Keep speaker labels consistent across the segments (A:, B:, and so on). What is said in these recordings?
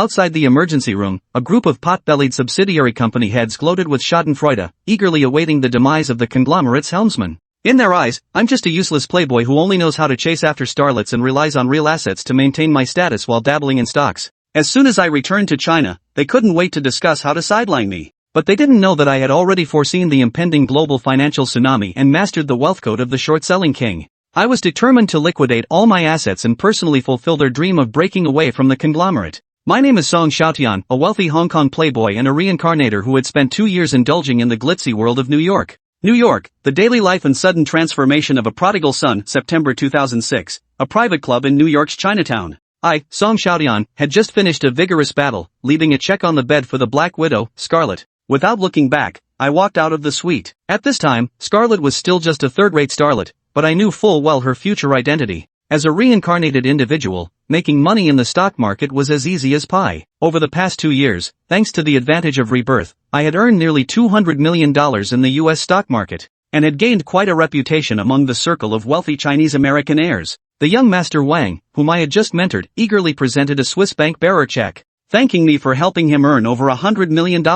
A: Outside the emergency room, a group of pot-bellied subsidiary company heads gloated with schadenfreude, eagerly awaiting the demise of the conglomerate's helmsman. In their eyes, I'm just a useless playboy who only knows how to chase after starlets and relies on real assets to maintain my status while dabbling in stocks. As soon as I returned to China, they couldn't wait to discuss how to sideline me. But they didn't know that I had already foreseen the impending global financial tsunami and mastered the wealth code of the short-selling king. I was determined to liquidate all my assets and personally fulfill their dream of breaking away from the conglomerate. My name is Xiaotian, a wealthy Hong Kong playboy and a reincarnator who had spent 2 years indulging in the glitzy world of New York. New York, the daily life and sudden transformation of a prodigal son. September 2006, a private club in New York's Chinatown. I, Xiaotian, had just finished a vigorous battle, leaving a check on the bed for the Black Widow, Scarlet. Without looking back, I walked out of the suite. At this time, Scarlet was still just a third-rate starlet, but I knew full well her future identity. As a reincarnated individual, making money in the stock market was as easy as pie. Over the past 2 years, thanks to the advantage of rebirth, I had earned nearly $200 million in the US stock market, and had gained quite a reputation among the circle of wealthy Chinese-American heirs. The young Master Wang, whom I had just mentored, eagerly presented a Swiss bank bearer check, thanking me for helping him earn over $100 million.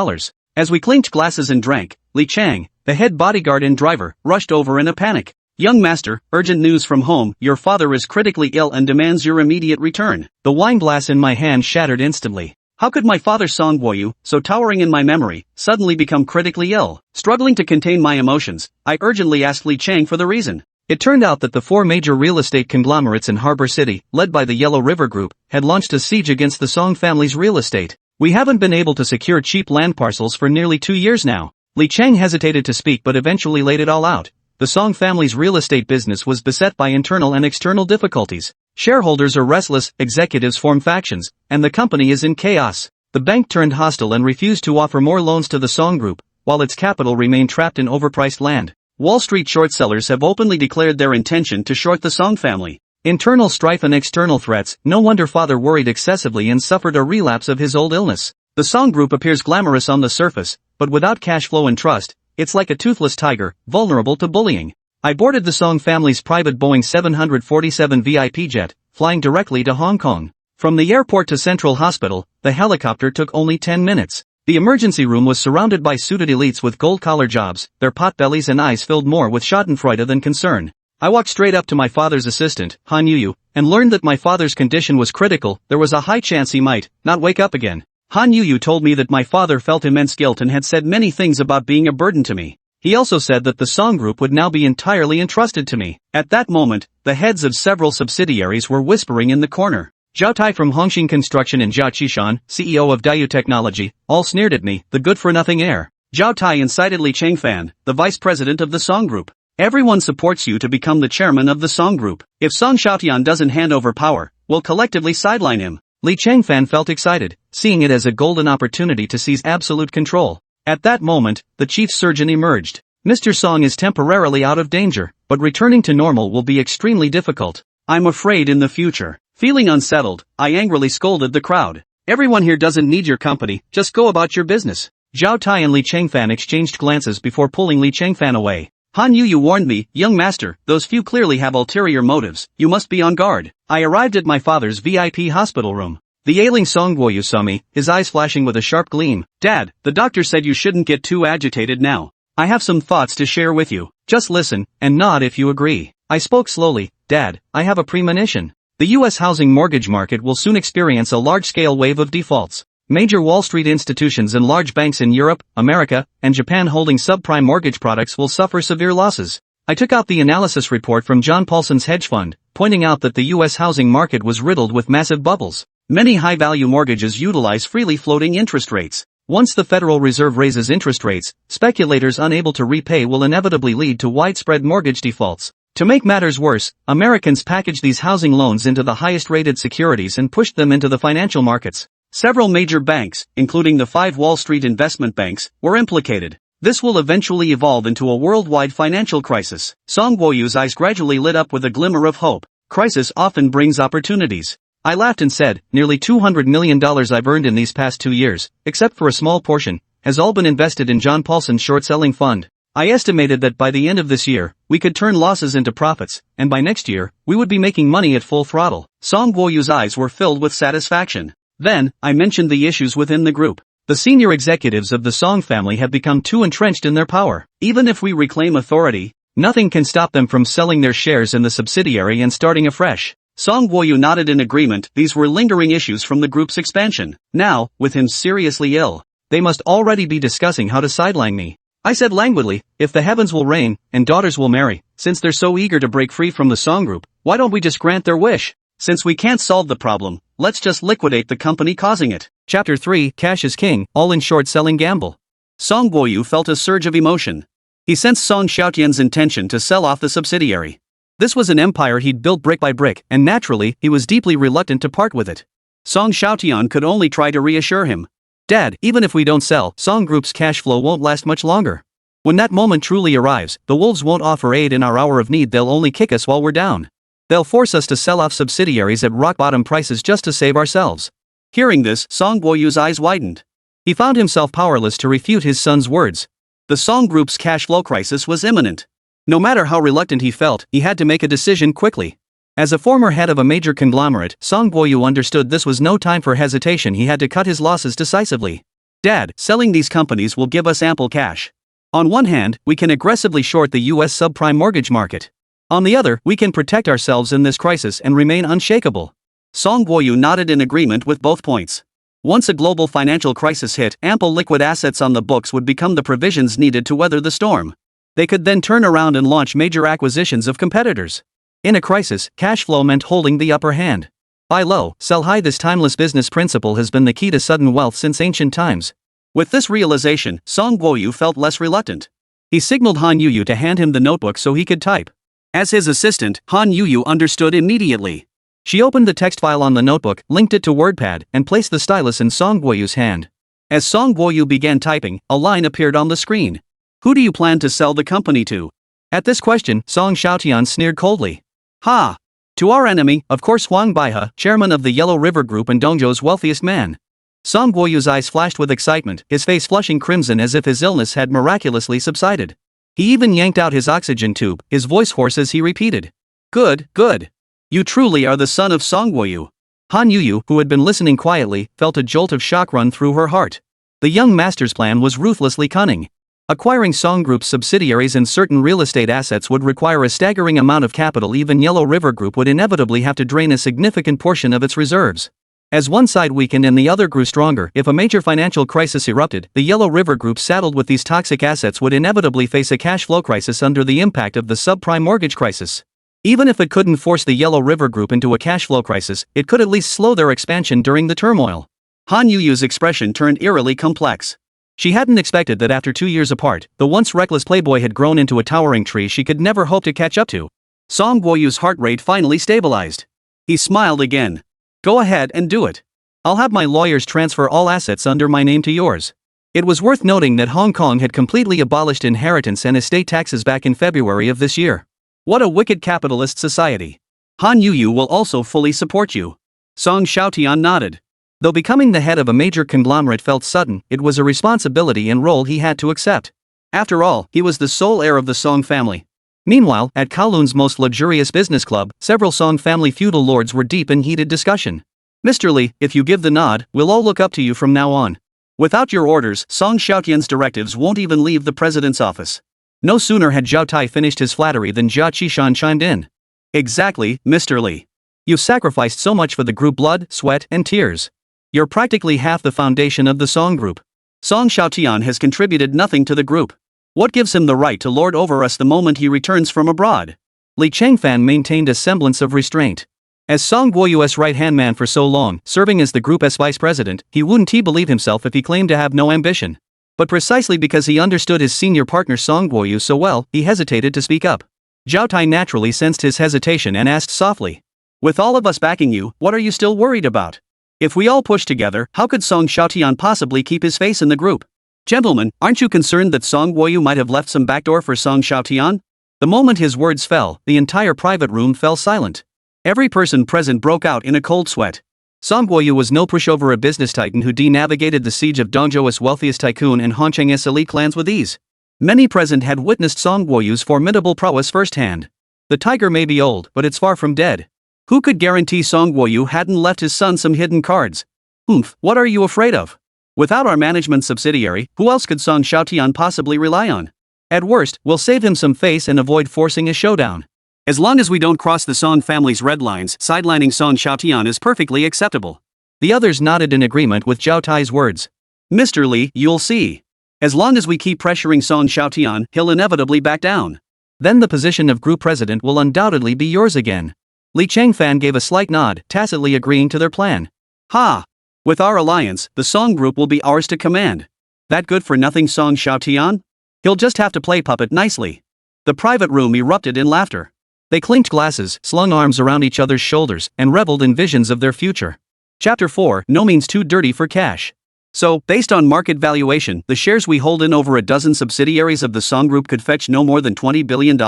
A: As we clinked glasses and drank, Li Chang, the head bodyguard and driver, rushed over in a panic. Young master, urgent news from home, your father is critically ill and demands your immediate return. The wine glass in my hand shattered instantly. How could my father Song Guoyu, so towering in my memory, suddenly become critically ill? Struggling to contain my emotions, I urgently asked Li Chang for the reason. It turned out that the 4 major real estate conglomerates in Harbor City, led by the Yellow River Group, had launched a siege against the Song family's real estate. We haven't been able to secure cheap land parcels for nearly 2 years now. Li Chang hesitated to speak but eventually laid it all out. The Song family's real estate business was beset by internal and external difficulties. Shareholders are restless, executives form factions, and the company is in chaos. The bank turned hostile and refused to offer more loans to the Song Group, while its capital remained trapped in overpriced land. Wall Street short sellers have openly declared their intention to short the Song family. Internal strife and external threats, no wonder father worried excessively and suffered a relapse of his old illness. The Song Group appears glamorous on the surface, but without cash flow and trust, it's like a toothless tiger, vulnerable to bullying. I boarded the Song family's private Boeing 747 VIP jet, flying directly to Hong Kong. From the airport to Central Hospital, the helicopter took only 10 minutes. The emergency room was surrounded by suited elites with gold-collar jobs, their potbellies and eyes filled more with schadenfreude than concern. I walked straight up to my father's assistant, Han Yuyu, and learned that my father's condition was critical. There was a high chance he might not wake up again. Han Yuyu told me that my father felt immense guilt and had said many things about being a burden to me. He also said that the Song Group would now be entirely entrusted to me. At that moment, the heads of several subsidiaries were whispering in the corner. Zhao Tai from Hongxin Construction and Zhao Qishan, CEO of Dayu Technology, all sneered at me, the good-for-nothing heir. Zhao Tai incited Li Changfan, the vice president of the Song Group. Everyone supports you to become the chairman of the Song Group. If Song Xiaotian doesn't hand over power, we'll collectively sideline him. Li Changfan felt excited, seeing it as a golden opportunity to seize absolute control. At that moment, the chief surgeon emerged. Mr. Song is temporarily out of danger, but returning to normal will be extremely difficult. I'm afraid in the future. Feeling unsettled, I angrily scolded the crowd. Everyone here doesn't need your company, just go about your business. Zhao Tai and Li Changfan exchanged glances before pulling Li Changfan away. Han Yuyu warned me, young master, those few clearly have ulterior motives, you must be on guard. I arrived at my father's VIP hospital room. The ailing Song Guoyu saw me, his eyes flashing with a sharp gleam. Dad, the doctor said you shouldn't get too agitated now. I have some thoughts to share with you. Just listen, and nod if you agree. I spoke slowly. Dad, I have a premonition. The U.S. housing mortgage market will soon experience a large-scale wave of defaults. Major Wall Street institutions and large banks in Europe, America, and Japan holding subprime mortgage products will suffer severe losses. I took out the analysis report from John Paulson's hedge fund, pointing out that the U.S. housing market was riddled with massive bubbles. Many high-value mortgages utilize freely floating interest rates. Once the Federal Reserve raises interest rates, speculators unable to repay will inevitably lead to widespread mortgage defaults. To make matters worse, Americans packaged these housing loans into the highest-rated securities and pushed them into the financial markets. Several major banks, including the 5 Wall Street investment banks, were implicated. This will eventually evolve into a worldwide financial crisis. Song Guoyu's eyes gradually lit up with a glimmer of hope. Crisis often brings opportunities. I laughed and said, nearly $200 million I've earned in these past 2 years, except for a small portion, has all been invested in John Paulson's short-selling fund. I estimated that by the end of this year, we could turn losses into profits, and by next year, we would be making money at full throttle. Song Guoyu's eyes were filled with satisfaction. Then, I mentioned the issues within the group. The senior executives of the Song family have become too entrenched in their power. Even if we reclaim authority, nothing can stop them from selling their shares in the subsidiary and starting afresh. Song Guoyu nodded in agreement. These were lingering issues from the group's expansion. Now, with him seriously ill, they must already be discussing how to sideline me. I said languidly, if the heavens will rain, and daughters will marry, since they're so eager to break free from the Song group, why don't we just grant their wish? Since we can't solve the problem, let's just liquidate the company causing it. Chapter 3, Cash is King, all in short-selling gamble. Song Guoyu felt a surge of emotion. He sensed Song Xiaotian's intention to sell off the subsidiary. This was an empire he'd built brick by brick, and naturally, he was deeply reluctant to part with it. Song Xiaotian could only try to reassure him. Dad, even if we don't sell, Song Group's cash flow won't last much longer. When that moment truly arrives, the wolves won't offer aid in our hour of need, they'll only kick us while we're down. They'll force us to sell off subsidiaries at rock-bottom prices just to save ourselves. Hearing this, Song Guoyu's eyes widened. He found himself powerless to refute his son's words. The Song Group's cash flow crisis was imminent. No matter how reluctant he felt, he had to make a decision quickly. As a former head of a major conglomerate, Song Guoyu understood this was no time for hesitation. He had to cut his losses decisively. Dad, selling these companies will give us ample cash. On one hand, we can aggressively short the US subprime mortgage market. On the other, we can protect ourselves in this crisis and remain unshakable. Song Guoyu nodded in agreement with both points. Once a global financial crisis hit, ample liquid assets on the books would become the provisions needed to weather the storm. They could then turn around and launch major acquisitions of competitors. In a crisis, cash flow meant holding the upper hand. Buy low, sell high. This timeless business principle has been the key to sudden wealth since ancient times. With this realization, Song Guoyu felt less reluctant. He signaled Han Yuyu to hand him the notebook so he could type. As his assistant, Han Yuyu understood immediately. She opened the text file on the notebook, linked it to WordPad, and placed the stylus in Song Guoyu's hand. As Song Guoyu began typing, a line appeared on the screen. Who do you plan to sell the company to? At this question, Song Xiaotian sneered coldly. Ha! To our enemy, of course, Huang Baihe, chairman of the Yellow River Group and Dongzhou's wealthiest man. Song Guoyu's eyes flashed with excitement, his face flushing crimson as if his illness had miraculously subsided. He even yanked out his oxygen tube, his voice hoarse as he repeated. Good, good. You truly are the son of Song Guoyu. Han Yuyu, who had been listening quietly, felt a jolt of shock run through her heart. The young master's plan was ruthlessly cunning. Acquiring Song Group's subsidiaries and certain real estate assets would require a staggering amount of capital. Even Yellow River Group would inevitably have to drain a significant portion of its reserves. As one side weakened and the other grew stronger, if a major financial crisis erupted, the Yellow River Group saddled with these toxic assets would inevitably face a cash flow crisis under the impact of the subprime mortgage crisis. Even if it couldn't force the Yellow River Group into a cash flow crisis, it could at least slow their expansion during the turmoil. Han Yuyu's expression turned eerily complex. She hadn't expected that after 2 years apart, the once reckless playboy had grown into a towering tree she could never hope to catch up to. Song Guoyu's heart rate finally stabilized. He smiled again. Go ahead and do it. I'll have my lawyers transfer all assets under my name to yours. It was worth noting that Hong Kong had completely abolished inheritance and estate taxes back in February of this year. What a wicked capitalist society. Han Yuyu will also fully support you. Song Xiaotian nodded. Though becoming the head of a major conglomerate felt sudden, it was a responsibility and role he had to accept. After all, he was the sole heir of the Song family. Meanwhile, at Kowloon's most luxurious business club, several Song family feudal lords were deep in heated discussion. Mr. Li, if you give the nod, we'll all look up to you from now on. Without your orders, Song Xiaotian's directives won't even leave the president's office. No sooner had Zhao Tai finished his flattery than Jia Qishan chimed in. Exactly, Mr. Li. You've sacrificed so much for the group: blood, sweat, and tears. You're practically half the foundation of the Song group. Song Xiaotian has contributed nothing to the group. What gives him the right to lord over us the moment he returns from abroad? Li Chengfan maintained a semblance of restraint. As Song Guoyu's right-hand man for so long, serving as the group's vice president, he wouldn't believe himself if he claimed to have no ambition. But precisely because he understood his senior partner Song Guoyu so well, he hesitated to speak up. Zhao Tai naturally sensed his hesitation and asked softly. With all of us backing you, what are you still worried about? If we all push together, how could Song Xiaotian possibly keep his face in the group? Gentlemen, aren't you concerned that Song Guoyu might have left some backdoor for Song Xiaotian? The moment his words fell, the entire private room fell silent. Every person present broke out in a cold sweat. Song Guoyu was no pushover, a business titan who navigated the siege of Dongzhou's wealthiest tycoon and Hongcheng's elite clans with ease. Many present had witnessed Song Guoyu's formidable prowess firsthand. The tiger may be old, but it's far from dead. Who could guarantee Song Guoyu hadn't left his son some hidden cards? What are you afraid of? Without our management subsidiary, who else could Song Xiaotian possibly rely on? At worst, we'll save him some face and avoid forcing a showdown. As long as we don't cross the Song family's red lines, sidelining Song Xiaotian is perfectly acceptable. The others nodded in agreement with Zhao Tai's words. Mr. Li, you'll see. As long as we keep pressuring Song Xiaotian, he'll inevitably back down. Then the position of group president will undoubtedly be yours again. Li Changfan gave a slight nod, tacitly agreeing to their plan. Ha! With our alliance, the Song group will be ours to command. That good-for-nothing Song Xiaotian? He'll just have to play puppet nicely. The private room erupted in laughter. They clinked glasses, slung arms around each other's shoulders, and reveled in visions of their future. Chapter 4, No Means Too Dirty for Cash. So, based on market valuation, the shares we hold in over a dozen subsidiaries of the Song Group could fetch no more than $20 billion?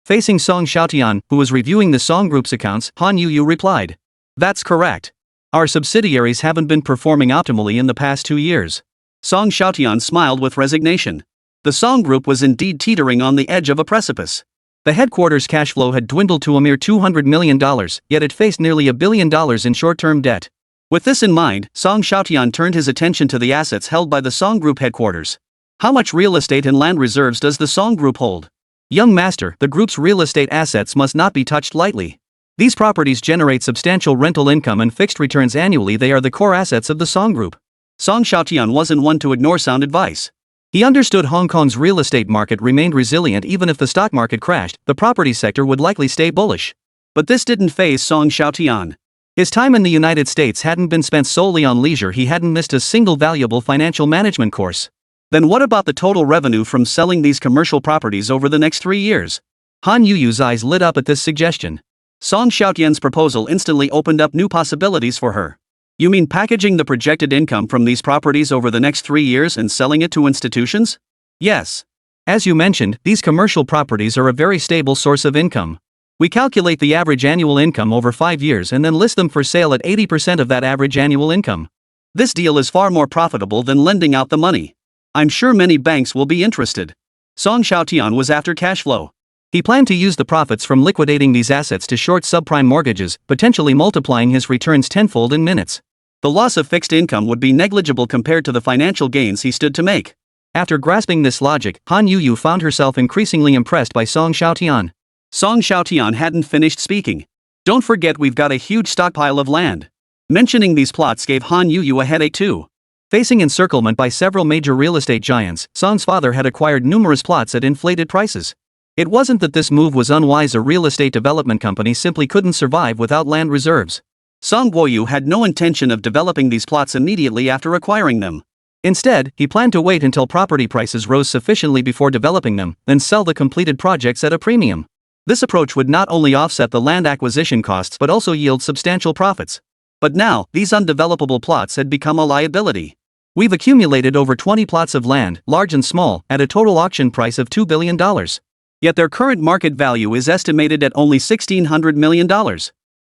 A: Facing Song Xiaotian, who was reviewing the Song Group's accounts, Han Yuyu replied. That's correct. Our subsidiaries haven't been performing optimally in the past 2 years. Song Xiaotian smiled with resignation. The Song Group was indeed teetering on the edge of a precipice. The headquarters cash flow had dwindled to a mere $200 million, yet it faced nearly $1 billion in short-term debt. With this in mind, Song Xiaotian turned his attention to the assets held by the Song Group headquarters. How much real estate and land reserves does the Song Group hold? Young master, the group's real estate assets must not be touched lightly. These properties generate substantial rental income and fixed returns annually. They are the core assets of the Song Group. Song Xiaotian wasn't one to ignore sound advice. He understood Hong Kong's real estate market remained resilient. Even if the stock market crashed, the property sector would likely stay bullish. But this didn't faze Song Xiaotian. His time in the United States hadn't been spent solely on leisure. He hadn't missed a single valuable financial management course. Then what about the total revenue from selling these commercial properties over the next 3 years? Han Yuyu's eyes lit up at this suggestion. Song Xiaotian's proposal instantly opened up new possibilities for her. You mean packaging the projected income from these properties over the next 3 years and selling it to institutions? Yes. As you mentioned, these commercial properties are a very stable source of income. We calculate the average annual income over 5 years and then list them for sale at 80% of that average annual income. This deal is far more profitable than lending out the money. I'm sure many banks will be interested. Song Xiaotian was after cash flow. He planned to use the profits from liquidating these assets to short subprime mortgages, potentially multiplying his returns tenfold in minutes. The loss of fixed income would be negligible compared to the financial gains he stood to make. After grasping this logic, Han Yuyu found herself increasingly impressed by Song Xiaotian. Song Xiaotian hadn't finished speaking. Don't forget, we've got a huge stockpile of land. Mentioning these plots gave Han Yuyu a headache too. Facing encirclement by several major real estate giants, Song's father had acquired numerous plots at inflated prices. It wasn't that this move was unwise. A real estate development company simply couldn't survive without land reserves. Song Guoyu had no intention of developing these plots immediately after acquiring them. Instead, he planned to wait until property prices rose sufficiently before developing them, then sell the completed projects at a premium. This approach would not only offset the land acquisition costs but also yield substantial profits. But now, these undevelopable plots had become a liability. We've accumulated over 20 plots of land, large and small, at a total auction price of $2 billion. Yet their current market value is estimated at only $1,600 million.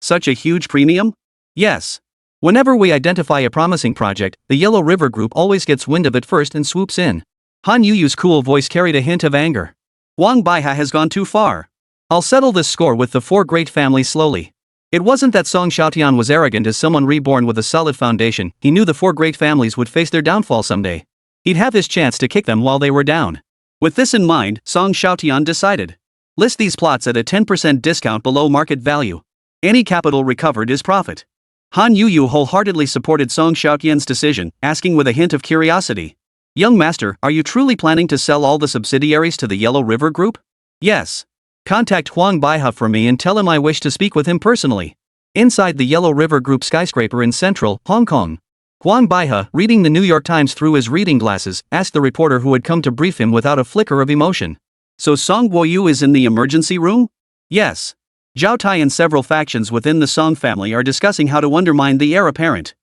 A: Such a huge premium? Yes. Whenever we identify a promising project, the Yellow River Group always gets wind of it first and swoops in. Han Yuyu's cool voice carried a hint of anger. Wang Baiha has gone too far. I'll settle this score with the four great families slowly. It wasn't that Song Xiaotian was arrogant. As someone reborn with a solid foundation, he knew the four great families would face their downfall someday. He'd have his chance to kick them while they were down. With this in mind, Song Xiaotian decided. List these plots at a 10% discount below market value. Any capital recovered is profit. Han Yuyu wholeheartedly supported Song Xiaotian's decision, asking with a hint of curiosity. Young master, are you truly planning to sell all the subsidiaries to the Yellow River Group? Yes. Contact Huang Baiha for me and tell him I wish to speak with him personally. Inside the Yellow River Group skyscraper in central Hong Kong. Huang Baiha, reading the New York Times through his reading glasses, asked the reporter who had come to brief him without a flicker of emotion. So Song Guoyu is in the emergency room? Yes. Zhao Tai and several factions within the Song family are discussing how to undermine the heir apparent.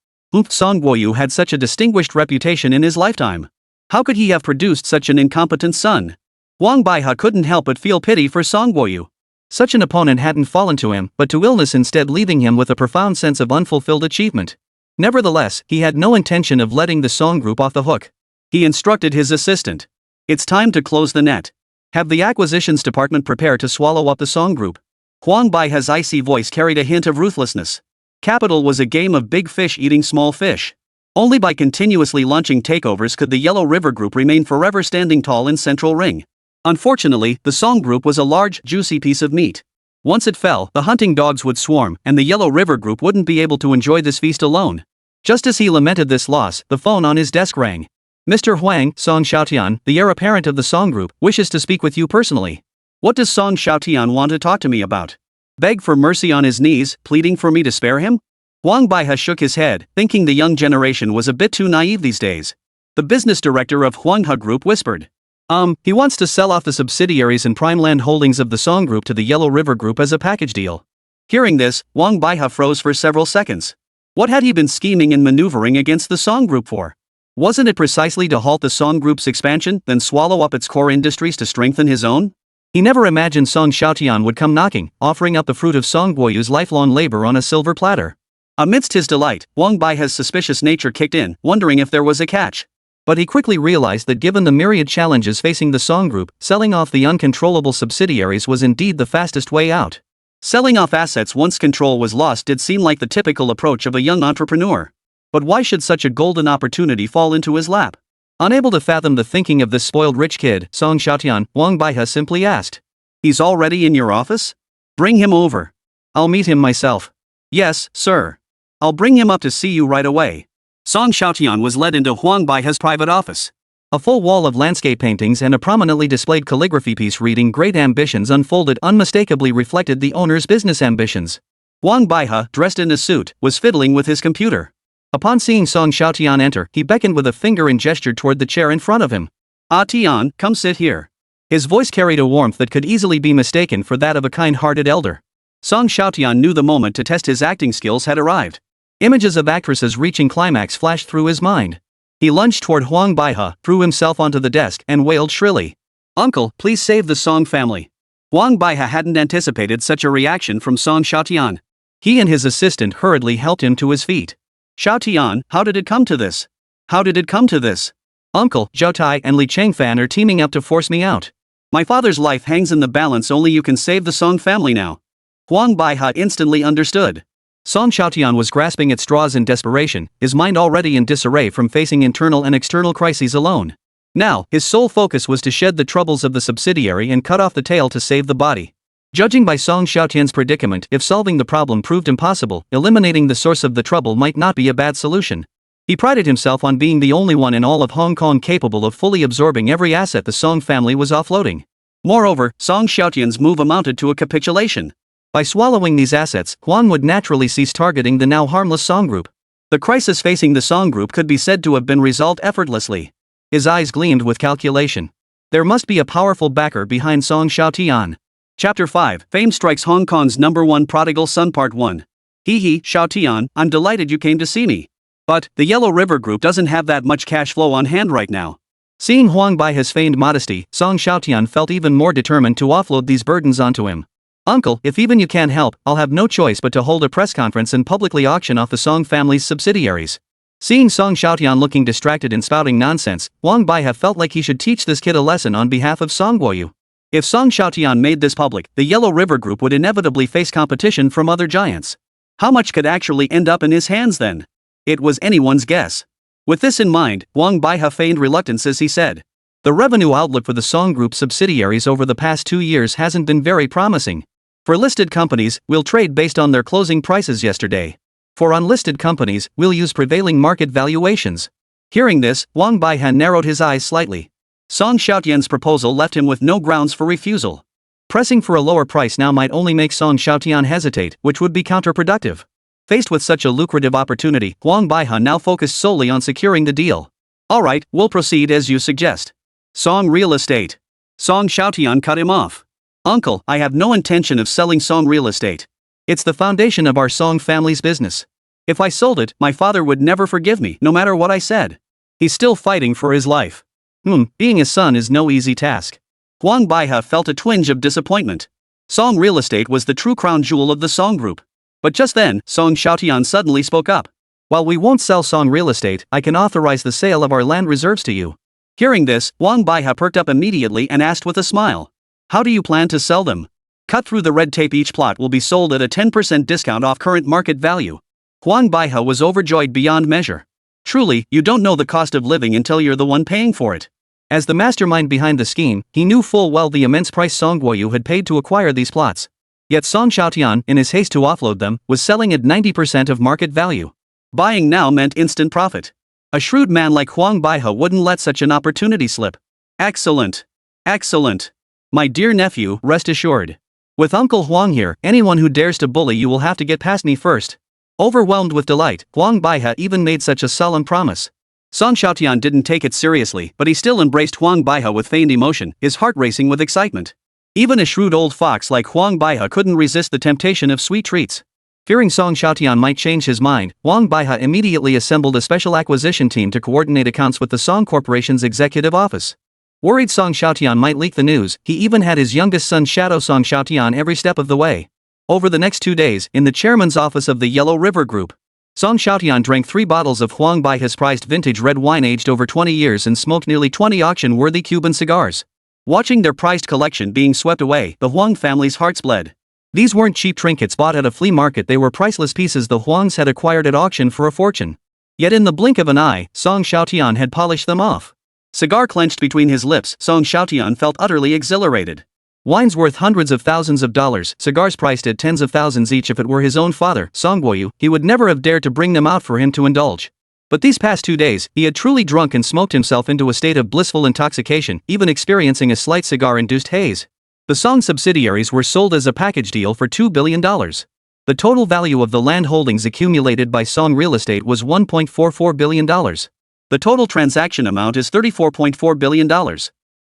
A: Song Guoyu had such a distinguished reputation in his lifetime. How could he have produced such an incompetent son? Huang Baiha couldn't help but feel pity for Song Guoyu. Such an opponent hadn't fallen to him, but to illness instead, leaving him with a profound sense of unfulfilled achievement. Nevertheless, he had no intention of letting the Song Group off the hook. He instructed his assistant. It's time to close the net. Have the acquisitions department prepare to swallow up the Song Group. Huang Baiha's icy voice carried a hint of ruthlessness. Capital was a game of big fish eating small fish. Only by continuously launching takeovers could the Yellow River Group remain forever standing tall in Central Ring. Unfortunately, the Song Group was a large, juicy piece of meat. Once it fell, the hunting dogs would swarm, and the Yellow River Group wouldn't be able to enjoy this feast alone. Just as he lamented this loss, the phone on his desk rang. Mr. Huang, Song Xiaotian, the heir apparent of the Song Group, wishes to speak with you personally. What does Song Xiaotian want to talk to me about? Beg for mercy on his knees, pleading for me to spare him? Huang Baihe shook his head, thinking the young generation was a bit too naive these days. The business director of Huanghe Group whispered. He wants to sell off the subsidiaries and prime land holdings of the Song Group to the Yellow River Group as a package deal. Hearing this, Huang Baihe froze for several seconds. What had he been scheming and maneuvering against the Song Group for? Wasn't it precisely to halt the Song Group's expansion, then swallow up its core industries to strengthen his own? He never imagined Song Xiaotian would come knocking, offering up the fruit of Song Guoyu's lifelong labor on a silver platter. Amidst his delight, Huang Baihe's suspicious nature kicked in, wondering if there was a catch. But he quickly realized that given the myriad challenges facing the Song Group, selling off the uncontrollable subsidiaries was indeed the fastest way out. Selling off assets once control was lost did seem like the typical approach of a young entrepreneur. But why should such a golden opportunity fall into his lap? Unable to fathom the thinking of this spoiled rich kid, Song Xiaotian, Huang Baihe simply asked. He's already in your office? Bring him over. I'll meet him myself. Yes, sir. I'll bring him up to see you right away. Song Xiaotian was led into Huang Baihe's private office. A full wall of landscape paintings and a prominently displayed calligraphy piece reading "Great Ambitions" unfolded unmistakably reflected the owner's business ambitions. Huang Baihe, dressed in a suit, was fiddling with his computer. Upon seeing Song Xiaotian enter, he beckoned with a finger and gestured toward the chair in front of him. Ah Tian, come sit here. His voice carried a warmth that could easily be mistaken for that of a kind-hearted elder. Song Xiaotian knew the moment to test his acting skills had arrived. Images of actresses reaching climax flashed through his mind. He lunged toward Huang Baihe, threw himself onto the desk, and wailed shrilly. Uncle, please save the Song family. Huang Baihe hadn't anticipated such a reaction from Song Xiaotian. He and his assistant hurriedly helped him to his feet. Xiaotian, how did it come to this? How did it come to this? Uncle, Zhou Tai and Li Chengfan are teaming up to force me out. My father's life hangs in the balance, only you can save the Song family now. Huang Baihe instantly understood. Song Xiaotian was grasping at straws in desperation, his mind already in disarray from facing internal and external crises alone. Now, his sole focus was to shed the troubles of the subsidiary and cut off the tail to save the body. Judging by Song Xiaotian's predicament, if solving the problem proved impossible, eliminating the source of the trouble might not be a bad solution. He prided himself on being the only one in all of Hong Kong capable of fully absorbing every asset the Song family was offloading. Moreover, Song Xiaotian's move amounted to a capitulation. By swallowing these assets, Huang would naturally cease targeting the now harmless Song Group. The crisis facing the Song Group could be said to have been resolved effortlessly. His eyes gleamed with calculation. There must be a powerful backer behind Song Xiaotian. Chapter 5, Fame Strikes Hong Kong's #1 Prodigal Son Part 1. Hee Xiaotian, I'm delighted you came to see me. But, the Yellow River Group doesn't have that much cash flow on hand right now. Seeing Huang Baihe's feigned modesty, Song Xiaotian felt even more determined to offload these burdens onto him. Uncle, if even you can't help, I'll have no choice but to hold a press conference and publicly auction off the Song family's subsidiaries. Seeing Song Xiaotian looking distracted and spouting nonsense, Huang Baihe felt like he should teach this kid a lesson on behalf of Song Guoyu. If Song Xiaotian made this public, the Yellow River Group would inevitably face competition from other giants. How much could actually end up in his hands then? It was anyone's guess. With this in mind, Huang Baihe feigned reluctance as he said. The revenue outlook for the Song Group subsidiaries over the past 2 years hasn't been very promising. For listed companies, we'll trade based on their closing prices yesterday. For unlisted companies, we'll use prevailing market valuations. Hearing this, Huang Baihe narrowed his eyes slightly. Song Xiaotian's proposal left him with no grounds for refusal. Pressing for a lower price now might only make Song Xiaotian hesitate, which would be counterproductive. Faced with such a lucrative opportunity, Huang Baihe now focused solely on securing the deal. Alright, we'll proceed as you suggest. Song Real Estate. Song Xiaotian cut him off. Uncle, I have no intention of selling Song Real Estate. It's the foundation of our Song family's business. If I sold it, my father would never forgive me, no matter what I said. He's still fighting for his life. Being his son is no easy task. Huang Baihe felt a twinge of disappointment. Song Real Estate was the true crown jewel of the Song Group. But just then, Song Xiaotian suddenly spoke up. While we won't sell Song Real Estate, I can authorize the sale of our land reserves to you. Hearing this, Huang Baihe perked up immediately and asked with a smile. How do you plan to sell them? Cut through the red tape, each plot will be sold at a 10% discount off current market value. Huang Baihe was overjoyed beyond measure. Truly, you don't know the cost of living until you're the one paying for it. As the mastermind behind the scheme, he knew full well the immense price Song Guoyu had paid to acquire these plots. Yet Song Xiaotian, in his haste to offload them, was selling at 90% of market value. Buying now meant instant profit. A shrewd man like Huang Baihe wouldn't let such an opportunity slip. Excellent. Excellent. My dear nephew, rest assured. With Uncle Huang here, anyone who dares to bully you will have to get past me first. Overwhelmed with delight, Huang Baihe even made such a solemn promise. Song Xiaotian didn't take it seriously, but he still embraced Huang Baihe with feigned emotion, his heart racing with excitement. Even a shrewd old fox like Huang Baihe couldn't resist the temptation of sweet treats. Fearing Song Xiaotian might change his mind, Huang Baihe immediately assembled a special acquisition team to coordinate accounts with the Song Corporation's executive office. Worried Song Xiaotian might leak the news, he even had his youngest son shadow Song Xiaotian every step of the way. Over the next 2 days, in the chairman's office of the Yellow River Group, Song Xiaotian drank 3 bottles of Huang Baihe's prized vintage red wine aged over 20 years and smoked nearly 20 auction-worthy Cuban cigars. Watching their prized collection being swept away, the Huang family's hearts bled. These weren't cheap trinkets bought at a flea market, they were priceless pieces the Huangs had acquired at auction for a fortune. Yet in the blink of an eye, Song Xiaotian had polished them off. Cigar clenched between his lips, Song Xiaotian felt utterly exhilarated. Wines worth hundreds of thousands of dollars, cigars priced at tens of thousands each. If it were his own father, Song Guoyu, he would never have dared to bring them out for him to indulge. But these past 2 days, he had truly drunk and smoked himself into a state of blissful intoxication, even experiencing a slight cigar-induced haze. The Song subsidiaries were sold as a package deal for $2 billion. The total value of the land holdings accumulated by Song Real Estate was $1.44 billion. The total transaction amount is $34.4 billion.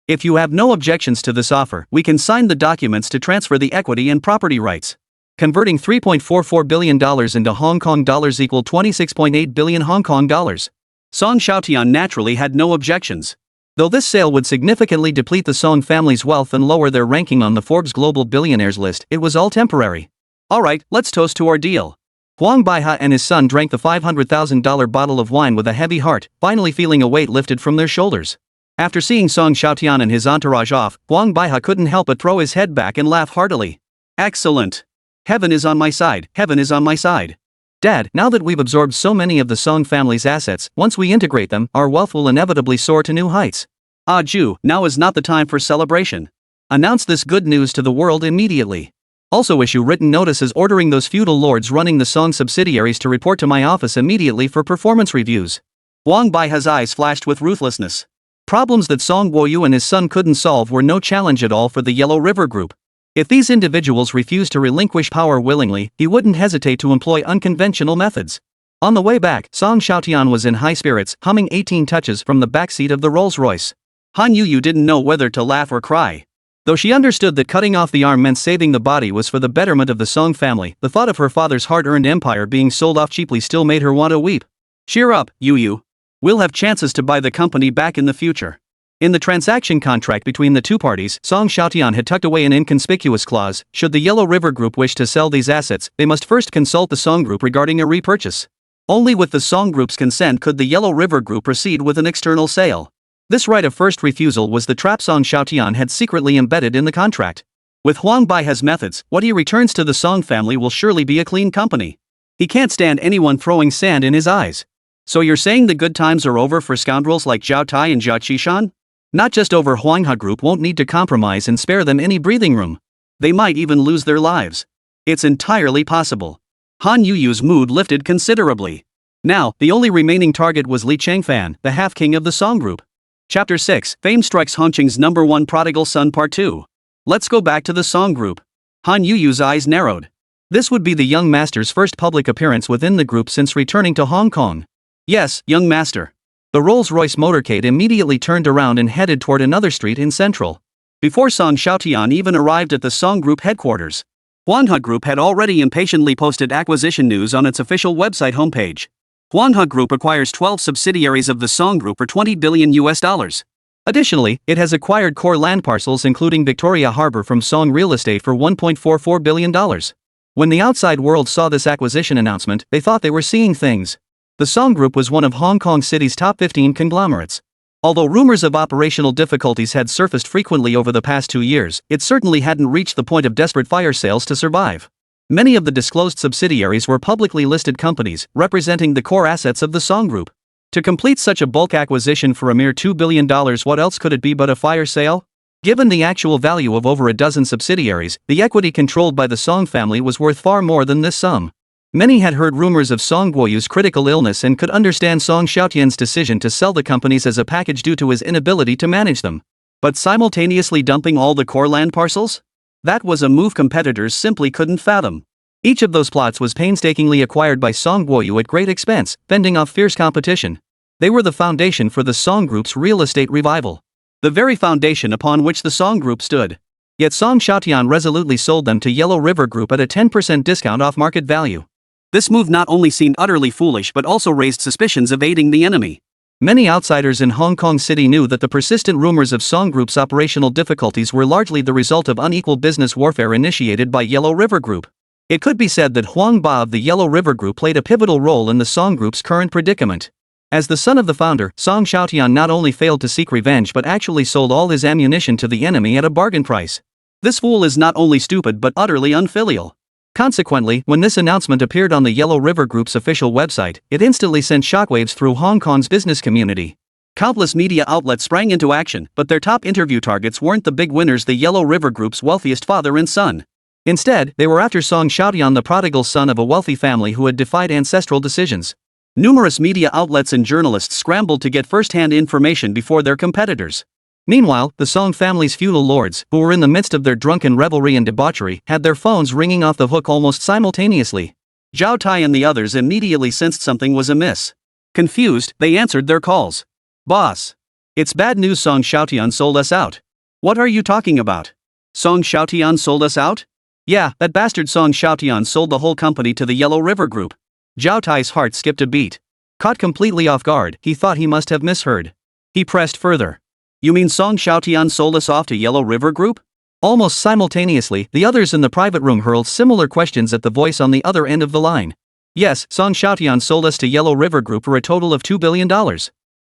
A: If you have no objections to this offer, we can sign the documents to transfer the equity and property rights. Converting $3.44 billion into Hong Kong dollars equaled 26.8 billion Hong Kong dollars. Song Xiaotian naturally had no objections. Though this sale would significantly deplete the Song family's wealth and lower their ranking on the Forbes Global Billionaires list, it was all temporary. Alright, let's toast to our deal. Huang Baihe and his son drank the $500,000 bottle of wine with a heavy heart, finally feeling a weight lifted from their shoulders. After seeing Song Xiaotian and his entourage off, Huang Baihe couldn't help but throw his head back and laugh heartily. Excellent. Heaven is on my side, heaven is on my side. Dad, now that we've absorbed so many of the Song family's assets, once we integrate them, our wealth will inevitably soar to new heights. Ah Ju, now is not the time for celebration. Announce this good news to the world immediately. Also issue written notices ordering those feudal lords running the Song subsidiaries to report to my office immediately for performance reviews. Huang Baihe's eyes flashed with ruthlessness. Problems that Song Guoyu and his son couldn't solve were no challenge at all for the Yellow River Group. If these individuals refused to relinquish power willingly, he wouldn't hesitate to employ unconventional methods. On the way back, Song Xiaotian was in high spirits, humming 18 touches from the backseat of the Rolls-Royce. Han Yuyu didn't know whether to laugh or cry. Though she understood that cutting off the arm meant saving the body was for the betterment of the Song family, the thought of her father's hard-earned empire being sold off cheaply still made her want to weep. Cheer up, Yuyu. We'll have chances to buy the company back in the future. In the transaction contract between the two parties, Song Xiaotian had tucked away an inconspicuous clause: should the Yellow River Group wish to sell these assets, they must first consult the Song Group regarding a repurchase. Only with the Song Group's consent could the Yellow River Group proceed with an external sale. This right of first refusal was the trap Song Xiaotian had secretly embedded in the contract. With Huang Baihe's methods, what he returns to the Song family will surely be a clean company. He can't stand anyone throwing sand in his eyes. So you're saying the good times are over for scoundrels like Zhao Tai and Zhao Qishan? Not just over. Huanghe Group won't need to compromise and spare them any breathing room. They might even lose their lives. It's entirely possible. Han Yuyu's mood lifted considerably. Now, the only remaining target was Li Changfan, the half-king of the Song Group. Chapter 6, Fame Strikes Hongqing's #1 Prodigal Son Part 2. Let's go back to the Song Group. Han Yuyu's eyes narrowed. This would be the young master's first public appearance within the group since returning to Hong Kong. Yes, young master. The Rolls-Royce motorcade immediately turned around and headed toward another street in Central. Before Song Xiaotian even arrived at the Song Group headquarters, Huanghe Group had already impatiently posted acquisition news on its official website homepage. Huanghe Group acquires 12 subsidiaries of the Song Group for $20 billion. Additionally, it has acquired core land parcels including Victoria Harbor from Song Real Estate for $1.44 billion. When the outside world saw this acquisition announcement, they thought they were seeing things. The Song Group was one of Hong Kong City's top 15 conglomerates. Although rumors of operational difficulties had surfaced frequently over the past 2 years, it certainly hadn't reached the point of desperate fire sales to survive. Many of the disclosed subsidiaries were publicly listed companies, representing the core assets of the Song Group. To complete such a bulk acquisition for a mere $2 billion, what else could it be but a fire sale? Given the actual value of over a dozen subsidiaries, the equity controlled by the Song family was worth far more than this sum. Many had heard rumors of Song Guoyu's critical illness and could understand Song Xiaotian's decision to sell the companies as a package due to his inability to manage them. But simultaneously dumping all the core land parcels? That was a move competitors simply couldn't fathom. Each of those plots was painstakingly acquired by Song Guoyu at great expense, fending off fierce competition. They were the foundation for the Song Group's real estate revival. The very foundation upon which the Song Group stood. Yet Song Xiaotian resolutely sold them to Yellow River Group at a 10% discount off market value. This move not only seemed utterly foolish but also raised suspicions of aiding the enemy. Many outsiders in Hong Kong City knew that the persistent rumors of Song Group's operational difficulties were largely the result of unequal business warfare initiated by Yellow River Group. It could be said that Huang Ba of the Yellow River Group played a pivotal role in the Song Group's current predicament. As the son of the founder, Song Xiaotian not only failed to seek revenge but actually sold all his ammunition to the enemy at a bargain price. This fool is not only stupid but utterly unfilial. Consequently, when this announcement appeared on the Yellow River Group's official website, it instantly sent shockwaves through Hong Kong's business community. Countless media outlets sprang into action, but their top interview targets weren't the big winners, the Yellow River Group's wealthiest father and son. Instead, they were after Song Xiaotian, the prodigal son of a wealthy family who had defied ancestral decisions. Numerous media outlets and journalists scrambled to get first-hand information before their competitors. Meanwhile, the Song family's feudal lords, who were in the midst of their drunken revelry and debauchery, had their phones ringing off the hook almost simultaneously. Zhao Tai and the others immediately sensed something was amiss. Confused, they answered their calls. "Boss. It's bad news, Song Xiaotian sold us out." "What are you talking about? Song Xiaotian sold us out?" "Yeah, that bastard Song Xiaotian sold the whole company to the Yellow River Group." Zhao Tai's heart skipped a beat. Caught completely off guard, he thought he must have misheard. He pressed further. "You mean Song Xiaotian sold us off to Yellow River Group?" Almost simultaneously, the others in the private room hurled similar questions at the voice on the other end of the line. "Yes, Song Xiaotian sold us to Yellow River Group for a total of $2 billion.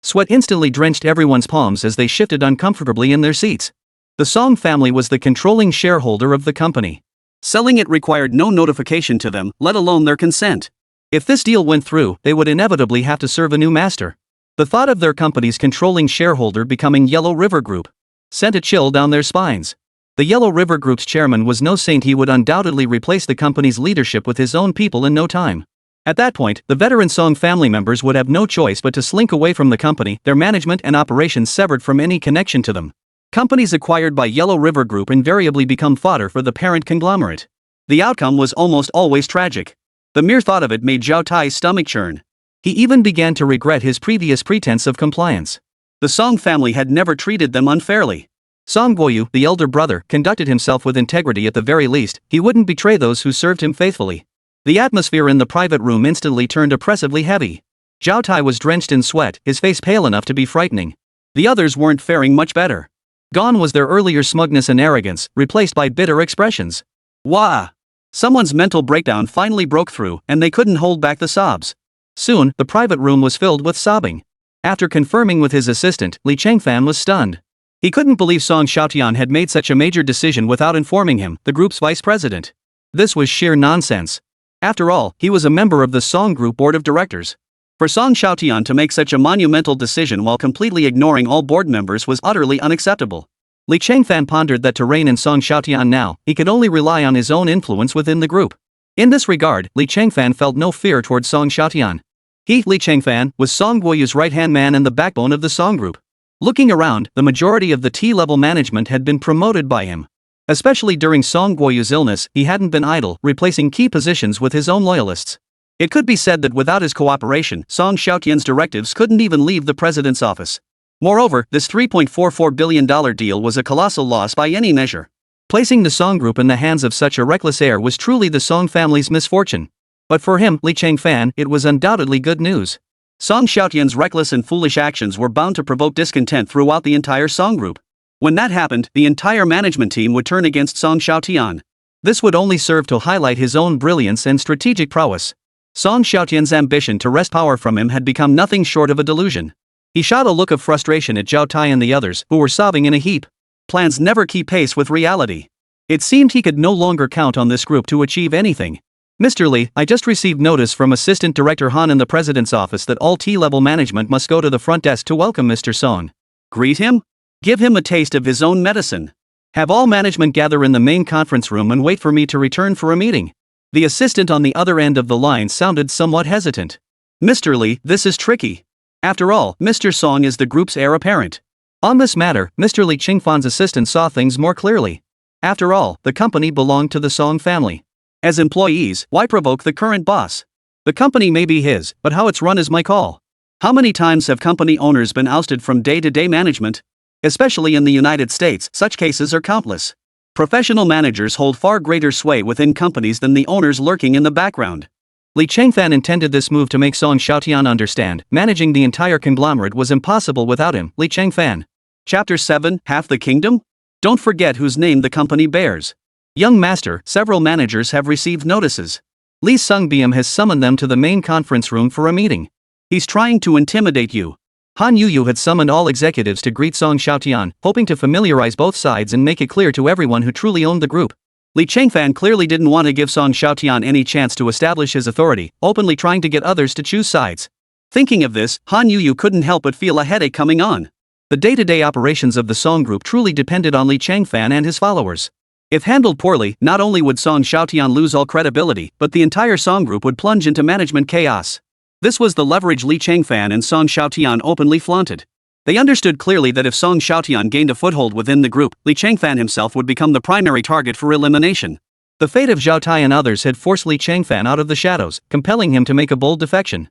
A: Sweat instantly drenched everyone's palms as they shifted uncomfortably in their seats. The Song family was the controlling shareholder of the company. Selling it required no notification to them, let alone their consent. If this deal went through, they would inevitably have to serve a new master. The thought of their company's controlling shareholder becoming Yellow River Group sent a chill down their spines. The Yellow River Group's chairman was no saint. He would undoubtedly replace the company's leadership with his own people in no time. At that point, the veteran Song family members would have no choice but to slink away from the company, their management and operations severed from any connection to them. Companies acquired by Yellow River Group invariably become fodder for the parent conglomerate. The outcome was almost always tragic. The mere thought of it made Zhao Tai's stomach churn. He even began to regret his previous pretense of compliance. The Song family had never treated them unfairly. Song Guoyu, the elder brother, conducted himself with integrity. At the very least, he wouldn't betray those who served him faithfully. The atmosphere in the private room instantly turned oppressively heavy. Zhao Tai was drenched in sweat, his face pale enough to be frightening. The others weren't faring much better. Gone was their earlier smugness and arrogance, replaced by bitter expressions. Wah! Someone's mental breakdown finally broke through, and they couldn't hold back the sobs. Soon, the private room was filled with sobbing. After confirming with his assistant, Li Chengfan was stunned. He couldn't believe Song Xiaotian had made such a major decision without informing him, the group's vice president. This was sheer nonsense. After all, he was a member of the Song Group board of directors. For Song Xiaotian to make such a monumental decision while completely ignoring all board members was utterly unacceptable. Li Chengfan pondered that to reign in Song Xiaotian now, he could only rely on his own influence within the group. In this regard, Li Chengfan felt no fear towards Song Xiaotian. He, Li Chengfan, was Song Guoyu's right-hand man and the backbone of the Song Group. Looking around, the majority of the T-level management had been promoted by him. Especially during Song Guoyu's illness, he hadn't been idle, replacing key positions with his own loyalists. It could be said that without his cooperation, Song Xiaotian's directives couldn't even leave the president's office. Moreover, this $3.44 billion deal was a colossal loss by any measure. Placing the Song Group in the hands of such a reckless heir was truly the Song family's misfortune. But for him, Li Chengfan, it was undoubtedly good news. Song Xiaotian's reckless and foolish actions were bound to provoke discontent throughout the entire Song Group. When that happened, the entire management team would turn against Song Xiaotian. This would only serve to highlight his own brilliance and strategic prowess. Song Xiaotian's ambition to wrest power from him had become nothing short of a delusion. He shot a look of frustration at Zhao Tai and the others, who were sobbing in a heap. Plans never keep pace with reality. It seemed he could no longer count on this group to achieve anything. Mr. Lee, I just received notice from Assistant Director Han in the President's office that all T-level management must go to the front desk to welcome Mr. Song. Greet him? Give him a taste of his own medicine. Have all management gather in the main conference room and wait for me to return for a meeting. The assistant on the other end of the line sounded somewhat hesitant. Mr. Lee, this is tricky. After all, Mr. Song is the group's heir apparent. On this matter, Mr. Lee Qingfan's assistant saw things more clearly. After all, the company belonged to the Song family. As employees, why provoke the current boss? The company may be his, but how it's run is my call. How many times have company owners been ousted from day-to-day management? Especially in the United States, such cases are countless. Professional managers hold far greater sway within companies than the owners lurking in the background. Li Chengfan intended this move to make Song Xiaotian understand managing the entire conglomerate was impossible without him. Li Chengfan. Chapter 7, Half the Kingdom? Don't forget whose name the company bears. Young master, several managers have received notices. Li Sungbiam has summoned them to the main conference room for a meeting. He's trying to intimidate you. Han Yuyu had summoned all executives to greet Song Xiaotian, hoping to familiarize both sides and make it clear to everyone who truly owned the group. Li Chengfan clearly didn't want to give Song Xiaotian any chance to establish his authority, openly trying to get others to choose sides. Thinking of this, Han Yuyu couldn't help but feel a headache coming on. The day-to-day operations of the Song group truly depended on Li Chengfan and his followers. If handled poorly, not only would Song Xiaotian lose all credibility, but the entire Song group would plunge into management chaos. This was the leverage Li Chengfan and Song Xiaotian openly flaunted. They understood clearly that if Song Xiaotian gained a foothold within the group, Li Chengfan himself would become the primary target for elimination. The fate of Zhao Tai and others had forced Li Chengfan out of the shadows, compelling him to make a bold defection.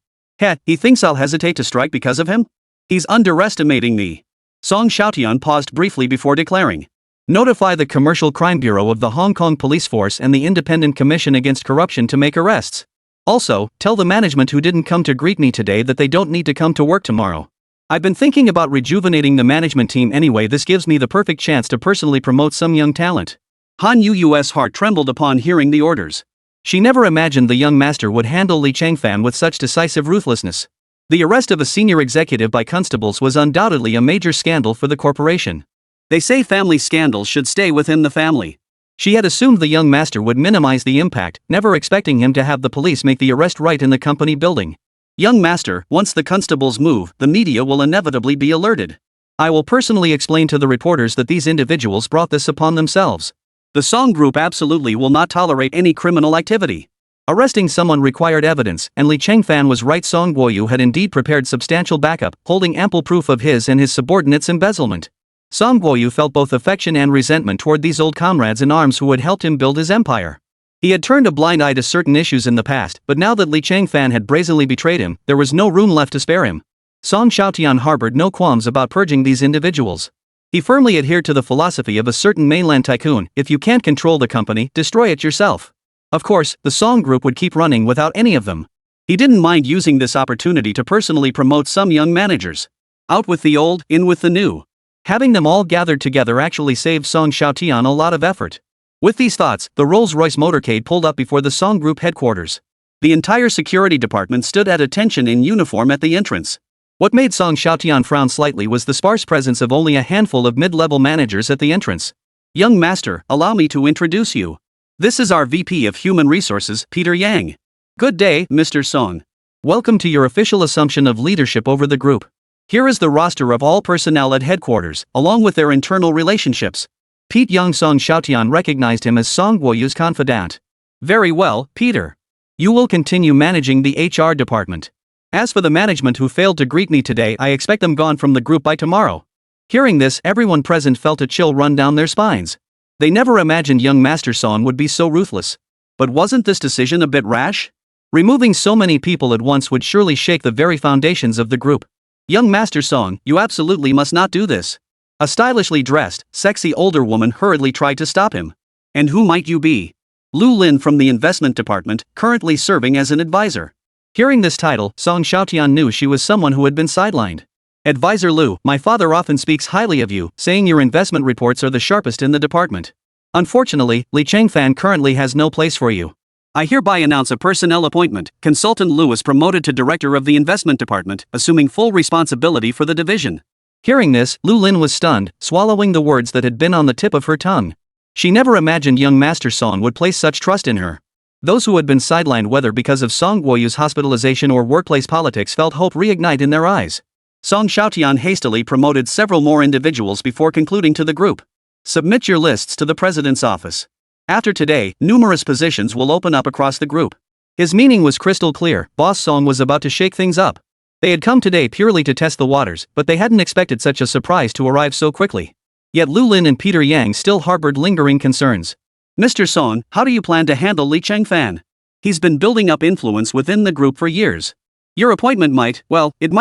A: He thinks I'll hesitate to strike because of him? He's underestimating me. Song Xiaotian paused briefly before declaring. Notify the Commercial Crime Bureau of the Hong Kong Police Force and the Independent Commission Against Corruption to make arrests. Also, tell the management who didn't come to greet me today that they don't need to come to work tomorrow. I've been thinking about rejuvenating the management team anyway. This gives me the perfect chance to personally promote some young talent. Han Yuyu's heart trembled upon hearing the orders. She never imagined the young master would handle Li Chengfan with such decisive ruthlessness. The arrest of a senior executive by constables was undoubtedly a major scandal for the corporation. They say family scandals should stay within the family. She had assumed the young master would minimize the impact, never expecting him to have the police make the arrest right in the company building. Young master, once the constables move, the media will inevitably be alerted. I will personally explain to the reporters that these individuals brought this upon themselves. The Song group absolutely will not tolerate any criminal activity. Arresting someone required evidence, and Li Chengfan was right. Song Guoyu had indeed prepared substantial backup, holding ample proof of his and his subordinates' embezzlement. Song Guoyu felt both affection and resentment toward these old comrades in arms who had helped him build his empire. He had turned a blind eye to certain issues in the past, but now that Li Chengfan had brazenly betrayed him, there was no room left to spare him. Song Xiaotian harbored no qualms about purging these individuals. He firmly adhered to the philosophy of a certain mainland tycoon: if you can't control the company, destroy it yourself. Of course, the Song group would keep running without any of them. He didn't mind using this opportunity to personally promote some young managers. Out with the old, in with the new. Having them all gathered together actually saved Song Xiaotian a lot of effort. With these thoughts, the Rolls-Royce motorcade pulled up before the Song Group headquarters. The entire security department stood at attention in uniform at the entrance. What made Song Xiaotian frown slightly was the sparse presence of only a handful of mid-level managers at the entrance. Young master, allow me to introduce you. This is our VP of Human Resources, Peter Yang. Good day, Mr. Song. Welcome to your official assumption of leadership over the group. Here is the roster of all personnel at headquarters, along with their internal relationships. Pete Young. Song Xiaotian recognized him as Song Guoyu's confidant. Very well, Peter. You will continue managing the HR department. As for the management who failed to greet me today, I expect them gone from the group by tomorrow. Hearing this, everyone present felt a chill run down their spines. They never imagined young Master Song would be so ruthless. But wasn't this decision a bit rash? Removing so many people at once would surely shake the very foundations of the group. Young Master Song, you absolutely must not do this. A stylishly dressed, sexy older woman hurriedly tried to stop him. And who might you be? Lu Lin from the investment department, currently serving as an advisor. Hearing this title, Song Xiaotian knew she was someone who had been sidelined. Advisor Lu, my father often speaks highly of you, saying your investment reports are the sharpest in the department. Unfortunately, Li Chengfan currently has no place for you. I hereby announce a personnel appointment. Consultant Lu is promoted to director of the investment department, assuming full responsibility for the division. Hearing this, Lu Lin was stunned, swallowing the words that had been on the tip of her tongue. She never imagined young Master Song would place such trust in her. Those who had been sidelined whether because of Song Guoyu's hospitalization or workplace politics felt hope reignite in their eyes. Song Xiaotian hastily promoted several more individuals before concluding to the group. Submit your lists to the president's office. After today, numerous positions will open up across the group. His meaning was crystal clear. Boss Song was about to shake things up. They had come today purely to test the waters, but they hadn't expected such a surprise to arrive so quickly. Yet Lu Lin and Peter Yang still harbored lingering concerns. Mr. Song, how do you plan to handle Li Chengfan? He's been building up influence within the group for years. Your appointment might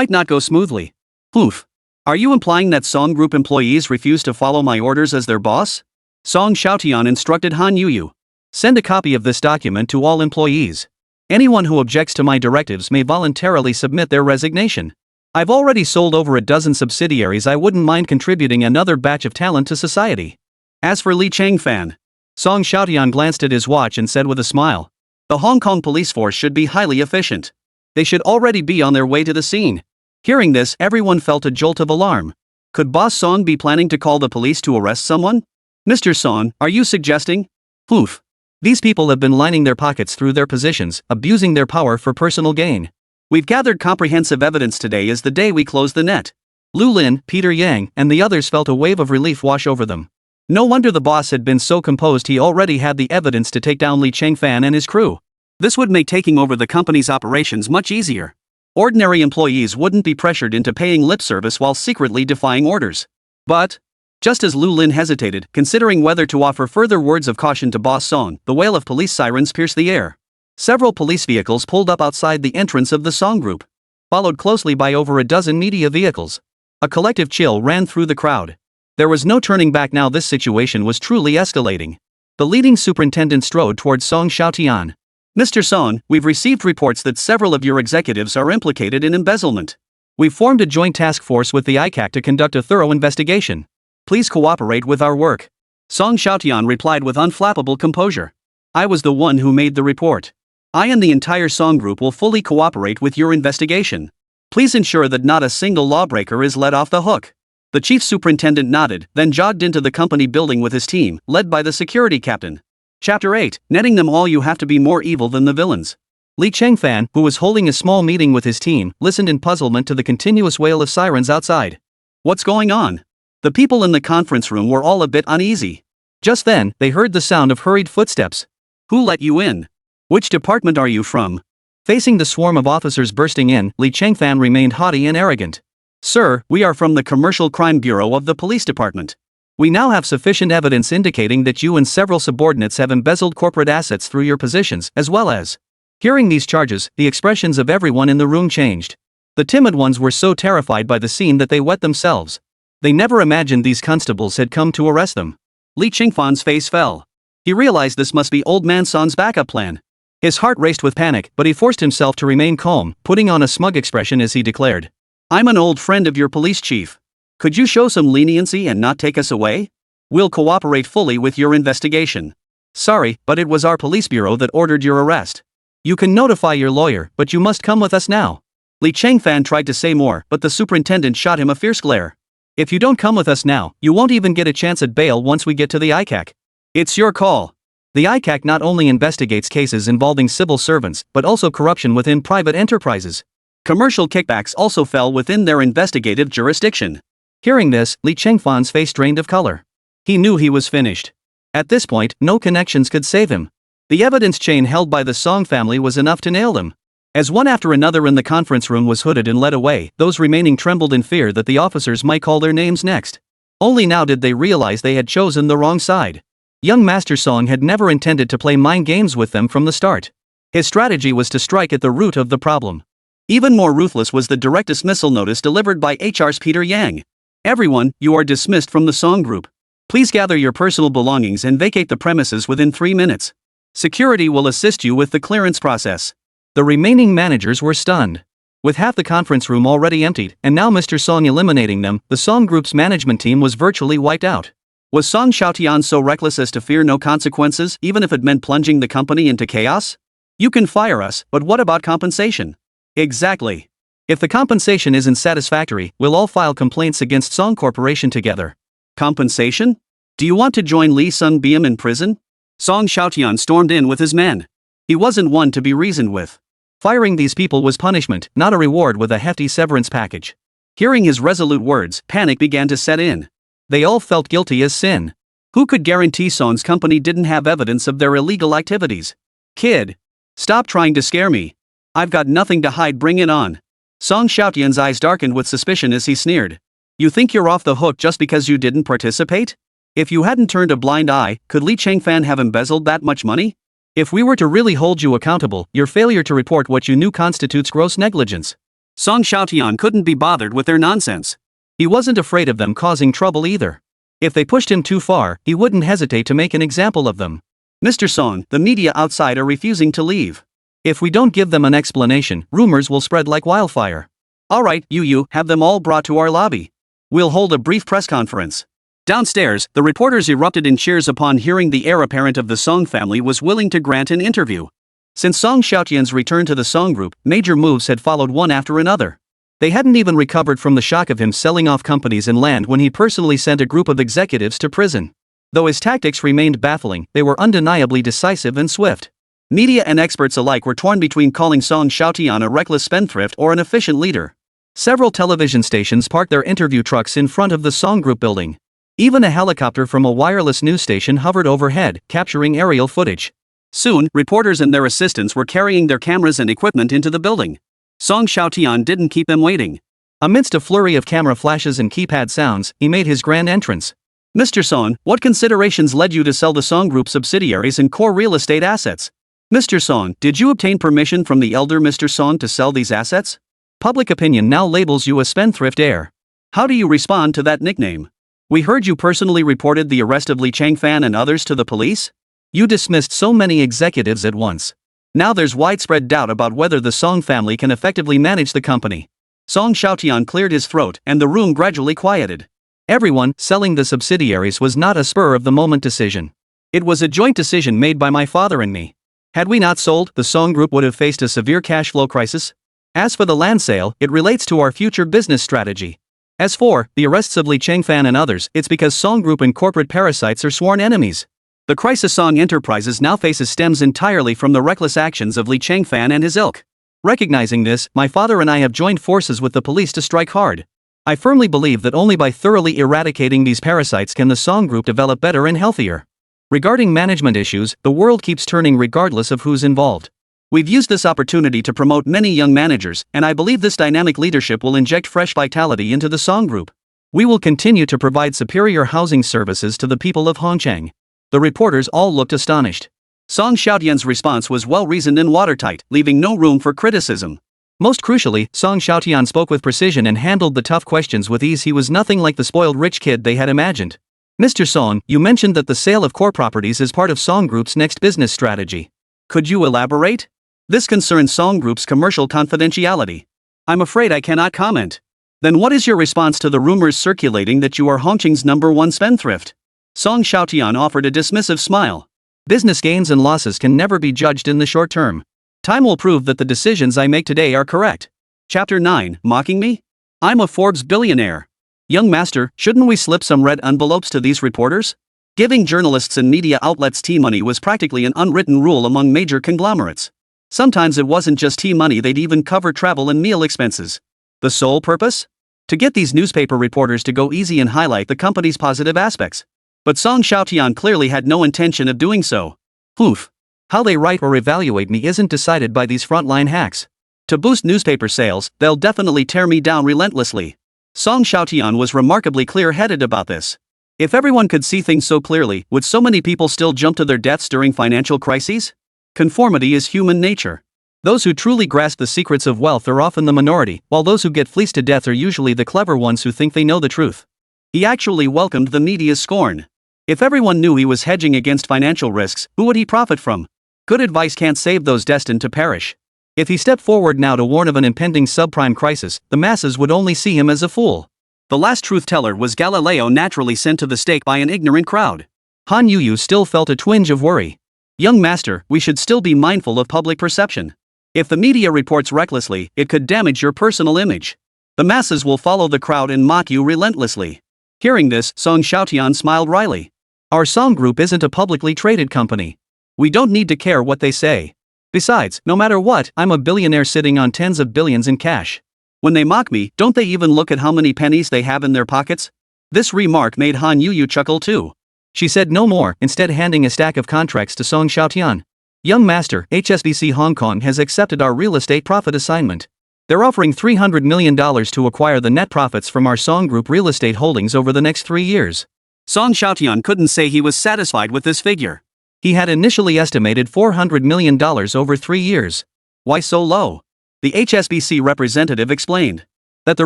A: not go smoothly. Oof. Are you implying that Song Group employees refuse to follow my orders as their boss? Song Xiaotian instructed Han Yuyu. Send a copy of this document to all employees. Anyone who objects to my directives may voluntarily submit their resignation. I've already sold over a dozen subsidiaries. I wouldn't mind contributing another batch of talent to society. As for Li Chengfan, Song Xiaotian glanced at his watch and said with a smile, the Hong Kong police force should be highly efficient. They should already be on their way to the scene. Hearing this, everyone felt a jolt of alarm. Could Boss Song be planning to call the police to arrest someone? Mr. Song, are you suggesting? Oof. These people have been lining their pockets through their positions, abusing their power for personal gain. We've gathered comprehensive evidence. Today is the day we close the net. Lu Lin, Peter Yang, and the others felt a wave of relief wash over them. No wonder the boss had been so composed. He already had the evidence to take down Li Chengfan and his crew. This would make taking over the company's operations much easier. Ordinary employees wouldn't be pressured into paying lip service while secretly defying orders. But, just as Lu Lin hesitated, considering whether to offer further words of caution to Boss Song, the wail of police sirens pierced the air. Several police vehicles pulled up outside the entrance of the Song Group, followed closely by over a dozen media vehicles. A collective chill ran through the crowd. There was no turning back now. This situation was truly escalating. The leading superintendent strode towards Song Xiaotian. Mr. Song, we've received reports that several of your executives are implicated in embezzlement. We've formed a joint task force with the ICAC to conduct a thorough investigation. Please cooperate with our work. Song Xiaotian replied with unflappable composure. I was the one who made the report. I and the entire Song Group will fully cooperate with your investigation. Please ensure that not a single lawbreaker is let off the hook. The chief superintendent nodded, then jogged into the company building with his team, led by the security captain. Chapter 8, Netting them all. You have to be more evil than the villains. Li Chengfan, who was holding a small meeting with his team, listened in puzzlement to the continuous wail of sirens outside. What's going on? The people in the conference room were all a bit uneasy. Just then, they heard the sound of hurried footsteps. Who let you in? Which department are you from? Facing the swarm of officers bursting in, Li Chengfan remained haughty and arrogant. Sir, we are from the Commercial Crime Bureau of the Police Department. We now have sufficient evidence indicating that you and several subordinates have embezzled corporate assets through your positions, as well as. Hearing these charges, the expressions of everyone in the room changed. The timid ones were so terrified by the scene that they wet themselves. They never imagined these constables had come to arrest them. Li Chengfan's face fell. He realized this must be Old Man Son's backup plan. His heart raced with panic, but he forced himself to remain calm, putting on a smug expression as he declared. I'm an old friend of your police chief. Could you show some leniency and not take us away? We'll cooperate fully with your investigation. Sorry, but it was our police bureau that ordered your arrest. You can notify your lawyer, but you must come with us now. Li Chengfan tried to say more, but the superintendent shot him a fierce glare. If you don't come with us now, you won't even get a chance at bail once we get to the ICAC. It's your call. The ICAC not only investigates cases involving civil servants, but also corruption within private enterprises. Commercial kickbacks also fell within their investigative jurisdiction. Hearing this, Li Chengfan's face drained of color. He knew he was finished. At this point, no connections could save him. The evidence chain held by the Song family was enough to nail them. As one after another in the conference room was hooded and led away, those remaining trembled in fear that the officers might call their names next. Only now did they realize they had chosen the wrong side. Young Master Song had never intended to play mind games with them from the start. His strategy was to strike at the root of the problem. Even more ruthless was the direct dismissal notice delivered by HR's Peter Yang. Everyone, you are dismissed from the Song Group. Please gather your personal belongings and vacate the premises within 3 minutes. Security will assist you with the clearance process. The remaining managers were stunned. With half the conference room already emptied, and now Mr. Song eliminating them, the Song Group's management team was virtually wiped out. Was Song Xiaotian so reckless as to fear no consequences, even if it meant plunging the company into chaos? You can fire us, but what about compensation? Exactly. If the compensation isn't satisfactory, we'll all file complaints against Song Corporation together. Compensation?
B: Do you want to join Li Sunbeam in prison? Song Xiaotian stormed in with his men. He wasn't one to be reasoned with.
A: Firing these people was punishment, not a reward with a hefty severance package.
B: Hearing his resolute words, panic began to set in.
A: They all felt guilty as sin.
B: Who could guarantee Song's company didn't have evidence of their illegal activities? Kid, stop trying to scare me. I've got nothing to hide, bring it on. Song Xiaotian's eyes darkened with suspicion as he sneered. You think you're off the hook just because you didn't participate? If you hadn't turned a blind eye, could Li Chengfan have embezzled that much money?
A: If we were to really hold you accountable, your failure to report what you knew constitutes gross negligence.
B: Song Xiaotian couldn't be bothered with their nonsense.
A: He wasn't afraid of them causing trouble either. If they pushed him too far, he wouldn't hesitate to make an example of them.
B: Mr. Song, the media outside are refusing to leave.
A: If we don't give them an explanation, rumors will spread like wildfire.
B: Alright, you have them all brought to our lobby. We'll hold a brief press conference. Downstairs, the reporters erupted in cheers upon hearing the heir apparent of the Song family was willing to grant an interview. Since Song Xiaotian's return to the Song group, major moves had followed one after another. They hadn't even recovered from the shock of him selling off companies and land when he personally sent a group of executives to prison. Though his tactics remained baffling, they were undeniably decisive and swift. Media and experts alike were torn between calling Song Xiaotian a reckless spendthrift or an efficient leader. Several television stations parked their interview trucks in front of the Song group building. Even a helicopter from a wireless news station hovered overhead, capturing aerial footage. Soon, reporters and their assistants were carrying their cameras and equipment into the building. Song Xiaotian didn't keep them waiting.
A: Amidst a flurry of camera flashes and keypad sounds, he made his grand entrance.
B: Mr. Song, what considerations led you to sell the Song Group subsidiaries and core real estate assets? Mr. Song, did you obtain permission from the elder Mr. Song to sell these assets?
A: Public opinion now labels you a spendthrift heir.
B: How do you respond to that nickname? We heard you personally reported the arrest of Li Chengfan and others to the police?
A: You dismissed so many executives at once. Now there's widespread doubt about whether the Song family can effectively manage the company.
B: Song Xiaotian cleared his throat, and the room gradually quieted.
A: Everyone, selling the subsidiaries was not a spur-of-the-moment decision. It was a joint decision made by my father and me. Had we not sold, the Song Group would have faced a severe cash flow crisis. As for the land sale, it relates to our future business strategy. As for the arrests of Li Chengfan and others, it's because Song Group and corporate parasites are sworn enemies. The crisis Song Enterprises now faces stems entirely from the reckless actions of Li Chengfan and his ilk. Recognizing this, my father and I have joined forces with the police to strike hard. I firmly believe that only by thoroughly eradicating these parasites can the Song Group develop better and healthier. Regarding management issues, the world keeps turning regardless of who's involved. We've used this opportunity to promote many young managers, and I believe this dynamic leadership will inject fresh vitality into the Song Group. We will continue to provide superior housing services to the people of Hongcheng. The reporters all looked astonished. Song Xiaotian's response was well-reasoned and watertight, leaving no room for criticism. Most crucially, Song Xiaotian spoke with precision and handled the tough questions with ease. He was nothing like the spoiled rich kid they had imagined. Mr. Song, you mentioned that the sale of core properties is part of Song Group's next business strategy. Could you elaborate? This concerns Song Group's commercial confidentiality. I'm afraid I cannot comment. Then what is your response to the rumors circulating that you are Hongqing's #1 spendthrift? Song Xiaotian offered a dismissive smile. Business gains and losses can never be judged in the short term. Time will prove that the decisions I make today are correct. Chapter 9, Mocking Me? I'm a Forbes billionaire. Young master, shouldn't we slip some red envelopes to these reporters? Giving journalists and media outlets tea money was practically an unwritten rule among major conglomerates. Sometimes it wasn't just tea money, they'd even cover travel and meal expenses. The sole purpose? To get these newspaper reporters to go easy and highlight the company's positive aspects. But Song Xiaotian clearly had no intention of doing so. Oof. How they write or evaluate me isn't decided by these frontline hacks. To boost newspaper sales, they'll definitely tear me down relentlessly. Song Xiaotian was remarkably clear-headed about this. If everyone could see things so clearly, would so many people still jump to their deaths during financial crises? Conformity is human nature. Those who truly grasp the secrets of wealth are often the minority, while those who get fleeced to death are usually the clever ones who think they know the truth. He actually welcomed the media's scorn. If everyone knew he was hedging against financial risks, who would he profit from? Good advice can't save those destined to perish. If he stepped forward now to warn of an impending subprime crisis, the masses would only see him as a fool. The last truth-teller was Galileo, naturally sent to the stake by an ignorant crowd. Han Yuyu still felt a twinge of worry. Young master, we should still be mindful of public perception. If the media reports recklessly, it could damage your personal image. The masses will follow the crowd and mock you relentlessly. Hearing this, Song Xiaotian smiled wryly. Our Song Group isn't a publicly traded company. We don't need to care what they say. Besides, no matter what, I'm a billionaire sitting on tens of billions in cash.
B: When they mock me, don't they even look at how many pennies they have in their pockets? This remark made Han Yuyu chuckle too.
A: She said no more, instead handing a stack of contracts to Song Xiaotian. Young master, HSBC Hong Kong has accepted our real estate profit assignment. They're offering $300 million to acquire the net profits from our Song Group real estate holdings over the next 3 years.
B: Song Xiaotian couldn't say he was satisfied with this figure.
A: He had initially estimated $400 million over 3 years.
B: Why so low? The HSBC representative explained
A: that the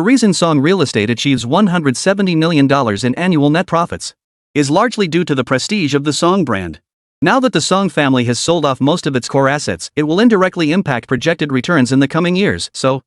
A: reason Song Real Estate achieves $170 million in annual net profits
B: is largely due to the prestige of the Song brand.
A: Now that the Song family has sold off most of its core assets, it will indirectly impact projected returns in the coming years, so,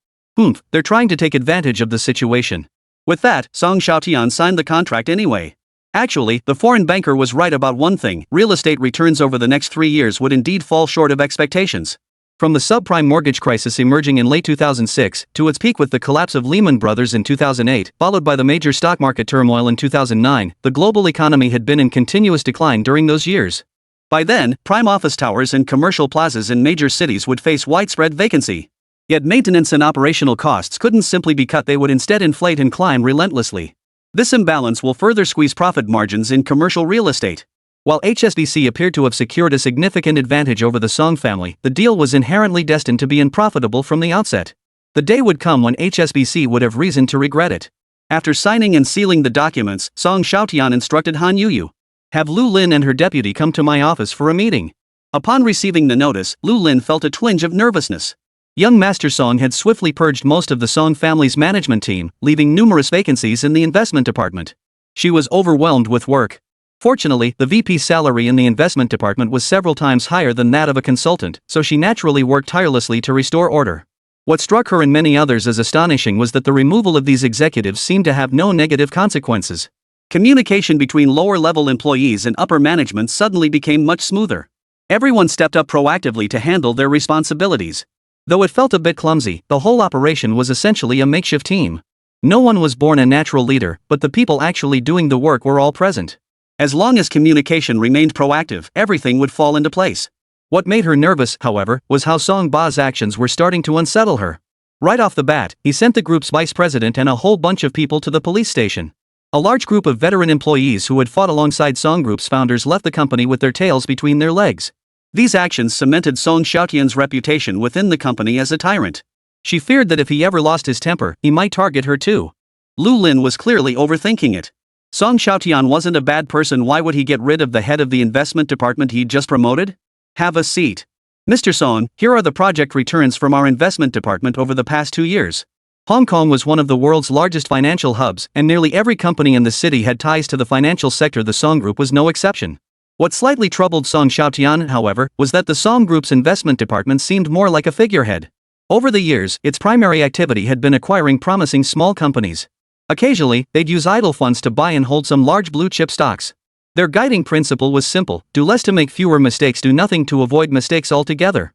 A: they're trying to take advantage of the situation.
B: With that, Song Xiaotian signed the contract anyway. Actually, the foreign banker was right about one thing: real estate returns over the next 3 years would indeed fall short of expectations.
A: From the subprime mortgage crisis emerging in late 2006, to its peak with the collapse of Lehman Brothers in 2008, followed by the major stock market turmoil in 2009, the global economy had been in continuous decline during those years.
B: By then, prime office towers and commercial plazas in major cities would face widespread vacancy. Yet maintenance and operational costs couldn't simply be cut, they would instead inflate and climb relentlessly. This imbalance will further squeeze profit margins in commercial real estate. While HSBC appeared to have secured a significant advantage over the Song family, the deal was inherently destined to be unprofitable from the outset. The day would come when HSBC would have reason to regret it. After signing and sealing the documents, Song Xiaotian instructed Han Yuyu, "Have Lu Lin and her deputy come to my office for a meeting." Upon receiving the notice, Lu Lin felt a twinge of nervousness. Young Master Song had swiftly purged most of the Song family's management team, leaving numerous vacancies in the investment department. She was overwhelmed with work. Fortunately, the VP's salary in the investment department was several times higher than that of a consultant, so she naturally worked tirelessly to restore order. What struck her and many others as astonishing was that the removal of these executives seemed to have no negative consequences. Communication between lower-level employees and upper management suddenly became much smoother. Everyone stepped up proactively to handle their responsibilities. Though it felt a bit clumsy, the whole operation was essentially a makeshift team. No one was born a natural leader, but the people actually doing the work were all present. As long as communication remained proactive, everything would fall into place. What made her nervous, however, was how Song Ba's actions were starting to unsettle her. Right off the bat, he sent the group's vice president and a whole bunch of people to the police station. A large group of veteran employees who had fought alongside Song Group's founders left the company with their tails between their legs. These actions cemented Song Xiaotian's reputation within the company as a tyrant. She feared that if he ever lost his temper, he might target her too. Lu Lin was clearly overthinking it. Song Xiaotian wasn't a bad person, why would he get rid of the head of the investment department he'd just promoted? Have a seat. Mr. Song, here are the project returns from our investment department over the past 2 years. Hong Kong was one of the world's largest financial hubs, and nearly every company in the city had ties to the financial sector. The Song Group was no exception. What slightly troubled Song Xiaotian, however, was that the Song Group's investment department seemed more like a figurehead. Over the years, its primary activity had been acquiring promising small companies. Occasionally, they'd use idle funds to buy and hold some large blue-chip stocks. Their guiding principle was simple: do less to make fewer mistakes, do nothing to avoid mistakes altogether.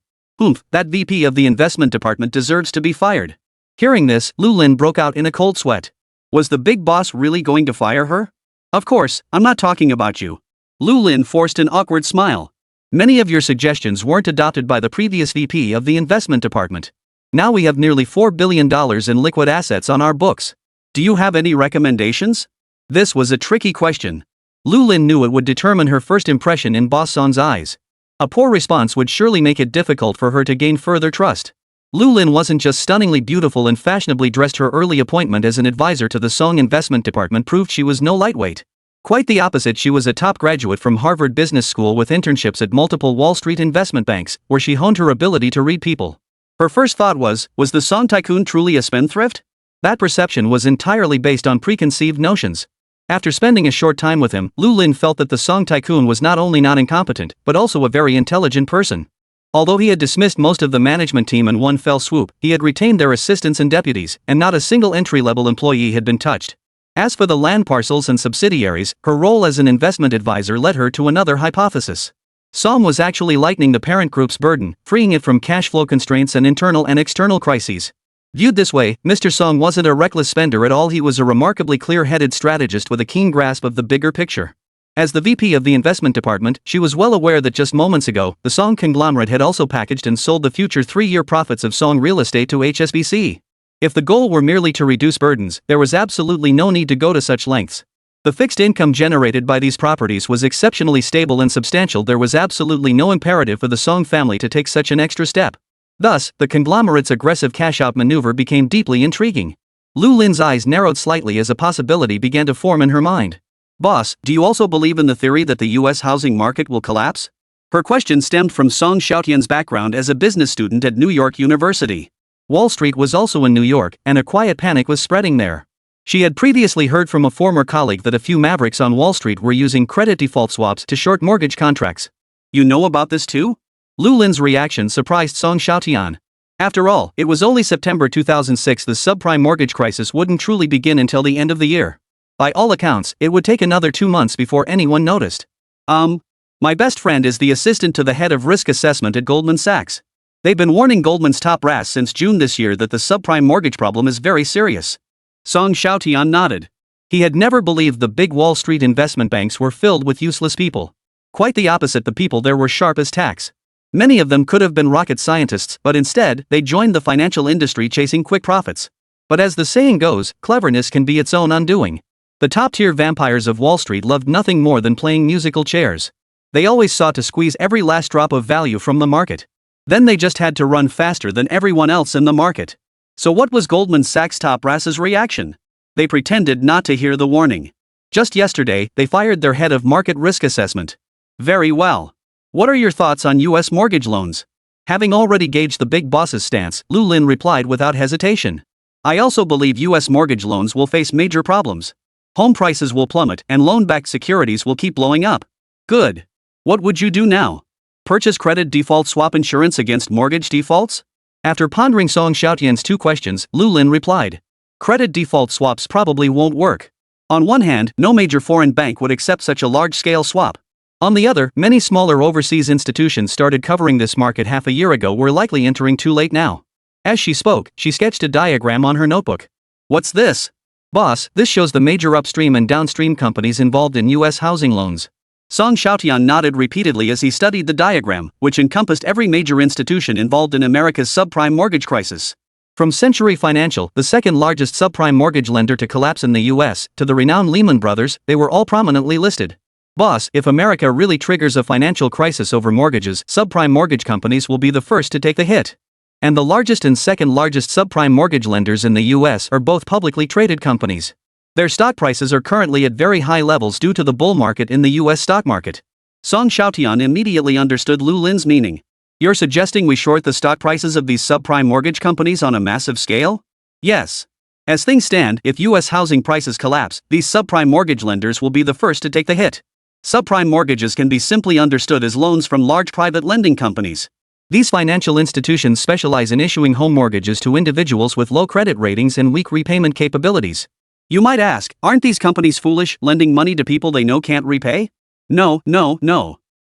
B: That VP of the investment department deserves to be fired. Hearing this, Lu Lin broke out in a cold sweat. Was the big boss really going to fire her? Of course, I'm not talking about you. Lu Lin forced an awkward smile. Many of your suggestions weren't adopted by the previous VP of the investment department. Now we have nearly $4 billion in liquid assets on our books. Do you have any recommendations? This was a tricky question. Lu Lin knew it would determine her first impression in Boss Song's eyes. A poor response would surely make it difficult for her to gain further trust. Lu Lin wasn't just stunningly beautiful and fashionably dressed. Her early appointment as an advisor to the Song investment department proved she was no lightweight. Quite the opposite, she was a top graduate from Harvard Business School with internships at multiple Wall Street investment banks, where she honed her ability to read people. Her first thought was the Song tycoon truly a spendthrift? That perception was entirely based on preconceived notions. After spending a short time with him, Lu Lin felt that the Song tycoon was not only not incompetent, but also a very intelligent person. Although he had dismissed most of the management team in one fell swoop, he had retained their assistants and deputies, and not a single entry-level employee had been touched. As for the land parcels and subsidiaries, her role as an investment advisor led her to another hypothesis. Song was actually lightening the parent group's burden, freeing it from cash flow constraints and internal and external crises. Viewed this way, Mr. Song wasn't a reckless spender at all. He was a remarkably clear-headed strategist with a keen grasp of the bigger picture.
A: As the VP of the investment department, she was well aware that just moments ago, the Song conglomerate had also packaged and sold the future 3-year profits of Song Real Estate to HSBC. If the goal were merely to reduce burdens, there was absolutely no need to go to such lengths. The fixed income generated by these properties was exceptionally stable and substantial. There was absolutely no imperative for the Song family to take such an extra step. Thus, the conglomerate's aggressive cash-out maneuver became deeply intriguing. Lu Lin's eyes narrowed slightly as a possibility began to form in her mind.
B: Boss, do you also believe in the theory that the US housing market will collapse? Her question stemmed from Song Xiaotian's background as a business student at New York University.
A: Wall Street was also in New York, and a quiet panic was spreading there. She had previously heard from a former colleague that a few mavericks on Wall Street were using credit default swaps to short mortgage contracts.
B: You know about this too?
A: Lu Lin's reaction surprised Song Xiaotian. After all, it was only September 2006. The subprime mortgage crisis wouldn't truly begin until the end of the year. By all accounts, it would take another 2 months before anyone noticed.
B: My best friend is the assistant to the head of risk assessment at Goldman Sachs. They've been warning Goldman's top brass since June this year that the subprime mortgage problem is very serious. Song Xiaotian nodded.
A: He had never believed the big Wall Street investment banks were filled with useless people. Quite the opposite, the people there were sharp as tacks. Many of them could have been rocket scientists, but instead, they joined the financial industry chasing quick profits. But as the saying goes, cleverness can be its own undoing. The top-tier vampires of Wall Street loved nothing more than playing musical chairs. They always sought to squeeze every last drop of value from the market. Then they just had to run faster than everyone else in the market. So what was Goldman Sachs' top brass's reaction? They pretended not to hear the warning. Just yesterday, they fired their head of market risk assessment. Very well. What are your thoughts on US mortgage loans? Having already gauged the big boss's stance, Lu Lin replied without hesitation. I also believe US mortgage loans will face major problems. Home prices will plummet and loan-backed securities will keep blowing up. Good. What would you do now? Purchase credit default swap insurance against mortgage defaults? After pondering Song Xiaotian's 2 questions, Lu Lin replied. Credit default swaps probably won't work. On one hand, no major foreign bank would accept such a large-scale swap. On the other, many smaller overseas institutions started covering this market half a year ago were likely entering too late now. As she spoke, she sketched a diagram on her notebook. What's this? Boss, this shows the major upstream and downstream companies involved in US housing loans. Song Xiaotian nodded repeatedly as he studied the diagram, which encompassed every major institution involved in America's subprime mortgage crisis. From Century Financial, the second largest subprime mortgage lender to collapse in the US, to the renowned Lehman Brothers, they were all prominently listed. Boss, if America really triggers a financial crisis over mortgages, subprime mortgage companies will be the first to take the hit. And the largest and second largest subprime mortgage lenders in the US are both publicly traded companies. Their stock prices are currently at very high levels due to the bull market in the US stock market. Song Xiaotian immediately understood Lu Lin's meaning. You're suggesting we short the stock prices of these subprime mortgage companies on a massive scale? Yes. As things stand, if US housing prices collapse, these subprime mortgage lenders will be the first to take the hit. Subprime mortgages can be simply understood as loans from large private lending companies. These financial institutions specialize in issuing home mortgages to individuals with low credit ratings and weak repayment capabilities. You might ask, aren't these companies foolish, lending money to people they know can't repay? No.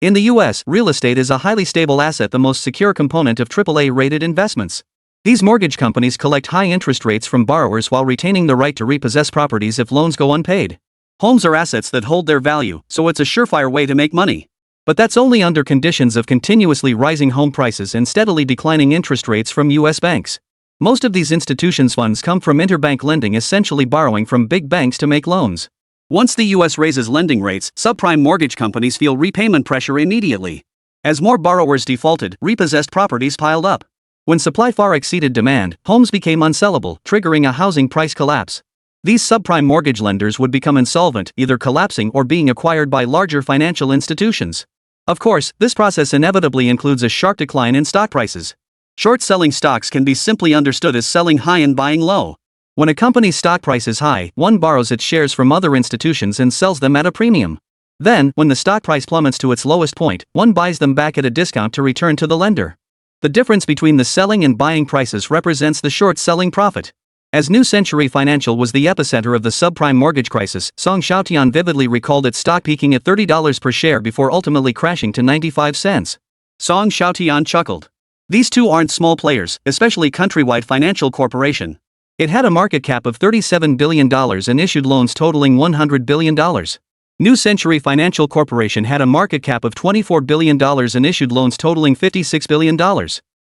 A: In the US, real estate is a highly stable asset, the most secure component of AAA-rated investments. These mortgage companies collect high interest rates from borrowers while retaining the right to repossess properties if loans go unpaid. Homes are assets that hold their value, so it's a surefire way to make money. But that's only under conditions of continuously rising home prices and steadily declining interest rates from US banks. Most of these institutions' funds come from interbank lending, essentially borrowing from big banks to make loans. Once the US raises lending rates, subprime mortgage companies feel repayment pressure immediately. As more borrowers defaulted, repossessed properties piled up. When supply far exceeded demand, homes became unsellable, triggering a housing price collapse. These subprime mortgage lenders would become insolvent, either collapsing or being acquired by larger financial institutions. Of course, this process inevitably includes a sharp decline in stock prices. Short-selling stocks can be simply understood as selling high and buying low. When a company's stock price is high, one borrows its shares from other institutions and sells them at a premium. Then, when the stock price plummets to its lowest point, one buys them back at a discount to return to the lender. The difference between the selling and buying prices represents the short-selling profit. As New Century Financial was the epicenter of the subprime mortgage crisis, Song Xiaotian vividly recalled its stock peaking at $30 per share before ultimately crashing to 95 cents. Song Xiaotian chuckled. These two aren't small players, especially Countrywide Financial Corporation. It had a market cap of $37 billion and issued loans totaling $100 billion. New Century Financial Corporation had a market cap of $24 billion and issued loans totaling $56 billion.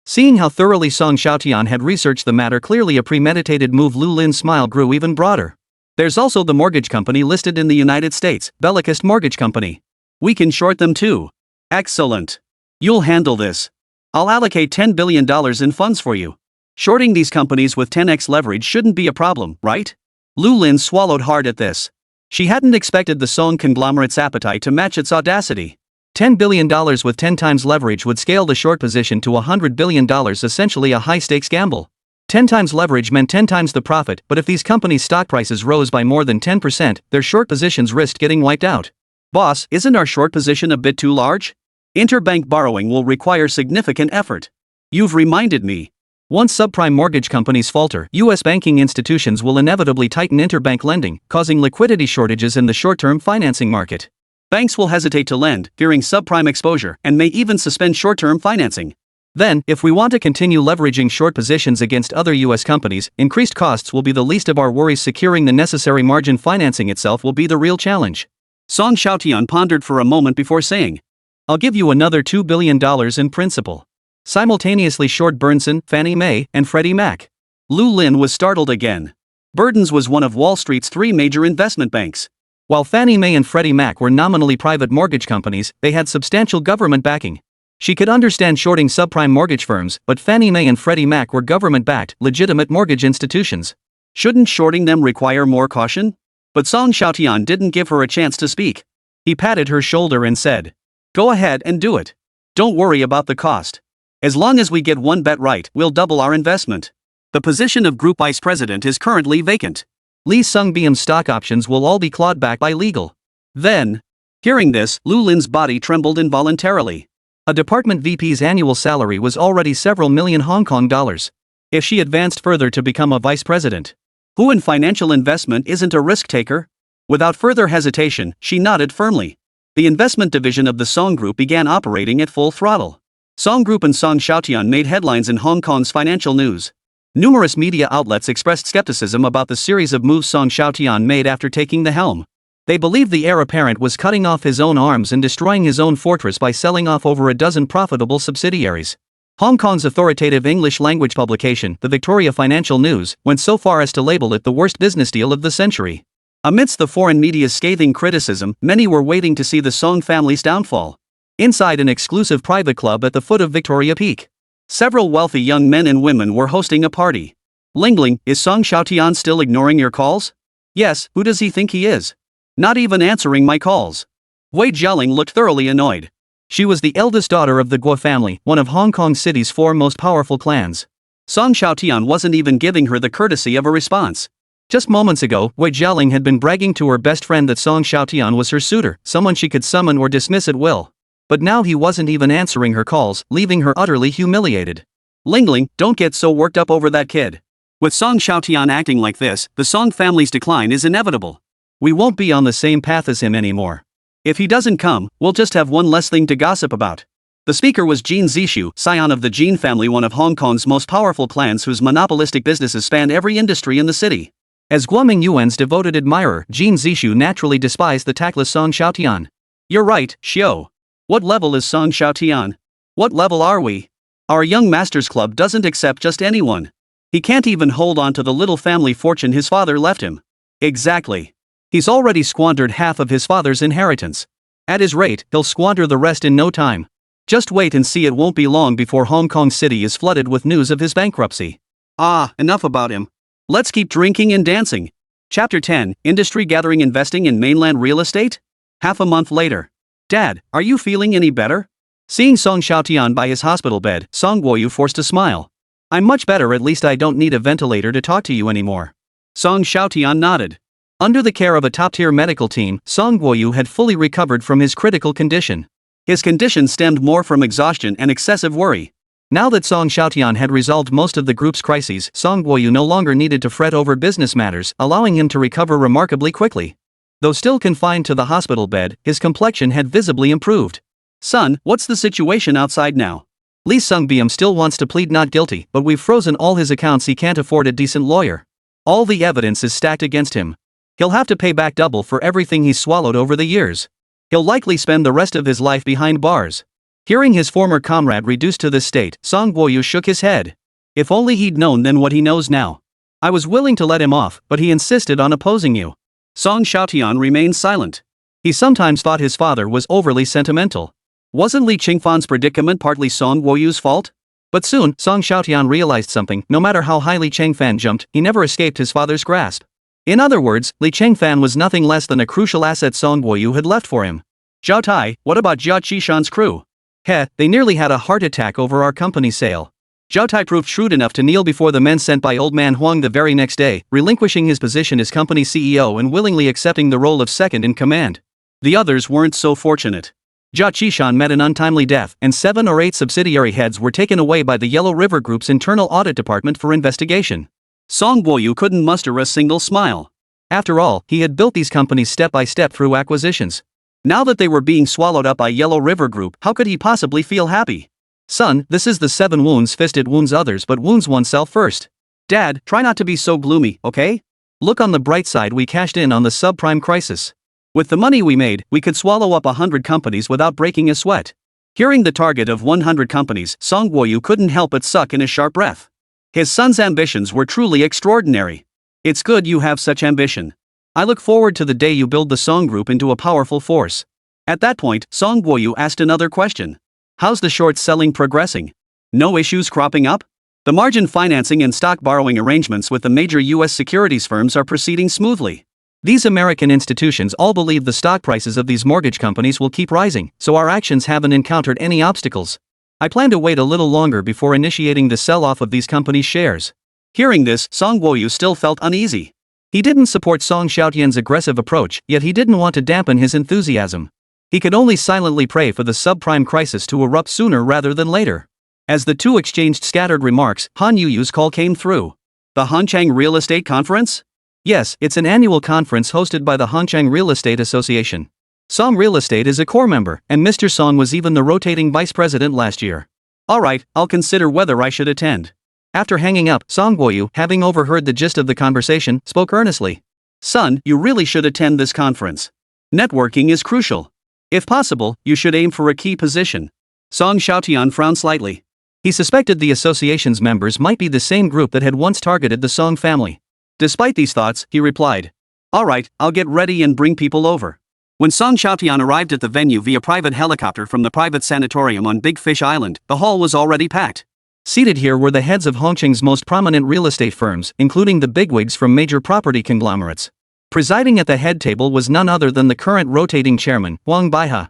A: Seeing how thoroughly Song Xiaotian had researched the matter, clearly a premeditated move, Lu Lin's smile grew even broader. There's also the mortgage company listed in the United States, Bellicist Mortgage Company. We can short them too. Excellent. You'll handle this. I'll allocate $10 billion in funds for you. Shorting these companies with 10x leverage shouldn't be a problem, right? Lu Lin swallowed hard at this. She hadn't expected the Song conglomerate's appetite to match its audacity. $10 billion with 10 times leverage would scale the short position to $100 billion, essentially a high-stakes gamble. 10 times leverage meant 10 times the profit, but if these companies' stock prices rose by more than 10%, their short positions risked getting wiped out. Boss, isn't our short position a bit too large? Interbank borrowing will require significant effort. You've reminded me. Once subprime mortgage companies falter, U.S. banking institutions will inevitably tighten interbank lending, causing liquidity shortages in the short-term financing market. Banks will hesitate to lend, fearing subprime exposure, and may even suspend short-term financing. Then, if we want to continue leveraging short positions against other U.S. companies, increased costs will be the least of our worries. Securing the necessary margin financing itself will be the real challenge. Song Xiaotian pondered for a moment before saying, I'll give you another $2 billion in principal. Simultaneously short Burnson, Fannie Mae, and Freddie Mac. Lu Lin was startled again. Burton's was one of Wall Street's three major investment banks. While Fannie Mae and Freddie Mac were nominally private mortgage companies, they had substantial government backing. She could understand shorting subprime mortgage firms, but Fannie Mae and Freddie Mac were government-backed, legitimate mortgage institutions. Shouldn't shorting them require more caution? But Song Xiaotian didn't give her a chance to speak. He patted her shoulder and said, Go ahead and do it. Don't worry about the cost. As long as we get one bet right, we'll double our investment. The position of Group Vice President is currently vacant. Lee Sung-bium's stock options will all be clawed back by legal. Then, hearing this, Lu Lin's body trembled involuntarily. A department VP's annual salary was already several million Hong Kong dollars. If she advanced further to become a vice president, who in financial investment isn't a risk taker? Without further hesitation, she nodded firmly. The investment division of the Song Group began operating at full throttle. Song Group and Song Xiaotian made headlines in Hong Kong's financial news. Numerous media outlets expressed skepticism about the series of moves Song Xiaotian made after taking the helm. They believed the heir apparent was cutting off his own arms and destroying his own fortress by selling off over a dozen profitable subsidiaries. Hong Kong's authoritative English-language publication, the Victoria Financial News, went so far as to label it the worst business deal of the century. Amidst the foreign media's scathing criticism, many were waiting to see the Song family's downfall. Inside an exclusive private club at the foot of Victoria Peak, several wealthy young men and women were hosting a party. Lingling, is Song Xiaotian still ignoring your calls? Yes, who does he think he is? Not even answering my calls. Wei Jialing looked thoroughly annoyed. She was the eldest daughter of the Guo family, one of Hong Kong City's four most powerful clans. Song Xiaotian wasn't even giving her the courtesy of a response. Just moments ago, Wei Jialing had been bragging to her best friend that Song Xiaotian was her suitor, someone she could summon or dismiss at will. But now he wasn't even answering her calls, leaving her utterly humiliated. Lingling, don't get so worked up over that kid. With Song Xiaotian acting like this, the Song family's decline is inevitable. We won't be on the same path as him anymore. If he doesn't come, we'll just have one less thing to gossip about. The speaker was Jin Zishu, scion of the Jin family, one of Hong Kong's most powerful clans whose monopolistic businesses spanned every industry in the city. As Guoming Yuan's devoted admirer, Jin Zishu naturally despised the tactless Song Xiaotian. You're right, Xiao. What level is Song Xiaotian? What level are we? Our young master's club doesn't accept just anyone. He can't even hold on to the little family fortune his father left him. Exactly. He's already squandered half of his father's inheritance. At his rate, he'll squander the rest in no time. Just wait and see, it won't be long before Hong Kong City is flooded with news of his bankruptcy. Ah, enough about him. Let's keep drinking and dancing. Chapter 10, Industry Gathering Investing in Mainland Real Estate? Half a month later. Dad, are you feeling any better? Seeing Song Xiaotian by his hospital bed, Song Guoyu forced a smile. I'm much better, at least I don't need a ventilator to talk to you anymore. Song Xiaotian nodded. Under the care of a top-tier medical team, Song Guoyu had fully recovered from his critical condition. His condition stemmed more from exhaustion and excessive worry. Now that Song Xiaotian had resolved most of the group's crises, Song Guoyu no longer needed to fret over business matters, allowing him to recover remarkably quickly. Though still confined to the hospital bed, his complexion had visibly improved. Son, what's the situation outside now? Lee Sung-bium still wants to plead not guilty, but we've frozen all his accounts. He can't afford a decent lawyer. All the evidence is stacked against him. He'll have to pay back double for everything he's swallowed over the years. He'll likely spend the rest of his life behind bars. Hearing his former comrade reduced to this state, Song Guoyu shook his head. If only he'd known then what he knows now. I was willing to let him off, but he insisted on opposing you.
B: Song Xiaotian remained silent.
A: He sometimes thought his father was overly sentimental.
B: Wasn't Li Qingfan's predicament partly Song Guoyu's fault?
A: But soon, Song Xiaotian realized something. No matter how high Li Chengfan jumped, he never escaped his father's grasp. In other words, Li Chengfan was nothing less than a crucial asset Song Guoyu had left for him.
B: Zhao Tai, what about Jia Qishan's crew?
A: They nearly had a heart attack over our company sale.
B: Zhao Tai proved shrewd enough to kneel before the men sent by old man Huang the very next day, relinquishing his position as company CEO and willingly accepting the role of second in command. The others weren't so fortunate.
A: Jia Qishan met an untimely death, and 7 or 8 subsidiary heads were taken away by the Yellow River Group's internal audit department for investigation.
B: Song Guoyu couldn't muster a single smile.
A: After all, he had built these companies step by step through acquisitions.
B: Now that they were being swallowed up by Yellow River Group, how could he possibly feel happy?
A: Son, this is the 7 wounds fisted wounds others but wounds oneself first.
B: Dad, try not to be so gloomy, okay?
A: Look on the bright side, we cashed in on the subprime crisis.
B: With the money we made, we could swallow up 100 companies without breaking a sweat. Hearing the target of 100 companies, Song Guoyu couldn't help but suck in a sharp breath. His son's ambitions were truly extraordinary. It's good you have such ambition. I look forward to the day you build the Song Group into a powerful force. At that point, Song Guoyu asked another question. How's the short selling progressing? No issues cropping up? The margin financing and stock borrowing arrangements with the major US securities firms are proceeding smoothly. These American institutions all believe the stock prices of these mortgage companies will keep rising, so our actions haven't encountered any obstacles. I plan to wait a little longer before initiating the sell-off of these companies' shares. Hearing this, Song Guoyu still felt uneasy.
A: He didn't support Song Xiaotian's aggressive approach, yet he didn't want to dampen his enthusiasm. He could only silently pray for the subprime crisis to erupt sooner rather than later. As the two exchanged scattered remarks, Han Yuyu's call came through.
B: The Hongqiang Real Estate Conference?
A: Yes, it's an annual conference hosted by the Hongqiang Real Estate Association. Song Real Estate is a core member, and Mr. Song was even the rotating vice president last year.
B: Alright, I'll consider whether I should attend.
A: After hanging up, Song Guoyu, having overheard the gist of the conversation, spoke earnestly.
B: Son, you really should attend this conference. Networking is crucial. If possible, you should aim for a key position. Song Xiaotian frowned slightly.
A: He suspected the association's members might be the same group that had once targeted the Song family.
B: Despite these thoughts, he replied. Alright, I'll get ready and bring people over. When Song Xiaotian arrived at the venue via private helicopter from the private sanatorium on Big Fish Island, the hall was already packed.
A: Seated here were the heads of Hongqiang's most prominent real estate firms, including the bigwigs from major property conglomerates. Presiding at the head table was none other than the current rotating chairman, Huang Baihe.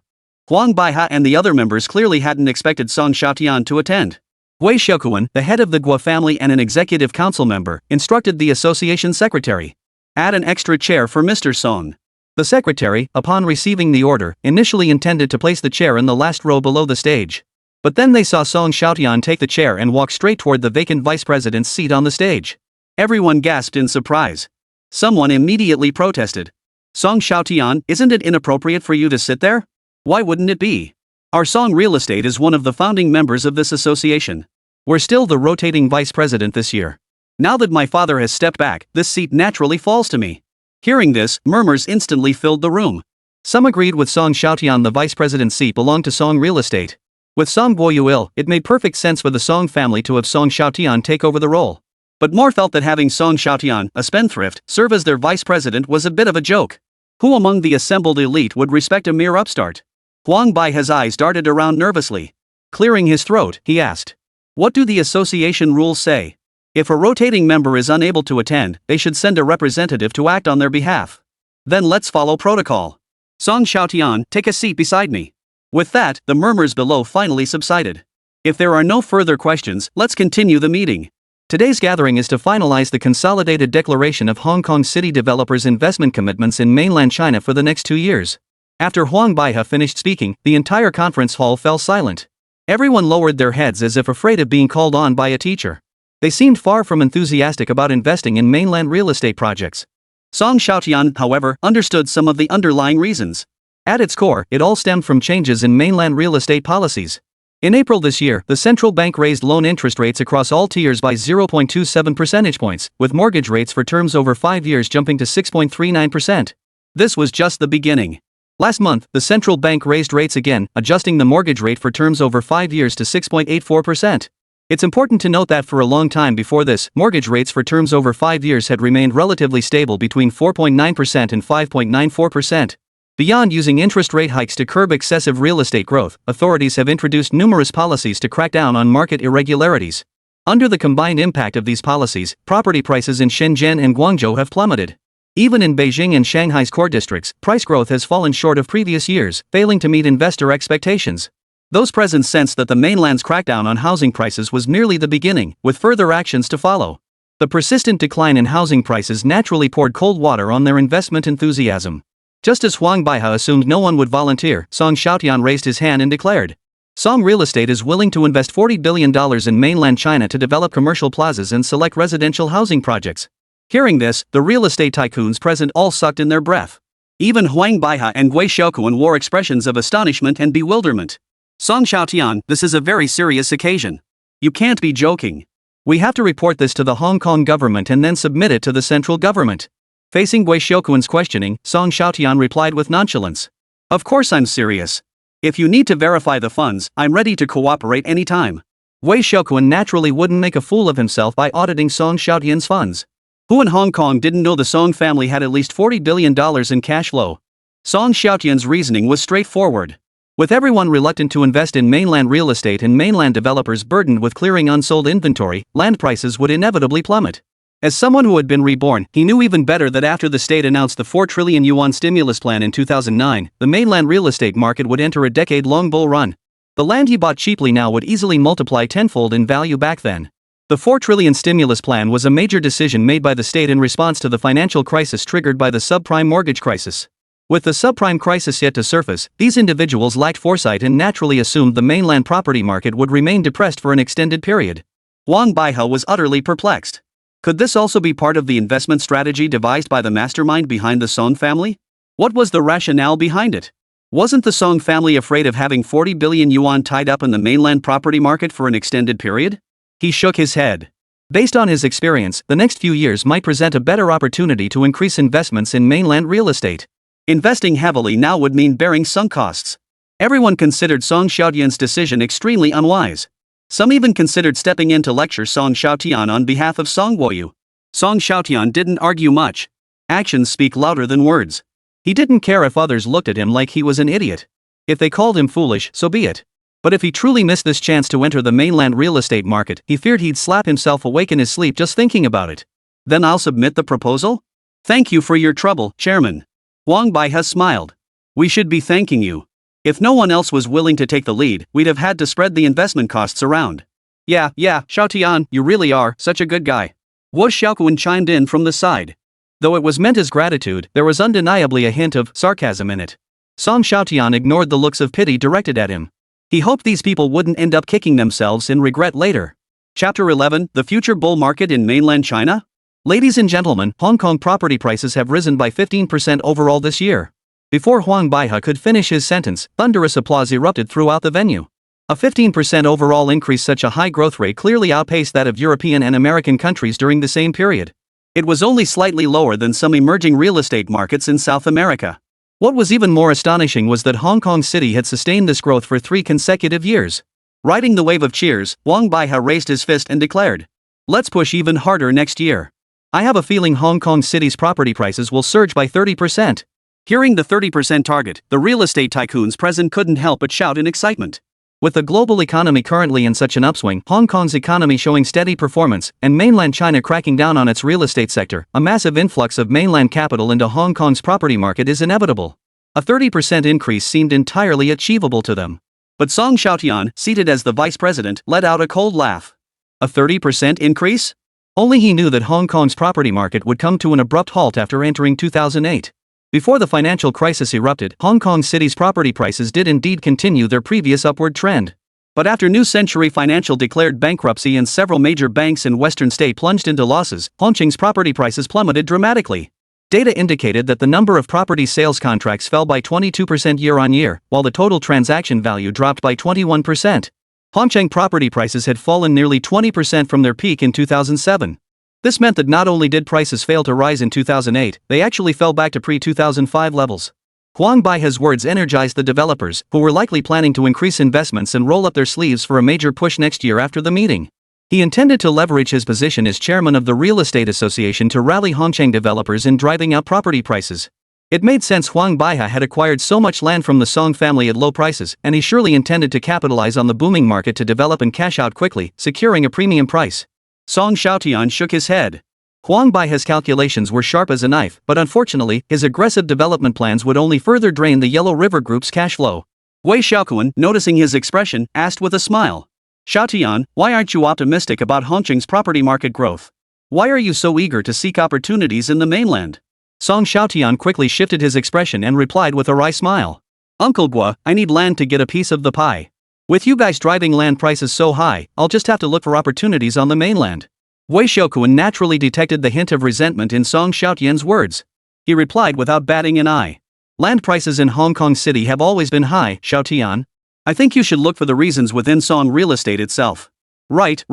B: Huang Baihe and the other members clearly hadn't expected Song Xiaotian to attend.
A: Wei Xiaokuan, the head of the Guo family and an executive council member, instructed the association secretary.
B: Add an extra chair for Mr. Song.
A: The secretary, upon receiving the order, initially intended to place the chair in the last row below the stage. But then they saw Song Xiaotian take the chair and walk straight toward the vacant vice president's seat on the stage.
B: Everyone gasped in surprise. Someone immediately protested. Song Xiaotian, isn't it inappropriate for you to sit there? Why wouldn't it be? Our Song Real Estate is one of the founding members of this association.
A: We're still the rotating vice president this year.
B: Now that my father has stepped back, this seat naturally falls to me. Hearing this, murmurs instantly filled the room.
A: Some agreed with Song Xiaotian the vice president's seat belonged to Song Real Estate. With Song Guoyu ill, it made perfect sense for the Song family to have Song Xiaotian take over the role. But more felt that having Song Xiaotian, a spendthrift, serve as their vice president was a bit of a joke. Who among the assembled elite would respect a mere upstart? Huang Baihe's eyes darted around nervously. Clearing his throat, he asked. What do the association rules say? If a rotating member is unable to attend, they should send a representative to act on their behalf. Then let's follow protocol. Song Xiaotian, take a seat beside me. With that, the murmurs below finally subsided. If there are no further questions, let's continue the meeting. Today's gathering is to finalize the consolidated declaration of Hong Kong city developers' investment commitments in mainland China for the next 2 years. After Huang Baihe finished speaking, the entire conference hall fell silent. Everyone lowered their heads as if afraid of being called on by a teacher. They seemed far from enthusiastic about investing in mainland real estate projects. Song Xiaotian, however, understood some of the underlying reasons. At its core, it all stemmed from changes in mainland real estate policies. In April this year, the central bank raised loan interest rates across all tiers by 0.27 percentage points, with mortgage rates for terms over 5 years jumping to 6.39%. This was just the beginning. Last month, the central bank raised rates again, adjusting the mortgage rate for terms over 5 years to 6.84%. It's important to note that for a long time before this, mortgage rates for terms over 5 years had remained relatively stable between 4.9% and 5.94%. Beyond using interest rate hikes to curb excessive real estate growth, authorities have introduced numerous policies to crack down on market irregularities. Under the combined impact of these policies, property prices in Shenzhen and Guangzhou have plummeted. Even in Beijing and Shanghai's core districts, price growth has fallen short of previous years, failing to meet investor expectations. Those present sensed that the mainland's crackdown on housing prices was merely the beginning, with further actions to follow. The persistent decline in housing prices naturally poured cold water on their investment enthusiasm. Just as Huang Baihe assumed no one would volunteer, Song Xiaotian raised his hand and declared, Song Real Estate is willing to invest $40 billion in mainland China to develop commercial plazas and select residential housing projects. Hearing this, the real estate tycoons present all sucked in their breath. Even Huang Baihe and Gui Xiaoquan wore expressions of astonishment and bewilderment. Song Xiaotian, this is a very serious occasion. You can't be joking. We have to report this to the Hong Kong government and then submit it to the central government. Facing Gui Xiaoquan's questioning, Song Xiaotian replied with nonchalance. Of course I'm serious. If you need to verify the funds, I'm ready to cooperate anytime. Gui Xiaoquan naturally wouldn't make a fool of himself by auditing Song Xiaotian's funds. Who in Hong Kong didn't know the Song family had at least $40 billion in cash flow? Song Xiaotian's reasoning was straightforward. With everyone reluctant to invest in mainland real estate and mainland developers burdened with clearing unsold inventory, land prices would inevitably plummet. As someone who had been reborn, he knew even better that after the state announced the 4 trillion yuan stimulus plan in 2009, the mainland real estate market would enter a decade-long bull run. The land he bought cheaply now would easily multiply tenfold in value back then. The 4 trillion stimulus plan was a major decision made by the state in response to the financial crisis triggered by the subprime mortgage crisis. With the subprime crisis yet to surface, these individuals lacked foresight and naturally assumed the mainland property market would remain depressed for an extended period. Huang Baihe was utterly perplexed. Could this also be part of the investment strategy devised by the mastermind behind the Song family? What was the rationale behind it? Wasn't the Song family afraid of having 40 billion yuan tied up in the mainland property market for an extended period? He shook his head. Based on his experience, the next few years might present a better opportunity to increase investments in mainland real estate. Investing heavily now would mean bearing sunk costs. Everyone considered Song Xiaotian's decision extremely unwise. Some even considered stepping in to lecture Song Xiaotian on behalf of Song Guoyu. Song Xiaotian didn't argue much. Actions speak louder than words. He didn't care if others looked at him like he was an idiot. If they called him foolish, so be it. But if he truly missed this chance to enter the mainland real estate market, he feared he'd slap himself awake in his sleep just thinking about it. Then I'll submit the proposal? Thank you for your trouble, Chairman. Huang Baihe smiled. We should be thanking you. If no one else was willing to take the lead, we'd have had to spread the investment costs around. Yeah, Xiaotian, you really are such a good guy. Wu Xiaoquan chimed in from the side. Though it was meant as gratitude, there was undeniably a hint of sarcasm in it. Song Xiaotian ignored the looks of pity directed at him. He hoped these people wouldn't end up kicking themselves in regret later. Chapter 11, The Future Bull Market in Mainland China? Ladies and gentlemen, Hong Kong property prices have risen by 15% overall this year. Before Huang Baihe could finish his sentence, thunderous applause erupted throughout the venue. A 15% overall increase, such a high growth rate, clearly outpaced that of European and American countries during the same period. It was only slightly lower than some emerging real estate markets in South America. What was even more astonishing was that Hong Kong City had sustained this growth for 3 consecutive years. Riding the wave of cheers, Huang Baihe raised his fist and declared, "Let's push even harder next year. I have a feeling Hong Kong City's property prices will surge by 30%. Hearing the 30% target, the real estate tycoons present couldn't help but shout in excitement. With the global economy currently in such an upswing, Hong Kong's economy showing steady performance, and mainland China cracking down on its real estate sector, a massive influx of mainland capital into Hong Kong's property market is inevitable. A 30% increase seemed entirely achievable to them. But Song Xiaotian, seated as the vice president, let out a cold laugh. A 30% increase? Only he knew that Hong Kong's property market would come to an abrupt halt after entering 2008. Before the financial crisis erupted, Hong Kong City's property prices did indeed continue their previous upward trend. But after New Century Financial declared bankruptcy and several major banks in Western State plunged into losses, Hongqing's property prices plummeted dramatically. Data indicated that the number of property sales contracts fell by 22% year-on-year, while the total transaction value dropped by 21%. Hongcheng property prices had fallen nearly 20% from their peak in 2007. This meant that not only did prices fail to rise in 2008, they actually fell back to pre-2005 levels. Huang Baihe's words energized the developers, who were likely planning to increase investments and roll up their sleeves for a major push next year after the meeting. He intended to leverage his position as chairman of the Real Estate Association to rally Hongcheng developers in driving up property prices. It made sense. Huang Baihe had acquired so much land from the Song family at low prices, and he surely intended to capitalize on the booming market to develop and cash out quickly, securing a premium price.
B: Song Xiaotian shook his head.
A: Huang Baihe's calculations were sharp as a knife, but unfortunately, his aggressive development plans would only further drain the Yellow River Group's cash flow.
B: Wei Xiaokuan, noticing his expression, asked with a smile. Xiaotian, why aren't you optimistic about Hongcheng's property market growth? Why are you so eager to seek opportunities in the mainland?
A: Song Xiaotian quickly shifted his expression and replied with a wry smile.
B: Uncle Gua, I need land to get a piece of the pie.
A: With you guys driving land prices so high, I'll just have to look for opportunities on the mainland.
B: Wei Xiaokuan naturally detected the hint of resentment in Song Xiaotian's words. He replied without batting an eye.
A: Land prices in Hong Kong City have always been high, Xiaotian.
B: I think you should look for the reasons within Song real estate itself. Right.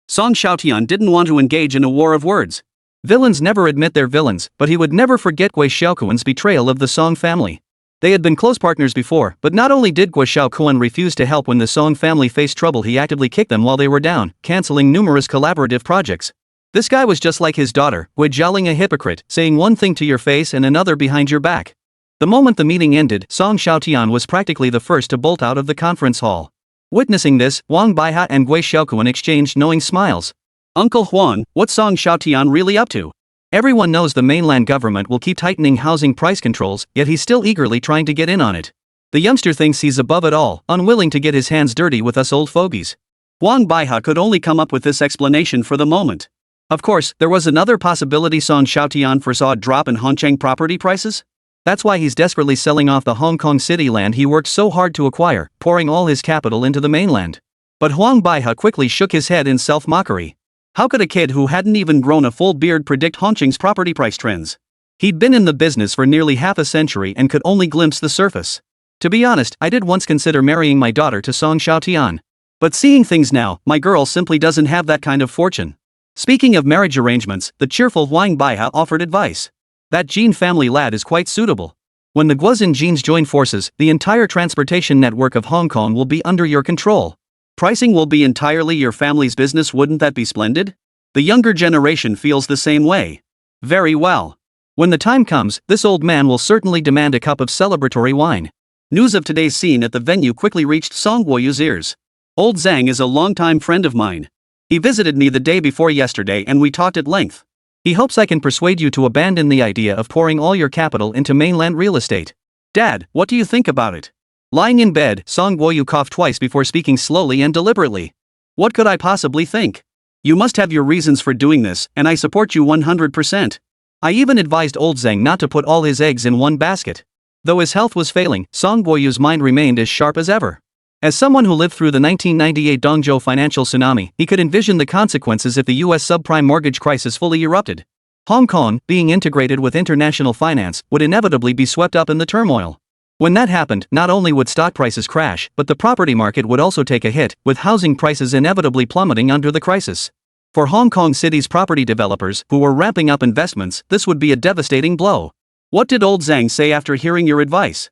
B: Song Xiaotian didn't want to engage in a war of words.
A: Villains never admit they're villains, but he would never forget Wei Xiaokuan's betrayal of the Song family. They had been close partners before, but not only did Wei Xiaokuan refuse to help when the Song family faced trouble, he actively kicked them while they were down, canceling numerous collaborative projects. This guy was just like his daughter, Wei Jialing, a hypocrite, saying one thing to your face and another behind your back. The moment the meeting ended, Song Xiaotian was practically the first to bolt out of the conference hall. Witnessing this, Huang Baihe and Wei Xiaokuan exchanged knowing smiles.
B: Uncle Huang, what's Song Xiaotian really up to?
A: Everyone knows the mainland government will keep tightening housing price controls, yet he's still eagerly trying to get in on it. The youngster thinks he's above it all, unwilling to get his hands dirty with us old fogies.
B: Huang Baihe could only come up with this explanation for the moment.
A: Of course, there was another possibility. Song Xiaotian foresaw a drop in Hongcheng property prices. That's why he's desperately selling off the Hong Kong City land he worked so hard to acquire, pouring all his capital into the mainland. But Huang Baihe quickly shook his head in self-mockery. How could a kid who hadn't even grown a full beard predict Hongcheng's property price trends? He'd been in the business for nearly half a century and could only glimpse the surface. To be honest, I did once consider marrying my daughter to Song Xiaotian. But seeing things now, my girl simply doesn't have that kind of fortune. Speaking of marriage arrangements, the cheerful Huang Baihe offered advice. That Jin family lad is quite suitable. When the Guozhen Jins join forces, the entire transportation network of Hong Kong will be under your control.
B: Pricing will be entirely your family's business. Wouldn't that be splendid? The younger generation feels the same way. Very well.
A: When the time comes, this old man will certainly demand a cup of celebratory wine.
B: News of today's scene at the venue quickly reached Song Guoyu's ears. Old Zhang is a longtime friend of mine. He visited me the day before yesterday and we talked at length.
A: He hopes I can persuade you to abandon the idea of pouring all your capital into mainland real estate.
B: Dad, what do you think about it?
A: Lying in bed, Song Guoyu coughed twice before speaking slowly and deliberately.
B: What could I possibly think? You must have your reasons for doing this, and I support you 100%.
A: I even advised old Zhang not to put all his eggs in one basket. Though his health was failing, Song Guoyu's mind remained as sharp as ever. As someone who lived through the 1998 Dongzhou financial tsunami, he could envision the consequences if the US subprime mortgage crisis fully erupted. Hong Kong, being integrated with international finance, would inevitably be swept up in the turmoil. When that happened, not only would stock prices crash, but the property market would also take a hit, with housing prices inevitably plummeting under the crisis. For Hong Kong City's property developers, who were ramping up investments, this would be a devastating blow.
B: What did old Zhang say after hearing your advice?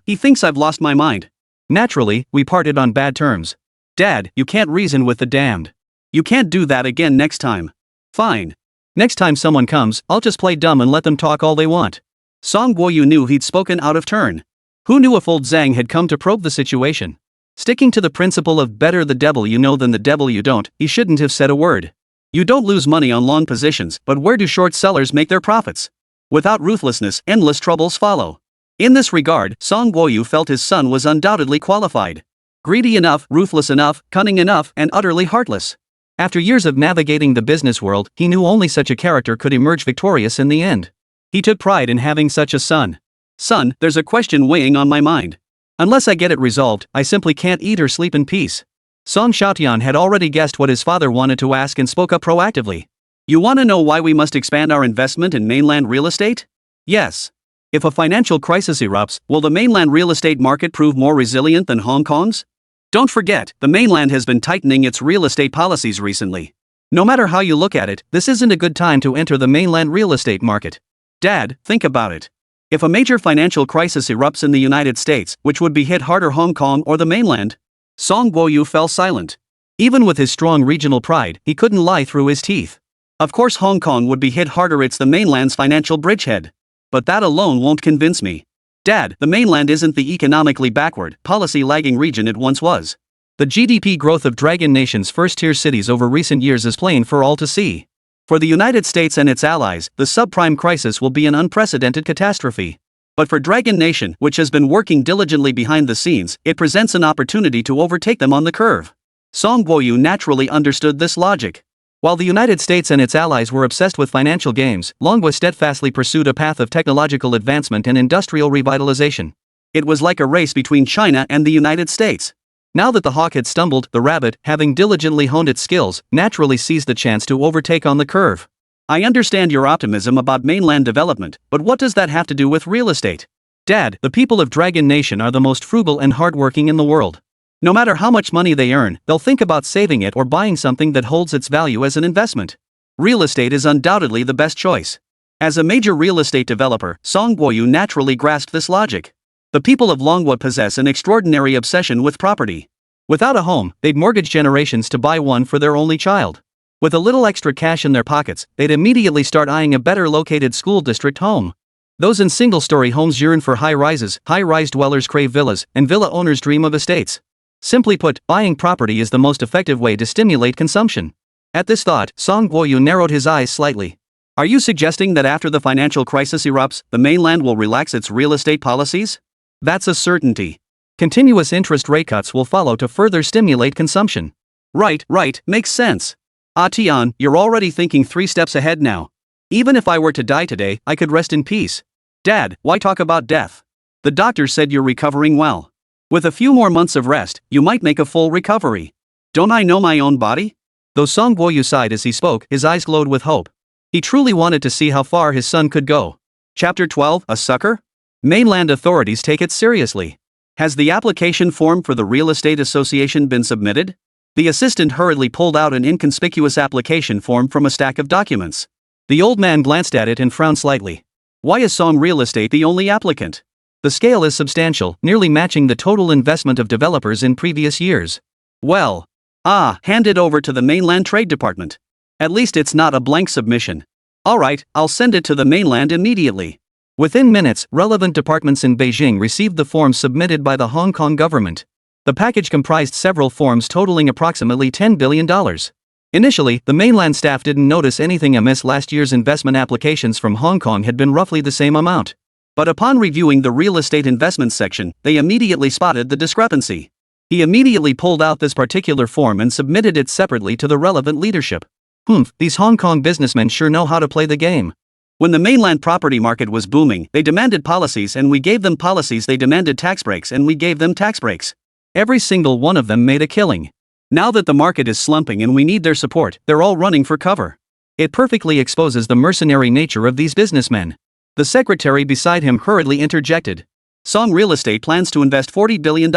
B: He thinks I've lost my mind.
A: Naturally, we parted on bad terms.
B: Dad, you can't reason with the damned. You can't do that again next time. Fine.
A: Next time someone comes, I'll just play dumb and let them talk all they want.
B: Song Guoyu knew he'd spoken out of turn.
A: Who knew if old Zhang had come to probe the situation? Sticking to the principle of better the devil you know than the devil you don't, he shouldn't have said a word.
B: You don't lose money on long positions, but where do short sellers make their profits? Without ruthlessness, endless troubles follow. In this regard, Song Guoyu felt his son was undoubtedly qualified. Greedy enough, ruthless enough, cunning enough, and utterly heartless.
A: After years of navigating the business world, he knew only such a character could emerge victorious in the end. He took pride in having such a son.
B: Son, there's a question weighing on my mind.
A: Unless I get it resolved, I simply can't eat or sleep in peace. Song Xiaotian had already guessed what his father wanted to ask and spoke up proactively.
B: You want to know why we must expand our investment in mainland real estate?
A: Yes.
B: If a financial crisis erupts, will the mainland real estate market prove more resilient than Hong Kong's? Don't forget, the mainland has been tightening its real estate policies recently. No matter how you look at it, this isn't a good time to enter the mainland real estate market. Dad, think about it. If a major financial crisis erupts in the United States, which would be hit harder, Hong Kong or the mainland? Song Guoyu fell silent. Even with his strong regional pride, he couldn't lie through his teeth. Of course Hong Kong would be hit harder, it's the mainland's financial bridgehead. But that alone won't convince me. Dad, the mainland isn't the economically backward, policy-lagging region it once was.
A: The GDP growth of Dragon Nation's first-tier cities over recent years is plain for all to see.
B: For the United States and its allies, the subprime crisis will be an unprecedented catastrophe. But for Dragon Nation, which has been working diligently behind the scenes, it presents an opportunity to overtake them on the curve. Song Guoyu naturally understood this logic.
A: While the United States and its allies were obsessed with financial games, Longwa steadfastly pursued a path of technological advancement and industrial revitalization.
B: It was like a race between China and the United States.
A: Now that the hawk had stumbled, the rabbit, having diligently honed its skills, naturally seized the chance to overtake on the curve.
B: I understand your optimism about mainland development, but what does that have to do with real estate?
A: Dad, the people of Dragon Nation are the most frugal and hardworking in the world. No matter how much money they earn, they'll think about saving it or buying something that holds its value as an investment. Real estate is undoubtedly the best choice. As a major real estate developer, Song Guoyu naturally grasped this logic. The people of Longwa possess an extraordinary obsession with property. Without a home, they'd mortgage generations to buy one for their only child. With a little extra cash in their pockets, they'd immediately start eyeing a better located school district home. Those in single-story homes yearn for high-rises, high-rise dwellers crave villas, and villa owners dream of estates. Simply put, buying property is the most effective way to stimulate consumption. At this thought, Song Guoyu narrowed his eyes slightly. Are you suggesting that after the financial crisis erupts, the mainland will relax its real estate policies?
B: That's a certainty.
A: Continuous interest rate cuts will follow to further stimulate consumption.
B: Right, makes sense. Tian, you're already thinking 3 steps ahead now. Even if I were to die today, I could rest in peace. Dad, why talk about death? The doctor said you're recovering well. With a few more months of rest, you might make a full recovery. Don't I know my own body?
A: Though Song Guoyu sighed as he spoke, his eyes glowed with hope. He truly wanted to see how far his son could go.
B: Chapter 12, a sucker?
A: Mainland authorities take it seriously.
B: Has the application form for the Real Estate Association been submitted? The assistant hurriedly pulled out an inconspicuous application form from a stack of documents.
A: The old man glanced at it and frowned slightly.
B: Why is Song Real Estate the only applicant?
A: The scale is substantial, nearly matching the total investment of developers in previous years.
B: Well, hand it over to the Mainland Trade Department. At least it's not a blank submission. Alright, I'll send it to the mainland immediately.
A: Within minutes, relevant departments in Beijing received the forms submitted by the Hong Kong government. The package comprised several forms totaling approximately $10 billion. Initially, the mainland staff didn't notice anything amiss. Last year's investment applications from Hong Kong had been roughly the same amount. But upon reviewing the real estate investments section, they immediately spotted the discrepancy. He immediately pulled out this particular form and submitted it separately to the relevant leadership. These Hong Kong businessmen sure know how to play the game.
B: When the mainland property market was booming, they demanded policies and we gave them policies. They demanded tax breaks and we gave them tax breaks.
A: Every single one of them made a killing.
B: Now that the market is slumping and we need their support, they're all running for cover.
A: It perfectly exposes the mercenary nature of these businessmen.
B: The secretary beside him hurriedly interjected. Song Real Estate plans to invest $40 billion.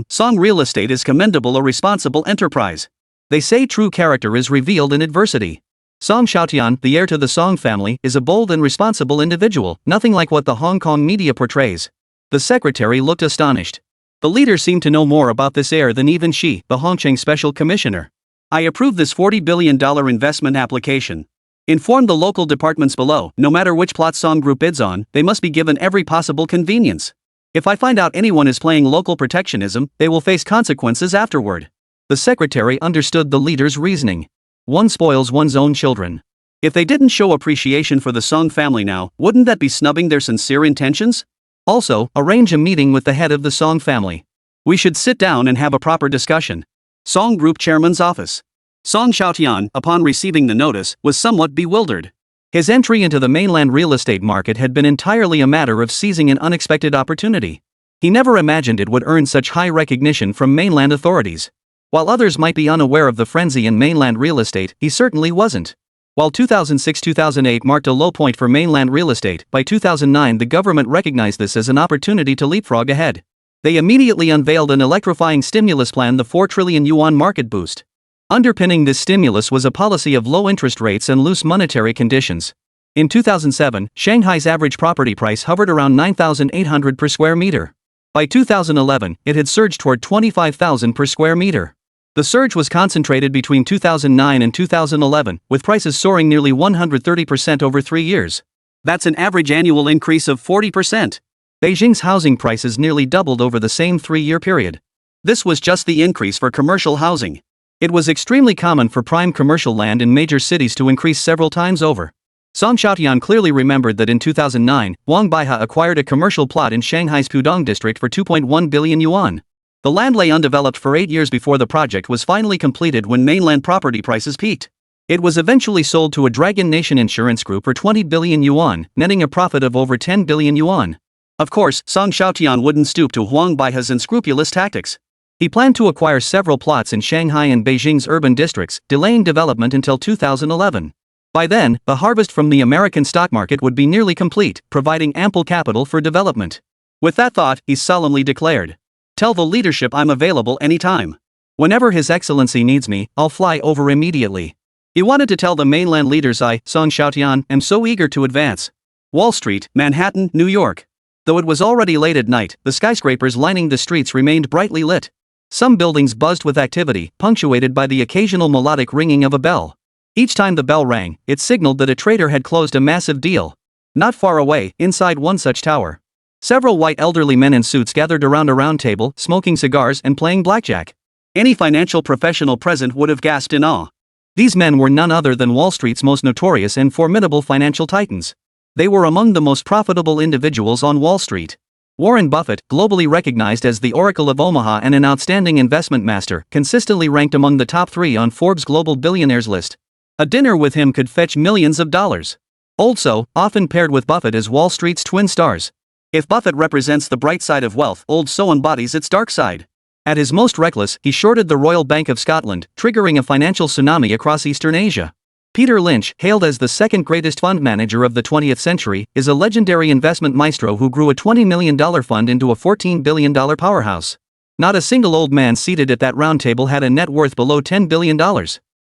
B: Song Real Estate is commendable, a responsible enterprise.
A: They say true character is revealed in adversity. Song Xiaotian, the heir to the Song family, is a bold and responsible individual, nothing like what the Hong Kong media portrays. The secretary looked astonished. The leader seemed to know more about this heir than even she, the Hongqing special commissioner.
B: I approve this $40 billion investment application. Inform the local departments below, no matter which plot Song Group bids on, they must be given every possible convenience. If I find out anyone is playing local protectionism, they will face consequences afterward.
A: The secretary understood the leader's reasoning. One spoils one's own children.
B: If they didn't show appreciation for the Song family now, wouldn't that be snubbing their sincere intentions?
A: Also, arrange a meeting with the head of the Song family.
B: We should sit down and have a proper discussion. Song Group Chairman's office. Song Xiaotian, upon receiving the notice, was somewhat bewildered.
A: His entry into the mainland real estate market had been entirely a matter of seizing an unexpected opportunity. He never imagined it would earn such high recognition from mainland authorities. While others might be unaware of the frenzy in mainland real estate, he certainly wasn't. While 2006-2008 marked a low point for mainland real estate, by 2009 the government recognized this as an opportunity to leapfrog ahead. They immediately unveiled an electrifying stimulus plan, the 4 trillion yuan market boost. Underpinning this stimulus was a policy of low interest rates and loose monetary conditions. In 2007, Shanghai's average property price hovered around 9,800 per square meter. By 2011, it had surged toward 25,000 per square meter. The surge was concentrated between 2009 and 2011, with prices soaring nearly 130% over 3 years.
B: That's an average annual increase of 40%.
A: Beijing's housing prices nearly doubled over the same 3-year period.
B: This was just the increase for commercial housing.
A: It was extremely common for prime commercial land in major cities to increase several times over. Xiaotian clearly remembered that in 2009, Wang Baihe acquired a commercial plot in Shanghai's Pudong district for 2.1 billion yuan. The land lay undeveloped for 8 years before the project was finally completed when mainland property prices peaked. It was eventually sold to a Dragon Nation insurance group for 20 billion yuan, netting a profit of over 10 billion yuan.
B: Of course, Xiaotian wouldn't stoop to Wang Baihe's unscrupulous tactics.
A: He planned to acquire several plots in Shanghai and Beijing's urban districts, delaying development until 2011. By then, the harvest from the American stock market would be nearly complete, providing ample capital for development.
B: With that thought, he solemnly declared, "Tell the leadership I'm available anytime.
A: Whenever His Excellency needs me, I'll fly over immediately."
B: He wanted to tell the mainland leaders, "I, Xiaotian, am so eager to advance." Wall Street, Manhattan, New York. Though it was already late at night, the skyscrapers lining the streets remained brightly lit. Some buildings buzzed with activity, punctuated by the occasional melodic ringing of a bell. Each time the bell rang, it signaled that a trader had closed a massive deal. Not far away, inside one such tower, several white elderly men in suits gathered around a round table, smoking cigars and playing blackjack. Any financial professional present would have gasped in awe.
A: These men were none other than Wall Street's most notorious and formidable financial titans. They were among the most profitable individuals on Wall Street. Warren Buffett, globally recognized as the Oracle of Omaha and an outstanding investment master, consistently ranked among the top 3 on Forbes' Global Billionaires list. A dinner with him could fetch millions of dollars. Also, often paired with Buffett as Wall Street's twin stars.
B: If Buffett represents the bright side of wealth, old So embodies its dark side.
A: At his most reckless, he shorted the Royal Bank of Scotland, triggering a financial tsunami across Eastern Asia. Peter Lynch, hailed as the second greatest fund manager of the 20th century, is a legendary investment maestro who grew a $20 million fund into a $14 billion powerhouse. Not a single old man seated at that round table had a net worth below $10 billion.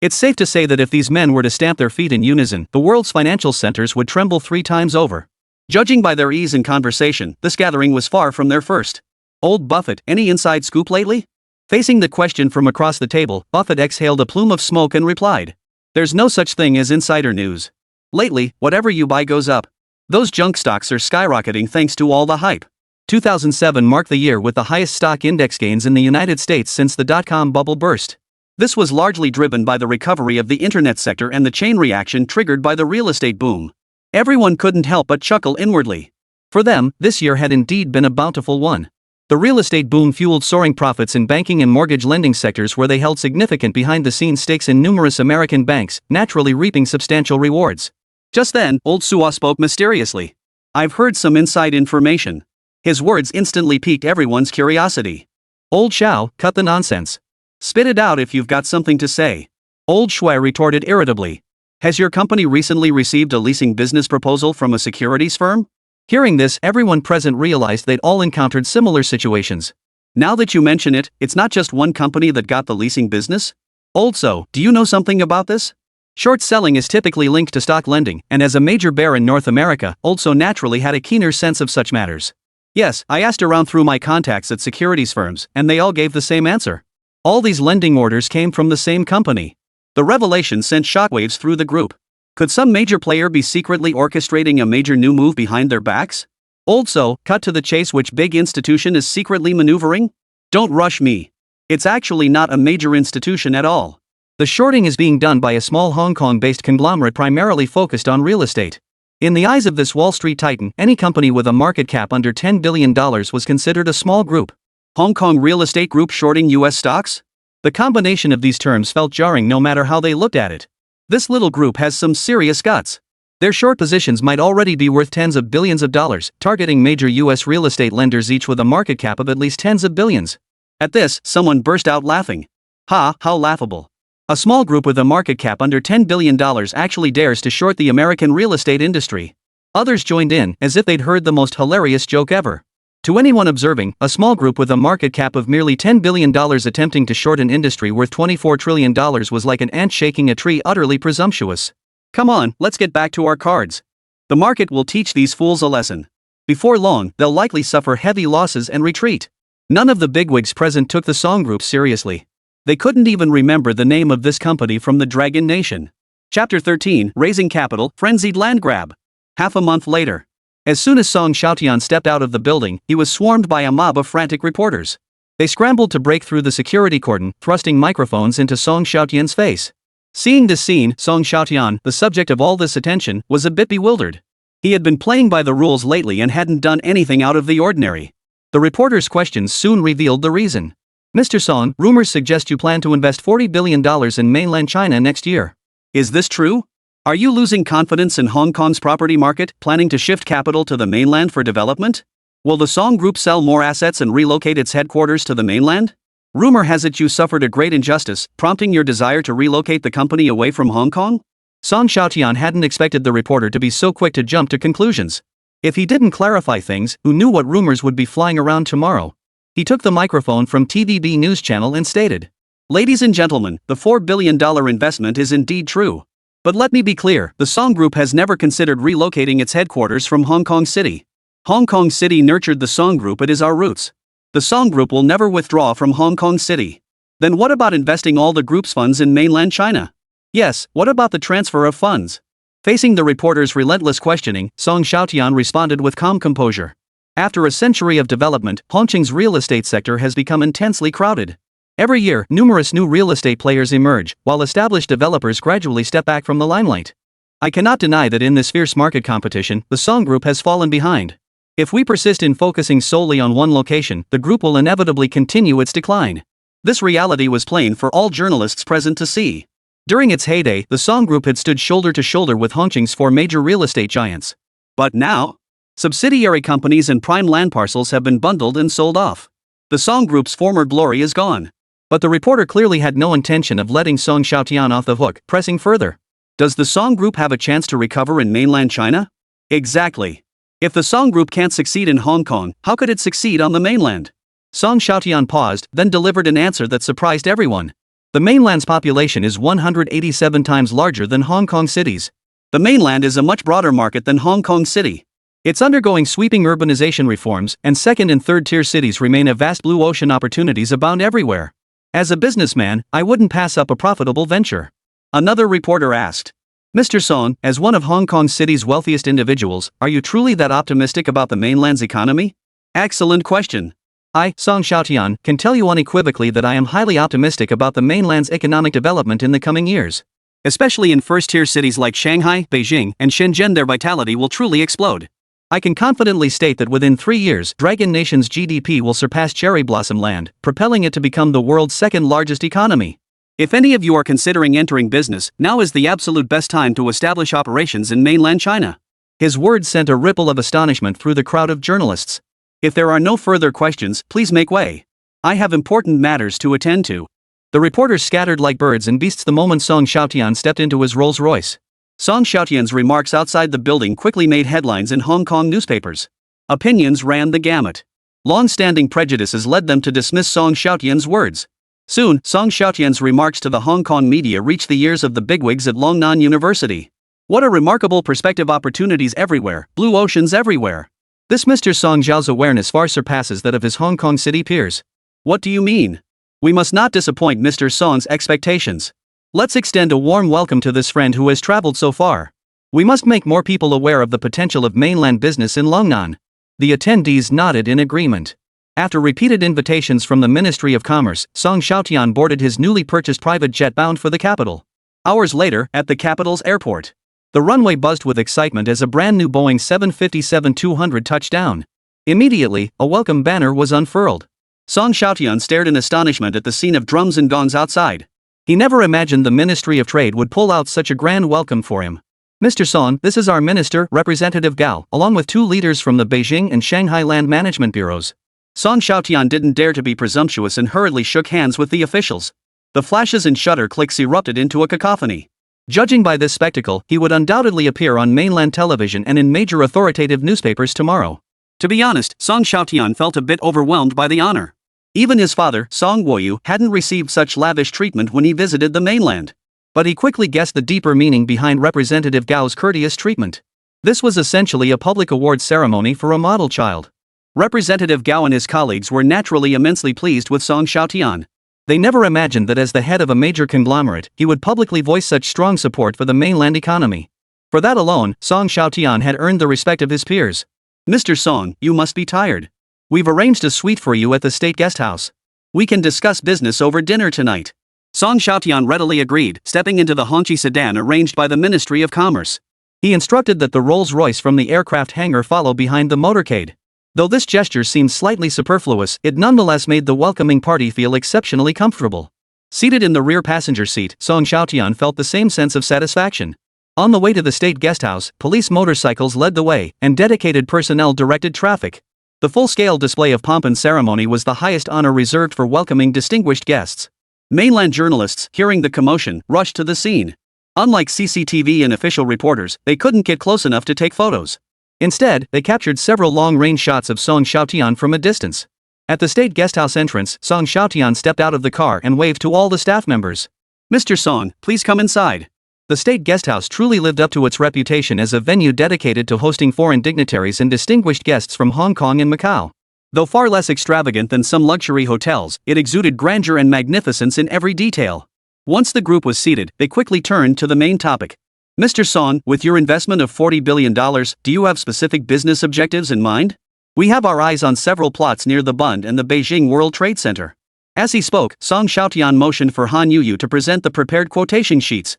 A: It's safe to say that if these men were to stamp their feet in unison, the world's financial centers would tremble 3 times over.
B: Judging by their ease in conversation, this gathering was far from their first. Old Buffett, any inside scoop lately?
A: Facing the question from across the table, Buffett exhaled a plume of smoke and replied, "There's no such thing as insider news. Lately, whatever you buy goes up. Those junk stocks are skyrocketing thanks to all the hype." 2007 marked the year with the highest stock index gains in the United States since the dot-com bubble burst.
B: This was largely driven by the recovery of the internet sector and the chain reaction triggered by the real estate boom. Everyone couldn't help but chuckle inwardly.
A: For them, this year had indeed been a bountiful one. The real estate boom fueled soaring profits in banking and mortgage lending sectors where they held significant behind-the-scenes stakes in numerous American banks, naturally reaping substantial rewards.
B: Just then, old Suwa spoke mysteriously. "I've heard some inside information." His words instantly piqued everyone's curiosity.
A: "Old Xiao, cut the nonsense.
B: Spit it out if you've got something to say."
A: Old Shui retorted irritably.
B: "Has your company recently received a leasing business proposal from a securities firm?"
A: Hearing this, everyone present realized they'd all encountered similar situations.
B: "Now that you mention it, it's not just one company that got the leasing business? Old So, do you know something about this?" Short selling is typically linked to stock lending, and as a major bear in North America, Old So naturally had a keener sense of such matters. "Yes, I asked around through my contacts at securities firms, and they all gave the same answer. All these lending orders came from the same company." The revelation sent shockwaves through the group. Could some major player be secretly orchestrating a major new move behind their backs? Old So, cut to the chase, which big institution is secretly maneuvering? Don't rush me. It's actually not a major institution at all.
A: The shorting is being done by a small Hong Kong-based conglomerate primarily focused on real estate. In the eyes of this Wall Street titan, any company with a market cap under $10 billion was considered a small group.
B: Hong Kong real estate group shorting US stocks?
A: The combination of these terms felt jarring no matter how they looked at it. This little group has some serious guts. Their short positions might already be worth tens of billions of dollars, targeting major US real estate lenders each with a market cap of at least tens of billions.
B: At this, someone burst out laughing. Ha, how laughable.
A: A small group with a market cap under $10 billion actually dares to short the American real estate industry. Others joined in, as if they'd heard the most hilarious joke ever. To anyone observing, a small group with a market cap of merely $10 billion attempting to short an industry worth $24 trillion was like an ant shaking a tree, utterly presumptuous.
B: Come on, let's get back to our cards. The market will teach these fools a lesson. Before long, they'll likely suffer heavy losses and retreat. None of the bigwigs present took the Song Group seriously. They couldn't even remember the name of this company from the Dragon Nation. Chapter 13, Raising Capital, Frenzied Land Grab. Half a month later. As soon as Song Xiaotian stepped out of the building, he was swarmed by a mob of frantic reporters. They scrambled to break through the security cordon, thrusting microphones into Song Xiaotian's face. Seeing this scene, Song Xiaotian, the subject of all this attention, was a bit bewildered. He had been playing by the rules lately and hadn't done anything out of the ordinary. The reporters' questions soon revealed the reason. Mr. Song, rumors suggest you plan to invest $40 billion in mainland China next year. Is this true? Are you losing confidence in Hong Kong's property market, planning to shift capital to the mainland for development? Will the Song Group sell more assets and relocate its headquarters to the mainland? Rumor has it you suffered a great injustice, prompting your desire to relocate the company away from Hong Kong?
A: Song Xiaotian hadn't expected the reporter to be so quick to jump to conclusions. If he didn't clarify things, who knew what rumors would be flying around tomorrow? He took the microphone from TVB News Channel and stated, "Ladies and gentlemen, the $4 billion investment is indeed true. But let me be clear, the Song Group has never considered relocating its headquarters from Hong Kong City. Hong Kong City nurtured the Song Group, it is our roots. The Song Group will never withdraw from Hong Kong City. Then what about investing all the group's funds in mainland China? Yes, what about the transfer of funds?" Facing the reporter's relentless questioning, Song Xiaotian responded with calm composure. After a century of development, Hongqing's real estate sector has become intensely crowded. Every year, numerous new real estate players emerge, while established developers gradually step back from the limelight. I cannot deny that in this fierce market competition, the Song Group has fallen behind. If we persist in focusing solely on one location, the group will inevitably continue its decline. This reality was plain for all journalists present to see. During its heyday, the Song Group had stood shoulder to shoulder with Hongqing's four major real estate giants. But now, subsidiary companies and prime land parcels have been bundled and sold off. The Song Group's former glory is gone. But the reporter clearly had no intention of letting Song Xiaotian off the hook, pressing further. Does the Song Group have a chance to recover in mainland China? Exactly. If the Song Group can't succeed in Hong Kong, how could it succeed on the mainland? Song Xiaotian paused, then delivered an answer that surprised everyone. The mainland's population is 187 times larger than Hong Kong City's. The mainland is a much broader market than Hong Kong City. It's undergoing sweeping urbanization reforms, and second and third tier cities remain a vast blue ocean. Opportunities abound everywhere. As a businessman, I wouldn't pass up a profitable venture. Another reporter asked. Mr. Song, as one of Hong Kong City's wealthiest individuals, are you truly that optimistic about the mainland's economy? Excellent question. I, Song Xiaotian, can tell you unequivocally that I am highly optimistic about the mainland's economic development in the coming years. Especially in first-tier cities like Shanghai, Beijing, and Shenzhen, their vitality will truly explode. I can confidently state that within 3 years, Dragon Nation's GDP will surpass Cherry Blossom Land, propelling it to become the world's second largest economy. If any of you are considering entering business, now is the absolute best time to establish operations in mainland China. His words sent a ripple of astonishment through the crowd of journalists. If there are no further questions, please make way. I have important matters to attend to. The reporters scattered like birds and beasts the moment Song Xiaotian stepped into his Rolls Royce. Song Xiaotian's remarks outside the building quickly made headlines in Hong Kong newspapers. Opinions ran the gamut. Long-standing prejudices led them to dismiss Song Xiaotian's words. Soon, Song Xiaotian's remarks to the Hong Kong media reached the ears of the bigwigs at Longnan University. What a remarkable perspective! Opportunities everywhere, blue oceans everywhere. This Mr. Song Zhao's awareness far surpasses that of his Hong Kong City peers. What do you mean? We must not disappoint Mr. Song's expectations. Let's extend a warm welcome to this friend who has traveled so far. We must make more people aware of the potential of mainland business in Longnan. The attendees nodded in agreement. After repeated invitations from the Ministry of Commerce, Song Xiaotian boarded his newly purchased private jet bound for the capital. Hours later, at the capital's airport, the runway buzzed with excitement as a brand new Boeing 757-200 touched down. Immediately, a welcome banner was unfurled. Song Xiaotian stared in astonishment at the scene of drums and gongs outside. He never imagined the Ministry of Trade would pull out such a grand welcome for him. Mr. Song, this is our Minister, Representative Gao, along with 2 leaders from the Beijing and Shanghai Land Management Bureaus. Song Xiaotian didn't dare to be presumptuous and hurriedly shook hands with the officials. The flashes and shutter clicks erupted into a cacophony. Judging by this spectacle, he would undoubtedly appear on mainland television and in major authoritative newspapers tomorrow.
B: To be honest, Song Xiaotian felt a bit overwhelmed by the honor. Even his father, Song Guoyu, hadn't received such lavish treatment when he visited the mainland. But he quickly guessed the deeper meaning behind Representative Gao's courteous treatment. This was essentially a public awards ceremony for a model child. Representative Gao and his colleagues were naturally immensely pleased with Song Xiaotian. They never imagined that as the head of a major conglomerate, he would publicly voice such strong support for the mainland economy. For that alone, Song Xiaotian had earned the respect of his peers. "Mr. Song, you must be tired. We've arranged a suite for you at the state guest house. We can discuss business over dinner tonight." Song Xiaotian readily agreed, stepping into the Hongqi sedan arranged by the Ministry of Commerce. He instructed that the Rolls-Royce from the aircraft hangar follow behind the motorcade. Though this gesture seemed slightly superfluous, it nonetheless made the welcoming party feel exceptionally comfortable. Seated in the rear passenger seat, Song Xiaotian felt the same sense of satisfaction. On the way to the state guesthouse, police motorcycles led the way, and dedicated personnel directed traffic. The full-scale display of pomp and ceremony was the highest honor reserved for welcoming distinguished guests. Mainland journalists, hearing the commotion, rushed to the scene. Unlike CCTV and official reporters, they couldn't get close enough to take photos. Instead, they captured several long-range shots of Song Xiaotian from a distance. At the state guesthouse entrance, Song Xiaotian stepped out of the car and waved to all the staff members. "Mr. Song, please come inside." The state guesthouse truly lived up to its reputation as a venue dedicated to hosting foreign dignitaries and distinguished guests from Hong Kong and Macau. Though far less extravagant than some luxury hotels, it exuded grandeur and magnificence in every detail. Once the group was seated, they quickly turned to the main topic. "Mr. Song, with your investment of $40 billion, do you have specific business objectives in mind? We have our eyes on several plots near the Bund and the Beijing World Trade Center." As he spoke, Song Xiaotian motioned for Han Yuyu to present the prepared quotation sheets.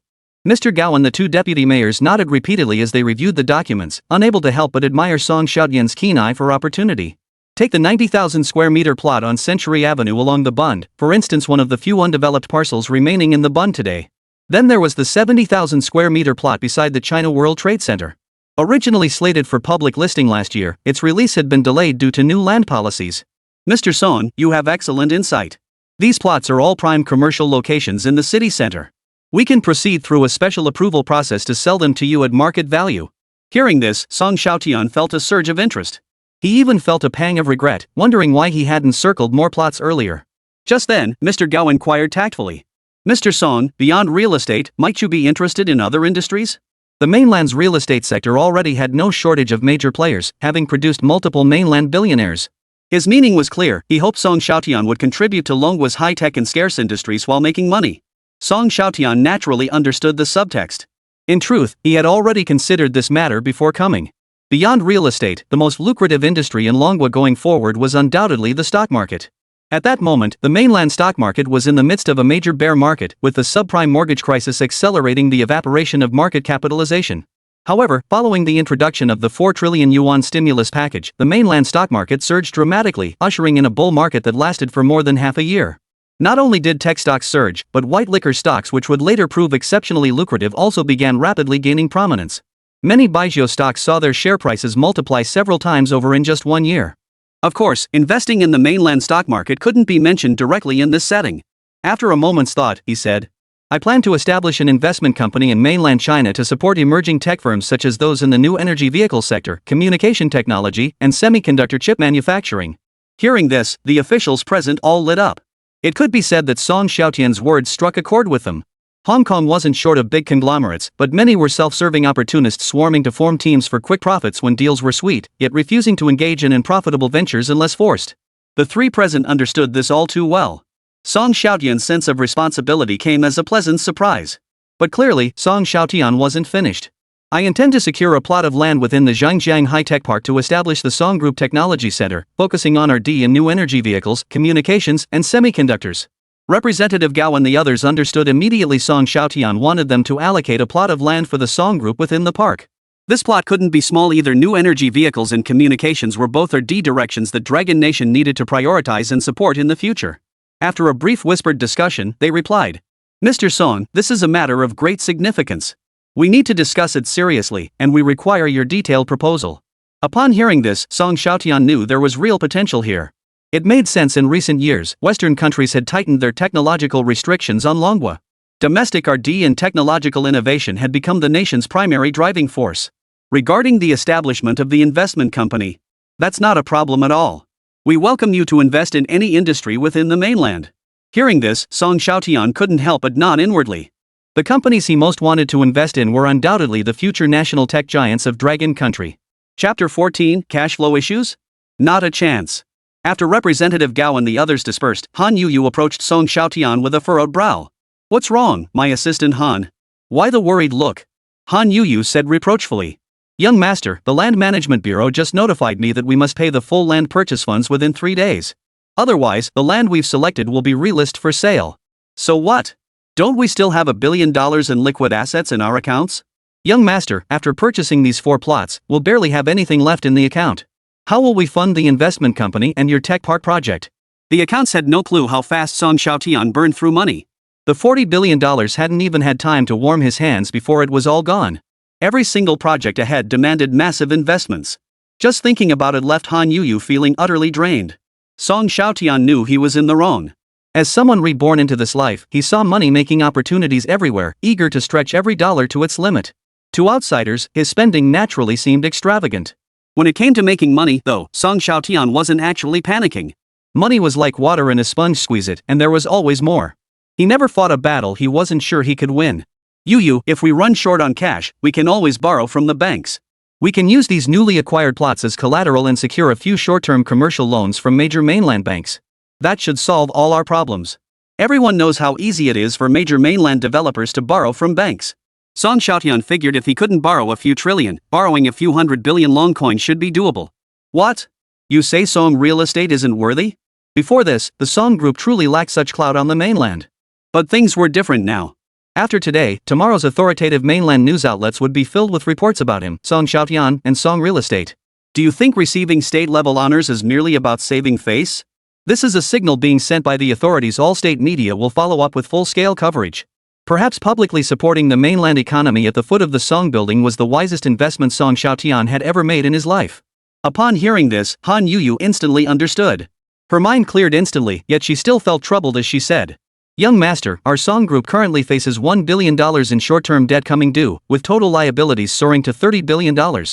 B: Mr. Gao and the two deputy mayors nodded repeatedly as they reviewed the documents, unable to help but admire Song Xiaotian's keen eye for opportunity. Take the 90,000 square meter plot on Century Avenue along the Bund, for instance, one of the few undeveloped parcels remaining in the Bund today. Then there was the 70,000 square meter plot beside the China World Trade Center. Originally slated for public listing last year, its release had been delayed due to new land policies. "Mr. Song, you have excellent insight. These plots are all prime commercial locations in the city center. We can proceed through a special approval process to sell them to you at market value." Hearing this, Song Xiaotian felt a surge of interest. He even felt a pang of regret, wondering why he hadn't circled more plots earlier. Just then, Mr. Gao inquired tactfully. "Mr. Song, beyond real estate, might you be interested in other industries?" The mainland's real estate sector already had no shortage of major players, having produced multiple mainland billionaires. His meaning was clear: he hoped Song Xiaotian would contribute to Longwa's high-tech and scarce industries while making money. Song Xiaotian naturally understood the subtext. In truth, he had already considered this matter before coming. Beyond real estate, the most lucrative industry in Longwa going forward was undoubtedly the stock market. At that moment, the mainland stock market was in the midst of a major bear market, with the subprime mortgage crisis accelerating the evaporation of market capitalization. However, following the introduction of the 4 trillion yuan stimulus package, the mainland stock market surged dramatically, ushering in a bull market that lasted for more than half a year. Not only did tech stocks surge, but white liquor stocks, which would later prove exceptionally lucrative, also began rapidly gaining prominence. Many Baijiu stocks saw their share prices multiply several times over in just 1 year. Of course, investing in the mainland stock market couldn't be mentioned directly in this setting. After a moment's thought, he said, "I plan to establish an investment company in mainland China to support emerging tech firms such as those in the new energy vehicle sector, communication technology, and semiconductor chip manufacturing." Hearing this, the officials present all lit up. It could be said that Song Xiaotian's words struck a chord with them. Hong Kong wasn't short of big conglomerates, but many were self-serving opportunists swarming to form teams for quick profits when deals were sweet, yet refusing to engage in unprofitable ventures unless forced. The three present understood this all too well. Song Xiaotian's sense of responsibility came as a pleasant surprise. But clearly, Song Xiaotian wasn't finished. "I intend to secure a plot of land within the Zhangjiang High-Tech Park to establish the Song Group Technology Center, focusing on R&D in new energy vehicles, communications, and semiconductors." Representative Gao and the others understood immediately. Song Xiaotian wanted them to allocate a plot of land for the Song Group within the park. This plot couldn't be small either. New energy vehicles and communications were both R&D directions that Dragon Nation needed to prioritize and support in the future. After a brief whispered discussion, they replied, "Mr. Song, this is a matter of great significance. We need to discuss it seriously, and we require your detailed proposal." Upon hearing this, Song Xiaotian knew there was real potential here. It made sense. In recent years, Western countries had tightened their technological restrictions on Longwa. Domestic R&D and technological innovation had become the nation's primary driving force. Regarding the establishment of the investment company, That's not a problem at all. We welcome you to invest in any industry within the mainland. Hearing this, Song Xiaotian couldn't help but nod inwardly.
A: The companies he most wanted to invest in were undoubtedly the future national tech giants of Dragon Country.
B: Chapter 14, Cash Flow Issues? Not a chance. After Representative Gao and the others dispersed, Han Yuyu approached Song Xiaotian with a furrowed brow. What's wrong, my assistant Han? Why the worried look? Han Yuyu said reproachfully.
A: Young master, the Land Management Bureau just notified me that we must pay the full land purchase funds within 3 days. Otherwise, the land we've selected will be relisted for sale.
B: So what? Don't we still have $1 billion in liquid assets in our accounts?
A: Young master, after purchasing these 4 plots, we'll barely have anything left in the account. How will we fund the investment company and your tech park project?
B: The accounts had no clue how fast Song Xiaotian burned through money.
A: The $40 billion hadn't even had time to warm his hands before it was all gone.
B: Every single project ahead demanded massive investments. Just thinking about it left Han Yuyu feeling utterly drained. Song Xiaotian knew he was in the wrong.
A: As someone reborn into this life, he saw money-making opportunities everywhere, eager to stretch every dollar to its limit. To outsiders, his spending naturally seemed extravagant.
B: When it came to making money, though, Song Xiaotian wasn't actually panicking.
A: Money was like water in a sponge, squeeze it, and there was always more. He never fought a battle he wasn't sure he could win.
B: Yuyu, if we run short on cash, we can always borrow from the banks.
A: We can use these newly acquired plots as collateral and secure a few short-term commercial loans from major mainland banks.
B: That should solve all our problems. Everyone knows how easy it is for major mainland developers to borrow from banks. Song Xiaotian figured if he couldn't borrow a few trillion, borrowing a few $100 billion long coins should be doable. What? You say Song real estate isn't worthy?
A: Before this, the Song Group truly lacked such clout on the mainland.
B: But things were different now.
A: After today, tomorrow's authoritative mainland news outlets would be filled with reports about him, Song Xiaotian, and Song Real Estate.
B: Do you think receiving state-level honors is merely about saving face?
A: This is a signal being sent by the authorities. All state media will follow up with full-scale coverage. Perhaps publicly supporting the mainland economy at the foot of the Song building was the wisest investment Song Xiaotian had ever made in his life.
B: Upon hearing this, Han Yuyu instantly understood.
A: Her mind cleared instantly, yet she still felt troubled as she said, Young master, our Song Group currently faces $1 billion in short-term debt coming due, with total liabilities soaring to $30 billion.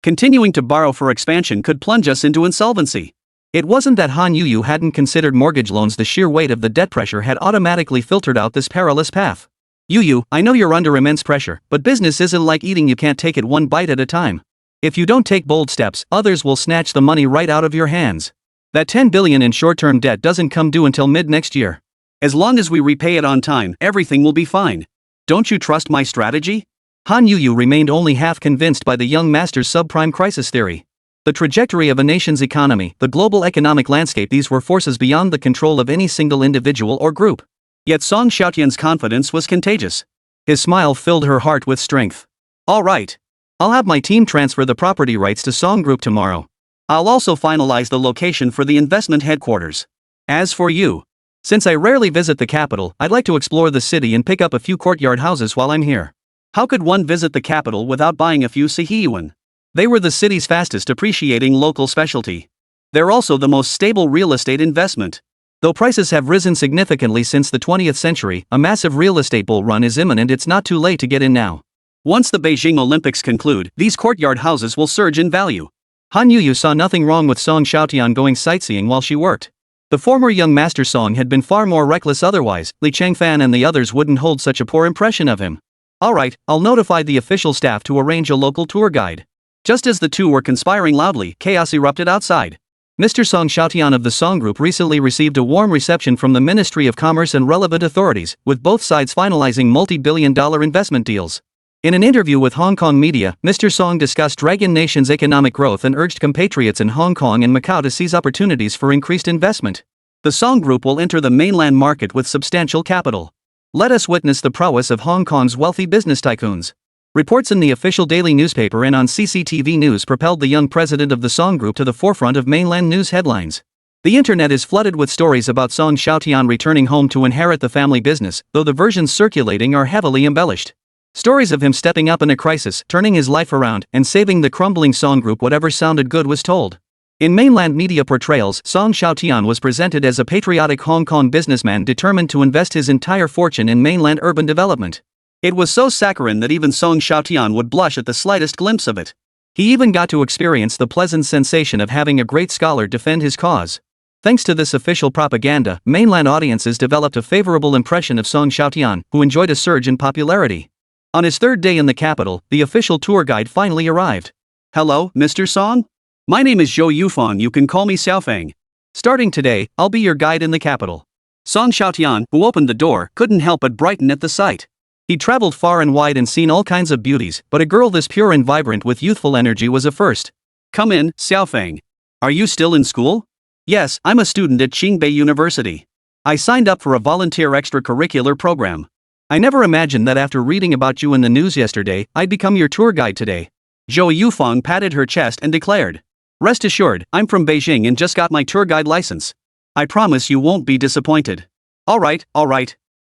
B: Continuing to borrow for expansion could plunge us into insolvency.
A: It wasn't that Han Yuyu hadn't considered mortgage loans. The sheer weight of the debt pressure had automatically filtered out this perilous path. Yuyu, I know you're under immense pressure, but business isn't like eating. You can't take it one bite at a time. If you don't take bold steps, others will snatch the money right out of your hands. That $10 billion in short-term debt doesn't come due until mid-next year.
B: As long as we repay it on time, everything will be fine. Don't you trust my strategy?
A: Han Yuyu remained only half convinced by the young master's subprime crisis theory. The trajectory of a nation's economy, the global economic landscape, these were forces beyond the control of any single individual or group.
B: Yet Song Xiaotian's confidence was contagious.
A: His smile filled her heart with strength.
B: All right.
A: I'll have my team transfer the property rights to Song Group tomorrow.
B: I'll also finalize the location for the investment headquarters. As for you,
A: since I rarely visit the capital, I'd like to explore the city and pick up a few courtyard houses while I'm here.
B: How could one visit the capital without buying a few sihiyuan?
A: They were the city's fastest appreciating local specialty.
B: They're also the most stable real estate investment.
A: Though prices have risen significantly since the 20th century, a massive real estate bull run is imminent. It's not too late to get in now.
B: Once the Beijing Olympics conclude, these courtyard houses will surge in value.
A: Han Yuyu saw nothing wrong with Song Xiaotian going sightseeing while she worked. The former young master Song had been far more reckless otherwise. Li Changfan and the others wouldn't hold such a poor impression of him. Alright, I'll notify the official staff to arrange a local tour guide.
B: Just as the two were conspiring loudly, chaos erupted outside.
A: Mr. Song Xiaotian of the Song Group recently received a warm reception from the Ministry of Commerce and relevant authorities, with both sides finalizing multi-billion-dollar investment deals. In an interview with Hong Kong media, Mr. Song discussed Dragon Nation's economic growth and urged compatriots in Hong Kong and Macau to seize opportunities for increased investment.
B: The Song Group will enter the mainland market with substantial capital.
A: Let us witness the prowess of Hong Kong's wealthy business tycoons. Reports in the official daily newspaper and on CCTV News propelled the young president of the Song Group to the forefront of mainland news headlines. The internet is flooded with stories about Song Xiaotian returning home to inherit the family business, though the versions circulating are heavily embellished. Stories of him stepping up in a crisis, turning his life around, and saving the crumbling Song Group. Whatever sounded good was told. In mainland media portrayals, Song Xiaotian was presented as a patriotic Hong Kong businessman determined to invest his entire fortune in mainland urban development.
B: It was so saccharine that even Song Xiaotian would blush at the slightest glimpse of it.
A: He even got to experience the pleasant sensation of having a great scholar defend his cause. Thanks to this official propaganda, mainland audiences developed a favorable impression of Song Xiaotian, who enjoyed a surge in popularity. On his third day in the capital, the official tour guide finally arrived.
B: Hello, Mr. Song? My name is Zhou Yufang, you can call me Xiaofeng.
A: Starting today, I'll be your guide in the capital.
B: Song Xiaotian, who opened the door, couldn't help but brighten at the sight.
A: He'd traveled far and wide and seen all kinds of beauties, but a girl this pure and vibrant with youthful energy was a first.
B: Come in, Xiaofeng. Are you still in school?
A: Yes, I'm a student at Qingbei University.
B: I signed up for a volunteer extracurricular program.
A: I never imagined that after reading about you in the news yesterday, I'd become your tour guide today.
B: Zhou Yufang patted her chest and declared. Rest assured, I'm from Beijing and just got my tour guide license. I promise you won't be disappointed. Alright.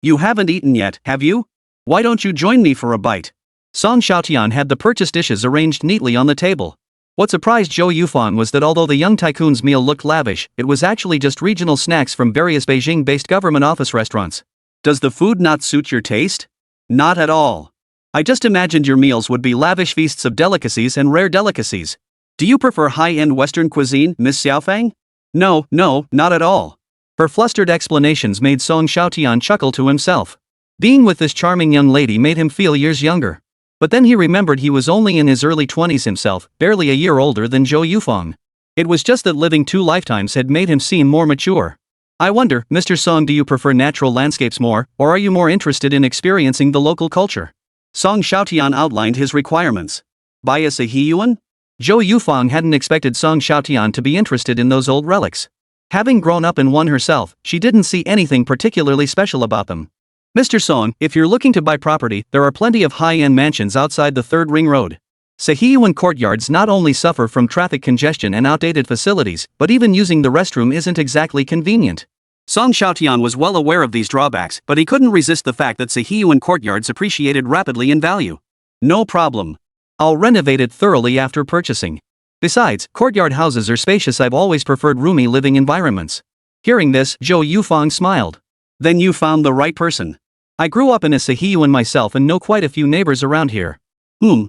B: You haven't eaten yet, have you? Why don't you join me for a bite?
A: Song Xiaotian had the purchased dishes arranged neatly on the table. What surprised Zhou Yufang was that although the young tycoon's meal looked lavish, it was actually just regional snacks from various Beijing-based government office restaurants.
B: Does the food not suit your taste? Not at all. I just imagined your meals would be lavish feasts of delicacies and rare delicacies. Do you prefer high-end Western cuisine, Miss Xiaofeng? No, not at all.
A: Her flustered explanations made Song Xiaotian chuckle to himself. Being with this charming young lady made him feel years younger. But then he remembered he was only in his early 20s himself, barely a year older than Zhou Yufang. It was just that living 2 lifetimes had made him seem more mature. I wonder, Mr. Song, do you prefer natural landscapes more, or are you more interested in experiencing the local culture?
B: Song Xiaotian outlined his requirements. Buy a Sihiyuan?
A: Zhou Yufang hadn't expected Song Xiaotian to be interested in those old relics. Having grown up in one herself, she didn't see anything particularly special about them. Mr. Song, if you're looking to buy property, there are plenty of high-end mansions outside the 3rd Ring Road. Sihiyuan courtyards not only suffer from traffic congestion and outdated facilities, but even using the restroom isn't exactly convenient.
B: Song Xiaotian was well aware of these drawbacks, but he couldn't resist the fact that Sihiyuan courtyards appreciated rapidly in value. No problem.
A: I'll renovate it thoroughly after purchasing. Besides, courtyard houses are spacious. I've always preferred roomy living environments. Hearing this, Zhou Yufang smiled.
B: Then you found the right person.
A: I grew up in a Sihiyuan myself and know quite a few neighbors around here.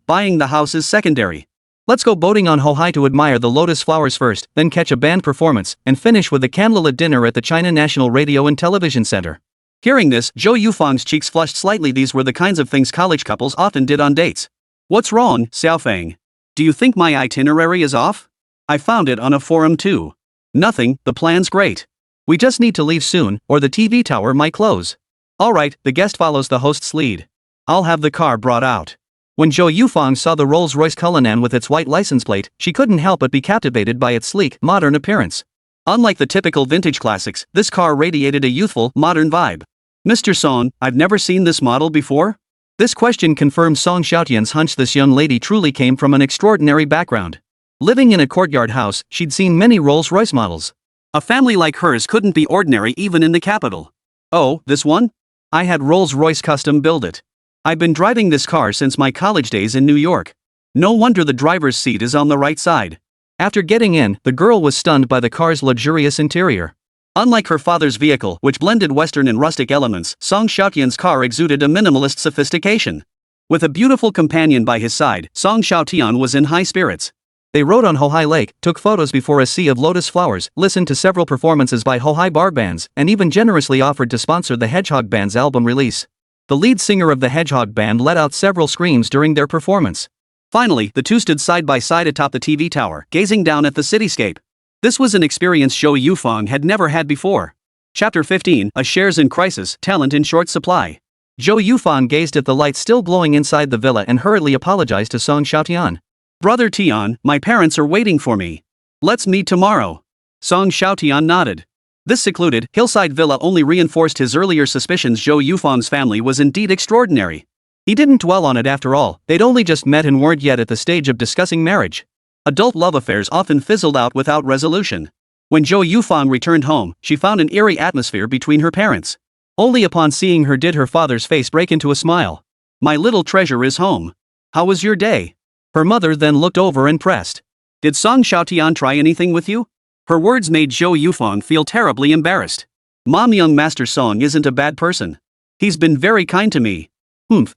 B: Buying the house is secondary.
A: Let's go boating on Hohai to admire the lotus flowers first, then catch a band performance, and finish with a candlelit dinner at the China National Radio and Television Center.
B: Hearing this, Zhou Yufang's cheeks flushed slightly. These were the kinds of things college couples often did on dates. What's wrong, Xiaofeng? Do you think my itinerary is off? I found it on a forum too. Nothing, the plan's great.
A: We just need to leave soon, or the TV tower might close.
B: Alright, the guest follows the host's lead. I'll have the car brought out.
A: When Zhou Yufang saw the Rolls-Royce Cullinan with its white license plate, she couldn't help but be captivated by its sleek, modern appearance.
B: Unlike the typical vintage classics, this car radiated a youthful, modern vibe. Mr. Song, I've never seen this model before?
A: This question confirmed Song Xiaotian's hunch. This young lady truly came from an extraordinary background. Living in a courtyard house, she'd seen many Rolls-Royce models.
B: A family like hers couldn't be ordinary even in the capital. Oh, this one? I had Rolls-Royce custom build it. I've been driving this car since my college days in New York. No wonder the driver's seat is on the right side.
A: After getting in, the girl was stunned by the car's luxurious interior.
B: Unlike her father's vehicle, which blended Western and rustic elements, Song Xiaotian's car exuded a minimalist sophistication. With a beautiful companion by his side, Song Xiaotian was in high spirits.
A: They rode on Hohai Lake, took photos before a sea of lotus flowers, listened to several performances by Hohai bar bands, and even generously offered to sponsor the Hedgehog Band's album release. The lead singer of the Hedgehog Band let out several screams during their performance.
B: Finally, the two stood side by side atop the TV tower, gazing down at the cityscape. This was an experience Zhou Yufang had never had before. Chapter 15, A Shares in Crisis, Talent in Short Supply.
A: Zhou Yufang gazed at the lights still glowing inside the villa and hurriedly apologized to Song Xiaotian.
B: Brother Tian, my parents are waiting for me. Let's meet tomorrow. Song Xiaotian nodded. This secluded, hillside villa only reinforced his earlier suspicions. Zhou Yufang's family was indeed extraordinary.
A: He didn't dwell on it after all, they'd only just met and weren't yet at the stage of discussing marriage.
B: Adult love affairs often fizzled out without resolution. When Zhou Yufang returned home, she found an eerie atmosphere between her parents.
A: Only upon seeing her did her father's face break into a smile.
B: My little treasure is home. How was your day?
A: Her mother then looked over and pressed.
B: Did Song Xiaotian try anything with you? Her words made Zhou Yufang feel terribly embarrassed. Mom, young Master Song isn't a bad person. He's been very kind to me.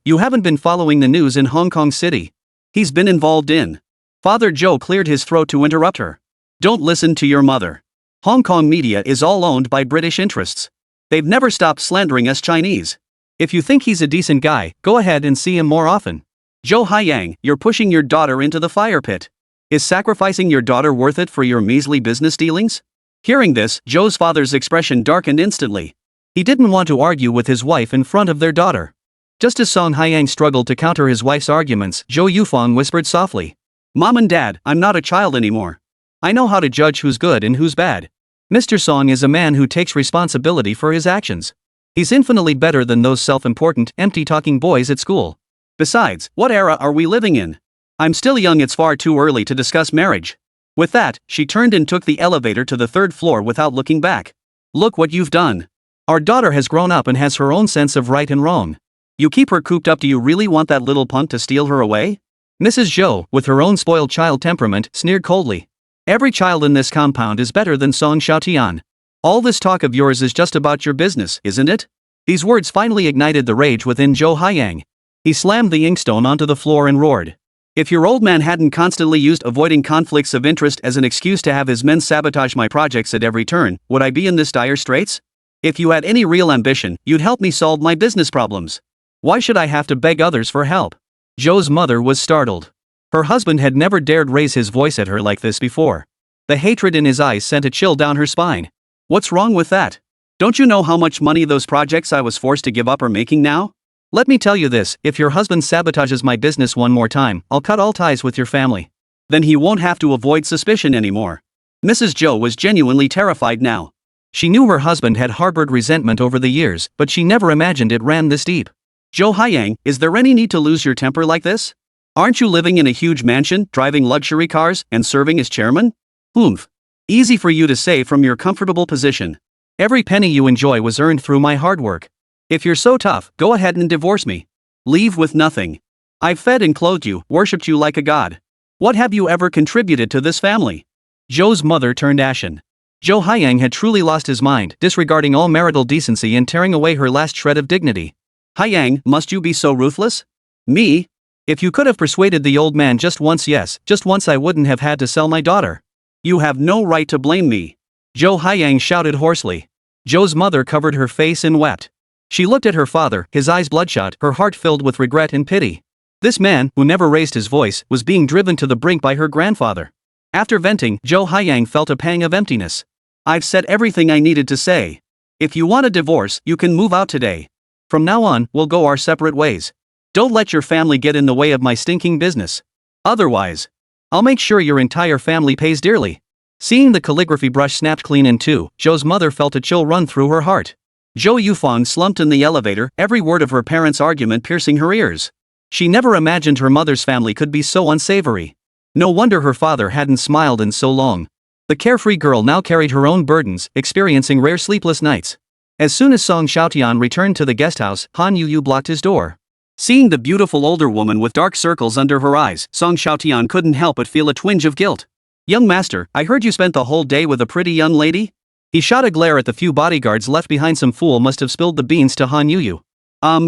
A: You haven't been following the news in Hong Kong City.
B: He's been involved in Father Joe cleared his throat to interrupt her. Don't listen to your mother. Hong Kong media is all owned by British interests. They've never stopped slandering us Chinese.
A: If you think he's a decent guy, go ahead and see him more often.
B: Zhou Haiyang, you're pushing your daughter into the fire pit. Is sacrificing your daughter worth it for your measly business dealings? Hearing this, Zhou's father's expression darkened instantly.
A: He didn't want to argue with his wife in front of their daughter. Just as Song Haiyang struggled to counter his wife's arguments, Zhou Yufang whispered softly.
B: Mom and Dad, I'm not a child anymore. I know how to judge who's good and who's bad.
A: Mr. Song is a man who takes responsibility for his actions. He's infinitely better than those self-important, empty-talking boys at school.
B: Besides, what era are we living in? I'm still young, it's far too early to discuss marriage. With that, she turned and took the elevator to the 3rd floor without looking back. Look what you've done.
A: Our daughter has grown up and has her own sense of right and wrong.
B: You keep her cooped up. Do you really want that little punt to steal her away?
A: Mrs. Zhou, with her own spoiled child temperament, sneered coldly. Every child in this compound is better than Song Xiaotian. All this talk of yours is just about your business, isn't it? These words finally ignited the rage within Zhou Haiyang. He slammed the inkstone onto the floor and roared. If your old man hadn't constantly used avoiding conflicts of interest as an excuse to have his men sabotage my projects at every turn, would I be in this dire straits? If you had any real ambition, you'd help me solve my business problems. Why should I have to beg others for help? Zhou's mother was startled. Her husband had never dared raise his voice at her like this before. The hatred in his eyes sent a chill down her spine.
B: What's wrong with that? Don't you know how much money those projects I was forced to give up are making now?
A: Let me tell you this, if your husband sabotages my business one more time, I'll cut all ties with your family.
B: Then he won't have to avoid suspicion anymore. Mrs. Zhou was genuinely terrified now.
A: She knew her husband had harbored resentment over the years, but she never imagined it ran this deep.
B: Zhou Haiyang, is there any need to lose your temper like this? Aren't you living in a huge mansion, driving luxury cars, and serving as chairman? Oomph. Easy for you to say from your comfortable position.
A: Every penny you enjoy was earned through my hard work.
B: If you're so tough, go ahead and divorce me. Leave with nothing. I've fed and clothed you, worshipped you like a god. What have you ever contributed to this family?
A: Zhou's mother turned ashen. Zhou Haiyang had truly lost his mind, disregarding all marital decency and tearing away her last shred of dignity.
B: Haiyang, must you be so ruthless? Me?
A: If you could have persuaded the old man just once, yes, just once, I wouldn't have had to sell my daughter.
B: You have no right to blame me.
A: Zhou Haiyang shouted hoarsely. Zhou's mother covered her face and wept. She looked at her father, his eyes bloodshot, her heart filled with regret and pity. This man, who never raised his voice, was being driven to the brink by her grandfather. After venting, Zhou Haiyang felt a pang of emptiness.
B: I've said everything I needed to say. If you want a divorce, you can move out today.
A: From now on, we'll go our separate ways.
B: Don't let your family get in the way of my stinking business. Otherwise,
A: I'll make sure your entire family pays dearly. Seeing the calligraphy brush snapped clean in two, Zhou's mother felt a chill run through her heart.
B: Zhou Yufang slumped in the elevator, every word of her parents' argument piercing her ears.
A: She never imagined her mother's family could be so unsavory. No wonder her father hadn't smiled in so long. The carefree girl now carried her own burdens, experiencing rare sleepless nights. As soon as Song Xiaotian returned to the guesthouse, Han Yuyu blocked his door.
B: Seeing the beautiful older woman with dark circles under her eyes, Song Xiaotian couldn't help but feel a twinge of guilt. Young master, I heard you spent the whole day with a pretty young lady?
A: He shot a glare at the few bodyguards left behind. Some fool must have spilled the beans to Han Yuyu.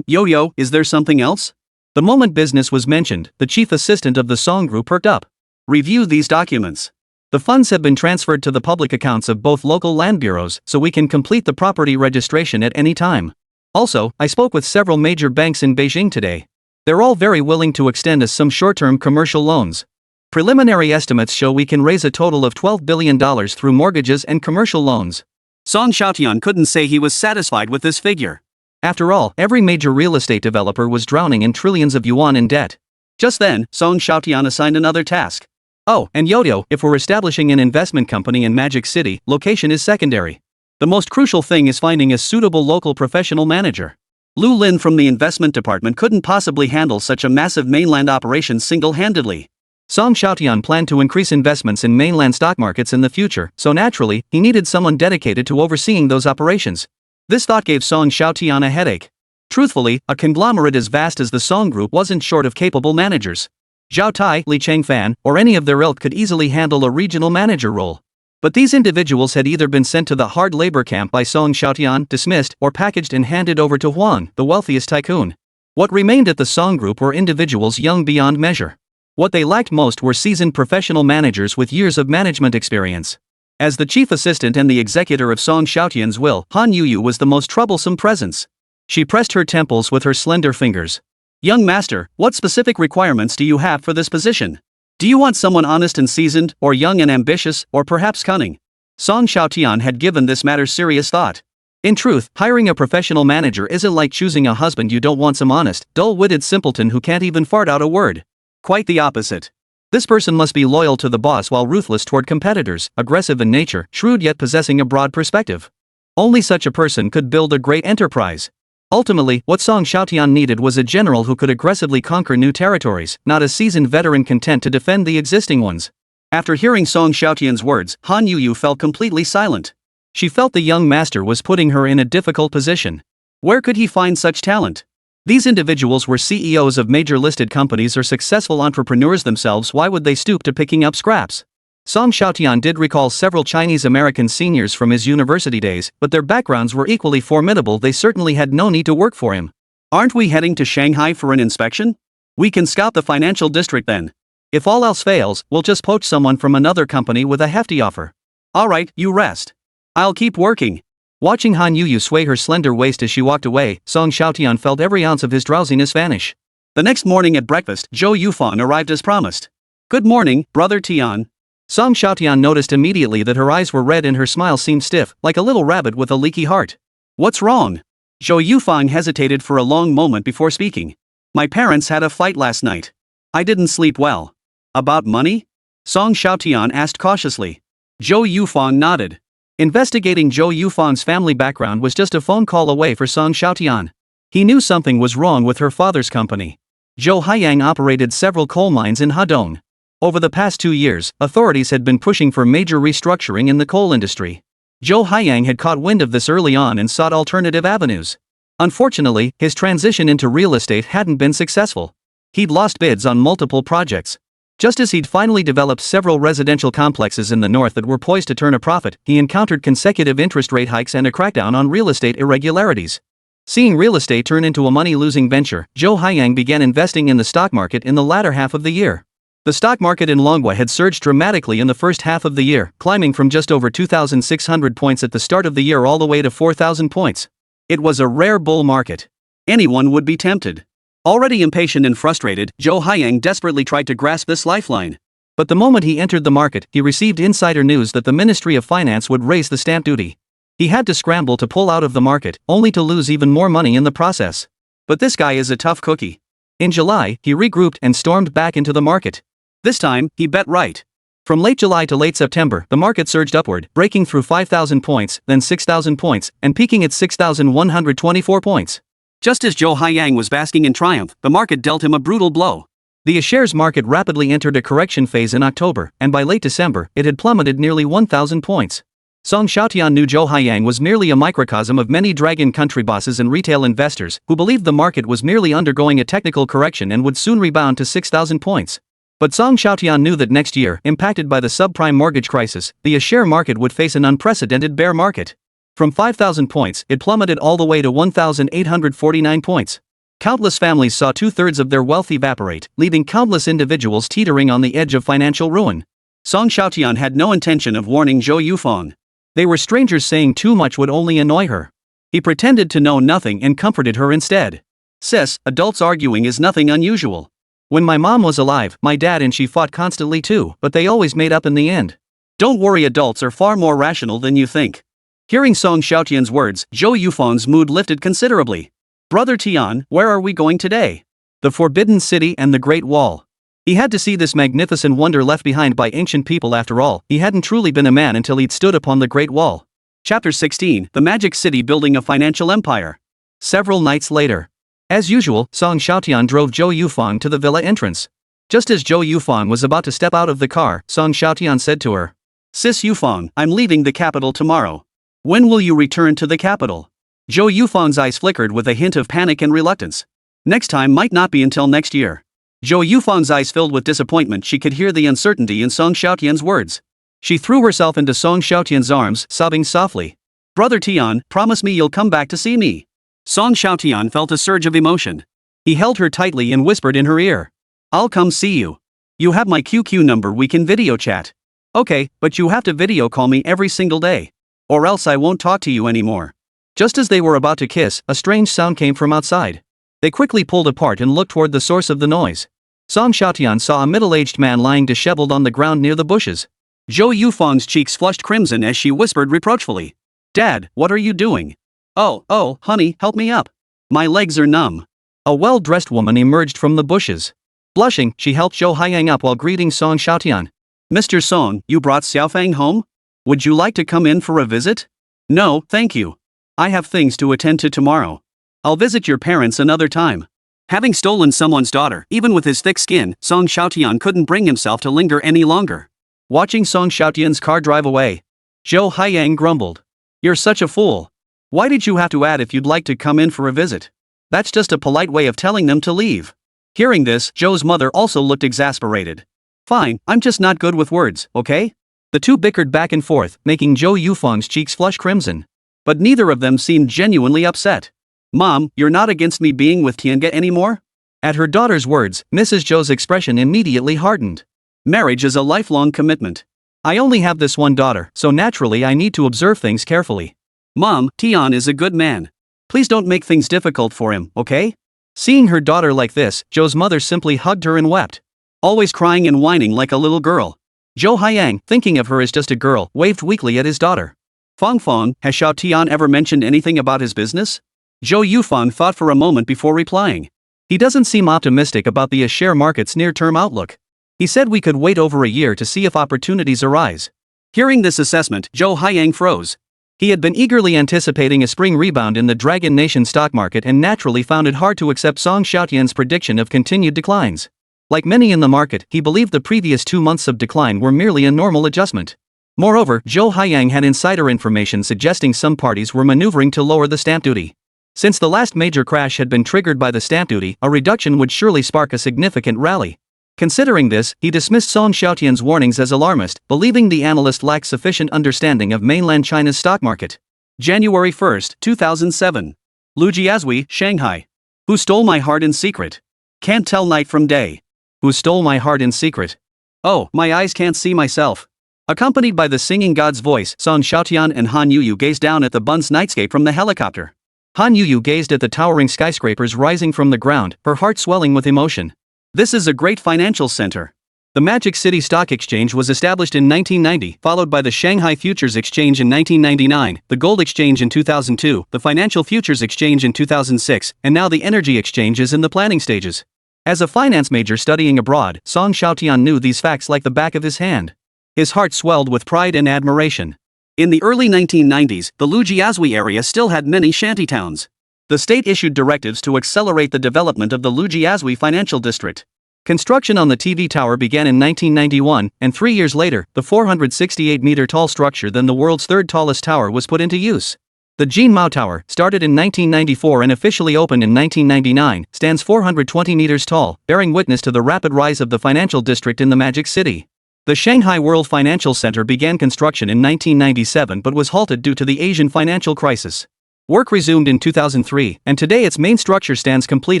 B: Yo-yo, is there something else?
A: The moment business was mentioned, the chief assistant of the Song group perked up.
B: Review these documents.
A: The funds have been transferred to the public accounts of both local land bureaus, so we can complete the property registration at any time. Also, I spoke with several major banks in Beijing today. They're all very willing to extend us some short-term commercial loans. Preliminary estimates show we can raise a total of $12 billion through mortgages and commercial loans.
B: Song Xiaotian couldn't say he was satisfied with this figure.
A: After all, every major real estate developer was drowning in trillions of yuan in debt.
B: Just then, Song Xiaotian assigned another task.
A: Oh, and Yoyo, if we're establishing an investment company in Magic City, location is secondary. The most crucial thing is finding a suitable local professional manager.
B: Lu Lin from the investment department couldn't possibly handle such a massive mainland operation single-handedly.
A: Song Xiaotian planned to increase investments in mainland stock markets in the future, so naturally, he needed someone dedicated to overseeing those operations. This thought gave Song Xiaotian a headache. Truthfully, a conglomerate as vast as the Song Group wasn't short of capable managers. Zhao Tai, Li Changfan, or any of their ilk could easily handle a regional manager role. But these individuals had either been sent to the hard labor camp by Song Xiaotian, dismissed, or packaged and handed over to Huang, the wealthiest tycoon. What remained at the Song Group were individuals young beyond measure. What they lacked most were seasoned professional managers with years of management experience. As the chief assistant and the executor of Song Xiaotian's will, Han Yuyu was the most troublesome presence. She pressed her temples with her slender fingers. Young master, what specific requirements do you have for this position? Do you want someone honest and seasoned, or young and ambitious, or perhaps cunning? Song Xiaotian had given this matter serious thought. In truth, hiring a professional manager isn't like choosing a husband. You don't want some honest, dull-witted simpleton who can't even fart out a word. Quite the opposite. This person must be loyal to the boss while ruthless toward competitors, aggressive in nature, shrewd yet possessing a broad perspective. Only such a person could build a great enterprise. Ultimately, what Song Xiaotian needed was a general who could aggressively conquer new territories, not a seasoned veteran content to defend the existing ones. After hearing Song Xiaotian's words, Han Yuyu fell completely silent. She felt the young master was putting her in a difficult position. Where could he find such talent? These individuals were CEOs of major listed companies or successful entrepreneurs themselves. Why would they stoop to picking up scraps? Song Xiaotian did recall several Chinese-American seniors from his university days, but their backgrounds were equally formidable. They certainly had no need to work for him. Aren't we heading to Shanghai for an inspection? We can scout the financial district then. If all else fails, we'll just poach someone from another company with a hefty offer. Alright, you rest. I'll keep working. Watching Han Yuyu sway her slender waist as she walked away, Song Xiaotian felt every ounce of his drowsiness vanish. The next morning at breakfast, Zhou Yufan arrived as promised. Good morning, Brother Tian. Song Xiaotian noticed immediately that her eyes were red and her smile seemed stiff, like a little rabbit with a leaky heart. What's wrong? Zhou Yufan hesitated for a long moment before speaking. My parents had a fight last night. I didn't sleep well. About money? Song Xiaotian asked cautiously. Zhou Yufan nodded. Investigating Zhou Yufan's family background was just a phone call away for Song Xiaotian. He knew something was wrong with her father's company. Zhou Haiyang operated several coal mines in Hadong. Over the past 2 years, authorities had been pushing for major restructuring in the coal industry. Zhou Haiyang had caught wind of this early on and sought alternative avenues. Unfortunately, his transition into real estate hadn't been successful. He'd lost bids on multiple projects. Just as he'd finally developed several residential complexes in the north that were poised to turn a profit, he encountered consecutive interest rate hikes and a crackdown on real estate irregularities. Seeing real estate turn into a money-losing venture, Zhou Haiyang began investing in the stock market in the latter half of the year. The stock market in Longwa had surged dramatically in the first half of the year, climbing from just over 2,600 points at the start of the year all the way to 4,000 points. It was a rare bull market. Anyone would be tempted. Already impatient and frustrated, Zhou Haiyang desperately tried to grasp this lifeline. But the moment he entered the market, he received insider news that the Ministry of Finance would raise the stamp duty. He had to scramble to pull out of the market, only to lose even more money in the process. But this guy is a tough cookie. In July, he regrouped and stormed back into the market. This time, he bet right. From late July to late September, the market surged upward, breaking through 5,000 points, then 6,000 points, and peaking at 6,124 points. Just as Zhou Haiyang was basking in triumph, the market dealt him a brutal blow. The A-shares market rapidly entered a correction phase in October, and by late December, it had plummeted nearly 1,000 points. Song Xiaotian knew Zhou Haiyang was merely a microcosm of many dragon country bosses and retail investors, who believed the market was merely undergoing a technical correction and would soon rebound to 6,000 points. But Song Xiaotian knew that next year, impacted by the subprime mortgage crisis, the A-share market would face an unprecedented bear market. From 5,000 points, it plummeted all the way to 1,849 points. Countless families saw 2/3 of their wealth evaporate, leaving countless individuals teetering on the edge of financial ruin. Song Xiaotian had no intention of warning Zhou Yufang. They were strangers, saying too much would only annoy her. He pretended to know nothing and comforted her instead. Sis, adults arguing is nothing unusual. When my mom was alive, my dad and she fought constantly too, but they always made up in the end. Don't worry, adults are far more rational than you think. Hearing Song Xiaotian's words, Zhou Yufang's mood lifted considerably. Brother Tian, where are we going today? The Forbidden City and the Great Wall. He had to see this magnificent wonder left behind by ancient people. After all, he hadn't truly been a man until he'd stood upon the Great Wall. Chapter 16, The Magic City Building a Financial Empire. Several nights later. As usual, Song Xiaotian drove Zhou Yufang to the villa entrance. Just as Zhou Yufang was about to step out of the car, Song Xiaotian said to her, Sis Yufang, I'm leaving the capital tomorrow. When will you return to the capital? Zhou Yufang's eyes flickered with a hint of panic and reluctance. Next time might not be until next year. Zhou Yufang's eyes filled with disappointment. She could hear the uncertainty in Song Xiaotian's words. She threw herself into Song Xiaotian's arms, sobbing softly. Brother Tian, promise me you'll come back to see me. Song Xiaotian felt a surge of emotion. He held her tightly and whispered in her ear. I'll come see you.
B: You have my QQ number, we can video chat. Okay, but you have to video call me every single day. Or else I won't talk to you anymore.
A: Just as they were about to kiss, a strange sound came from outside. They quickly pulled apart and looked toward the source of the noise. Song Xiaotian saw a middle-aged man lying disheveled on the ground near the bushes.
B: Zhou Yufang's cheeks flushed crimson as she whispered reproachfully. Dad, what are you doing? Oh, honey, help me up. My legs are numb.
A: A well-dressed woman emerged from the bushes. Blushing, she helped Zhou Haiyang up while greeting Song Xiaotian.
B: Mr. Song, you brought Xiaofang home? Would you like to come in for a visit? No, thank you. I have things to attend to tomorrow. I'll visit your parents another time. Having stolen someone's daughter, even with his thick skin, Song Xiaotian couldn't bring himself to linger any longer.
A: Watching Song Xiaotian's car drive away, Zhou Haiyang grumbled. You're such a fool. Why did you have to add if you'd like to come in for a visit? That's just a polite way of telling them to leave. Hearing this, Zhou's mother also looked exasperated. Fine, I'm just not good with words, okay? The two bickered back and forth, making Zhou Yufang's cheeks flush crimson. But neither of them seemed genuinely upset. Mom, you're not against me being with Tiange anymore? At her daughter's words, Mrs. Zhou's expression immediately hardened. Marriage is a lifelong commitment. I only have this one daughter, so naturally I need to observe things carefully. Mom, Tian is a good man. Please don't make things difficult for him, okay? Seeing her daughter like this, Zhou's mother simply hugged her and wept. Always crying and whining like a little girl. Zhou Haiyang, thinking of her as just a girl, waved weakly at his daughter. Fang, has Xiaotian ever mentioned anything about his business? Zhou Yufang thought for a moment before replying. He doesn't seem optimistic about the share market's near-term outlook. He said we could wait over a year to see if opportunities arise. Hearing this assessment, Zhou Haiyang froze. He had been eagerly anticipating a spring rebound in the Dragon Nation stock market and naturally found it hard to accept Song Xiaotian's prediction of continued declines. Like many in the market, he believed the previous 2 months of decline were merely a normal adjustment. Moreover, Zhou Haiyang had insider information suggesting some parties were maneuvering to lower the stamp duty. Since the last major crash had been triggered by the stamp duty, a reduction would surely spark a significant rally. Considering this, he dismissed Song Xiaotian's warnings as alarmist, believing the analyst lacked sufficient understanding of mainland China's stock market. January 1, 2007. Lujiazui, Shanghai. Who stole my heart in secret? Can't tell night from day. Who stole my heart in secret? Oh, my eyes can't see myself. Accompanied by the singing god's voice, Song Xiaotian and Han Yuyu gazed down at the Bun's nightscape from the helicopter. Han Yuyu gazed at the towering skyscrapers rising from the ground, her heart swelling with emotion. This is a great financial center. The Magic City Stock Exchange was established in 1990, followed by the Shanghai Futures Exchange in 1999, the Gold Exchange in 2002, the Financial Futures Exchange in 2006, and now the Energy Exchange is in the planning stages. As a finance major studying abroad, Song Xiaotian knew these facts like the back of his hand. His heart swelled with pride and admiration. In the early 1990s, the Lujiazui area still had many shantytowns. The state issued directives to accelerate the development of the Lujiazui Financial District. Construction on the TV tower began in 1991, and 3 years later, the 468-meter-tall structure, then the world's third tallest tower, was put into use. The Jin Mao Tower, started in 1994 and officially opened in 1999, stands 420 meters tall, bearing witness to the rapid rise of the financial district in the Magic City. The Shanghai World Financial Center began construction in 1997 but was halted due to the Asian financial crisis. Work resumed in 2003, and today its main structure stands complete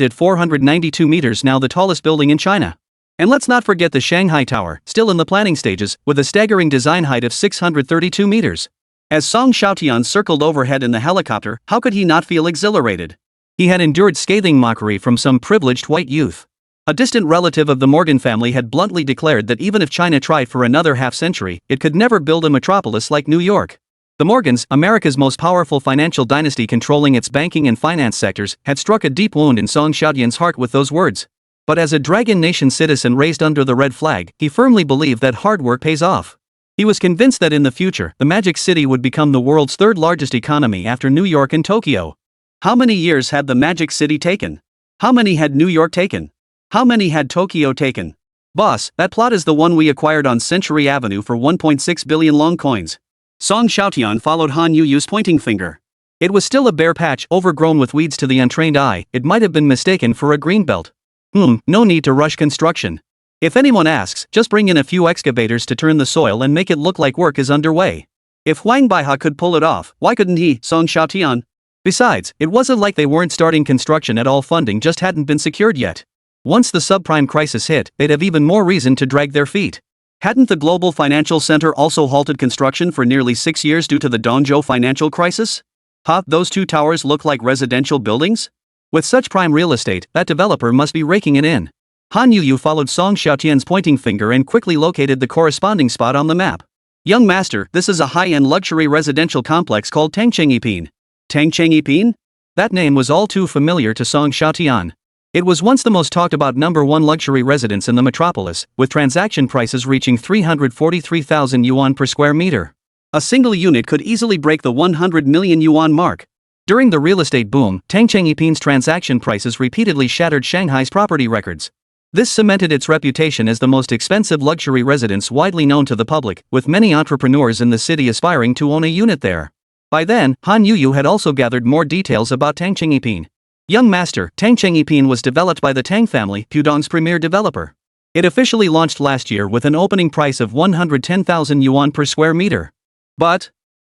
A: at 492 meters, now the tallest building in China. And let's not forget the Shanghai Tower, still in the planning stages, with a staggering design height of 632 meters. As Song Xiaotian circled overhead in the helicopter, how could he not feel exhilarated? He had endured scathing mockery from some privileged white youth. A distant relative of the Morgan family had bluntly declared that even if China tried for another half-century, it could never build a metropolis like New York. The Morgans, America's most powerful financial dynasty controlling its banking and finance sectors, had struck a deep wound in Song Xiaotian's heart with those words. But as a Dragon Nation citizen raised under the red flag, he firmly believed that hard work pays off. He was convinced that in the future, the Magic City would become the world's third largest economy after New York and Tokyo. How many years had the Magic City taken? How many had New York taken? How many had Tokyo taken? Boss, that plot is the one we acquired on Century Avenue for 1.6 billion long coins. Song Xiaotian followed Han Yuyu's pointing finger. It was still a bare patch, overgrown with weeds. To the untrained eye, it might have been mistaken for a greenbelt. No need to rush construction. If anyone asks, just bring in a few excavators to turn the soil and make it look like work is underway. If Huang Baihe could pull it off, why couldn't he, Song Xiaotian? Besides, it wasn't like they weren't starting construction at all. Funding just hadn't been secured yet. Once the subprime crisis hit, they'd have even more reason to drag their feet.
B: Hadn't the global financial center also halted construction for nearly 6 years due to the Dongzhou financial crisis? Those two towers look like residential buildings?
A: With such prime real estate, that developer must be raking it in. Han Yuyu followed Song Xiaotian's pointing finger and quickly located the corresponding spot on the map.
B: Young master, this is a high-end luxury residential complex called Tangchengyipin. Tangchengyipin?
A: That name was all too familiar to Song Xiaotian. It was once the most talked about #1 luxury residence in the metropolis, with transaction prices reaching 343,000 yuan per square meter.
B: A single unit could easily break the 100 million yuan mark.
A: During the real estate boom, Tangchengyipin's transaction prices repeatedly shattered Shanghai's property records. This cemented its reputation as the most expensive luxury residence widely known to the public, with many entrepreneurs in the city aspiring to own a unit there. By then, Han Yuyu had also gathered more details about Tangchengyipin. Young master, Tangchengyipin was developed by the Tang family, Pudong's premier developer. It officially launched last year with an opening price of 110,000 yuan per square meter.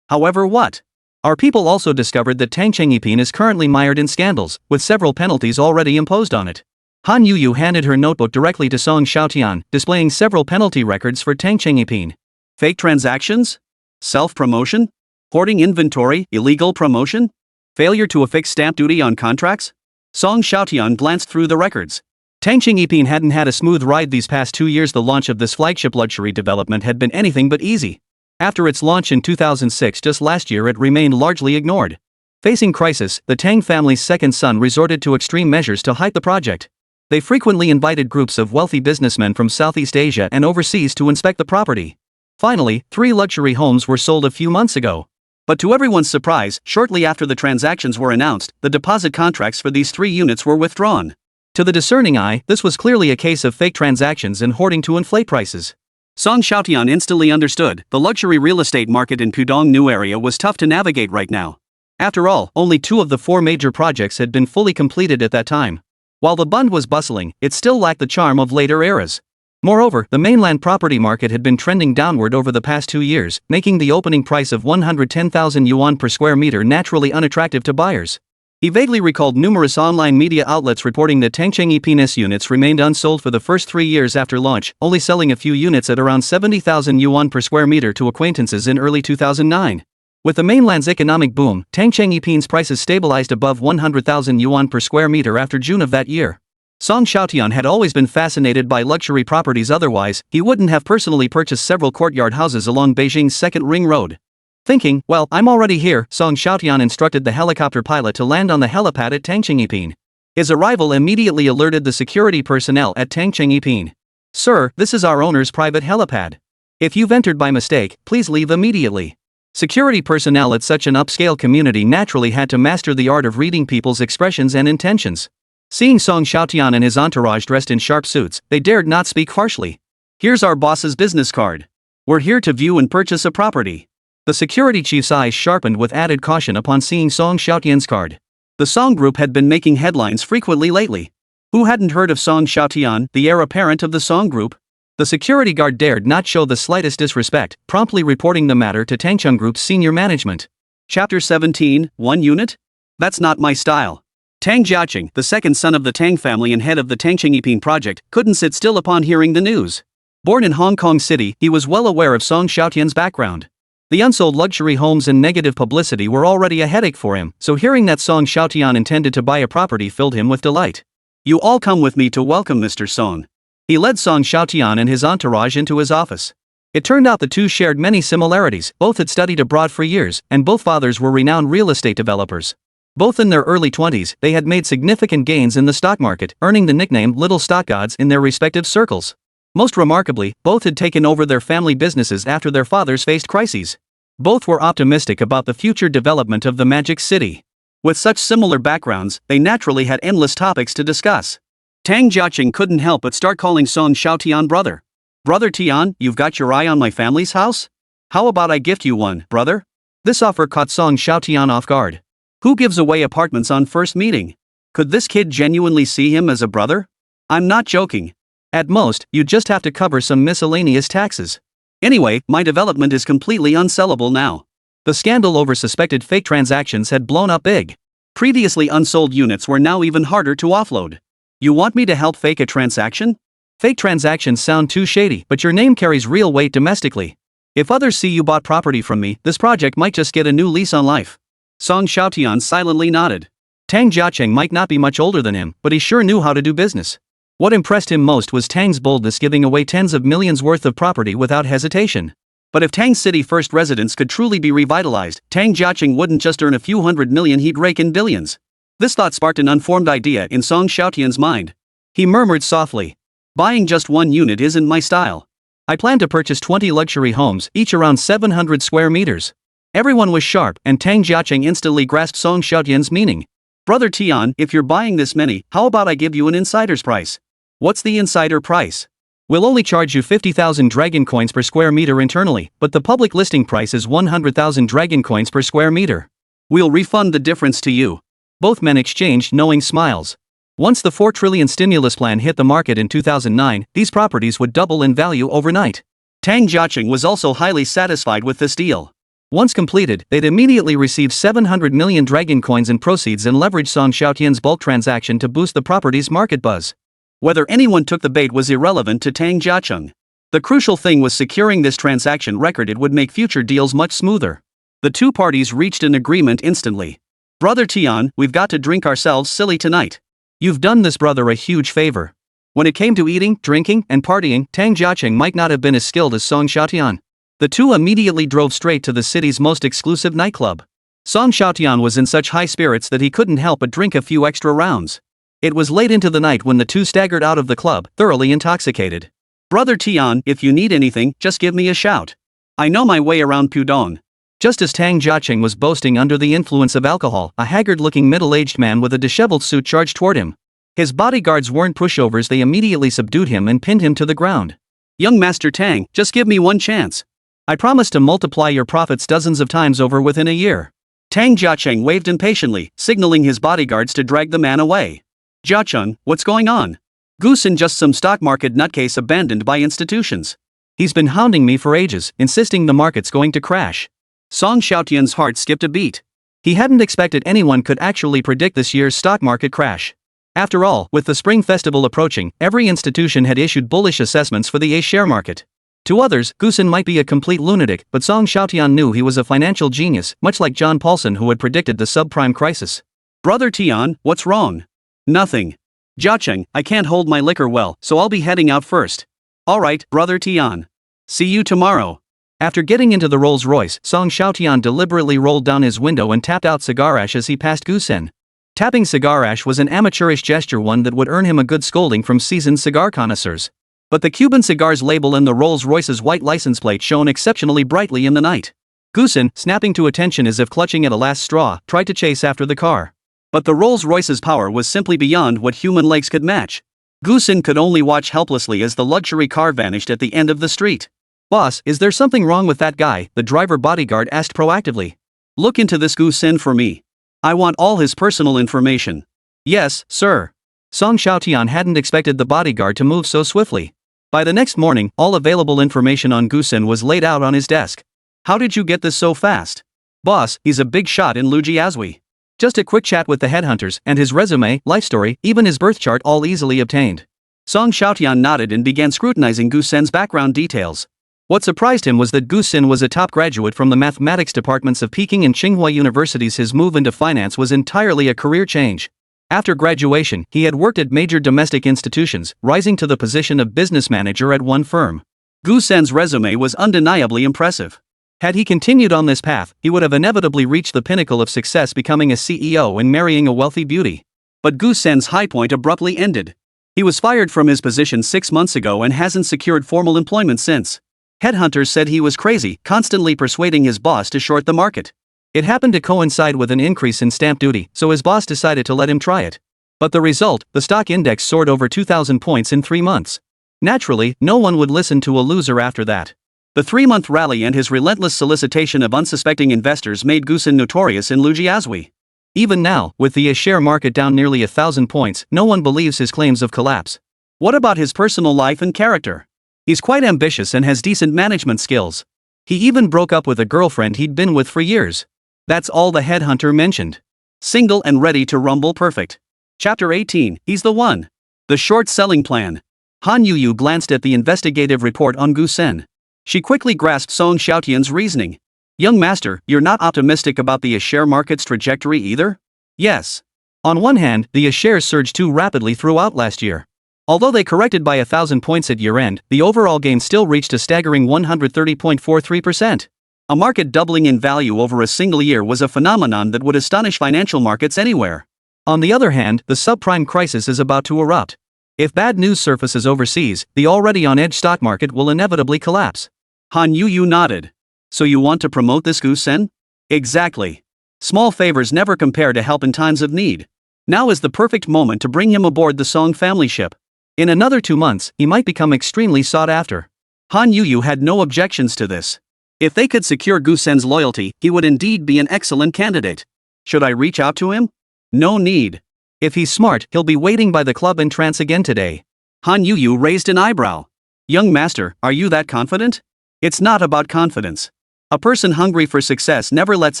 B: However what?
A: Our people also discovered that Tangchengyipin is currently mired in scandals, with several penalties already imposed on it. Han Yuyu handed her notebook directly to Song Xiaotian, displaying several penalty records for Tangchengyipin.
B: Fake transactions? Self-promotion? Hoarding inventory? Illegal promotion? Failure to affix stamp duty on contracts? Song Xiaotian glanced through the records.
A: Tangchengyipin hadn't had a smooth ride these past 2 years. The launch of this flagship luxury development had been anything but easy. After its launch in 2006, just last year, it remained largely ignored. Facing crisis, the Tang family's second son resorted to extreme measures to hide the project. They frequently invited groups of wealthy businessmen from Southeast Asia and overseas to inspect the property. Finally, 3 luxury homes were sold a few months ago.
B: But to everyone's surprise, shortly after the transactions were announced, the deposit contracts for these 3 units were withdrawn.
A: To the discerning eye, this was clearly a case of fake transactions and hoarding to inflate prices.
B: Song Xiaotian instantly understood, the luxury real estate market in Pudong New area was tough to navigate right now.
A: After all, only 2 of the 4 major projects had been fully completed at that time. While the Bund was bustling, it still lacked the charm of later eras. Moreover, the mainland property market had been trending downward over the past 2 years, making the opening price of 110,000 yuan per square meter naturally unattractive to buyers. He vaguely recalled numerous online media outlets reporting that Tangchengyipin's units remained unsold for the first 3 years after launch, only selling a few units at around 70,000 yuan per square meter to acquaintances in early 2009. With the mainland's economic boom, Tangchengyipin's prices stabilized above 100,000 yuan per square meter after June of that year. Song Xiaotian had always been fascinated by luxury properties, otherwise, he wouldn't have personally purchased several courtyard houses along Beijing's Second Ring Road. Thinking, well, I'm already here, Song Xiaotian instructed the helicopter pilot to land on the helipad at Tangchengyipin. His arrival immediately alerted the security personnel at Tangchengyipin. Sir, this is our owner's private helipad. If you've entered by mistake, please leave immediately. Security personnel at such an upscale community naturally had to master the art of reading people's expressions and intentions. Seeing Song Xiaotian and his entourage dressed in sharp suits, they dared not speak harshly.
B: Here's our boss's business card. We're here to view and purchase a property.
A: The security chief's eyes sharpened with added caution upon seeing Song Xiaotian's card.
B: The Song Group had been making headlines frequently lately. Who hadn't heard of Song Xiaotian, the heir apparent of the Song Group?
A: The security guard dared not show the slightest disrespect, promptly reporting the matter to Tangcheng Group's senior management.
B: Chapter 17, 1 unit? That's not my style. Tang Jiaqing, the second son of the Tang family and head of the Tangchengyipin project, couldn't sit still upon hearing the news. Born in Hong Kong City, he was well aware of Song Xiaotian's background. The unsold luxury homes and negative publicity were already a headache for him, so hearing that Song Xiaotian intended to buy a property filled him with delight. You all come with me to welcome Mr. Song. He led Song Xiaotian and his entourage into his office. It turned out the two shared many similarities, both had studied abroad for years, and both fathers were renowned real estate developers. Both in their early 20s, they had made significant gains in the stock market, earning the nickname Little Stock Gods in their respective circles. Most remarkably, both had taken over their family businesses after their fathers faced crises. Both were optimistic about the future development of the Magic City. With such similar backgrounds, they naturally had endless topics to discuss. Tang Jiaqing couldn't help but start calling Song Xiaotian brother. Brother Tian, you've got your eye on my family's house? How about I gift you one, brother? This offer caught Song Xiaotian off guard. Who gives away apartments on first meeting? Could this kid genuinely see him as a brother? I'm not joking. At most, you just have to cover some miscellaneous taxes. Anyway, my development is completely unsellable now. The scandal over suspected fake transactions had blown up big. Previously unsold units were now even harder to offload. You want me to help fake a transaction?
A: Fake transactions sound too shady, but your name carries real weight domestically. If others see you bought property from me, this project might just get a new lease on life.
B: Song Xiaotian silently nodded.
A: Tang Jiacheng might not be much older than him, but he sure knew how to do business. What impressed him most was Tang's boldness, giving away tens of millions worth of property without hesitation.
B: But if Tang's city first residents could truly be revitalized, Tang Jiacheng wouldn't just earn a few $100 million, he'd rake in billions. This thought sparked an unformed idea in Song Xiaotian's mind.
A: He murmured softly,
B: "Buying just one unit isn't my style.
A: I plan to purchase 20 luxury homes, each around 700 square meters." Everyone was sharp, and Tang Jiacheng instantly grasped Song Xiaotian's meaning.
B: "Brother Tian, if you're buying this many, how about I give you an insider's price?" "What's the insider price?"
A: "We'll only charge you 50,000 dragon coins per square meter internally, but the public listing price is 100,000 dragon coins per square meter.
B: We'll refund the difference to you."
A: Both men exchanged knowing smiles. Once the 4 trillion stimulus plan hit the market in 2009, these properties would double in value overnight.
B: Tang Jiacheng was also highly satisfied with this deal.
A: Once completed, they'd immediately receive 700 million dragon coins in proceeds and leverage Song Xiaotian's bulk transaction to boost the property's market buzz.
B: Whether anyone took the bait was irrelevant to Tang Jiacheng. The crucial thing was securing this transaction record. It would make future deals much smoother. The two parties reached an agreement instantly. "Brother Tian, we've got to drink ourselves silly tonight."
A: "You've done this brother a huge favor." When it came to eating, drinking, and partying, Tang Jiacheng might not have been as skilled as Song Xiaotian. The two immediately drove straight to the city's most exclusive nightclub. Song Xiaotian was in such high spirits that he couldn't help but drink a few extra rounds. It was late into the night when the two staggered out of the club, thoroughly intoxicated.
B: "Brother Tian, if you need anything, just give me a shout. I know my way around Pudong."
A: Just as Tang Jiacheng was boasting under the influence of alcohol, a haggard-looking middle-aged man with a disheveled suit charged toward him. His bodyguards weren't pushovers, they immediately subdued him and pinned him to the ground.
B: "Young Master Tang, just give me one chance.
A: I promise to multiply your profits dozens of times over within a year."
B: Tang Jiacheng waved impatiently, signaling his bodyguards to drag the man away. "Jiacheng, what's going on? Goosen just some stock market nutcase abandoned by institutions."
A: "He's been hounding me for ages, insisting the market's going to crash."
B: Song Xiaotian's heart skipped a beat.
A: He hadn't expected anyone could actually predict this year's stock market crash. After all, with the Spring Festival approaching, every institution had issued bullish assessments for the A share market. To others, Goosen might be a complete lunatic, but Song Xiaotian knew he was a financial genius, much like John Paulson, who had predicted the subprime crisis.
B: "Brother Tian, what's wrong?" "Nothing. Jiacheng, I can't hold my liquor well, so I'll be heading out first." "Alright, Brother Tian. See you tomorrow."
A: After getting into the Rolls-Royce, Song Xiaotian deliberately rolled down his window and tapped out cigar ash as he passed Goosen. Tapping cigar ash was an amateurish gesture, one that would earn him a good scolding from seasoned cigar connoisseurs. But the Cuban Cigars label and the Rolls-Royce's white license plate shone exceptionally brightly in the night. Goosen, snapping to attention as if clutching at a last straw, tried to chase after the car.
B: But the Rolls-Royce's power was simply beyond what human legs could match. Goosen could only watch helplessly as the luxury car vanished at the end of the street.
A: "Boss, is there something wrong with that guy?" the driver bodyguard asked proactively.
B: "Look into this Goosen for me. I want all his personal information."
A: "Yes, sir." Song Xiaotian hadn't expected the bodyguard to move so swiftly. By the next morning, all available information on Goosen was laid out on his desk.
B: "How did you get this so fast?"
A: "Boss, he's a big shot in Lujiazui. Just a quick chat with the headhunters, and his resume, life story, even his birth chart all easily obtained."
B: Song Xiaotian nodded and began scrutinizing Goosen's background details.
A: What surprised him was that Goosen was a top graduate from the mathematics departments of Peking and Tsinghua universities. His move into finance was entirely a career change. After graduation, he had worked at major domestic institutions, rising to the position of business manager at one firm.
B: Goosen's resume was undeniably impressive.
A: Had he continued on this path, he would have inevitably reached the pinnacle of success, becoming a CEO and marrying a wealthy beauty.
B: But Goosen's high point abruptly ended. He was fired from his position 6 months ago and hasn't secured formal employment since. Headhunters said he was crazy, constantly persuading his boss to short the market.
A: It happened to coincide with an increase in stamp duty, so his boss decided to let him try it. But the result, the stock index soared over 2,000 points in 3 months. Naturally, no one would listen to a loser after that. The 3-month rally and his relentless solicitation of unsuspecting investors made Goosen notorious in Lujiazui. Even now, with the share market down nearly 1,000 points, no one believes his claims of collapse.
B: What about his personal life and character?
A: He's quite ambitious and has decent management skills. He even broke up with a girlfriend he'd been with for years. That's all the headhunter mentioned.
B: Single and ready to rumble, perfect. Chapter 18, he's the one. The short selling plan. Han Yuyu glanced at the investigative report on Gu Sen. She quickly grasped Song Xiaotian's reasoning. Young master, you're not optimistic about the share market's trajectory either?
A: Yes. On one hand, the shares surged too rapidly throughout last year. Although they corrected by 1,000 points at year-end, the overall gain still reached a staggering 130.43%. A market doubling in value over a single year was a phenomenon that would astonish financial markets anywhere. On the other hand, the subprime crisis is about to erupt. If bad news surfaces overseas, the already on-edge stock market will inevitably collapse.
B: Han Yuyu nodded. So you want to promote this Gu Sen? Exactly. Small favors never compare to help in times of need. Now is the perfect moment to bring him aboard the Song family ship.
A: In another 2 months, he might become extremely sought after.
B: Han Yuyu had no objections to this. If they could secure Gu Sen's loyalty, he would indeed be an excellent candidate. Should I reach out to him? No need.
A: If he's smart, he'll be waiting by the club entrance again today.
B: Han Yuyu raised an eyebrow. Young master, are you that confident? It's not about confidence. A person hungry for success never lets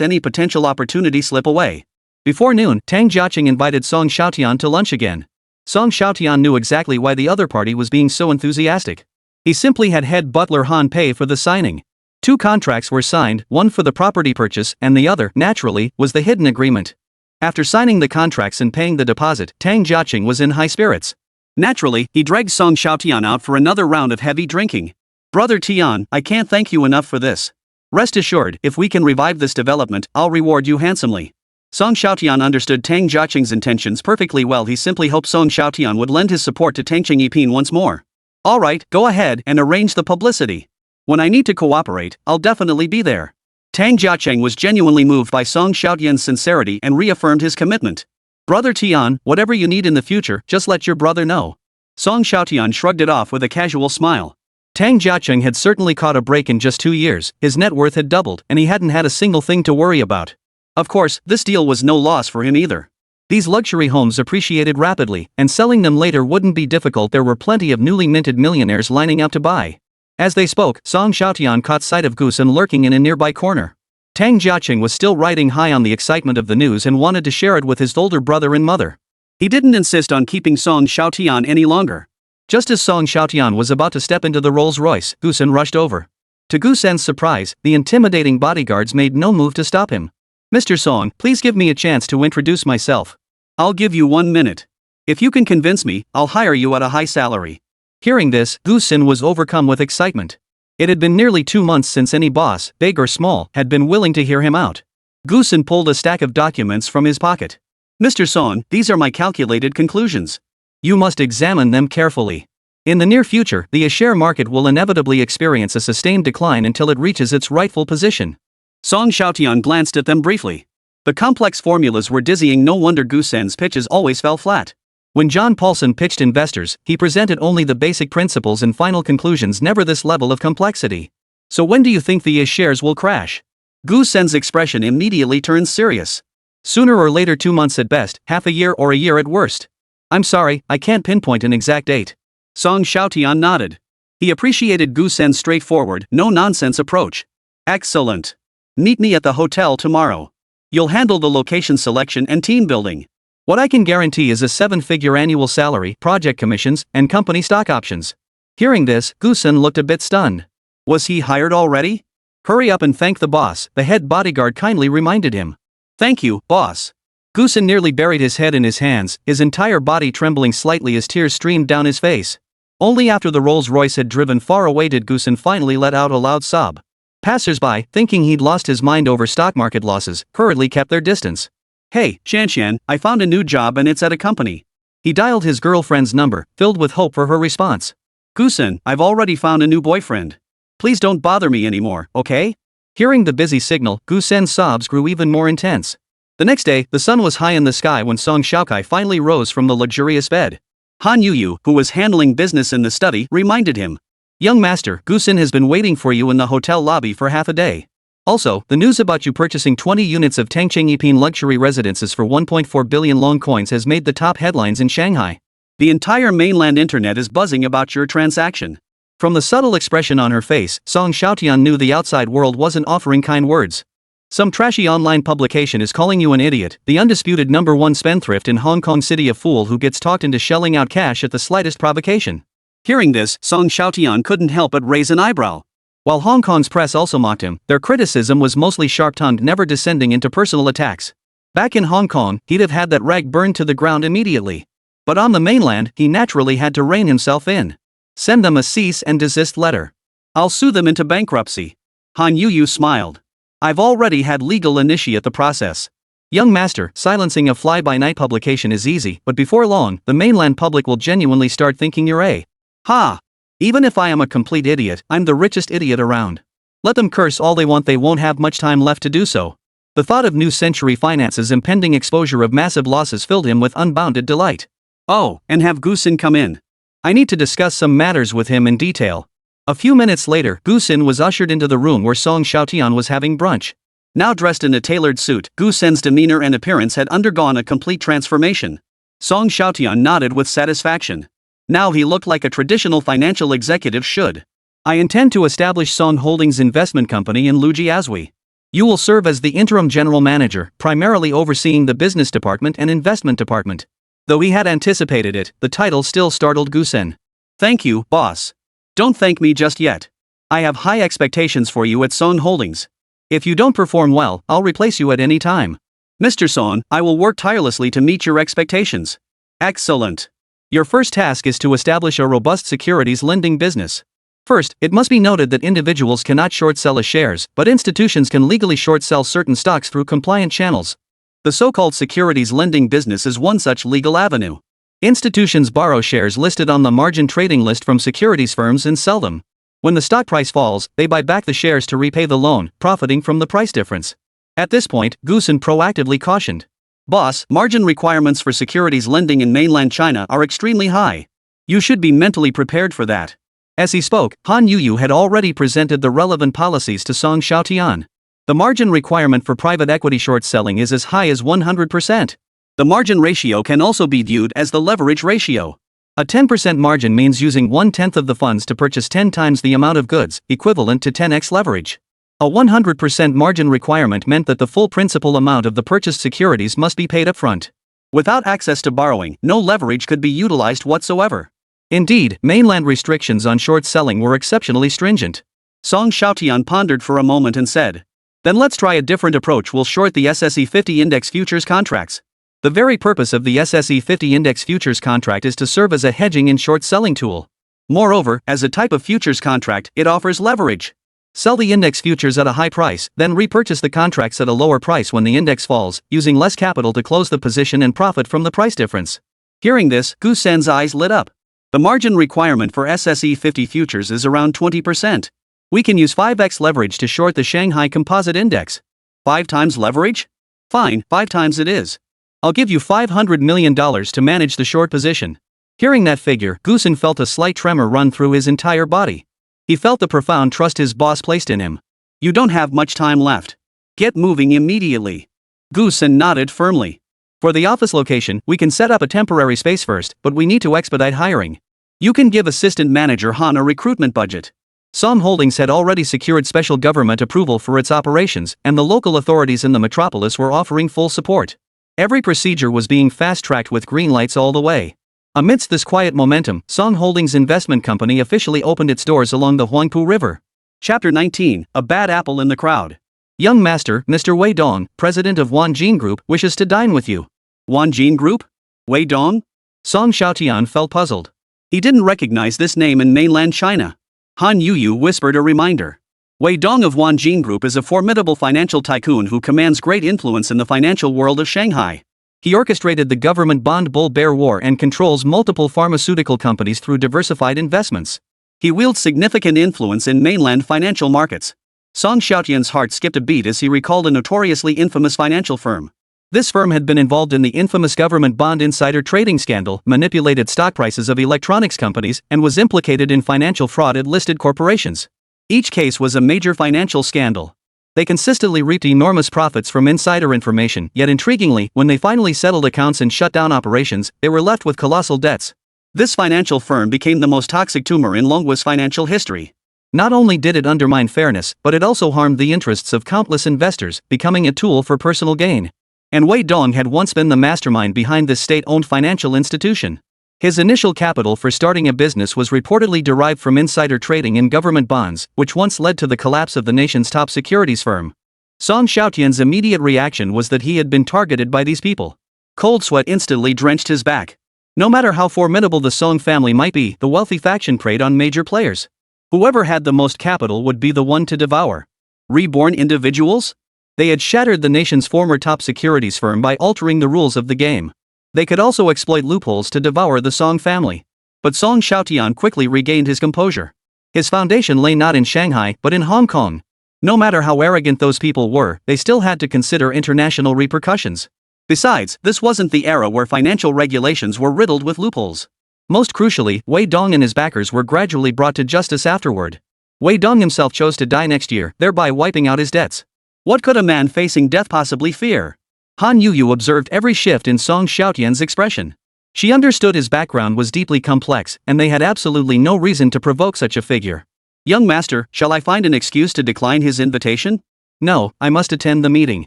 B: any potential opportunity slip away.
A: Before noon, Tang Jiaqing invited Song Xiaotian to lunch again. Song Xiaotian knew exactly why the other party was being so enthusiastic. He simply had head butler Han pay for the signing. 2 contracts were signed, one for the property purchase and the other, naturally, was the hidden agreement. After signing the contracts and paying the deposit, Tang Jiaqing was in high spirits.
B: Naturally, he dragged Song Xiaotian out for another round of heavy drinking. Brother Tian, I can't thank you enough for this. Rest assured, if we can revive this development, I'll reward you handsomely. Song Xiaotian understood Tang Jiaqing's intentions perfectly well. He simply hoped Song Xiaotian would lend his support to Tang Yiping once more. Alright, go ahead and arrange the publicity. When I need to cooperate, I'll definitely be there. Tang Jiaqing was genuinely moved by Song Xiaotian's sincerity and reaffirmed his commitment. Brother Tian, whatever you need in the future, just let your brother know. Song Xiaotian shrugged it off with a casual smile.
A: Tang Jiaqing had certainly caught a break in just 2 years, his net worth had doubled, and he hadn't had a single thing to worry about. Of course, this deal was no loss for him either. These luxury homes appreciated rapidly, and selling them later wouldn't be difficult. There were plenty of newly minted millionaires lining up to buy. As they spoke, Song Xiaotian caught sight of Gu Sen lurking in a nearby corner. Tang Jiaqing was still riding high on the excitement of the news and wanted to share it with his older brother and mother.
B: He didn't insist on keeping Song Xiaotian any longer.
A: Just as Song Xiaotian was about to step into the Rolls-Royce, Gu Sen rushed over. To Gu Sen's surprise, the intimidating bodyguards made no move to stop him. Mr. Song, please give me a chance to introduce myself.
B: I'll give you 1 minute. If you can convince me, I'll hire you at a high salary.
A: Hearing this, Gu Sen was overcome with excitement. It had been nearly 2 months since any boss, big or small, had been willing to hear him out. Gu Sen pulled a stack of documents from his pocket. Mr. Song, these are my calculated conclusions. You must examine them carefully. In the near future, the share market will inevitably experience a sustained decline until it reaches its rightful position.
B: Song Xiaotian glanced at them briefly. The complex formulas were dizzying. No wonder Gu Sen's pitches always fell flat.
A: When John Paulson pitched investors, he presented only the basic principles and final conclusions, never this level of complexity. So when do you think the shares will crash? Gu Sen's expression immediately turned serious. Sooner or later, 2 months at best, half a year or a year at worst. I'm sorry, I can't pinpoint an exact date.
B: Song Xiaotian nodded. He appreciated Gu Sen's straightforward, no-nonsense approach. Excellent. Meet me at the hotel tomorrow. You'll handle the location selection and team building.
A: What I can guarantee is a 7-figure annual salary, project commissions, and company stock options. Hearing this, Gu Sen looked a bit stunned. Was he hired already? Hurry up and thank the boss, the head bodyguard kindly reminded him. Thank you, boss. Gu Sen nearly buried his head in his hands, his entire body trembling slightly as tears streamed down his face. Only after the Rolls-Royce had driven far away did Gu Sen finally let out a loud sob. Passers-by, thinking he'd lost his mind over stock market losses, hurriedly kept their distance. Hey, Xiaotian, I found a new job and it's at a company. He dialed his girlfriend's number, filled with hope for her response. Gu Sen, I've already found a new boyfriend. Please don't bother me anymore, okay? Hearing the busy signal, Gu Sen's sobs grew even more intense. The next day, the sun was high in the sky when Song Xiaokai finally rose from the luxurious bed. Han Yuyu, who was handling business in the study, reminded him. Young master, Gu Sen has been waiting for you in the hotel lobby for half a day. Also, the news about you purchasing 20 units of Tangcheng luxury residences for 1.4 billion long coins has made the top headlines in Shanghai. The entire mainland internet is buzzing about your transaction. From the subtle expression on her face, Song Xiaotian knew the outside world wasn't offering kind words. Some trashy online publication is calling you an idiot, the undisputed #1 spendthrift in Hong Kong City, a fool who gets talked into shelling out cash at the slightest provocation.
B: Hearing this, Song Xiaotian couldn't help but raise an eyebrow.
A: While Hong Kong's press also mocked him, their criticism was mostly sharp-tongued, never descending into personal attacks. Back in Hong Kong, he'd have had that rag burned to the ground immediately. But on the mainland, he naturally had to rein himself in. Send them a cease and desist letter.
B: I'll sue them into bankruptcy. Han Yuyu smiled. I've already had legal initiate the process.
A: Young master, silencing a fly-by-night publication is easy, but before long, the mainland public will genuinely start thinking you're a ha. Even if I am a complete idiot, I'm the richest idiot around. Let them curse all they want, they won't have much time left to do so. The thought of New Century Finance's impending exposure of massive losses filled him with unbounded delight.
B: Oh, and have Gusin come in.
A: I need to discuss some matters with him in detail. A few minutes later, Gusin was ushered into the room where Song Xiaotian was having brunch.
B: Now dressed in a tailored suit, Gusin's demeanor and appearance had undergone a complete transformation. Song Xiaotian nodded with satisfaction. Now he looked like a traditional financial executive should.
A: I intend to establish Song Holdings Investment Company in Lujiazui. You will serve as the interim general manager, primarily overseeing the business department and investment department. Though he had anticipated it, the title still startled Gusin.
B: Thank you, boss. Don't thank me just yet. I have high expectations for you at Song Holdings.
A: If you don't perform well, I'll replace you at any time.
B: Mr. Song, I will work tirelessly to meet your expectations. Excellent.
A: Your first task is to establish a robust securities lending business. First, it must be noted that individuals cannot short sell a shares, but institutions can legally short sell certain stocks through compliant channels. The so-called securities lending business is one such legal avenue. Institutions borrow shares listed on the margin trading list from securities firms and sell them. When the stock price falls, they buy back the shares to repay the loan, profiting from the price difference. At this point, Gusin proactively cautioned.
B: Boss, margin requirements for securities lending in mainland China are extremely high. You should be mentally prepared for that.
A: As he spoke, Han Yuyu had already presented the relevant policies to Song Xiaotian. The margin requirement for private equity short selling is as high as 100%.
B: The margin ratio can also be viewed as the leverage ratio.
A: A 10% margin means using 1/10 of the funds to purchase 10 times the amount of goods, equivalent to 10x leverage. A 100% margin requirement meant that the full principal amount of the purchased securities must be paid upfront.
B: Without access to borrowing, no leverage could be utilized whatsoever.
A: Indeed, mainland restrictions on short selling were exceptionally stringent.
B: Song Xiaotian pondered for a moment and said, then let's try a different approach. We'll short the SSE 50 index futures contracts. The very purpose of the SSE 50 index futures contract is to serve as a hedging and short selling tool. Moreover, as a type of futures contract, it offers leverage. Sell the index futures at a high price, then repurchase the contracts at a lower price when the index falls, using less capital to close the position and profit from the price difference. Hearing this, Gusen's eyes lit up. The margin requirement for SSE 50 futures is around 20%. We can use 5x leverage to short the Shanghai Composite Index. 5 times leverage? Fine, 5 times it is. I'll give you $500 million to manage the short position.
A: Hearing that figure, Gusen felt a slight tremor run through his entire body. He felt the profound trust his boss placed in him.
B: You don't have much time left. Get moving immediately. Gusen nodded firmly.
A: For the office location, we can set up a temporary space first, but we need to expedite hiring.
B: You can give assistant manager Han a recruitment budget.
A: Song Holdings had already secured special government approval for its operations, and the local authorities in the metropolis were offering full support. Every procedure was being fast-tracked with green lights all the way. Amidst this quiet momentum, Song Holdings Investment Company officially opened its doors along the Huangpu River.
B: Chapter 19, A Bad Apple in the Crowd.
A: Young master, Mr. Wei Dong, president of Wanjin Group, wishes to dine with you.
B: Wanjin Group? Wei Dong?
A: Song Xiaotian felt puzzled.
B: He didn't recognize this name in mainland China. Han Yuyu whispered a reminder. Wei Dong of Wanjin Group is a formidable financial tycoon who commands great influence in the financial world of Shanghai.
A: He orchestrated the government bond bull-bear war and controls multiple pharmaceutical companies through diversified investments.
B: He wields significant influence in mainland financial markets. Song Xiaotian's heart skipped a beat as he recalled a notoriously infamous financial firm.
A: This firm had been involved in the infamous government bond insider trading scandal, manipulated stock prices of electronics companies, and was implicated in financial fraud at listed corporations. Each case was a major financial scandal. They consistently reaped enormous profits from insider information, yet intriguingly, when they finally settled accounts and shut down operations, they were left with colossal debts.
B: This financial firm became the most toxic tumor in Longwa's financial history.
A: Not only did it undermine fairness, but it also harmed the interests of countless investors, becoming a tool for personal gain. And Wei Dong had once been the mastermind behind this state-owned financial institution. His initial capital for starting a business was reportedly derived from insider trading in government bonds, which once led to the collapse of the nation's top securities firm. Song Xiaotian's immediate reaction was that he had been targeted by these people. Cold sweat instantly drenched his back. No matter how formidable the Song family might be, the wealthy faction preyed on major players. Whoever had the most capital would be the one to devour. Reborn individuals? They had shattered the nation's former top securities firm by altering the rules of the game. They could also exploit loopholes to devour the Song family. But Song Xiaotian quickly regained his composure. His foundation lay not in Shanghai but in Hong Kong. No matter how arrogant those people were, they still had to consider international repercussions. Besides, this wasn't the era where financial regulations were riddled with loopholes. Most crucially, Wei Dong and his backers were gradually brought to justice afterward. Wei Dong himself chose to die next year, thereby wiping out his debts. What could a man facing death possibly fear? Han Yuyu observed every shift in Song Xiaotian's expression. She understood his background was deeply complex, and they had absolutely no reason to provoke such a figure. Young master, shall I find an excuse to decline his invitation? No, I must attend the meeting.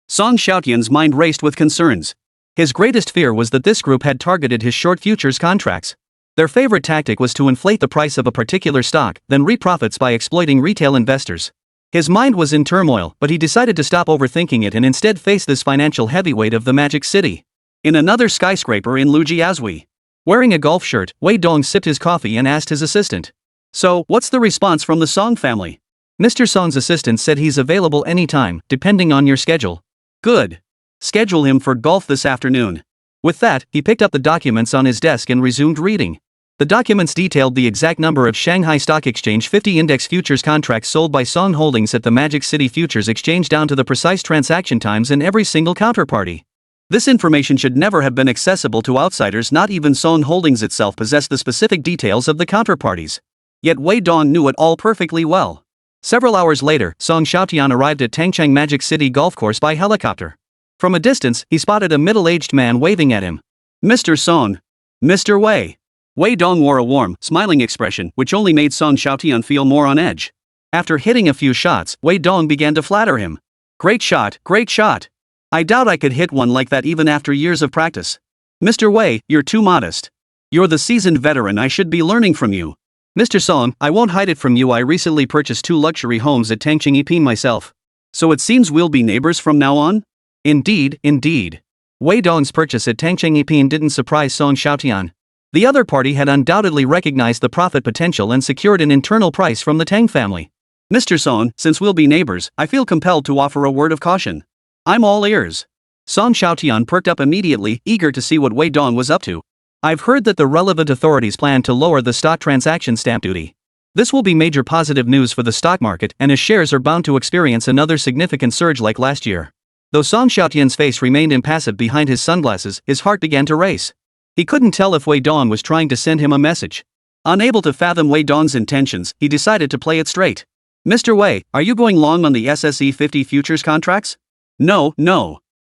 A: Song Xiaotian's mind raced with concerns. His greatest fear was that this group had targeted his short futures contracts. Their favorite tactic was to inflate the price of a particular stock, then reap profits by exploiting retail investors. His mind was in turmoil, but he decided to stop overthinking it and instead face this financial heavyweight of the Magic City. In another skyscraper in Lujiazui. Wearing a golf shirt, Wei Dong sipped his coffee and asked his assistant. So, what's the response from the Song family? Mr. Song's assistant said he's available anytime, depending on your schedule. Good. Schedule him for golf this afternoon. With that, he picked up the documents on his desk and resumed reading. The documents detailed the exact number of Shanghai Stock Exchange 50 index futures contracts sold by Song Holdings at the Magic City Futures Exchange down to the precise transaction times in every single counterparty. This information should never have been accessible to outsiders. Not even Song Holdings itself possessed the specific details of the counterparties. Yet Wei Dong knew it all perfectly well. Several hours later, Song Xiaotian arrived at Tangcheng Magic City Golf Course by helicopter. From a distance, he spotted a middle-aged man waving at him. Mr. Song. Mr. Wei. Wei Dong wore a warm, smiling expression, which only made Song Xiaotian feel more on edge. After hitting a few shots, Wei Dong began to flatter him. Great shot, great shot. I doubt I could hit one like that even after years of practice. Mr. Wei, you're too modest. You're the seasoned veteran. I should be learning from you. Mr. Song, I won't hide it from you. I recently purchased 2 luxury homes at Tangcheng Yiping myself. So it seems we'll be neighbors from now on? Indeed, indeed. Wei Dong's purchase at Tangcheng Yiping didn't surprise Song Xiaotian. The other party had undoubtedly recognized the profit potential and secured an internal price from the Tang family. Mr. Song, since we'll be neighbors, I feel compelled to offer a word of caution. I'm all ears. Song Xiaotian perked up immediately, eager to see what Wei Dong was up to. I've heard that the relevant authorities plan to lower the stock transaction stamp duty. This will be major positive news for the stock market, and his shares are bound to experience another significant surge like last year. Though Song Xiaotian's face remained impassive behind his sunglasses, his heart began to race. He couldn't tell if Wei Dong was trying to send him a message. Unable to fathom Wei Dong's intentions, he decided to play it straight. Mr. Wei, are you going long on the SSE 50 futures contracts? No.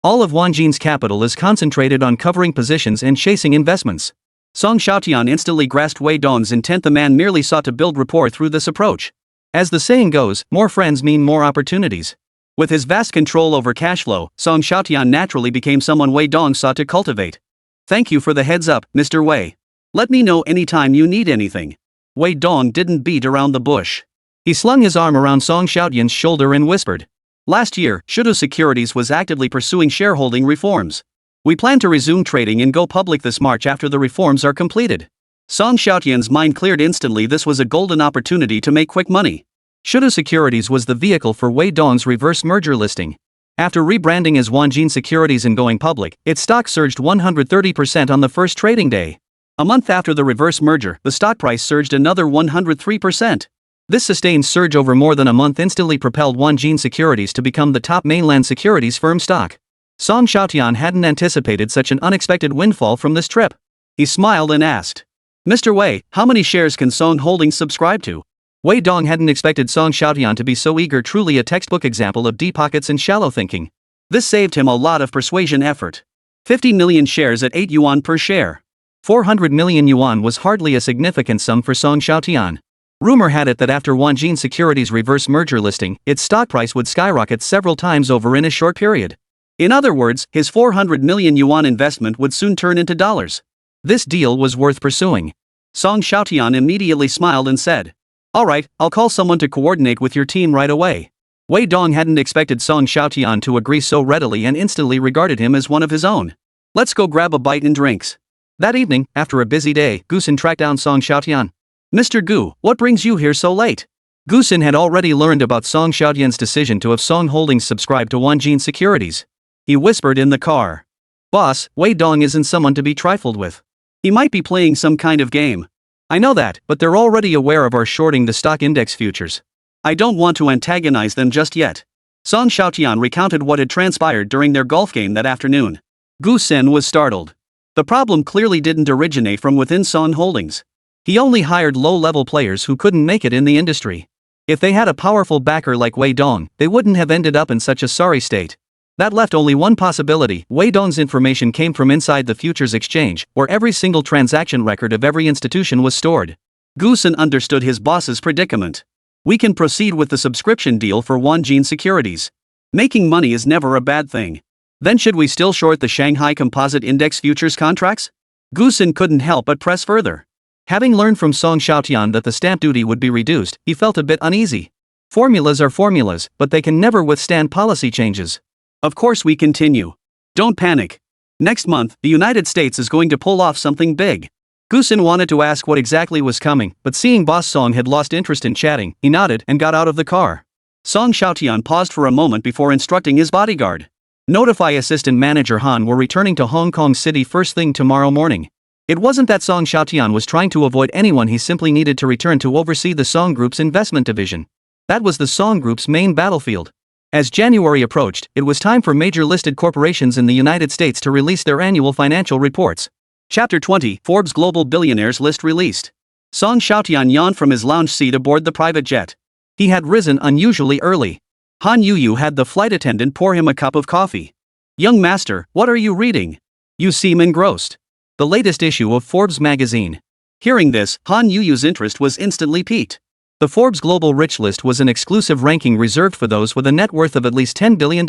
A: All of Wanjin's capital is concentrated on covering positions and chasing investments. Song Xiaotian instantly grasped Wei Dong's intent. The man merely sought to build rapport through this approach. As the saying goes, more friends mean more opportunities. With his vast control over cash flow, Song Xiaotian naturally became someone Wei Dong sought to cultivate. Thank you for the heads up, Mr. Wei. Let me know anytime you need anything. Wei Dong didn't beat around the bush. He slung his arm around Song Xiaotian's shoulder and whispered. Last year, Shudo Securities was actively pursuing shareholding reforms. We plan to resume trading and go public this March after the reforms are completed. Song Xiaotian's mind cleared instantly. This was a golden opportunity to make quick money. Shudo Securities was the vehicle for Wei Dong's reverse merger listing. After rebranding as Wanjin Securities and going public, its stock surged 130% on the first trading day. A month after the reverse merger, the stock price surged another 103%. This sustained surge over more than a month instantly propelled Wanjin Securities to become the top mainland securities firm stock. Song Xiaotian hadn't anticipated such an unexpected windfall from this trip. He smiled and asked, Mr. Wei, how many shares can Song Holdings subscribe to? Wei Dong hadn't expected Song Xiaotian to be so eager, truly a textbook example of deep pockets and shallow thinking. This saved him a lot of persuasion effort. 50 million shares at 8 yuan per share. 400 million yuan was hardly a significant sum for Song Xiaotian. Rumor had it that after Wanjin Securities' reverse merger listing, its stock price would skyrocket several times over in a short period.
B: In other words, his 400 million yuan investment would soon turn into dollars.
A: This deal was worth pursuing.
B: Song Xiaotian immediately smiled and said, "Alright, I'll call someone to coordinate with your team right away." Wei Dong hadn't expected Song Xiaotian to agree so readily and instantly regarded him as one of his own. "Let's go grab a bite and drinks."
A: That evening, after a busy day, Gusin tracked down Song Xiaotian.
B: "Mr. Gu, what brings you here so late?"
A: Gusin had already learned about Song Xiaotian's decision to have Song Holdings subscribe to Wanjin Securities.
B: He whispered in the car.
A: "Boss, Wei Dong isn't someone to be trifled with.
B: He might be playing some kind of game."
A: "I know that, but they're already aware of our shorting the stock index futures."
B: "I don't want to antagonize them just yet." Song Xiaotian recounted what had transpired during their golf game that afternoon. Gu Sen was startled. The problem clearly didn't originate from within Song Holdings.
A: He only hired low-level players who couldn't make it in the industry. If they had a powerful backer like Wei Dong, they wouldn't have ended up in such a sorry state. That left only one possibility: Wei Dong's information came from inside the futures exchange, where every single transaction record of every institution was stored.
B: Gu Sen understood his boss's predicament. "We can proceed with the subscription deal for Wanjin Securities. Making money is never a bad thing. Then should we still short the Shanghai Composite Index futures contracts?" Gu Sen couldn't help but press further.
A: Having learned from Song Xiaotian that the stamp duty would be reduced, he felt a bit uneasy. Formulas are formulas, but they can never withstand policy changes.
B: "Of course we continue. Don't panic. Next month, the United States is going to pull off something big."
A: Gu Sen wanted to ask what exactly was coming, but seeing Boss Song had lost interest in chatting, he nodded and got out of the car.
B: Song Xiaotian paused for a moment before instructing his bodyguard.
A: "Notify Assistant Manager Han we're returning to Hong Kong City first thing tomorrow morning." It wasn't that Song Xiaotian was trying to avoid anyone, he simply needed to return to oversee the Song Group's investment division. That was the Song Group's main battlefield. As January approached, it was time for major listed corporations in the United States to release their annual financial reports.
B: Chapter 20, Forbes Global Billionaires List released. Song Xiaotian yawned from his lounge seat aboard the private jet.
A: He had risen unusually early.
B: Han Yuyu had the flight attendant pour him a cup of coffee. "Young master, what are you reading? You seem engrossed."
A: "The latest issue of Forbes magazine."
B: Hearing this, Han Yuyu's interest was instantly piqued.
A: The Forbes Global Rich List was an exclusive ranking reserved for those with a net worth of at least $10 billion.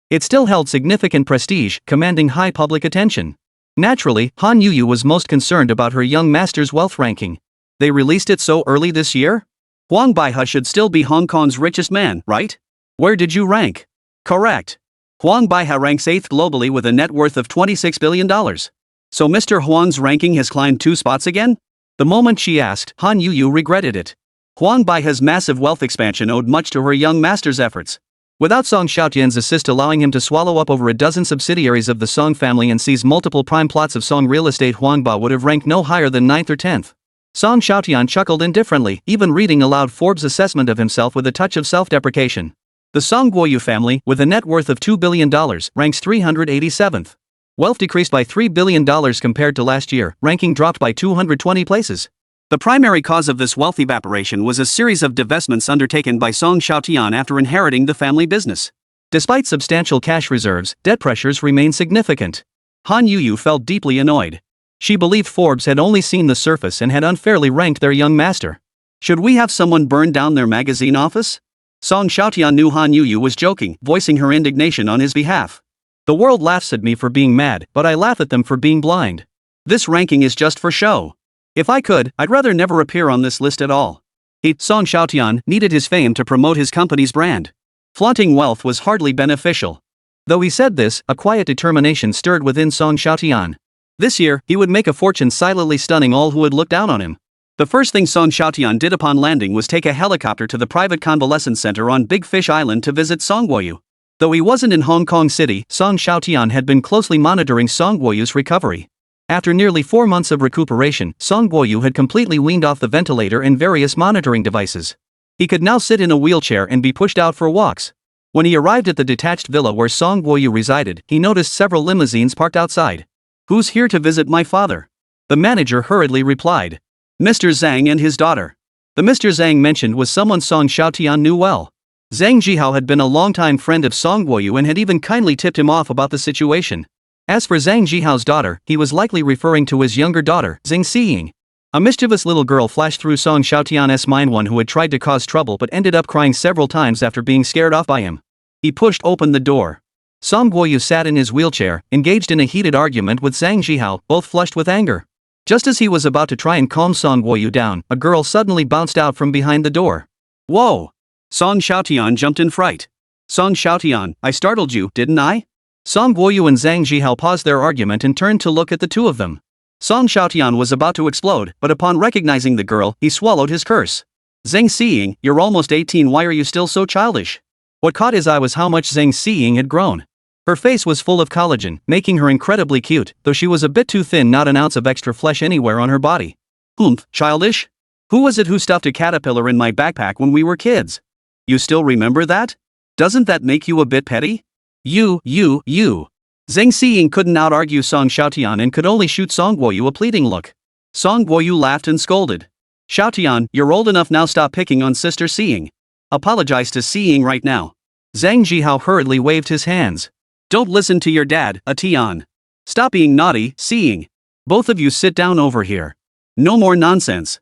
A: It still held significant prestige, commanding high public attention. Naturally, Han Yuyu was most concerned about her young master's wealth ranking.
B: They released it so early this year? Huang Baihe should still be Hong Kong's richest man, right? Where did you rank? Correct. Huang Baihe ranks 8th globally with a net worth of $26 billion. So Mr. Huang's ranking has climbed 2 spots again?
A: The moment she asked, Han Yuyu regretted it.
B: Huang Baihe's massive wealth expansion owed much to her young master's efforts.
A: Without Song Xiaotian's assist allowing him to swallow up over a dozen subsidiaries of the Song family and seize multiple prime plots of Song real estate, Huangba would have ranked no higher than 9th or 10th. Song Xiaotian chuckled indifferently, even reading aloud Forbes' assessment of himself with a touch of self-deprecation. The Song Guoyu family, with a net worth of $2 billion, ranks 387th. Wealth decreased by $3 billion compared to last year, ranking dropped by 220 places.
B: The primary cause of this wealth evaporation was a series of divestments undertaken by Song Xiaotian after inheriting the family business.
A: Despite substantial cash reserves, debt pressures remain significant.
B: Han Yuyu felt deeply annoyed.
A: She believed Forbes had only seen the surface and had unfairly ranked their young master.
B: "Should we have someone burn down their magazine office?" Song Xiaotian knew Han Yuyu was joking, voicing her indignation on his behalf.
A: "The world laughs at me for being mad, but I laugh at them for being blind.
B: This ranking is just for show. If I could, I'd rather never appear on this list at all."
A: Song Xiaotian needed his fame to promote his company's brand.
B: Flaunting wealth was hardly beneficial.
A: Though he said this, a quiet determination stirred within Song Xiaotian. This year, he would make a fortune silently stunning all who would look down on him.
B: The first thing Song Xiaotian did upon landing was take a helicopter to the private convalescence center on Big Fish Island to visit Song Guoyu.
A: Though he wasn't in Hong Kong City, Song Xiaotian had been closely monitoring Song Guoyu's recovery. After nearly 4 months of recuperation, Song Guoyu had completely weaned off the ventilator and various monitoring devices. He could now sit in a wheelchair and be pushed out for walks. When he arrived at the detached villa where Song Guoyu resided, he noticed several limousines parked outside.
B: "Who's here to visit my father?"
A: The manager hurriedly replied.
B: "Mr. Zhang and his daughter."
A: The Mr. Zhang mentioned was someone Song Xiaotian knew well. Zhang Jihao had been a longtime friend of Song Guoyu and had even kindly tipped him off about the situation. As for Zhang Jihao's daughter, he was likely referring to his younger daughter, Zhang Xiying. A mischievous little girl flashed through Song Xiaotian's mind, one who had tried to cause trouble but ended up crying several times after being scared off by him. He pushed open the door. Song Guoyu sat in his wheelchair, engaged in a heated argument with Zhang Zhihao, both flushed with anger. Just as he was about to try and calm Song Guoyu down, a girl suddenly bounced out from behind the door.
B: Whoa! Song Xiaotian jumped in fright. Song Xiaotian, I startled you, didn't I?
A: Song Guoyu and Zhang Zhihao paused their argument and turned to look at the two of them.
B: Song Xiaotian was about to explode, but upon recognizing the girl, he swallowed his curse. Zhang Xiying, you're almost 18, why are you still so childish?
A: What caught his eye was how much Zhang Xiying had grown. Her face was full of collagen, making her incredibly cute, though she was a bit too thin, not an ounce of extra flesh anywhere on her body.
B: Childish? Who was it who stuffed a caterpillar in my backpack when we were kids? You still remember that? Doesn't that make you a bit petty?
A: You.
B: Zhang Xiying couldn't out-argue Song Xiaotian and could only shoot Song Guoyu a pleading look. Song Guoyu laughed and scolded. Xiaotian, you're old enough now, stop picking on Sister Xiying. Apologize to Xiying right now.
A: Zhang Zhihao hurriedly waved his hands.
B: Don't listen to your dad, Tian. Stop being naughty, Xiying. Both of you sit down over here. No more nonsense.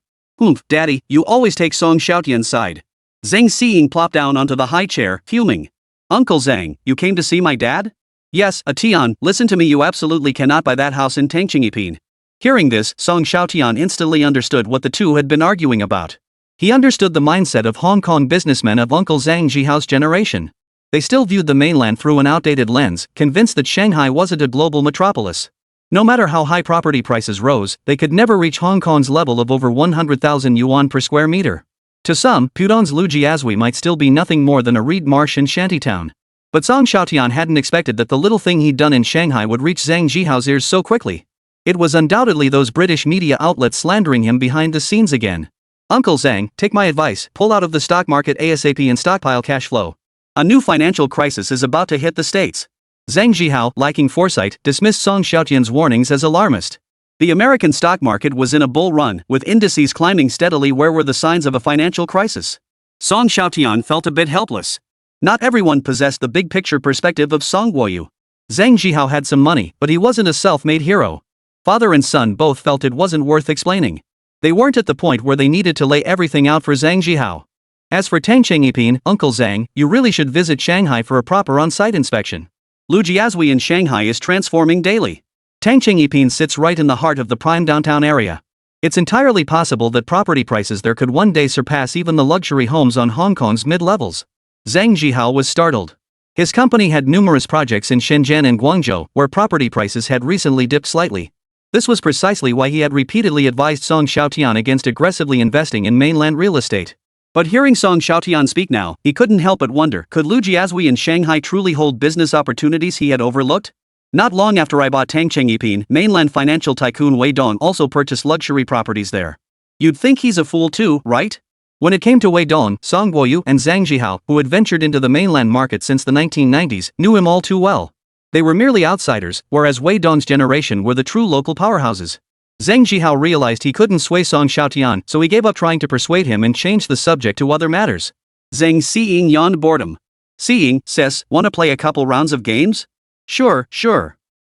B: Daddy, you always take Song Xiaotian's side. Zhang Xiying plopped down onto the high chair, fuming. Uncle Zhang, you came to see my dad? Yes, Tian, listen to me, you absolutely cannot buy that house in Tangqingyipin. Hearing this, Song Xiaotian instantly understood what the two had been arguing about. He understood the mindset of Hong Kong businessmen of Uncle Zhang Zhihao's generation. They still viewed the mainland through an outdated lens, convinced that Shanghai wasn't a global metropolis. No matter how high property prices rose, they could never reach Hong Kong's level of over 100,000 yuan per square meter. To some, Pudong's Lujiazui might still be nothing more than a reed marsh and shantytown. But Song Xiaotian hadn't expected that the little thing he'd done in Shanghai would reach Zhang Zhihao's ears so quickly. It was undoubtedly those British media outlets slandering him behind the scenes again. Uncle Zhang, take my advice, pull out of the stock market ASAP and stockpile cash flow. A new financial crisis is about to hit the States. Zhang Zhihao, lacking foresight, dismissed Song Xiaotian's warnings as alarmist. The American stock market was in a bull run, with indices climbing steadily. Where were the signs of a financial crisis? Song Xiaotian felt a bit helpless. Not everyone possessed the big-picture perspective of Song Guoyu.
A: Zhang Zhihao had some money, but he wasn't a self-made hero. Father and son both felt it wasn't worth explaining. They weren't at the point where they needed to lay everything out for Zhang Zhihao. As for Tangqingyipin, Uncle Zhang, you really should visit Shanghai for a proper on-site inspection.
B: Lujiazui in Shanghai is transforming daily.
A: Tangqingyipin sits right in the heart of the prime downtown area. It's entirely possible that property prices there could one day surpass even the luxury homes on Hong Kong's mid-levels. Zhang Zhihao was startled. His company had numerous projects in Shenzhen and Guangzhou, where property prices had recently dipped slightly. This was precisely why he had repeatedly advised Song Xiaotian against aggressively investing in mainland real estate. But hearing Song Xiaotian speak now, he couldn't help but wonder, could Lujiazui in Shanghai truly hold business opportunities he had overlooked? Not long after I bought Tangqingyipin, mainland financial tycoon Wei Dong also purchased luxury properties there. You'd think he's a fool too, right? When it came to Wei Dong, Song Guoyu and Zhang Zhihao, who had ventured into the mainland market since the 1990s, knew him all too well. They were merely outsiders, whereas Wei Dong's generation were the true local powerhouses. Zhang Zhihao realized he couldn't sway Song Xiaotian, so he gave up trying to persuade him and changed the subject to other matters.
B: Zhang Xiying yawned boredom. Xiying, sis, wanna play a couple rounds of games?
A: Sure.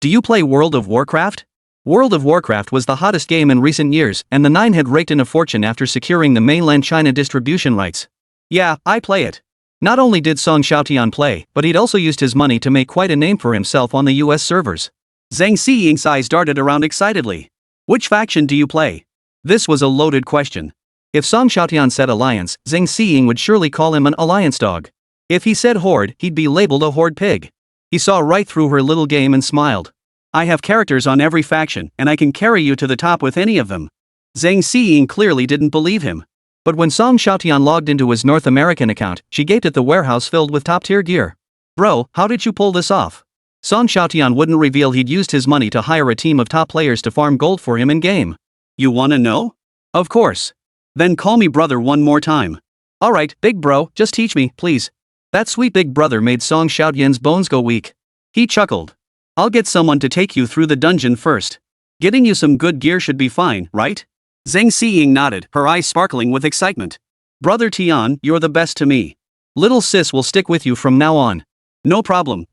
A: Do you play World of Warcraft? World of Warcraft was the hottest game in recent years, and the Nine had raked in a fortune after securing the mainland China distribution rights.
B: Yeah, I play it.
A: Not only did Song Xiaotian play, but he'd also used his money to make quite a name for himself on the US servers.
B: Zhang Xiying's eyes darted around excitedly. Which faction do you play?
A: This was a loaded question. If Song Xiaotian said alliance, Zhang Xiying would surely call him an alliance dog. If he said horde, he'd be labeled a horde pig. He saw right through her little game and smiled.
B: I have characters on every faction, and I can carry you to the top with any of them. Zhang Xiying clearly didn't believe him.
A: But when Song Xiaotian logged into his North American account, she gaped at the warehouse filled with top-tier gear. Bro, how did you pull this off? Song Xiaotian wouldn't reveal he'd used his money to hire a team of top players to farm gold for him in-game.
B: You wanna know?
A: Of course.
B: Then call me brother one more time.
A: Alright, big bro, just teach me, please. That sweet big brother made Song Xiaotian's bones go weak. He chuckled. I'll get someone to take you through the dungeon first. Getting you some good gear should be fine, right?
B: Zhang Xiying nodded, her eyes sparkling with excitement.
A: Brother Tian, you're the best to me. Little sis will stick with you from now on.
B: No problem.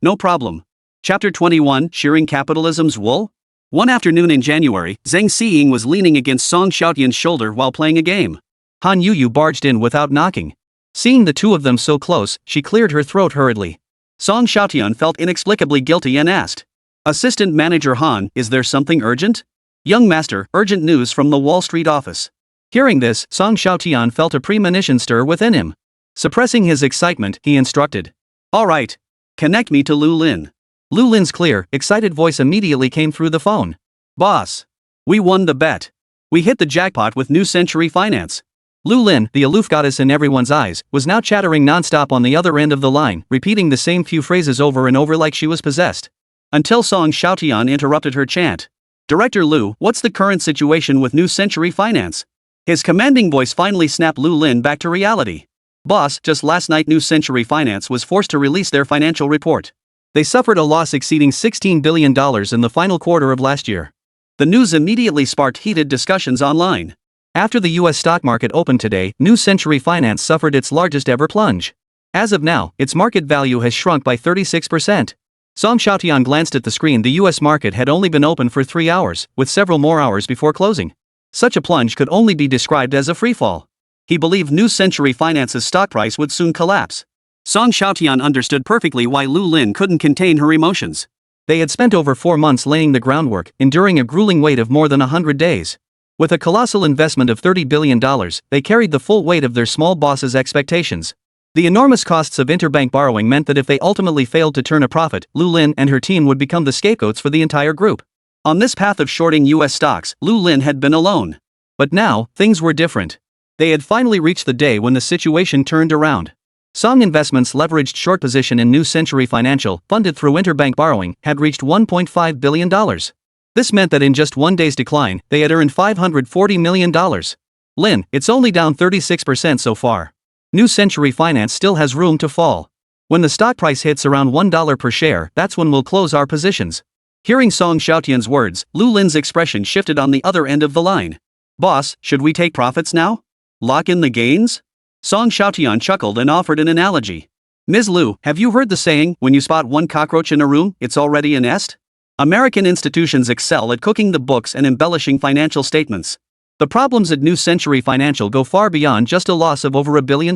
B: Chapter 21, Shearing Capitalism's Wool? One afternoon in January, Zhang Xiying was leaning against Song Xiaotian's shoulder while playing a game.
A: Han Yuyu barged in without knocking. Seeing the two of them so close, she cleared her throat hurriedly.
B: Song Xiaotian felt inexplicably guilty and asked, "Assistant Manager Han, is there something urgent?" "Young master, urgent news from the Wall Street office."
A: Hearing this, Song Xiaotian felt a premonition stir within him. Suppressing his excitement, he instructed,
B: "All right. Connect me to Lu Lin."
A: Lu Lin's clear, excited voice immediately came through the phone.
B: "Boss. We won the bet. We hit the jackpot with New Century Finance."
A: Lu Lin, the aloof goddess in everyone's eyes, was now chattering nonstop on the other end of the line, repeating the same few phrases over and over like she was possessed.
B: Until Song Xiaotian interrupted her chant. "Director Lu, what's the current situation with New Century Finance?" His commanding voice finally snapped Lu Lin back to reality. "Boss, just last night New Century Finance was forced to release their financial report.
A: They suffered a loss exceeding $16 billion in the final quarter of last year."
B: The news immediately sparked heated discussions online.
A: After the US stock market opened today, New Century Finance suffered its largest ever plunge. As of now, its market value has shrunk by 36%. Song Xiaotian glanced at the screen. The US market had only been open for 3 hours, with several more hours before closing. Such a plunge could only be described as a freefall. He believed New Century Finance's stock price would soon collapse. Song Xiaotian understood perfectly why Lu Lin couldn't contain her emotions. They had spent over 4 months laying the groundwork, enduring a grueling wait of more than 100 days. With a colossal investment of $30 billion, they carried the full weight of their small boss's expectations. The enormous costs of interbank borrowing meant that if they ultimately failed to turn a profit, Lu Lin and her team would become the scapegoats for the entire group. On this path of shorting US stocks, Lu Lin had been alone. But now, things were different. They had finally reached the day when the situation turned around. Song Investments' leveraged short position in New Century Financial, funded through interbank borrowing, had reached $1.5 billion. This meant that in just 1 day's decline, they had earned $540 million. "Lin, it's only down 36% so far. New Century Finance still has room to fall. When the stock price hits around $1 per share, that's when we'll close our positions." Hearing Song Xiaotian's words, Lu Lin's expression shifted on the other end of the line. "Boss, should we take profits now? Lock in the gains?" Song Xiaotian chuckled and offered an analogy. "Ms. Lu, have you heard the saying, when you spot one cockroach in a room, it's already a nest? American institutions excel at cooking the books and embellishing financial statements. The problems at New Century Financial go far beyond just a loss of over $1 billion.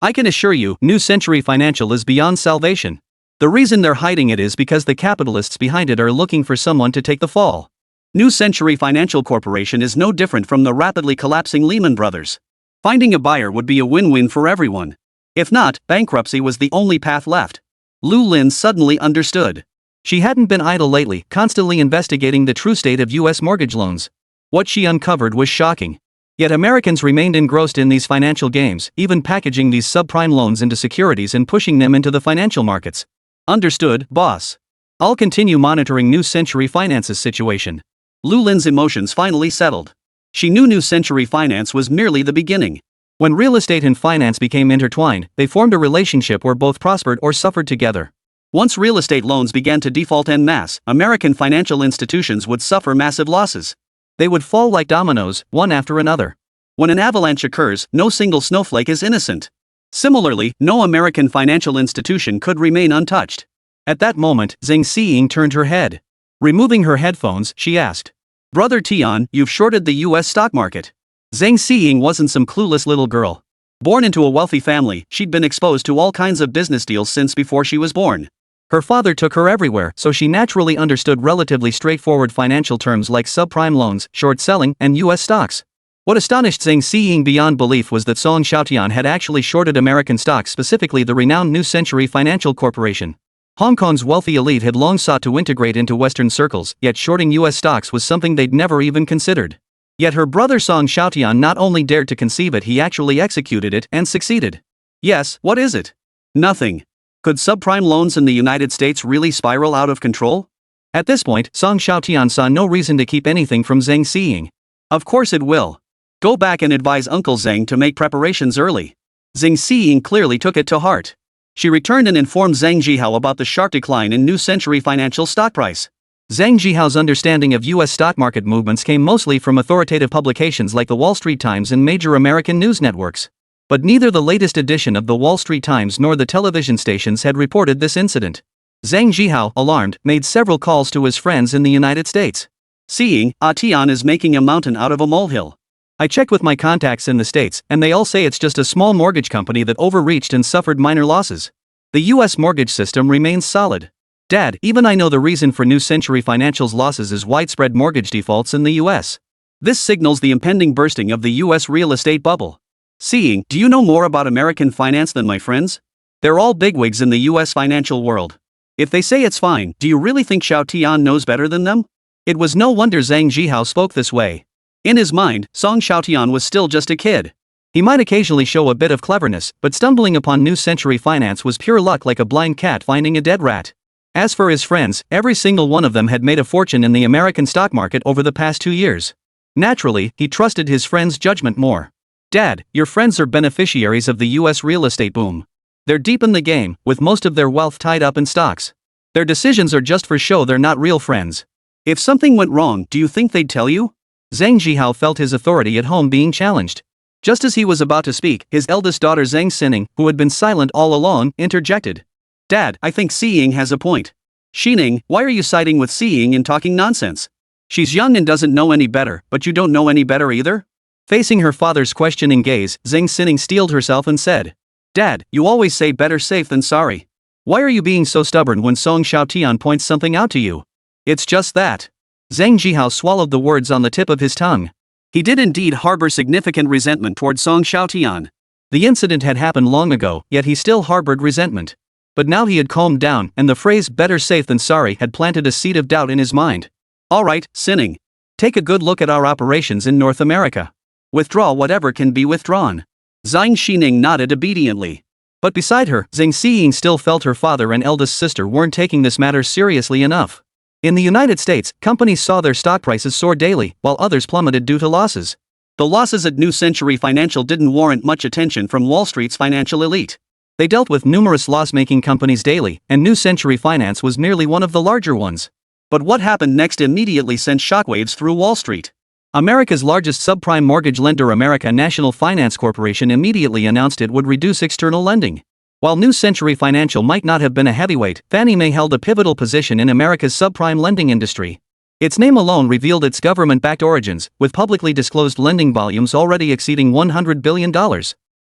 A: I can assure you, New Century Financial is beyond salvation. The reason they're hiding it is because the capitalists behind it are looking for someone to take the fall. New Century Financial Corporation is no different from the rapidly collapsing Lehman Brothers. Finding a buyer would be a win-win for everyone. If not, bankruptcy was the only path left." Lu Lin suddenly understood. She hadn't been idle lately, constantly investigating the true state of US mortgage loans. What she uncovered was shocking. Yet Americans remained engrossed in these financial games, even packaging these subprime loans into securities and pushing them into the financial markets. "Understood, boss. I'll continue monitoring New Century Finance's situation." Lu Lin's emotions finally settled. She knew New Century Finance was merely the beginning. When real estate and finance became intertwined, they formed a relationship where both prospered or suffered together. Once real estate loans began to default en masse, American financial institutions would suffer massive losses. They would fall like dominoes, one after another. When an avalanche occurs, no single snowflake is innocent. Similarly, no American financial institution could remain untouched. At that moment, Zhang Xiying turned her head. Removing her headphones, she asked, "Brother Tian, you've shorted the US stock market." Zhang Xiying wasn't some clueless little girl. Born into a wealthy family, she'd been exposed to all kinds of business deals since before she was born. Her father took her everywhere, so she naturally understood relatively straightforward financial terms like subprime loans, short selling, and US stocks. What astonished Zhang Xiying beyond belief was that Song Xiaotian had actually shorted American stocks, specifically the renowned New Century Financial Corporation. Hong Kong's wealthy elite had long sought to integrate into Western circles, yet shorting US stocks was something they'd never even considered. Yet her brother Song Xiaotian not only dared to conceive it, he actually executed it and succeeded. Yes, what is it? Nothing. Could subprime loans in the United States really spiral out of control? At this point, Song Xiaotian saw no reason to keep anything from Zhang Xiying. Of course it will. Go back and advise Uncle Zhang to make preparations early. Zhang Xiying clearly took it to heart. She returned and informed Zhang Zhihao about the sharp decline in New Century Financial stock price. Zhang Zhihao's understanding of US stock market movements came mostly from authoritative publications like the Wall Street Times and major American news networks. But neither the latest edition of the Wall Street Times nor the television stations had reported this incident. Zhang Zhihao, alarmed, made several calls to his friends in the United States.
B: Seeing, Xiaotian is making a mountain out of a molehill.
A: I checked with my contacts in the States, and they all say it's just a small mortgage company that overreached and suffered minor losses. The US mortgage system remains solid. Dad, even I know the reason for New Century Financial's losses is widespread mortgage defaults in the US.
B: This signals the impending bursting of the US real estate bubble. Seeing, do you know more about American finance than my friends? They're all bigwigs in the US financial world. If they say it's fine, do you really think Xiaotian knows better than them?
A: It was no wonder Zhang Zhihao spoke this way.
B: In his mind, Song Xiaotian was still just a kid.
A: He might occasionally show a bit of cleverness, but stumbling upon New Century Finance was pure luck, like a blind cat finding a dead rat. As for his friends, every single one of them had made a fortune in the American stock market over the past 2 years. Naturally, he trusted his friends' judgment more. Dad, your friends are beneficiaries of the US real estate boom. They're deep in the game, with most of their wealth tied up in stocks. Their decisions are just for show, they're not real friends.
B: If something went wrong, do you think they'd tell you?
A: Zhang Zhihao felt his authority at home being challenged. Just as he was about to speak, his eldest daughter Zhang Xining, who had been silent all along, interjected.
B: Dad, I think Seeing has a point. Xining, why are you siding with Seeing and talking nonsense? She's young and doesn't know any better, but you don't know any better either?
A: Facing her father's questioning gaze, Zhang Xining steeled herself and said, Dad, you always say better safe than sorry. Why are you being so stubborn when Song Xiaotian points something out to you? It's just that. Zhang Zhihao swallowed the words on the tip of his tongue.
B: He did indeed harbor significant resentment toward Song Xiaotian.
A: The incident had happened long ago, yet he still harbored resentment. But now he had calmed down, and the phrase better safe than sorry had planted a seed of doubt in his mind.
B: Alright, Xining.
A: Take a good look at our operations in North America.
B: Withdraw whatever can be withdrawn. Zhang Xining nodded obediently.
A: But beside her, Zhang Xining still felt her father and eldest sister weren't taking this matter seriously enough. In the United States, companies saw their stock prices soar daily, while others plummeted due to losses.
B: The losses at New Century Financial didn't warrant much attention from Wall Street's financial elite.
A: They dealt with numerous loss-making companies daily, and New Century Finance was merely one of the larger ones.
B: But what happened next immediately sent shockwaves through Wall Street.
A: America's largest subprime mortgage lender, America National Finance Corporation, immediately announced it would reduce external lending. While New Century Financial might not have been a heavyweight, Fannie Mae held a pivotal position in America's subprime lending industry. Its name alone revealed its government-backed origins, with publicly disclosed lending volumes already exceeding $100 billion.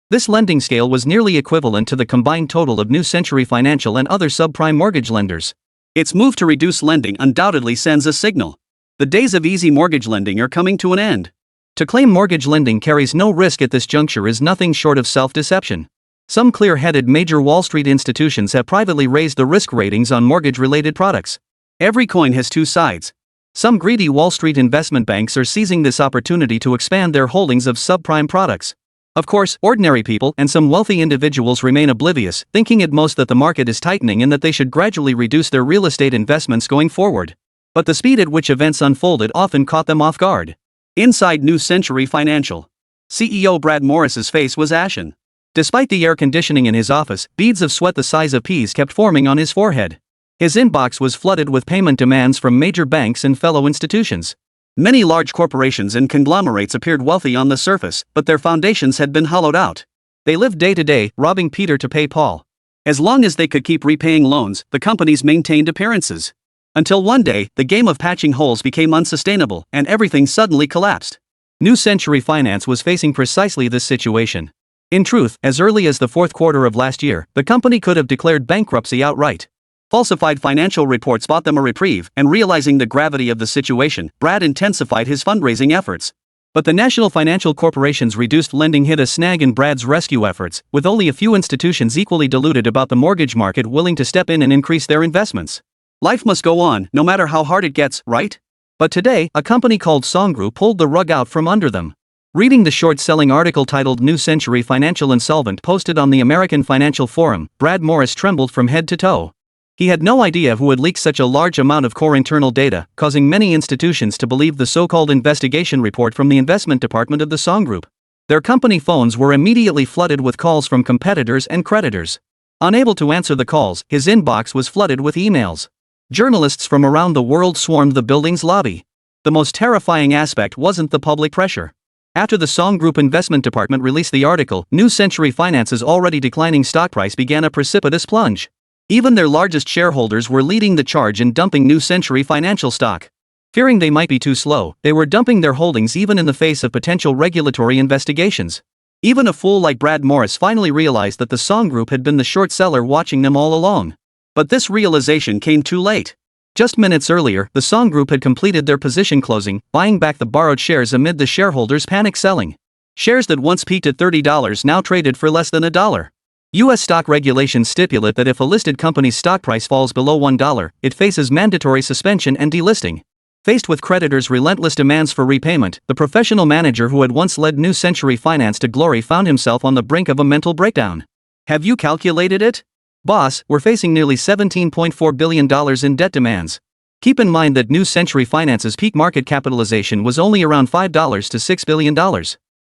A: This lending scale was nearly equivalent to the combined total of New Century Financial and other subprime mortgage lenders.
B: Its move to reduce lending undoubtedly sends a signal. The days of easy mortgage lending are coming to an end.
A: To claim mortgage lending carries no risk at this juncture is nothing short of self-deception. Some clear-headed major Wall Street institutions have privately raised the risk ratings on mortgage-related products.
B: Every coin has two sides.
A: Some greedy Wall Street investment banks are seizing this opportunity to expand their holdings of subprime products. Of course, ordinary people and some wealthy individuals remain oblivious, thinking at most that the market is tightening and that they should gradually reduce their real estate investments going forward. But the speed at which events unfolded often caught them off guard.
B: Inside New Century Financial, CEO Brad Morris's face was ashen.
A: Despite the air conditioning in his office, beads of sweat the size of peas kept forming on his forehead. His inbox was flooded with payment demands from major banks and fellow institutions.
B: Many large corporations and conglomerates appeared wealthy on the surface, but their foundations had been hollowed out.
A: They lived day to day, robbing Peter to pay Paul.
B: As long as they could keep repaying loans, the companies maintained appearances. Until one day, the game of patching holes became unsustainable, and everything suddenly collapsed.
A: New Century Finance was facing precisely this situation. In truth, as early as the fourth quarter of last year, the company could have declared bankruptcy outright.
B: Falsified financial reports bought them a reprieve, and realizing the gravity of the situation, Brad intensified his fundraising efforts.
A: But the National Financial Corporation's reduced lending hit a snag in Brad's rescue efforts, with only a few institutions equally deluded about the mortgage market willing to step in and increase their investments.
B: Life must go on, no matter how hard it gets, right?
A: But today, a company called Songgroup pulled the rug out from under them. Reading the short-selling article titled New Century Financial Insolvent posted on the American Financial Forum, Brad Morris trembled from head to toe. He had no idea who would leak such a large amount of core internal data, causing many institutions to believe the so-called investigation report from the investment department of the Songgroup. Their company phones were immediately flooded with calls from competitors and creditors. Unable to answer the calls, his inbox was flooded with emails. Journalists from around the world swarmed the building's lobby. The most terrifying aspect wasn't the public pressure. After the Songgroup investment department released the article, New Century Finance's already declining stock price began a precipitous plunge.
B: Even their largest shareholders were leading the charge in dumping New Century Financial stock. Fearing they might be too slow, they were dumping their holdings even in the face of potential regulatory investigations. Even a fool like Brad Morris finally realized that the Song Group had been the short seller watching them all along. But this realization came too late. Just minutes earlier, the Song Group had completed their position closing, buying back the borrowed shares amid the shareholders' panic selling. Shares that once peaked at $30 now traded for less than $1. U.S. stock regulations stipulate that if a listed company's stock price falls below $1, it faces mandatory suspension and delisting. Faced with creditors' relentless demands for repayment, the professional manager who had once led New Century Finance to glory found himself on the brink of a mental breakdown. Have you calculated it? Boss, we're facing nearly $17.4 billion in debt demands. Keep in mind that New Century Finance's peak market capitalization was only around $5 to $6 billion.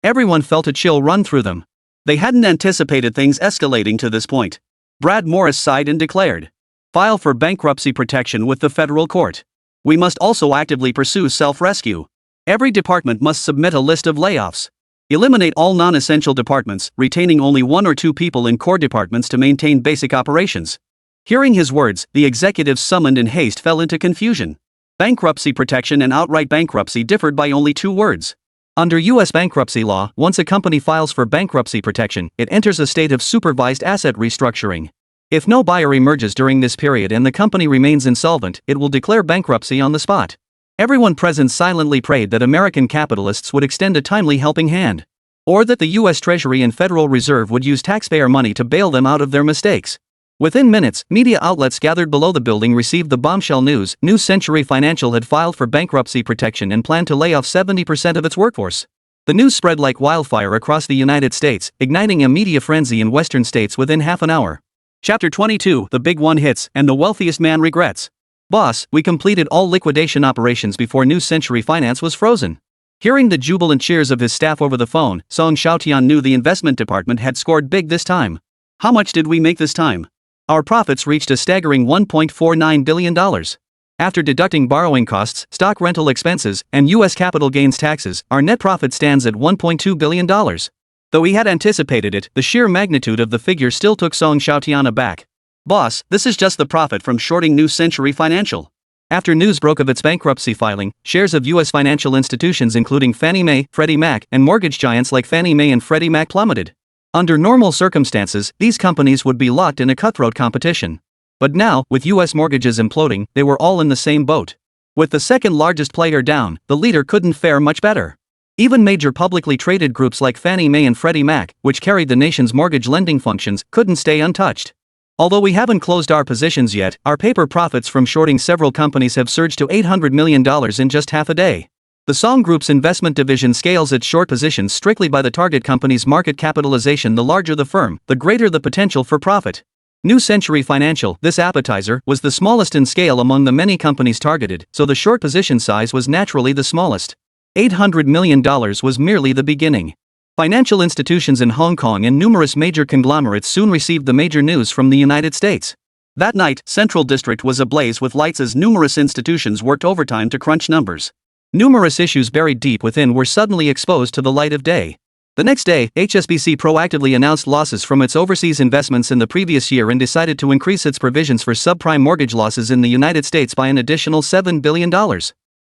B: Everyone felt a chill run through them. They hadn't anticipated things escalating to this point. Brad Morris sighed and declared, "File for bankruptcy protection with the federal court. We must also actively pursue self-rescue. Every department must submit a list of layoffs. Eliminate all non-essential departments, retaining only 1 or 2 people in core departments to maintain basic operations." Hearing his words, the executives summoned in haste fell into confusion. Bankruptcy protection and outright bankruptcy differed by only 2 words. Under U.S. bankruptcy law, once a company files for bankruptcy protection, it enters a state of supervised asset restructuring. If no buyer emerges during this period and the company remains insolvent, it will declare bankruptcy on the spot. Everyone present silently prayed that American capitalists would extend a timely helping hand. Or that the U.S. Treasury and Federal Reserve would use taxpayer money to bail them out of their mistakes. Within minutes, media outlets gathered below the building received the bombshell news: New Century Financial had filed for bankruptcy protection and planned to lay off 70% of its workforce. The news spread like wildfire across the United States, igniting a media frenzy in western states within half an hour. Chapter 22: The Big One Hits, and the Wealthiest Man Regrets. Boss, we completed all liquidation operations before New Century Finance was frozen. Hearing the jubilant cheers of his staff over the phone, Xiaotian knew the investment department had scored big this time. How much did we make this time? Our profits reached a staggering $1.49 billion. After deducting borrowing costs, stock rental expenses, and U.S. capital gains taxes, our net profit stands at $1.2 billion. Though he had anticipated it, the sheer magnitude of the figure still took Xiaotian aback. Boss, this is just the profit from shorting New Century Financial. After news broke of its bankruptcy filing, shares of U.S. financial institutions including Fannie Mae, Freddie Mac, and mortgage giants like Fannie Mae and Freddie Mac plummeted. Under normal circumstances, these companies would be locked in a cutthroat competition. But now, with U.S. mortgages imploding, they were all in the same boat. With the second largest player down, the leader couldn't fare much better. Even major publicly traded groups like Fannie Mae and Freddie Mac, which carried the nation's mortgage lending functions, couldn't stay untouched. Although we haven't closed our positions yet, our paper profits from shorting several companies have surged to $800 million in just half a day. The Song Group's investment division scales its short positions strictly by the target company's market capitalization. The larger the firm, the greater the potential for profit. New Century Financial, this appetizer, was the smallest in scale among the many companies targeted, so the short position size was naturally the smallest. $800 million was merely the beginning. Financial institutions in Hong Kong and numerous major conglomerates soon received the major news from the United States. That night, Central District was ablaze with lights as numerous institutions worked overtime to crunch numbers. Numerous issues buried deep within were suddenly exposed to the light of day. The next day, HSBC proactively announced losses from its overseas investments in the previous year and decided to increase its provisions for subprime mortgage losses in the United States by an additional $7 billion.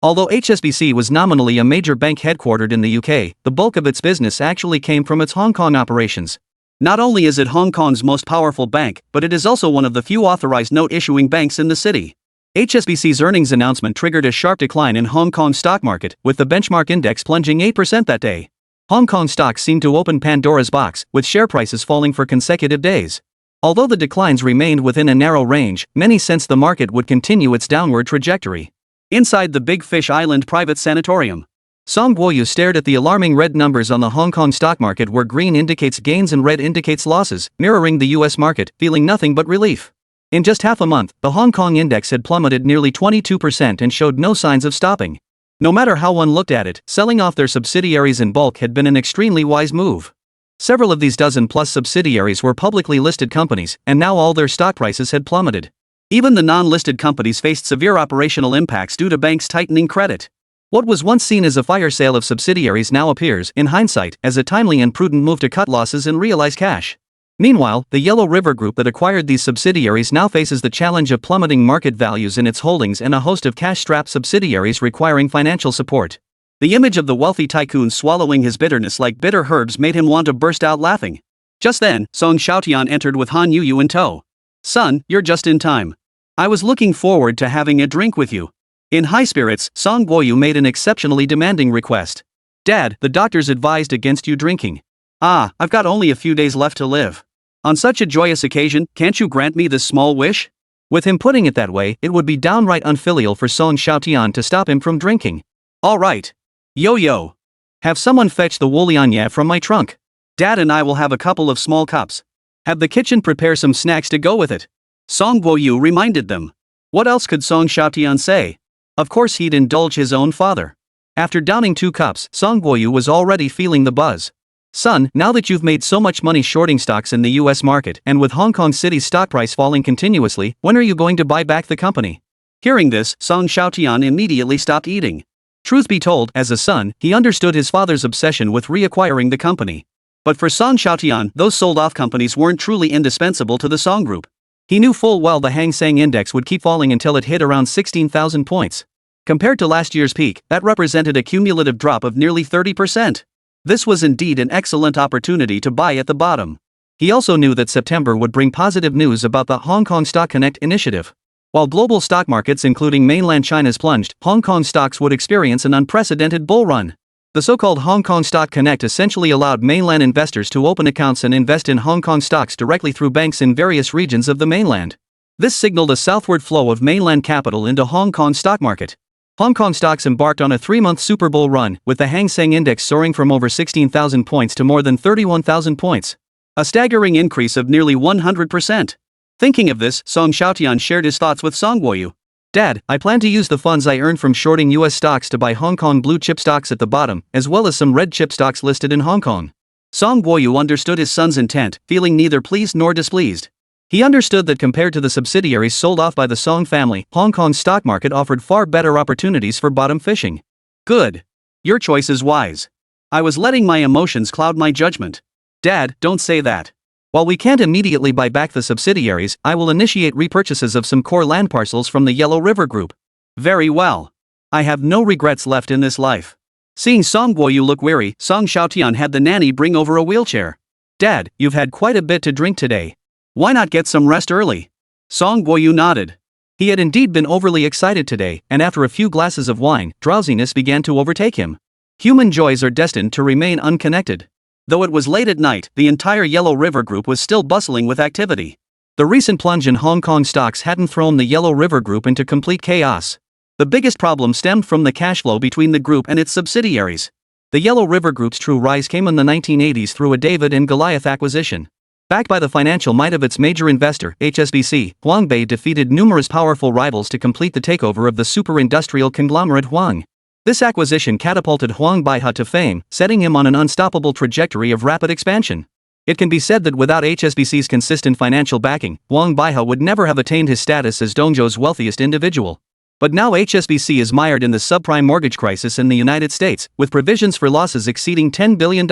B: Although HSBC was nominally a major bank headquartered in the UK, the bulk of its business actually came from its Hong Kong operations. Not only is it Hong Kong's most powerful bank, but it is also one of the few authorized note-issuing banks in the city. HSBC's earnings announcement triggered a sharp decline in Hong Kong's stock market, with the benchmark index plunging 8% that day. Hong Kong stocks seemed to open Pandora's box, with share prices falling for consecutive days. Although the declines remained within a narrow range, many sensed the market would continue its downward trajectory. Inside the Big Fish Island private sanatorium, Song Guoyu stared at the alarming red numbers on the Hong Kong stock market, where green indicates gains and red indicates losses, mirroring the US market, feeling nothing but relief. In just half a month, the Hong Kong index had plummeted nearly 22% and showed no signs of stopping. No matter how one looked at it, selling off their subsidiaries in bulk had been an extremely wise move. Several of these dozen-plus subsidiaries were publicly listed companies, and now all their stock prices had plummeted. Even the non-listed companies faced severe operational impacts due to banks tightening credit. What was once seen as a fire sale of subsidiaries now appears, in hindsight, as a timely and prudent move to cut losses and realize cash.
A: Meanwhile, the Yellow River Group that acquired these subsidiaries now faces the challenge of plummeting market values in its holdings and a host of cash-strapped subsidiaries requiring financial support. The image of the wealthy tycoon swallowing his bitterness like bitter herbs made him want to burst out laughing. Just then, Xiaotian entered with Han Yuyu in tow. "Son, you're just in time. I was looking forward to having a drink with you." In high spirits, Song Guoyu made an exceptionally demanding request. "Dad, the doctors advised against you drinking. I've got only a few days left to live. On such a joyous occasion, can't you grant me this small wish?" With him putting it that way, it would be downright unfilial for Song Xiaotian to stop him from drinking. "All right. Yo. Have someone fetch the Wulianya from my trunk. Dad and I will have a couple of small cups. Have the kitchen prepare some snacks to go with it." Song Guoyu reminded them. What else could Song Xiaotian say? Of course he'd indulge his own father. After downing 2 cups, Song Guoyu was already feeling the buzz. "Son, now that you've made so much money shorting stocks in the US market and with Hong Kong City's stock price falling continuously, when are you going to buy back the company?" Hearing this, Song Xiaotian immediately stopped eating. Truth be told, as a son, he understood his father's obsession with reacquiring the company. But for Song Xiaotian, those sold-off companies weren't truly indispensable to the Song Group. He knew full well the Hang Seng Index would keep falling until it hit around 16,000 points. Compared to last year's peak, that represented a cumulative drop of nearly 30%. This was indeed an excellent opportunity to buy at the bottom. He also knew that September would bring positive news about the Hong Kong Stock Connect initiative. While global stock markets including mainland China's plunged, Hong Kong stocks would experience an unprecedented bull run. The so-called Hong Kong Stock Connect essentially allowed mainland investors to open accounts and invest in Hong Kong stocks directly through banks in various regions of the mainland. This signaled a southward flow of mainland capital into Hong Kong stock market. Hong Kong stocks embarked on a 3-month Super Bull run, with the Hang Seng Index soaring from over 16,000 points to more than 31,000 points. A staggering increase of nearly 100%. Thinking of this, Song Xiaotian shared his thoughts with Song Guoyu. "Dad, I plan to use the funds I earned from shorting US stocks to buy Hong Kong blue chip stocks at the bottom, as well as some red chip stocks listed in Hong Kong." Song Guoyu understood his son's intent, feeling neither pleased nor displeased. He understood that compared to the subsidiaries sold off by the Song family, Hong Kong's stock market offered far better opportunities for bottom fishing. "Good. Your choice is wise. I was letting my emotions cloud my judgment." "Dad, don't say that. While we can't immediately buy back the subsidiaries, I will initiate repurchases of some core land parcels from the Yellow River Group." "Very well. I have no regrets left in this life." Seeing Song Guoyu look weary, Song Xiaotian had the nanny bring over a wheelchair. "Dad, you've had quite a bit to drink today. Why not get some rest early?" Song Guoyu nodded. He had indeed been overly excited today, and after a few glasses of wine, drowsiness began to overtake him. Human joys are destined to remain unconnected. Though it was late at night, the entire Yellow River Group was still bustling with activity. The recent plunge in Hong Kong stocks hadn't thrown the Yellow River Group into complete chaos. The biggest problem stemmed from the cash flow between the group and its subsidiaries. The Yellow River Group's true rise came in the 1980s through a David and Goliath acquisition. Backed by the financial might of its major investor, HSBC, Huangbei defeated numerous powerful rivals to complete the takeover of the super-industrial conglomerate Huang. This acquisition catapulted Huang Baihe to fame, setting him on an unstoppable trajectory of rapid expansion. It can be said that without HSBC's consistent financial backing, Huang Baihe would never have attained his status as Dongzhou's wealthiest individual. But now HSBC is mired in the subprime mortgage crisis in the United States, with provisions for losses exceeding $10 billion.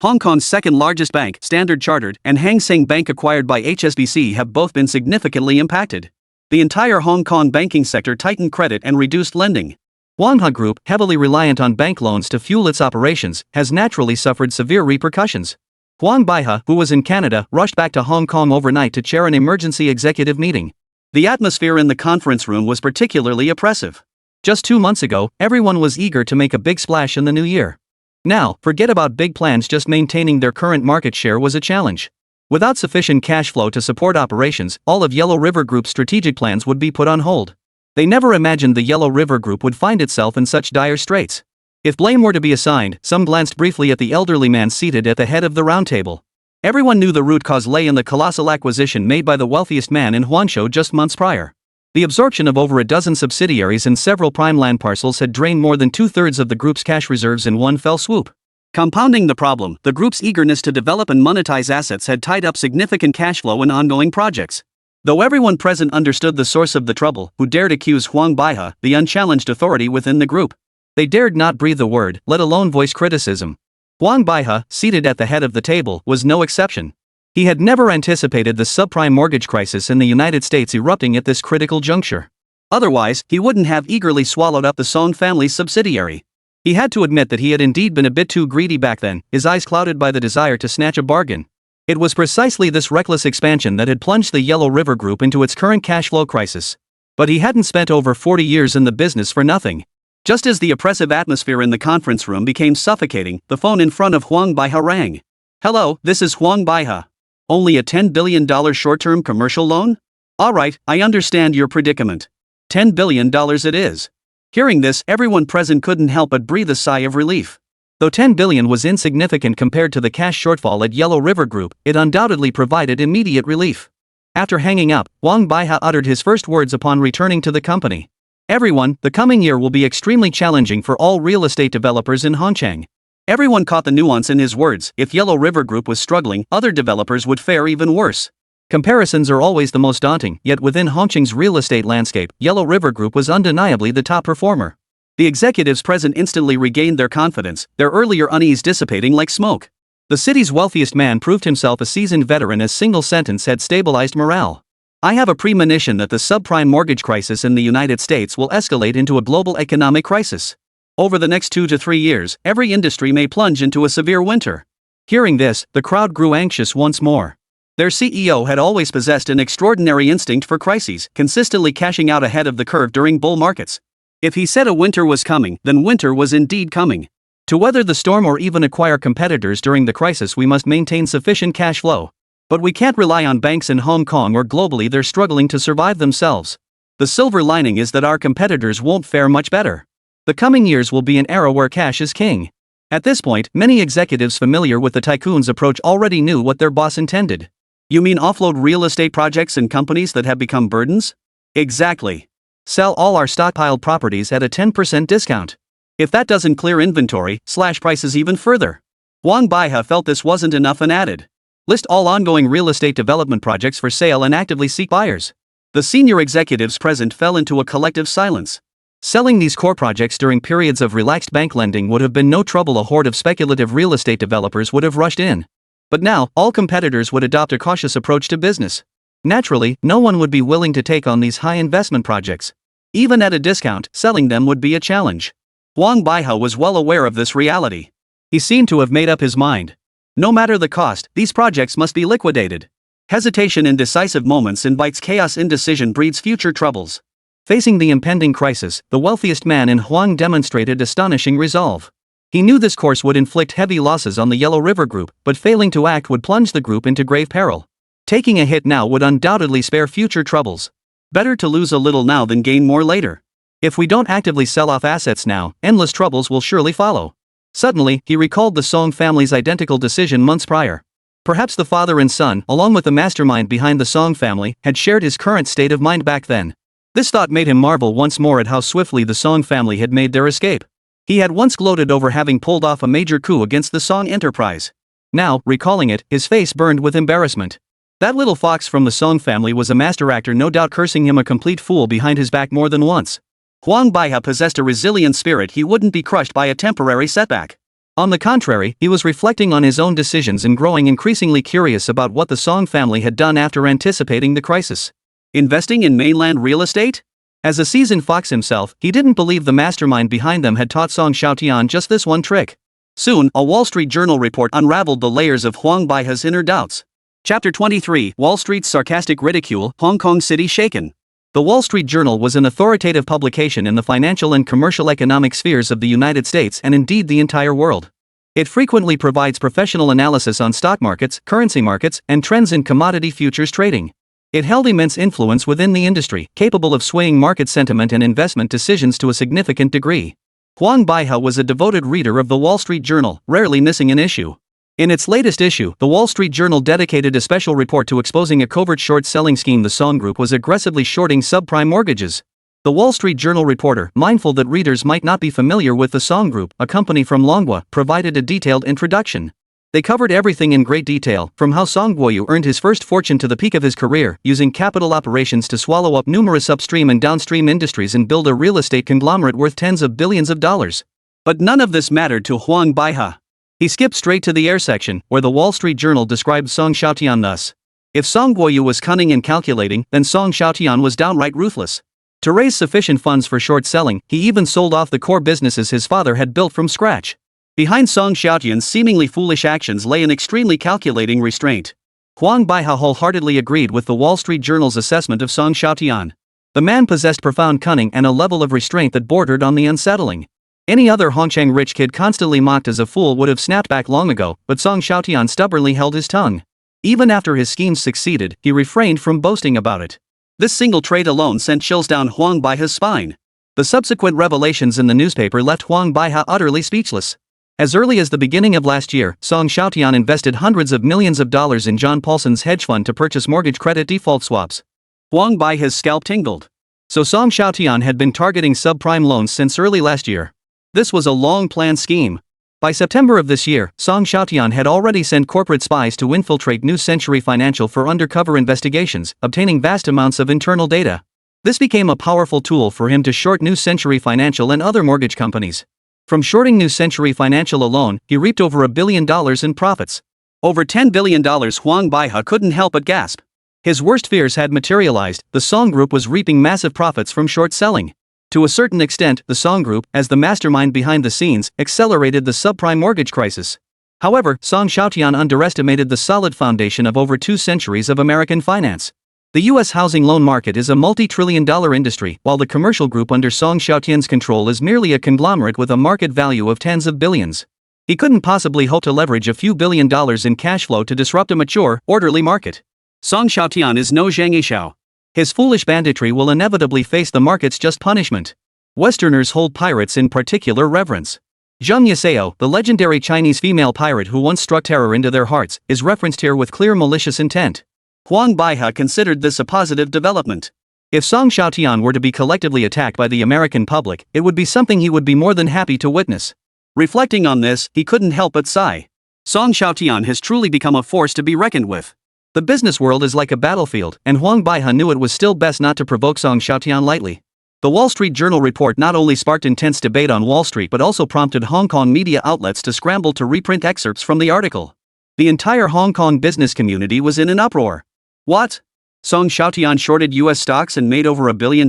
A: Hong Kong's second-largest bank, Standard Chartered, and Hang Seng Bank acquired by HSBC have both been significantly impacted. The entire Hong Kong banking sector tightened credit and reduced lending. Huanghua Group, heavily reliant on bank loans to fuel its operations, has naturally suffered severe repercussions. Huang Baihe, who was in Canada, rushed back to Hong Kong overnight to chair an emergency executive meeting. The atmosphere in the conference room was particularly oppressive. Just 2 months ago, everyone was eager to make a big splash in the new year. Now, forget about big plans, just maintaining their current market share was a challenge. Without sufficient cash flow to support operations, all of Yellow River Group's strategic plans would be put on hold. They never imagined the Yellow River Group would find itself in such dire straits. If blame were to be assigned, some glanced briefly at the elderly man seated at the head of the round table. Everyone knew the root cause lay in the colossal acquisition made by the wealthiest man in Huangshan just months prior. The absorption of over a dozen subsidiaries and several prime land parcels had drained more than 2/3 of the group's cash reserves in one fell swoop. Compounding the problem, the group's eagerness to develop and monetize assets had tied up significant cash flow in ongoing projects. Though everyone present understood the source of the trouble, who dared accuse Huang Baihe, the unchallenged authority within the group? They dared not breathe a word, let alone voice criticism. Huang Baihe, seated at the head of the table, was no exception. He had never anticipated the subprime mortgage crisis in the United States erupting at this critical juncture.
B: Otherwise, he wouldn't have eagerly swallowed up the Song family's subsidiary.
A: He had to admit that he had indeed been a bit too greedy back then, his eyes clouded by the desire to snatch a bargain. It was precisely this reckless expansion that had plunged the Yellow River Group into its current cash flow crisis. But he hadn't spent over 40 years in the business for nothing. Just as the oppressive atmosphere in the conference room became suffocating, the phone in front of Huang Baihe rang. "Hello, this is Huang Baihe. Only a $10 billion short-term commercial loan? Alright, I understand your predicament. $10 billion it is." Hearing this, everyone present couldn't help but breathe a sigh of relief. Though $10 billion was insignificant compared to the cash shortfall at Yellow River Group, it undoubtedly provided immediate relief. After hanging up, Huang Baihe uttered his first words upon returning to the company. "Everyone, the coming year will be extremely challenging for all real estate developers in Hongqiang." Everyone caught the nuance in his words. If Yellow River Group was struggling, other developers would fare even worse. Comparisons are always the most daunting, yet within Hongqiang's real estate landscape, Yellow River Group was undeniably the top performer. The executives present instantly regained their confidence, their earlier unease dissipating like smoke. The city's wealthiest man proved himself a seasoned veteran as single sentence had stabilized morale. "I have a premonition that the subprime mortgage crisis in the United States will escalate into a global economic crisis. Over the next 2 to 3 years, every industry may plunge into a severe winter." Hearing this, the crowd grew anxious once more. Their CEO had always possessed an extraordinary instinct for crises, consistently cashing out ahead of the curve during bull markets. If he said a winter was coming, then winter was indeed coming. To weather the storm or even acquire competitors during the crisis, we must maintain sufficient cash flow. But we can't rely on banks in Hong Kong or globally, they're struggling to survive themselves. The silver lining is that our competitors won't fare much better. The coming years will be an era where cash is king. At this point, many executives familiar with the tycoon's approach already knew what their boss intended. "You mean offload real estate projects and companies that have become burdens?" "Exactly. Sell all our stockpiled properties at a 10% discount. If that doesn't clear inventory, slash prices even further." Huang Baihe felt this wasn't enough and added, "List all ongoing real estate development projects for sale and actively seek buyers." The senior executives present fell into a collective silence. Selling these core projects during periods of relaxed bank lending would have been no trouble. A horde of speculative real estate developers would have rushed in. But now, all competitors would adopt a cautious approach to business. Naturally, no one would be willing to take on these high-investment projects. Even at a discount, selling them would be a challenge. Huang Baihe was well aware of this reality. He seemed to have made up his mind. No matter the cost, these projects must be liquidated. Hesitation in decisive moments invites chaos, indecision breeds future troubles. Facing the impending crisis, the wealthiest man in Huang demonstrated astonishing resolve. He knew this course would inflict heavy losses on the Yellow River Group, but failing to act would plunge the group into grave peril. Taking a hit now would undoubtedly spare future troubles. Better to lose a little now than gain more later. If we don't actively sell off assets now, endless troubles will surely follow. Suddenly, he recalled the Song family's identical decision months prior. Perhaps the father and son, along with the mastermind behind the Song family, had shared his current state of mind back then. This thought made him marvel once more at how swiftly the Song family had made their escape. He had once gloated over having pulled off a major coup against the Song enterprise. Now, recalling it, his face burned with embarrassment. That little fox from the Song family was a master actor, no doubt cursing him a complete fool behind his back more than once. Huang Baihe possessed a resilient spirit. He wouldn't be crushed by a temporary setback. On the contrary, he was reflecting on his own decisions and growing increasingly curious about what the Song family had done after anticipating the crisis. Investing in mainland real estate? As a seasoned fox himself, he didn't believe the mastermind behind them had taught Song Xiaotian just this one trick. Soon, a Wall Street Journal report unraveled the layers of Huang Baihe's inner doubts. Chapter 23: Wall Street's sarcastic ridicule, Hong Kong City shaken. The Wall Street Journal was an authoritative publication in the financial and commercial economic spheres of the United States and indeed the entire world. It frequently provides professional analysis on stock markets, currency markets, and trends in commodity futures trading. It held immense influence within the industry, capable of swaying market sentiment and investment decisions to a significant degree. Huang Baihe was a devoted reader of the Wall Street Journal, rarely missing an issue. In its latest issue, the Wall Street Journal dedicated a special report to exposing a covert short-selling scheme. The Song Group was aggressively shorting subprime mortgages. The Wall Street Journal reporter, mindful that readers might not be familiar with the Song Group, a company from Longwa, provided a detailed introduction. They covered everything in great detail, from how Song Guoyu earned his first fortune to the peak of his career, using capital operations to swallow up numerous upstream and downstream industries and build a real estate conglomerate worth tens of billions of dollars. But none of this mattered to Huang Baihe. He skipped straight to the air section, where the Wall Street Journal described Song Xiaotian thus. If Song Guoyu was cunning and calculating, then Song Xiaotian was downright ruthless. To raise sufficient funds for short selling, he even sold off the core businesses his father had built from scratch. Behind Song Xiaotian's seemingly foolish actions lay an extremely calculating restraint. Huang Baihe wholeheartedly agreed with the Wall Street Journal's assessment of Song Xiaotian. The man possessed profound cunning and a level of restraint that bordered on the unsettling. Any other Hongcheng rich kid constantly mocked as a fool would have snapped back long ago, but Song Xiaotian stubbornly held his tongue. Even after his schemes succeeded, he refrained from boasting about it. This single trait alone sent chills down Huang Baihe's spine. The subsequent revelations in the newspaper left Huang Baihe utterly speechless. As early as the beginning of last year, Song Xiaotian invested hundreds of millions of dollars in John Paulson's hedge fund to purchase mortgage credit default swaps. Huang Baihe's scalp tingled. So Song Xiaotian had been targeting subprime loans since early last year. This was a long-planned scheme. By September of this year, Song Xiaotian had already sent corporate spies to infiltrate New Century Financial for undercover investigations, obtaining vast amounts of internal data. This became a powerful tool for him to short New Century Financial and other mortgage companies. From shorting New Century Financial alone, he reaped over $1 billion in profits. Over $10 billion. Huang Baihe couldn't help but gasp. His worst fears had materialized. The Song Group was reaping massive profits from short selling. To a certain extent, the Song Group, as the mastermind behind the scenes, accelerated the subprime mortgage crisis. However, Song Xiaotian underestimated the solid foundation of over 2 centuries of American finance. The U.S. housing loan market is a multi-trillion-dollar industry, while the commercial group under Song Xiaotian's control is merely a conglomerate with a market value of tens of billions. He couldn't possibly hope to leverage a few $1 billion in cash flow to disrupt a mature, orderly market. Song Xiaotian is no Zhang Yishao. His foolish banditry will inevitably face the market's just punishment. Westerners hold pirates in particular reverence. Zheng Yisao, the legendary Chinese female pirate who once struck terror into their hearts, is referenced here with clear malicious intent. Huang Baihe considered this a positive development. If Song Xiaotian were to be collectively attacked by the American public, it would be something he would be more than happy to witness. Reflecting on this, he couldn't help but sigh. Song Xiaotian has truly become a force to be reckoned with. The business world is like a battlefield, and Huang Baihe knew it was still best not to provoke Song Xiaotian lightly. The Wall Street Journal report not only sparked intense debate on Wall Street but also prompted Hong Kong media outlets to scramble to reprint excerpts from the article. The entire Hong Kong business community was in an uproar. What? Song Xiaotian shorted US stocks and made over $1 billion?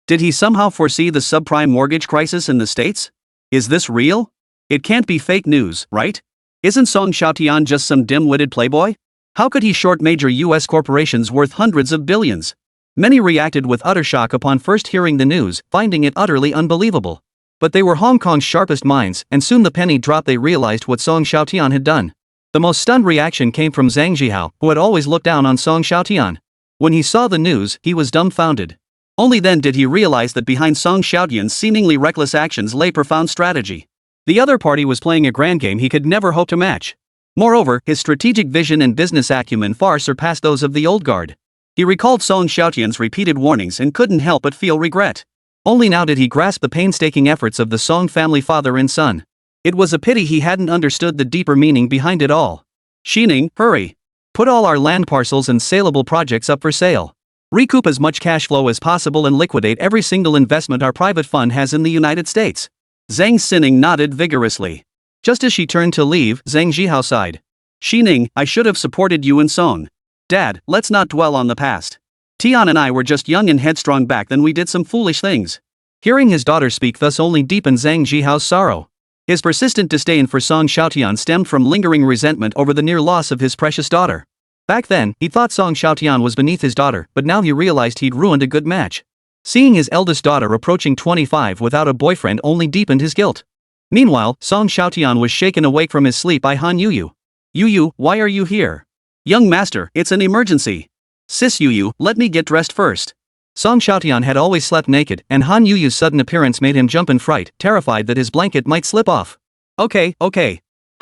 A: Did he somehow foresee the subprime mortgage crisis in the States? Is this real? It can't be fake news, right? Isn't Song Xiaotian just some dim-witted playboy? How could he short major US corporations worth hundreds of billions? Many reacted with utter shock upon first hearing the news, finding it utterly unbelievable. But they were Hong Kong's sharpest minds, and soon the penny dropped. They realized what Song Xiaotian had done. The most stunned reaction came from Zhang Zhihao, who had always looked down on Song Xiaotian. When he saw the news, he was dumbfounded. Only then did he realize that behind Song Xiaotian's seemingly reckless actions lay profound strategy. The other party was playing a grand game he could never hope to match. Moreover, his strategic vision and business acumen far surpassed those of the old guard. He recalled Song Xiaotian's repeated warnings and couldn't help but feel regret. Only now did he grasp the painstaking efforts of the Song family father and son. It was a pity he hadn't understood the deeper meaning behind it all. Xining, hurry. Put all our land parcels and saleable projects up for sale. Recoup as much cash flow as possible and liquidate every single investment our private fund has in the United States. Zhang Xining nodded vigorously. Just as she turned to leave, Zhang Zhihao sighed. Xining, I should have supported you and Song. Dad, let's not dwell on the past. Tian and I were just young and headstrong back then. We did some foolish things. Hearing his daughter speak thus only deepened Zhang Zhihao's sorrow. His persistent disdain for Song Xiaotian stemmed from lingering resentment over the near loss of his precious daughter. Back then, he thought Song Xiaotian was beneath his daughter, but now he realized he'd ruined a good match. Seeing his eldest daughter approaching 25 without a boyfriend only deepened his guilt. Meanwhile, Song Xiaotian was shaken awake from his sleep by Han Yuyu. Yuyu, why are you here? Young master, it's an emergency. Sis Yuyu, let me get dressed first. Song Xiaotian had always slept naked, and Han Yuyu's sudden appearance made him jump in fright, terrified that his blanket might slip off. Okay.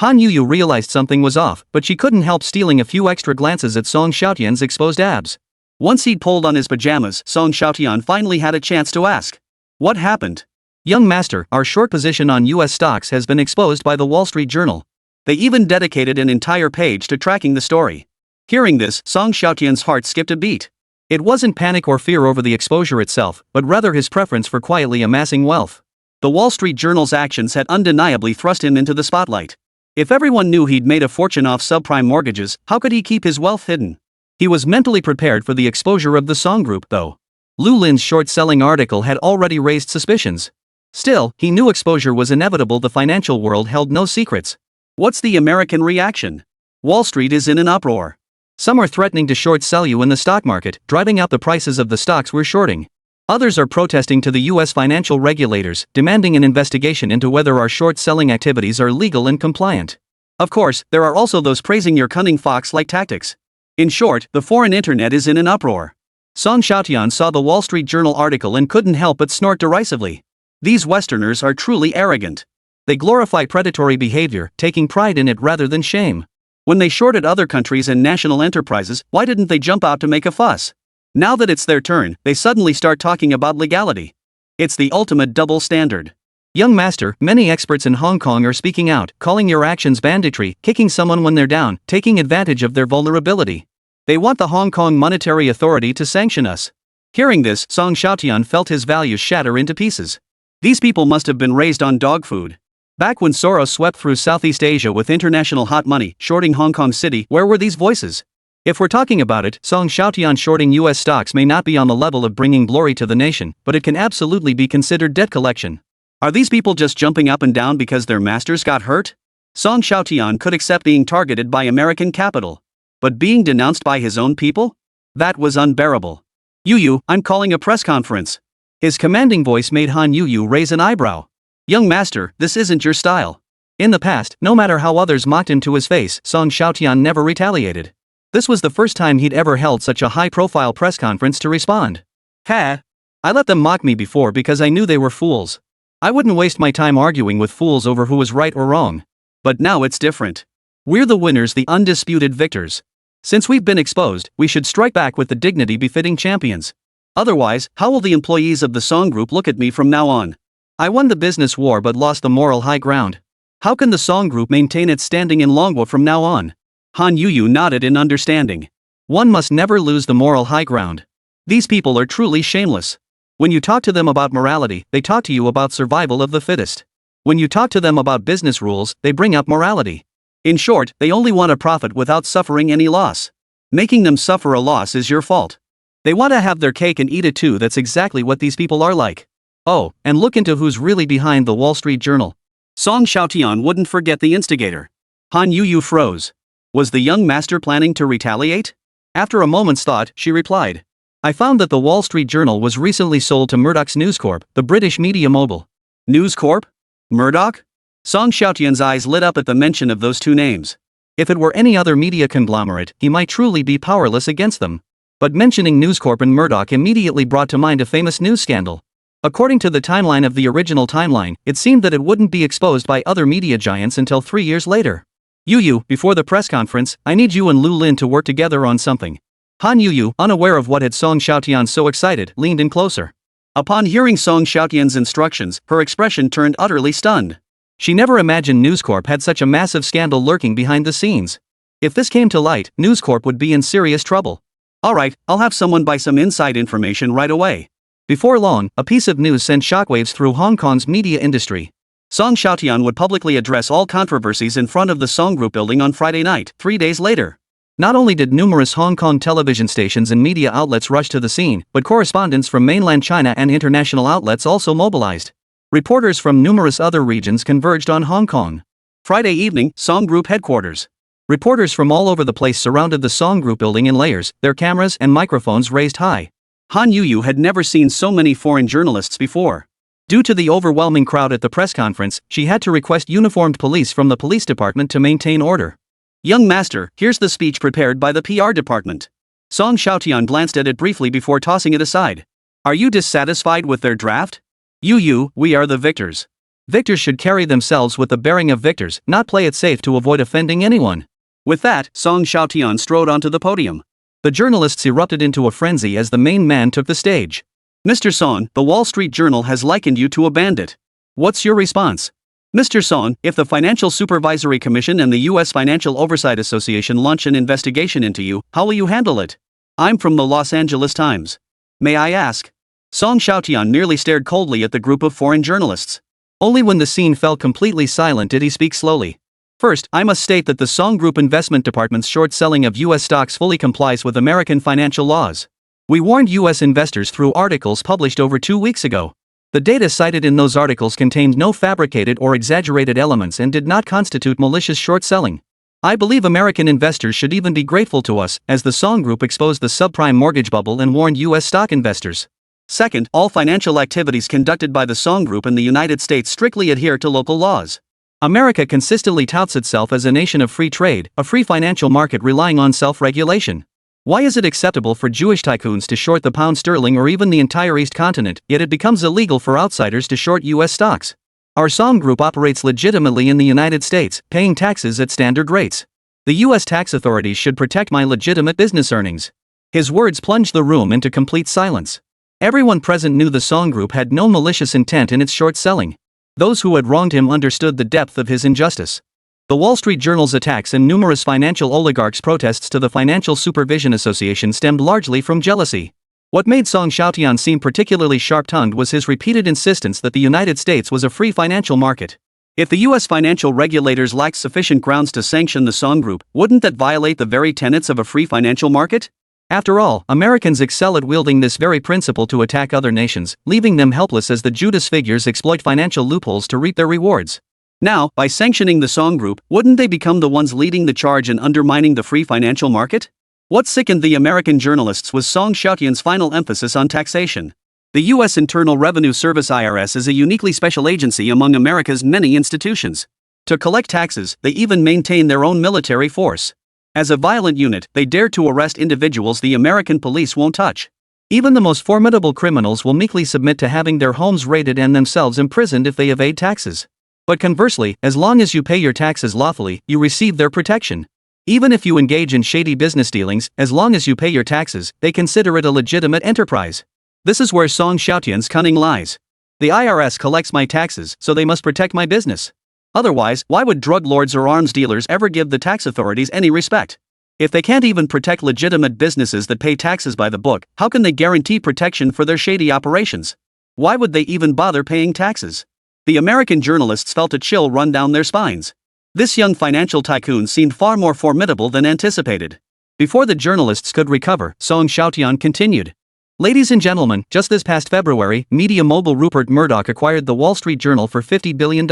A: Han Yuyu realized something was off, but she couldn't help stealing a few extra glances at Song Xiaotian's exposed abs. Once he'd pulled on his pajamas, Song Xiaotian finally had a chance to ask. What happened? Young master, our short position on US stocks has been exposed by the Wall Street Journal. They even dedicated an entire page to tracking the story. Hearing this, Song Xiaotian's heart skipped a beat. It wasn't panic or fear over the exposure itself, but rather his preference for quietly amassing wealth. The Wall Street Journal's actions had undeniably thrust him into the spotlight.
B: If everyone knew he'd made a fortune off subprime mortgages, how could he keep his wealth hidden? He was mentally prepared for the exposure of the Song Group, though. Lu Lin's short-selling article had already raised suspicions. Still, he knew exposure was inevitable. The financial world held no secrets. What's the American reaction? Wall Street is in an uproar. Some are threatening to short sell you in the stock market, driving up the prices of the stocks we're shorting. Others are protesting to the U.S. financial regulators, demanding an investigation into whether our short-selling activities are legal and compliant. Of course, there are also those praising your cunning fox-like tactics. In short, the foreign internet is in an uproar. Xiaotian saw the Wall Street Journal article and couldn't help but snort derisively. These Westerners are truly arrogant. They glorify predatory behavior, taking pride in it rather than shame. When they shorted other countries and national enterprises, why didn't they jump out to make a fuss? Now that it's their turn, they suddenly start talking about legality. It's the ultimate double standard. Young master, many experts in Hong Kong are speaking out, calling your actions banditry, kicking someone when they're down, taking advantage of their vulnerability. They want the Hong Kong Monetary Authority to sanction us. Hearing this, Xiaotian felt his values shatter into pieces. These people must have been raised on dog food. Back when Soros swept through Southeast Asia with international hot money, shorting Hong Kong City, where were these voices? If we're talking about it, Xiaotian shorting US stocks may not be on the level of bringing glory to the nation, but it can absolutely be considered debt collection. Are these people just jumping up and down because their masters got hurt? Xiaotian could accept being targeted by American capital. But being denounced by his own people? That was unbearable. Yu, I'm calling a press conference. His commanding voice made Han Yu raise an eyebrow. Young master, this isn't your style. In the past, no matter how others mocked him to his face, Xiaotian never retaliated. This was the first time he'd ever held such a high-profile press conference to respond. I let them mock me before because I knew they were fools. I wouldn't waste my time arguing with fools over who was right or wrong. But now it's different. We're the winners, the undisputed victors. Since we've been exposed, we should strike back with the dignity befitting champions. Otherwise, how will the employees of the Song Group look at me from now on? I won the business war but lost the moral high ground. How can the Song Group maintain its standing in Longwa from now on? Han Yu nodded in understanding. One must never lose the moral high ground. These people are truly shameless. When you talk to them about morality, they talk to you about survival of the fittest. When you talk to them about business rules, they bring up morality. In short, they only want to profit without suffering any loss. Making them suffer a loss is your fault. They want to have their cake and eat it too. That's exactly what these people are like. Oh, and look into who's really behind the Wall Street Journal. Xiaotian wouldn't forget the instigator. Han Yu froze. Was the young master planning to retaliate? After a moment's thought, she replied. I found that the Wall Street Journal was recently sold to Murdoch's News Corp, the British media mogul. News Corp? Murdoch? Xiaotian's eyes lit up at the mention of those two names. If it were any other media conglomerate, he might truly be powerless against them. But mentioning News Corp and Murdoch immediately brought to mind a famous news scandal. According to the timeline of the original timeline, it seemed that it wouldn't be exposed by other media giants until 3 years later. Yu, before the press conference, I need you and Lu Lin to work together on something. Han Yu, unaware of what had Xiaotian so excited, leaned in closer. Upon hearing Xiaotian's instructions, her expression turned utterly stunned. She never imagined News Corp had such a massive scandal lurking behind the scenes. If this came to light, News Corp would be in serious trouble. Alright, I'll have someone buy some inside information right away. Before long, a piece of news sent shockwaves through Hong Kong's media industry. Xiaotian would publicly address all controversies in front of the Song Group building on Friday night, 3 days later. Not only did numerous Hong Kong television stations and media outlets rush to the scene, but correspondents from mainland China and international outlets also mobilized. Reporters from numerous other regions converged on Hong Kong. Friday evening, Song Group headquarters. Reporters from all over the place surrounded the Song Group building in layers, their cameras and microphones raised high. Han Yu had never seen so many foreign journalists before. Due to the overwhelming crowd at the press conference, she had to request uniformed police from the police department to maintain order. Young master, here's the speech prepared by the PR department. Xiaotian glanced at it briefly before tossing it aside. Are you dissatisfied with their draft? Yu, we are the victors. Victors should carry themselves with the bearing of victors, not play it safe to avoid offending anyone. With that, Xiaotian strode onto the podium. The journalists erupted into a frenzy as the main man took the stage. Mr. Song, the Wall Street Journal has likened you to a bandit. What's your response? Mr. Song, if the Financial Supervisory Commission and the U.S. Financial Oversight Association launch an investigation into you, how will you handle it? I'm from the Los Angeles Times. May I ask? Xiaotian merely stared coldly at the group of foreign journalists. Only when the scene fell completely silent did he speak slowly.
A: First, I must state that the Song Group Investment Department's short selling of U.S. stocks fully complies with American financial laws. We warned U.S. investors through articles published over 2 weeks ago. The data cited in those articles contained no fabricated or exaggerated elements and did not constitute malicious short selling. I believe American investors should even be grateful to us, as the Song Group exposed the subprime mortgage bubble and warned U.S. stock investors. Second, all financial activities conducted by the Song Group in the United States strictly adhere to local laws. America consistently touts itself as a nation of free trade, a free financial market relying on self-regulation. Why is it acceptable for Jewish tycoons to short the pound sterling or even the entire East continent, yet it becomes illegal for outsiders to short U.S. stocks? Our Song Group operates legitimately in the United States, paying taxes at standard rates. The U.S. tax authorities should protect my legitimate business earnings. His words plunged the room into complete silence. Everyone present knew the Song Group had no malicious intent in its short selling. Those who had wronged him understood the depth of his injustice. The Wall Street Journal's attacks and numerous financial oligarchs' protests to the Financial Supervision Association stemmed largely from jealousy. What made Xiaotian seem particularly sharp-tongued was his repeated insistence that the United States was a free financial market. If the U.S. financial regulators lacked sufficient grounds to sanction the Song Group, wouldn't that violate the very tenets of a free financial market? After all, Americans excel at wielding this very principle to attack other nations, leaving them helpless as the Judas figures exploit financial loopholes to reap their rewards. Now, by sanctioning the Song Group, wouldn't they become the ones leading the charge in undermining the free financial market? What sickened the American journalists was Xiaotian's final emphasis on taxation. The U.S. Internal Revenue Service (IRS) is a uniquely special agency among America's many institutions. To collect taxes, they even maintain their own military force. As a violent unit, they dare to arrest individuals the American police won't touch. Even the most formidable criminals will meekly submit to having their homes raided and themselves imprisoned if they evade taxes. But conversely, as long as you pay your taxes lawfully, you receive their protection. Even if you engage in shady business dealings, as long as you pay your taxes, they consider it a legitimate enterprise. This is where Xiaotian's cunning lies. The IRS collects my taxes, so they must protect my business. Otherwise, why would drug lords or arms dealers ever give the tax authorities any respect? If they can't even protect legitimate businesses that pay taxes by the book, how can they guarantee protection for their shady operations? Why would they even bother paying taxes? The American journalists felt a chill run down their spines. This young financial tycoon seemed far more formidable than anticipated. Before the journalists could recover, Xiaotian continued. Ladies and gentlemen, just this past February, media mogul Rupert Murdoch acquired the Wall Street Journal for $50 billion.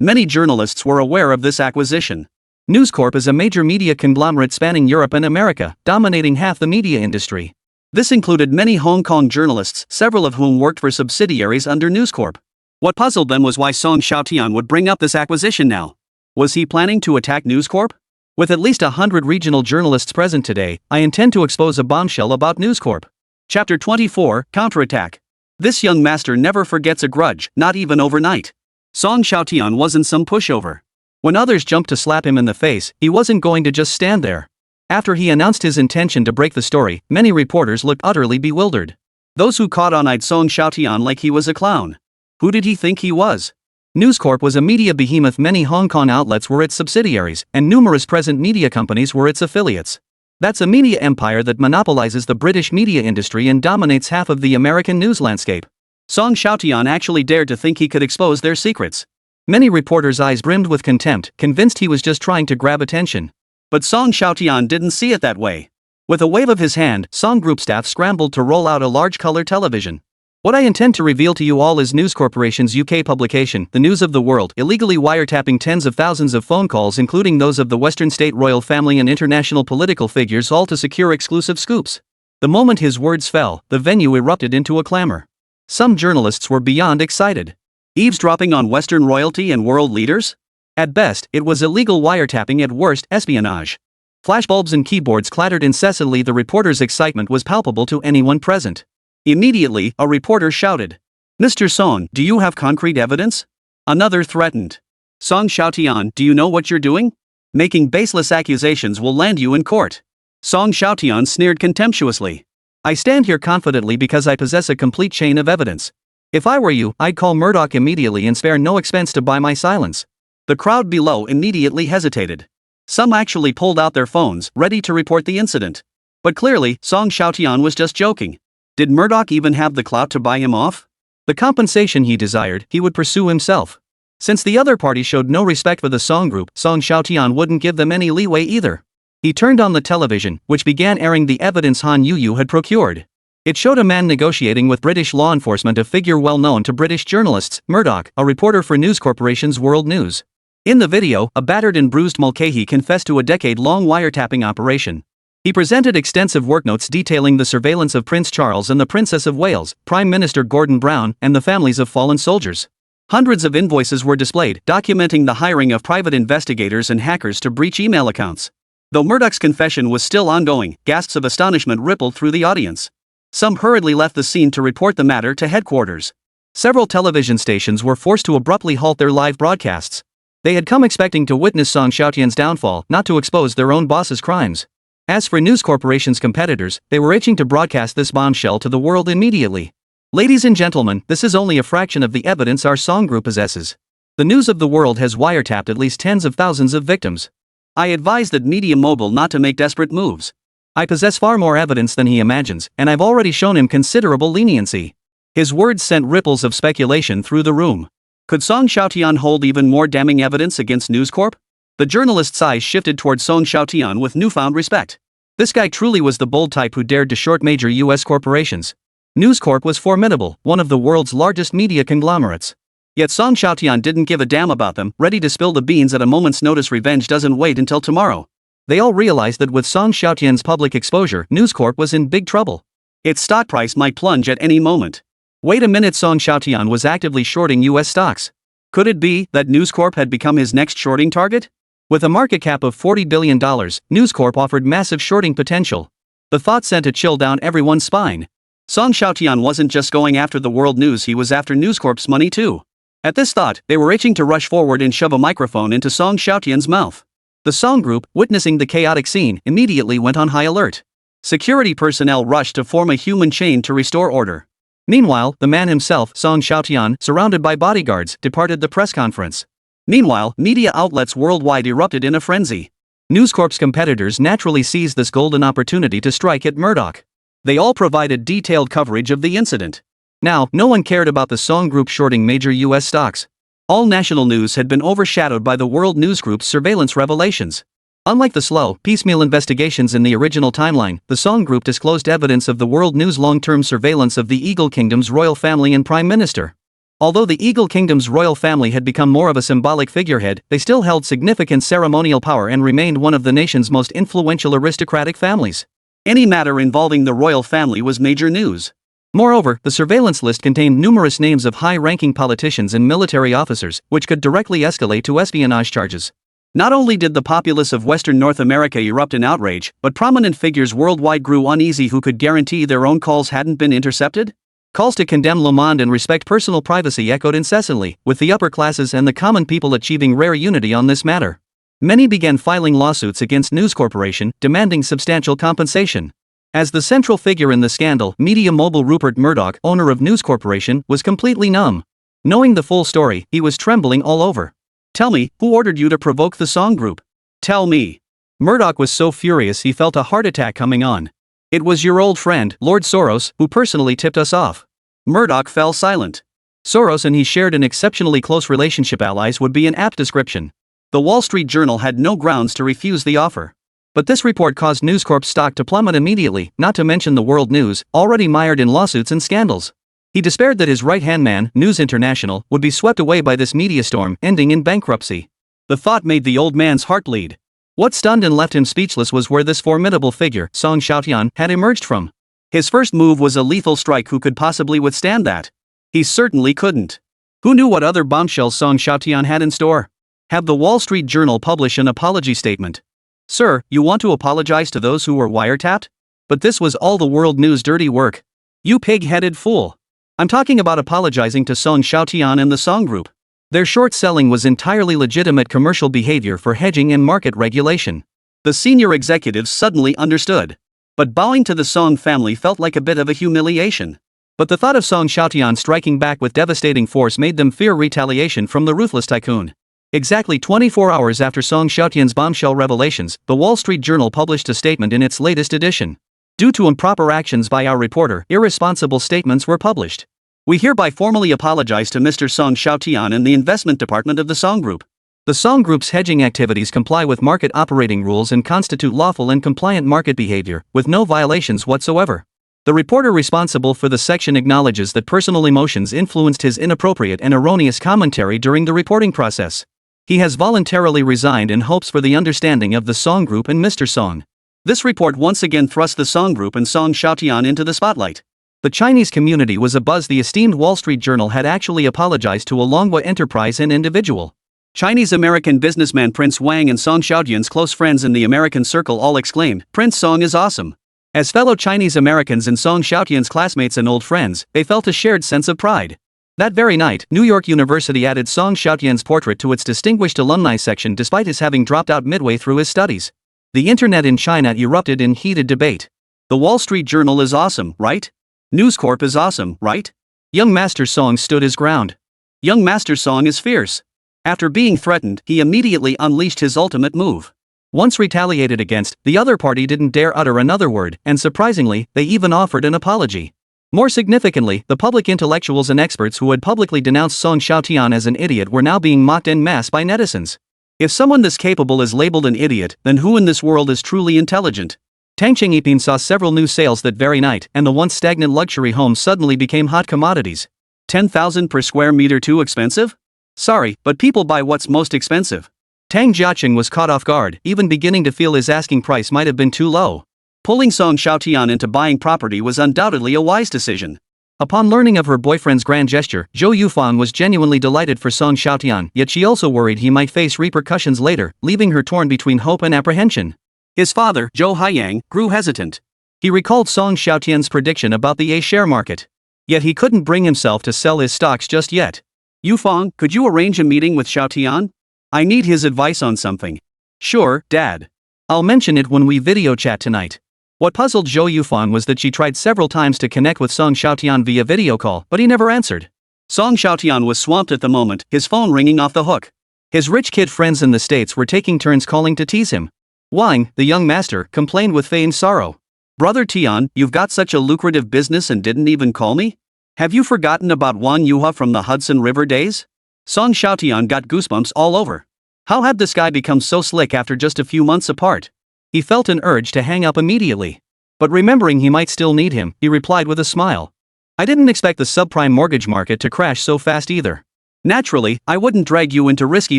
A: Many journalists were aware of this acquisition. News Corp is a major media conglomerate spanning Europe and America, dominating half the media industry. This included many Hong Kong journalists, several of whom worked for subsidiaries under News Corp. What puzzled them was why Xiaotian would bring up this acquisition now. Was he planning to attack News Corp? With at least 100 regional journalists present today, I intend to expose a bombshell about News Corp. Chapter 24, Counterattack. This young master never forgets a grudge, not even overnight. Xiaotian wasn't some pushover. When others jumped to slap him in the face, he wasn't going to just stand there. After he announced his intention to break the story, many reporters looked utterly bewildered. Those who caught on eyed Xiaotian like he was a clown. Who did he think he was? News Corp was a media behemoth. Many Hong Kong outlets were its subsidiaries, and numerous present media companies were its affiliates. That's a media empire that monopolizes the British media industry and dominates half of the American news landscape. Xiaotian actually dared to think he could expose their secrets. Many reporters' eyes brimmed with contempt, convinced he was just trying to grab attention. But Xiaotian didn't see it that way. With a wave of his hand, Song Group staff scrambled to roll out a large color television. What I intend to reveal to you all is News Corporation's UK publication, The News of the World, illegally wiretapping tens of thousands of phone calls, including those of the Western state royal family and international political figures, all to secure exclusive scoops. The moment his words fell, the venue erupted into a clamor. Some journalists were beyond excited. Eavesdropping on Western royalty and world leaders? At best, it was illegal wiretapping, at worst, espionage. Flashbulbs and keyboards clattered incessantly. The reporter's excitement was palpable to anyone present. Immediately, a reporter shouted, "Mr. Song, do you have concrete evidence?" Another threatened, "Xiaotian, do you know what you're doing? Making baseless accusations will land you in court." Xiaotian sneered contemptuously. "I stand here confidently because I possess a complete chain of evidence. If I were you, I'd call Murdoch immediately and spare no expense to buy my silence." The crowd below immediately hesitated. Some actually pulled out their phones, ready to report the incident. But clearly, Xiaotian was just joking. Did Murdoch even have the clout to buy him off? The compensation he desired, he would pursue himself. Since the other party showed no respect for the Song group, Song Xiaotian wouldn't give them any leeway either. He turned on the television, which began airing the evidence Han Yuyu had procured. It showed a man negotiating with British law enforcement, a figure well known to British journalists, Murdoch, a reporter for News Corporation's World News. In the video, a battered and bruised Mulcahy confessed to a decade-long wiretapping operation. He presented extensive worknotes detailing the surveillance of Prince Charles and the Princess of Wales, Prime Minister Gordon Brown, and the families of fallen soldiers. Hundreds of invoices were displayed, documenting the hiring of private investigators and hackers to breach email accounts. Though Murdoch's confession was still ongoing, gasps of astonishment rippled through the audience. Some hurriedly left the scene to report the matter to headquarters. Several television stations were forced to abruptly halt their live broadcasts. They had come expecting to witness Song Xiaotian's downfall, not to expose their own boss's crimes. As for News Corporation's competitors, they were itching to broadcast this bombshell to the world immediately. Ladies and gentlemen, this is only a fraction of the evidence our Song group possesses. The news of the world has wiretapped at least tens of thousands of victims. I advise that Media Mogul not to make desperate moves. I possess far more evidence than he imagines, and I've already shown him considerable leniency. His words sent ripples of speculation through the room. Could Song Xiaotian hold even more damning evidence against News Corp? The journalist's eyes shifted toward Song Xiaotian with newfound respect. This guy truly was the bold type who dared to short major U.S. corporations. News Corp was formidable, one of the world's largest media conglomerates. Yet Song Xiaotian didn't give a damn about them, ready to spill the beans at a moment's notice. Revenge doesn't wait until tomorrow. They all realized that with Song Xiaotian's public exposure, News Corp was in big trouble. Its stock price might plunge at any moment. Wait a minute, Song Xiaotian was actively shorting U.S. stocks. Could it be that News Corp had become his next shorting target? With a market cap of $40 billion, News Corp offered massive shorting potential. The thought sent a chill down everyone's spine. Song Xiaotian wasn't just going after the world news, he was after News Corp's money too. At this thought, they were itching to rush forward and shove a microphone into Song Xiaotian's mouth. The Song group, witnessing the chaotic scene, immediately went on high alert. Security personnel rushed to form a human chain to restore order. Meanwhile, the man himself, Song Xiaotian, surrounded by bodyguards, departed the press conference. Meanwhile, media outlets worldwide erupted in a frenzy. News Corp's competitors naturally seized this golden opportunity to strike at Murdoch. They all provided detailed coverage of the incident. Now, no one cared about the Song group shorting major U.S. stocks. All national news had been overshadowed by the World News Group's surveillance revelations. Unlike the slow, piecemeal investigations in the original timeline, the Song group disclosed evidence of the World News' long-term surveillance of the Eagle Kingdom's royal family and prime minister. Although the Eagle Kingdom's royal family had become more of a symbolic figurehead, they still held significant ceremonial power and remained one of the nation's most influential aristocratic families. Any matter involving the royal family was major news. Moreover, the surveillance list contained numerous names of high-ranking politicians and military officers, which could directly escalate to espionage charges. Not only did the populace of Western North America erupt in outrage, but prominent figures worldwide grew uneasy. Who could guarantee their own calls hadn't been intercepted? Calls to condemn Le Monde and respect personal privacy echoed incessantly, with the upper classes and the common people achieving rare unity on this matter. Many began filing lawsuits against News Corporation, demanding substantial compensation. As the central figure in the scandal, media mogul Rupert Murdoch, owner of News Corporation, was completely numb. Knowing the full story, he was trembling all over. Tell me, who ordered you to provoke the Song group? Tell me. Murdoch was so furious he felt a heart attack coming on. It was your old friend, Lord Soros, who personally tipped us off. Murdoch fell silent. Soros and he shared an exceptionally close relationship. Allies would be an apt description. The Wall Street Journal had no grounds to refuse the offer. But this report caused News Corp's stock to plummet immediately, not to mention the World News, already mired in lawsuits and scandals. He despaired that his right-hand man, News International, would be swept away by this media storm, ending in bankruptcy. The thought made the old man's heart bleed. What stunned and left him speechless was where this formidable figure, Song Xiaotian, had emerged from. His first move was a lethal strike. Who could possibly withstand that? He certainly couldn't. Who knew what other bombshells Song Xiaotian had in store? Have the Wall Street Journal publish an apology statement. Sir, you want to apologize to those who were wiretapped? But this was all the World News' dirty work. You pig-headed fool. I'm talking about apologizing to Song Xiaotian and the Song group. Their short selling was entirely legitimate commercial behavior for hedging and market regulation. The senior executives suddenly understood. But bowing to the Song family felt like a bit of a humiliation. But the thought of Song Xiaotian striking back with devastating force made them fear retaliation from the ruthless tycoon. Exactly 24 hours after Song Xiaotian's bombshell revelations, the Wall Street Journal published a statement in its latest edition. Due to improper actions by our reporter, irresponsible statements were published.
B: We hereby formally apologize to Mr. Song Xiaotian and the investment department of the Song Group.
A: The Song Group's hedging activities comply with market operating rules and constitute lawful and compliant market behavior, with no violations whatsoever. The reporter responsible for the section acknowledges that personal emotions influenced his inappropriate and erroneous commentary during the reporting process. He has voluntarily resigned in hopes for the understanding of the Song Group and Mr. Song.
B: This report once again thrust the Song Group and Song Xiaotian into the spotlight.
A: The Chinese community was abuzz. The esteemed Wall Street Journal had actually apologized to a Longhua enterprise and individual.
B: Chinese-American businessman Prince Wang and Song Xiaotian's close friends in the American circle all exclaimed, "Prince Song is awesome." As fellow Chinese-Americans and Song Xiaotian's classmates and old friends, they felt a shared sense of pride. That very night, New York University added Song Xiaotian's portrait to its distinguished alumni section despite his having dropped out midway through his studies. The internet in China erupted in heated debate. The Wall Street Journal is awesome, right? News Corp is awesome, right?
A: Young Master Song stood his ground.
B: Young Master Song is fierce. After being threatened, he immediately unleashed his ultimate move.
A: Once retaliated against, the other party didn't dare utter another word, and surprisingly, they even offered an apology. More significantly, the public intellectuals and experts who had publicly denounced Song Xiaotian as an idiot were now being mocked en masse by netizens. If someone this capable is labeled an idiot, then who in this world is truly intelligent? Tang Chengping saw several new sales that very night, and the once stagnant luxury homes suddenly became hot commodities.
B: 10,000 per square meter too expensive? Sorry, but people buy what's most expensive.
A: Tang Jiaqing was caught off guard, even beginning to feel his asking price might have been too low.
B: Pulling Song Xiaotian into buying property was undoubtedly a wise decision.
A: Upon learning of her boyfriend's grand gesture, Zhou Yufang was genuinely delighted for Song Xiaotian, yet she also worried he might face repercussions later, leaving her torn between hope and apprehension.
B: His father, Zhou Haiyang, grew hesitant.
A: He recalled Song Xiaotian's prediction about the A share market. Yet he couldn't bring himself to sell his stocks just yet.
B: Yufang, could you arrange a meeting with Xiaotian? I need his advice on something.
A: Sure, Dad. I'll mention it when we video chat tonight. What puzzled Zhou Yufang was that she tried several times to connect with Song Xiaotian via video call, but he never answered.
B: Song Xiaotian was swamped at the moment, his phone ringing off the hook.
A: His rich kid friends in the States were taking turns calling to tease him. Wang, the young master, complained with feigned sorrow.
B: Brother Tian, you've got such a lucrative business and didn't even call me? Have you forgotten about Wang Yuhua from the Hudson River days? Song Xiaotian got goosebumps all over. How had this guy become so slick after just a few months apart? He felt an urge to hang up immediately.
A: But remembering he might still need him, he replied with a smile. I didn't expect the subprime mortgage market to crash so fast either.
B: Naturally, I wouldn't drag you into risky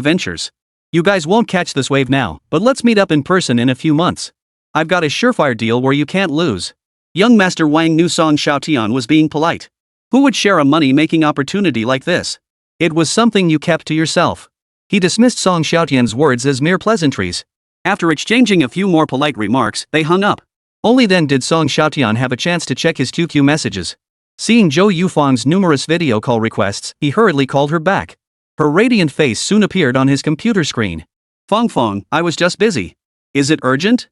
B: ventures.
A: You guys won't catch this wave now, but let's meet up in person in a few months. I've got a surefire deal where you can't lose.
B: Young Master Wang knew Song Xiaotian was being polite. Who would share a money-making opportunity like this?
A: It was something you kept to yourself. He dismissed Song Xiaotian's words as mere pleasantries.
B: After exchanging a few more polite remarks, they hung up.
A: Only then did Song Xiaotian have a chance to check his QQ messages. Seeing Zhou Yufang's numerous video call requests, he hurriedly called her back. Her radiant face soon appeared on his computer screen.
B: Fong, I was just busy. Is it urgent?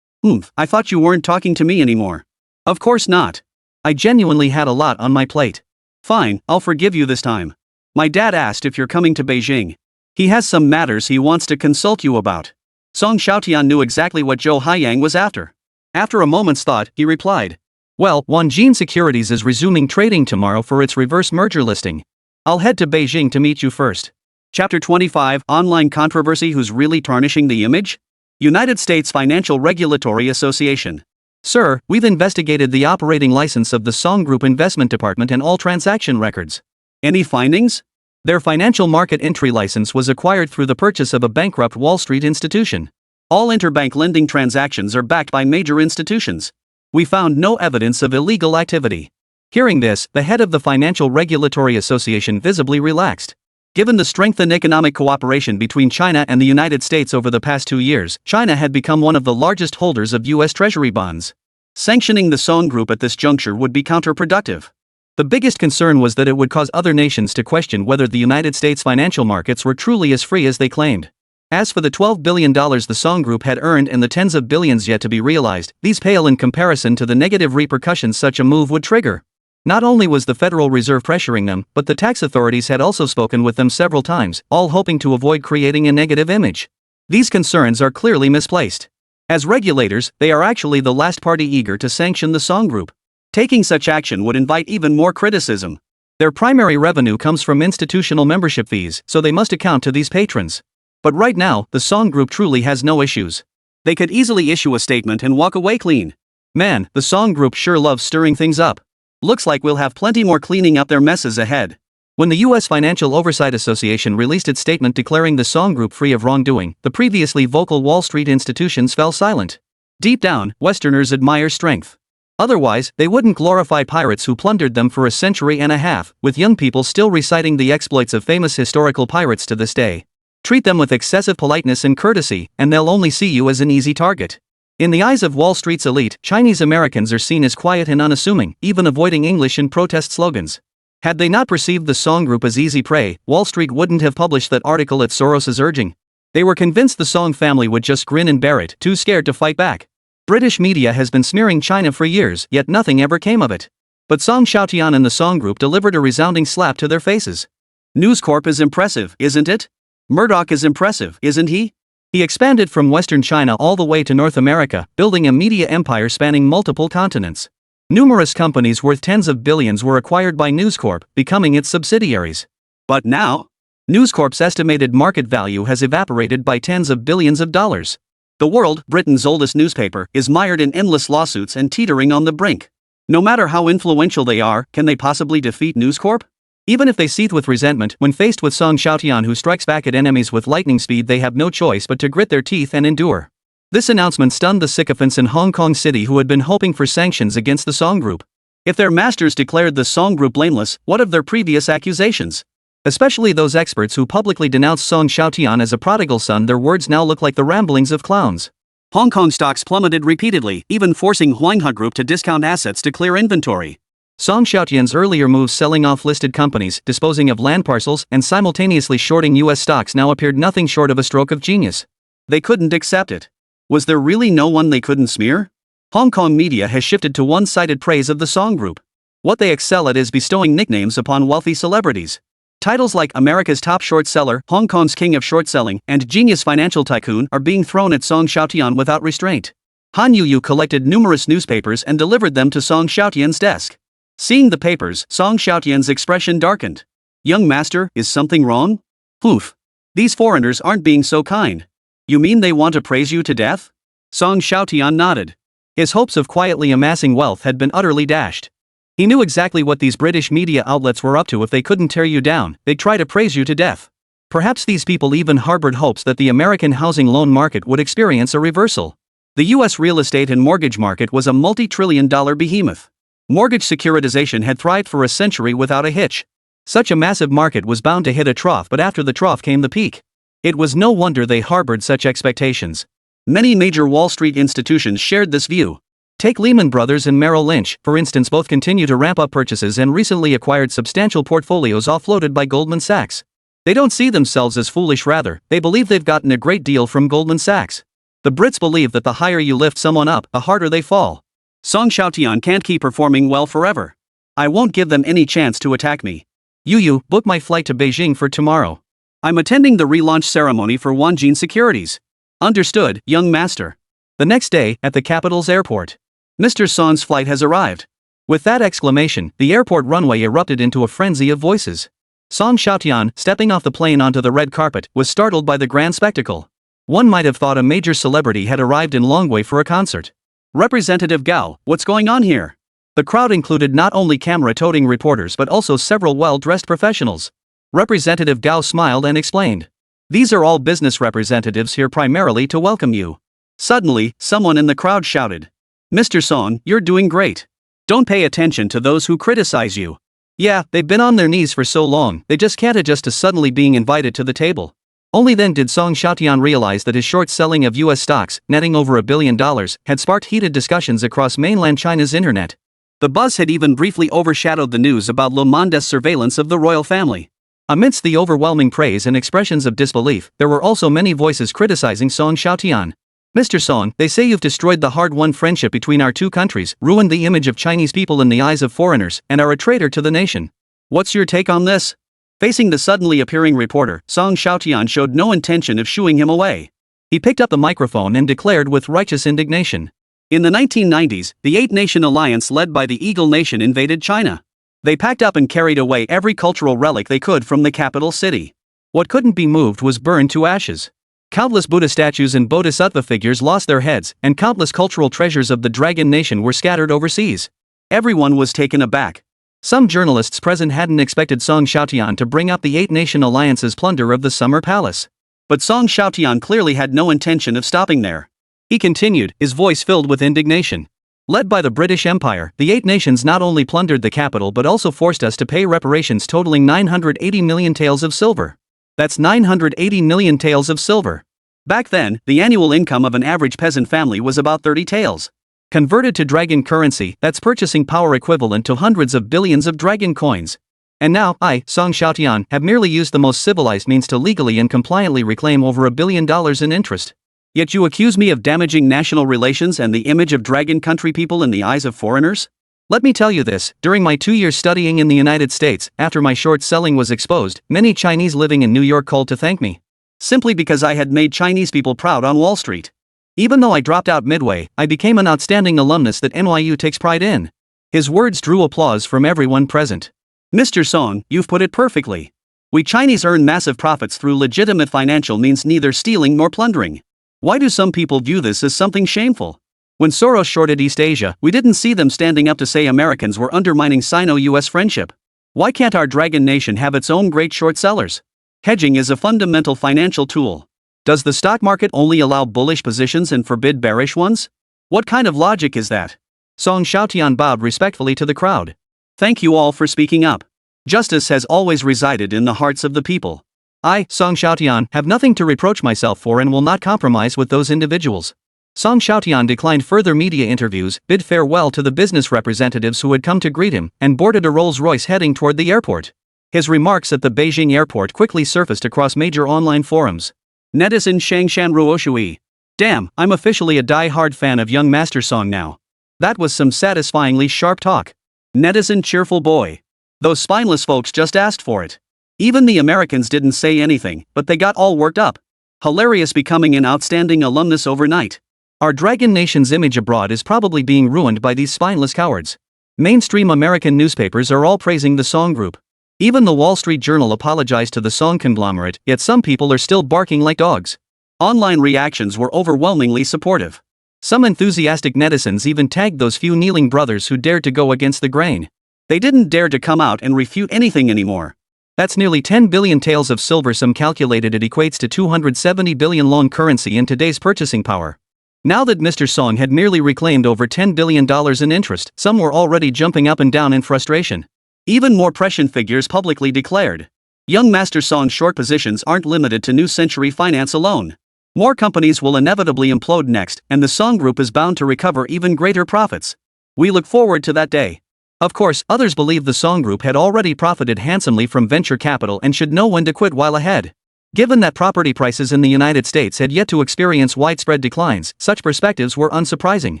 B: I thought you weren't talking to me anymore. Of course not.
A: I genuinely had a lot on my plate.
B: Fine, I'll forgive you this time. My dad asked if you're coming to Beijing. He has some matters he wants to consult you about. Song Xiaotian knew exactly what Zhou Haiyang was after. After a moment's thought, he replied.
A: Well, Wanjin Securities is resuming trading tomorrow for its reverse merger listing. I'll head to Beijing to meet you first.
B: Chapter 25, Online Controversy Who's Really Tarnishing the Image? United States Financial Regulatory Association.
A: Sir, we've investigated the operating license of the Song Group Investment Department and all transaction records.
B: Any findings?
A: Their financial market entry license was acquired through the purchase of a bankrupt Wall Street institution.
B: All interbank lending transactions are backed by major institutions. We found no evidence of illegal activity.
A: Hearing this, the head of the Financial Regulatory Association visibly relaxed. Given the strengthened economic cooperation between China and the United States over the past 2 years, China had become one of the largest holders of U.S. Treasury bonds.
B: Sanctioning the Song Group at this juncture would be counterproductive.
A: The biggest concern was that it would cause other nations to question whether the United States financial markets were truly as free as they claimed. As for the $12 billion the Song Group had earned and the tens of billions yet to be realized, these pale in comparison to the negative repercussions such a move would trigger. Not only was the Federal Reserve pressuring them, but the tax authorities had also spoken with them several times, all hoping to avoid creating a negative image. These concerns are clearly misplaced. As regulators, they are actually the last party eager to sanction the Song Group. Taking such action would invite even more criticism. Their primary revenue comes from institutional membership fees, so they must account to these patrons. But right now, the Song Group truly has no issues.
B: They could easily issue a statement and walk away clean.
A: Man, the Song Group sure loves stirring things up.
B: Looks like we'll have plenty more cleaning up their messes ahead.
A: When the U.S. Financial Oversight Association released its statement declaring the Song Group free of wrongdoing, the previously vocal Wall Street institutions fell silent. Deep down, Westerners admire strength. Otherwise, they wouldn't glorify pirates who plundered them for a century and a half, with young people still reciting the exploits of famous historical pirates to this day. Treat them with excessive politeness and courtesy, and they'll only see you as an easy target. In the eyes of Wall Street's elite, Chinese Americans are seen as quiet and unassuming, even avoiding English and protest slogans. Had they not perceived the Song Group as easy prey, Wall Street wouldn't have published that article at Soros's urging. They were convinced the Song family would just grin and bear it, too scared to fight back. British media has been smearing China for years, yet nothing ever came of it. But Xiaotian and the Song Group delivered a resounding slap to their faces.
B: News Corp is impressive, isn't it? Murdoch is impressive, isn't he?
A: He expanded from Western China all the way to North America, building a media empire spanning multiple continents. Numerous companies worth tens of billions were acquired by News Corp, becoming its subsidiaries.
B: But now,
A: News Corp's estimated market value has evaporated by tens of billions of dollars.
B: The World, Britain's oldest newspaper, is mired in endless lawsuits and teetering on the brink. No matter how influential they are, can they possibly defeat News Corp?
A: Even if they seethe with resentment, when faced with Xiaotian who strikes back at enemies with lightning speed, they have no choice but to grit their teeth and endure. This announcement stunned the sycophants in Hong Kong City who had been hoping for sanctions against the Song Group.
B: If their masters declared the Song Group blameless, what of their previous accusations?
A: Especially those experts who publicly denounced Xiaotian as a prodigal son, their words now look like the ramblings of clowns.
B: Hong Kong stocks plummeted repeatedly, even forcing Huanghua Group to discount assets to clear inventory.
A: Xiaotian's earlier moves selling off listed companies, disposing of land parcels, and simultaneously shorting U.S. stocks now appeared nothing short of a stroke of genius.
B: They couldn't accept it. Was there really no one they couldn't smear? Hong Kong media has shifted to one-sided praise of the Song Group. What they excel at is bestowing nicknames upon wealthy celebrities. Titles like America's top short seller, Hong Kong's king of short selling, and genius financial tycoon are being thrown at Xiaotian without restraint. Han Yuyu collected numerous newspapers and delivered them to Xiaotian's desk. Seeing the papers, Xiaotian's expression darkened. Young master, is something wrong? Oof. These foreigners aren't being so kind. You mean they want to praise you to death? Xiaotian nodded. His hopes of quietly amassing wealth had been utterly dashed. He knew exactly what these British media outlets were up to. If they couldn't tear you down, they'd try to praise you to death. Perhaps these people even harbored hopes that the American housing loan market would experience a reversal. The U.S. real estate and mortgage market was a multi-trillion-dollar behemoth. Mortgage securitization had thrived for a century without a hitch. Such a massive market was bound to hit a trough, but after the trough came the peak. It was no wonder they harbored such expectations. Many major Wall Street institutions shared this view. Take Lehman Brothers and Merrill Lynch, for instance. Both continue to ramp up purchases and recently acquired substantial portfolios offloaded by Goldman Sachs. They don't see themselves as foolish, rather, they believe they've gotten a great deal from Goldman Sachs. The Brits believe that the higher you lift someone up, the harder they fall. Xiaotian can't keep performing well forever. I won't give them any chance to attack me. Yuyu, book my flight to Beijing for tomorrow. I'm attending the relaunch ceremony for Wanjin Securities. Understood, young master. The next day, at the capital's airport, Mr. Son's flight has arrived. With that exclamation, the airport runway erupted into a frenzy of voices. Xiaotian, stepping off the plane onto the red carpet, was startled by the grand spectacle. One might have thought a major celebrity had arrived in Longwei for a concert. Representative Gao, what's going on here? The crowd included not only camera-toting reporters but also several well-dressed professionals. Representative Gao smiled and explained. These are all business representatives here primarily to welcome you. Suddenly, someone in the crowd shouted. Mr. Song, you're doing great. Don't pay attention to those who criticize you. Yeah, they've been on their knees for so long, they just can't adjust to suddenly being invited to the table. Only then did Xiaotian realize that his short selling of U.S. stocks, netting over $1 billion, had sparked heated discussions across mainland China's internet. The buzz had even briefly overshadowed the news about Le Monde's surveillance of the royal family. Amidst the overwhelming praise and expressions of disbelief, there were also many voices criticizing Xiaotian. Mr. Song, they say you've destroyed the hard-won friendship between our two countries, ruined the image of Chinese people in the eyes of foreigners, and are a traitor to the nation. What's your take on this? Facing the suddenly appearing reporter, Xiaotian showed no intention of shooing him away. He picked up the microphone and declared with righteous indignation. In the 1990s, the Eight-Nation Alliance led by the Eagle Nation invaded China. They packed up and carried away every cultural relic they could from the capital city.
A: What couldn't be moved was burned to ashes. Countless Buddha statues and bodhisattva figures lost their heads, and countless cultural treasures of the Dragon Nation were scattered overseas.
B: Everyone was taken aback.
A: Some journalists present hadn't expected Song Xiaotian to bring up the Eight-Nation Alliance's plunder of the Summer Palace.
B: But Song Xiaotian clearly had no intention of stopping there.
A: He continued, his voice filled with indignation. Led by the British Empire, the Eight Nations not only plundered the capital but also forced us to pay reparations totaling 980 million taels of silver. That's 980 million taels of silver.
B: Back then, the annual income of an average peasant family was about 30 taels.
A: Converted to dragon currency, that's purchasing power equivalent to hundreds of billions of dragon coins. And now, I, Song Xiaotian, have merely used the most civilized means to legally and compliantly reclaim over $1 billion in interest.
B: Yet you accuse me of damaging national relations and the image of dragon country people in the eyes of foreigners?
A: Let me tell you this, during my 2 years studying in the United States, after my short selling was exposed, many Chinese living in New York called to thank me.
B: Simply because I had made Chinese people proud on Wall Street.
A: Even though I dropped out midway, I became an outstanding alumnus that NYU takes pride in. His words drew applause from everyone present.
B: Mr. Song, you've put it perfectly. We Chinese earn massive profits through legitimate financial means, neither stealing nor plundering. Why do some people view this as something shameful? When Soros shorted East Asia, we didn't see them standing up to say Americans were undermining Sino-US friendship. Why can't our dragon nation have its own great short sellers? Hedging is a fundamental financial tool. Does the stock market only allow bullish positions and forbid bearish ones? What kind of logic is that?
A: Song Xiaotian bowed respectfully to the crowd.
B: Thank you all for speaking up. Justice has always resided in the hearts of the people.
A: I, Song Xiaotian, have nothing to reproach myself for and will not compromise with those individuals. Song Xiaotian declined further media interviews, bid farewell to the business representatives who had come to greet him, and boarded a Rolls-Royce heading toward the airport. His remarks at the Beijing airport quickly surfaced across major online forums.
B: Netizen Shangshan Ruoshui. Damn, I'm officially a die-hard fan of young Master Song now.
A: That was some satisfyingly sharp talk.
B: Netizen cheerful boy. Those spineless folks just asked for it. Even the Americans didn't say anything, but they got all worked up. Hilarious, becoming an outstanding alumnus overnight.
A: Our Dragon Nation's image abroad is probably being ruined by these spineless cowards. Mainstream American newspapers are all praising the Song Group. Even the Wall Street Journal apologized to the Song conglomerate, yet some people are still barking like dogs.
B: Online reactions were overwhelmingly supportive.
A: Some enthusiastic netizens even tagged those few kneeling brothers who dared to go against the grain.
B: They didn't dare to come out and refute anything anymore.
A: That's nearly 10 billion taels of silver. Some calculated it equates to 270 billion long currency in today's purchasing power. Now that Mr. Song had merely reclaimed over $10 billion in interest, some were already jumping up and down in frustration.
B: Even more prescient figures publicly declared. Young Master Song's short positions aren't limited to New Century Finance alone. More companies will inevitably implode next, and the Song Group is bound to recover even greater profits. We look forward to that day.
A: Of course, others believe the Song Group had already profited handsomely from venture capital and should know when to quit while ahead. Given that property prices in the United States had yet to experience widespread declines, such perspectives were unsurprising.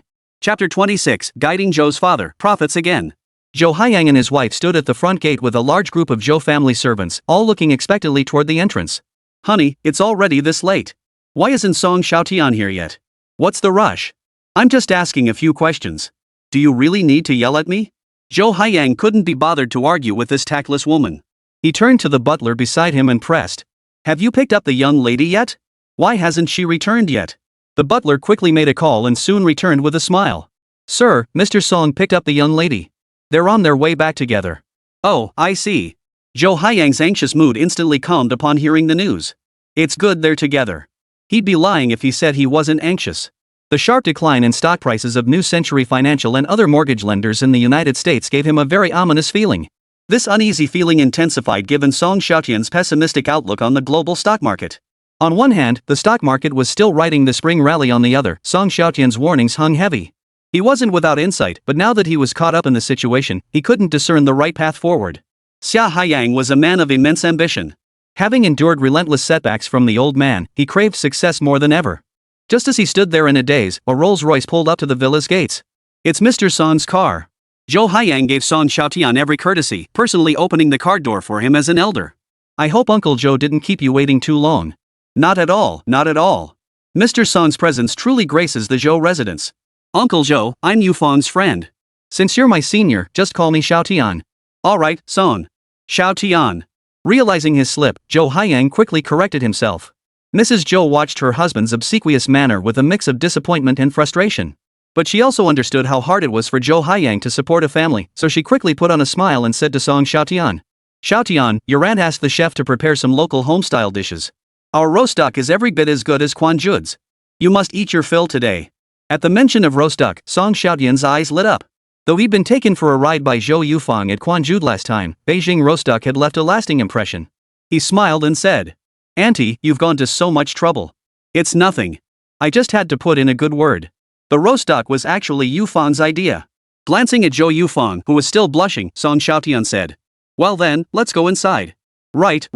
B: Chapter 26, Guiding Zhou's Father, Profits Again.
A: Zhou Haiyang and his wife stood at the front gate with a large group of Zhou family servants, all looking expectantly toward the entrance.
B: Honey, it's already this late. Why isn't Song Xiaotian here yet? What's the rush? I'm just asking a few questions. Do you really need to yell at me? Zhou Haiyang couldn't be bothered to argue with this tactless woman.
A: He turned to the butler beside him and pressed.
B: Have you picked up the young lady yet? Why hasn't she returned yet?
A: The butler quickly made a call and soon returned with a smile. Sir, Mr. Song picked up the young lady. They're on their way back together.
B: Oh, I see. Zhou Haiyang's anxious mood instantly calmed upon hearing the news. It's good they're together. He'd be lying if he said he wasn't anxious. The sharp decline in stock prices of New Century Financial and other mortgage lenders in the United States gave him a very ominous feeling. This uneasy feeling intensified given Song Xiaotian's pessimistic outlook on the global stock market. On one hand, the stock market was still riding the spring rally. On the other, Song Xiaotian's warnings hung heavy. He wasn't without insight, but now that he was caught up in the situation, he couldn't discern the right path forward. Xia Haiyang was a man of immense ambition.
A: Having endured relentless setbacks from the old man, he craved success more than ever. Just as he stood there in a daze, a Rolls-Royce pulled up to the villa's gates.
B: It's Mr. Song's car. Zhou Haiyang gave Song Xiaotian every courtesy, personally opening the car door for him as an elder.
A: I hope Uncle Zhou didn't keep you waiting too long.
B: Not at all, not at all. Mr. Song's presence truly graces the Zhou residence. Uncle Zhou, I'm Yufeng's friend.
A: Since you're my senior, just call me Xiaotian.
B: Alright, Son. Xiaotian. Realizing his slip, Zhou Haiyang quickly corrected himself. Mrs. Zhou watched her husband's obsequious manner with a mix of disappointment and frustration. But she also understood how hard it was for Zhou Haiyang to support a family, so she quickly put on a smile and said to Song Xiaotian, Xiaotian, your aunt asked the chef to prepare some local home-style dishes. Our roast duck is every bit as good as Quan Jud's. You must eat your fill today. At the mention of roast duck, Song Xiaotian's eyes lit up. Though he'd been taken for a ride by Zhou Yufang at Quan Jude last time, Beijing roast duck had left a lasting impression. He smiled and said, Auntie, you've gone to so much trouble. It's nothing. I just had to put in a good word. The roast duck was actually Yufang's idea. Glancing at Zhou Yufang, who was still blushing, Song Xiaotian said, Well then, let's go inside. Right.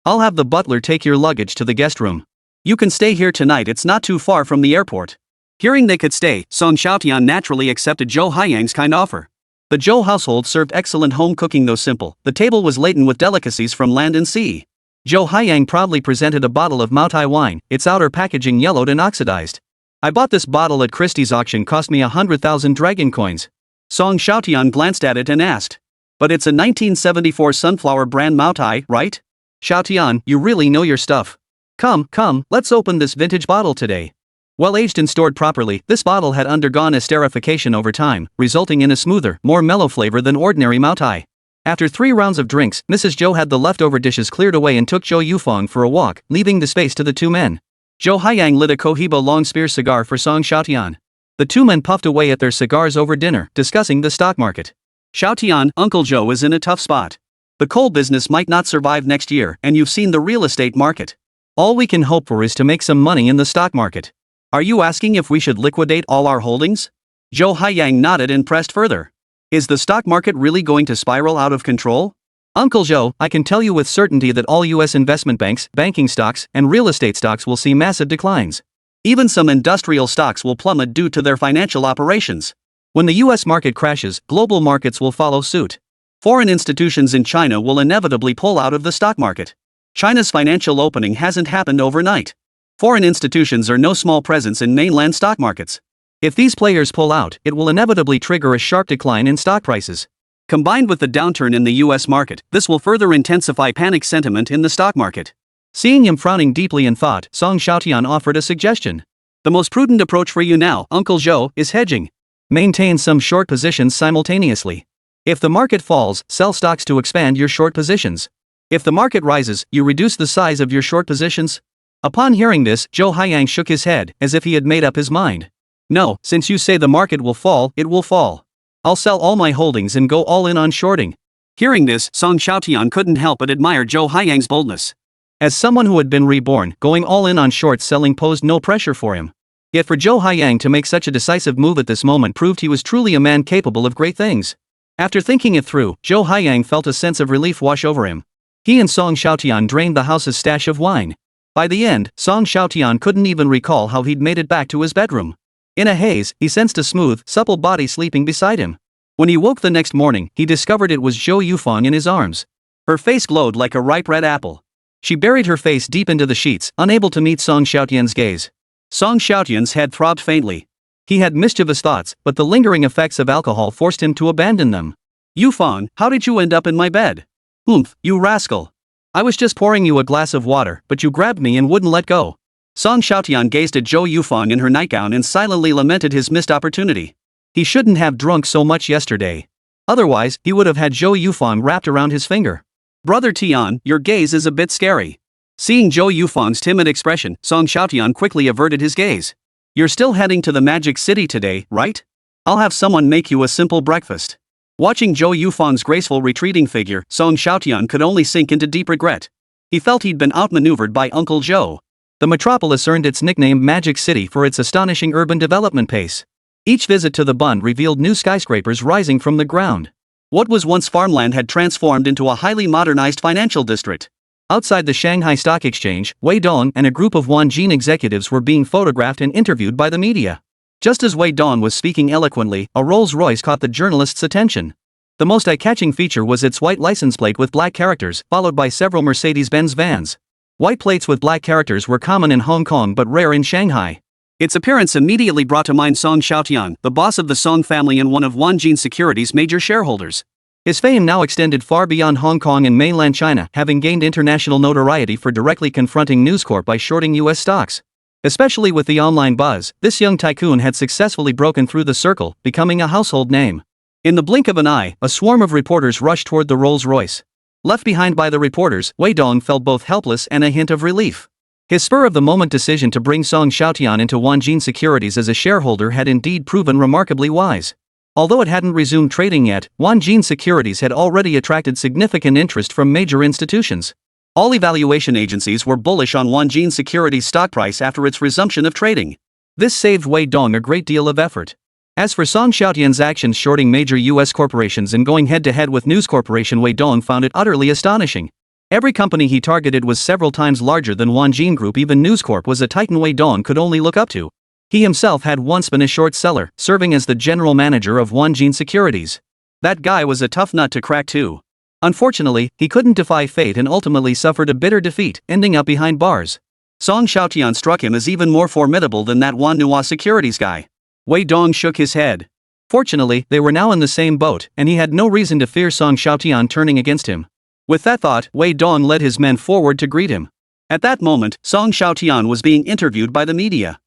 B: I'll have the butler take your luggage to the guest room. You can stay here tonight, it's not too far from the airport. Hearing they could stay, Song Xiaotian naturally accepted Zhou Haiyang's kind offer. The Zhou household served excellent home cooking though simple. The table was laden with delicacies from land and sea. Zhou Haiyang proudly presented a bottle of Maotai wine, its outer packaging yellowed and oxidized. I bought this bottle at Christie's auction, cost me 100,000 dragon coins. Song Xiaotian glanced at it and asked. But it's a 1974 sunflower brand Maotai, right? Xiaotian, you really know your stuff. Come, let's open this vintage bottle today. Well aged and stored properly, this bottle had undergone esterification over time, resulting in a smoother, more mellow flavor than ordinary Maotai. After 3 rounds of drinks, Mrs. Zhou had the leftover dishes cleared away and took Zhou Yufang for a walk, leaving the space to the 2 men. Zhou Haiyang lit a Cohiba long spear cigar for Song Xiaotian. The 2 men puffed away at their cigars over dinner, discussing the stock market. Xiaotian, Uncle Zhou is in a tough spot. The coal business might not survive next year, and you've seen the real estate market. All we can hope for is to make some money in the stock market. Are you asking if we should liquidate all our holdings? Zhou Haiyang nodded and pressed further. Is the stock market really going to spiral out of control? Uncle Zhou, I can tell you with certainty that all U.S. investment banks, banking stocks, and real estate stocks will see massive declines. Even some industrial stocks will plummet due to their financial operations. When the U.S. market crashes, global markets will follow suit. Foreign institutions in China will inevitably pull out of the stock market. China's financial opening hasn't happened overnight. Foreign institutions are no small presence in mainland stock markets. If these players pull out, it will inevitably trigger a sharp decline in stock prices. Combined with the downturn in the US market, this will further intensify panic sentiment in the stock market. Seeing him frowning deeply in thought, Song Xiaotian offered a suggestion. The most prudent approach for you now, Uncle Zhou, is hedging. Maintain some short positions simultaneously. If the market falls, sell stocks to expand your short positions. If the market rises, you reduce the size of your short positions. Upon hearing this, Zhou Haiyang shook his head, as if he had made up his mind. No, since you say the market will fall, it will fall. I'll sell all my holdings and go all in on shorting. Hearing this, Song Xiaotian couldn't help but admire Zhou Haiyang's boldness. As someone who had been reborn, going all in on short selling posed no pressure for him. Yet for Zhou Haiyang to make such a decisive move at this moment proved he was truly a man capable of great things. After thinking it through, Zhou Haiyang felt a sense of relief wash over him. He and Song Xiaotian drained the house's stash of wine. By the end, Song Xiaotian couldn't even recall how he'd made it back to his bedroom. In a haze, he sensed a smooth, supple body sleeping beside him. When he woke the next morning, he discovered it was Zhou Yufang in his arms. Her face glowed like a ripe red apple. She buried her face deep into the sheets, unable to meet Song Xiaotian's gaze. Song Xiaotian's head throbbed faintly. He had mischievous thoughts, but the lingering effects of alcohol forced him to abandon them. Yufang, how did you end up in my bed? Oomph, you rascal. I was just pouring you a glass of water, but you grabbed me and wouldn't let go. Song Xiaotian gazed at Zhou Yufang in her nightgown and silently lamented his missed opportunity. He shouldn't have drunk so much yesterday. Otherwise, he would have had Zhou Yufang wrapped around his finger. Brother Tian, your gaze is a bit scary. Seeing Zhou Yufang's timid expression, Song Xiaotian quickly averted his gaze. You're still heading to the Magic City today, right? I'll have someone make you a simple breakfast. Watching Zhou Yufang's graceful retreating figure, Song Xiaotian could only sink into deep regret. He felt he'd been outmaneuvered by Uncle Zhou. The metropolis earned its nickname Magic City for its astonishing urban development pace. Each visit to the Bund revealed new skyscrapers rising from the ground. What was once farmland had transformed into a highly modernized financial district. Outside the Shanghai Stock Exchange, Wei Dong and a group of Wanjin executives were being photographed and interviewed by the media. Just as Wei Dong was speaking eloquently, a Rolls-Royce caught the journalist's attention. The most eye-catching feature was its white license plate with black characters, followed by several Mercedes-Benz vans. White plates with black characters were common in Hong Kong but rare in Shanghai. Its appearance immediately brought to mind Song Xiaotian, the boss of the Song family and one of Wanjin Securities' major shareholders.
A: His fame now extended far beyond Hong Kong and mainland China, having gained international notoriety for directly confronting News Corp by shorting US stocks. Especially with the online buzz, this young tycoon had successfully broken through the circle, becoming a household name. In the blink of an eye, a swarm of reporters rushed toward the Rolls-Royce. Left behind by the reporters, Wei Dong felt both helpless and a hint of relief. His spur-of-the-moment decision to bring Xiaotian into Wanjin Securities as a shareholder had indeed proven remarkably wise. Although it hadn't resumed trading yet, Wanjin Securities had already attracted significant interest from major institutions. All evaluation agencies were bullish on Wanjin Securities' stock price after its resumption of trading. This saved Wei Dong a great deal of effort. As for Song Xiaotian's actions shorting major US corporations and going head-to-head with News Corporation, Wei Dong found it utterly astonishing. Every company he targeted was several times larger than Wanjin Group. Even News Corp was a titan Wei Dong could only look up to. He himself had once been a short seller, serving as the general manager of Wanjin Securities. That guy was a tough nut to crack too. Unfortunately, he couldn't defy fate and ultimately suffered a bitter defeat, ending up behind bars. Song Xiaotian struck him as even more formidable than that Wanhua Securities guy. Wei Dong shook his head. Fortunately, they were now in the same boat, and he had no reason to fear Song Xiaotian turning against him. With that thought, Wei Dong led his men forward to greet him. At that moment, Song Xiaotian was being interviewed by the media.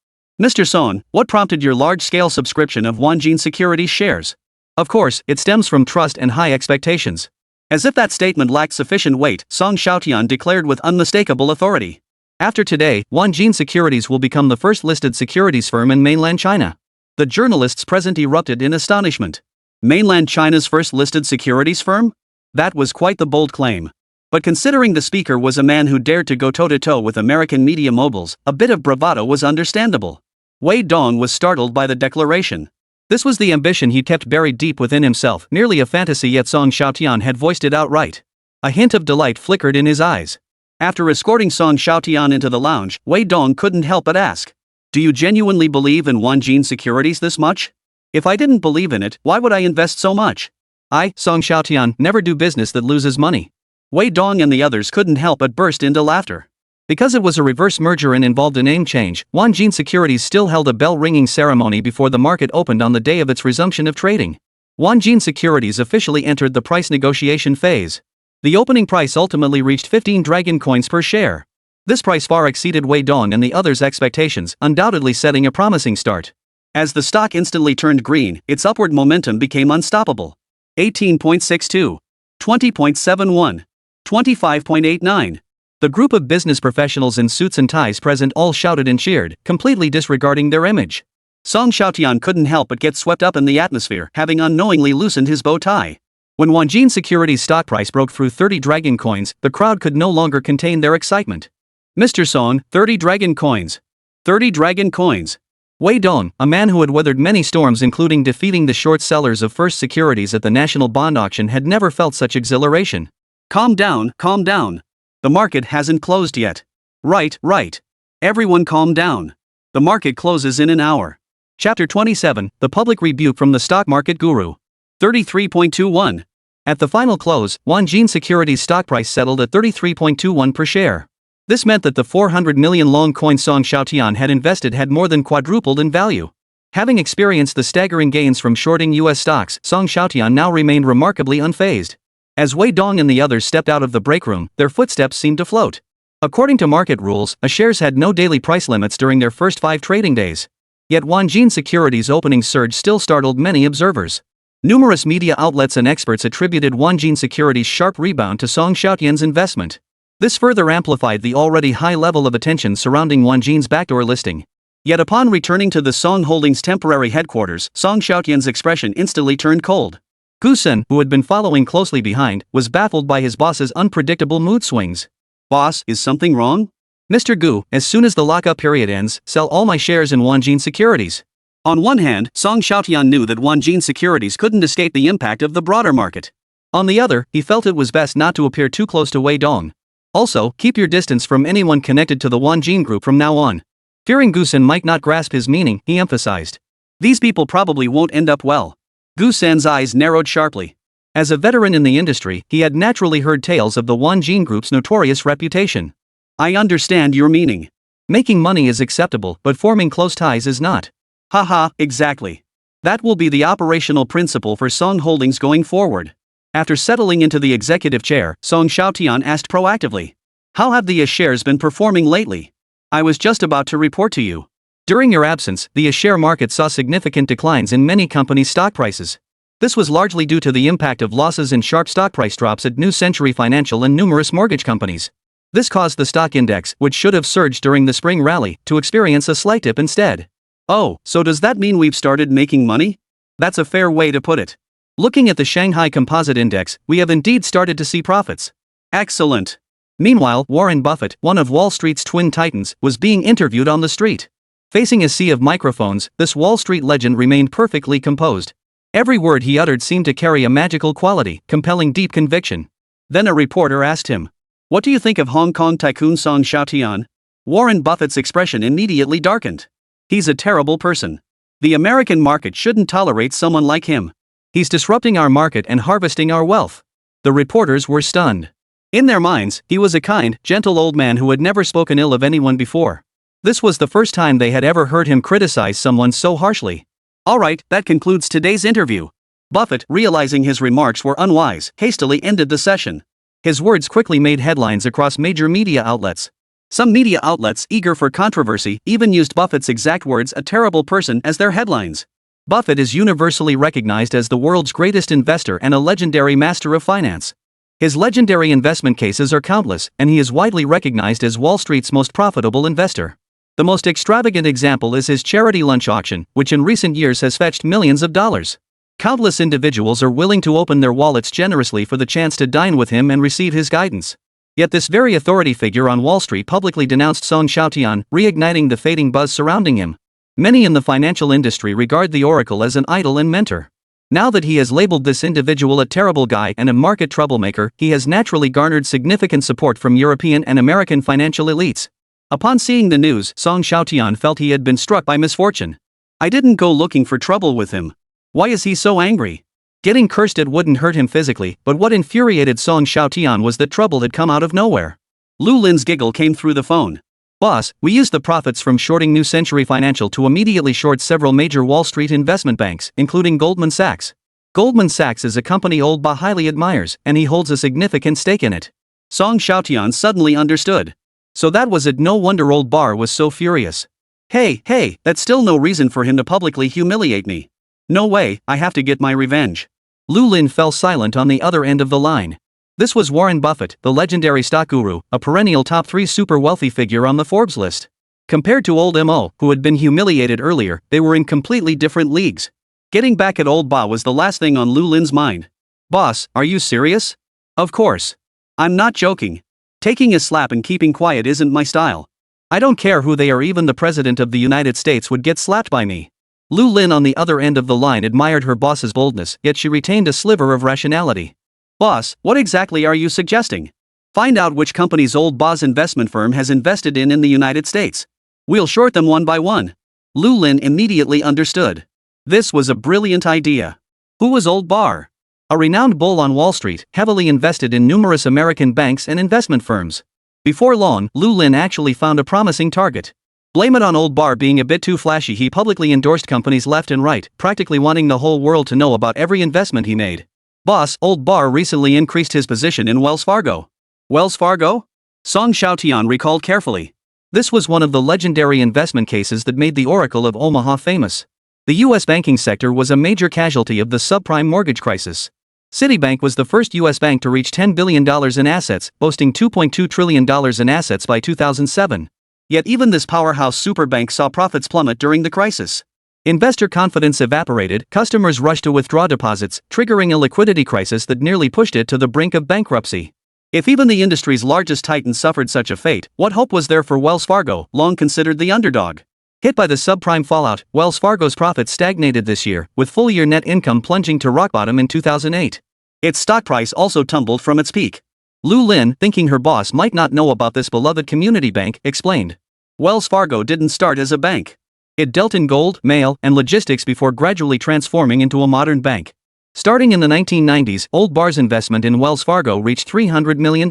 A: Mr. Song, what prompted your large-scale subscription of Wanjin Securities shares? Of course, it stems from trust and high expectations. As if that statement lacked sufficient weight, Song Xiaotian declared with unmistakable authority. After today, Wanjin Securities will become the first listed securities firm in mainland China. The journalists present erupted in astonishment. Mainland China's first listed securities firm? That was quite the bold claim. But considering the speaker was a man who dared to go toe-to-toe with American media moguls, a bit of bravado was understandable. Wei Dong was startled by the declaration. This was the ambition he kept buried deep within himself, nearly a fantasy, yet Song Xiaotian had voiced it outright. A hint of delight flickered in his eyes. After escorting Song Xiaotian into the lounge, Wei Dong couldn't help but ask, "Do you genuinely believe in Wanjin Securities this much? If I didn't believe in it, why would I invest so much? I, Song Xiaotian, never do business that loses money." Wei Dong and the others couldn't help but burst into laughter. Because it was a reverse merger and involved a name change, Wanjin Securities still held a bell-ringing ceremony before the market opened on the day of its resumption of trading. Wanjin Securities officially entered the price negotiation phase. The opening price ultimately reached 15 dragon coins per share. This price far exceeded Wei Dong and the others' expectations, undoubtedly setting a promising start. As the stock instantly turned green, its upward momentum became unstoppable. 18.62, 20.71, 25.89. The group of business professionals in suits and ties present all shouted and cheered, completely disregarding their image. Song Xiaotian couldn't help but get swept up in the atmosphere, having unknowingly loosened his bow tie. When Wanjin Securities' stock price broke through 30 dragon coins, the crowd could no longer contain their excitement. "Mr. Song, 30 dragon coins. 30 dragon coins." Wei Dong, a man who had weathered many storms including defeating the short sellers of First Securities at the national bond auction, had never felt such exhilaration. Calm down, calm down. The market hasn't closed yet. Right. Everyone calm down. The market closes in an hour. Chapter 27, The Public Rebuke from the Stock Market Guru. 33.21. At the final close, Wanjin Securities' stock price settled at 33.21 per share. This meant that the 400 million long coin Song Xiaotian had invested had more than quadrupled in value. Having experienced the staggering gains from shorting US stocks, Song Xiaotian now remained remarkably unfazed. As Wei Dong and the others stepped out of the break room, their footsteps seemed to float. According to market rules, shares had no daily price limits during their first 5 trading days. Yet Wanjin Securities' opening surge still startled many observers. Numerous media outlets and experts attributed Wanjin Securities' sharp rebound to Song Xiaotian's investment. This further amplified the already high level of attention surrounding Wanjin's backdoor listing. Yet upon returning to the Song Holdings' temporary headquarters, Song Xiaotian's expression instantly turned cold. Gu Sen, who had been following closely behind, was baffled by his boss's unpredictable mood swings. "Boss, is something wrong?" "Mr. Gu, as soon as the lockup period ends, sell all my shares in Wanjin Securities." On one hand, Song Xiaotian knew that Wanjin Securities couldn't escape the impact of the broader market. On the other, he felt it was best not to appear too close to Wei Dong. Also, keep your distance from anyone connected to the Wanjin group from now on. Fearing Gu Sen might not grasp his meaning, he emphasized, "These people probably won't end up well." Gu Sen's eyes narrowed sharply. As a veteran in the industry, he had naturally heard tales of the Wanjin group's notorious reputation. "I understand your meaning. Making money is acceptable, but forming close ties is not." Haha, exactly. That will be the operational principle for Song Holdings going forward.
B: After settling into the executive chair, Xiaotian asked proactively. How have the shares been performing lately? I was just about to report to you.
A: During your absence, the share market saw significant declines in many companies' stock prices. This was largely due to the impact of losses and sharp stock price drops at New Century Financial and numerous mortgage companies. This caused the stock index, which should have surged during the spring rally, to experience a slight dip instead.
B: Oh, so does that mean we've started making money? That's a fair way to put it.
A: Looking at the Shanghai Composite Index, we have indeed started to see profits.
B: Excellent.
A: Meanwhile, Warren Buffett, one of Wall Street's twin titans, was being interviewed on the street. Facing a sea of microphones, this Wall Street legend remained perfectly composed. Every word he uttered seemed to carry a magical quality, compelling deep conviction.
B: Then a reporter asked him, "What do you think of Hong Kong tycoon Song Xiaotian?" Warren Buffett's expression immediately darkened. He's a terrible person. The American market shouldn't tolerate someone like him.
A: He's disrupting our market and harvesting our wealth. The reporters were stunned. In their minds, he was a kind, gentle old man who had never spoken ill of anyone before. This was the first time they had ever heard him criticize someone so harshly.
B: Alright, that concludes today's interview. Buffett, realizing his remarks were unwise, hastily ended the session.
A: His words quickly made headlines across major media outlets.
B: Some media outlets, eager for controversy, even used Buffett's exact words, "a terrible person," as their headlines.
A: Buffett is universally recognized as the world's greatest investor and a legendary master of finance. His legendary investment cases are countless, and he is widely recognized as Wall Street's most profitable investor. The most extravagant example is his charity lunch auction, which in recent years has fetched millions of dollars. Countless individuals are willing to open their wallets generously for the chance to dine with him and receive his guidance. Yet this very authority figure on Wall Street publicly denounced Song Xiaotian, reigniting the fading buzz surrounding him. Many in the financial industry regard the oracle as an idol and mentor. Now that he has labeled this individual a terrible guy and a market troublemaker, he has naturally garnered significant support from European and American financial elites. Upon seeing the news, Song Xiaotian felt he had been struck by misfortune.
B: I didn't go looking for trouble with him. Why is he so angry?
A: Getting cursed at wouldn't hurt him physically, but what infuriated Song Xiaotian was that trouble had come out of nowhere.
B: Lu Lin's giggle came through the phone.
A: Boss, we used the profits from shorting New Century Financial to immediately short several major Wall Street investment banks, including Goldman Sachs. Goldman Sachs is a company Old Ba highly admires, and he holds a significant stake in it.
B: Song Xiaotian suddenly understood.
A: So that was it. No wonder Old Bar was so furious.
B: Hey, that's still no reason for him to publicly humiliate me. No way, I have to get my revenge.
A: Lu Lin fell silent on the other end of the line. This was Warren Buffett, the legendary stock guru, a perennial top 3 super wealthy figure on the Forbes list. Compared to old Mo, who had been humiliated earlier, they were in completely different leagues. Getting back at Old Ba was the last thing on Lu Lin's mind. Boss, are you serious?
B: Of course. I'm not joking. Taking a slap and keeping quiet isn't my style.
A: I don't care who they are, even the President of the United States would get slapped by me. Lu Lin on the other end of the line admired her boss's boldness, yet she retained a sliver of rationality.
B: Boss, what exactly are you suggesting? Find out which companies Old Ba's investment firm has invested in the United States. We'll short them one by one. Lu Lin immediately understood. This was a brilliant idea. Who was Old Ba?
A: A renowned bull on Wall Street, heavily invested in numerous American banks and investment firms. Before long, Lu Lin actually found a promising target. Blame it on Old Ba being a bit too flashy. He publicly endorsed companies left and right, practically wanting the whole world to know about every investment he made. Boss, Old Ba recently increased his position in Wells Fargo.
B: Wells Fargo? Song Xiaotian recalled carefully.
A: This was one of the legendary investment cases that made the Oracle of Omaha famous. The U.S. banking sector was a major casualty of the subprime mortgage crisis. Citibank was the first U.S. bank to reach $10 billion in assets, boasting $2.2 trillion in assets by 2007.
B: Yet even this powerhouse superbank saw profits plummet during the crisis.
A: Investor confidence evaporated, customers rushed to withdraw deposits, triggering a liquidity crisis that nearly pushed it to the brink of bankruptcy.
B: If even the industry's largest titan suffered such a fate, what hope was there for Wells Fargo, long considered the underdog?
A: Hit by the subprime fallout, Wells Fargo's profits stagnated this year, with full-year net income plunging to rock bottom in 2008.
B: Its stock price also tumbled from its peak.
A: Lu Lin, thinking her boss might not know about this beloved community bank, explained.
B: Wells Fargo didn't start as a bank.
A: It dealt in gold, mail, and logistics before gradually transforming into a modern bank. Starting in the 1990s, Old Ba's investment in Wells Fargo reached $300 million.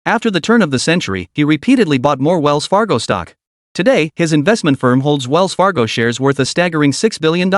A: After the turn of the century, he repeatedly bought more Wells Fargo stock. Today, his investment firm holds Wells Fargo shares worth a staggering $6 billion.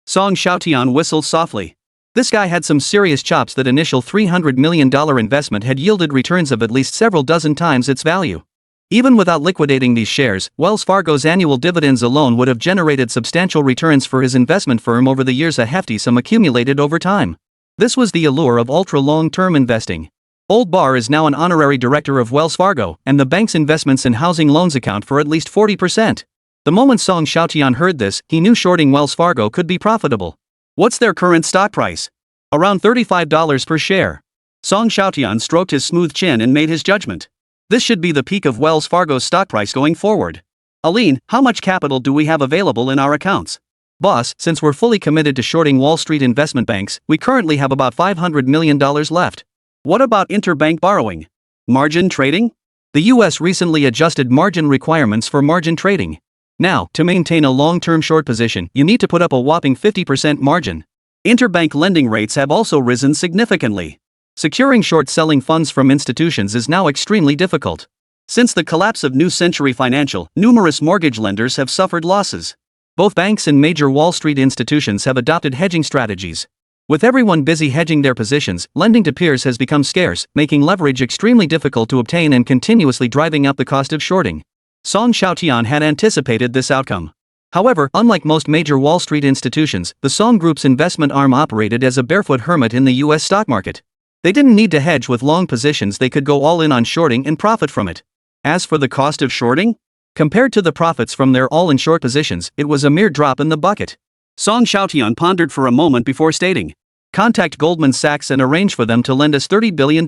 B: Song Xiaotian whistled softly.
A: This guy had some serious chops. That initial $300 million investment had yielded returns of at least several dozen times its value. Even without liquidating these shares, Wells Fargo's annual dividends alone would have generated substantial returns for his investment firm over the years, a hefty sum accumulated over time. This was the allure of ultra-long-term investing. Old Barr is now an honorary director of Wells Fargo, and the bank's investments in housing loans account for at least 40%. The moment Song Xiaotian heard this, he knew shorting Wells Fargo could be profitable.
B: What's their current stock price?
A: Around $35 per share.
B: Song Xiaotian stroked his smooth chin and made his judgment. This should be the peak of Wells Fargo's stock price going forward. Aline, how much capital do we have available in our accounts?
A: Boss, since we're fully committed to shorting Wall Street investment banks, we currently have about $500 million left.
B: What about interbank borrowing? Margin trading?
A: The US recently adjusted margin requirements for margin trading. Now, to maintain a long-term short position, you need to put up a whopping 50% margin.
B: Interbank lending rates have also risen significantly.
A: Securing short-selling funds from institutions is now extremely difficult.
B: Since the collapse of New Century Financial, numerous mortgage lenders have suffered losses.
A: Both banks and major Wall Street institutions have adopted hedging strategies. With everyone busy hedging their positions, lending to peers has become scarce, making leverage extremely difficult to obtain and continuously driving up the cost of shorting. Song Xiaotian had anticipated this outcome. However, unlike most major Wall Street institutions, the Song Group's investment arm operated as a barefoot hermit in the US stock market. They didn't need to hedge with long positions, they could go all in on shorting and profit from it.
B: As for the cost of shorting,
A: compared to the profits from their all-in short positions, it was a mere drop in the bucket.
B: Song Xiaotian pondered for a moment before stating,
A: "Contact Goldman Sachs and arrange for them to lend us $30 billion.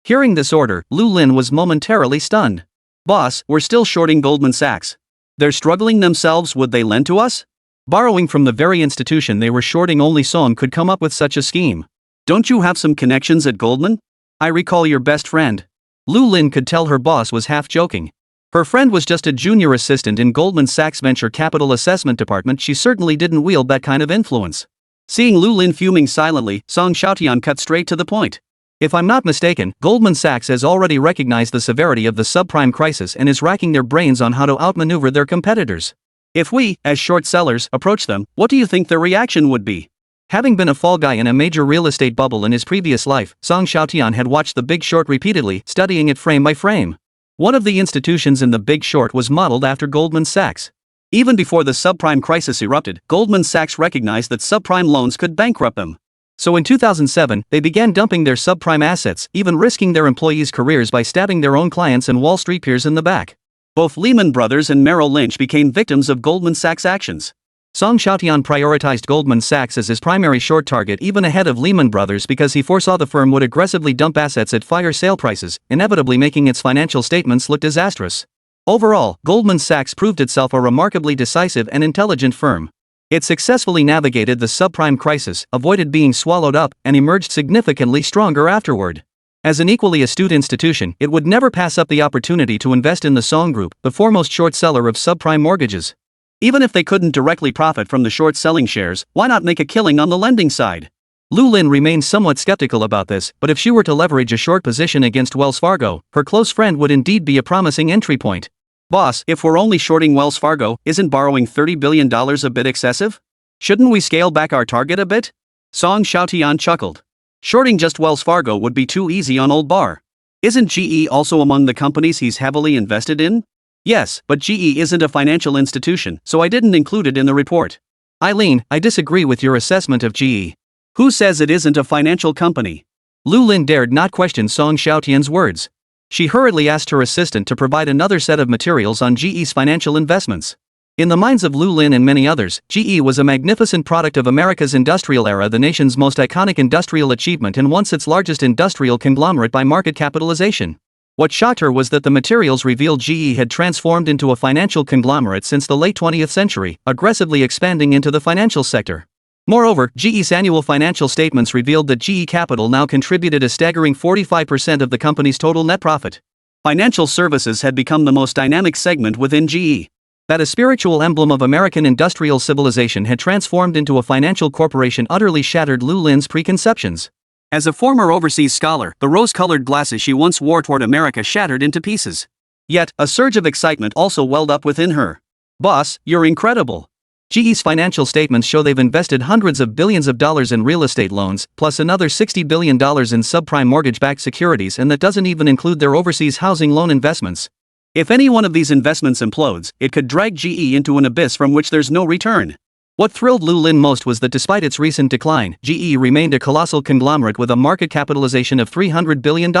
A: Hearing this order, Lu Lin was momentarily stunned.
B: Boss, we're still shorting Goldman Sachs. They're struggling themselves, would they lend to us?
A: Borrowing from the very institution they were shorting, only Song could come up with such a scheme.
B: Don't you have some connections at Goldman?
A: I recall your best friend." Lu Lin could tell her boss was half joking. Her friend was just a junior assistant in Goldman Sachs' venture capital assessment department. She certainly didn't wield that kind of influence.
B: Seeing Lu Lin fuming silently, Song Xiaotian cut straight to the point.
A: "If I'm not mistaken, Goldman Sachs has already recognized the severity of the subprime crisis and is racking their brains on how to outmaneuver their competitors.
B: If we, as short sellers, approach them, what do you think their reaction would be?"
A: Having been a fall guy in a major real estate bubble in his previous life, Song Xiaotian had watched The Big Short repeatedly, studying it frame by frame. One of the institutions in The Big Short was modeled after Goldman Sachs.
B: Even before the subprime crisis erupted, Goldman Sachs recognized that subprime loans could bankrupt them.
A: So in 2007, they began dumping their subprime assets, even risking their employees' careers by stabbing their own clients and Wall Street peers in the back.
B: Both Lehman Brothers and Merrill Lynch became victims of Goldman Sachs' actions.
A: Song Xiaotian prioritized Goldman Sachs as his primary short target, even ahead of Lehman Brothers, because he foresaw the firm would aggressively dump assets at fire sale prices, inevitably making its financial statements look disastrous. Overall, Goldman Sachs proved itself a remarkably decisive and intelligent firm. It successfully navigated the subprime crisis, avoided being swallowed up, and emerged significantly stronger afterward. As an equally astute institution, it would never pass up the opportunity to invest in the Song Group, the foremost short seller of subprime mortgages.
B: Even if they couldn't directly profit from the short-selling shares, why not make a killing on the lending side?
A: Lu Lin remained somewhat skeptical about this, but if she were to leverage a short position against Wells Fargo, her close friend would indeed be a promising entry point.
B: Boss, if we're only shorting Wells Fargo, isn't borrowing $30 billion a bit excessive? Shouldn't we scale back our target a bit? Song Xiaotian chuckled. Shorting just Wells Fargo would be too easy on old Barr. Isn't GE also among the companies he's heavily invested in?
A: Yes,
B: but GE isn't a financial institution, so I didn't include it in the report.
A: Eileen, I disagree with your assessment of GE.
B: Who says it isn't a financial company?
A: Lu Lin dared not question Song Xiaotian's words. She hurriedly asked her assistant to provide another set of materials on GE's financial investments. In the minds of Lu Lin and many others, GE was a magnificent product of America's industrial era, the nation's most iconic industrial achievement and once its largest industrial conglomerate by market capitalization. What shocked her was that the materials revealed GE had transformed into a financial conglomerate since the late 20th century, aggressively expanding into the financial sector. Moreover, GE's annual financial statements revealed that GE Capital now contributed a staggering 45% of the company's total net profit.
B: Financial services had become the most dynamic segment within GE.
A: That a spiritual emblem of American industrial civilization had transformed into a financial corporation utterly shattered Lu Lin's preconceptions.
B: As a former overseas scholar, the rose-colored glasses she once wore toward America shattered into pieces. Yet, a surge of excitement also welled up within her.
A: Boss, you're incredible. GE's financial statements show they've invested hundreds of billions of dollars in real estate loans, plus another $60 billion in subprime mortgage-backed securities, and that doesn't even include their overseas housing loan investments.
B: If any one of these investments implodes, it could drag GE into an abyss from which there's no return.
A: What thrilled Lu Lin most was that despite its recent decline, GE remained a colossal conglomerate with a market capitalization of $300 billion.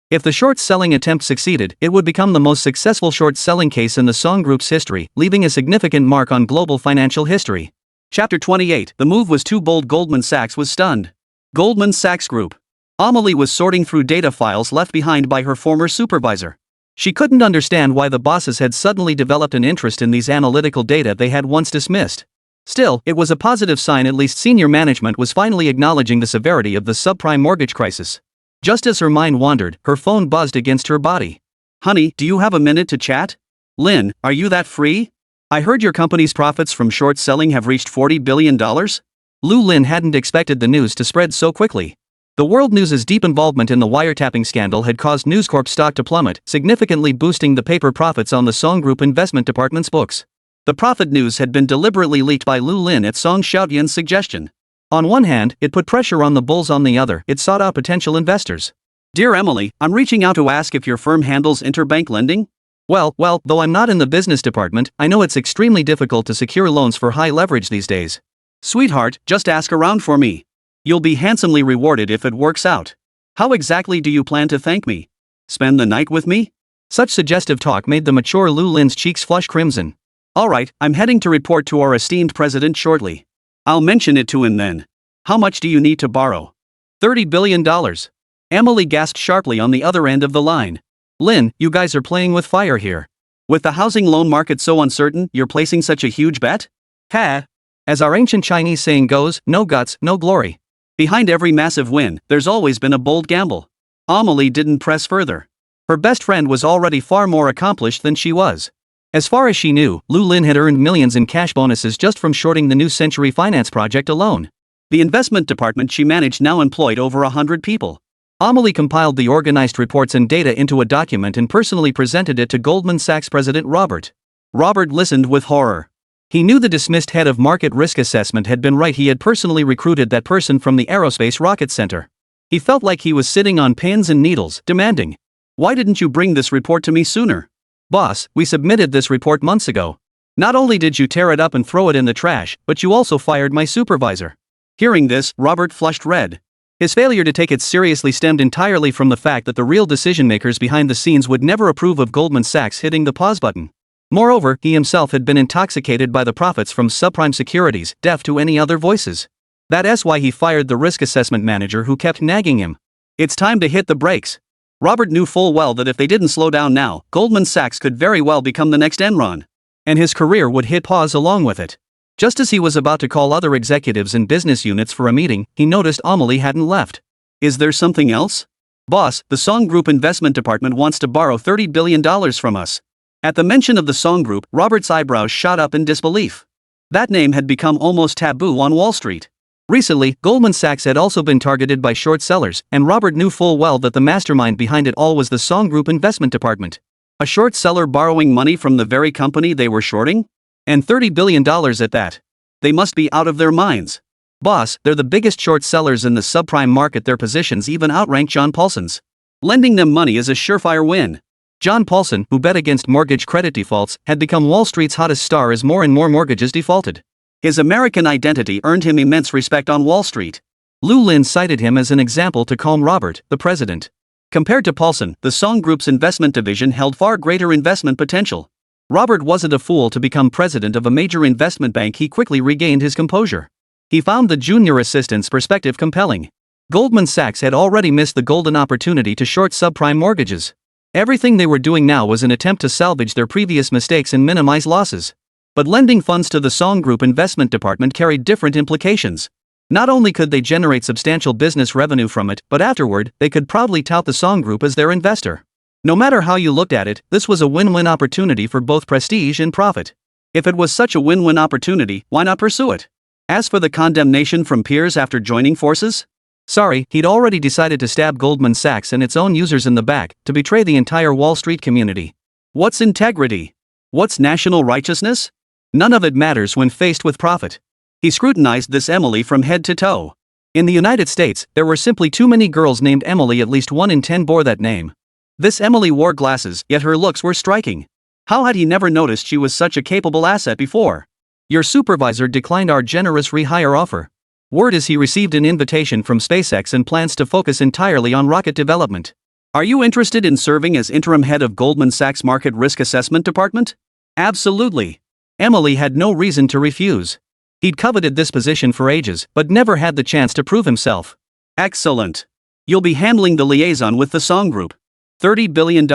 A: If the short-selling attempt succeeded, it would become the most successful short-selling case in the Song Group's history, leaving a significant mark on global financial history.
B: Chapter 28. The move was too bold. Goldman Sachs was stunned. Goldman Sachs Group. Amelie was sorting through data files left behind by her former supervisor.
A: She couldn't understand why the bosses had suddenly developed an interest in these analytical data they had once dismissed. Still, it was a positive sign at least senior management was finally acknowledging the severity of the subprime mortgage crisis. Just as her mind wandered, her phone buzzed against her body.
B: Honey, do you have a minute to chat? Lynn, are you that free? I heard your company's profits from short selling have reached $40 billion?
A: Lu Lin hadn't expected the news to spread so quickly. The world news's deep involvement in the wiretapping scandal had caused News Corp's stock to plummet, significantly boosting the paper profits on the Song Group investment department's books.
B: The profit news had been deliberately leaked by Lu Lin at Song Xiaotian's suggestion.
A: On one hand, it put pressure on the bulls. On the other, it sought out potential investors.
B: Dear Emily, I'm reaching out to ask if your firm handles interbank lending?
A: Well, though I'm not in the business department, I know it's extremely difficult to secure loans for high leverage these days.
B: Sweetheart, just ask around for me. You'll be handsomely rewarded if it works out. How exactly do you plan to thank me? Spend the night with me?
A: Such suggestive talk made the mature Lu Lin's cheeks flush crimson.
B: Alright, I'm heading to report to our esteemed president shortly. I'll mention it to him then. How much do you need to borrow?
A: $30 billion. Emily gasped sharply on the other end of the line. Lin, you guys are playing with fire here.
B: With the housing loan market so uncertain, you're placing such a huge bet?
A: Ha! As our ancient Chinese saying goes, no guts, no glory.
B: Behind every massive win, there's always been a bold gamble. Amelie didn't press further.
A: Her best friend was already far more accomplished than she was. As far as she knew, Lu Lin had earned millions in cash bonuses just from shorting the New Century Finance project alone.
B: The investment department she managed now employed over 100 people.
A: Amelie compiled the organized reports and data into a document and personally presented it to Goldman Sachs president Robert.
B: Robert listened with horror.
A: He knew the dismissed head of market risk assessment had been right. He had personally recruited that person from the Aerospace Rocket Center. He felt like he was sitting on pins and needles, demanding,
B: "Why didn't you bring this report to me sooner?"
A: "Boss, we submitted this report months ago. Not only did you tear it up and throw it in the trash, but you also fired my supervisor."
B: Hearing this, Robert flushed red.
A: His failure to take it seriously stemmed entirely from the fact that the real decision-makers behind the scenes would never approve of Goldman Sachs hitting the pause button. Moreover, he himself had been intoxicated by the profits from subprime securities, deaf to any other voices. That's why he fired the risk assessment manager who kept nagging him.
B: It's time to hit the brakes. Robert knew full well that if they didn't slow down now, Goldman Sachs could very well become the next Enron.
A: And his career would hit pause along with it. Just as he was about to call other executives and business units for a meeting, he noticed Amelie hadn't left.
B: Is there something else? Boss, the Song Group investment department wants to borrow $30 billion from us. At the mention of the Song Group, Robert's eyebrows shot up in disbelief. That name had become almost taboo on Wall Street.
A: Recently, Goldman Sachs had also been targeted by short sellers, and Robert knew full well that the mastermind behind it all was the Song Group investment department.
B: A short seller borrowing money from the very company they were shorting?
A: And $30 billion at that.
B: They must be out of their minds.
A: Boss, they're the biggest short sellers in the subprime market. Their positions even outrank John Paulson's.
B: Lending them money is a surefire win.
A: John Paulson, who bet against mortgage credit defaults, had become Wall Street's hottest star as more and more mortgages defaulted.
B: His American identity earned him immense respect on Wall Street.
A: Lu Lin cited him as an example to calm Robert, the president.
B: Compared to Paulson, the Song Group's investment division held far greater investment potential.
A: Robert wasn't a fool to become president of a major investment bank. He quickly regained his composure. He found the junior assistant's perspective compelling. Goldman Sachs had already missed the golden opportunity to short subprime mortgages. Everything they were doing now was an attempt to salvage their previous mistakes and minimize losses. But lending funds to the Song Group investment department carried different implications. Not only could they generate substantial business revenue from it, but afterward, they could proudly tout the Song Group as their investor. No matter how you looked at it, this was a win-win opportunity for both prestige and profit.
B: If it was such a win-win opportunity, why not pursue it? As for the condemnation from peers after joining forces?
A: Sorry, he'd already decided to stab Goldman Sachs and its own users in the back, to betray the entire Wall Street community.
B: What's integrity? What's national righteousness? None of it matters when faced with profit. He scrutinized this Emily from head to toe. In the United States, there were simply too many girls named Emily. At least 1 in 10 bore that name. This Emily wore glasses, yet her looks were striking. How had he never noticed she was such a capable asset before? Your supervisor declined our generous rehire offer. Word is he received an invitation from SpaceX and plans to focus entirely on rocket development. Are you interested in serving as interim head of Goldman Sachs Market Risk Assessment Department? Absolutely. Emily had no reason to refuse. He'd coveted this position for ages, but never had the chance to prove himself. Excellent. You'll be handling the liaison with the Song Group. $30 billion?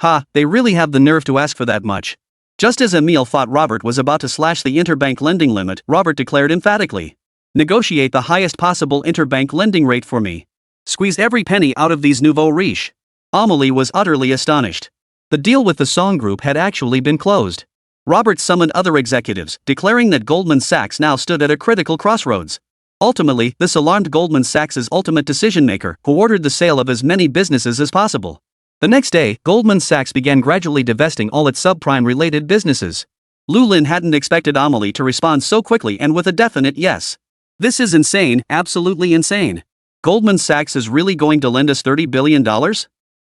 B: Ha, they really have the nerve to ask for that much. Just as Emile thought Robert was about to slash the interbank lending limit, Robert declared emphatically. Negotiate the highest possible interbank lending rate for me. Squeeze every penny out of these nouveaux riches. Amelie was utterly astonished. The deal with the Song Group had actually been closed. Robert summoned other executives, declaring that Goldman Sachs now stood at a critical crossroads. Ultimately, this alarmed Goldman Sachs's ultimate decision-maker, who ordered the sale of as many businesses as possible. The next day, Goldman Sachs began gradually divesting all its subprime-related businesses. Lu Lin hadn't expected Amelie to respond so quickly and with a definite yes. This is insane, absolutely insane. Goldman Sachs is really going to lend us $30 billion?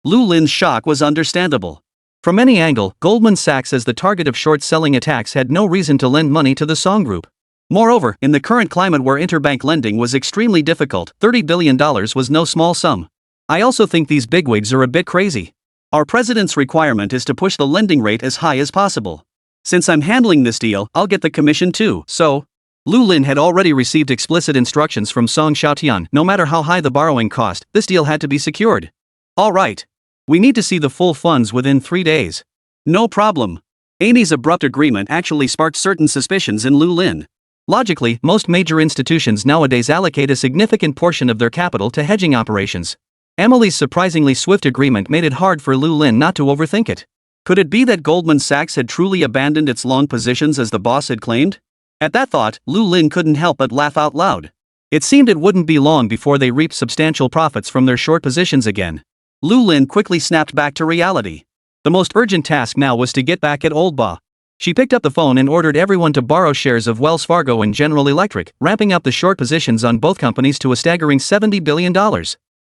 B: Lu Lin's shock was understandable. From any angle, Goldman Sachs as the target of short-selling attacks had no reason to lend money to the Song Group. Moreover, in the current climate where interbank lending was extremely difficult, $30 billion was no small sum. I also think these bigwigs are a bit crazy. Our president's requirement is to push the lending rate as high as possible. Since I'm handling this deal, I'll get the commission too, so... Lu Lin had already received explicit instructions from Song Xiaotian. No matter how high the borrowing cost, this deal had to be secured. All right. We need to see the full funds within 3 days. No problem. Amy's abrupt agreement actually sparked certain suspicions in Lu Lin. Logically, most major institutions nowadays allocate a significant portion of their capital to hedging operations. Emily's surprisingly swift agreement made it hard for Lu Lin not to overthink it. Could it be that Goldman Sachs had truly abandoned its long positions as the boss had claimed? At that thought, Lu Lin couldn't help but laugh out loud. It seemed it wouldn't be long before they reaped substantial profits from their short positions again. Lu Lin quickly snapped back to reality. The most urgent task now was to get back at Old Ba. She picked up the phone and ordered everyone to borrow shares of Wells Fargo and General Electric, ramping up the short positions on both companies to a staggering $70 billion.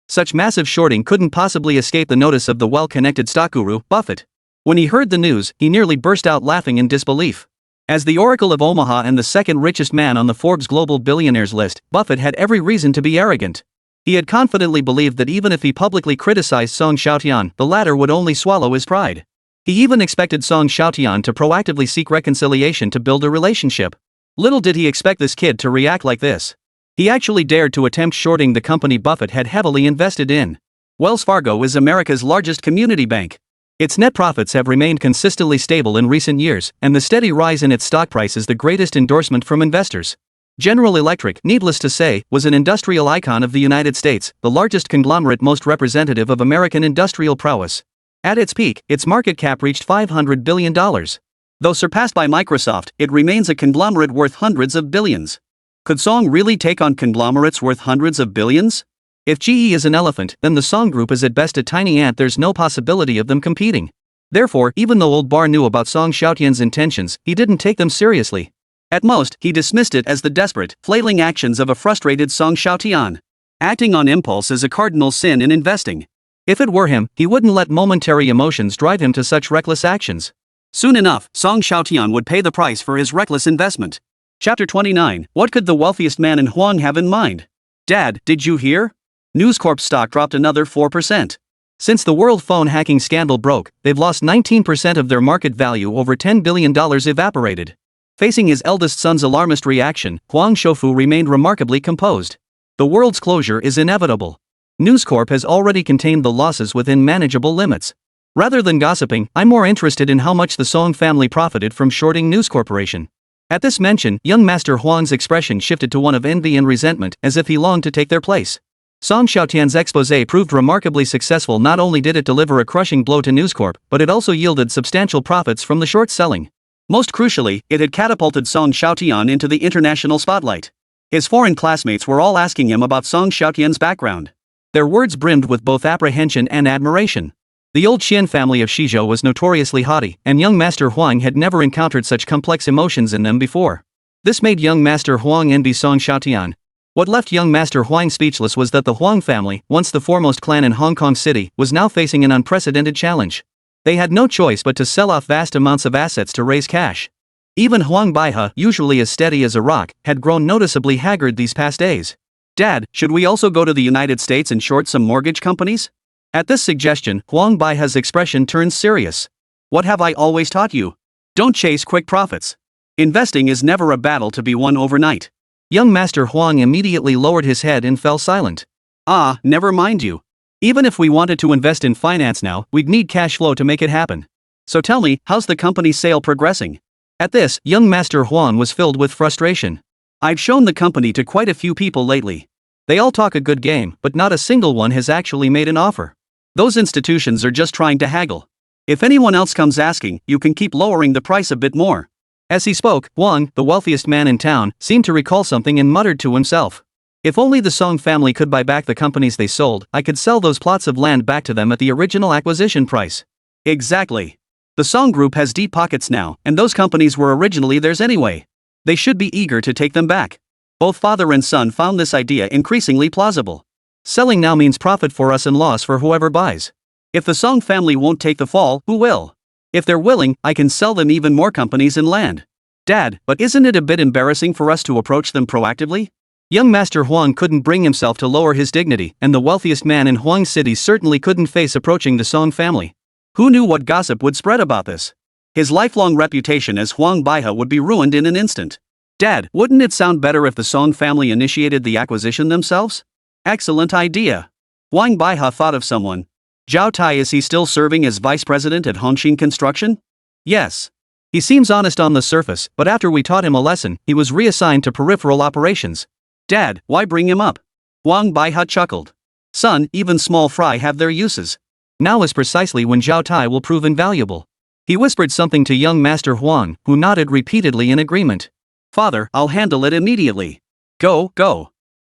B: Such massive shorting couldn't possibly escape the notice of the well-connected stock guru, Buffett. When he heard the news, he nearly burst out laughing in disbelief. As the Oracle of Omaha and the second richest man on the Forbes Global Billionaires list, Buffett had every reason to be arrogant. He had confidently believed that even if he publicly criticized Song Xiaotian, the latter would only swallow his pride. He even expected Song Xiaotian to proactively seek reconciliation to build a relationship. Little did he expect this kid to react like this. He actually dared to attempt shorting the company Buffett had heavily invested in. Wells Fargo is America's largest community bank. Its net profits have remained consistently stable in recent years, and the steady rise in its stock price is the greatest endorsement from investors. General Electric, needless to say, was an industrial icon of the United States, the largest conglomerate most representative of American industrial prowess. At its peak, its market cap reached $500 billion. Though surpassed by Microsoft, it remains a conglomerate worth hundreds of billions. Could Song really take on conglomerates worth hundreds of billions? If GE is an elephant, then the Song Group is at best a tiny ant. There's no possibility of them competing. Therefore, even though Old Bar knew about Song Xiaotian's intentions, he didn't take them seriously. At most, he dismissed it as the desperate, flailing actions of a frustrated Song Xiaotian. Acting on impulse is a cardinal sin in investing. If it were him, he wouldn't let momentary emotions drive him to such reckless actions. Soon enough, Song Xiaotian would pay the price for his reckless investment. Chapter 29. What could the wealthiest man in Huang have in mind? Dad, did you hear? News Corp stock dropped another 4%. Since the world phone hacking scandal broke, they've lost 19% of their market value. Over $10 billion evaporated. Facing his eldest son's alarmist reaction, Huang Shoufu remained remarkably composed. The world's closure is inevitable. News Corp has already contained the losses within manageable limits. Rather than gossiping, I'm more interested in how much the Song family profited from shorting News Corporation. At this mention, young Master Huang's expression shifted to one of envy and resentment, as if he longed to take their place. Song Xiaotian's exposé proved remarkably successful. Not only did it deliver a crushing blow to News Corp, but it also yielded substantial profits from the short selling. Most crucially, it had catapulted Song Xiaotian into the international spotlight. His foreign classmates were all asking him about Song Xiaotian's background. Their words brimmed with both apprehension and admiration.
A: The old Qian family of Shizhou was notoriously haughty, and young Master Huang had never encountered such complex emotions in them before. This made young Master Huang envy Song Xiaotian. What left young Master Huang speechless was that the Huang family, once the foremost clan in Hong Kong City, was now facing an unprecedented challenge. They had no choice but to sell off vast amounts of assets to raise cash. Even Huang Baihe, usually as steady as a rock, had grown noticeably haggard these past days. "Dad, should we also go to the United States and short some mortgage companies?" At this suggestion, Huang Baihe's expression turns serious. "What have I always taught you? Don't chase quick profits. Investing is never a battle to be won overnight." Young Master Huang immediately lowered his head and fell silent. "Ah, never mind you. Even if we wanted to invest in finance now, we'd need cash flow to make it happen. So tell me, how's the company's sale progressing?" At this, young Master Huang was filled with frustration. "I've shown the company to quite a few people lately. They all talk a good game, but not a single one has actually made an offer. Those institutions are just trying to haggle. If anyone else comes asking, you can keep lowering the price a bit more." As he spoke, Huang, the wealthiest man in town, seemed to recall something and muttered to himself. "If only the Song family could buy back the companies they sold, I could sell those plots of land back to them at the original acquisition price." Exactly. The Song group has deep pockets now, and those companies were originally theirs anyway. They should be eager to take them back. Both father and son found this idea increasingly plausible. Selling now means profit for us and loss for whoever buys. If the Song family won't take the fall, who will? If they're willing, I can sell them even more companies and land. "Dad, but isn't it a bit embarrassing for us to approach them proactively?" Young Master Huang couldn't bring himself to lower his dignity, and the wealthiest man in Huang City certainly couldn't face approaching the Song family. Who knew what gossip would spread about this? His lifelong reputation as Huang Baihe would be ruined in an instant. "Dad, wouldn't it sound better if the Song family initiated the acquisition themselves?" "Excellent idea." Huang Baihe thought of someone. "Zhao Tai, is he still serving as vice president at Hongxin Construction?" "Yes. He seems honest on the surface, but after we taught him a lesson, he was reassigned to peripheral operations." "Dad, why bring him up?" Huang Baihe chuckled. "Son, even small fry have their uses. Now is precisely when Zhao Tai will prove invaluable." He whispered something to young Master Huang, who nodded repeatedly in agreement. "Father, I'll handle it immediately." Go.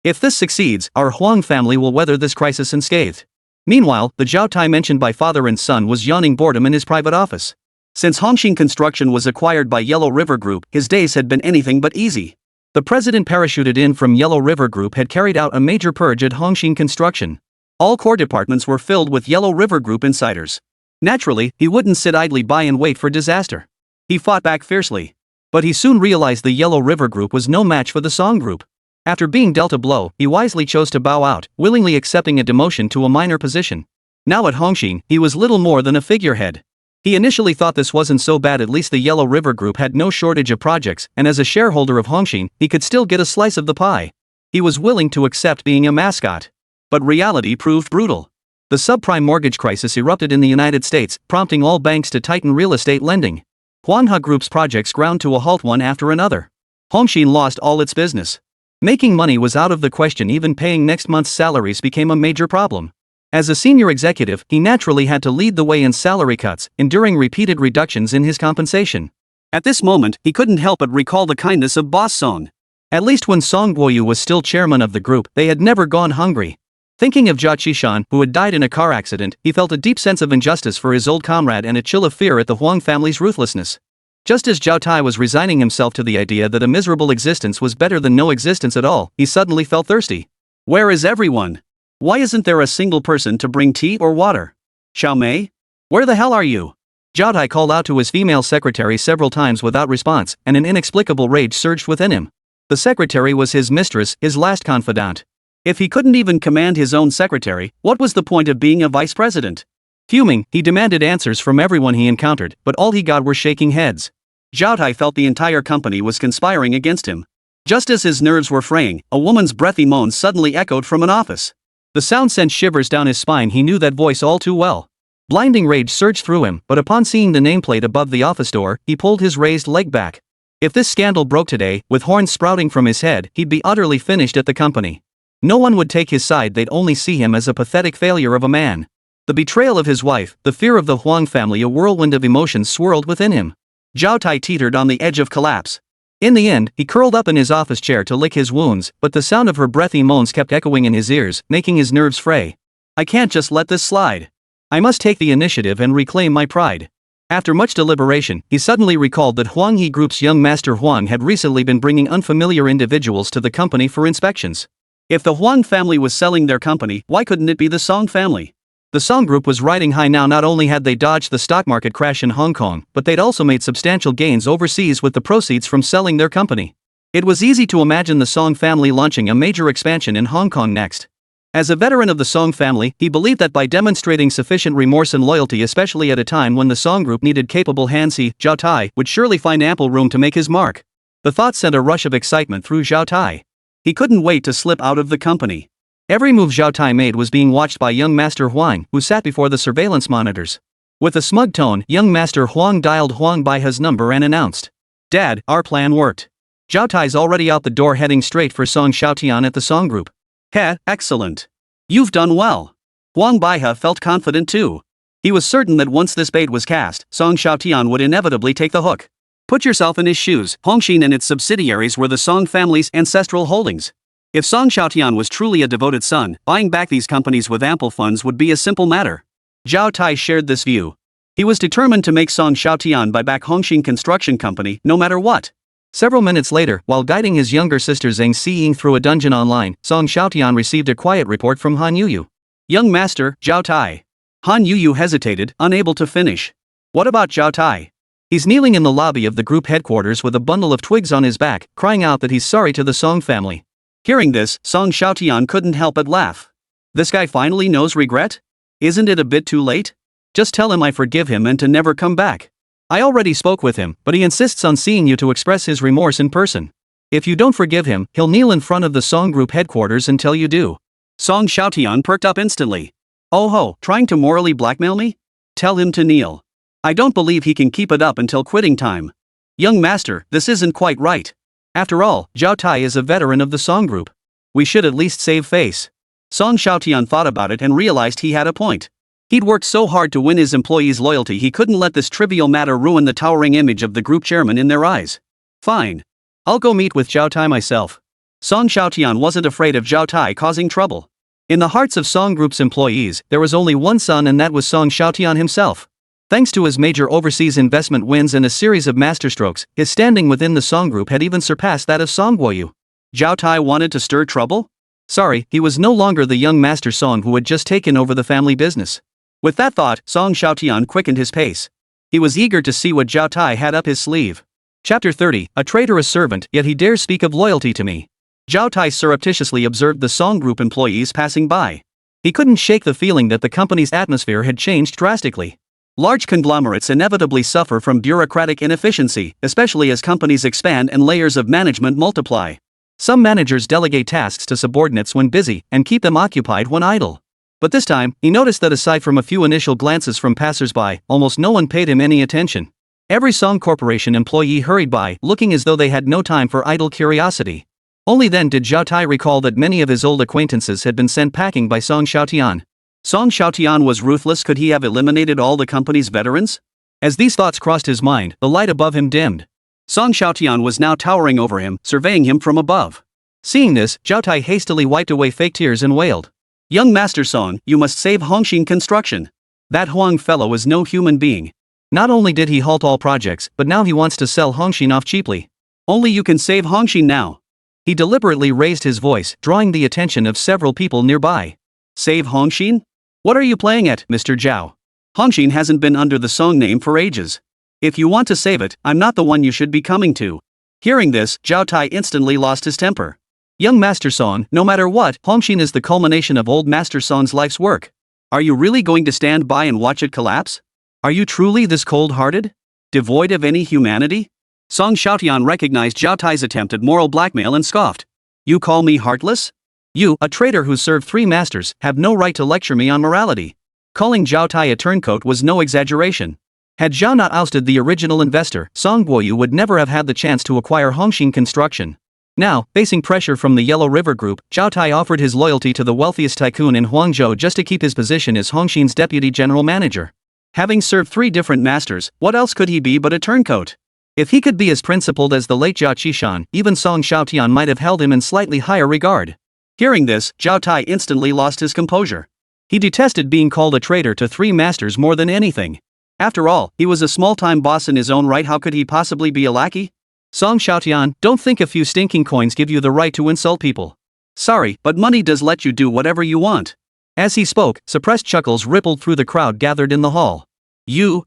A: If this succeeds, our Huang family will weather this crisis unscathed." Meanwhile, the Zhao Tai mentioned by father and son was yawning boredom in his private office. Since Hongxin Construction was acquired by Yellow River Group, his days had been anything but easy. The president parachuted in from Yellow River Group had carried out a major purge at Hongxin Construction. All core departments were filled with Yellow River Group insiders. Naturally, he wouldn't sit idly by and wait for disaster. He fought back fiercely. But he soon realized the Yellow River Group was no match for the Song Group. After being dealt a blow, he wisely chose to bow out, willingly accepting a demotion to a minor position. Now at Hongxin, he was little more than a figurehead. He initially thought this wasn't so bad, at least the Yellow River Group had no shortage of projects, and as a shareholder of Hongxin, he could still get a slice of the pie. He was willing to accept being a mascot. But reality proved brutal. The subprime mortgage crisis erupted in the United States, prompting all banks to tighten real estate lending. Huanhe Group's projects ground to a halt one after another. Hongxin lost all its business. Making money was out of the question, even paying next month's salaries became a major problem. As a senior executive, he naturally had to lead the way in salary cuts, enduring repeated reductions in his compensation. At this moment, he couldn't help but recall the kindness of Boss Song. At least when Song Guoyu was still chairman of the group, they had never gone hungry. Thinking of Jia Qishan, who had died in a car accident, he felt a deep sense of injustice for his old comrade and a chill of fear at the Huang family's ruthlessness. Just as Zhao Tai was resigning himself to the idea that a miserable existence was better than no existence at all, he suddenly felt thirsty. "Where is everyone? Why isn't there a single person to bring tea or water? Xiao Mei? Where the hell are you?" Zhao Tai called out to his female secretary several times without response, and an inexplicable rage surged within him. The secretary was his mistress, his last confidant. If he couldn't even command his own secretary, what was the point of being a vice president? Fuming, he demanded answers from everyone he encountered, but all he got were shaking heads. Zhao Tai felt the entire company was conspiring against him. Just as his nerves were fraying, a woman's breathy moan suddenly echoed from an office. The sound sent shivers down his spine. He knew that voice all too well. Blinding rage surged through him, but upon seeing the nameplate above the office door, he pulled his raised leg back. If this scandal broke today, with horns sprouting from his head, he'd be utterly finished at the company. No one would take his side, they'd only see him as a pathetic failure of a man. The betrayal of his wife, the fear of the Huang family, a whirlwind of emotions swirled within him. Zhao Tai teetered on the edge of collapse. In the end, he curled up in his office chair to lick his wounds, but the sound of her breathy moans kept echoing in his ears, making his nerves fray. "I can't just let this slide. I must take the initiative and reclaim my pride. After much deliberation, he suddenly recalled that Huang He Group's young master Huang had recently been bringing unfamiliar individuals to the company for inspections. If the Huang family was selling their company, why couldn't it be the Song family? The Song Group was riding high now. Not only had they dodged the stock market crash in Hong Kong, but they'd also made substantial gains overseas with the proceeds from selling their company. It was easy to imagine the Song family launching a major expansion in Hong Kong next. As a veteran of the Song family, he believed that by demonstrating sufficient remorse and loyalty, especially at a time when the Song Group needed capable hands, he, Zhao Tai, would surely find ample room to make his mark. The thought sent a rush of excitement through Zhao Tai. He couldn't wait to slip out of the company. Every move Zhao Tai made was being watched by young Master Huang, who sat before the surveillance monitors. With a smug tone, young Master Huang dialed Huang Baihe's number and announced, "Dad, our plan worked. Zhao Tai's already out the door heading straight for Song Xiaotian at the Song Group." "Heh, excellent. You've done well." Huang Baihe felt confident too. He was certain that once this bait was cast, Song Xiaotian would inevitably take the hook. Put yourself in his shoes. Hongxin and its subsidiaries were the Song family's ancestral holdings. If Song Xiaotian was truly a devoted son, buying back these companies with ample funds would be a simple matter. Zhao Tai shared this view. He was determined to make Song Xiaotian buy back Hongxin Construction Company, no matter what. Several minutes later, while guiding his younger sister Zhang Xiying through a dungeon online, Song Xiaotian received a quiet report from Han Yuyu. "Young master, Zhao Tai." Han Yuyu hesitated, unable to finish. "What about Zhao Tai?" "He's kneeling in the lobby of the group headquarters with a bundle of twigs on his back, crying out that he's sorry to the Song family." Hearing this, Song Xiaotian couldn't help but laugh. This guy finally knows regret? Isn't it a bit too late? Just tell him I forgive him and to never come back. I already spoke with him, but he insists on seeing you to express his remorse in person. If you don't forgive him, he'll kneel in front of the Song Group headquarters until you do. Song Xiaotian perked up instantly. "Oh ho, trying to morally blackmail me? Tell him to kneel. I don't believe he can keep it up until quitting time. Young master, this isn't quite right. After all, Zhao Tai is a veteran of the Song Group. We should at least save face." Song Xiaotian thought about it and realized he had a point. He'd worked so hard to win his employees' loyalty, he couldn't let this trivial matter ruin the towering image of the group chairman in their eyes. "Fine. I'll go meet with Zhao Tai myself." Song Xiaotian wasn't afraid of Zhao Tai causing trouble. In the hearts of Song Group's employees, there was only one son, and that was Song Xiaotian himself. Thanks to his major overseas investment wins and a series of masterstrokes, his standing within the Song Group had even surpassed that of Song Guoyu. Zhao Tai wanted to stir trouble? Sorry, he was no longer the young Master Song who had just taken over the family business. With that thought, Song Xiaotian quickened his pace. He was eager to see what Zhao Tai had up his sleeve. Chapter 30, a traitorous servant, yet he dares speak of loyalty to me. Zhao Tai surreptitiously observed the Song Group employees passing by. He couldn't shake the feeling that the company's atmosphere had changed drastically. Large conglomerates inevitably suffer from bureaucratic inefficiency, especially as companies expand and layers of management multiply. Some managers delegate tasks to subordinates when busy and keep them occupied when idle. But this time, he noticed that aside from a few initial glances from passers-by, almost no one paid him any attention. Every Song Corporation employee hurried by, looking as though they had no time for idle curiosity. Only then did Zhao Tai recall that many of his old acquaintances had been sent packing by Song Xiaotian. Song Xiaotian was ruthless. Could he have eliminated all the company's veterans? As these thoughts crossed his mind, the light above him dimmed. Song Xiaotian was now towering over him, surveying him from above. Seeing this, Zhao Tai hastily wiped away fake tears and wailed. "Young Master Song, you must save Hongxin Construction. That Huang fellow is no human being. Not only did he halt all projects, but now he wants to sell Hongxin off cheaply. Only you can save Hongxin now." He deliberately raised his voice, drawing the attention of several people nearby. "Save Hongxin? What are you playing at, Mr. Zhao? Hongxin hasn't been under the Song name for ages. If you want to save it, I'm not the one you should be coming to." Hearing this, Zhao Tai instantly lost his temper. "Young Master Song, no matter what, Hongxin is the culmination of old Master Song's life's work. Are you really going to stand by and watch it collapse? Are you truly this cold-hearted? Devoid of any humanity?" Song Xiaotian recognized Zhao Tai's attempt at moral blackmail and scoffed. "You call me heartless? You, a traitor who served 3 masters, have no right to lecture me on morality." Calling Zhao Tai a turncoat was no exaggeration. Had Zhao not ousted the original investor, Song Guoyu would never have had the chance to acquire Hongxin Construction. Now, facing pressure from the Yellow River Group, Zhao Tai offered his loyalty to the wealthiest tycoon in Huangzhou just to keep his position as Hongxin's deputy general manager. Having served 3 different masters, what else could he be but a turncoat? If he could be as principled as the late Zhao Qishan, even Song Xiaotian might have held him in slightly higher regard. Hearing this, Zhao Tai instantly lost his composure.
B: He detested being called a traitor to three masters more than anything. After all, he was a small-time boss in his own right. How could he possibly be a lackey? Song Xiaotian, don't think a few stinking coins give you the right to insult people. Sorry, but money does let you do whatever you want. As he spoke, suppressed chuckles rippled through the crowd gathered in the hall. You.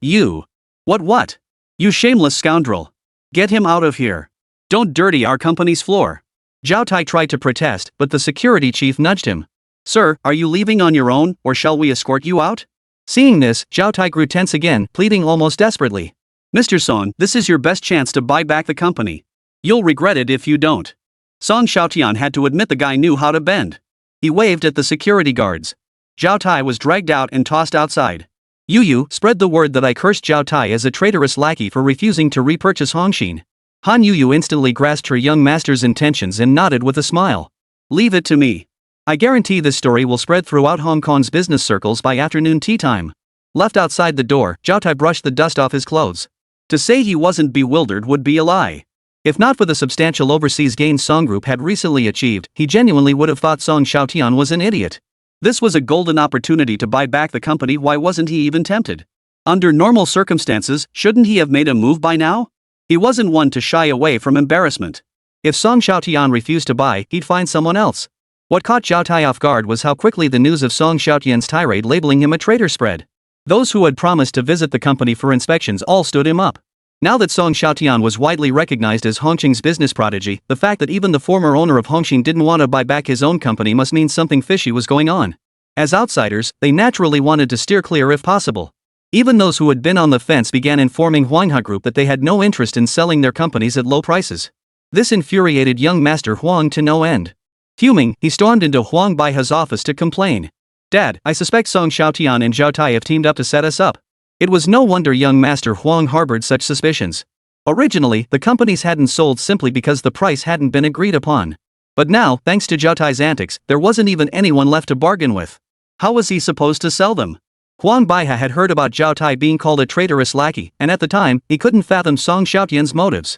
B: What? You shameless scoundrel. Get him out of here. Don't dirty our company's floor. Zhao Tai tried to protest, but the security chief nudged him. Sir, are you leaving on your own, or shall we escort you out? Seeing this, Zhao Tai grew tense again, pleading almost desperately. Mr. Song, this is your best chance to buy back the company. You'll regret it if you don't. Song Xiaotian had to admit the guy knew how to bend. He waved at the security guards. Zhao Tai was dragged out and tossed outside. Yu spread the word that I cursed Zhao Tai as a traitorous lackey for refusing to repurchase Hongxin. Han Yu instantly grasped her young master's intentions and nodded with a smile. Leave it to me. I guarantee this story will spread throughout Hong Kong's business circles by afternoon tea time. Left outside the door, Zhao Tai brushed the dust off his clothes. To say he wasn't bewildered would be a lie. If not for the substantial overseas gains Song Group had recently achieved, he genuinely would have thought Song Xiaotian was an idiot. This was a golden opportunity to buy back the company. Why wasn't he even tempted? Under normal circumstances, shouldn't he have made a move by now? He wasn't one to shy away from embarrassment. If Song Xiaotian refused to buy, he'd find someone else. What caught Zhao Tai off guard was how quickly the news of Song Xiaotian's tirade labeling him a traitor spread. Those who had promised to visit the company for inspections all stood him up. Now that Song Xiaotian was widely recognized as Hongqing's business prodigy, the fact that even the former owner of Hongqing didn't want to buy back his own company must mean something fishy was going on. As outsiders, they naturally wanted to steer clear if possible. Even those who had been on the fence began informing Huanghua Group that they had no interest in selling their companies at low prices. This infuriated young master Huang to no end. Fuming, he stormed into Huang Baihe's office to complain. Dad, I suspect Song Xiaotian and Zhao Tai have teamed up to set us up. It was no wonder young master Huang harbored such suspicions. Originally, the companies hadn't sold simply because the price hadn't been agreed upon. But now, thanks to Zhao Tai's antics, there wasn't even anyone left to bargain with. How was he supposed to sell them? Huang Baihe had heard about Zhao Tai being called a traitorous lackey, and at the time, he couldn't fathom Song Xiaotian's motives.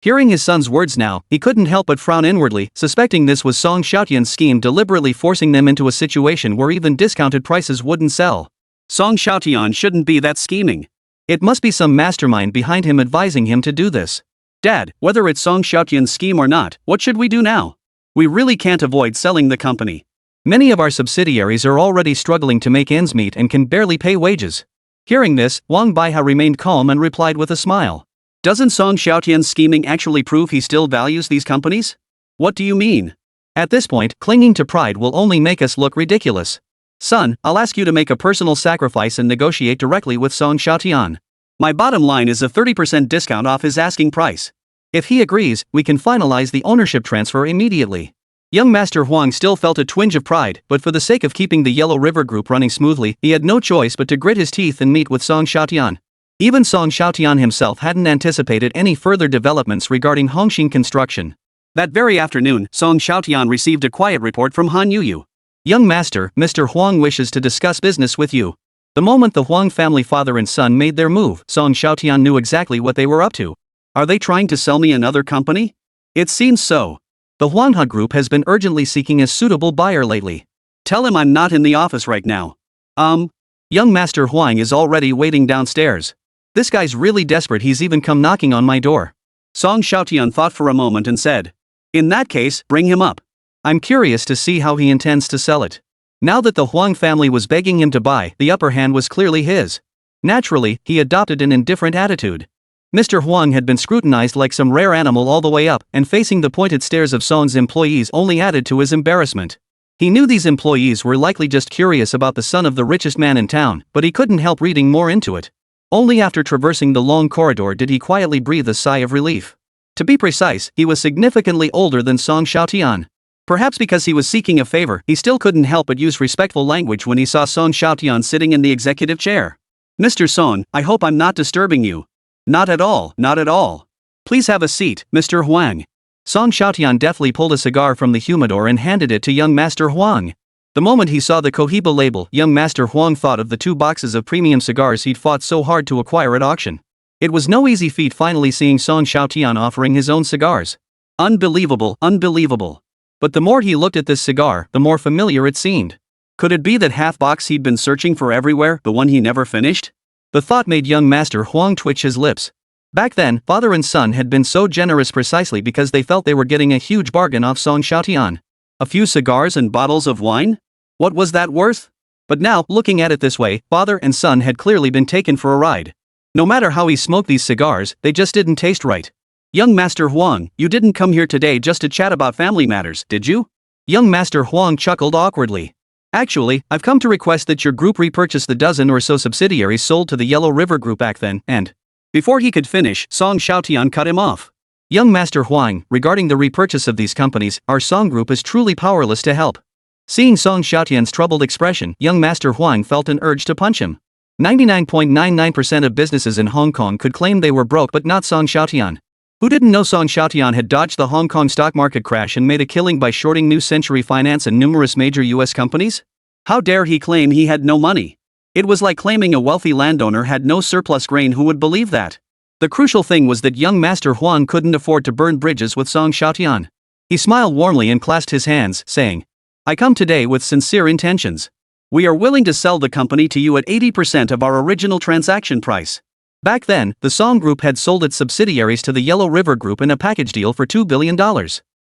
B: Hearing his son's words now, he couldn't help but frown inwardly, suspecting this was Song Xiaotian's scheme deliberately forcing them into a situation where even discounted prices wouldn't sell. Song Xiaotian shouldn't be that scheming. It must be some mastermind behind him advising him to do this. Dad, whether it's Song Xiaotian's scheme or not, what should we do now? We really can't avoid selling the company. Many of our subsidiaries are already struggling to make ends meet and can barely pay wages. Hearing this, Wang Baihe remained calm and replied with a smile. Doesn't Song Xiaotian's scheming actually prove he still values these companies? What do you mean? At this point, clinging to pride will only make us look ridiculous. Son, I'll ask you to make a personal sacrifice and negotiate directly with Song Xiaotian. My bottom line is a 30% discount off his asking price. If he agrees, we can finalize the ownership transfer immediately. Young Master Huang still felt a twinge of pride, but for the sake of keeping the Yellow River Group running smoothly, he had no choice but to grit his teeth and meet with Song Xiaotian. Even Song Xiaotian himself hadn't anticipated any further developments regarding Hongxin construction. That very afternoon, Song Xiaotian received a quiet report from Han Yu. Young Master, Mr. Huang wishes to discuss business with you. The moment the Huang family father and son made their move, Song Xiaotian knew exactly what they were up to. Are they trying to sell me another company? It seems so. The Huanghua Group has been urgently seeking a suitable buyer lately. Tell him I'm not in the office right now. Young Master Huang is already waiting downstairs. This guy's really desperate, he's even come knocking on my door. Song Xiaotian thought for a moment and said. In that case, bring him up. I'm curious to see how he intends to sell it. Now that the Huang family was begging him to buy, the upper hand was clearly his. Naturally, he adopted an indifferent attitude. Mr. Huang had been scrutinized like some rare animal all the way up, and facing the pointed stares of Song's employees only added to his embarrassment. He knew these employees were likely just curious about the son of the richest man in town, but he couldn't help reading more into it. Only after traversing the long corridor did he quietly breathe a sigh of relief. To be precise, he was significantly older than Song Xiaotian. Perhaps because he was seeking a favor, he still couldn't help but use respectful language when he saw Song Xiaotian sitting in the executive chair. Mr. Song, I hope I'm not disturbing you. Not at all, not at all. Please have a seat, Mr. Huang. Song Xiaotian deftly pulled a cigar from the humidor and handed it to young Master Huang. The moment he saw the Cohiba label, young Master Huang thought of the 2 boxes of premium cigars he'd fought so hard to acquire at auction. It was no easy feat finally seeing Song Xiaotian offering his own cigars. Unbelievable, unbelievable. But the more he looked at this cigar, the more familiar it seemed. Could it be that half-box he'd been searching for everywhere, the one he never finished?
A: The thought made young Master Huang twitch his lips. Back then, father and son had been so generous precisely because they felt they were getting a huge bargain off Song Xiaotian.
B: A few cigars and bottles of wine? What was that worth?
A: But now, looking at it this way, father and son had clearly been taken for a ride. No matter how he smoked these cigars, they just didn't taste right.
B: Young Master Huang, you didn't come here today just to chat about family matters, did you?
A: Young Master Huang chuckled awkwardly. Actually, I've come to request that your group repurchase the dozen or so subsidiaries sold to the Yellow River Group back then, and...
B: Before he could finish, Song Xiaotian cut him off.
A: Young Master Huang, regarding the repurchase of these companies, our Song Group is truly powerless to help. Seeing Song Xiaotian's troubled expression, young Master Huang felt an urge to punch him. 99.99% of businesses in Hong Kong could claim they were broke, but not Song Xiaotian. Who didn't know Song Xiaotian had dodged the Hong Kong stock market crash and made a killing by shorting New Century Finance and numerous major US companies?
B: How dare he claim he had no money? It was like claiming a wealthy landowner had no surplus grain. Who would believe that? The crucial thing was that young Master Huang couldn't afford to burn bridges with Song Xiaotian. He smiled warmly and clasped his hands, saying, I come today with sincere intentions. We are willing to sell the company to you at 80% of our original transaction price. Back then, the Song Group had sold its subsidiaries to the Yellow River Group in a package deal for $2 billion.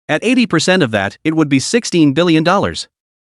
B: At 80% of that, it would be $16 billion.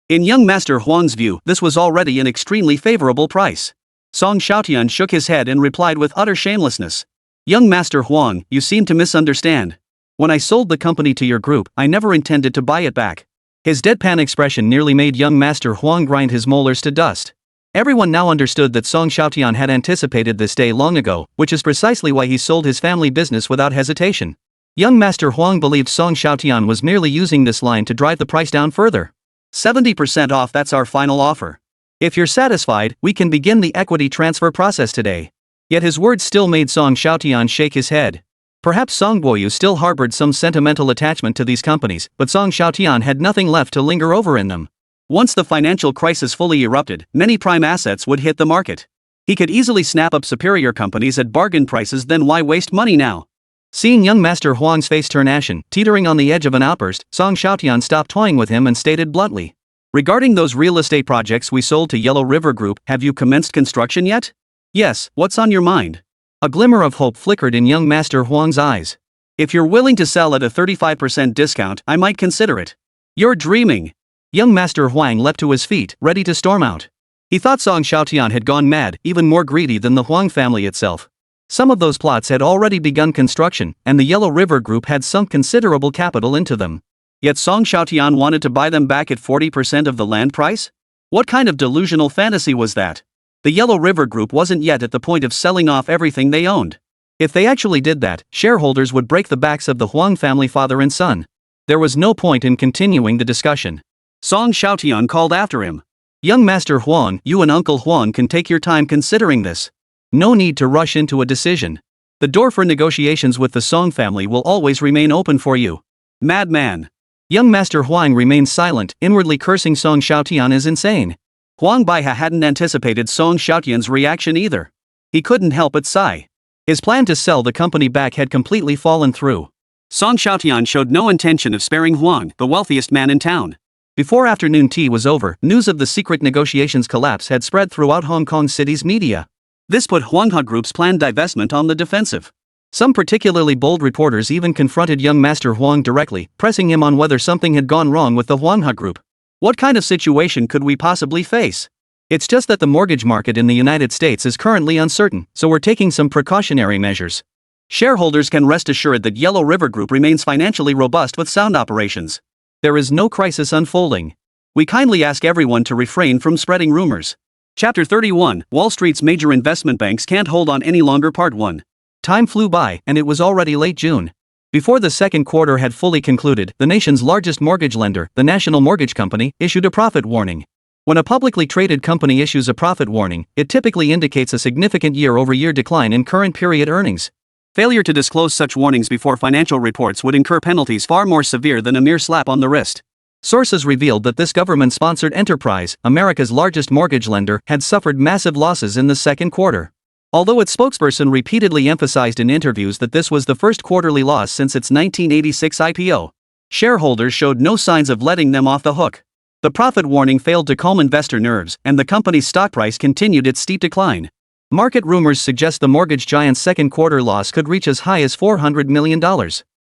B: In young Master Huang's view, this was already an extremely favorable price. Song Xiaotian shook his head and replied with utter shamelessness. Young Master Huang, you seem to misunderstand. When I sold the company to your group, I never intended to buy it back. His deadpan expression nearly made young Master Huang grind his molars to dust. Everyone now understood that Song Xiaotian had anticipated this day long ago, which is precisely why he sold his family business without hesitation. Young Master Huang believed Song Xiaotian was merely using this line to drive the price down further. 70% off, that's our final offer. If you're satisfied, we can begin the equity transfer process today. Yet his words still made Song Xiaotian shake his head. Perhaps Song Boyu still harbored some sentimental attachment to these companies, but Song Xiaotian had nothing left to linger over in them. Once the financial crisis fully erupted, many prime assets would hit the market. He could easily snap up superior companies at bargain prices, then why waste money now? Seeing young Master Huang's face turn ashen, teetering on the edge of an outburst, Song Xiaotian stopped toying with him and stated bluntly. Regarding those real estate projects we sold to Yellow River Group, have you commenced construction yet? Yes, what's on your mind? A glimmer of hope flickered in young Master Huang's eyes. If you're willing to sell at a 35% discount, I might consider it. You're dreaming. Young Master Huang leapt to his feet, ready to storm out. He thought Song Xiaotian had gone mad, even more greedy than the Huang family itself. Some of those plots had already begun construction, and the Yellow River Group had sunk considerable capital into them. Yet Song Xiaotian wanted to buy them back at 40% of the land price? What kind of delusional fantasy was that? The Yellow River Group wasn't yet at the point of selling off everything they owned. If they actually did that, shareholders would break the backs of the Huang family father and son. There was no point in continuing the discussion. Song Xiaotian called after him. Young Master Huang, you and Uncle Huang can take your time considering this. No need to rush into a decision. The door for negotiations with the Song family will always remain open for you. Madman. Young Master Huang remained silent, inwardly cursing Song Xiaotian as insane. Huang Baiha hadn't anticipated Song Xiaotian's reaction either. He couldn't help but sigh. His plan to sell the company back had completely fallen through. Song Xiaotian showed no intention of sparing Huang, the wealthiest man in town. Before afternoon tea was over, news of the secret negotiations collapse had spread throughout Hong Kong City's media. This put Huanghua Group's planned divestment on the defensive. Some particularly bold reporters even confronted young Master Huang directly, pressing him on whether something had gone wrong with the Huanghua Group. What kind of situation could we possibly face? It's just that the mortgage market in the United States is currently uncertain, so we're taking some precautionary measures. Shareholders can rest assured that Yellow River Group remains financially robust with sound operations. There is no crisis unfolding. We kindly ask everyone to refrain from spreading rumors. Chapter 31, Wall Street's Major Investment Banks Can't Hold On Any Longer Part 1. Time flew by, and it was already late June. Before the second quarter had fully concluded, the nation's largest mortgage lender, the National Mortgage Company, issued a profit warning. When a publicly traded company issues a profit warning, it typically indicates a significant year-over-year decline in current period earnings. Failure to disclose such warnings before financial reports would incur penalties far more severe than a mere slap on the wrist. Sources revealed that this government-sponsored enterprise, America's largest mortgage lender, had suffered massive losses in the second quarter. Although its spokesperson repeatedly emphasized in interviews that this was the first quarterly loss since its 1986 IPO, shareholders showed no signs of letting them off the hook. The profit warning failed to calm investor nerves, and the company's stock price continued its steep decline. Market rumors suggest the mortgage giant's second quarter loss could reach as high as $400 million.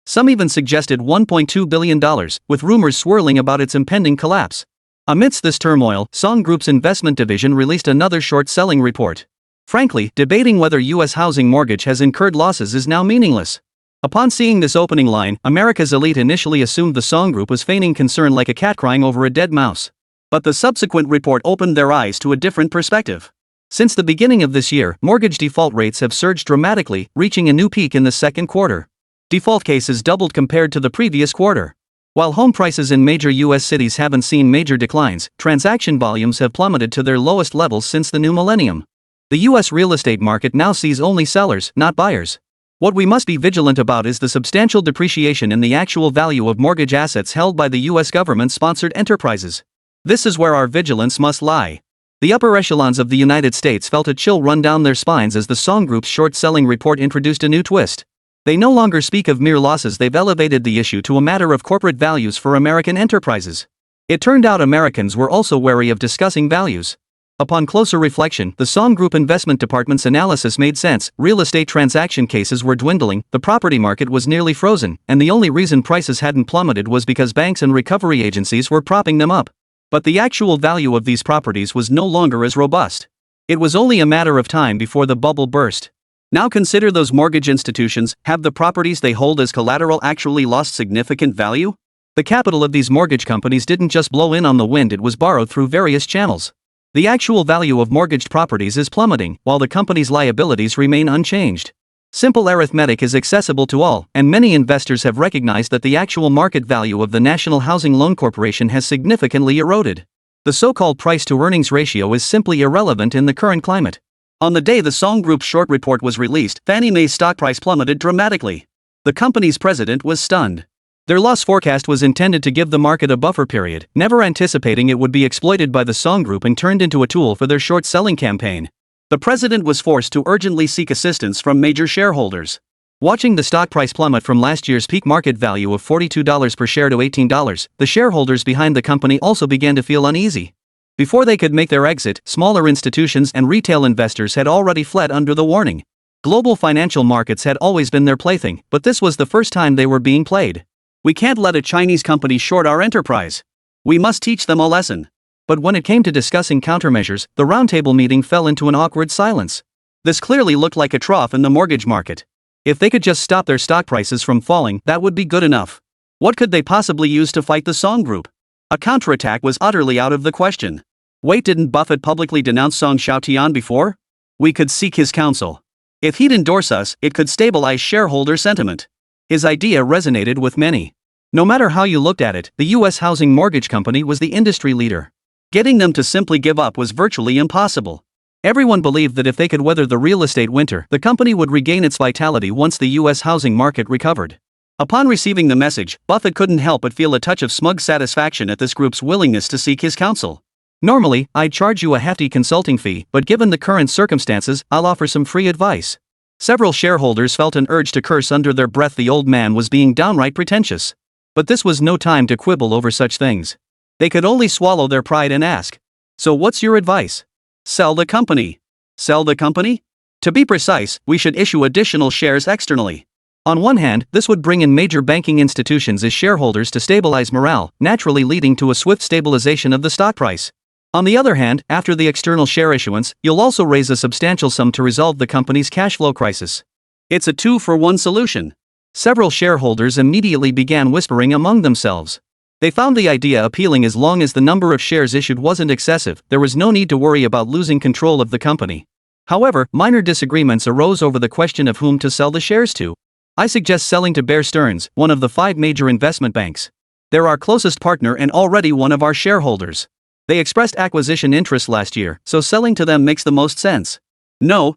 B: Some even suggested $1.2 billion, with rumors swirling about its impending collapse. Amidst this turmoil, Song Group's investment division released another short-selling report. Frankly, debating whether U.S. housing mortgage has incurred losses is now meaningless. Upon seeing this opening line, America's elite initially assumed the Song Group was feigning concern like a cat crying over a dead mouse. But the subsequent report opened their eyes to a different perspective. Since the beginning of this year, mortgage default rates have surged dramatically, reaching a new peak in the second quarter. Default cases doubled compared to the previous quarter. While home prices in major U.S. cities haven't seen major declines, transaction volumes have plummeted to their lowest levels since the new millennium. The U.S. real estate market now sees only sellers, not buyers. What we must be vigilant about is the substantial depreciation in the actual value of mortgage assets held by the U.S. government-sponsored enterprises. This is where our vigilance must lie. The upper echelons of the United States felt a chill run down their spines as the Song Group's short-selling report introduced a new twist. They no longer speak of mere losses, they've elevated the issue to a matter of corporate values for American enterprises. It turned out Americans were also wary of discussing values. Upon closer reflection, the Song Group Investment Department's analysis made sense. Real estate transaction cases were dwindling, the property market was nearly frozen, and the only reason prices hadn't plummeted was because banks and recovery agencies were propping them up. But the actual value of these properties was no longer as robust. It was only a matter of time before the bubble burst. Now consider those mortgage institutions. Have the properties they hold as collateral actually lost significant value? The capital of these mortgage companies didn't just blow in on the wind, it was borrowed through various channels. The actual value of mortgaged properties is plummeting, while the company's liabilities remain unchanged. Simple arithmetic is accessible to all, and many investors have recognized that the actual market value of the National Housing Loan Corporation has significantly eroded. The so-called price-to-earnings ratio is simply irrelevant in the current climate. On the day the Song Group's short report was released, Fannie Mae's stock price plummeted dramatically. The company's president was stunned. Their loss forecast was intended to give the market a buffer period, never anticipating it would be exploited by the Song Group and turned into a tool for their short-selling campaign. The president was forced to urgently seek assistance from major shareholders. Watching the stock price plummet from last year's peak market value of $42 per share to $18, the shareholders behind the company also began to feel uneasy. Before they could make their exit, smaller institutions and retail investors had already fled under the warning. Global financial markets had always been their plaything, but this was the first time they were being played. We can't let a Chinese company short our enterprise. We must teach them a lesson. But when it came to discussing countermeasures, the roundtable meeting fell into an awkward silence. This clearly looked like a trough in the mortgage market. If they could just stop their stock prices from falling, that would be good enough. What could they possibly use to fight the Song Group? A counterattack was utterly out of the question. Wait, didn't Buffett publicly denounce Song Xiaotian before? We could seek his counsel. If he'd endorse us, it could stabilize shareholder sentiment. His idea resonated with many. No matter how you looked at it, the U.S. housing mortgage company was the industry leader. Getting them to simply give up was virtually impossible. Everyone believed that if they could weather the real estate winter, the company would regain its vitality once the U.S. housing market recovered. Upon receiving the message, Buffett couldn't help but feel a touch of smug satisfaction at this group's willingness to seek his counsel. Normally, I'd charge you a hefty consulting fee, but given the current circumstances, I'll offer some free advice. Several shareholders felt an urge to curse under their breath. The old man was being downright pretentious. But this was no time to quibble over such things. They could only swallow their pride and ask, "So what's your advice?" Sell the company. Sell the company? To be precise, we should issue additional shares externally. On one hand, this would bring in major banking institutions as shareholders to stabilize morale, naturally leading to a swift stabilization of the stock price. On the other hand, after the external share issuance, you'll also raise a substantial sum to resolve the company's cash flow crisis. It's a two-for-one solution. Several shareholders immediately began whispering among themselves. They found the idea appealing as long as the number of shares issued wasn't excessive. There was no need to worry about losing control of the company. However, minor disagreements arose over the question of whom to sell the shares to. I suggest selling to Bear Stearns, one of the 5 major investment banks. They're our closest partner and already one of our shareholders. They expressed acquisition interest last year, so selling to them makes the most sense. No.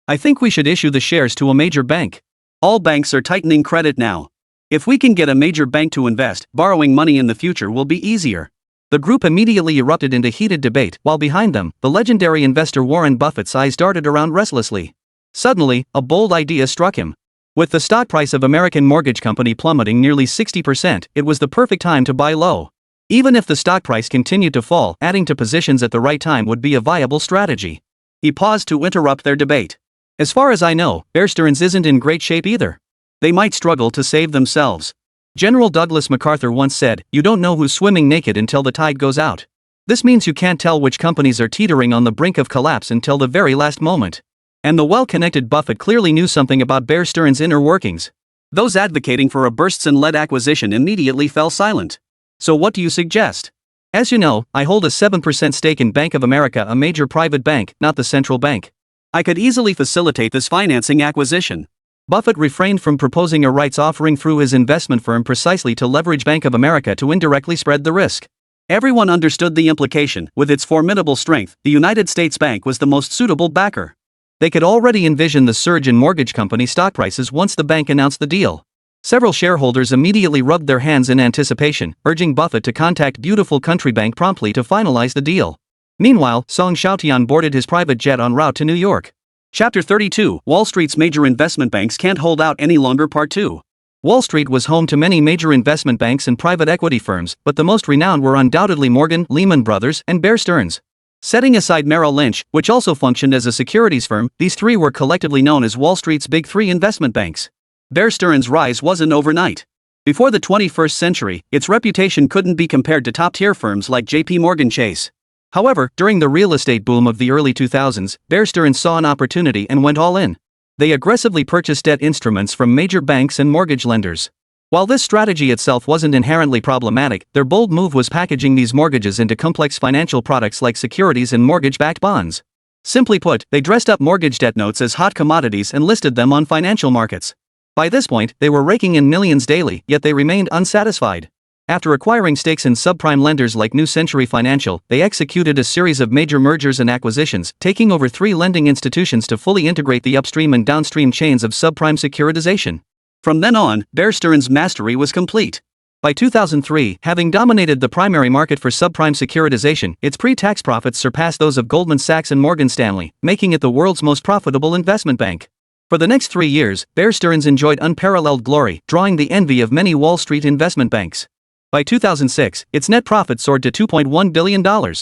B: I think we should issue the shares to a major bank. All banks are tightening credit now. If we can get a major bank to invest, borrowing money in the future will be easier. The group immediately erupted into heated debate, while behind them, the legendary investor Warren Buffett's eyes darted around restlessly. Suddenly, a bold idea struck him. With the stock price of American mortgage company plummeting nearly 60%, it was the perfect time to buy low.
A: Even if the stock price continued to fall, adding to positions at the right time would be a viable strategy.
B: He paused to interrupt their debate.
A: As far as I know, Bear Stearns isn't in great shape either.
B: They might struggle to save themselves.
A: General Douglas MacArthur once said, "You don't know who's swimming naked until the tide goes out." This means you can't tell which companies are teetering on the brink of collapse until the very last moment. And the well-connected Buffett clearly knew something about Bear Stearns' inner workings.
B: Those advocating for a bursts-and-led acquisition immediately fell silent. So what do you suggest?
A: As you know, I hold a 7% stake in Bank of America, a major private bank, not the central bank.
B: I could easily facilitate this financing acquisition.
A: Buffett refrained from proposing a rights offering through his investment firm precisely to leverage Bank of America to indirectly spread the risk.
B: Everyone understood the implication. With its formidable strength, the United States Bank was the most suitable backer.
A: They could already envision the surge in mortgage company stock prices once the bank announced the deal. Several shareholders immediately rubbed their hands in anticipation, urging Buffett to contact Beautiful Country Bank promptly to finalize the deal. Meanwhile, Xiaotian boarded his private jet en route to New York.
B: Chapter 32, Wall Street's major investment banks can't hold out any longer. Part 2.
A: Wall Street was home to many major investment banks and private equity firms, but the most renowned were undoubtedly Morgan, Lehman Brothers, and Bear Stearns. Setting aside Merrill Lynch, which also functioned as a securities firm, these three were collectively known as Wall Street's Big Three investment banks.
B: Bear Stearns' rise wasn't overnight. Before the 21st century, its reputation couldn't be compared to top-tier firms like J.P. Morgan Chase.
A: However, during the real estate boom of the early 2000s, Bear Stearns saw an opportunity and went all in. They aggressively purchased debt instruments from major banks and mortgage lenders. While this strategy itself wasn't inherently problematic, their bold move was packaging these mortgages into complex financial products like securities and mortgage-backed bonds. Simply put, they dressed up mortgage debt notes as hot commodities and listed them on financial markets. By this point, they were raking in millions daily, yet they remained unsatisfied. After acquiring stakes in subprime lenders like New Century Financial, they executed a series of major mergers and acquisitions, taking over 3 lending institutions to fully integrate the upstream and downstream chains of subprime securitization.
B: From then on, Bear Stearns' mastery was complete.
A: By 2003, having dominated the primary market for subprime securitization, its pre-tax profits surpassed those of Goldman Sachs and Morgan Stanley, making it the world's most profitable investment bank. For the next 3 years, Bear Stearns enjoyed unparalleled glory, drawing the envy of many Wall Street investment banks. By 2006, its net profit soared to $2.1 billion.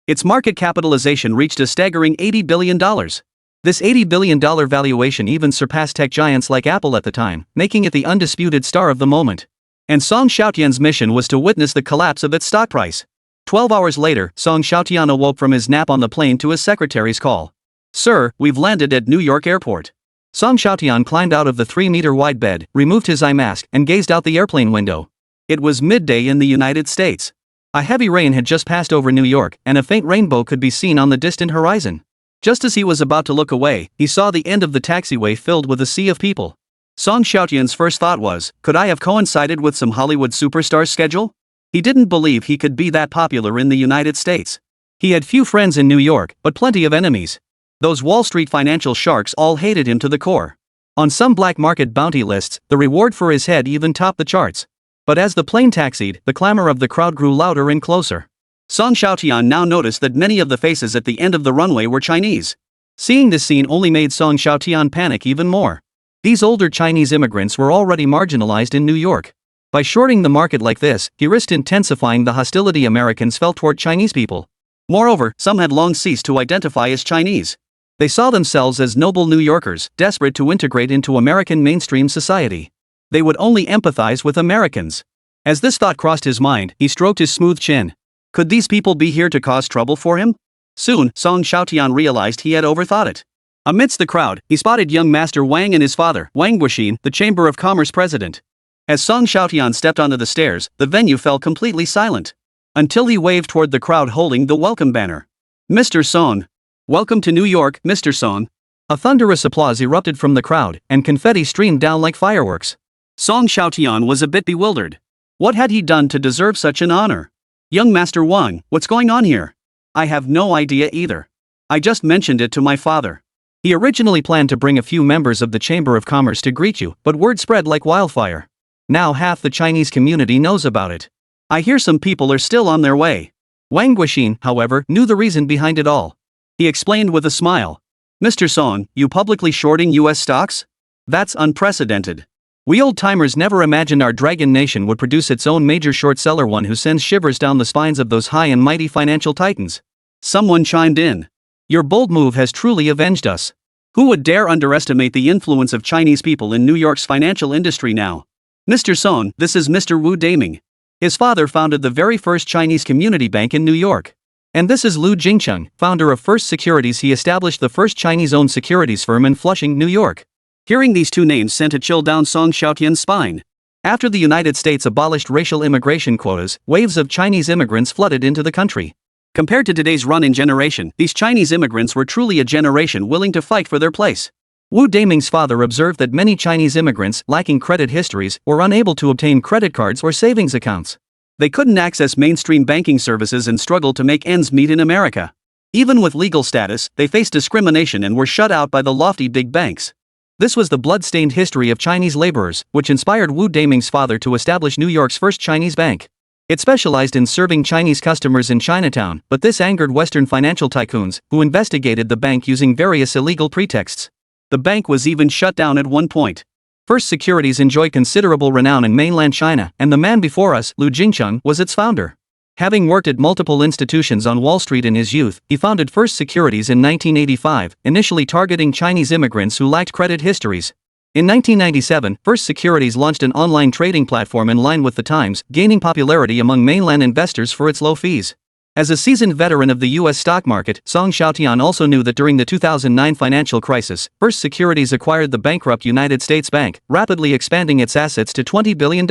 B: Its market capitalization reached a staggering $80 billion.
A: This $80 billion valuation even surpassed tech giants like Apple at the time, making it the undisputed star of the moment. And Xiaotian's mission was to witness the collapse of its stock price. 12 hours later, Xiaotian awoke from his nap on the plane to his secretary's call. "Sir, we've landed at New York Airport." Xiaotian climbed out of the 3-meter-wide bed, removed his eye mask, and gazed out the airplane window. It was midday in the United States. A heavy rain had just passed over New York, and a faint rainbow could be seen on the distant horizon. Just as he was about to look away, he saw the end of the taxiway filled with a sea of people. Xiaotian's first thought was, could I have coincided with some Hollywood superstar's schedule? He didn't believe he could be that popular in the United States. He had few friends in New York, but plenty of enemies. Those Wall Street financial sharks all hated him to the core. On some black market bounty lists, the reward for his head even topped the charts. But as the plane taxied, the clamor of the crowd grew louder and closer. Xiaotian now noticed that many of the faces at the end of the runway were Chinese. Seeing this scene only made Xiaotian panic even more. These older Chinese immigrants were already marginalized in New York. By shorting the market like this, he risked intensifying the hostility Americans felt toward Chinese people. Moreover, some had long ceased to identify as Chinese. They saw themselves as noble New Yorkers, desperate to integrate into American mainstream society. They would only empathize with Americans. As this thought crossed his mind, he stroked his smooth chin. Could these people be here to cause trouble for him? Soon, Xiaotian realized he had overthought it. Amidst the crowd, he spotted young Master Wang and his father, Wang Guoxin, the Chamber of Commerce president. As Xiaotian stepped onto the stairs, the venue fell completely silent. Until he waved toward the crowd holding the welcome banner. "Mr. Song. Welcome to New York, Mr. Song." A thunderous applause erupted from the crowd, and confetti streamed down like fireworks. Xiaotian was a bit bewildered. What had he done to deserve such an honor? "Young Master Wang, what's going on here?" "I have no idea either. I just mentioned it to my father. He originally planned to bring a few members of the Chamber of Commerce to greet you, but word spread like wildfire. Now half the Chinese community knows about it. I hear some people are still on their way." Wang Guoxin, however, knew the reason behind it all. He explained with a smile. "Mr. Song, you publicly shorting US stocks? That's unprecedented. We old-timers never imagined our dragon nation would produce its own major short seller, one who sends shivers down the spines of those high and mighty financial titans.
B: Someone chimed in.
A: Your bold move has truly avenged us.
B: Who would dare underestimate the influence of Chinese people in New York's financial industry now? Mr. Song, this is Mr. Wu Daming. His father founded the very first Chinese community bank in New York.
A: And this is Lu Jingcheng, founder of First Securities. He established the first Chinese-owned securities firm in Flushing, New York.
B: Hearing these two names sent a chill down Song Xiaotian's spine.
A: After the United States abolished racial immigration quotas, waves of Chinese immigrants flooded into the country.
B: Compared to today's run-in generation, these Chinese immigrants were truly a generation willing to fight for their place.
A: Wu Daming's father observed that many Chinese immigrants, lacking credit histories, were unable to obtain credit cards or savings accounts.
B: They couldn't access mainstream banking services and struggled to make ends meet in America. Even with legal status, they faced discrimination and were shut out by the lofty big banks.
A: This was the blood-stained history of Chinese laborers, which inspired Wu Daming's father to establish New York's first Chinese bank. It specialized in serving Chinese customers in Chinatown, but this angered Western financial tycoons, who investigated the bank using various illegal pretexts.
B: The bank was even shut down at one point.
A: First Securities enjoyed considerable renown in mainland China, and the man before us, Lu Jingcheng, was its founder. Having worked at multiple institutions on Wall Street in his youth, he founded First Securities in 1985, initially targeting Chinese immigrants who lacked credit histories. In 1997, First Securities launched an online trading platform in line with the times, gaining popularity among mainland investors for its low fees. As a seasoned veteran of the U.S. stock market, Song Xiaotian also knew that during the 2009 financial crisis, First Securities acquired the bankrupt United States Bank, rapidly expanding its assets to $20 billion.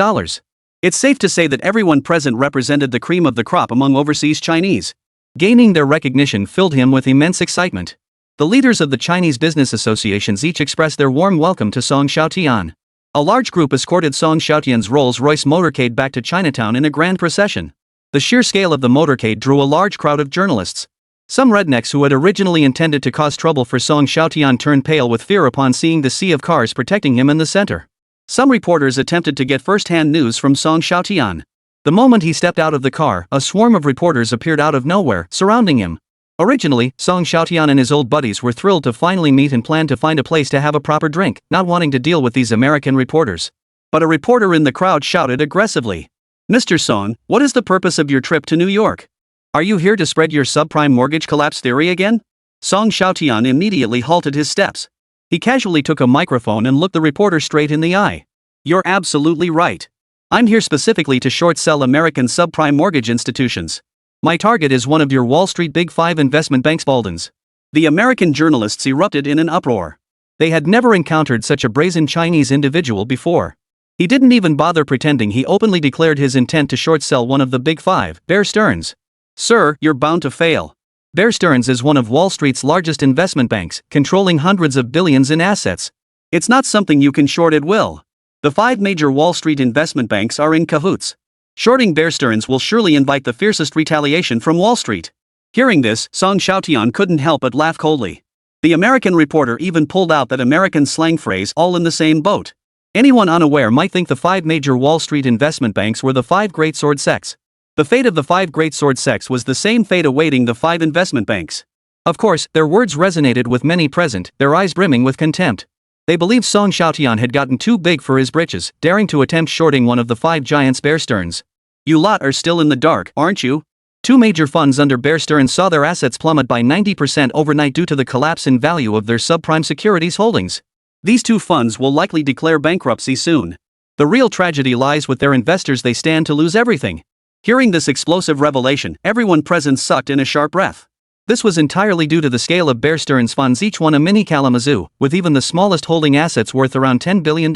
B: It's safe to say that everyone present represented the cream of the crop among overseas Chinese.
A: Gaining their recognition filled him with immense excitement. The leaders of the Chinese business associations each expressed their warm welcome to Song Xiaotian. A large group escorted Song Xiaotian's Rolls-Royce motorcade back to Chinatown in a grand procession. The sheer scale of the motorcade drew a large crowd of journalists. Some rednecks who had originally intended to cause trouble for Song Xiaotian turned pale with fear upon seeing the sea of cars protecting him in the center. Some reporters attempted to get first-hand news from Song Xiaotian. The moment he stepped out of the car, a swarm of reporters appeared out of nowhere, surrounding him. Originally, Song Xiaotian and his old buddies were thrilled to finally meet and planned to find a place to have a proper drink, not wanting to deal with these American reporters. But a reporter in the crowd shouted aggressively, "Mr. Song, what is the purpose of your trip to New York? Are you here to spread your subprime mortgage collapse theory again?" Song Xiaotian immediately halted his steps. He casually took a microphone and looked the reporter straight in the eye. "You're absolutely right. I'm here specifically to short sell American subprime mortgage institutions. My target is one of your Wall Street Big Five investment banks, Baldens." The American journalists erupted in an uproar. They had never encountered such a brazen Chinese individual before. He didn't even bother pretending. He openly declared his intent to short sell one of the Big Five, Bear Stearns. "Sir, you're bound to fail. Bear Stearns is one of Wall Street's largest investment banks, controlling hundreds of billions in assets. It's not something you can short at will. The 5 major Wall Street investment banks are in cahoots. Shorting Bear Stearns will surely invite the fiercest retaliation from Wall Street." Hearing this, Song Xiaotian couldn't help but laugh coldly. The American reporter even pulled out that American slang phrase, "all in the same boat." Anyone unaware might think the 5 major Wall Street investment banks were the 5 great sword sects. The fate of the 5 great sword sects was the same fate awaiting the 5 investment banks. Of course, their words resonated with many present, their eyes brimming with contempt. They believed Song Xiaotian had gotten too big for his britches, daring to attempt shorting one of the 5 giants Bear Stearns. "You lot are still in the dark, aren't you? 2 major funds under Bear Stearns saw their assets plummet by 90% overnight due to the collapse in value of their subprime securities holdings. These 2 funds will likely declare bankruptcy soon. The real tragedy lies with their investors. They stand to lose everything." Hearing this explosive revelation, everyone present sucked in a sharp breath. This was entirely due to the scale of Bear Stearns' funds, each one a mini Kalamazoo, with even the smallest holding assets worth around $10 billion.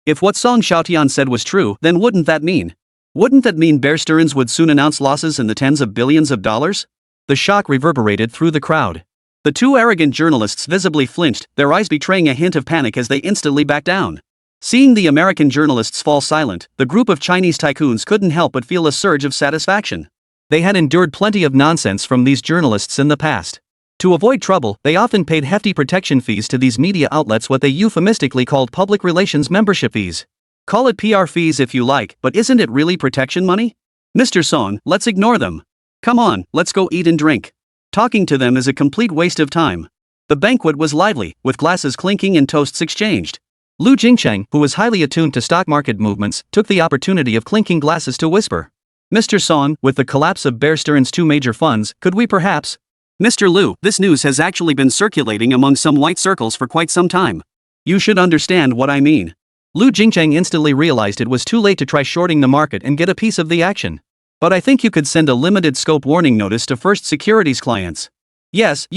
A: If what Song Xiaotian said was true, then wouldn't that mean Bear Stearns would soon announce losses in the tens of billions of dollars? The shock reverberated through the crowd. The 2 arrogant journalists visibly flinched, their eyes betraying a hint of panic as they instantly backed down. Seeing the American journalists fall silent, the group of Chinese tycoons couldn't help but feel a surge of satisfaction. They had endured plenty of nonsense from these journalists in the past. To avoid trouble, they often paid hefty protection fees to these media outlets, what they euphemistically called public relations membership fees. Call it PR fees if you like, but isn't it really protection money? "Mr. Song, let's ignore them. Come on, let's go eat and drink. Talking to them is a complete waste of time." The banquet was lively, with glasses clinking and toasts exchanged. Lu Jingcheng, who was highly attuned to stock market movements, took the opportunity of clinking glasses to whisper. Mr. Song, with the collapse of Bear Stearns' two major funds, could we perhaps?
B: Mr. Lu, this news has actually been circulating among some white circles for quite some time. You should understand what I mean.
A: Lu Jingcheng instantly realized it was too late to try shorting the market and get a piece of the action. But I think you could send a limited scope warning notice to First Securities clients.
B: Yes.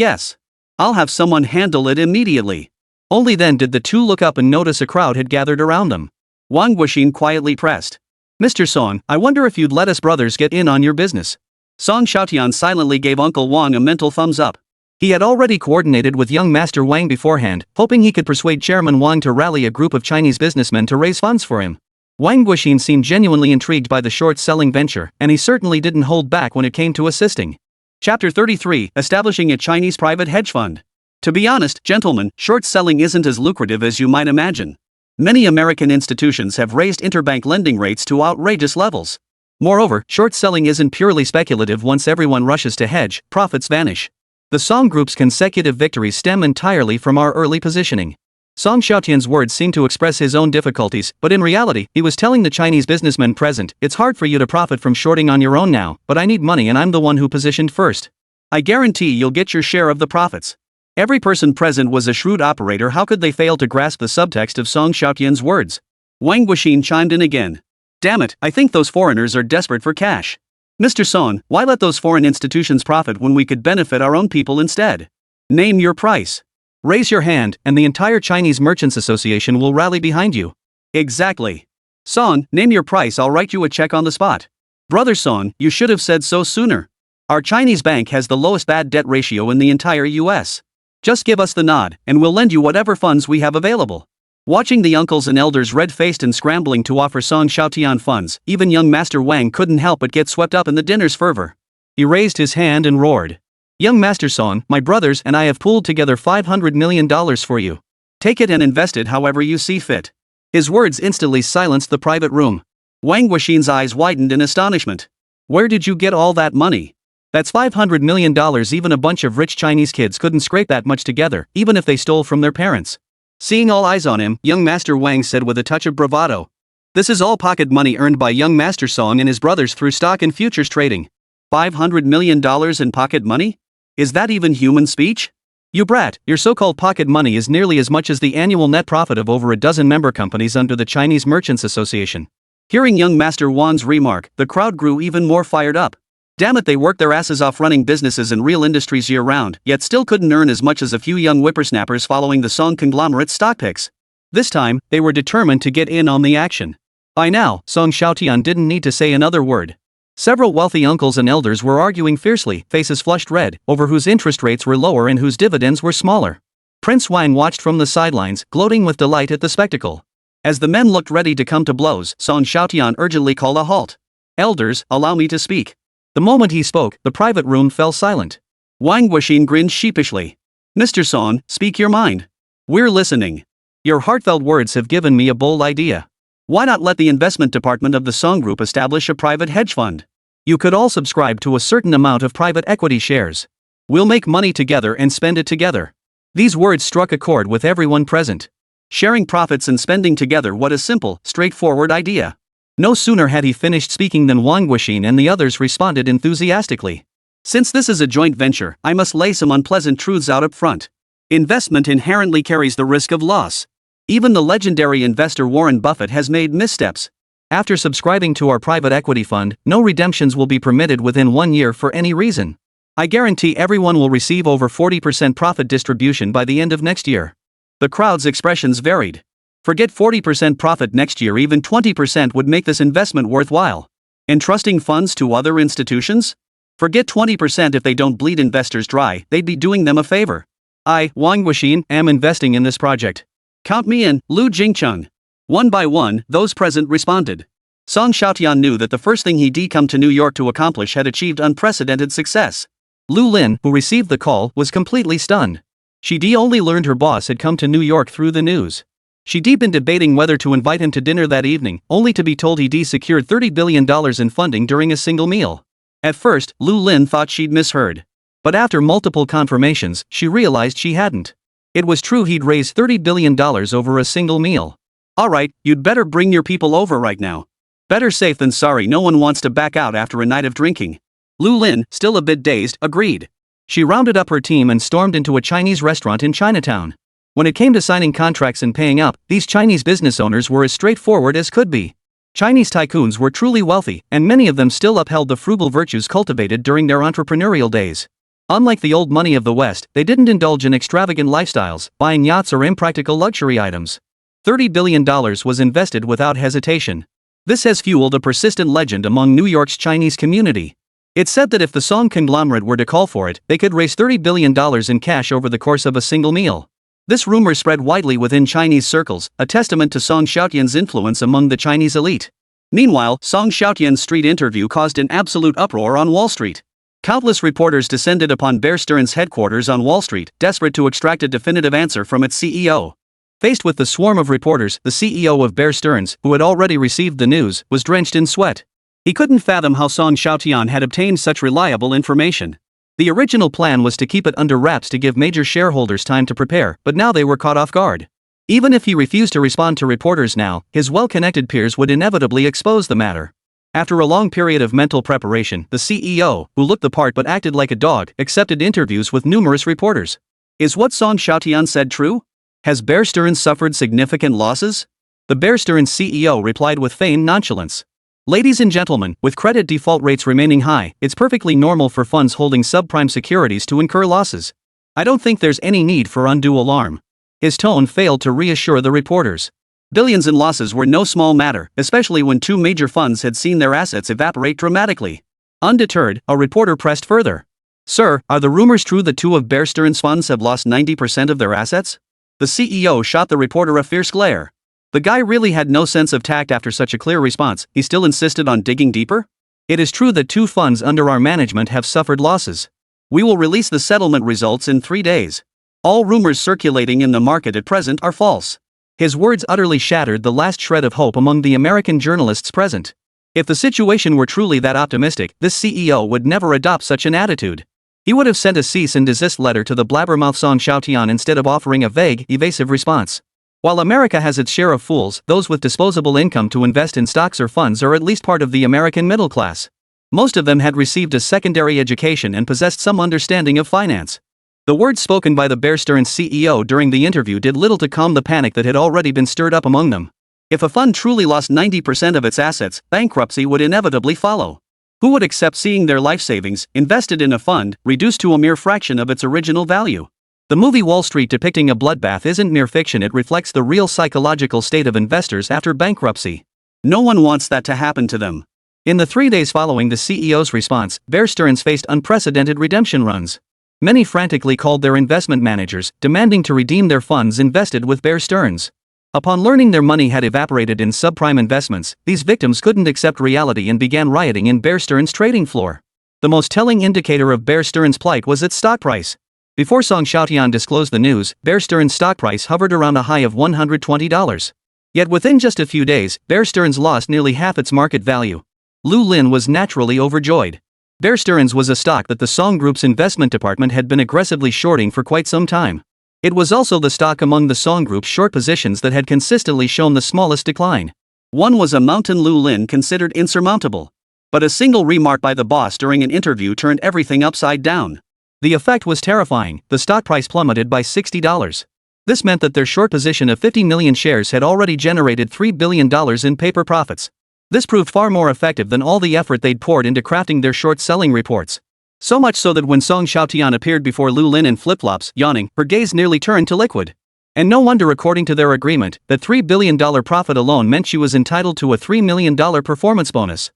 B: I'll have someone handle it immediately.
A: Only then did the two look up and notice a crowd had gathered around them.
B: Wang Wuxin quietly pressed.
A: Mr. Song, I wonder if you'd let us brothers get in on your business.
B: Song Xiaotian silently gave Uncle Wang a mental thumbs up.
A: He had already coordinated with young Master Wang beforehand, hoping he could persuade Chairman Wang to rally a group of Chinese businessmen to raise funds for him. Wang Wuxin seemed genuinely intrigued by the short-selling venture, and he certainly didn't hold back when it came to assisting.
B: Chapter 33, Establishing a Chinese Private Hedge Fund. To be honest, gentlemen, short selling isn't as lucrative as you might imagine. Many American institutions have raised interbank lending rates to outrageous levels.
A: Moreover, short selling isn't purely speculative. Once everyone rushes to hedge, profits vanish. The Song Group's consecutive victories stem entirely from our early positioning. Song Xiaotian's words seemed to express his own difficulties, but in reality, he was telling the Chinese businessmen present, it's hard for you to profit from shorting on your own now, but I need money and I'm the one who positioned first.
B: I guarantee you'll get your share of the profits. Every person present was a shrewd operator. How could they fail to grasp the subtext of Song Xiaotian's words? Wang Wuxin chimed in again. Damn it, I think those foreigners are desperate for cash. Mr. Song, why let those foreign institutions profit when we could benefit our own people instead? Name your price.
A: Raise your hand, and the entire Chinese Merchants Association will rally behind you.
B: Exactly. Song, name your price, I'll write you a check on the spot. Brother Song, you should have said so sooner. Our Chinese bank has the lowest bad debt ratio in the entire US. Just give us the nod, and we'll lend you whatever funds we have available. Watching the uncles and elders red-faced and scrambling to offer Song Xiaotian funds, even young Master Wang couldn't help but get swept up in the dinner's fervor.
A: He raised his hand and roared. Young Master Song, my brothers and I have pooled together $500 million for you.
B: Take it and invest it however you see fit.
A: His words instantly silenced the private room.
B: Wang Wuxin's eyes widened in astonishment.
A: Where did you get all that money? That's $500 million. Even a bunch of rich Chinese kids couldn't scrape that much together, even if they stole from their parents.
B: Seeing all eyes on him, young Master Wang said with a touch of bravado.
A: This is all pocket money earned by young Master Song and his brothers through stock and futures trading.
B: $500 million in pocket money? Is that even human speech?
A: You brat, your so-called pocket money is nearly as much as the annual net profit of over a dozen member companies under the Chinese Merchants Association.
B: Hearing young Master Wang's remark, the crowd grew even more fired up. Damn it, they worked their asses off running businesses in real industries year-round, yet still couldn't earn as much as a few young whippersnappers following the Song conglomerate's stock picks.
A: This time, they were determined to get in on the action. By now, Song Xiaotian didn't need to say another word. Several wealthy uncles and elders were arguing fiercely, faces flushed red, over whose interest rates were lower and whose dividends were smaller. Prince Wang watched from the sidelines, gloating with delight at the spectacle. As the men looked ready to come to blows, Song Xiaotian urgently called a halt. Elders, allow me to speak. The moment he spoke, the private room fell silent.
B: Wang Wuxin grinned sheepishly. Mr. Song, speak your mind. We're listening.
A: Your heartfelt words have given me a bold idea.
B: Why not let the investment department of the Song Group establish a private hedge fund?
A: You could all subscribe to a certain amount of private equity shares. We'll make money together and spend it together. These words struck a chord with everyone present.
B: Sharing profits and spending together, what a simple, straightforward idea.
A: No sooner had he finished speaking than Wang Wuxin and the others responded enthusiastically.
B: Since this is a joint venture, I must lay some unpleasant truths out up front. Investment inherently carries the risk of loss. Even the legendary investor Warren Buffett has made missteps.
A: After subscribing to our private equity fund, no redemptions will be permitted within 1 year for any reason. I guarantee everyone will receive over 40% profit distribution by the end of next year.
B: The crowd's expressions varied. Forget 40% profit next year, even 20% would make this investment worthwhile. Entrusting funds to other institutions? Forget 20% if they don't bleed investors dry, they'd be doing them a favor.
A: I, Wang Wuxin, am investing in this project.
B: Count me in, Lu Jingcheng. One by one, those present responded. Song Xiaotian knew that the first thing he'd come to New York to accomplish had achieved unprecedented success.
A: Lu Lin, who received the call, was completely stunned. She'd only learned her boss had come to New York through the news. She'd been debating whether to invite him to dinner that evening, only to be told he'd secured $30 billion in funding during a single meal. At first, Lu Lin thought she'd misheard. But after multiple confirmations, she realized she hadn't. It was true he'd raised $30 billion over a single meal.
B: Alright, you'd better bring your people over right now. Better safe than sorry, no one wants to back out after a night of drinking. Lu Lin, still a bit dazed, agreed.
A: She rounded up her team and stormed into a Chinese restaurant in Chinatown. When it came to signing contracts and paying up, these Chinese business owners were as straightforward as could be. Chinese tycoons were truly wealthy, and many of them still upheld the frugal virtues cultivated during their entrepreneurial days. Unlike the old money of the West, they didn't indulge in extravagant lifestyles, buying yachts or impractical luxury items. $30 billion was invested without hesitation. This has fueled a persistent legend among New York's Chinese community. It's said that if the Song conglomerate were to call for it, they could raise $30 billion in cash over the course of a single meal. This rumor spread widely within Chinese circles, a testament to Song Xiaotian's influence among the Chinese elite. Meanwhile, Song Xiaotian's street interview caused an absolute uproar on Wall Street. Countless reporters descended upon Bear Stearns' headquarters on Wall Street, desperate to extract a definitive answer from its CEO. Faced with the swarm of reporters, the CEO of Bear Stearns, who had already received the news, was drenched in sweat. He couldn't fathom how Song Xiaotian had obtained such reliable information. The original plan was to keep it under wraps to give major shareholders time to prepare, but now they were caught off guard. Even if he refused to respond to reporters now, his well-connected peers would inevitably expose the matter. After a long period of mental preparation, the CEO, who looked the part but acted like a dog, accepted interviews with numerous reporters. Is what Song Xiaotian said true? Has Bear Stearns suffered significant losses? The Bear Stearns CEO replied with feigned nonchalance. Ladies and gentlemen, with credit default rates remaining high, it's perfectly normal for funds holding subprime securities to incur losses. I don't think there's any need for undue alarm. His tone failed to reassure the reporters. Billions in losses were no small matter, especially when two major funds had seen their assets evaporate dramatically. Undeterred, a reporter pressed further. Sir, are the rumors true that two of Bear Stearns' funds have lost 90% of their assets? The CEO shot the reporter a fierce glare. The guy really had no sense of tact after such a clear response. He still insisted on digging deeper? It is true that two funds under our management have suffered losses. We will release the settlement results in 3 days. All rumors circulating in the market at present are false. His words utterly shattered the last shred of hope among the American journalists present. If the situation were truly that optimistic, this CEO would never adopt such an attitude. He would have sent a cease and desist letter to the blabbermouth Song Xiaotian instead of offering a vague, evasive response. While America has its share of fools, those with disposable income to invest in stocks or funds are at least part of the American middle class. Most of them had received a secondary education and possessed some understanding of finance. The words spoken by the Bear Stearns CEO during the interview did little to calm the panic that had already been stirred up among them. If a fund truly lost 90% of its assets, bankruptcy would inevitably follow. Who would accept seeing their life savings, invested in a fund, reduced to a mere fraction of its original value? The movie Wall Street depicting a bloodbath isn't mere fiction, it reflects the real psychological state of investors after bankruptcy. No one wants that to happen to them. In the 3 days following the CEO's response, Bear Stearns faced unprecedented redemption runs. Many frantically called their investment managers, demanding to redeem their funds invested with Bear Stearns. Upon learning their money had evaporated in subprime investments, these victims couldn't accept reality and began rioting in Bear Stearns' trading floor. The most telling indicator of Bear Stearns' plight was its stock price. Before Song Xiaotian disclosed the news, Bear Stearns' stock price hovered around a high of $120. Yet within just a few days, Bear Stearns lost nearly half its market value. Lu Lin was naturally overjoyed. Bear Stearns was a stock that the Song Group's investment department had been aggressively shorting for quite some time. It was also the stock among the Song Group's short positions that had consistently shown the smallest decline. One was a mountain Lu Lin considered insurmountable. But a single remark by the boss during an interview turned everything upside down. The effect was terrifying. The stock price plummeted by $60. This meant that their short position of 50 million shares had already generated $3 billion in paper profits. This proved far more effective than all the effort they'd poured into crafting their short-selling reports. So much so that when Song Xiaotian appeared before Lu Lin in flip-flops, yawning, her gaze nearly turned to liquid. And no wonder, according to their agreement, that $3 billion profit alone meant she was entitled to a $3 million performance bonus.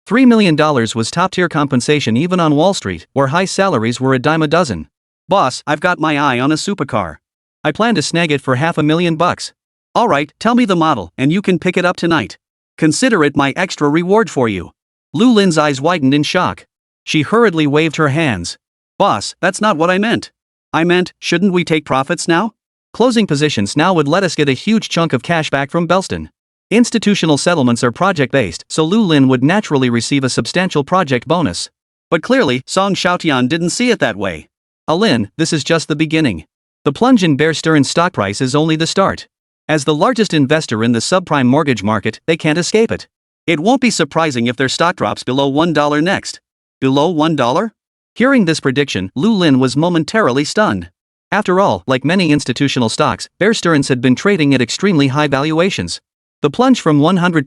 A: $3 million was top-tier compensation even on Wall Street, where high salaries were a dime a dozen. Boss, I've got my eye on a supercar. I plan to snag it for $500,000. Alright, tell me the model, and you can pick it up tonight. Consider it my extra reward for you. Lu Lin's eyes widened in shock. She hurriedly waved her hands. Boss, that's not what I meant. I meant, shouldn't we take profits now? Closing positions now would let us get a huge chunk of cash back from Belston. Institutional settlements are project-based, so Lu Lin would naturally receive a substantial project bonus. But clearly, Song Xiaotian didn't see it that way. Lin, this is just the beginning. The plunge in Bear Stearns' stock price is only the start. As the largest investor in the subprime mortgage market, they can't escape it.
B: It won't be surprising if their stock drops below $1 next. Below $1?
A: Hearing this prediction, Lu Lin was momentarily stunned. After all, like many institutional stocks, Bear Stearns had been trading at extremely high valuations. The plunge from $120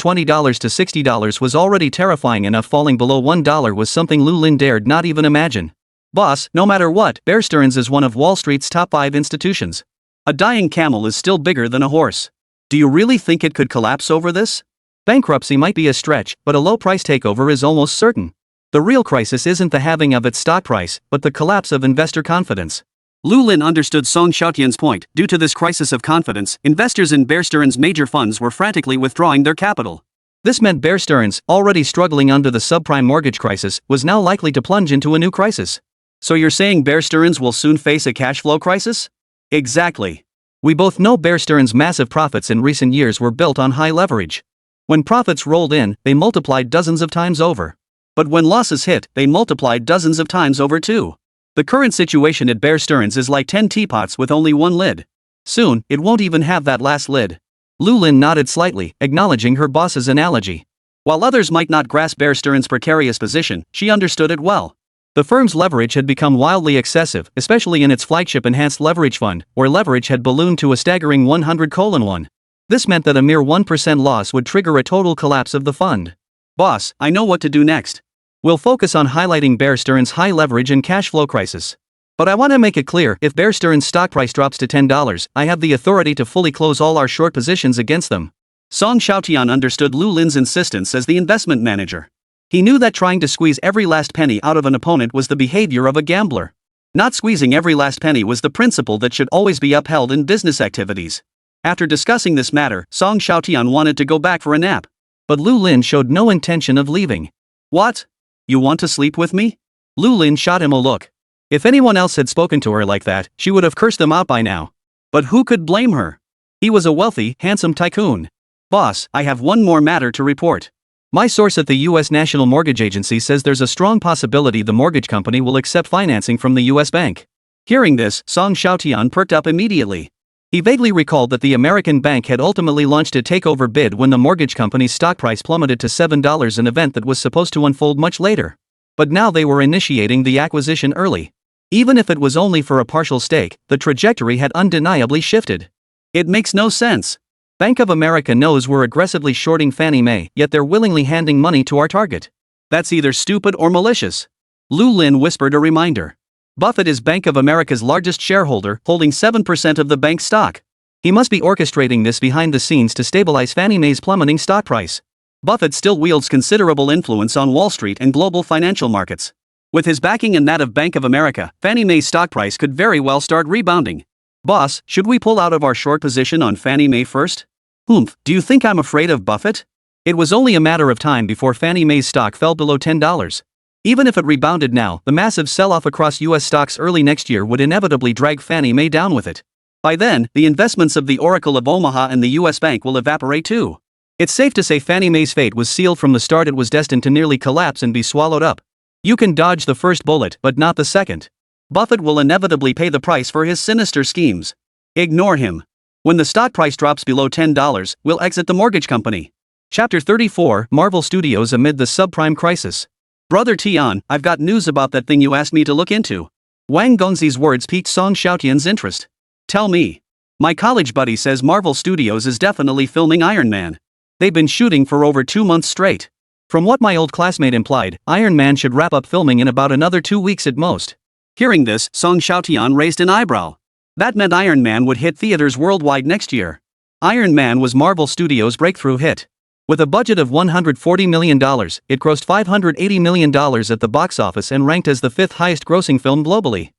A: to $60 was already terrifying enough. Falling below $1 was something Lu Lin dared not even imagine. Boss, no matter what, Bear Stearns is one of Wall Street's top 5 institutions.
B: A dying camel is still bigger than a horse. Do you really think it could collapse over this?
A: Bankruptcy might be a stretch, but a low price takeover is almost certain. The real crisis isn't the halving of its stock price, but the collapse of investor confidence.
B: Lu Lin understood Song Xiaotian's point. Due to this crisis of confidence, investors in Bear Stearns' major funds were frantically withdrawing their capital.
A: This meant Bear Stearns, already struggling under the subprime mortgage crisis, was now likely to plunge into a new crisis.
B: So you're saying Bear Stearns will soon face a cash flow crisis? Exactly.
A: We both know Bear Stearns' massive profits in recent years were built on high leverage. When profits rolled in, they multiplied dozens of times over.
B: But when losses hit, they multiplied dozens of times over too. The current situation at Bear Stearns is like 10 teapots with only one lid. Soon, it won't even have that last lid.
A: Lu Lin nodded slightly, acknowledging her boss's analogy.
B: While others might not grasp Bear Stearns' precarious position, she understood it well.
A: The firm's leverage had become wildly excessive, especially in its flagship enhanced leverage fund, where leverage had ballooned to a staggering 100:1. This meant that a mere 1% loss would trigger a total collapse of the fund.
B: Boss, I know what to do next.
A: We'll focus on highlighting Bear Stearns' high leverage and cash flow crisis. But I want to make it clear, if Bear Stearns' stock price drops to $10, I have the authority to fully close all our short positions against them.
B: Song Xiaotian understood Lu Lin's insistence as the investment manager. He knew that trying to squeeze every last penny out of an opponent was the behavior of a gambler. Not squeezing every last penny was the principle that should always be upheld in business activities. After discussing this matter, Song Xiaotian wanted to go back for a nap.
A: But Lu Lin showed no intention of leaving.
B: What? You want to sleep with me?
A: Lu Lin shot him a look. If anyone else had spoken to her like that, she would have cursed them out by now.
B: But who could blame her? He was a wealthy, handsome tycoon. Boss, I have one more matter to report.
A: My source at the U.S. National Mortgage Agency says there's a strong possibility the mortgage company will accept financing from the U.S. bank.
B: Hearing this, Song Xiaotian perked up immediately.
A: He vaguely recalled that the American bank had ultimately launched a takeover bid when the mortgage company's stock price plummeted to $7, an event that was supposed to unfold much later. But now they were initiating the acquisition early. Even if it was only for a partial stake, the trajectory had undeniably shifted.
B: It makes no sense.
A: Bank of America knows we're aggressively shorting Fannie Mae, yet they're willingly handing money to our target.
B: That's either stupid or malicious. Lu Lin whispered a reminder. Buffett is Bank of America's largest shareholder, holding 7% of the bank's stock.
A: He must be orchestrating this behind the scenes to stabilize Fannie Mae's plummeting stock price.
B: Buffett still wields considerable influence on Wall Street and global financial markets. With his backing and that of Bank of America, Fannie Mae's stock price could very well start rebounding. Boss, should we pull out of our short position on Fannie Mae first? Do you think I'm afraid of Buffett?
A: It was only a matter of time before Fannie Mae's stock fell below $10. Even if it rebounded now, the massive sell-off across U.S. stocks early next year would inevitably drag Fannie Mae down with it. By then, the investments of the Oracle of Omaha and the U.S. Bank will evaporate too. It's safe to say Fannie Mae's fate was sealed from the start. It was destined to nearly collapse and be swallowed up. You can dodge the first bullet, but not the second.
B: Buffett will inevitably pay the price for his sinister schemes. Ignore him. When the stock price drops below $10, we'll exit the mortgage company.
A: Chapter 34, Marvel Studios amid the subprime crisis.
B: Brother Tian, I've got news about that thing you asked me to look into.
A: Wang Gongzi's words piqued Song Xiaotian's interest.
B: Tell me. My college buddy says Marvel Studios is definitely filming Iron Man.
A: They've been shooting for over 2 months straight. From what my old classmate implied, Iron Man should wrap up filming in about another 2 weeks at most.
B: Hearing this, Song Xiaotian raised an eyebrow. That meant Iron Man would hit theaters worldwide next year. Iron Man was Marvel Studios' breakthrough hit. With a budget of $140 million, it grossed $580 million at the box office and ranked as the 5th highest-grossing film globally.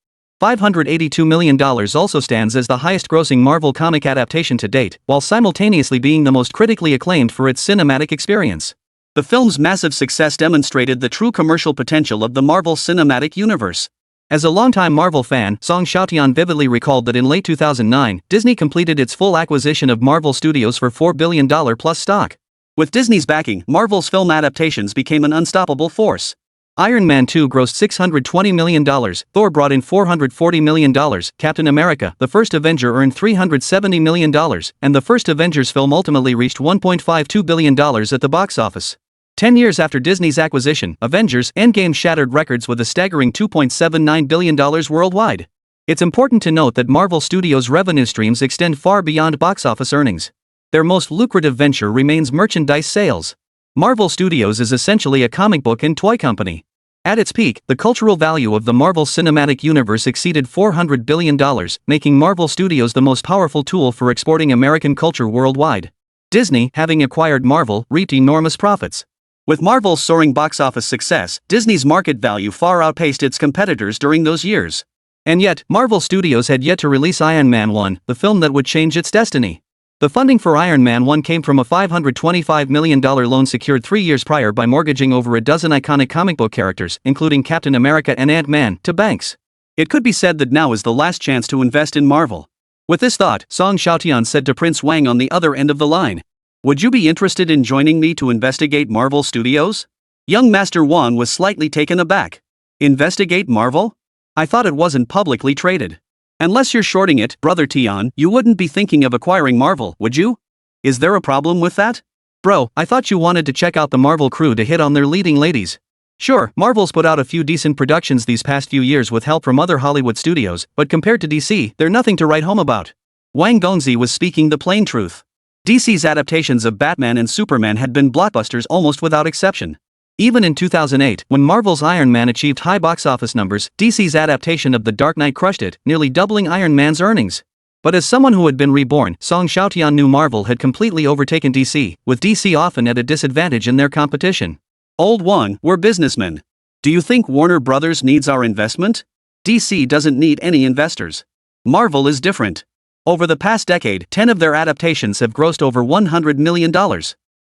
B: $582 million also stands as the highest-grossing Marvel comic adaptation to date, while simultaneously being the most critically acclaimed for its cinematic experience. The film's massive success demonstrated the true commercial potential of the Marvel Cinematic Universe. As a longtime Marvel fan, Song Xiaotian vividly recalled that in late 2009, Disney completed its full acquisition of Marvel Studios for $4 billion plus stock. With Disney's backing, Marvel's film adaptations became an unstoppable force.
A: Iron Man 2 grossed $620 million, Thor brought in $440 million, Captain America, the first Avenger earned $370 million, and the first Avengers film ultimately reached $1.52 billion at the box office. 10 years after Disney's acquisition, Avengers: Endgame shattered records with a staggering $2.79 billion worldwide. It's important to note that Marvel Studios' revenue streams extend far beyond box office earnings. Their most lucrative venture remains merchandise sales. Marvel Studios is essentially a comic book and toy company. At its peak, the cultural value of the Marvel Cinematic Universe exceeded $400 billion, making Marvel Studios the most powerful tool for exporting American culture worldwide. Disney, having acquired Marvel, reaped enormous profits. With Marvel's soaring box office success, Disney's market value far outpaced its competitors during those years. And yet, Marvel Studios had yet to release Iron Man 1, the film that would change its destiny. The funding for Iron Man 1 came from a $525 million loan secured 3 years prior by mortgaging over a dozen iconic comic book characters, including Captain America and Ant-Man, to banks. It could be said that now is the last chance to invest in Marvel. With this thought, Song Xiaotian said to Prince Wang on the other end of the line, "Would you be interested in joining me to investigate Marvel Studios?" Young Master Wang was slightly taken aback. Investigate Marvel? I thought it wasn't publicly traded. Unless you're shorting it, Brother Tian, you wouldn't be thinking of acquiring Marvel, would you? Is there a problem with that? Bro, I thought you wanted to check out the Marvel crew to hit on their leading ladies. Sure, Marvel's put out a few decent productions these past few years with help from other Hollywood studios, but compared to DC, they're nothing to write home about. Wang Gongzi was speaking the plain truth. DC's adaptations of Batman and Superman had been blockbusters almost without exception. Even in 2008, when Marvel's Iron Man achieved high box office numbers, DC's adaptation of The Dark Knight crushed it, nearly doubling Iron Man's earnings. But as someone who had been reborn, Song Xiaotian knew Marvel had completely overtaken DC, with DC often at a disadvantage in their competition. Old Wang, we're businessmen. Do you think Warner Brothers needs our investment? DC doesn't need any investors. Marvel is different. Over the past decade, 10 of their adaptations have grossed over $100 million.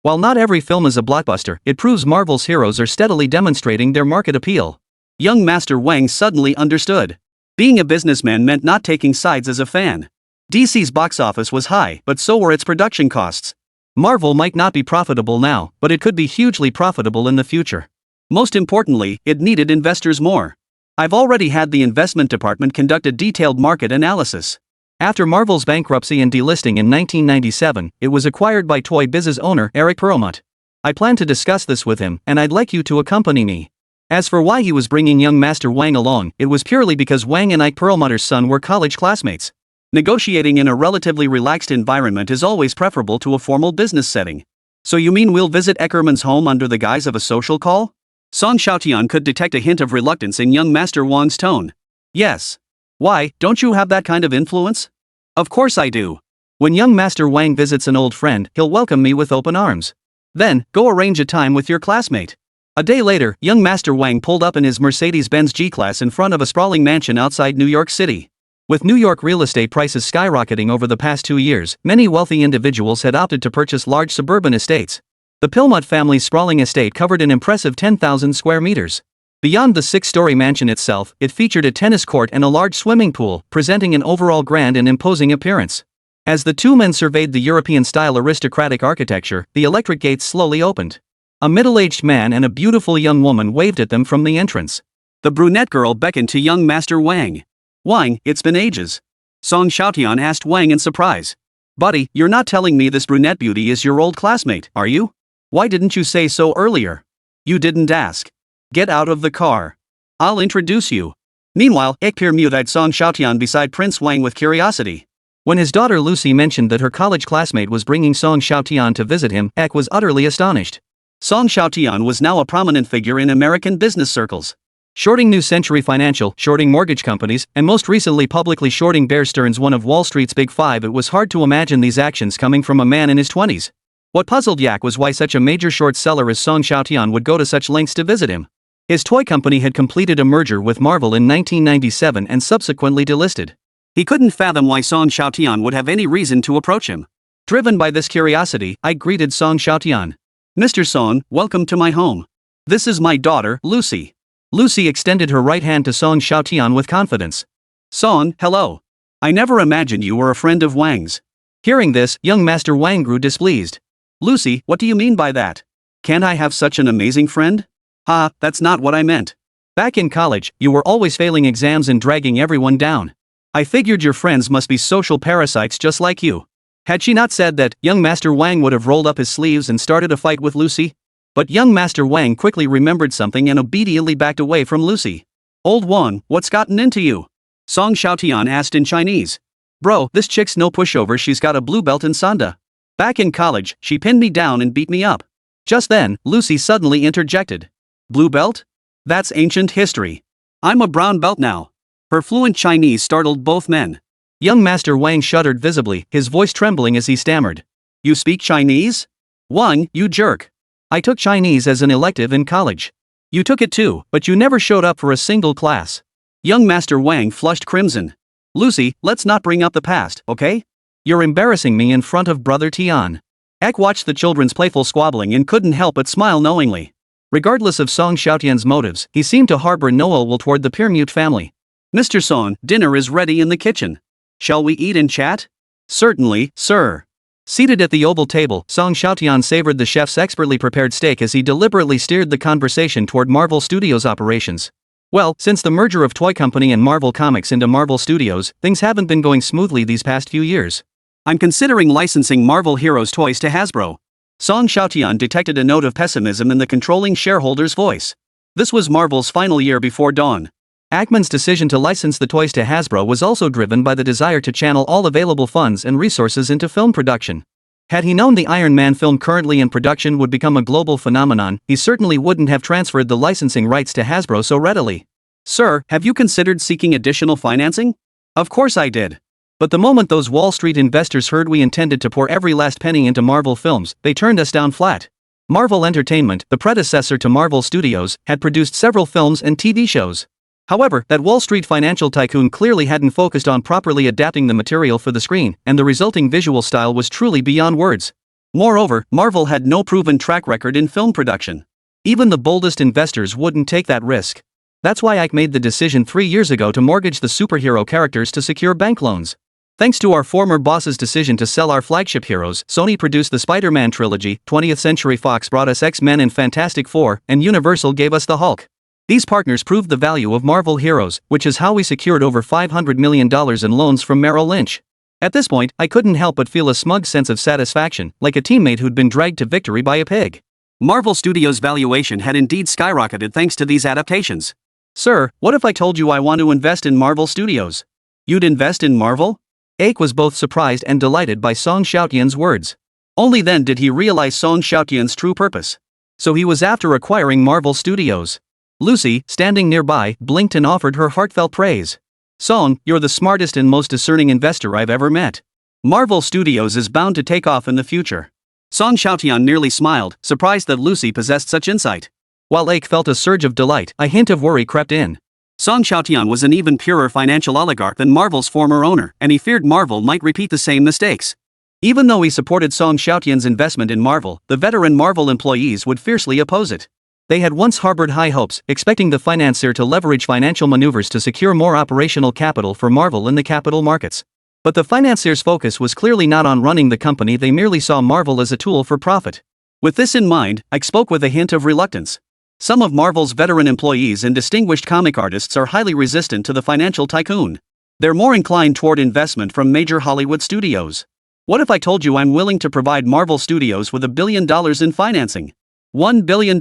A: While not every film is a blockbuster, it proves Marvel's heroes are steadily demonstrating their market appeal. Young Master Wang suddenly understood. Being a businessman meant not taking sides as a fan. DC's box office was high, but so were its production costs. Marvel might not be profitable now, but it could be hugely profitable in the future. Most importantly, it needed investors more. I've already had the investment department conduct a detailed market analysis. After Marvel's bankruptcy and delisting in 1997, it was acquired by Toy Biz's owner, Eric Perelmuth. I plan to discuss this with him, and I'd like you to accompany me. As for why he was bringing young Master Wang along, it was purely because Wang and Ike Perelmuth's son were college classmates. Negotiating in a relatively relaxed environment is always preferable to a formal business setting. So you mean we'll visit Eckerman's home under the guise of a social call? Song Xiaotian could detect a hint of reluctance in young Master Wang's tone. Yes. Why, don't you have that kind of influence? Of course I do. When young Master Wang visits an old friend, he'll welcome me with open arms. Then, go arrange a time with your classmate. A day later, young Master Wang pulled up in his Mercedes-Benz G-Class in front of a sprawling mansion outside New York City. With New York real estate prices skyrocketing over the past 2 years, many wealthy individuals had opted to purchase large suburban estates. The Perelmuth family's sprawling estate covered an impressive 10,000 square meters. Beyond the 6-story mansion itself, it featured a tennis court and a large swimming pool, presenting an overall grand and imposing appearance. As the two men surveyed the European-style aristocratic architecture, the electric gates slowly opened. A middle-aged man and a beautiful young woman waved at them from the entrance. The brunette girl beckoned to young Master Wang. "Wang, it's been ages." Song Xiaotian asked Wang in surprise. "Buddy, you're not telling me this brunette beauty is your old classmate, are you? Why didn't you say so earlier? You didn't ask. Get out of the car. I'll introduce you." Meanwhile, Ek Perelmuth-eyed Song Xiaotian beside Prince Wang with curiosity. When his daughter Lucy mentioned that her college classmate was bringing Song Xiaotian to visit him, Ek was utterly astonished. Song Xiaotian was now a prominent figure in American business circles. Shorting New Century Financial, shorting mortgage companies, and most recently publicly shorting Bear Stearns, one of Wall Street's Big Five, it was hard to imagine these actions coming from a man in his 20s. What puzzled Yak was why such a major short seller as Song Xiaotian would go to such lengths to visit him. His toy company had completed a merger with Marvel in 1997 and subsequently delisted. He couldn't fathom why Song Xiaotian would have any reason to approach him. Driven by this curiosity, I greeted Song Xiaotian. "Mr. Song, welcome to my home. This is my daughter, Lucy." Lucy extended her right hand to Song Xiaotian with confidence. "Song, hello. I never imagined you were a friend of Wang's." Hearing this, young Master Wang grew displeased. "Lucy, what do you mean by that? Can't I have such an amazing friend?"
B: Ha, that's not what I meant.
A: Back in college, you were always failing exams and dragging everyone down. I figured your friends must be social parasites just like you. Had she not said that, young Master Wang would have rolled up his sleeves and started a fight with Lucy? But young Master Wang quickly remembered something and obediently backed away from Lucy.
B: Old one, what's gotten into you? Song Xiaotian asked in Chinese.
A: Bro, this chick's no pushover, she's got a blue belt in Sanda.
B: Back in college, she pinned me down and beat me up.
A: Just then, Lucy suddenly interjected.
B: Blue belt? That's ancient history. I'm a brown belt now. Her fluent Chinese startled both men.
A: Young Master Wang shuddered visibly, his voice trembling as he stammered.
B: You speak Chinese?
A: Wang, you jerk. I took Chinese as an elective in college. You took it too, but you never showed up for a single class.
B: Young Master Wang flushed crimson. Lucy, let's not bring up the past, okay?
A: You're embarrassing me in front of Brother Tian.
B: Ek watched the children's playful squabbling and couldn't help but smile knowingly.
A: Regardless of Song Xiaotian's motives, he seemed to harbor no ill will toward the Pyrmute family.
B: Mr. Song, dinner is ready in the kitchen. Shall we eat and chat?
A: Certainly, sir. Seated at the oval table, Song Xiaotian savored the chef's expertly prepared steak as he deliberately steered the conversation toward Marvel Studios' operations. Well, since the merger of Toy Company and Marvel Comics into Marvel Studios, things haven't been going smoothly these past few years.
B: I'm considering licensing Marvel Heroes toys to Hasbro. Song Xiaotian detected a note of pessimism in the controlling shareholder's voice. This was Marvel's final year before dawn.
A: Ackman's decision to license the toys to Hasbro was also driven by the desire to channel all available funds and resources into film production. Had he known the Iron Man film currently in production would become a global phenomenon, he certainly wouldn't have transferred the licensing rights to Hasbro so readily.
B: Sir, have you considered seeking additional financing?
A: Of course I did. But the moment those Wall Street investors heard we intended to pour every last penny into Marvel films, they turned us down flat. Marvel Entertainment, the predecessor to Marvel Studios, had produced several films and TV shows. However, that Wall Street financial tycoon clearly hadn't focused on properly adapting the material for the screen, and the resulting visual style was truly beyond words. Moreover, Marvel had no proven track record in film production. Even the boldest investors wouldn't take that risk. That's why Ike made the decision 3 years ago to mortgage the superhero characters to secure bank loans. Thanks to our former boss's decision to sell our flagship heroes, Sony produced the Spider-Man trilogy, 20th Century Fox brought us X-Men and Fantastic Four, and Universal gave us the Hulk. These partners proved the value of Marvel Heroes, which is how we secured over $500 million in loans from Merrill Lynch. At this point, I couldn't help but feel a smug sense of satisfaction, like a teammate who'd been dragged to victory by a pig.
B: Marvel Studios' valuation had indeed skyrocketed thanks to these adaptations.
A: Sir, what if I told you I want to invest in Marvel Studios?
B: You'd invest in Marvel?
A: Ake was both surprised and delighted by Song Xiaotian's words.
B: Only then did he realize Song Xiaotian's true purpose.
A: So he was after acquiring Marvel Studios. Lucy, standing nearby, blinked and offered her heartfelt praise. Song, you're the smartest and most discerning investor I've ever met. Marvel Studios is bound to take off in the future.
B: Song Xiaotian nearly smiled, surprised that Lucy possessed such insight.
A: While Ake felt a surge of delight, a hint of worry crept in.
B: Song Xiaotian was an even purer financial oligarch than Marvel's former owner, and he feared Marvel might repeat the same mistakes. Even though he supported Song Xiaotian's investment in Marvel, the veteran Marvel employees would fiercely oppose it. They had once harbored high hopes, expecting the financier to leverage financial maneuvers to secure more operational capital for Marvel in the capital markets. But the financier's focus was clearly not on running the company, they merely saw Marvel as a tool for profit. With this in mind, Ike spoke with a hint of reluctance. Some of Marvel's veteran employees and distinguished comic artists are highly resistant to the financial tycoon. They're more inclined toward investment from major Hollywood studios. What if I told you I'm willing to provide Marvel Studios with $1 billion in financing? $1 billion.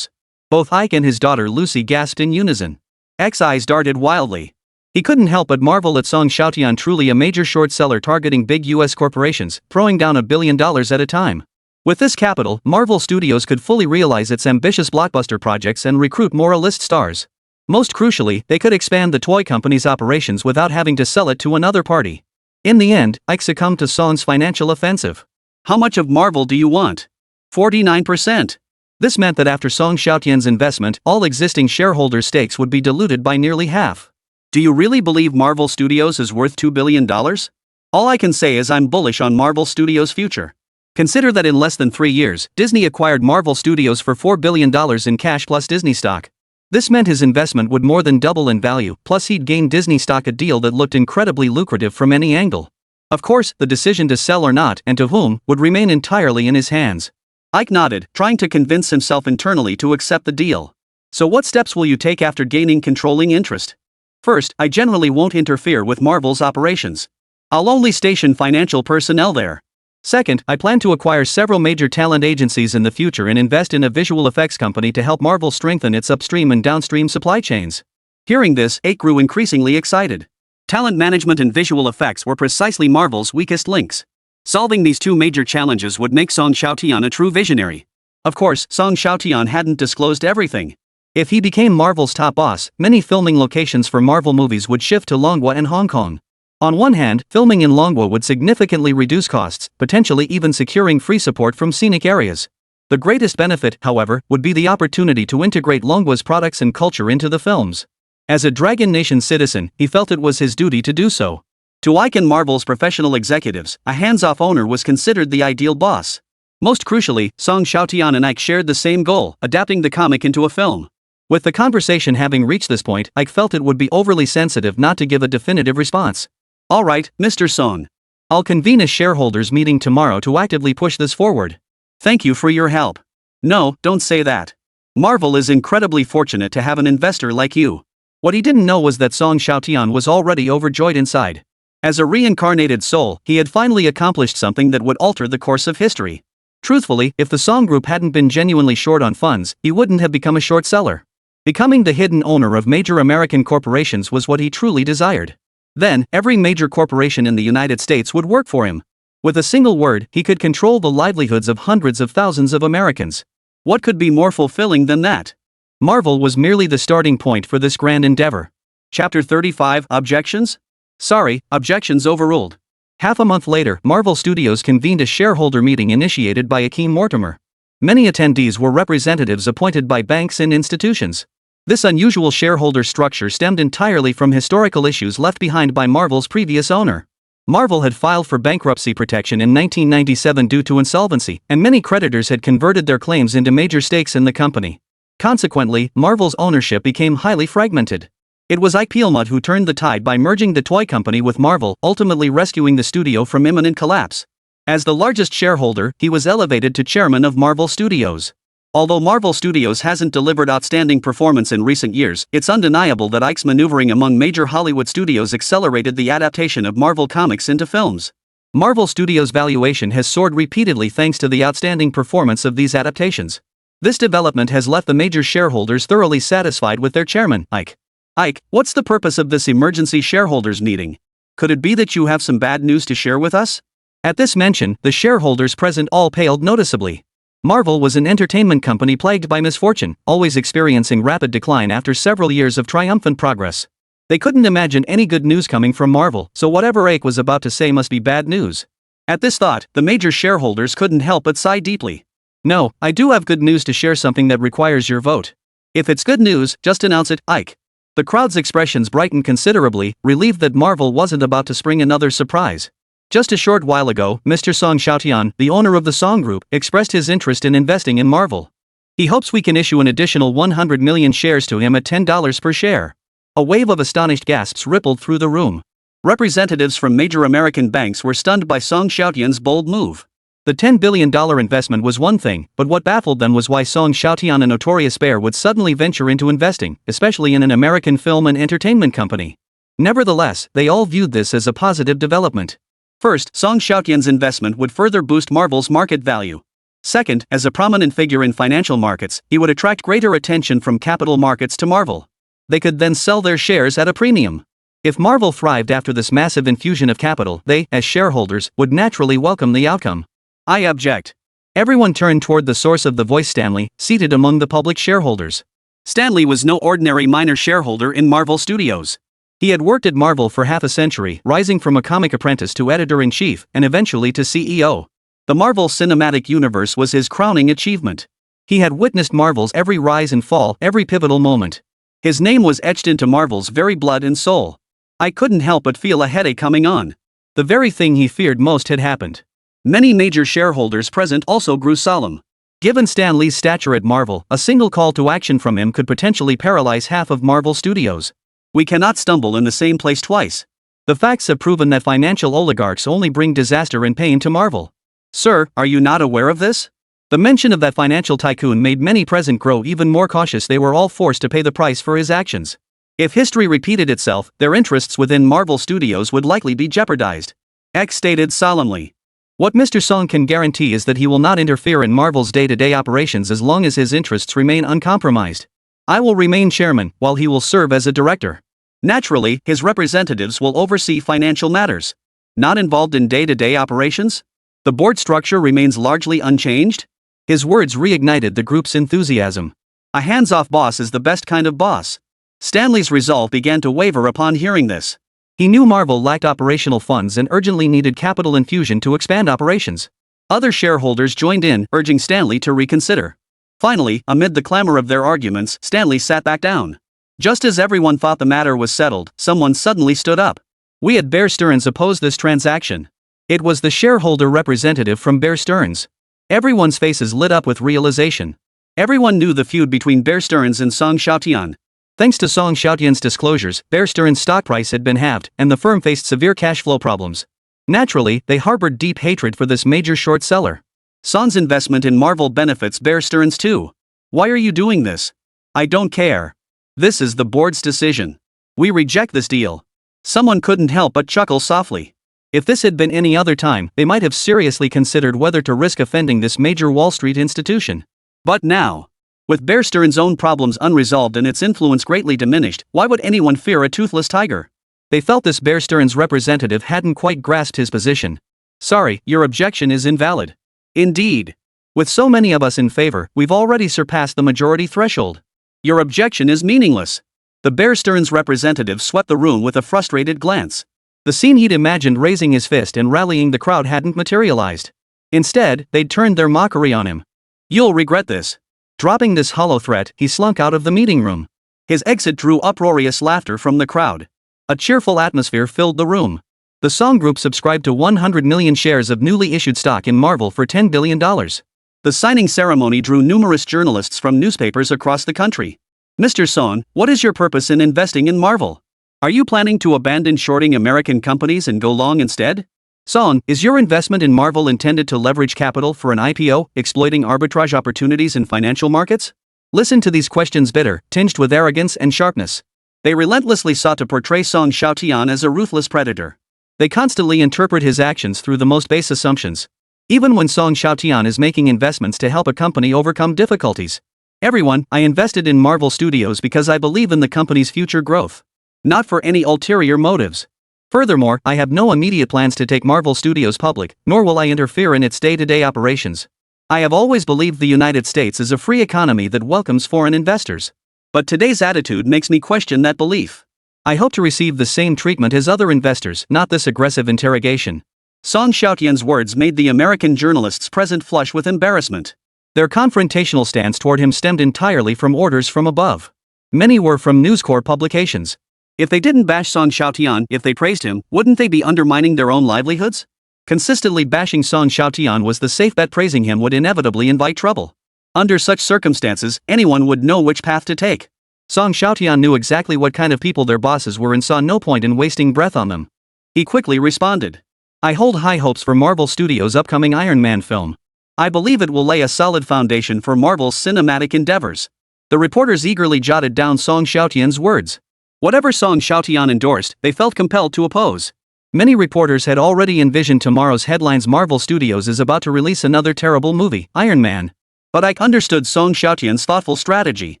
B: Both Ike and his daughter Lucy gasped in unison. Ike's eyes darted wildly. He couldn't help but marvel at Song Xiaotian, truly a major short seller targeting big US corporations, throwing down $1 billion at a time. With this capital, Marvel Studios could fully realize its ambitious blockbuster projects and recruit more A-list stars. Most crucially, they could expand the toy company's operations without having to sell it to another party. In the end, Ike succumbed to Song's financial offensive. How much of Marvel do you want? 49%. This meant that after Song Xiaotian's investment, all existing shareholders' stakes would be diluted by nearly half. Do you really believe Marvel Studios is worth $2 billion? All I can say is I'm bullish on Marvel Studios' future. Consider that in less than 3 years, Disney acquired Marvel Studios for $4 billion in cash plus Disney stock. This meant his investment would more than double in value, plus he'd gain Disney stock, a deal that looked incredibly lucrative from any angle. Of course, the decision to sell or not, and to whom, would remain entirely in his hands. Ike nodded, trying to convince himself internally to accept the deal. So what steps will you take after gaining controlling interest? First, I generally won't interfere with Marvel's operations. I'll only station financial personnel there. Second, I plan to acquire several major talent agencies in the future and invest in a visual effects company to help Marvel strengthen its upstream and downstream supply chains. Hearing this, Ake grew increasingly excited. Talent management and visual effects were precisely Marvel's weakest links. Solving these two major challenges would make Song Xiaotian a true visionary. Of course, Song Xiaotian hadn't disclosed everything. If he became Marvel's top boss, many filming locations for Marvel movies would shift to Longwa and Hong Kong. On one hand, filming in Longwa would significantly reduce costs, potentially even securing free support from scenic areas. The greatest benefit, however, would be the opportunity to integrate Longwa's products and culture into the films. As a Dragon Nation citizen, he felt it was his duty to do so. To Ike and Marvel's professional executives, a hands-off owner was considered the ideal boss. Most crucially, Song Xiaotian and Ike shared the same goal, adapting the comic into a film. With the conversation having reached this point, Ike felt it would be overly sensitive not to give a definitive response. Alright, Mr. Song. I'll convene a shareholders meeting tomorrow to actively push this forward. Thank you for your help. No, don't say that. Marvel is incredibly fortunate to have an investor like you. What he didn't know was that Song Xiaotian was already overjoyed inside. As a reincarnated soul, he had finally accomplished something that would alter the course of history. Truthfully, if the Song Group hadn't been genuinely short on funds, he wouldn't have become a short seller. Becoming the hidden owner of major American corporations was what he truly desired. Then, every major corporation in the United States would work for him. With a single word, he could control the livelihoods of hundreds of thousands of Americans. What could be more fulfilling than that? Marvel was merely the starting point for this grand endeavor. Chapter 35, Objections? Sorry, objections overruled. Half a month later, Marvel Studios convened a shareholder meeting initiated by Akeem Mortimer. Many attendees were representatives appointed by banks and institutions. This unusual shareholder structure stemmed entirely from historical issues left behind by Marvel's previous owner. Marvel had filed for bankruptcy protection in 1997 due to insolvency, and many creditors had converted their claims into major stakes in the company. Consequently, Marvel's ownership became highly fragmented. It was Ike Perlmutt who turned the tide by merging the toy company with Marvel, ultimately rescuing the studio from imminent collapse. As the largest shareholder, he was elevated to chairman of Marvel Studios. Although Marvel Studios hasn't delivered outstanding performance in recent years, it's undeniable that Ike's maneuvering among major Hollywood studios accelerated the adaptation of Marvel comics into films. Marvel Studios' valuation has soared repeatedly thanks to the outstanding performance of these adaptations. This development has left the major shareholders thoroughly satisfied with their chairman, Ike. Ike, what's the purpose of this emergency shareholders meeting? Could it be that you have some bad news to share with us? At this mention, the shareholders present all paled noticeably. Marvel was an entertainment company plagued by misfortune, always experiencing rapid decline after several years of triumphant progress. They couldn't imagine any good news coming from Marvel, so whatever Ake was about to say must be bad news. At this thought, the major shareholders couldn't help but sigh deeply. No, I do have good news to share, something that requires your vote. If it's good news, just announce it, Ike. The crowd's expressions brightened considerably, relieved that Marvel wasn't about to spring another surprise. Just a short while ago, Mr. Song Xiaotian, the owner of the Song Group, expressed his interest in investing in Marvel. He hopes we can issue an additional 100 million shares to him at $10 per share. A wave of astonished gasps rippled through the room. Representatives from major American banks were stunned by Song Xiaotian's bold move. The $10 billion investment was one thing, but what baffled them was why Song Xiaotian, a notorious bear, would suddenly venture into investing, especially in an American film and entertainment company. Nevertheless, they all viewed this as a positive development. First, Song Xiaotian's investment would further boost Marvel's market value. Second, as a prominent figure in financial markets, he would attract greater attention from capital markets to Marvel. They could then sell their shares at a premium. If Marvel thrived after this massive infusion of capital, they, as shareholders, would naturally welcome the outcome. I object. Everyone turned toward the source of the voice, Stanley, seated among the public shareholders. Stanley was no ordinary minor shareholder in Marvel Studios. He had worked at Marvel for half a century, rising from a comic apprentice to editor-in-chief, and eventually to CEO. The Marvel Cinematic Universe was his crowning achievement. He had witnessed Marvel's every rise and fall, every pivotal moment. His name was etched into Marvel's very blood and soul. I couldn't help but feel a headache coming on. The very thing he feared most had happened. Many major shareholders present also grew solemn. Given Stan Lee's stature at Marvel, a single call to action from him could potentially paralyze half of Marvel Studios. We cannot stumble in the same place twice. The facts have proven that financial oligarchs only bring disaster and pain to Marvel. Sir, are you not aware of this?
A: The mention of that financial tycoon made many present grow even more cautious. They were all forced to pay the price for his actions. If history repeated itself, their interests within Marvel Studios would likely be jeopardized. X stated solemnly. What Mr. Song can guarantee is that he will not interfere in Marvel's day-to-day operations as long as his interests remain uncompromised. I will remain chairman, while he will serve as a director. Naturally, his representatives will oversee financial matters. Not involved in day-to-day operations? The board structure remains largely unchanged? His words reignited the group's enthusiasm. A hands-off boss is the best kind of boss. Stanley's resolve began to waver upon hearing this. He knew Marvel lacked operational funds and urgently needed capital infusion to expand operations. Other shareholders joined in, urging Stanley to reconsider. Finally, amid the clamor of their arguments, Stanley sat back down. Just as everyone thought the matter was settled, someone suddenly stood up. We at Bear Stearns oppose this transaction. It was the shareholder representative from Bear Stearns. Everyone's faces lit up with realization. Everyone knew the feud between Bear Stearns and Song Xiaotian. Thanks to Song Xiaotian's disclosures, Bear Stearns' stock price had been halved, and the firm faced severe cash flow problems. Naturally, they harbored deep hatred for this major short seller. Song's investment in Marvel benefits Bear Stearns too. Why are you doing this? I don't care. This is the board's decision. We reject this deal. Someone couldn't help but chuckle softly. If this had been any other time, they might have seriously considered whether to risk offending this major Wall Street institution. But now, with Bear Stearns' own problems unresolved and its influence greatly diminished, why would anyone fear a toothless tiger? They felt this Bear Stearns representative hadn't quite grasped his position. Sorry, your objection is invalid. Indeed. With so many of us in favor, we've already surpassed the majority threshold. Your objection is meaningless. The Bear Stearns representative swept the room with a frustrated glance. The scene he'd imagined raising his fist and rallying the crowd hadn't materialized. Instead, they'd turned their mockery on him. You'll regret this. Dropping this hollow threat, he slunk out of the meeting room. His exit drew uproarious laughter from the crowd. A cheerful atmosphere filled the room. The Song Group subscribed to 100 million shares of newly issued stock in Marvel for $10 billion. The signing ceremony drew numerous journalists from newspapers across the country. Mr. Song, what is your purpose in investing in Marvel? Are you planning to abandon shorting American companies and go long instead? Song, is your investment in Marvel intended to leverage capital for an IPO, exploiting arbitrage opportunities in financial markets? Listen to these questions, bitter, tinged with arrogance and sharpness. They relentlessly sought to portray Song Xiaotian as a ruthless predator. They constantly interpret his actions through the most base assumptions. Even when Song Xiaotian is making investments to help a company overcome difficulties. Everyone, I invested in Marvel Studios because I believe in the company's future growth. Not for any ulterior motives. Furthermore, I have no immediate plans to take Marvel Studios public, nor will I interfere in its day-to-day operations. I have always believed the United States is a free economy that welcomes foreign investors. But today's attitude makes me question that belief. I hope to receive the same treatment as other investors, not this aggressive interrogation. Song Xiaotian's words made the American journalists present flush with embarrassment. Their confrontational stance toward him stemmed entirely from orders from above. Many were from News Corp publications. If they didn't bash Song Xiaotian, if they praised him, wouldn't they be undermining their own livelihoods? Consistently bashing Song Xiaotian was the safe bet. Praising him would inevitably invite trouble. Under such circumstances, anyone would know which path to take. Song Xiaotian knew exactly what kind of people their bosses were and saw no point in wasting breath on them. He quickly responded. I hold high hopes for Marvel Studios' upcoming Iron Man film. I believe it will lay a solid foundation for Marvel's cinematic endeavors. The reporters eagerly jotted down Song Xiaotian's words. Whatever Song Xiaotian endorsed, they felt compelled to oppose. Many reporters had already envisioned tomorrow's headlines. Marvel Studios is about to release another terrible movie, Iron Man. But I understood Song Xiaotian's thoughtful strategy.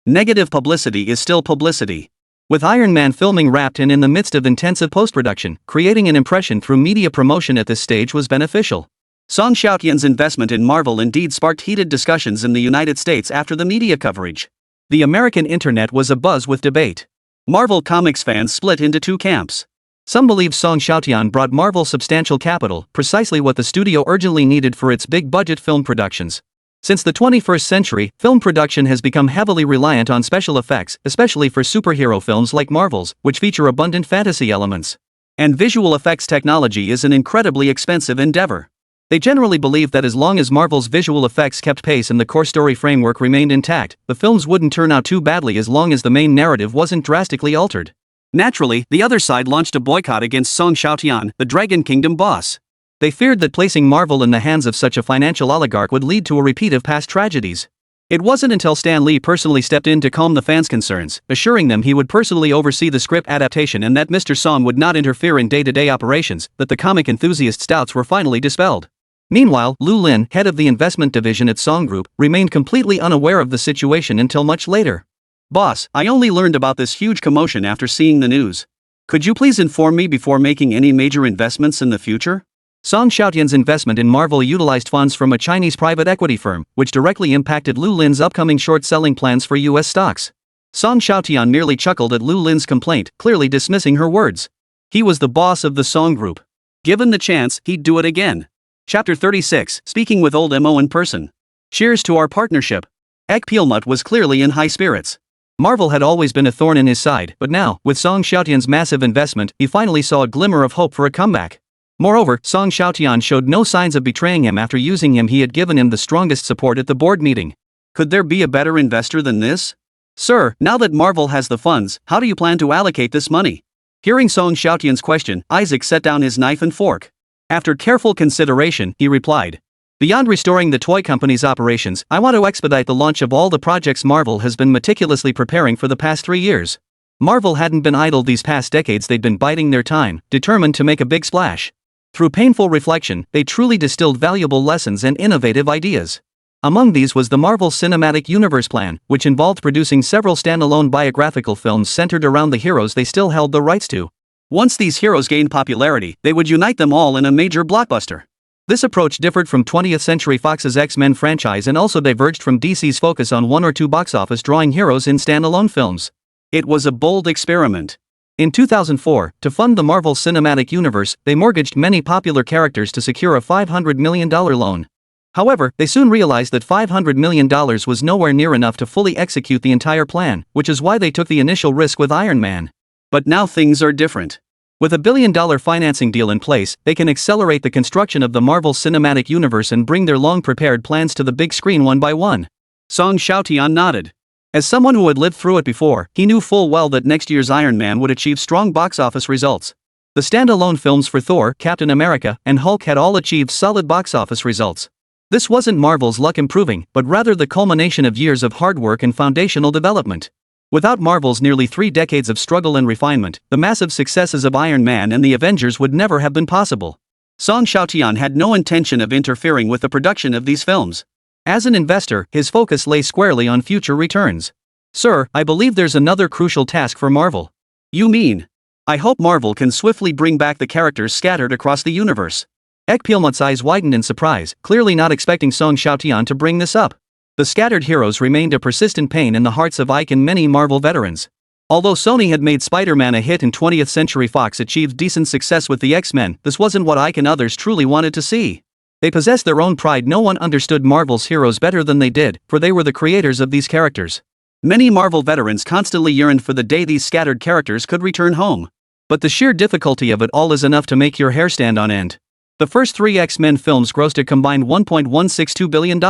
A: Negative publicity is still publicity. With Iron Man filming wrapped and in the midst of intensive post-production, creating an impression through media promotion at this stage was beneficial. Song Xiaotian's investment in Marvel indeed sparked heated discussions in the United States after the media coverage. The American internet was abuzz with debate. Marvel Comics fans split into two camps. Some believe Song Xiaotian brought Marvel substantial capital, precisely what the studio urgently needed for its big-budget film productions. Since the 21st century, film production has become heavily reliant on special effects, especially for superhero films like Marvel's, which feature abundant fantasy elements. And visual effects technology is an incredibly expensive endeavor. They generally believe that as long as Marvel's visual effects kept pace and the core story framework remained intact, the films wouldn't turn out too badly as long as the main narrative wasn't drastically altered. Naturally, the other side launched a boycott against Song Xiaotian, the Dragon Kingdom boss. They feared that placing Marvel in the hands of such a financial oligarch would lead to a repeat of past tragedies. It wasn't until Stan Lee personally stepped in to calm the fans' concerns, assuring them he would personally oversee the script adaptation and that Mr. Song would not interfere in day-to-day operations, that the comic enthusiasts' doubts were finally dispelled. Meanwhile, Lu Lin, head of the investment division at Song Group, remained completely unaware of the situation until much later.
B: Boss, I only learned about this huge commotion after seeing the news. Could you please inform me before making any major investments in the future?
A: Song Xiaotian's investment in Marvel utilized funds from a Chinese private equity firm, which directly impacted Lu Lin's upcoming short-selling plans for U.S. stocks. Song Xiaotian merely chuckled at Lu Lin's complaint, clearly dismissing her words. He was the boss of the Song Group. Given the chance, he'd do it again. Chapter 36, Speaking with Old Mo in Person. Cheers to our partnership. Ek Peelmut was clearly in high spirits. Marvel had always been a thorn in his side, but now, with Song Xiaotian's massive investment, he finally saw a glimmer of hope for a comeback. Moreover, Song Xiaotian showed no signs of betraying him after using him. He had given him the strongest support at the board meeting.
B: Could there be a better investor than this? Sir, now that Marvel has the funds, how do you plan to allocate this money? Hearing Song Xiaotian's question, Isaac set down his knife and fork. After careful consideration, he replied, "Beyond restoring the toy company's operations, I want to expedite the launch of all the projects Marvel has been meticulously preparing for the past 3 years. Marvel hadn't been idle these past decades. They'd been biding their time, determined to make a big splash. Through painful reflection, they truly distilled valuable lessons and innovative ideas. Among these was the Marvel Cinematic Universe plan, which involved producing several standalone biographical films centered around the heroes they still held the rights to. Once these heroes gained popularity, they would unite them all in a major blockbuster. This approach differed from 20th Century Fox's X-Men franchise and also diverged from DC's focus on one or two box office drawing heroes in standalone films. It was a bold experiment.
A: In 2004, to fund the Marvel Cinematic Universe, they mortgaged many popular characters to secure a $500 million loan. However, they soon realized that $500 million was nowhere near enough to fully execute the entire plan, which is why they took the initial risk with Iron Man.
B: But now things are different.
A: With a billion-dollar financing deal in place, they can accelerate the construction of the Marvel Cinematic Universe and bring their long-prepared plans to the big screen one by one.
B: Song Xiaotian nodded.
A: As someone who had lived through it before, he knew full well that next year's Iron Man would achieve strong box office results. The standalone films for Thor, Captain America, and Hulk had all achieved solid box office results. This wasn't Marvel's luck improving, but rather the culmination of years of hard work and foundational development. Without Marvel's nearly 3 decades of struggle and refinement, the massive successes of Iron Man and the Avengers would never have been possible.
B: Song Xiaotian had no intention of interfering with the production of these films.
A: As an investor, his focus lay squarely on future returns. Sir, I believe there's another crucial task for Marvel.
B: You mean? I hope Marvel can swiftly bring back the characters scattered across the universe.
A: Ek Peelmut's eyes widened in surprise, clearly not expecting Song Xiaotian to bring this up. The scattered heroes remained a persistent pain in the hearts of Ike and many Marvel veterans. Although Sony had made Spider-Man a hit and 20th Century Fox achieved decent success with the X-Men, this wasn't what Ike and others truly wanted to see. They possessed their own pride. No one understood Marvel's heroes better than they did, for they were the creators of these characters.
B: Many Marvel veterans constantly yearned for the day these scattered characters could return home.
A: But the sheer difficulty of it all is enough to make your hair stand on end. The first 3 X-Men films grossed a combined $1.162 billion.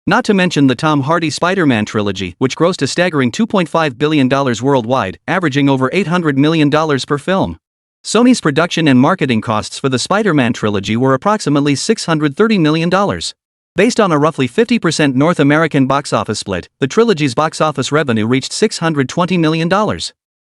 A: Not to mention the Tom Hardy Spider-Man trilogy, which grossed a staggering $2.5 billion worldwide, averaging over $800 million per film. Sony's production and marketing costs for the Spider-Man trilogy were approximately $630 million. Based on a roughly 50% North American box office split, the trilogy's box office revenue reached $620 million.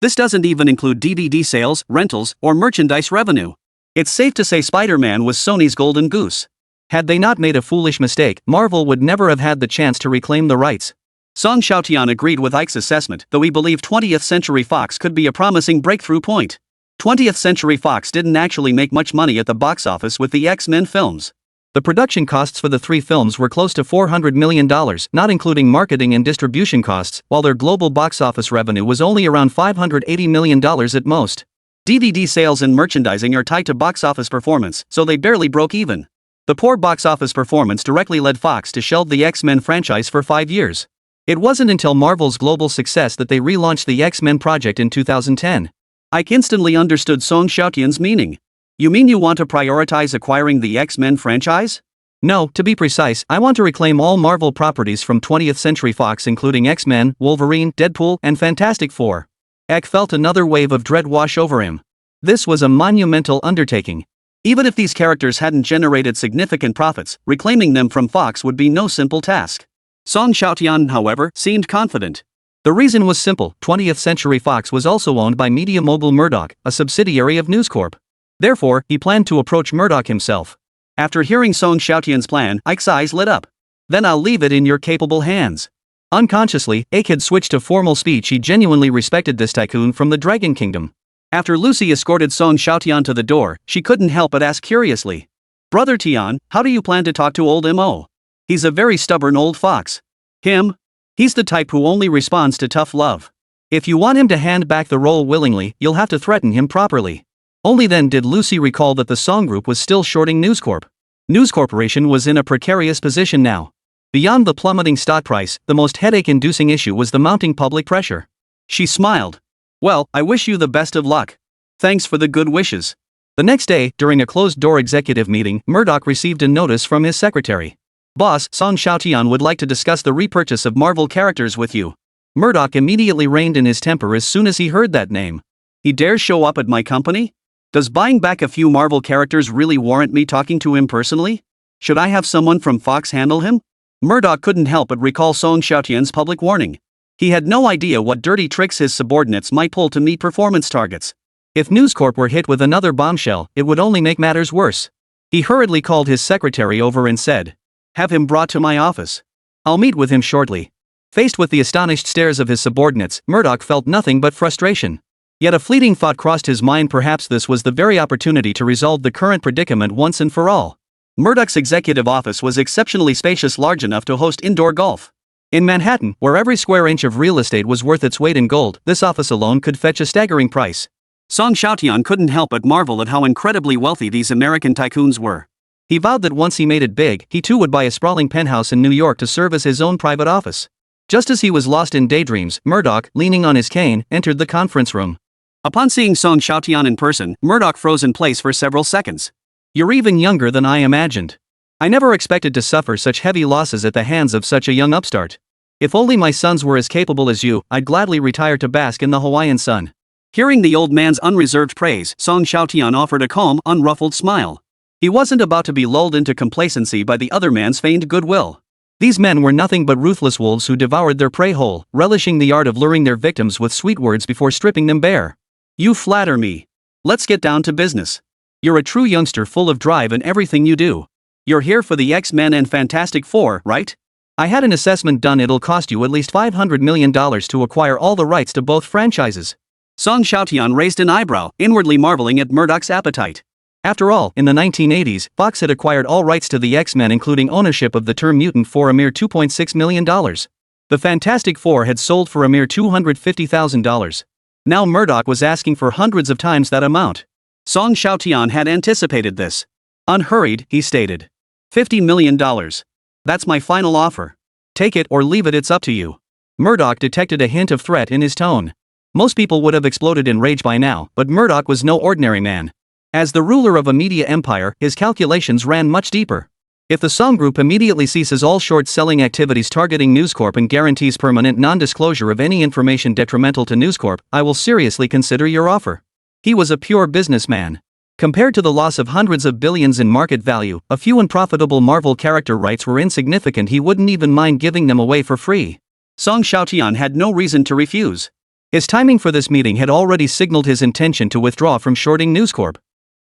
B: This doesn't even include DVD sales, rentals, or merchandise revenue. It's safe to say Spider-Man was Sony's golden goose.
A: Had they not made a foolish mistake, Marvel would never have had the chance to reclaim the rights.
B: Song Xiaotian agreed with Ike's assessment, though he believed 20th Century Fox could be a promising breakthrough point. 20th Century Fox didn't actually make much money at the box office with the X-Men films.
A: The production costs for the 3 films were close to $400 million, not including marketing and distribution costs, while their global box office revenue was only around $580 million at most.
B: DVD sales and merchandising are tied to box office performance, so they barely broke even. The poor box office performance directly led Fox to shelve the X-Men franchise for 5 years. It wasn't until Marvel's global success that they relaunched the X-Men project in 2010. Ike instantly understood Song Xiaotian's meaning. You mean you want to prioritize acquiring the X-Men franchise?
A: No, to be precise, I want to reclaim all Marvel properties from 20th Century Fox, including X-Men, Wolverine, Deadpool, and Fantastic Four. Ike felt another wave of dread wash over him. This was a monumental undertaking.
B: Even if these characters hadn't generated significant profits, reclaiming them from Fox would be no simple task. Song Xiaotian, however, seemed confident.
A: The reason was simple: 20th Century Fox was also owned by media mogul Murdoch, a subsidiary of News Corp. Therefore, he planned to approach Murdoch himself.
B: After hearing Song Xiaotian's plan, Ike's eyes lit up. Then I'll leave it in your capable hands.
A: Unconsciously, Ike had switched to formal speech. He genuinely respected this tycoon from the Dragon Kingdom.
B: After Lucy escorted Song Xiaotian to the door, she couldn't help but ask curiously, "Brother Tian, how do you plan to talk to old Mo? He's a very stubborn old fox." "Him? He's the type who only responds to tough love.
A: If you want him to hand back the role willingly, you'll have to threaten him properly." Only then did Lucy recall that the Song Group was still shorting News Corp. News Corporation was in a precarious position now. Beyond the plummeting stock price, the most headache-inducing issue was the mounting public pressure.
B: She smiled. "Well, I wish you the best of luck. Thanks for the good wishes."
A: The next day, during a closed-door executive meeting, Murdoch received a notice from his secretary. "Boss, Song Xiaotian would like to discuss the repurchase of Marvel characters with you." Murdoch immediately reined in his temper as soon as he heard that name.
B: "He dares show up at my company? Does buying back a few Marvel characters really warrant me talking to him personally? Should I have someone from Fox handle him?" Murdoch couldn't help but recall Song Xiaotian's public warning. He had no idea what dirty tricks his subordinates might pull to meet performance targets.
A: If News Corp were hit with another bombshell, it would only make matters worse. He hurriedly called his secretary over and said,
B: "Have him brought to my office.
A: I'll meet with him shortly." Faced with the astonished stares of his subordinates, Murdoch felt nothing but frustration. Yet a fleeting thought crossed his mind: perhaps this was the very opportunity to resolve the current predicament once and for all. Murdoch's executive office was exceptionally spacious, large enough to host indoor golf. In Manhattan, where every square inch of real estate was worth its weight in gold, this office alone could fetch a staggering price.
B: Song Xiaotian couldn't help but marvel at how incredibly wealthy these American tycoons were.
A: He vowed that once he made it big, he too would buy a sprawling penthouse in New York to serve as his own private office. Just as he was lost in daydreams, Murdoch, leaning on his cane, entered the conference room.
B: Upon seeing Song Xiaotian in person, Murdoch froze in place for several seconds.
A: "You're even younger than I imagined. I never expected to suffer such heavy losses at the hands of such a young upstart. If only my sons were as capable as you, I'd gladly retire to bask in the Hawaiian sun."
B: Hearing the old man's unreserved praise, Song Xiaotian offered a calm, unruffled smile. He wasn't about to be lulled into complacency by the other man's feigned goodwill.
A: These men were nothing but ruthless wolves who devoured their prey whole, relishing the art of luring their victims with sweet words before stripping them bare.
B: "You flatter me. Let's get down to business. You're a true youngster, full of drive in everything you do. You're here for the X-Men and Fantastic Four, right?"
A: "I had an assessment done. It'll cost you at least $500 million to acquire all the rights to both franchises."
B: Song Xiaotian raised an eyebrow, inwardly marveling at Murdoch's appetite.
A: After all, in the 1980s, Fox had acquired all rights to the X-Men, including ownership of the term mutant, for a mere $2.6 million. The Fantastic Four had sold for a mere $250,000. Now Murdoch was asking for hundreds of times that amount. Song Xiaotian had anticipated this. Unhurried, he stated, $50 million. That's my final offer. Take it or leave it, it's up to you. Murdoch detected a hint of threat in his tone. Most people would have exploded in rage by now, but Murdoch was no ordinary man. As the ruler of a media empire, his calculations ran much deeper. If the Song Group immediately ceases all short-selling activities targeting News Corp and guarantees permanent non-disclosure of any information detrimental to News Corp, I will seriously consider your offer. He was a pure businessman. Compared to the loss of hundreds of billions in market value, a few unprofitable Marvel character rights were insignificant. He wouldn't even mind giving them away for free. Song Xiaotian had no reason to refuse. His timing for this meeting had already signaled his intention to withdraw from shorting News Corp.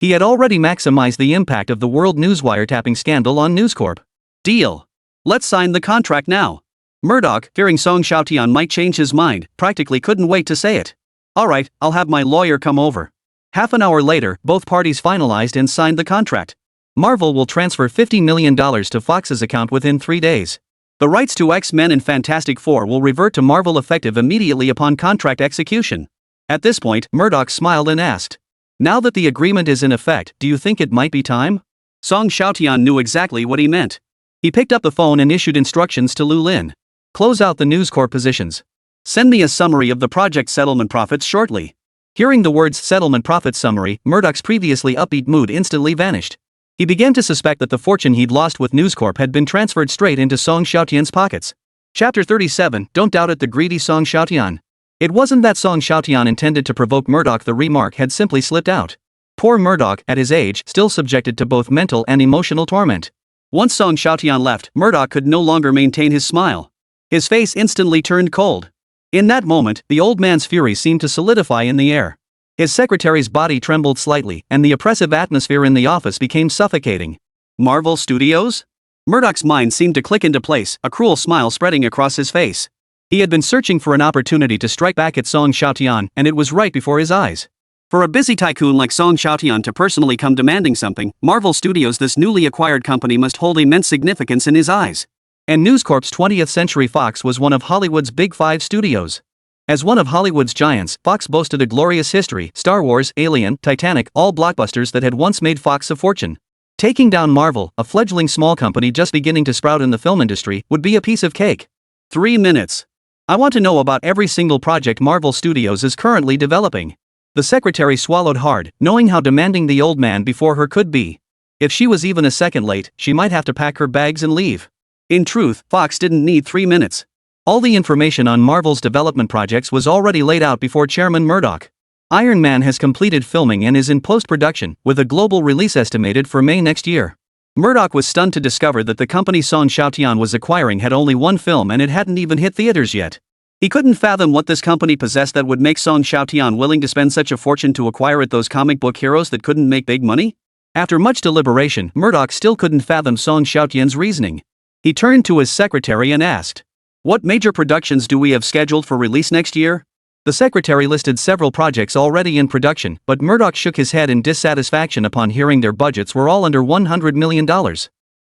A: He had already maximized the impact of the World News wiretapping scandal on News Corp.
B: Deal. Let's sign the contract now. Murdoch, fearing Song Xiaotian might change his mind, practically couldn't wait to say it. Alright, I'll have my lawyer come over. Half an hour later, both parties finalized and signed the contract. Marvel will transfer $50 million to Fox's account within 3 days. The rights to X-Men and Fantastic Four will revert to Marvel effective immediately upon contract execution. At this point, Murdoch smiled and asked, "Now that the agreement is in effect, do you think it might be time?" Song Xiaotian knew exactly what he meant. He picked up the phone and issued instructions to Lu Lin. "Close out the News Corp positions. Send me a summary of the project settlement profits shortly." Hearing the words settlement profits summary, Murdoch's previously upbeat mood instantly vanished. He began to suspect that the fortune he'd lost with News Corp had been transferred straight into Song Xiaotian's pockets. Chapter 37, Don't Doubt It, the Greedy Song Xiaotian. It wasn't that Song Xiaotian intended to provoke Murdoch. The remark had simply slipped out.
A: Poor Murdoch, at his age, still subjected to both mental and emotional torment.
B: Once Song Xiaotian left, Murdoch could no longer maintain his smile. His face instantly turned cold. In that moment, the old man's fury seemed to solidify in the air. His secretary's body trembled slightly, and the oppressive atmosphere in the office became suffocating. Marvel Studios? Murdoch's mind seemed to click into place, a cruel smile spreading across his face.
A: He had been searching for an opportunity to strike back at Song Xiaotian, and it was right before his eyes.
B: For a busy tycoon like Song Xiaotian to personally come demanding something, Marvel Studios, this newly acquired company, must hold immense significance in his eyes.
A: And News Corp's 20th Century Fox was one of Hollywood's Big Five studios. As one of Hollywood's giants, Fox boasted a glorious history: Star Wars, Alien, Titanic, all blockbusters that had once made Fox a fortune. Taking down Marvel, a fledgling small company just beginning to sprout in the film industry, would be a piece of cake.
B: 3 minutes.
A: I want to know about every single project Marvel Studios is currently developing. The secretary swallowed hard, knowing how demanding the old man before her could be. If she was even a second late, she might have to pack her bags and leave.
B: In truth, Fox didn't need 3 minutes.
A: All the information on Marvel's development projects was already laid out before Chairman Murdoch. Iron Man has completed filming and is in post-production, with a global release estimated for May next year. Murdoch was stunned to discover that the company Song Xiaotian was acquiring had only one film and it hadn't even hit theaters yet.
B: He couldn't fathom what this company possessed that would make Song Xiaotian willing to spend such a fortune to acquire it, those comic book heroes that couldn't make big money?
A: After much deliberation, Murdoch still couldn't fathom Song Xiaotian's reasoning. He turned to his secretary and asked,
B: "What major productions do we have scheduled for release next year?"
A: The secretary listed several projects already in production, but Murdoch shook his head in dissatisfaction upon hearing their budgets were all under $100 million.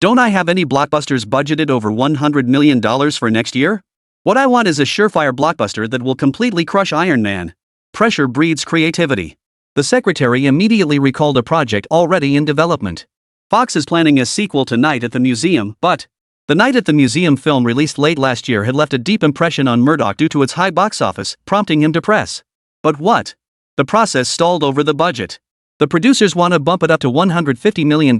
B: "Don't I have any blockbusters budgeted over $100 million for next year? What I want is a surefire blockbuster that will completely crush Iron Man." Pressure breeds creativity.
A: The secretary immediately recalled a project already in development.
B: Fox is planning a sequel to Night at the Museum, but
A: the Night at the Museum film released late last year had left a deep impression on Murdoch due to its high box office, prompting him to press.
B: But what? The process stalled over the budget.
A: The producers want to bump it up to $150 million,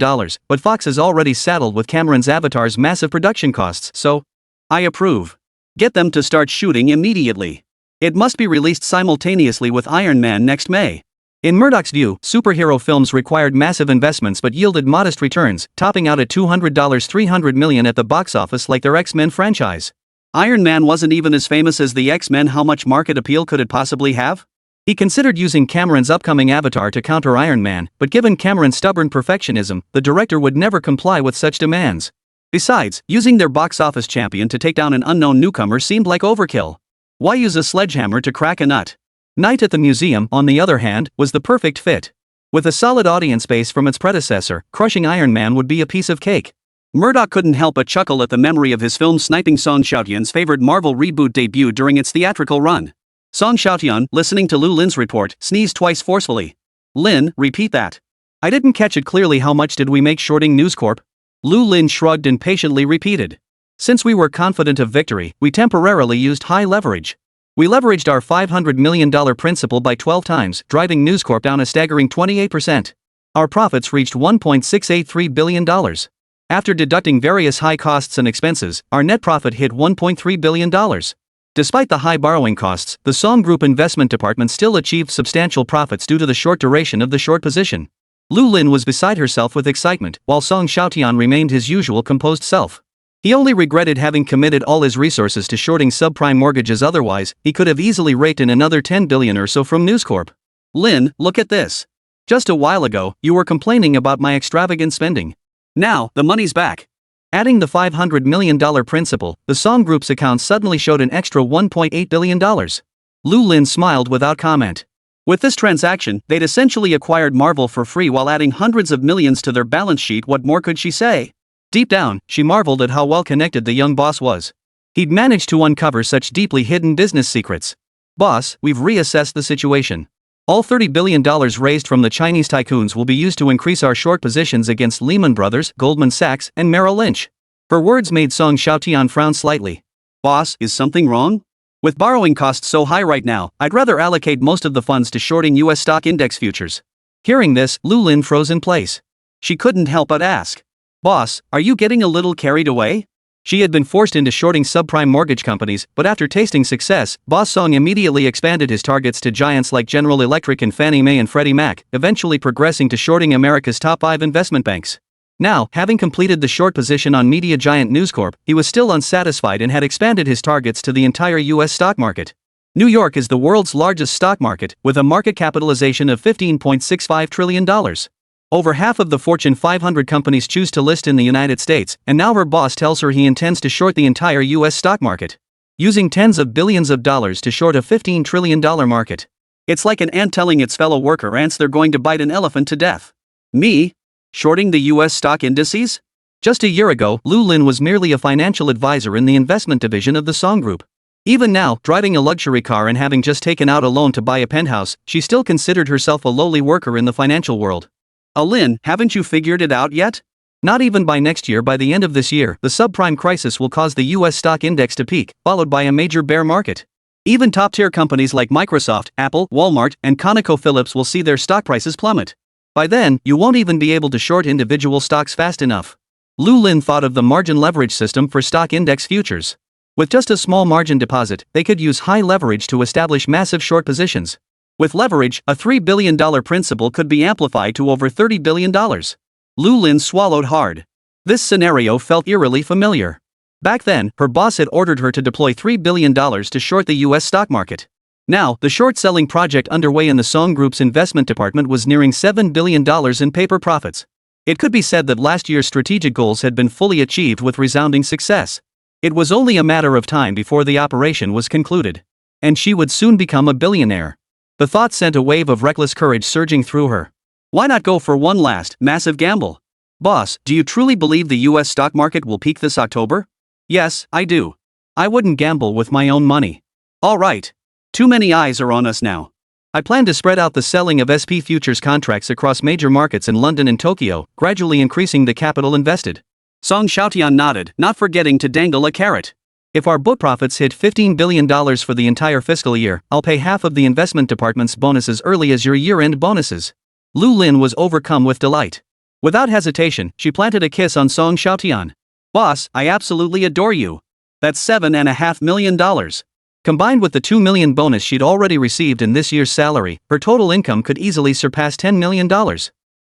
A: but Fox is already saddled with Cameron's Avatar's massive production costs, so
B: I approve. Get them to start shooting immediately. It must be released simultaneously with Iron Man next May.
A: In Murdoch's view, superhero films required massive investments but yielded modest returns, topping out at $300 million at the box office like their X-Men franchise.
B: Iron Man wasn't even as famous as the X-Men. How much market appeal could it possibly have?
A: He considered using Cameron's upcoming Avatar to counter Iron Man, but given Cameron's stubborn perfectionism, the director would never comply with such demands. Besides, using their box office champion to take down an unknown newcomer seemed like overkill. Why use a sledgehammer to crack a nut? Night at the Museum, on the other hand, was the perfect fit. With a solid audience base from its predecessor, crushing Iron Man would be a piece of cake.
B: Murdoch couldn't help but chuckle at the memory of his film sniping Song Xiaotian's favorite Marvel reboot debut during its theatrical run. Song Xiaotian, listening to Lu Lin's report, sneezed twice forcefully. "Lin, repeat that."
A: "I didn't catch it clearly. How much did we make shorting News Corp?" Lu Lin shrugged and patiently repeated. "Since we were confident of victory, we temporarily used high leverage. We leveraged our $500 million principal by 12 times, driving News Corp down a staggering 28%. Our profits reached $1.683 billion. After deducting various high costs and expenses, our net profit hit $1.3 billion. Despite the high borrowing costs, the Song Group investment department still achieved substantial profits due to the short duration of the short position." Lu Lin was beside herself with excitement, while Song Xiaotian remained his usual composed self. He only regretted having committed all his resources to shorting subprime mortgages. Otherwise, he could have easily raked in another $10 billion or so from News Corp.
B: "Lin, look at this.
A: Just a while ago, you were complaining about my extravagant spending.
B: Now, the money's back."
A: Adding the $500 million principal, the Song Group's account suddenly showed an extra $1.8 billion. Lu Lin smiled without comment.
B: With this transaction, they'd essentially acquired Marvel for free while adding hundreds of millions to their balance sheet. What more could she say?
A: Deep down, she marveled at how well connected the young boss was. He'd managed to uncover such deeply hidden business secrets. "Boss, we've reassessed the situation. All $30 billion raised from the Chinese tycoons will be used to increase our short positions against Lehman Brothers, Goldman Sachs, and Merrill Lynch." Her words made Song Xiaotian frown slightly.
B: "Boss, is something wrong? With borrowing costs so high right now, I'd rather allocate most of the funds to shorting US stock index futures."
A: Hearing this, Lu Lin froze in place.
B: She couldn't help but ask, "Boss, are you getting a little carried away?
A: She had been forced into shorting subprime mortgage companies, but after tasting success, Boss Song immediately expanded his targets to giants like General Electric and Fannie Mae and Freddie Mac, eventually progressing to shorting America's top 5 investment banks. Now, having completed the short position on media giant News Corp, he was still unsatisfied and had expanded his targets to the entire U.S. stock market. New York is the world's largest stock market, with a market capitalization of $15.65 trillion. Over half of the Fortune 500 companies choose to list in the United States, and now her boss tells her he intends to short the entire U.S. stock market, using tens of billions of dollars to short a $15 trillion market. It's like an ant telling its fellow worker ants they're going to bite an elephant to death. Me? Shorting the U.S. stock indices? Just a year ago, Lu Lin was merely a financial advisor in the investment division of the Song Group. Even now, driving a luxury car and having just taken out a loan to buy a penthouse, she still considered herself a lowly worker in the financial world. Lin, haven't you figured it out yet? Not even by next year. By the end of this year, the subprime crisis will cause the US stock index to peak, followed by a major bear market. Even top-tier companies like Microsoft, Apple, Walmart, and ConocoPhillips will see their stock prices plummet. By then, you won't even be able to short individual stocks fast enough. Lu Lin thought of the margin leverage system for stock index futures. With just a small margin deposit, they could use high leverage to establish massive short positions. With leverage, a $3 billion principal could be amplified to over $30 billion. Lu Lin swallowed hard. This scenario felt eerily familiar. Back then, her boss had ordered her to deploy $3 billion to short the US stock market. Now, the short-selling project underway in the Song Group's investment department was nearing $7 billion in paper profits. It could be said that last year's strategic goals had been fully achieved with resounding success. It was only a matter of time before the operation was concluded. And she would soon become a billionaire. The thought sent a wave of reckless courage surging through her. Why not go for one last, massive gamble? Boss, do you truly believe the US stock market will peak this October? Yes, I do. I wouldn't gamble with my own money. All right. Too many eyes are on us now. I plan to spread out the selling of SP futures contracts across major markets in London and Tokyo, gradually increasing the capital invested. Song Xiaotian nodded, not forgetting to dangle a carrot. If our book profits hit $15 billion for the entire fiscal year, I'll pay half of the investment department's bonuses early as your year-end bonuses. Lu Lin was overcome with delight. Without hesitation, she planted a kiss on Song Xiaotian. Boss, I absolutely adore you. That's $7.5 million. Combined with the $2 million bonus she'd already received in this year's salary, her total income could easily surpass $10 million.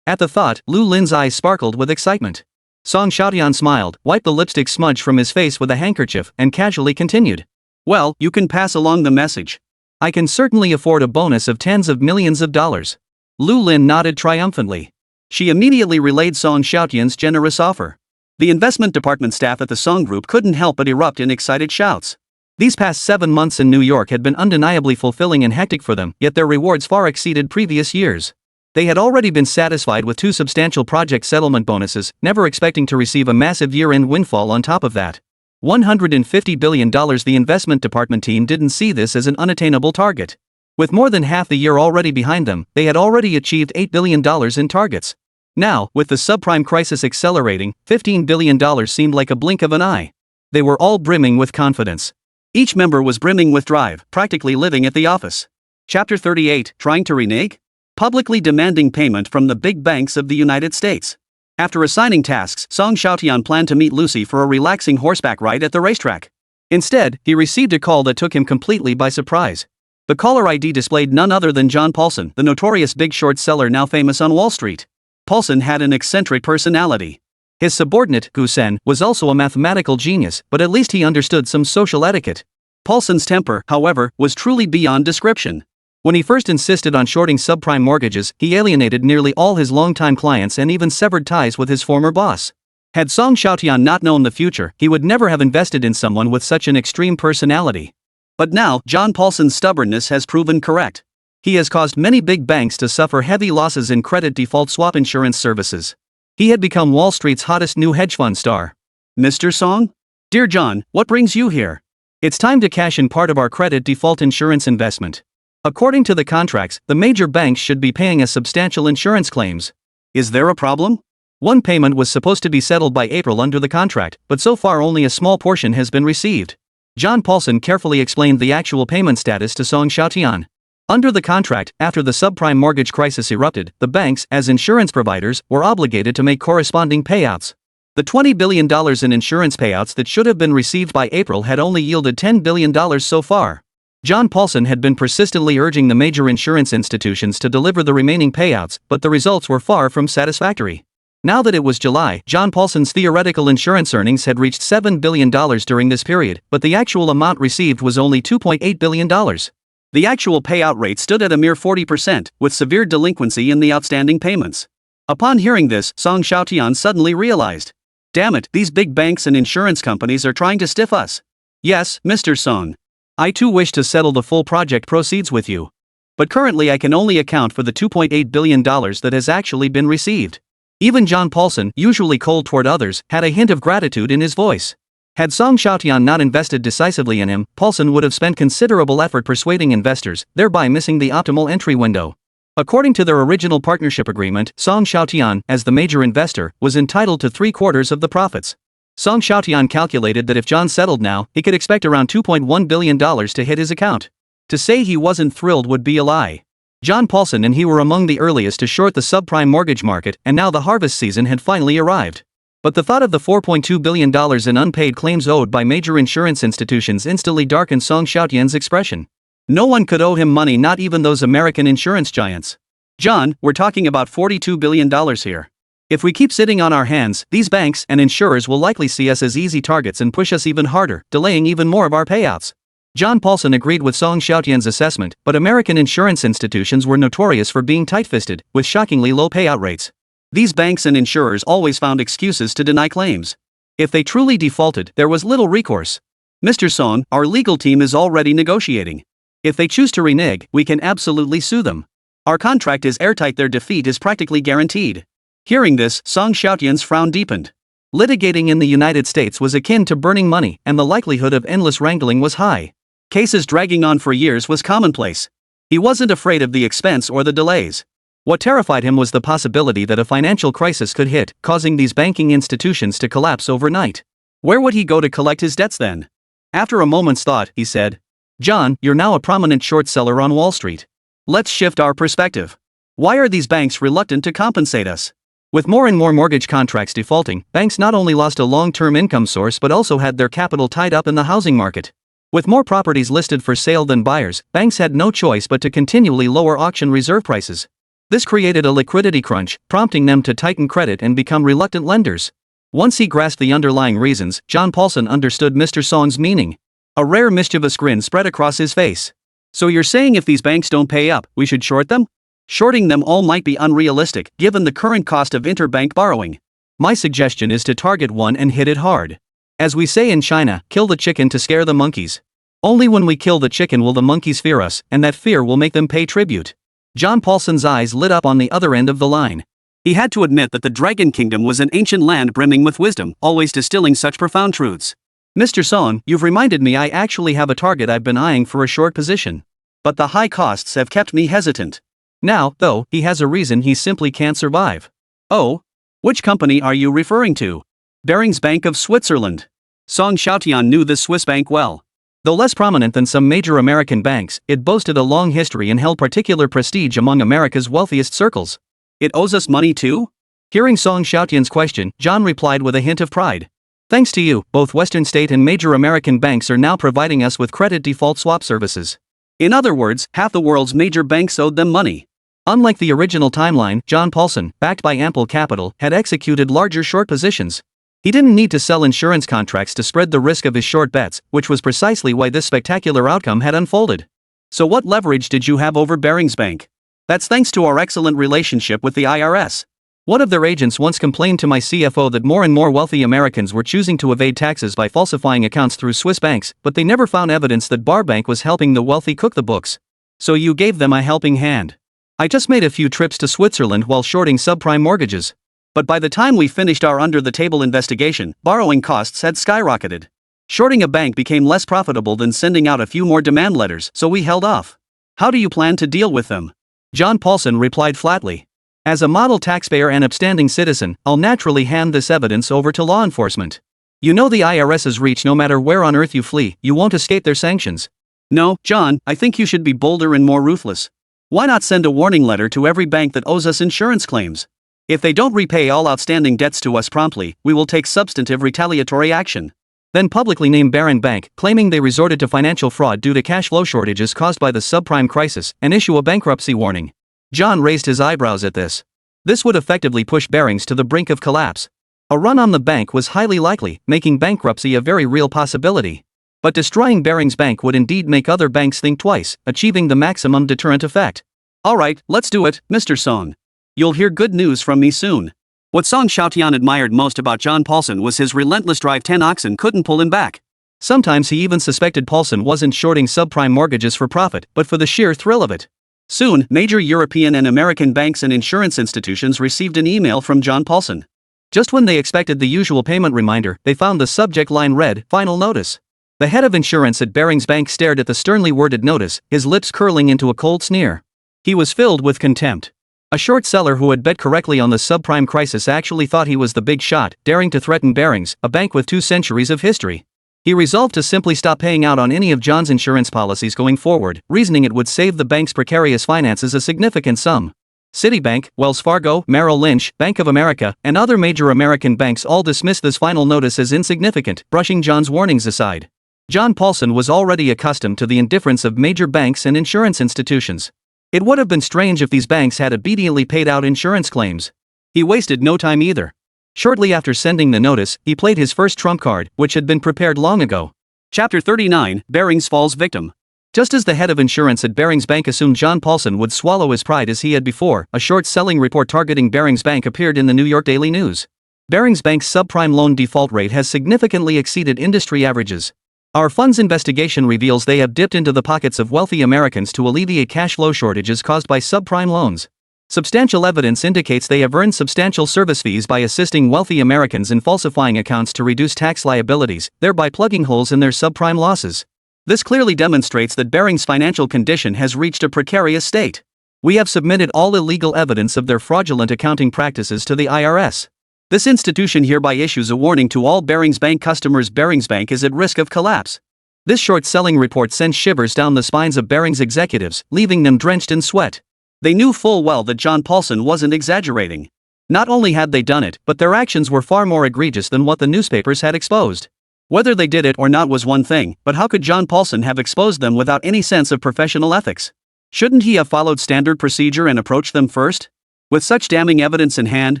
A: At the thought, Lu Lin's eyes sparkled with excitement. Song Xiaotian smiled, wiped the lipstick smudge from his face with a handkerchief, and casually continued. Well, you can pass along the message. I can certainly afford a bonus of tens of millions of dollars. Lu Lin nodded triumphantly. She immediately relayed Song Xiaotian's generous offer. The investment department staff at the Song Group couldn't help but erupt in excited shouts. These past 7 months in New York had been undeniably fulfilling and hectic for them, yet their rewards far exceeded previous years. They had already been satisfied with 2 substantial project settlement bonuses, never expecting to receive a massive year-end windfall on top of that. $150 billion. The investment department team didn't see this as an unattainable target. With more than half the year already behind them, they had already achieved $8 billion in targets. Now, with the subprime crisis accelerating, $15 billion seemed like a blink of an eye. They were all brimming with confidence. Each member was brimming with drive, practically living at the office. Chapter 38, Trying to Renege? Publicly demanding payment from the big banks of the United States. After assigning tasks, Song Xiaotian planned to meet Lucy for a relaxing horseback ride at the racetrack. Instead, he received a call that took him completely by surprise. The caller ID displayed none other than John Paulson, the notorious big short seller now famous on Wall Street. Paulson had an eccentric personality. His subordinate, Gu Sen, was also a mathematical genius, but at least he understood some social etiquette. Paulson's temper, however, was truly beyond description. When he first insisted on shorting subprime mortgages, he alienated nearly all his longtime clients and even severed ties with his former boss. Had Song Xiaotian not known the future, he would never have invested in someone with such an extreme personality. But now, John Paulson's stubbornness has proven correct. He has caused many big banks to suffer heavy losses in credit default swap insurance services. He had become Wall Street's hottest new hedge fund star. Mr. Song? Dear John, what brings you here? It's time to cash in part of our credit default insurance investment. According to the contracts, the major banks should be paying us substantial insurance claims. Is there a problem? One payment was supposed to be settled by April under the contract, but so far only a small portion has been received. John Paulson carefully explained the actual payment status to Song Xiaotian. Under the contract, after the subprime mortgage crisis erupted, the banks, as insurance providers, were obligated to make corresponding payouts. The $20 billion in insurance payouts that should have been received by April had only yielded $10 billion so far. John Paulson had been persistently urging the major insurance institutions to deliver the remaining payouts, but the results were far from satisfactory. Now that it was July, John Paulson's theoretical insurance earnings had reached $7 billion during this period, but the actual amount received was only $2.8 billion. The actual payout rate stood at a mere 40%, with severe delinquency in the outstanding payments. Upon hearing this, Xiaotian suddenly realized, "Damn it, these big banks and insurance companies are trying to stiff us." "Yes, Mr. Song. I too wish to settle the full project proceeds with you. But currently I can only account for the $2.8 billion that has actually been received." Even John Paulson, usually cold toward others, had a hint of gratitude in his voice. Had Xiaotian not invested decisively in him, Paulson would have spent considerable effort persuading investors, thereby missing the optimal entry window. According to their original partnership agreement, Xiaotian, as the major investor, was entitled to 3/4 of the profits. Xiaotian calculated that if John settled now, he could expect around $2.1 billion to hit his account. To say he wasn't thrilled would be a lie. John Paulson and he were among the earliest to short the subprime mortgage market, and now the harvest season had finally arrived. But the thought of the $4.2 billion in unpaid claims owed by major insurance institutions instantly darkened Xiaotian's expression. No one could owe him money, not even those American insurance giants. "John, we're talking about $42 billion here. If we keep sitting on our hands, these banks and insurers will likely see us as easy targets and push us even harder, delaying even more of our payouts." John Paulson agreed with Xiaotian's assessment, but American insurance institutions were notorious for being tight-fisted, with shockingly low payout rates. These banks and insurers always found excuses to deny claims. If they truly defaulted, there was little recourse. "Mr. Song, our legal team is already negotiating. If they choose to renege, we can absolutely sue them. Our contract is airtight, their defeat is practically guaranteed." Hearing this, Xiaotian's frown deepened. Litigating in the United States was akin to burning money, and the likelihood of endless wrangling was high. Cases dragging on for years was commonplace. He wasn't afraid of the expense or the delays. What terrified him was the possibility that a financial crisis could hit, causing these banking institutions to collapse overnight. Where would he go to collect his debts then? After a moment's thought, he said, "John, you're now a prominent short seller on Wall Street. Let's shift our perspective. Why are these banks reluctant to compensate us?" With more and more mortgage contracts defaulting, banks not only lost a long-term income source but also had their capital tied up in the housing market. With more properties listed for sale than buyers, banks had no choice but to continually lower auction reserve prices. This created a liquidity crunch, prompting them to tighten credit and become reluctant lenders. Once he grasped the underlying reasons, John Paulson understood Mr. Song's meaning. A rare mischievous grin spread across his face. "So you're saying if these banks don't pay up, we should short them?" "Shorting them all might be unrealistic, given the current cost of interbank borrowing. My suggestion is to target one and hit it hard. As we say in China, kill the chicken to scare the monkeys. Only when we kill the chicken will the monkeys fear us, and that fear will make them pay tribute." John Paulson's eyes lit up on the other end of the line. He had to admit that the Dragon Kingdom was an ancient land brimming with wisdom, always distilling such profound truths. "Mr. Song, you've reminded me I actually have a target I've been eyeing for a short position. But the high costs have kept me hesitant. Now, though, he has a reason he simply can't survive." "Oh? Which company are you referring to?" "Barings Bank of Switzerland." Xiaotian knew this Swiss bank well. Though less prominent than some major American banks, it boasted a long history and held particular prestige among America's wealthiest circles. "It owes us money too?" Hearing Xiaotian's question, John replied with a hint of pride. "Thanks to you, both Western state and major American banks are now providing us with credit default swap services." In other words, half the world's major banks owed them money. Unlike the original timeline, John Paulson, backed by ample capital, had executed larger short positions. He didn't need to sell insurance contracts to spread the risk of his short bets, which was precisely why this spectacular outcome had unfolded. "So what leverage did you have over Barings Bank?" "That's thanks to our excellent relationship with the IRS. One of their agents once complained to my CFO that more and more wealthy Americans were choosing to evade taxes by falsifying accounts through Swiss banks, but they never found evidence that Bar Bank was helping the wealthy cook the books. So you gave them a helping hand." "I just made a few trips to Switzerland while shorting subprime mortgages. But by the time we finished our under-the-table investigation, borrowing costs had skyrocketed. Shorting a bank became less profitable than sending out a few more demand letters, so we held off." "How do you plan to deal with them?" John Paulson replied flatly. "As a model taxpayer and upstanding citizen, I'll naturally hand this evidence over to law enforcement. You know the IRS's reach no matter where on earth you flee, you won't escape their sanctions." "No, John, I think you should be bolder and more ruthless. Why not send a warning letter to every bank that owes us insurance claims?
B: If they don't repay all outstanding debts to us promptly, we will take substantive retaliatory action.
A: Then publicly name Bearing Bank, claiming they resorted to financial fraud due to cash flow shortages caused by the subprime crisis, and issue a bankruptcy warning. John raised his eyebrows at this. This would effectively push Barings to the brink of collapse. A run on the bank was highly likely, making bankruptcy a very real possibility. But destroying Barings Bank would indeed make other banks think twice, achieving the maximum deterrent effect.
B: Alright, let's do it, Mr. Song. You'll hear good news from me soon. What Song Xiaotian admired most about John Paulson was his relentless drive. 10 oxen couldn't pull him back.
A: Sometimes he even suspected Paulson wasn't shorting subprime mortgages for profit, but for the sheer thrill of it.
B: Soon, major European and American banks and insurance institutions received an email from John Paulson.
A: Just when they expected the usual payment reminder, they found the subject line read, "Final Notice." The head of insurance at Barings Bank stared at the sternly worded notice, his lips curling into a cold sneer. He was filled with contempt. A short seller who had bet correctly on the subprime crisis actually thought he was the big shot, daring to threaten Barings, a bank with 2 centuries of history. He resolved to simply stop paying out on any of John's insurance policies going forward, reasoning it would save the bank's precarious finances a significant sum. Citibank, Wells Fargo, Merrill Lynch, Bank of America, and other major American banks all dismissed this final notice as insignificant, brushing John's warnings aside. John Paulson was already accustomed to the indifference of major banks and insurance institutions. It would have been strange if these banks had obediently paid out insurance claims. He wasted no time either. Shortly after sending the notice, he played his first trump card, which had been prepared long ago.
B: Chapter 39, Barings falls victim.
A: Just as the head of insurance at Barings Bank assumed John Paulson would swallow his pride as he had before, a short-selling report targeting Barings Bank appeared in the New York Daily News. Barings Bank's subprime loan default rate has significantly exceeded industry averages. Our fund's investigation reveals they have dipped into the pockets of wealthy Americans to alleviate cash flow shortages caused by subprime loans. Substantial evidence indicates they have earned substantial service fees by assisting wealthy Americans in falsifying accounts to reduce tax liabilities, thereby plugging holes in their subprime losses. This clearly demonstrates that Barings' financial condition has reached a precarious state. We have submitted all illegal evidence of their fraudulent accounting practices to the IRS. This institution hereby issues a warning to all Barings Bank customers. Barings Bank is at risk of collapse. This short-selling report sent shivers down the spines of Barings executives, leaving them drenched in sweat. They knew full well that John Paulson wasn't exaggerating. Not only had they done it, but their actions were far more egregious than what the newspapers had exposed. Whether they did it or not was one thing, but how could John Paulson have exposed them without any sense of professional ethics? Shouldn't he have followed standard procedure and approached them first? With such damning evidence in hand,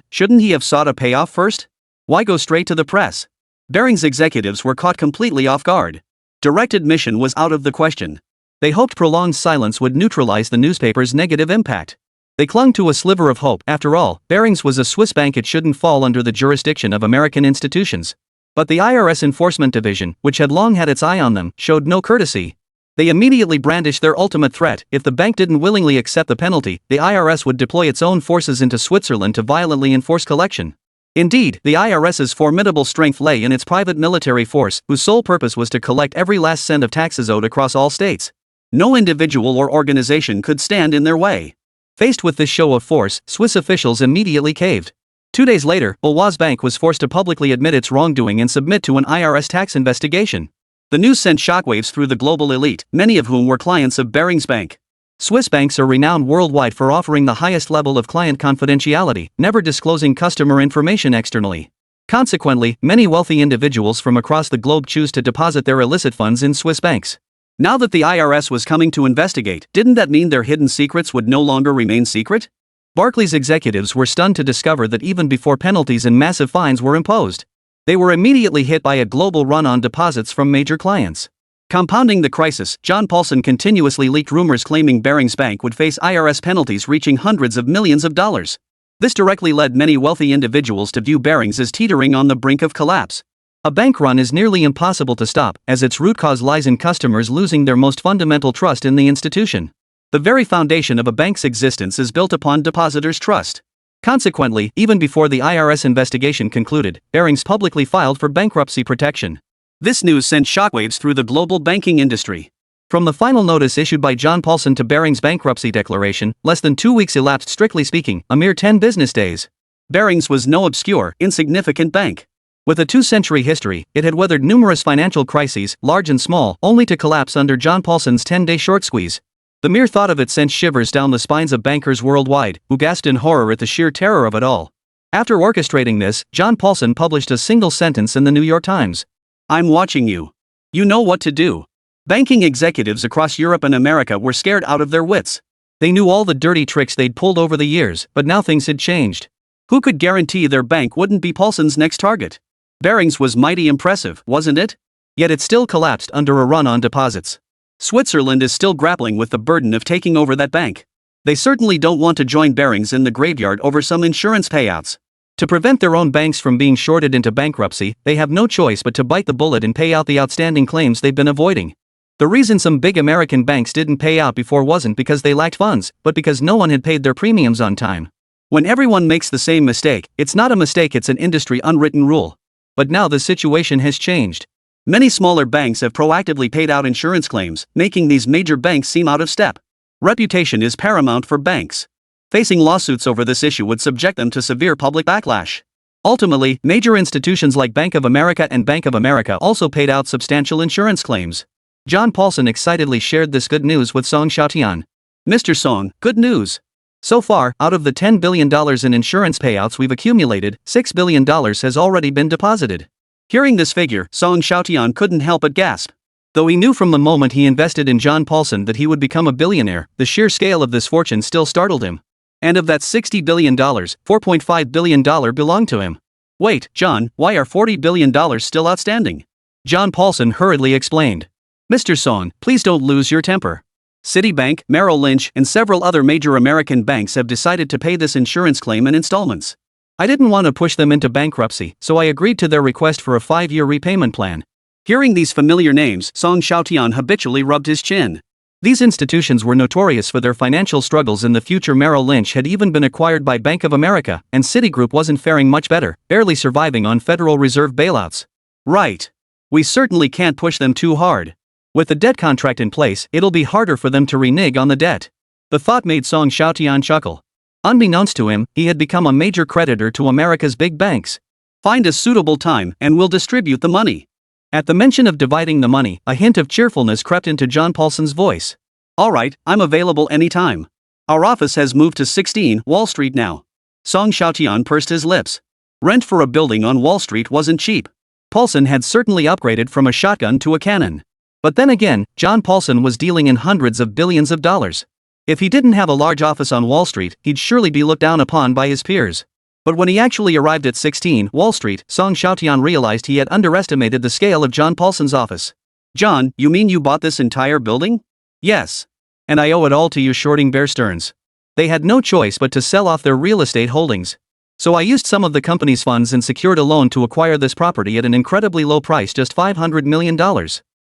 A: shouldn't he have sought a payoff first? Why go straight to the press? Barings executives were caught completely off guard. Direct admission was out of the question. They hoped prolonged silence would neutralize the newspaper's negative impact. They clung to a sliver of hope. After all, Barings was a Swiss bank. It shouldn't fall under the jurisdiction of American institutions. But the IRS Enforcement Division, which had long had its eye on them, showed no courtesy. They immediately brandished their ultimate threat: if the bank didn't willingly accept the penalty, the IRS would deploy its own forces into Switzerland to violently enforce collection. Indeed, the IRS's formidable strength lay in its private military force, whose sole purpose was to collect every last cent of taxes owed across all states. No individual or organization could stand in their way. Faced with this show of force, Swiss officials immediately caved. 2 days later, Baloise Bank was forced to publicly admit its wrongdoing and submit to an IRS tax investigation. The news sent shockwaves through the global elite, many of whom were clients of Barings Bank. Swiss banks are renowned worldwide for offering the highest level of client confidentiality, never disclosing customer information externally. Consequently, many wealthy individuals from across the globe choose to deposit their illicit funds in Swiss banks. Now that the IRS was coming to investigate, didn't that mean their hidden secrets would no longer remain secret? Barclays executives were stunned to discover that even before penalties and massive fines were imposed, they were immediately hit by a global run on deposits from major clients. Compounding the crisis, John Paulson continuously leaked rumors claiming Barings Bank would face IRS penalties reaching hundreds of millions of dollars. This directly led many wealthy individuals to view Barings as teetering on the brink of collapse. A bank run is nearly impossible to stop, as its root cause lies in customers losing their most fundamental trust in the institution. The very foundation of a bank's existence is built upon depositors' trust. Consequently, even before the IRS investigation concluded, Barings publicly filed for bankruptcy protection. This news sent shockwaves through the global banking industry. From the final notice issued by John Paulson to Barings' bankruptcy declaration, less than 2 weeks elapsed. Strictly speaking, a mere 10 business days. Barings was no obscure, insignificant bank. With a 2-century history, it had weathered numerous financial crises, large and small, only to collapse under John Paulson's 10-day short squeeze. The mere thought of it sent shivers down the spines of bankers worldwide, who gasped in horror at the sheer terror of it all. After orchestrating this, John Paulson published a single sentence in the New York Times.
B: I'm watching you. You know what to do. Banking executives across Europe and America were scared out of their wits.
A: They knew all the dirty tricks they'd pulled over the years, but now things had changed.
B: Who could guarantee their bank wouldn't be Paulson's next target? Barings was mighty impressive, wasn't it?
A: Yet it still collapsed under a run on deposits.
B: Switzerland is still grappling with the burden of taking over that bank. They certainly don't want to join Barings in the graveyard over some insurance payouts.
A: To prevent their own banks from being shorted into bankruptcy, they have no choice but to bite the bullet and pay out the outstanding claims they've been avoiding. The reason some big American banks didn't pay out before wasn't because they lacked funds, but because no one had paid their premiums on time.
B: When everyone makes the same mistake, it's not a mistake, it's an industry unwritten rule.
A: But now the situation has changed.
B: Many smaller banks have proactively paid out insurance claims, making these major banks seem out of step. Reputation is paramount for banks. Facing lawsuits over this issue would subject them to severe public backlash.
A: Ultimately, major institutions like Bank of America and Bank of America also paid out substantial insurance claims. John Paulson excitedly shared this good news with Song Xiaotian.
B: Mr. Song, good news.
A: So far, out of the $10 billion in insurance payouts we've accumulated, $6 billion has already been deposited.
B: Hearing this figure, Song Xiaotian couldn't help but gasp.
A: Though he knew from the moment he invested in John Paulson that he would become a billionaire, the sheer scale of this fortune still startled him. And of that $60 billion, $4.5 billion belonged to him.
B: Wait, John, why are $40 billion still outstanding?
A: John Paulson hurriedly explained.
B: Mr. Song, please don't lose your temper. Citibank, Merrill Lynch, and several other major American banks have decided to pay this insurance claim in installments.
A: I didn't want to push them into bankruptcy, so I agreed to their request for a 5-year repayment plan.
B: Hearing these familiar names, Song Xiaotian habitually rubbed his chin.
A: These institutions were notorious for their financial struggles. In the future, Merrill Lynch had even been acquired by Bank of America, and Citigroup wasn't faring much better, barely surviving on Federal Reserve bailouts.
B: Right. We certainly can't push them too hard.
A: With the debt contract in place, it'll be harder for them to renege on the debt. The thought made Song Xiaotian chuckle. Unbeknownst to him, he had become a major creditor to America's big banks.
B: Find a suitable time, and we'll distribute the money.
A: At the mention of dividing the money, a hint of cheerfulness crept into John Paulson's voice.
B: All right, I'm available anytime. Our office has moved to 16 Wall Street now. Song Xiaotian pursed his lips. Rent for a building on Wall Street wasn't cheap.
A: Paulson had certainly upgraded from a shotgun to a cannon. But then again, John Paulson was dealing in hundreds of billions of dollars. If he didn't have a large office on Wall Street, he'd surely be looked down upon by his peers. But when he actually arrived at 16 Wall Street, Song Xiaotian realized he had underestimated the scale of John Paulson's office.
B: John, you mean you bought this entire building?
A: Yes. And I owe it all to you shorting Bear Stearns. They had no choice but to sell off their real estate holdings. So I used some of the company's funds and secured a loan to acquire this property at an incredibly low price, just $500 million.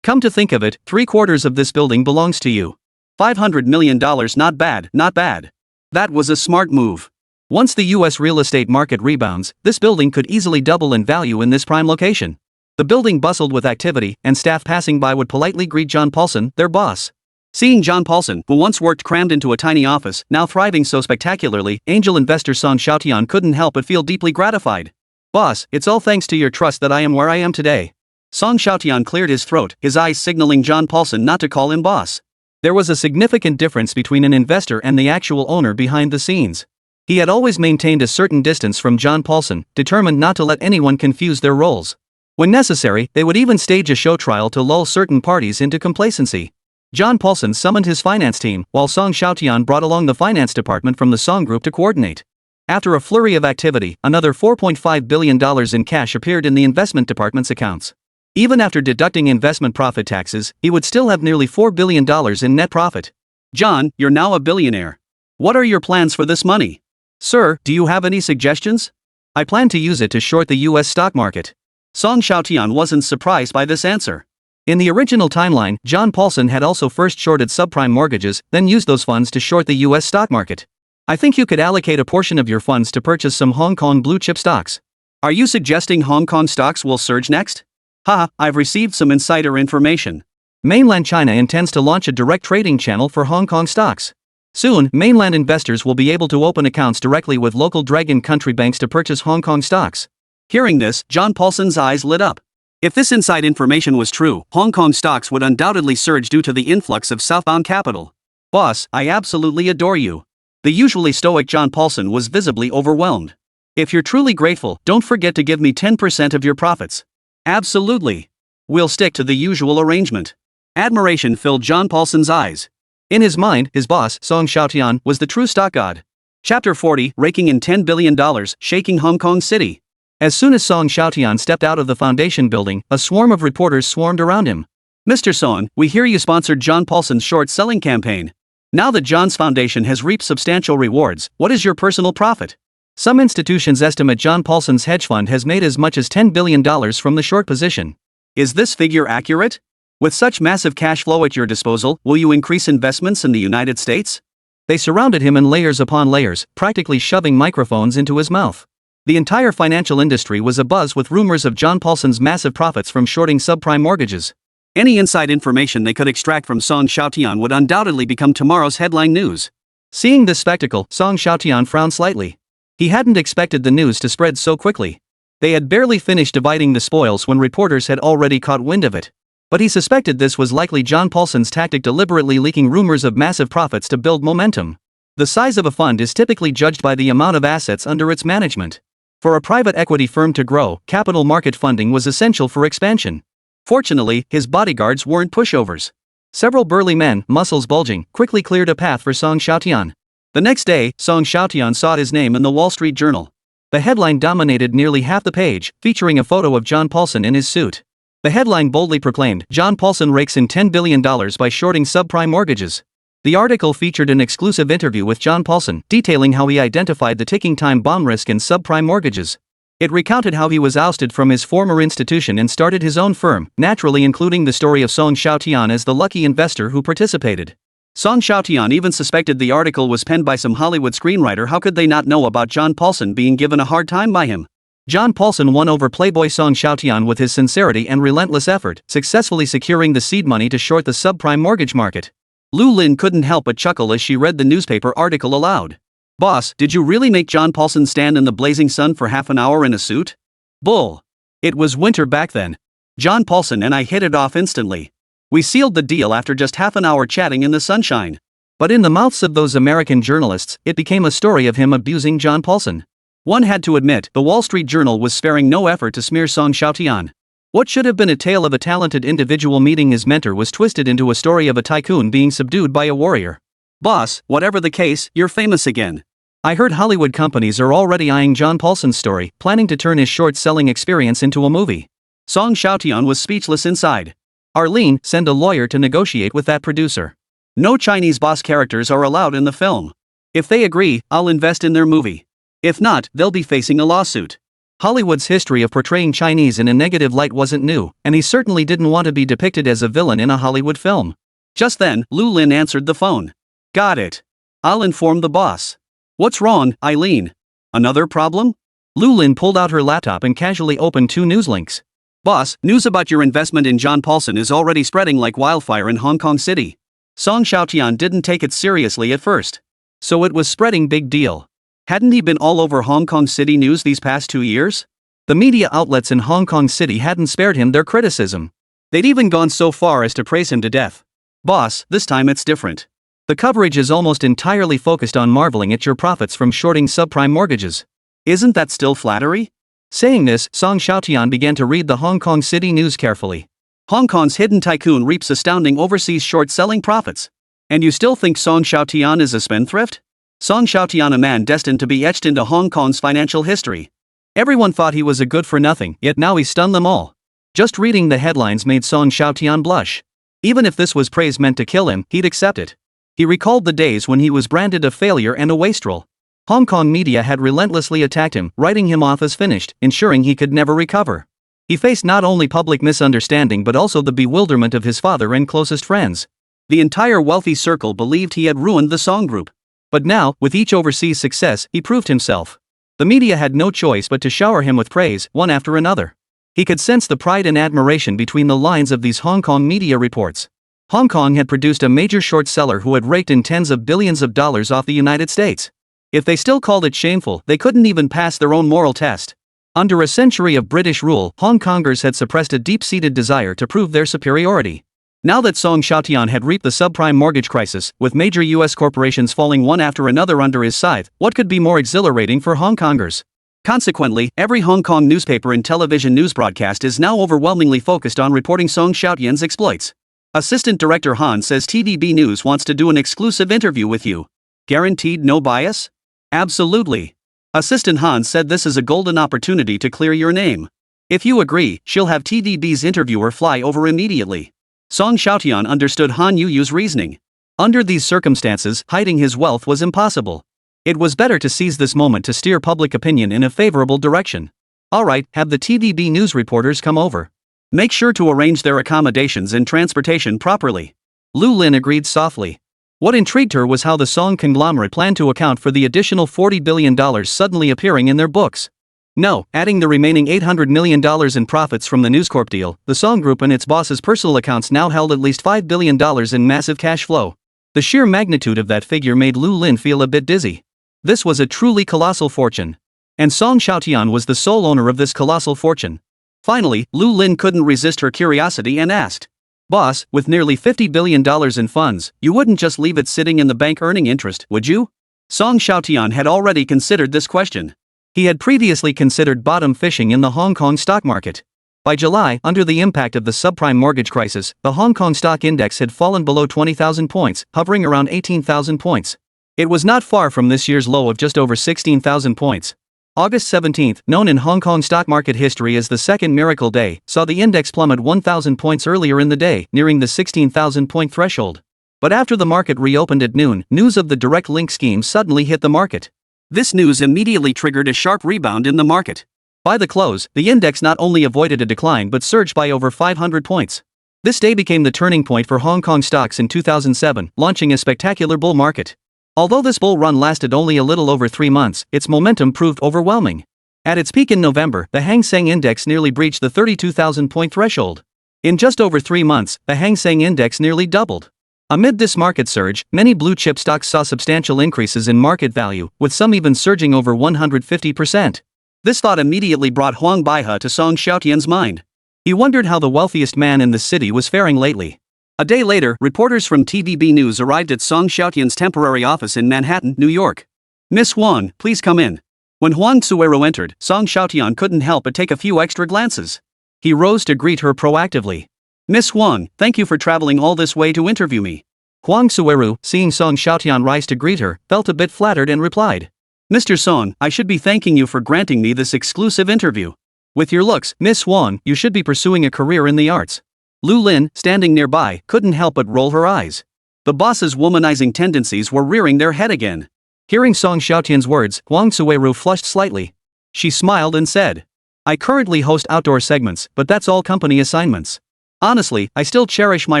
A: Come to think of it, 3/4 of this building belongs to you.
B: $500 million, not bad, not bad. That was a smart move.
A: Once the US real estate market rebounds, this building could easily double in value in this prime location. The building bustled with activity, and staff passing by would politely greet John Paulson, their boss.
B: Seeing John Paulson, who once worked crammed into a tiny office, now thriving so spectacularly, angel investor Song Xiaotian couldn't help but feel deeply gratified.
A: Boss, it's all thanks to your trust that I am where I am today.
B: Song Xiaotian cleared his throat, his eyes signaling John Paulson not to call him boss.
A: There was a significant difference between an investor and the actual owner behind the scenes. He had always maintained a certain distance from John Paulson, determined not to let anyone confuse their roles. When necessary, they would even stage a show trial to lull certain parties into complacency. John Paulson summoned his finance team, while Song Xiaotian brought along the finance department from the Song Group to coordinate. After a flurry of activity, another $4.5 billion in cash appeared in the investment department's accounts. Even after deducting investment profit taxes, he would still have nearly $4 billion in net profit.
B: John, you're now a billionaire. What are your plans for this money?
A: Sir, do you have any suggestions? I plan to use it to short the US stock market.
B: Song Xiaotian wasn't surprised by this answer.
A: In the original timeline, John Paulson had also first shorted subprime mortgages, then used those funds to short the US stock market. I think you could allocate a portion of your funds to purchase some Hong Kong blue chip stocks.
B: Are you suggesting Hong Kong stocks will surge next? Haha, I've received some insider information.
A: Mainland China intends to launch a direct trading channel for Hong Kong stocks. Soon, mainland investors will be able to open accounts directly with local dragon country banks to purchase Hong Kong stocks.
B: Hearing this, John Paulson's eyes lit up. If this inside information was true, Hong Kong stocks would undoubtedly surge due to the influx of southbound capital.
A: Boss, I absolutely adore you.
B: The usually stoic John Paulson was visibly overwhelmed. If you're truly grateful, don't forget to give me 10% of your profits. Absolutely. We'll stick to the usual arrangement. Admiration filled John Paulson's eyes.
A: In his mind, his boss, Song Xiaotian, was the true stock god.
B: Chapter 40, raking in $10 billion, shaking Hong Kong City.
A: As soon as Song Xiaotian stepped out of the foundation building, a swarm of reporters swarmed around him.
B: Mr. Song, we hear you sponsored John Paulson's short-selling campaign. Now that John's foundation has reaped substantial rewards, what is your personal profit?
A: Some institutions estimate John Paulson's hedge fund has made as much as $10 billion from the short position.
B: Is this figure accurate? With such massive cash flow at your disposal, will you increase investments in the United States?
A: They surrounded him in layers upon layers, practically shoving microphones into his mouth. The entire financial industry was abuzz with rumors of John Paulson's massive profits from shorting subprime mortgages.
B: Any inside information they could extract from Song Xiaotian would undoubtedly become tomorrow's headline news.
A: Seeing this spectacle, Song Xiaotian frowned slightly. He hadn't expected the news to spread so quickly. They had barely finished dividing the spoils when reporters had already caught wind of it. But he suspected this was likely John Paulson's tactic, deliberately leaking rumors of massive profits to build momentum. The size of a fund is typically judged by the amount of assets under its management. For a private equity firm to grow, capital market funding was essential for expansion. Fortunately, his bodyguards weren't pushovers. Several burly men, muscles bulging, quickly cleared a path for Song Xiaotian. The next day, Song Xiaotian saw his name in the Wall Street Journal. The headline dominated nearly half the page, featuring a photo of John Paulson in his suit. The headline boldly proclaimed, "John Paulson rakes in $10 billion by shorting subprime mortgages." The article featured an exclusive interview with John Paulson, detailing how he identified the ticking time bomb risk in subprime mortgages. It recounted how he was ousted from his former institution and started his own firm, naturally including the story of Song Xiaotian as the lucky investor who participated. Song Xiaotian even suspected the article was penned by some Hollywood screenwriter. How could they not know about John Paulson being given a hard time by him? John Paulson won over Playboy Song Xiaotian with his sincerity and relentless effort, successfully securing the seed money to short the subprime mortgage market. Lu Lin couldn't help but chuckle as she read the newspaper article aloud. "Boss, did you really make John Paulson stand in the blazing sun for half an hour in a suit?" "Bull. It was winter back then. John Paulson and I hit it off instantly. We sealed the deal after just half an hour chatting in the sunshine." But in the mouths of those American journalists, it became a story of him abusing John Paulson. One had to admit, the Wall Street Journal was sparing no effort to smear Song Xiaotian. What should have been a tale of a talented individual meeting his mentor was twisted into a story of a tycoon being subdued by a warrior. "Boss, whatever the case, you're famous again. I heard Hollywood companies are already eyeing John Paulson's story, planning to turn his short-selling experience into a movie." Song Xiaotian was speechless inside. "Arlene, send a lawyer to negotiate with that producer. No Chinese boss characters are allowed in the film. If they agree, I'll invest in their movie. If not, they'll be facing a lawsuit." Hollywood's history of portraying Chinese in a negative light wasn't new, and he certainly didn't want to be depicted as a villain in a Hollywood film. Just then, Lu Lin answered the phone. "Got it. I'll inform the boss." "What's wrong, Eileen? Another problem?" Lu Lin pulled out her laptop and casually opened 2 news links. "Boss, news about your investment in John Paulson is already spreading like wildfire in Hong Kong City." Song Xiaotian didn't take it seriously at first. So it was spreading big deal. Hadn't he been all over Hong Kong City news these past 2 years? The media outlets in Hong Kong City hadn't spared him their criticism. They'd even gone so far as to praise him to death. "Boss, this time it's different. The coverage is almost entirely focused on marveling at your profits from shorting subprime mortgages. Isn't that still flattery?" Saying this, Song Xiaotian began to read the Hong Kong City news carefully. Hong Kong's hidden tycoon reaps astounding overseas short-selling profits. And you still think Song Xiaotian is a spendthrift? Song Xiaotian, a man destined to be etched into Hong Kong's financial history. Everyone thought he was a good-for-nothing, yet now he stunned them all. Just reading the headlines made Song Xiaotian blush. Even if this was praise meant to kill him, he'd accept it. He recalled the days when he was branded a failure and a wastrel. Hong Kong media had relentlessly attacked him, writing him off as finished, ensuring he could never recover. He faced not only public misunderstanding but also the bewilderment of his father and closest friends. The entire wealthy circle believed he had ruined the Song Group. But now, with each overseas success, he proved himself. The media had no choice but to shower him with praise, one after another. He could sense the pride and admiration between the lines of these Hong Kong media reports. Hong Kong had produced a major short seller who had raked in tens of billions of dollars off the United States. If they still called it shameful, they couldn't even pass their own moral test. Under a century of British rule, Hong Kongers had suppressed a deep-seated desire to prove their superiority. Now that Song Xiaotian had reaped the subprime mortgage crisis, with major U.S. corporations falling one after another under his scythe, what could be more exhilarating for Hong Kongers?
B: Consequently, every Hong Kong newspaper and television news broadcast is now overwhelmingly focused on reporting Song Xiaotian's exploits. Assistant Director Han says TVB News wants to do an exclusive interview with you. Guaranteed no bias? Absolutely. Assistant Han said this is a golden opportunity to clear your name. If you agree, she'll have TVB's interviewer fly over immediately. Song Xiaotian understood Han Yu's reasoning. Under these circumstances, hiding his wealth was impossible. It was better to seize this moment to steer public opinion in a favorable direction. Alright, have the TVB news reporters come over. Make sure to arrange their accommodations and transportation properly. Lu Lin agreed softly. What intrigued her was how the Song conglomerate planned to account for the additional $40 billion suddenly appearing in their books. No, adding the remaining $800 million in profits from the News Corp deal, the Song Group and its boss's personal accounts now held at least $5 billion in massive cash flow. The sheer magnitude of that figure made Lu Lin feel a bit dizzy. This was a truly colossal fortune. And Song Xiaotian was the sole owner of this colossal fortune. Finally, Lu Lin couldn't resist her curiosity and asked, "Boss, with nearly $50 billion in funds, you wouldn't just leave it sitting in the bank earning interest, would you?" Song Xiaotian had already considered this question. He had previously considered bottom fishing in the Hong Kong stock market. By July, under the impact of the subprime mortgage crisis, the Hong Kong stock index had fallen below 20,000 points, hovering around 18,000 points. It was not far from this year's low of just over 16,000 points. August 17, known in Hong Kong stock market history as the second miracle day, saw the index plummet 1,000 points earlier in the day, nearing the 16,000 point threshold. But after the market reopened at noon, news of the direct link scheme suddenly hit the market. This news immediately triggered a sharp rebound in the market. By the close, the index not only avoided a decline but surged by over 500 points. This day became the turning point for Hong Kong stocks in 2007, launching a spectacular bull market. Although this bull run lasted only a little over 3 months, its momentum proved overwhelming. At its peak in November, the Hang Seng Index nearly breached the 32,000 point threshold. In just over 3 months, the Hang Seng Index nearly doubled. Amid this market surge, many blue-chip stocks saw substantial increases in market value, with some even surging over 150%. This thought immediately brought Huang Baihe to Song Xiaotian's mind. He wondered how the wealthiest man in the city was faring lately. A day later, reporters from TVB News arrived at Song Xiaotian's temporary office in Manhattan, New York. "Miss Huang, please come in." When Huang Suero entered, Song Xiaotian couldn't help but take a few extra glances. He rose to greet her proactively. "Miss Huang, thank you for traveling all this way to interview me." Huang Suero, seeing Song Xiaotian rise to greet her, felt a bit flattered and replied, "Mr. Song, I should be thanking you for granting me this exclusive interview. With your looks, Miss Huang, you should be pursuing a career in the arts." Lu Lin, standing nearby, couldn't help but roll her eyes. The boss's womanizing tendencies were rearing their head again. Hearing Song Xiaotian's words, Huang Suero flushed slightly. She smiled and said, "I currently host outdoor segments, but that's all company assignments. Honestly, I still cherish my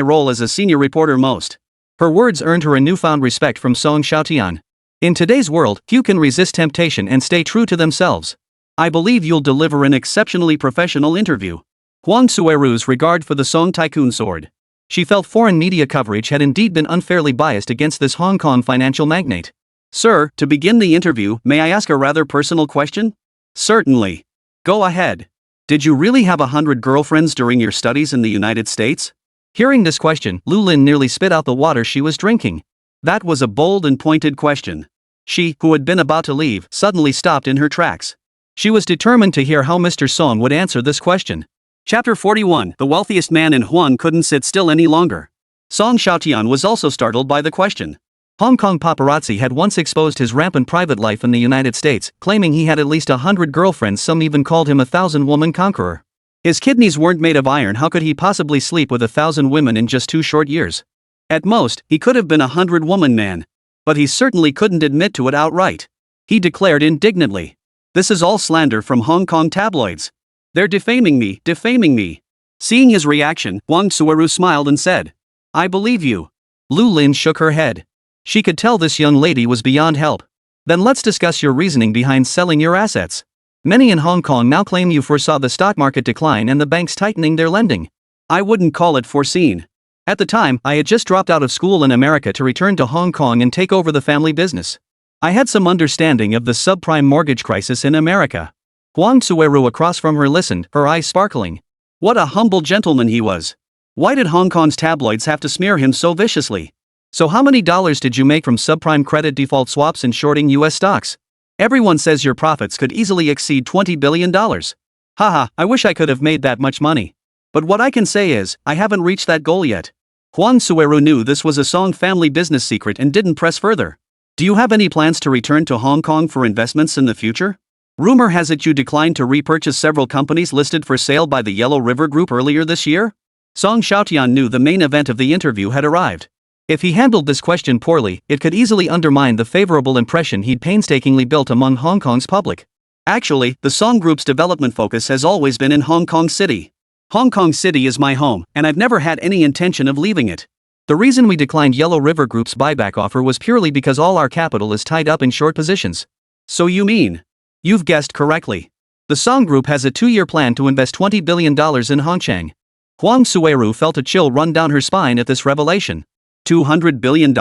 B: role as a senior reporter most." Her words earned her a newfound respect from Song Xiaotian. In today's world, few can resist temptation and stay true to themselves. "I believe you'll deliver an exceptionally professional interview." Huang Sueru's regard for the Song tycoon soared. She felt foreign media coverage had indeed been unfairly biased against this Hong Kong financial magnate. "Sir, to begin the interview, may I ask a rather personal question?" "Certainly. Go ahead. Did you really have 100 girlfriends during your studies in the United States?" Hearing this question, Lu Lin nearly spit out the water she was drinking. That was a bold and pointed question. She, who had been about to leave, suddenly stopped in her tracks. She was determined to hear how Mr. Song would answer this question. Chapter 41. The wealthiest man in Huan couldn't sit still any longer. Song Xiaotian was also startled by the question. Hong Kong paparazzi had once exposed his rampant private life in the United States, claiming he had at least 100 girlfriends. Some even called him a 1,000-woman conqueror. His kidneys weren't made of iron. How could he possibly sleep with 1,000 women in just 2 short years? At most, he could have been a 100-woman man. But he certainly couldn't admit to it outright. He declared indignantly, "This is all slander from Hong Kong tabloids. They're defaming me, defaming me." Seeing his reaction, Huang Sueru smiled and said, "I believe you." Lu Lin shook her head. She could tell this young lady was beyond help. "Then let's discuss your reasoning behind selling your assets. Many in Hong Kong now claim you foresaw the stock market decline and the banks tightening their lending." "I wouldn't call it foreseen. At the time, I had just dropped out of school in America to return to Hong Kong and take over the family business. I had some understanding of the subprime mortgage crisis in America." Huang Sueru across from her listened, her eyes sparkling. What a humble gentleman he was. Why did Hong Kong's tabloids have to smear him so viciously? "So how many dollars did you make from subprime credit default swaps and shorting US stocks?" Everyone says your profits could easily exceed $20 billion. Haha, I wish I could have made that much money. But what I can say is, I haven't reached that goal yet. Huang Sueru knew this was a Song family business secret and didn't press further. Do you have any plans to return to Hong Kong for investments in the future? Rumor has it you declined to repurchase several companies listed for sale by the Yellow River Group earlier this year? Song Xiaotian knew the main event of the interview had arrived. If he handled this question poorly, it could easily undermine the favorable impression he'd painstakingly built among Hong Kong's public. Actually, the Song Group's development focus has always been in Hong Kong City. Hong Kong City is my home, and I've never had any intention of leaving it. The reason we declined Yellow River Group's buyback offer was purely because all our capital is tied up in short positions. So you mean? You've guessed correctly. The Song Group has a 2-year plan to invest $20 billion in Hongchang. Huang Sueru felt a chill run down her spine at this revelation. $200 billion?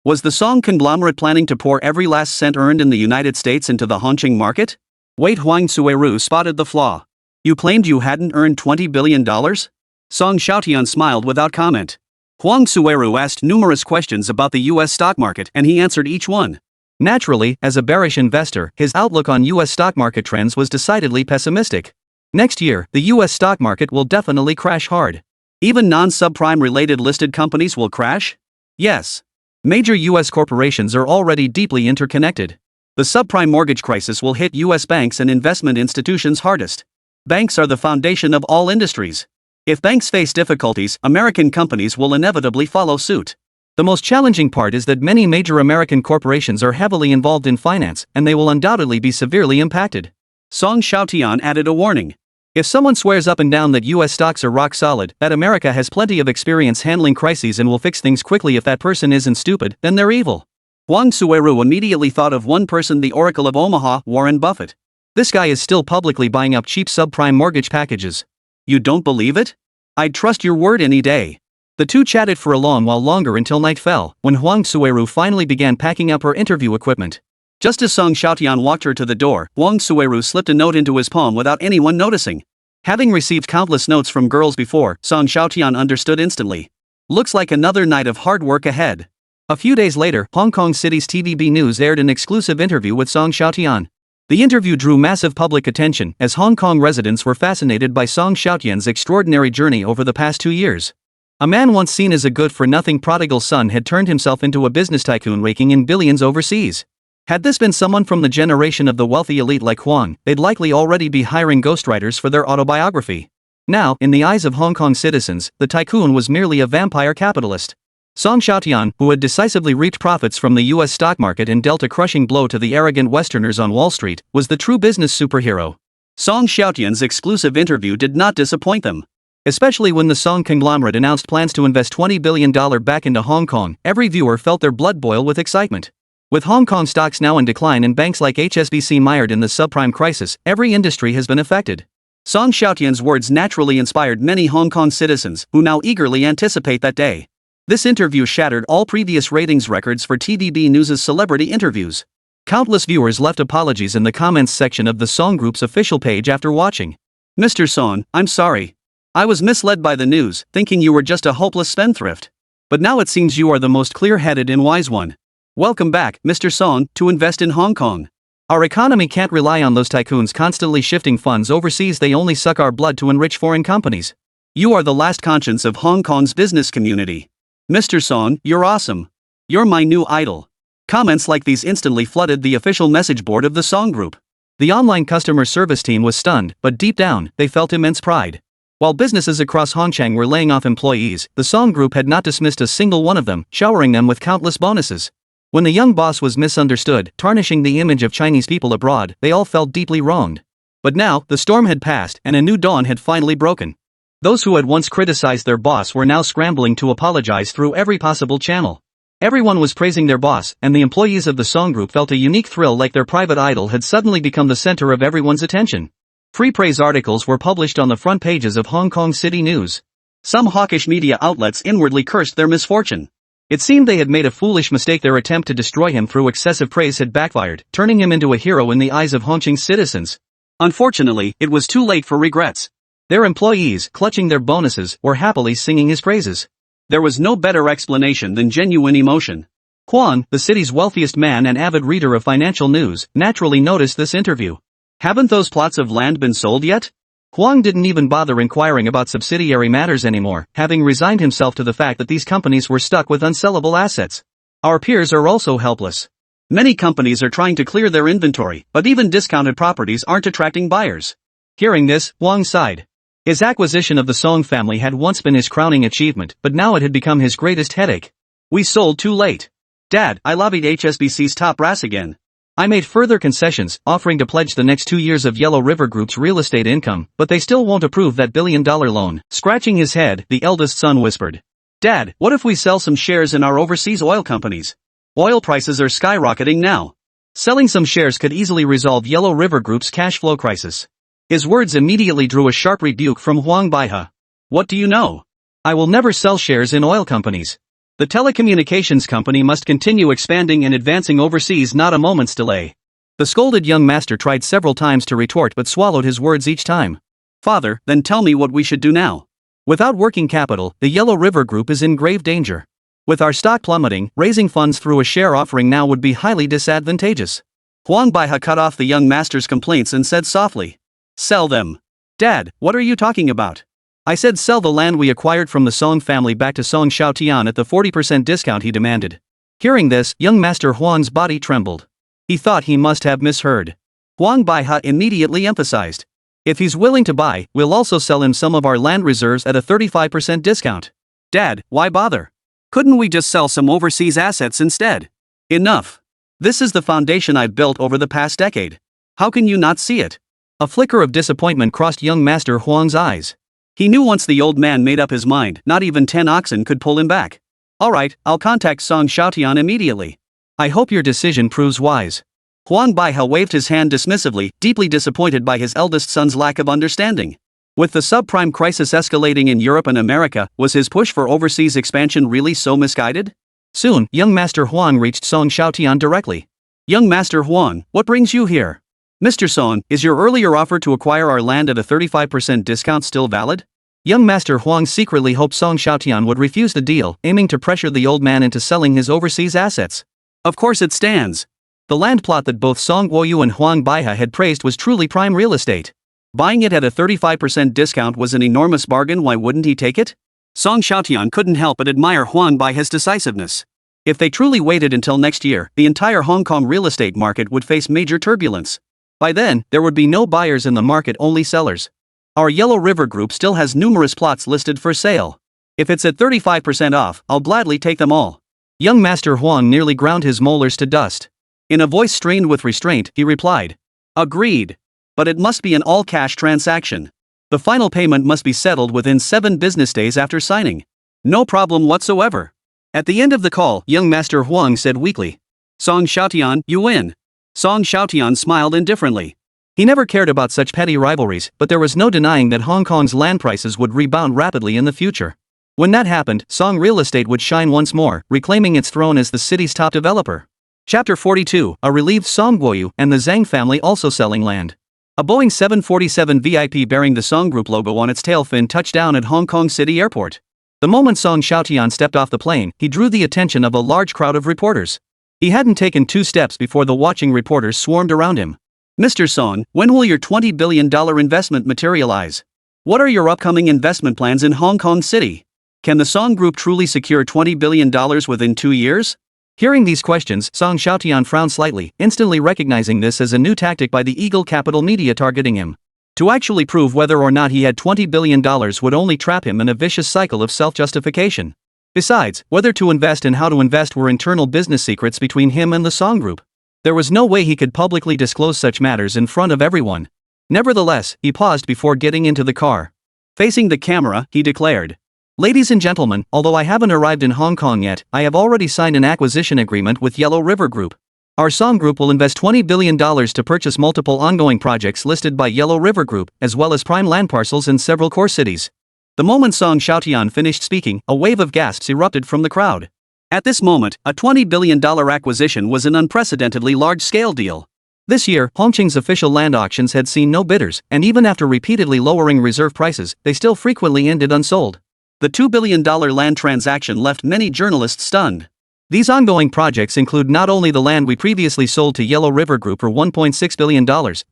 B: Was the Song conglomerate planning to pour every last cent earned in the United States into the Hongqing market? Wait, Huang Sueru spotted the flaw. You claimed you hadn't earned $20 billion? Song Xiaotian smiled without comment. Huang Sueru asked numerous questions about the US stock market and he answered each one. Naturally, as a bearish investor, his outlook on US stock market trends was decidedly pessimistic. Next year, the US stock market will definitely crash hard. Even non-subprime related listed companies will crash? Yes. Major US corporations are already deeply interconnected. The subprime mortgage crisis will hit US banks and investment institutions hardest. Banks are the foundation of all industries. If banks face difficulties, American companies will inevitably follow suit. The most challenging part is that many major American corporations are heavily involved in finance, and they will undoubtedly be severely impacted. Song Xiaotian added a warning. If someone swears up and down that US stocks are rock solid, that America has plenty of experience handling crises and will fix things quickly if that person isn't stupid, then they're evil. Huang Sueru immediately thought of one person, the Oracle of Omaha, Warren Buffett. This guy is still publicly buying up cheap subprime mortgage packages. You don't believe it? I'd trust your word any day. The two chatted for a long while longer until night fell, when Huang Sueru finally began packing up her interview equipment. Just as Song Xiaotian walked her to the door, Huang Sueru slipped a note into his palm without anyone noticing. Having received countless notes from girls before, Song Xiaotian understood instantly. Looks like another night of hard work ahead. A few days later, Hong Kong City's TVB News aired an exclusive interview with Song Xiaotian. The interview drew massive public attention as Hong Kong residents were fascinated by Song Xiaotian's extraordinary journey over the past 2 years. A man once seen as a good-for-nothing prodigal son had turned himself into a business tycoon raking in billions overseas. Had this been someone from the generation of the wealthy elite like Huang, they'd likely already be hiring ghostwriters for their autobiography. Now, in the eyes of Hong Kong citizens, the tycoon was merely a vampire capitalist. Song Xiaotian, who had decisively reaped profits from the US stock market and dealt a crushing blow to the arrogant Westerners on Wall Street, was the true business superhero. Song Xiaotian's exclusive interview did not disappoint them. Especially when the Song conglomerate announced plans to invest $20 billion back into Hong Kong, every viewer felt their blood boil with excitement. With Hong Kong stocks now in decline and banks like HSBC mired in the subprime crisis, every industry has been affected. Song Xiaotian's words naturally inspired many Hong Kong citizens, who now eagerly anticipate that day. This interview shattered all previous ratings records for TVB News' celebrity interviews. Countless viewers left apologies in the comments section of the Song Group's official page after watching. Mr. Song, I'm sorry. I was misled by the news, thinking you were just a hopeless spendthrift. But now it seems you are the most clear-headed and wise one. Welcome back, Mr. Song, to invest in Hong Kong. Our economy can't rely on those tycoons constantly shifting funds overseas. They only suck our blood to enrich foreign companies. You are the last conscience of Hong Kong's business community. Mr. Song, you're awesome. You're my new idol. Comments like these instantly flooded the official message board of the Song Group. The online customer service team was stunned, but deep down, they felt immense pride. While businesses across Hongchang were laying off employees, the Song Group had not dismissed a single one of them, showering them with countless bonuses. When the young boss was misunderstood, tarnishing the image of Chinese people abroad, they all felt deeply wronged. But now, the storm had passed and a new dawn had finally broken. Those who had once criticized their boss were now scrambling to apologize through every possible channel. Everyone was praising their boss, and the employees of the Song Group felt a unique thrill, like their private idol had suddenly become the center of everyone's attention. Free praise articles were published on the front pages of Hong Kong City News. Some hawkish media outlets inwardly cursed their misfortune. It seemed they had made a foolish mistake. Their attempt to destroy him through excessive praise had backfired, turning him into a hero in the eyes of Hongqing's citizens. Unfortunately, it was too late for regrets. Their employees, clutching their bonuses, were happily singing his praises. There was no better explanation than genuine emotion.
A: Huang, the city's wealthiest man and avid reader of financial news, naturally noticed this interview.
B: Haven't those plots of land been sold yet?
A: Huang didn't even bother inquiring about subsidiary matters anymore, having resigned himself to the fact that these companies were stuck with unsellable assets. Our peers are also helpless.
B: Many companies are trying to clear their inventory, but even discounted properties aren't attracting buyers.
A: Hearing this, Huang sighed. His acquisition of the Song family had once been his crowning achievement, but now it had become his greatest headache.
B: We sold too late. Dad, I lobbied HSBC's top brass again.
A: I made further concessions, offering to pledge the next 2 years of Yellow River Group's real estate income, but they still won't approve that billion-dollar loan. Scratching his head, the eldest son whispered.
B: Dad, what if we sell some shares in our overseas oil companies? Oil prices are skyrocketing now.
A: Selling some shares could easily resolve Yellow River Group's cash flow crisis. His words immediately drew a sharp rebuke from Huang Baihe.
B: What do you know?
A: I will never sell shares in oil companies. The telecommunications company must continue expanding and advancing overseas, not a moment's delay. The scolded young master tried several times to retort but swallowed his words each time.
B: Father, then tell me what we should do now.
A: Without working capital, the Yellow River Group is in grave danger. With our stock plummeting, raising funds through a share offering now would be highly disadvantageous.
B: Huang Baihe cut off the young master's complaints and said softly. Sell them.
A: Dad, what are you talking about? I said sell the land we acquired from the Song family back to Song Xiaotian at the 40% discount he demanded. Hearing this, young Master Huang's body trembled. He thought he must have misheard. Huang Baihe immediately emphasized. If he's willing to buy, we'll also sell him some of our land reserves at a 35% discount.
B: Dad, why bother? Couldn't we just sell some overseas assets instead?
A: Enough.
B: This is the foundation I've built over the past decade. How can you not see it?
A: A flicker of disappointment crossed young Master Huang's eyes.
B: He knew once the old man made up his mind, not even 10 oxen could pull him back. Alright, I'll contact Song Xiaotian immediately.
A: I hope your decision proves wise.
B: Huang Baihe waved his hand dismissively, deeply disappointed by his eldest son's lack of understanding. With the subprime crisis escalating in Europe and America, was his push for overseas expansion really so misguided?
A: Soon, young Master Huang reached Song Xiaotian directly.
B: Young Master Huang, what brings you here? Mr. Song, is your earlier offer to acquire our land at a 35% discount still valid?
A: Young Master Huang secretly hoped Song Xiaotian would refuse the deal, aiming to pressure the old man into selling his overseas assets.
B: Of course it stands.
A: The land plot that both Song Guoyu and Huang Baihe had praised was truly prime real estate.
B: Buying it at a 35% discount was an enormous bargain. Why wouldn't he take it? Song Xiaotian couldn't help but admire Huang Baihe's decisiveness. If they truly waited until next year, the entire Hong Kong real estate market would face major turbulence.
A: By then, there would be no buyers in the market, only sellers.
B: Our Yellow River Group still has numerous plots listed for sale. If it's at 35% off, I'll gladly take them all.
A: Young Master Huang nearly ground his molars to dust.
B: In a voice strained with restraint, he replied. Agreed. But it must be an all-cash transaction. The final payment must be settled within 7 business days after signing. No problem whatsoever. At the end of the call,
A: young Master Huang said weakly.
B: Song Xiaotian, you win. Song Xiaotian smiled indifferently.
A: He never cared about such petty rivalries, but there was no denying that Hong Kong's land prices would rebound rapidly in the future. When that happened, Song Real Estate would shine once more, reclaiming its throne as the city's top developer. Chapter 42, a relieved Song Guoyu and the Zhang family also selling land. A Boeing 747 VIP bearing the Song Group logo on its tail fin touched down at Hong Kong City Airport. The moment Song Xiaotian stepped off the plane, he drew the attention of a large crowd of reporters. He hadn't taken 2 steps before the watching reporters swarmed around him. Mr. Song, when will your $20 billion investment materialize? What are your upcoming investment plans in Hong Kong City? Can the Song Group truly secure $20 billion within 2 years? Hearing these questions, Song Xiaotian frowned slightly, instantly recognizing this as a new tactic by the Eagle Capital media targeting him. To actually prove whether or not he had $20 billion would only trap him in a vicious cycle of self-justification. Besides, whether to invest and how to invest were internal business secrets between him and the Song Group. There was no way he could publicly disclose such matters in front of everyone. Nevertheless, he paused before getting into the car. Facing the camera, he declared. Ladies and gentlemen, although I haven't arrived in Hong Kong yet, I have already signed an acquisition agreement with Yellow River Group. Our Song Group will invest $20 billion to purchase multiple ongoing projects listed by Yellow River Group, as well as prime land parcels in several core cities. The moment Song Xiaotian finished speaking, a wave of gasps erupted from the crowd. At this moment, a $20 billion acquisition was an unprecedentedly large-scale deal. This year, Hongqing's official land auctions had seen no bidders, and even after repeatedly lowering reserve prices, they still frequently ended unsold. The $2 billion land transaction left many journalists stunned. These ongoing projects include not only the land we previously sold to Yellow River Group for $1.6 billion,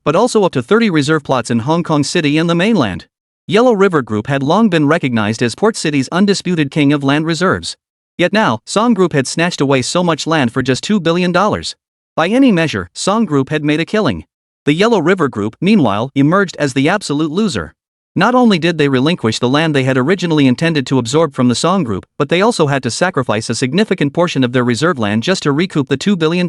A: but also up to 30 reserve plots in Hong Kong City and the mainland. Yellow River Group had long been recognized as Port City's undisputed king of land reserves. Yet now, Song Group had snatched away so much land for just $2 billion. By any measure, Song Group had made a killing. The Yellow River Group, meanwhile, emerged as the absolute loser. Not only did they relinquish the land they had originally intended to absorb from the Song Group, but they also had to sacrifice a significant portion of their reserve land just to recoup the $2 billion.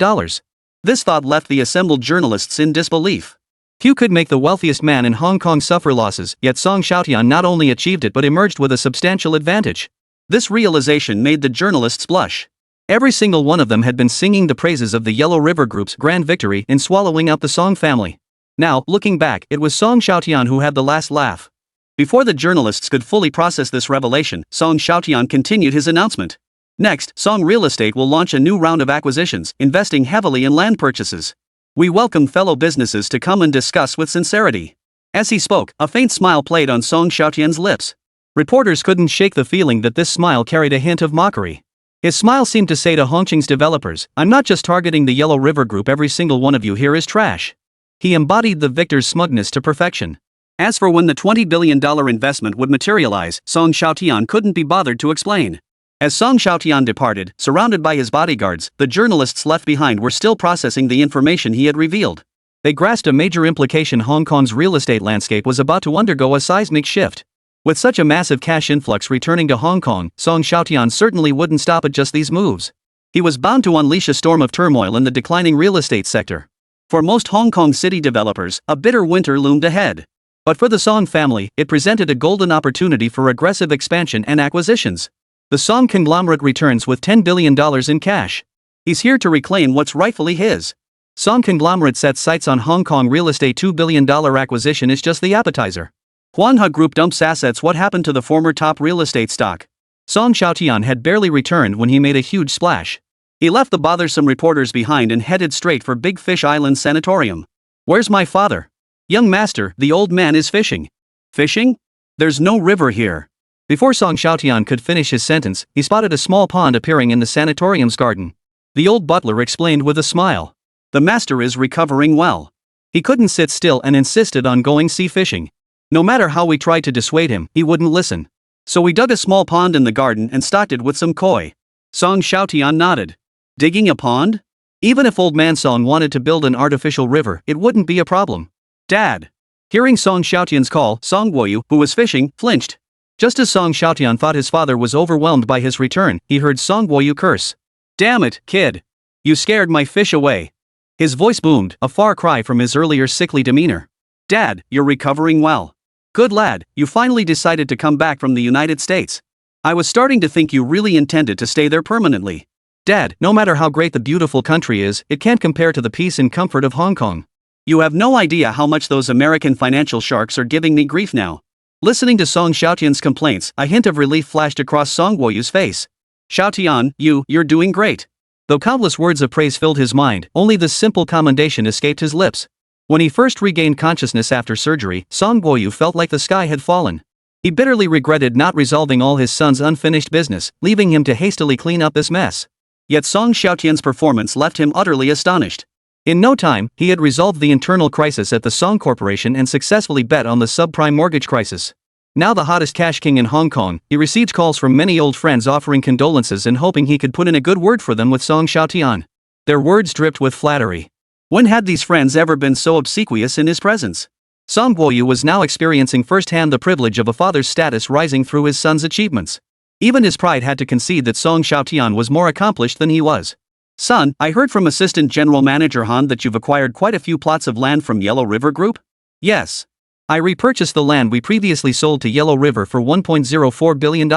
A: This thought left the assembled journalists in disbelief. Few could make the wealthiest man in Hong Kong suffer losses, yet Song Xiaotian not only achieved it but emerged with a substantial advantage. This realization made the journalists blush. Every single one of them had been singing the praises of the Yellow River Group's grand victory in swallowing up the Song family. Now, looking back, it was Song Xiaotian who had the last laugh. Before the journalists could fully process this revelation, Song Xiaotian continued his announcement. Next, Song Real Estate will launch a new round of acquisitions, investing heavily in land purchases. We welcome fellow businesses to come and discuss with sincerity. As he spoke, a faint smile played on Song Xiaotian's lips. Reporters couldn't shake the feeling that this smile carried a hint of mockery. His smile seemed to say to Hongqing's developers, "I'm not just targeting the Yellow River Group, every single one of you here is trash." He embodied the victor's smugness to perfection. As for when the $20 billion investment would materialize, Song Xiaotian couldn't be bothered to explain. As Song Xiaotian departed, surrounded by his bodyguards, the journalists left behind were still processing the information he had revealed. They grasped a major implication: Hong Kong's real estate landscape was about to undergo a seismic shift. With such a massive cash influx returning to Hong Kong, Song Xiaotian certainly wouldn't stop at just these moves. He was bound to unleash a storm of turmoil in the declining real estate sector. For most Hong Kong City developers, a bitter winter loomed ahead. But for the Song family, it presented a golden opportunity for aggressive expansion and acquisitions. The Song conglomerate returns with $10 billion in cash. He's here to reclaim what's rightfully his. Song conglomerate sets sights on Hong Kong real estate. $2 billion acquisition is just the appetizer. Manhwa Group dumps assets. What happened to the former top real estate stock? Song Xiaotian had barely returned when he made a huge splash. He left the bothersome reporters behind and headed straight for Big Fish Island Sanatorium. "Where's my father?" "Young master, the old man is fishing." "Fishing? There's no river here." Before Song Xiaotian could finish his sentence, he spotted a small pond appearing in the sanatorium's garden. The old butler explained with a smile. "The master is recovering well." He couldn't sit still and insisted on going sea fishing. No matter how we tried to dissuade him, he wouldn't listen. So we dug a small pond in the garden and stocked it with some koi. Song Xiaotian nodded. Digging a pond? Even if Old Man Song wanted to build an artificial river, it wouldn't be a problem. "Dad." Hearing Song Xiaotian's call, Song Guoyu, who was fishing, flinched. Just as Song Xiaotian thought his father was overwhelmed by his return, he heard Song Guoyu curse. "Damn it, kid. You scared my fish away." His voice boomed, a far cry from his earlier sickly demeanor. "Dad, you're recovering well. Good lad, you finally decided to come back from the United States. I was starting to think you really intended to stay there permanently." "Dad, no matter how great the beautiful country is, it can't compare to the peace and comfort of Hong Kong. You have no idea how much those American financial sharks are giving me grief now." Listening to Song Xiaotian's complaints, a hint of relief flashed across Song Guoyu's face. "Xiaotian, you're doing great." Though countless words of praise filled his mind, only this simple commendation escaped his lips. When he first regained consciousness after surgery, Song Guoyu felt like the sky had fallen. He bitterly regretted not resolving all his son's unfinished business, leaving him to hastily clean up this mess. Yet Song Xiaotian's performance left him utterly astonished. In no time, he had resolved the internal crisis at the Song Corporation and successfully bet on the subprime mortgage crisis. Now the hottest cash king in Hong Kong, he received calls from many old friends offering condolences and hoping he could put in a good word for them with Song Xiaotian. Their words dripped with flattery. When had these friends ever been so obsequious in his presence? Song Guoyu was now experiencing firsthand the privilege of a father's status rising through his son's achievements. Even his pride had to concede that Song Xiaotian was more accomplished than he was. "Son, I heard from Assistant General Manager Han that you've acquired quite a few plots of land from Yellow River Group?" "Yes. I repurchased the land we previously sold to Yellow River for $1.04 billion.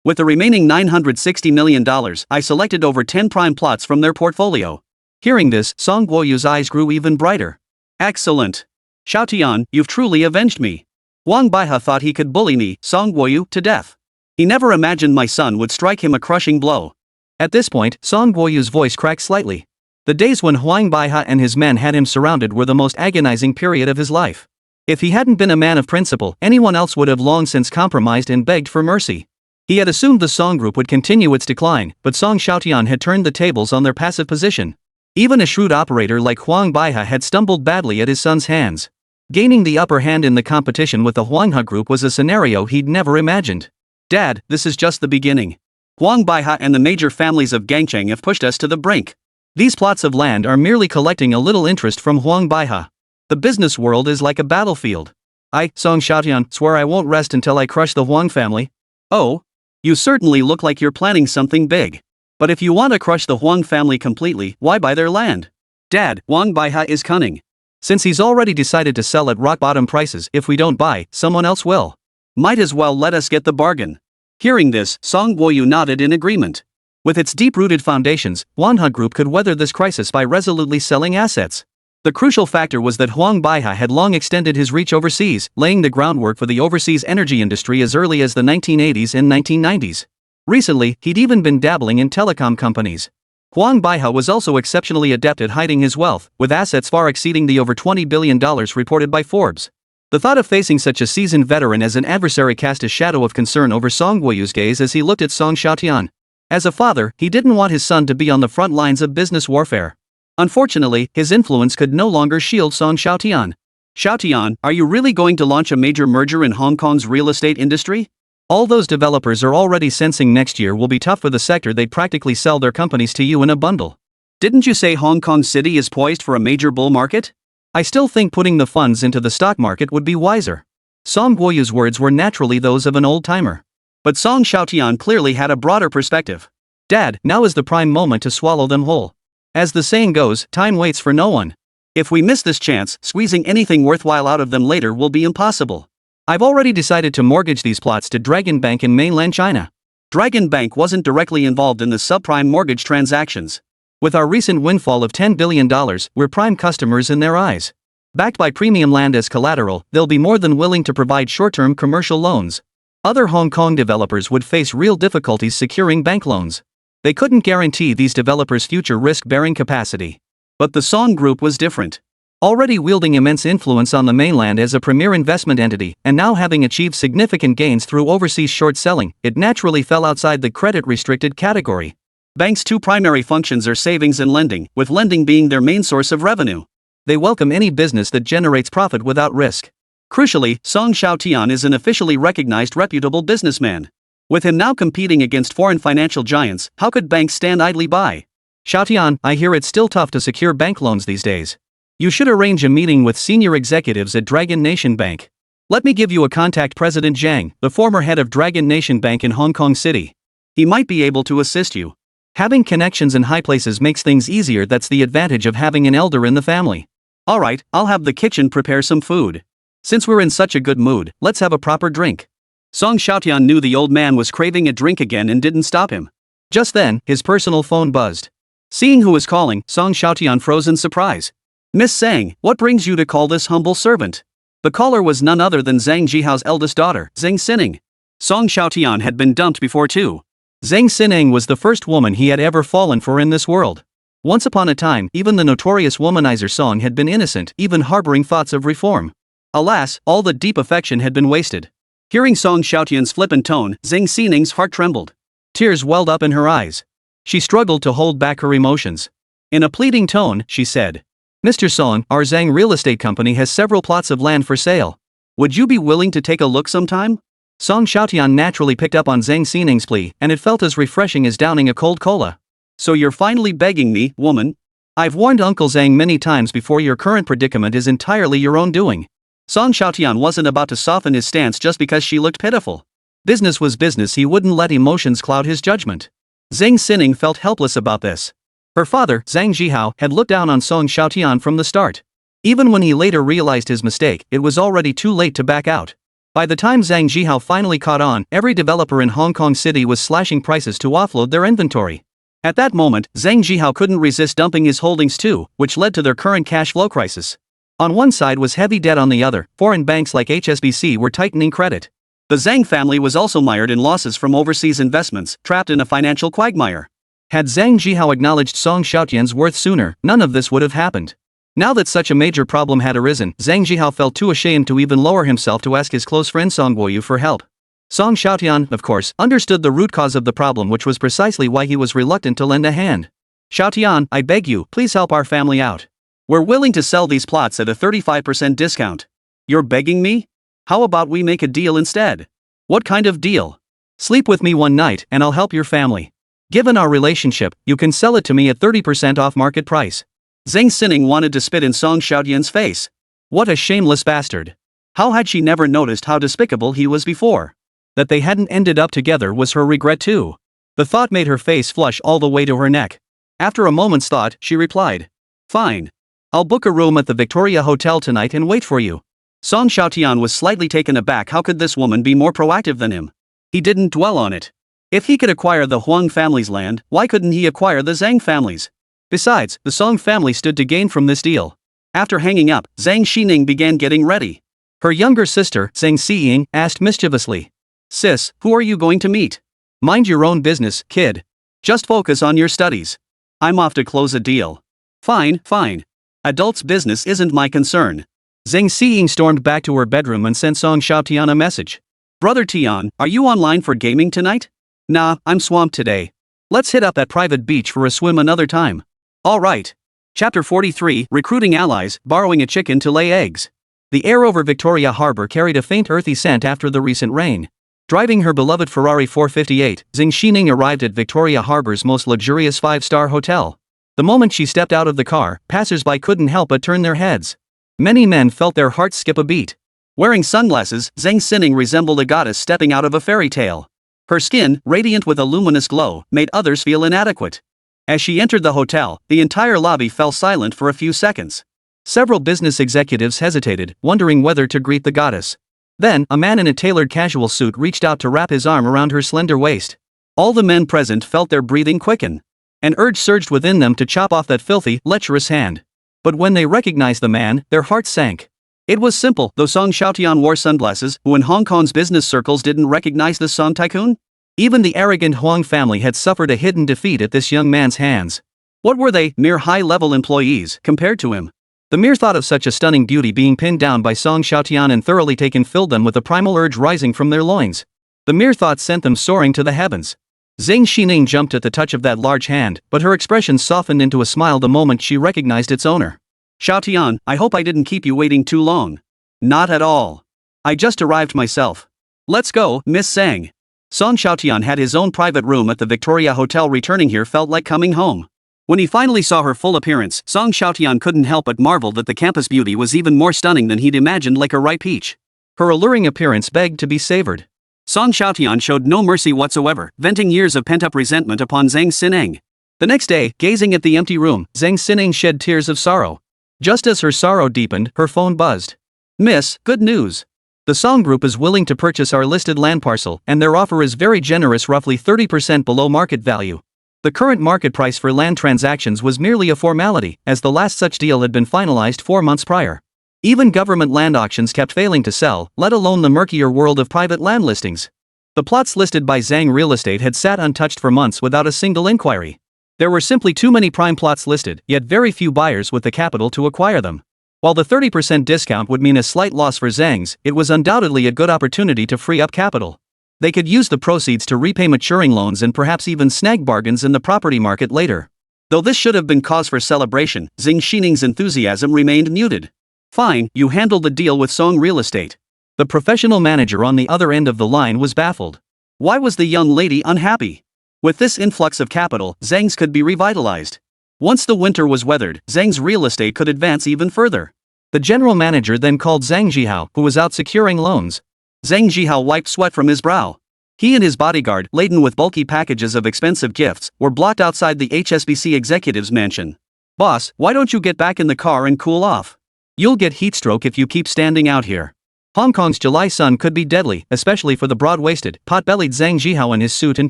A: With the remaining $960 million, I selected over 10 prime plots from their portfolio." Hearing this, Song Guoyu's eyes grew even brighter. "Excellent. Xiaotian, you've truly avenged me. Wang Baihe thought he could bully me, Song Guoyu, to death. He never imagined my son would strike him a crushing blow." At this point, Song Guoyu's voice cracked slightly. The days when Huang Baihe and his men had him surrounded were the most agonizing period of his life. If he hadn't been a man of principle, anyone else would have long since compromised and begged for mercy. He had assumed the Song Group would continue its decline, but Song Xiaotian had turned the tables on their passive position. Even a shrewd operator like Huang Baihe had stumbled badly at his son's hands. Gaining the upper hand in the competition with the Huanghe Group was a scenario he'd never imagined.
B: Dad, this is just the beginning. Huang Baihe and the major families of Gangcheng have pushed us to the brink.
A: These plots of land are merely collecting a little interest from Huang Baihe. The business world is like a battlefield. I, Song Xiaotian, swear I won't rest until I crush the Huang family.
B: Oh? You certainly look like you're planning something big. But if you want to crush the Huang family completely, why buy their land? Dad, Huang Baihe is cunning.
A: Since he's already decided to sell at rock-bottom prices, if we don't buy, someone else will.
B: Might as well let us get the bargain. Hearing this, Song Guoyu nodded in agreement.
A: With its deep-rooted foundations, Huanghe Group could weather this crisis by resolutely selling assets. The crucial factor was that Huang Baihe had long extended his reach overseas, laying the groundwork for the overseas energy industry as early as the 1980s and 1990s. Recently, he'd even been dabbling in telecom companies. Huang Baihe was also exceptionally adept at hiding his wealth, with assets far exceeding the over $20 billion reported by Forbes. The thought of facing such a seasoned veteran as an adversary cast a shadow of concern over Song Guoyu's gaze as he looked at Song Xiaotian. As a father, he didn't want his son to be on the front lines of business warfare. Unfortunately, his influence could no longer shield Song Xiaotian.
B: Xiaotian, are you really going to launch a major merger in Hong Kong's real estate industry?
A: All those developers are already sensing next year will be tough for the sector. They'd practically sell their companies to you in a bundle.
B: Didn't you say Hong Kong City is poised for a major bull market?
A: I still think putting the funds into the stock market would be wiser. Song Guoyu's words were naturally those of an old-timer.
B: But Song Xiaotian clearly had a broader perspective.
A: Dad, now is the prime moment to swallow them whole. As the saying goes, time waits for no one.
B: If we miss this chance, squeezing anything worthwhile out of them later will be impossible.
A: I've already decided to mortgage these plots to Dragon Bank in mainland China.
B: Dragon Bank wasn't directly involved in the subprime mortgage transactions.
A: With our recent windfall of $10 billion, we're prime customers in their eyes. Backed by premium land as collateral, they'll be more than willing to provide short-term commercial loans. Other Hong Kong developers would face real difficulties securing bank loans. They couldn't guarantee these developers' future risk-bearing capacity.
B: But the Song Group was different.
A: Already wielding immense influence on the mainland as a premier investment entity, and now having achieved significant gains through overseas short selling, it naturally fell outside the credit-restricted category.
B: Banks' two primary functions are savings and lending, with lending being their main source of revenue.
A: They welcome any business that generates profit without risk.
B: Crucially, Song Xiaotian is an officially recognized reputable businessman. With him now competing against foreign financial giants, how could banks stand idly by?
A: Xiaotian, I hear it's still tough to secure bank loans these days. You should arrange a meeting with senior executives at Dragon Nation Bank. Let me give you a contact. President Zhang, the former head of Dragon Nation Bank in Hong Kong City.
B: He might be able to assist you.
A: Having connections in high places makes things easier. That's the advantage of having an elder in the family.
B: Alright, I'll have the kitchen prepare some food.
A: Since we're in such a good mood, let's have a proper drink.
B: Song Xiaotian knew the old man was craving a drink again and didn't stop him.
A: Just then, his personal phone buzzed.
B: Seeing who was calling, Song Xiaotian froze in surprise. Miss Zhang, what brings you to call this humble servant? The caller was none other than Zhang Jihao's eldest daughter, Zhang Xining. Song Xiaotian had been dumped before too.
A: Zhang Xining was the first woman he had ever fallen for in this world. Once upon a time, even the notorious womanizer Song had been innocent, even harboring thoughts of reform. Alas, all the deep affection had been wasted.
B: Hearing Song Xiaotian's flippant tone, Zhang Xining's heart trembled.
A: Tears welled up in her eyes. She struggled to hold back her emotions. In a pleading tone, she said, Mr. Song, our Zhang real estate company has several plots of land for sale. Would you be willing to take a look sometime? Song Xiaotian naturally picked up on Zhang Xining's plea, and it felt as refreshing as downing a cold cola.
B: So you're finally begging me, woman?
A: I've warned Uncle Zhang many times before. Your current predicament is entirely your own doing.
B: Song Xiaotian wasn't about to soften his stance just because she looked pitiful.
A: Business was business. He wouldn't let emotions cloud his judgment. Zhang Xining felt helpless about this. Her father, Zhang Jihao, had looked down on Song Xiaotian from the start. Even when he later realized his mistake, it was already too late to back out. By the time Zhang Jihao finally caught on, every developer in Hong Kong City was slashing prices to offload their inventory. At that moment, Zhang Jihao couldn't resist dumping his holdings too, which led to their current cash flow crisis. On one side was heavy debt. On the other, foreign banks like HSBC were tightening credit.
B: The Zhang family was also mired in losses from overseas investments, trapped in a financial quagmire.
A: Had Zhang Jihao acknowledged Song Xiaotian's worth sooner, none of this would have happened. Now that such a major problem had arisen, Zhang Jihao felt too ashamed to even lower himself to ask his close friend Song Guoyu for help. Song Xiaotian, of course, understood the root cause of the problem, which was precisely why he was reluctant to lend a hand.
B: Xiaotian, I beg you, please help our family out. We're willing to sell these plots at a 35% discount. You're begging me? How about we make a deal instead? What kind of deal?
A: Sleep with me one night and I'll help your family. Given our relationship, you can sell it to me at 30% off market price.
B: Zhang Sining wanted to spit in Song Xiaotian's face.
A: What a shameless bastard.
B: How had she never noticed how despicable he was before?
A: That they hadn't ended up together was her regret too. The thought made her face flush all the way to her neck.
B: After a moment's thought, she replied. Fine. I'll book a room at the Victoria Hotel tonight and wait for you. Song Xiaotian was slightly taken aback. How could this woman be more proactive than him? He didn't dwell on it. If he could acquire the Huang family's land, why couldn't he acquire the Zhang family's? Besides, the Song family stood to gain from this deal. After hanging up, Zhang Xining began getting ready.
A: Her younger sister, Zhang Xiying, asked mischievously.
B: Sis, who are you going to meet?
A: Mind your own business, kid.
B: Just focus on your studies. I'm off to close a deal. Fine, fine. Adults' business isn't my concern.
A: Zhang Xiying stormed back to her bedroom and sent Song Xiaotian a message.
B: Brother Tian, are you online for gaming tonight?
A: Nah, I'm swamped today. Let's hit up that private beach for a swim another time.
B: All right. Chapter 43, Recruiting Allies, Borrowing a Chicken to Lay Eggs.
A: The air over Victoria Harbor carried a faint earthy scent after the recent rain. Driving her beloved Ferrari 458, Zhang Xining arrived at Victoria Harbor's most luxurious 5-star hotel. The moment she stepped out of the car, passers-by couldn't help but turn their heads. Many men felt their hearts skip a beat.
B: Wearing sunglasses, Zhang Xining resembled a goddess stepping out of a fairy tale. Her skin, radiant with a luminous glow, made others feel inadequate. As she entered the hotel, the entire lobby fell silent for a few seconds.
A: Several business executives hesitated, wondering whether to greet the goddess. Then, a man in a tailored casual suit reached out to wrap his arm around her slender waist.
B: All the men present felt their breathing quicken.
A: An urge surged within them to chop off that filthy, lecherous hand. But when they recognized the man, their hearts sank.
B: It was simple, though Song Xiaotian wore sunglasses, who in Hong Kong's business circles didn't recognize the Song tycoon?
A: Even the arrogant Huang family had suffered a hidden defeat at this young man's hands.
B: What were they, mere high-level employees, compared to him?
A: The mere thought of such a stunning beauty being pinned down by Song Xiaotian and thoroughly taken filled them with a primal urge rising from their loins. The mere thought sent them soaring to the heavens. Zhang Xining jumped at the touch of that large hand, but her expression softened into a smile the moment she recognized its owner.
B: Xiaotian, I hope I didn't keep you waiting too long. Not at all. I just arrived myself. Let's go, Miss Zhang. Song Xiaotian had his own private room at the Victoria Hotel. Returning here felt like coming home. When he finally saw her full appearance, Song Xiaotian couldn't help but marvel that the campus beauty was even more stunning than he'd imagined, like a ripe peach.
A: Her alluring appearance begged to be savored.
B: Song Xiaotian showed no mercy whatsoever, venting years of pent-up resentment upon Zhang Sining.
A: The next day, gazing at the empty room, Zhang Sining shed tears of sorrow. Just as her sorrow deepened, her phone buzzed.
B: Miss, good news.
A: The Song Group is willing to purchase our listed land parcel, and their offer is very generous, roughly 30% below market value. The current market price for land transactions was merely a formality, as the last such deal had been finalized 4 months prior. Even government land auctions kept failing to sell, let alone the murkier world of private land listings. The plots listed by Zhang Real Estate had sat untouched for months without a single inquiry. There were simply too many prime plots listed, yet very few buyers with the capital to acquire them. While the 30% discount would mean a slight loss for Zhang's, it was undoubtedly a good opportunity to free up capital. They could use the proceeds to repay maturing loans and perhaps even snag bargains in the property market later.
B: Though this should have been cause for celebration, Zhang Xining's enthusiasm remained muted. Fine, you handled the deal with Song Real Estate.
A: The professional manager on the other end of the line was baffled.
B: Why was the young lady unhappy? With this influx of capital, Zhang's could be revitalized. Once the winter was weathered, Zhang's real estate could advance even further.
A: The general manager then called Zhang Jihao, who was out securing loans.
B: Zhang Jihao wiped sweat from his brow. He and his bodyguard, laden with bulky packages of expensive gifts, were blocked outside the HSBC executive's mansion. Boss, why don't you get back in the car and cool off?
A: You'll get heatstroke if you keep standing out here. Hong Kong's July sun could be deadly, especially for the broad-waisted, pot-bellied Zhang Jihao in his suit and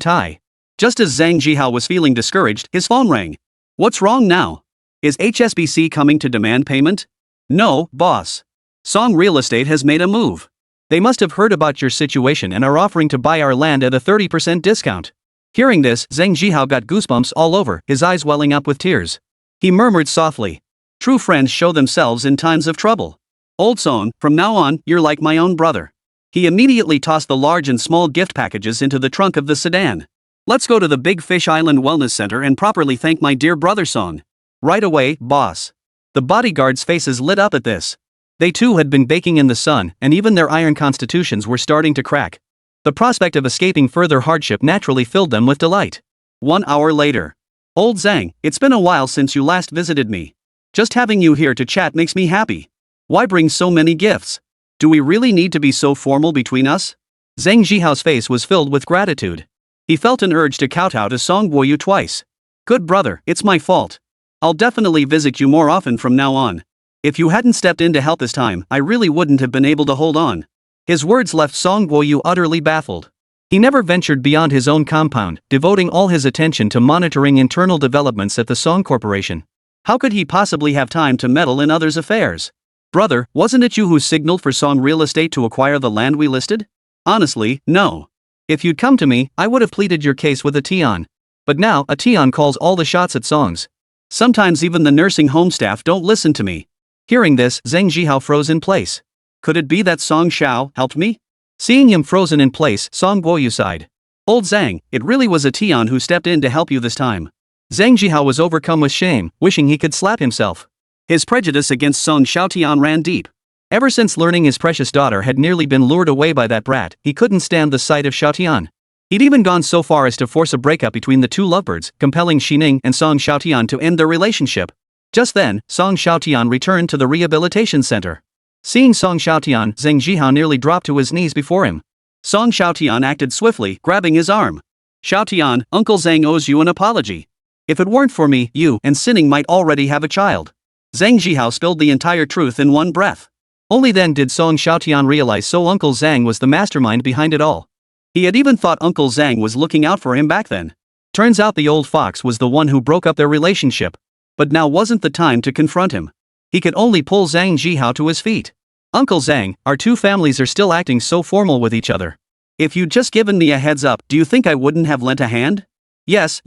A: tie.
B: Just as Zhang Jihao was feeling discouraged, his phone rang. What's wrong now? Is HSBC coming to demand payment? No, boss. Song Real Estate has made a move.
A: They must have heard about your situation and are offering to buy our land at a 30% discount. Hearing this, Zhang Jihao got goosebumps all over, his eyes welling up with tears. He murmured softly.
B: True friends show themselves in times of trouble. Old Song, from now on, you're like my own brother. He immediately tossed the large and small gift packages into the trunk of the sedan. Let's go to the Big Fish Island Wellness Center and properly thank my dear brother Song. Right away, boss. The bodyguards' faces lit up at this. They too had been baking in the sun, and even their iron constitutions were starting to crack. The prospect of escaping further hardship naturally filled them with delight. 1 hour later. Old Zhang, it's been a while since you last visited me. Just having you here to chat makes me happy. Why bring so many gifts? Do we really need to be so formal between us? Zhang Jihao's face was filled with gratitude. He felt an urge to kowtow to Song Guoyu twice. Good brother, it's my fault. I'll definitely visit you more often from now on. If you hadn't stepped in to help this time, I really wouldn't have been able to hold on. His words left Song Guoyu utterly baffled. He never ventured beyond his own compound, devoting all his attention to monitoring internal developments at the Song Corporation. How could he possibly have time to meddle in others' affairs? Brother, wasn't it you who signaled for Song Real Estate to acquire the land we listed? Honestly, no. If you'd come to me, I would have pleaded your case with a Tian. But now, a Tian calls all the shots at Songs. Sometimes even the nursing home staff don't listen to me. Hearing this, Zhang Jihao froze in place. Could it be that Song Xiao helped me? Seeing him frozen in place, Song Guoyu sighed. Old Zhang, it really was a Tian who stepped in to help you this time. Zhang Jihao was overcome with shame, wishing he could slap himself. His prejudice against Song Xiaotian ran deep. Ever since learning his precious daughter had nearly been lured away by that brat, he couldn't stand the sight of Xiaotian. He'd even gone so far as to force a breakup between the two lovebirds, compelling Xining and Song Xiaotian to end their relationship. Just then, Song Xiaotian returned to the rehabilitation center. Seeing Song Xiaotian, Zhang Jihao nearly dropped to his knees before him. Song Xiaotian acted swiftly, grabbing his arm. Xiaotian, Uncle Zhang owes you an apology. If it weren't for me, you and Xining might already have a child. Zhang Jihao spilled the entire truth in one breath. Only then did Song Xiaotian realize Uncle Zhang was the mastermind behind it all. He had even thought Uncle Zhang was looking out for him back then. Turns out the old fox was the one who broke up their relationship. But now wasn't the time to confront him. He could only pull Zhang Jihao to his feet. Uncle Zhang, our two families are still acting so formal with each other. If you'd just given me a heads up, do you think I wouldn't have lent a hand? Yes.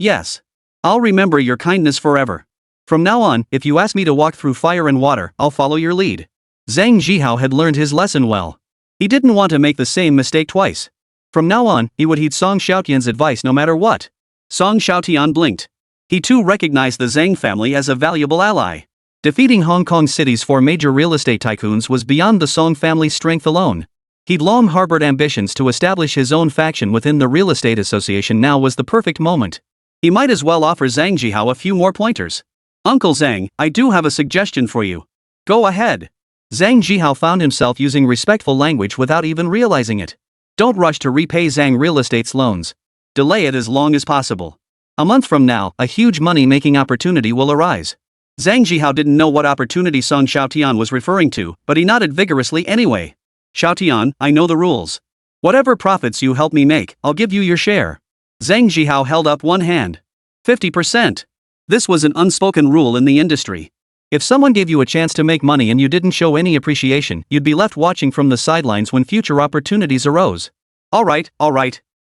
B: I'll remember your kindness forever. From now on, if you ask me to walk through fire and water, I'll follow your lead. Zhang Jihao had learned his lesson well. He didn't want to make the same mistake twice. From now on, he would heed Song Xiaotian's advice no matter what. Song Xiaotian blinked. He too recognized the Zhang family as a valuable ally. Defeating Hong Kong City's 4 major real estate tycoons was beyond the Song family's strength alone. He'd long harbored ambitions to establish his own faction within the real estate association. Now was the perfect moment. He might as well offer Zhang Jihao a few more pointers. Uncle Zhang, I do have a suggestion for you. Go ahead. Zhang Jihao found himself using respectful language without even realizing it. Don't rush to repay Zhang Real Estate's loans. Delay it as long as possible. A month from now, a huge money-making opportunity will arise. Zhang Jihao didn't know what opportunity Song Xiaotian was referring to, but he nodded vigorously anyway. Xiaotian, I know the rules. Whatever profits you help me make, I'll give you your share. Zhang Jihao held up one hand. 50%. This was an unspoken rule in the industry. If someone gave you a chance to make money and you didn't show any appreciation, you'd be left watching from the sidelines when future opportunities arose. All right.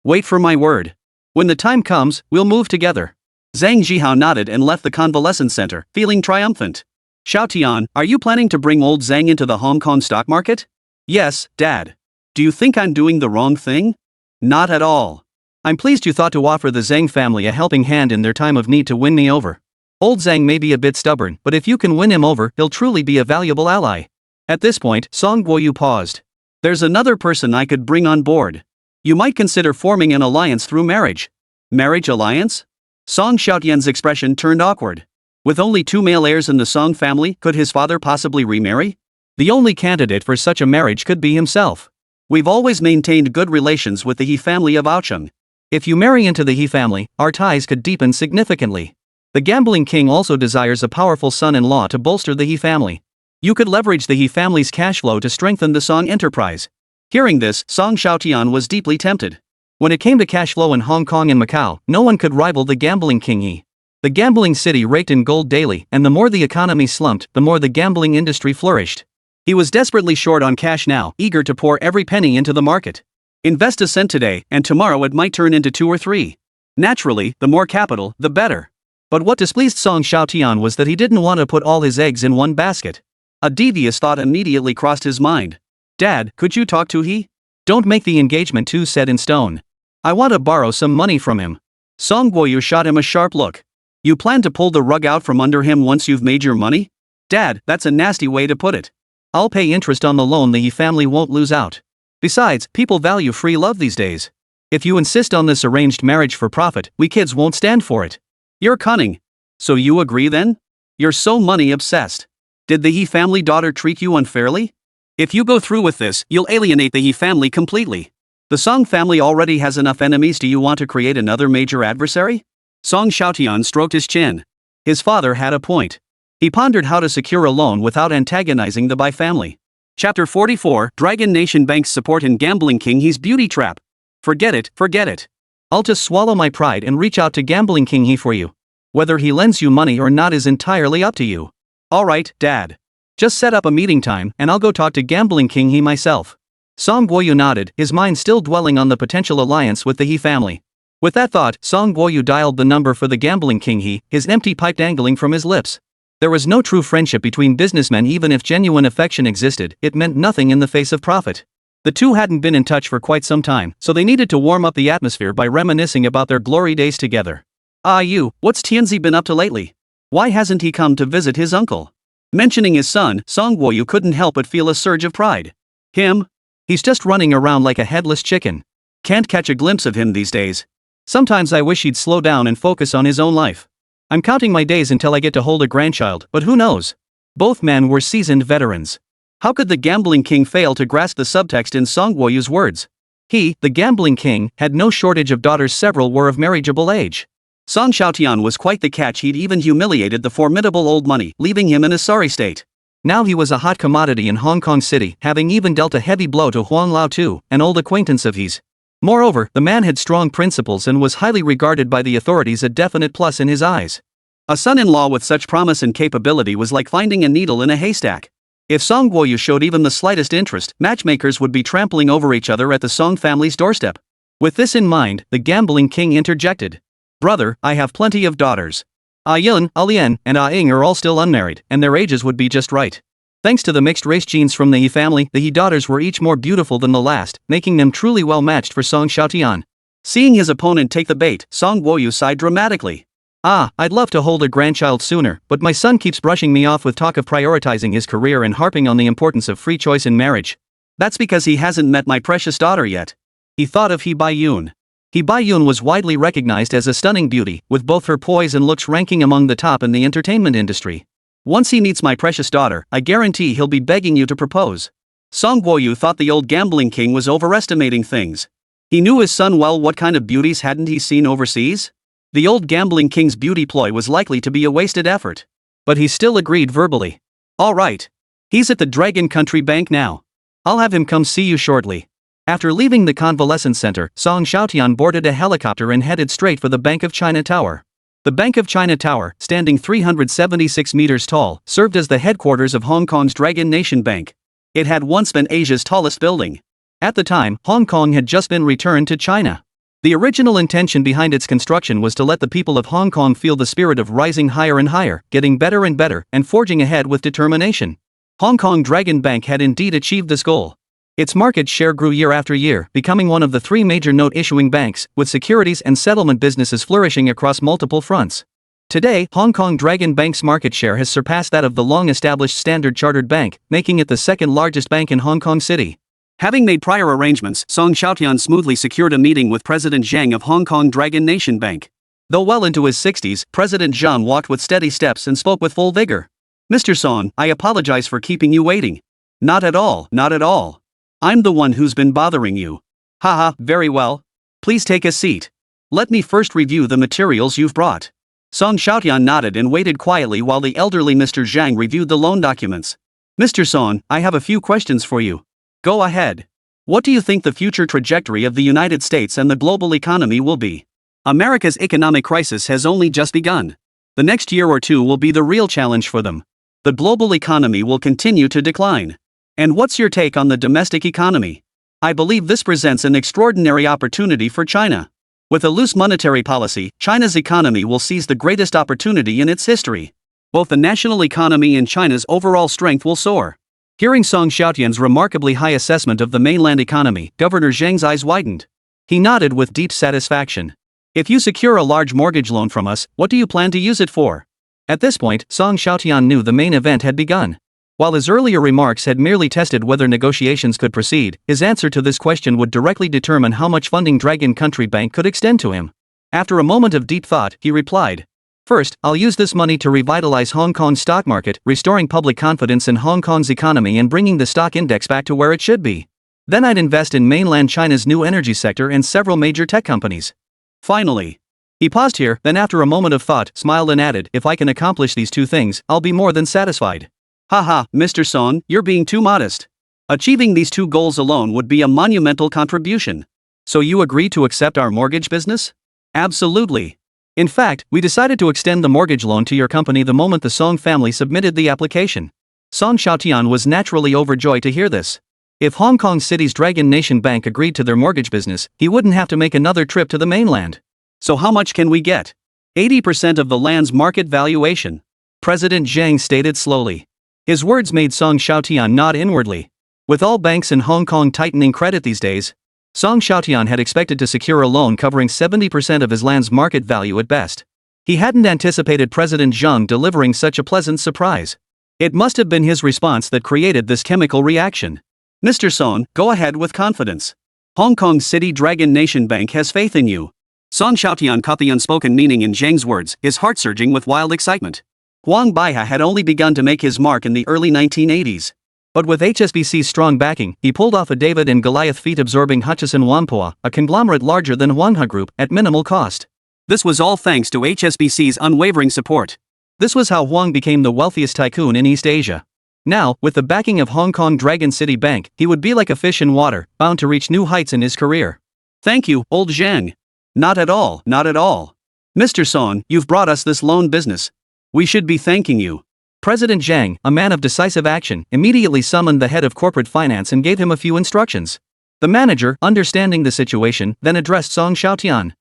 B: Wait for my word. When the time comes, we'll move together. Zhang Jihao nodded and left the convalescent center, feeling triumphant. Xiaotian, are you planning to bring old Zhang into the Hong Kong stock market? Yes, Dad. Do you think I'm doing the wrong thing? Not at all. I'm pleased you thought to offer the Zhang family a helping hand in their time of need to win me over. Old Zhang may be a bit stubborn, but if you can win him over, he'll truly be a valuable ally. At this point, Song Guoyu paused. There's another person I could bring on board. You might consider forming an alliance through marriage. Marriage alliance? Song Xiaotian's expression turned awkward. With only 2 male heirs in the Song family, could his father possibly remarry? The only candidate for such a marriage could be himself. We've always maintained good relations with the He family of Aocheng. If you marry into the He family, our ties could deepen significantly. The gambling king also desires a powerful son-in-law to bolster the He family. You could leverage the He family's cash flow to strengthen the Song enterprise. Hearing this, Song Xiaotian was deeply tempted. When it came to cash flow in Hong Kong and Macau, no one could rival the gambling king He. The gambling city raked in gold daily, and the more the economy slumped, the more the gambling industry flourished. He was desperately short on cash now, eager to pour every penny into the market. Invest a cent today, and tomorrow it might turn into 2 or 3. Naturally, the more capital, the better. But what displeased Song Xiaotian was that he didn't want to put all his eggs in one basket. A devious thought immediately crossed his mind. Dad, could you talk to He?
A: Don't make the engagement too set in stone. I want to borrow some money from him.
B: Song Guoyu shot him a sharp look. You plan to pull the rug out from under him once you've made your money? Dad, that's a nasty way to put it.
A: I'll pay interest on the loan. The He family won't lose out. Besides, people value free love these days. If you insist on this arranged marriage for profit, we kids won't stand for it.
B: You're cunning. So you agree then? You're so money obsessed. Did the He family daughter treat you unfairly? If you go through with this, you'll alienate the He family completely. The Song family already has enough enemies. Do you want to create another major adversary? Song Xiaotian stroked his chin. His father had a point. He pondered how to secure a loan without antagonizing the Bai family. Chapter 44, Dragon Nation Bank's support in Gambling King He's beauty trap. Forget it.
A: I'll just swallow my pride and reach out to Gambling King He for you. Whether he lends you money or not is entirely up to you.
B: Alright, Dad.
A: Just set up a meeting time and I'll go talk to Gambling King He myself. Song Guoyu nodded, his mind still dwelling on the potential alliance with the He family. With that thought, Song Guoyu dialed the number for the Gambling King He, his empty pipe dangling from his lips. There was no true friendship between businessmen. Even if genuine affection existed, it meant nothing in the face of profit. The two hadn't been in touch for quite some time, so they needed to warm up the atmosphere by reminiscing about their glory days together.
B: What's Tianzi been up to lately? Why hasn't he come to visit his uncle? Mentioning his son, Song Guoyu couldn't help but feel a surge of pride. Him?
A: He's just running around like a headless chicken.
B: Can't catch a glimpse of him these days.
A: Sometimes I wish he'd slow down and focus on his own life. I'm counting my days until I get to hold a grandchild, but who knows? Both men were seasoned veterans.
B: How could the Gambling King fail to grasp the subtext in Song Guoyu's words?
A: He, the Gambling King, had no shortage of daughters. Several were of marriageable age.
B: Song Xiaotian was quite the catch. He'd even humiliated the formidable old money, leaving him in a sorry state.
A: Now he was a hot commodity in Hong Kong City, having even dealt a heavy blow to Huang Lao Tu, an old acquaintance of his. Moreover, the man had strong principles and was highly regarded by the authorities, a definite plus in his eyes.
B: A son-in-law with such promise and capability was like finding a needle in a haystack. If Song Guoyu showed even the slightest interest, matchmakers would be trampling over each other at the Song family's doorstep.
A: With this in mind, the Gambling King interjected. Brother, I have plenty of daughters. Yun, Lian, and Ying are all still unmarried, and their ages would be just right. Thanks to the mixed-race genes from the He family, the He daughters were each more beautiful than the last, making them truly well-matched for Song Xiaotian.
B: Seeing his opponent take the bait, Song Guoyu sighed dramatically.
A: I'd love to hold a grandchild sooner, but my son keeps brushing me off with talk of prioritizing his career and harping on the importance of free choice in marriage.
B: That's because he hasn't met my precious daughter yet. He thought of He Baiyun.
A: He Baiyun was widely recognized as a stunning beauty, with both her poise and looks ranking among the top in the entertainment industry.
B: Once he meets my precious daughter, I guarantee he'll be begging you to propose. Song Guoyu thought the old Gambling King was overestimating things. He knew his son well. What kind of beauties hadn't he seen overseas? The old Gambling King's beauty ploy was likely to be a wasted effort.
A: But he still agreed verbally.
B: All right. He's at the Dragon Country Bank now.
A: I'll have him come see you shortly. After leaving the convalescence center, Song Xiaotian boarded a helicopter and headed straight for the Bank of China Tower. The Bank of China Tower, standing 376 meters tall, served as the headquarters of Hong Kong's Dragon Nation Bank. It had once been Asia's tallest building. At the time, Hong Kong had just been returned to China. The original intention behind its construction was to let the people of Hong Kong feel the spirit of rising higher and higher, getting better and better, and forging ahead with determination. Hong Kong Dragon Bank had indeed achieved this goal. Its market share grew year after year, becoming one of the three major note-issuing banks, with securities and settlement businesses flourishing across multiple fronts. Today, Hong Kong Dragon Bank's market share has surpassed that of the long-established Standard Chartered Bank, making it the second largest bank in Hong Kong City.
B: Having made prior arrangements, Song Xiaotian smoothly secured a meeting with President Zhang of Hong Kong Dragon Nation Bank. Though well into his 60s, President Zhang walked with steady steps and spoke with full vigor. Mr. Song, I apologize for keeping you waiting. Not at all, not at all. I'm the one who's been bothering you. Haha, very well. Please take a seat. Let me first review the materials you've brought. Song Xiaotian nodded and waited quietly while the elderly Mr. Zhang reviewed the loan documents. Mr. Song, I have a few questions for you. Go ahead. What do you think the future trajectory of the United States and the global economy will be? America's economic crisis has only just begun. The next year or two will be the real challenge for them. The global economy will continue to decline. And what's your take on the domestic economy? I believe this presents an extraordinary opportunity for China. With a loose monetary policy, China's economy will seize the greatest opportunity in its history. Both the national economy and China's overall strength will soar. Hearing Song Xiaotian's remarkably high assessment of the mainland economy, Governor Zhang's eyes widened. He nodded with deep satisfaction. If you secure a large mortgage loan from us, what do you plan to use it for? At this point, Song Xiaotian knew the main event had begun. While his earlier remarks had merely tested whether negotiations could proceed, his answer to this question would directly determine how much funding Dragon Country Bank could extend to him. After a moment of deep thought, he replied, "First, I'll use this money to revitalize Hong Kong's stock market, restoring public confidence in Hong Kong's economy and bringing the stock index back to where it should be. Then I'd invest in mainland China's new energy sector and several major tech companies. Finally." He paused here, then after a moment of thought, smiled and added, "If I can accomplish these two things, I'll be more than satisfied." Haha, Mr. Song, you're being too modest. Achieving these two goals alone would be a monumental contribution. So you agree to accept our mortgage business? Absolutely. In fact, we decided to extend the mortgage loan to your company the moment the Song family submitted the application. Song Xiaotian was naturally overjoyed to hear this. If Hong Kong City's Dragon Nation Bank agreed to their mortgage business, he wouldn't have to make another trip to the mainland. So how much can we get? 80% of the land's market valuation. President Zhang stated slowly. His words made Song Xiaotian nod inwardly. With all banks in Hong Kong tightening credit these days, Song Xiaotian had expected to secure a loan covering 70% of his land's market value at best. He hadn't anticipated President Zhang delivering such a pleasant surprise. It must have been his response that created this chemical reaction. Mr. Song, go ahead with confidence. Hong Kong City Dragon Nation Bank has faith in you. Song Xiaotian caught the unspoken meaning in Zhang's words, his heart surging with wild excitement. Huang Baiha had only begun to make his mark in the early 1980s. But with HSBC's strong backing, he pulled off a David and Goliath feat absorbing Hutchison Whampoa, a conglomerate larger than Huanghua Group, at minimal cost. This was all thanks to HSBC's unwavering support. This was how Huang became the wealthiest tycoon in East Asia. Now, with the backing of Hong Kong Dragon City Bank, he would be like a fish in water, bound to reach new heights in his career. Thank you, old Zhang. Not at all, not at all. Mr. Song, you've brought us this loan business. We should be thanking you. President Zhang, a man of decisive action, immediately summoned the head of corporate finance and gave him a few instructions. The manager, understanding the situation, then addressed Song Xiaotian.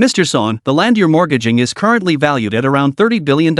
B: Mr. Song, the land you're mortgaging is currently valued at around $30 billion.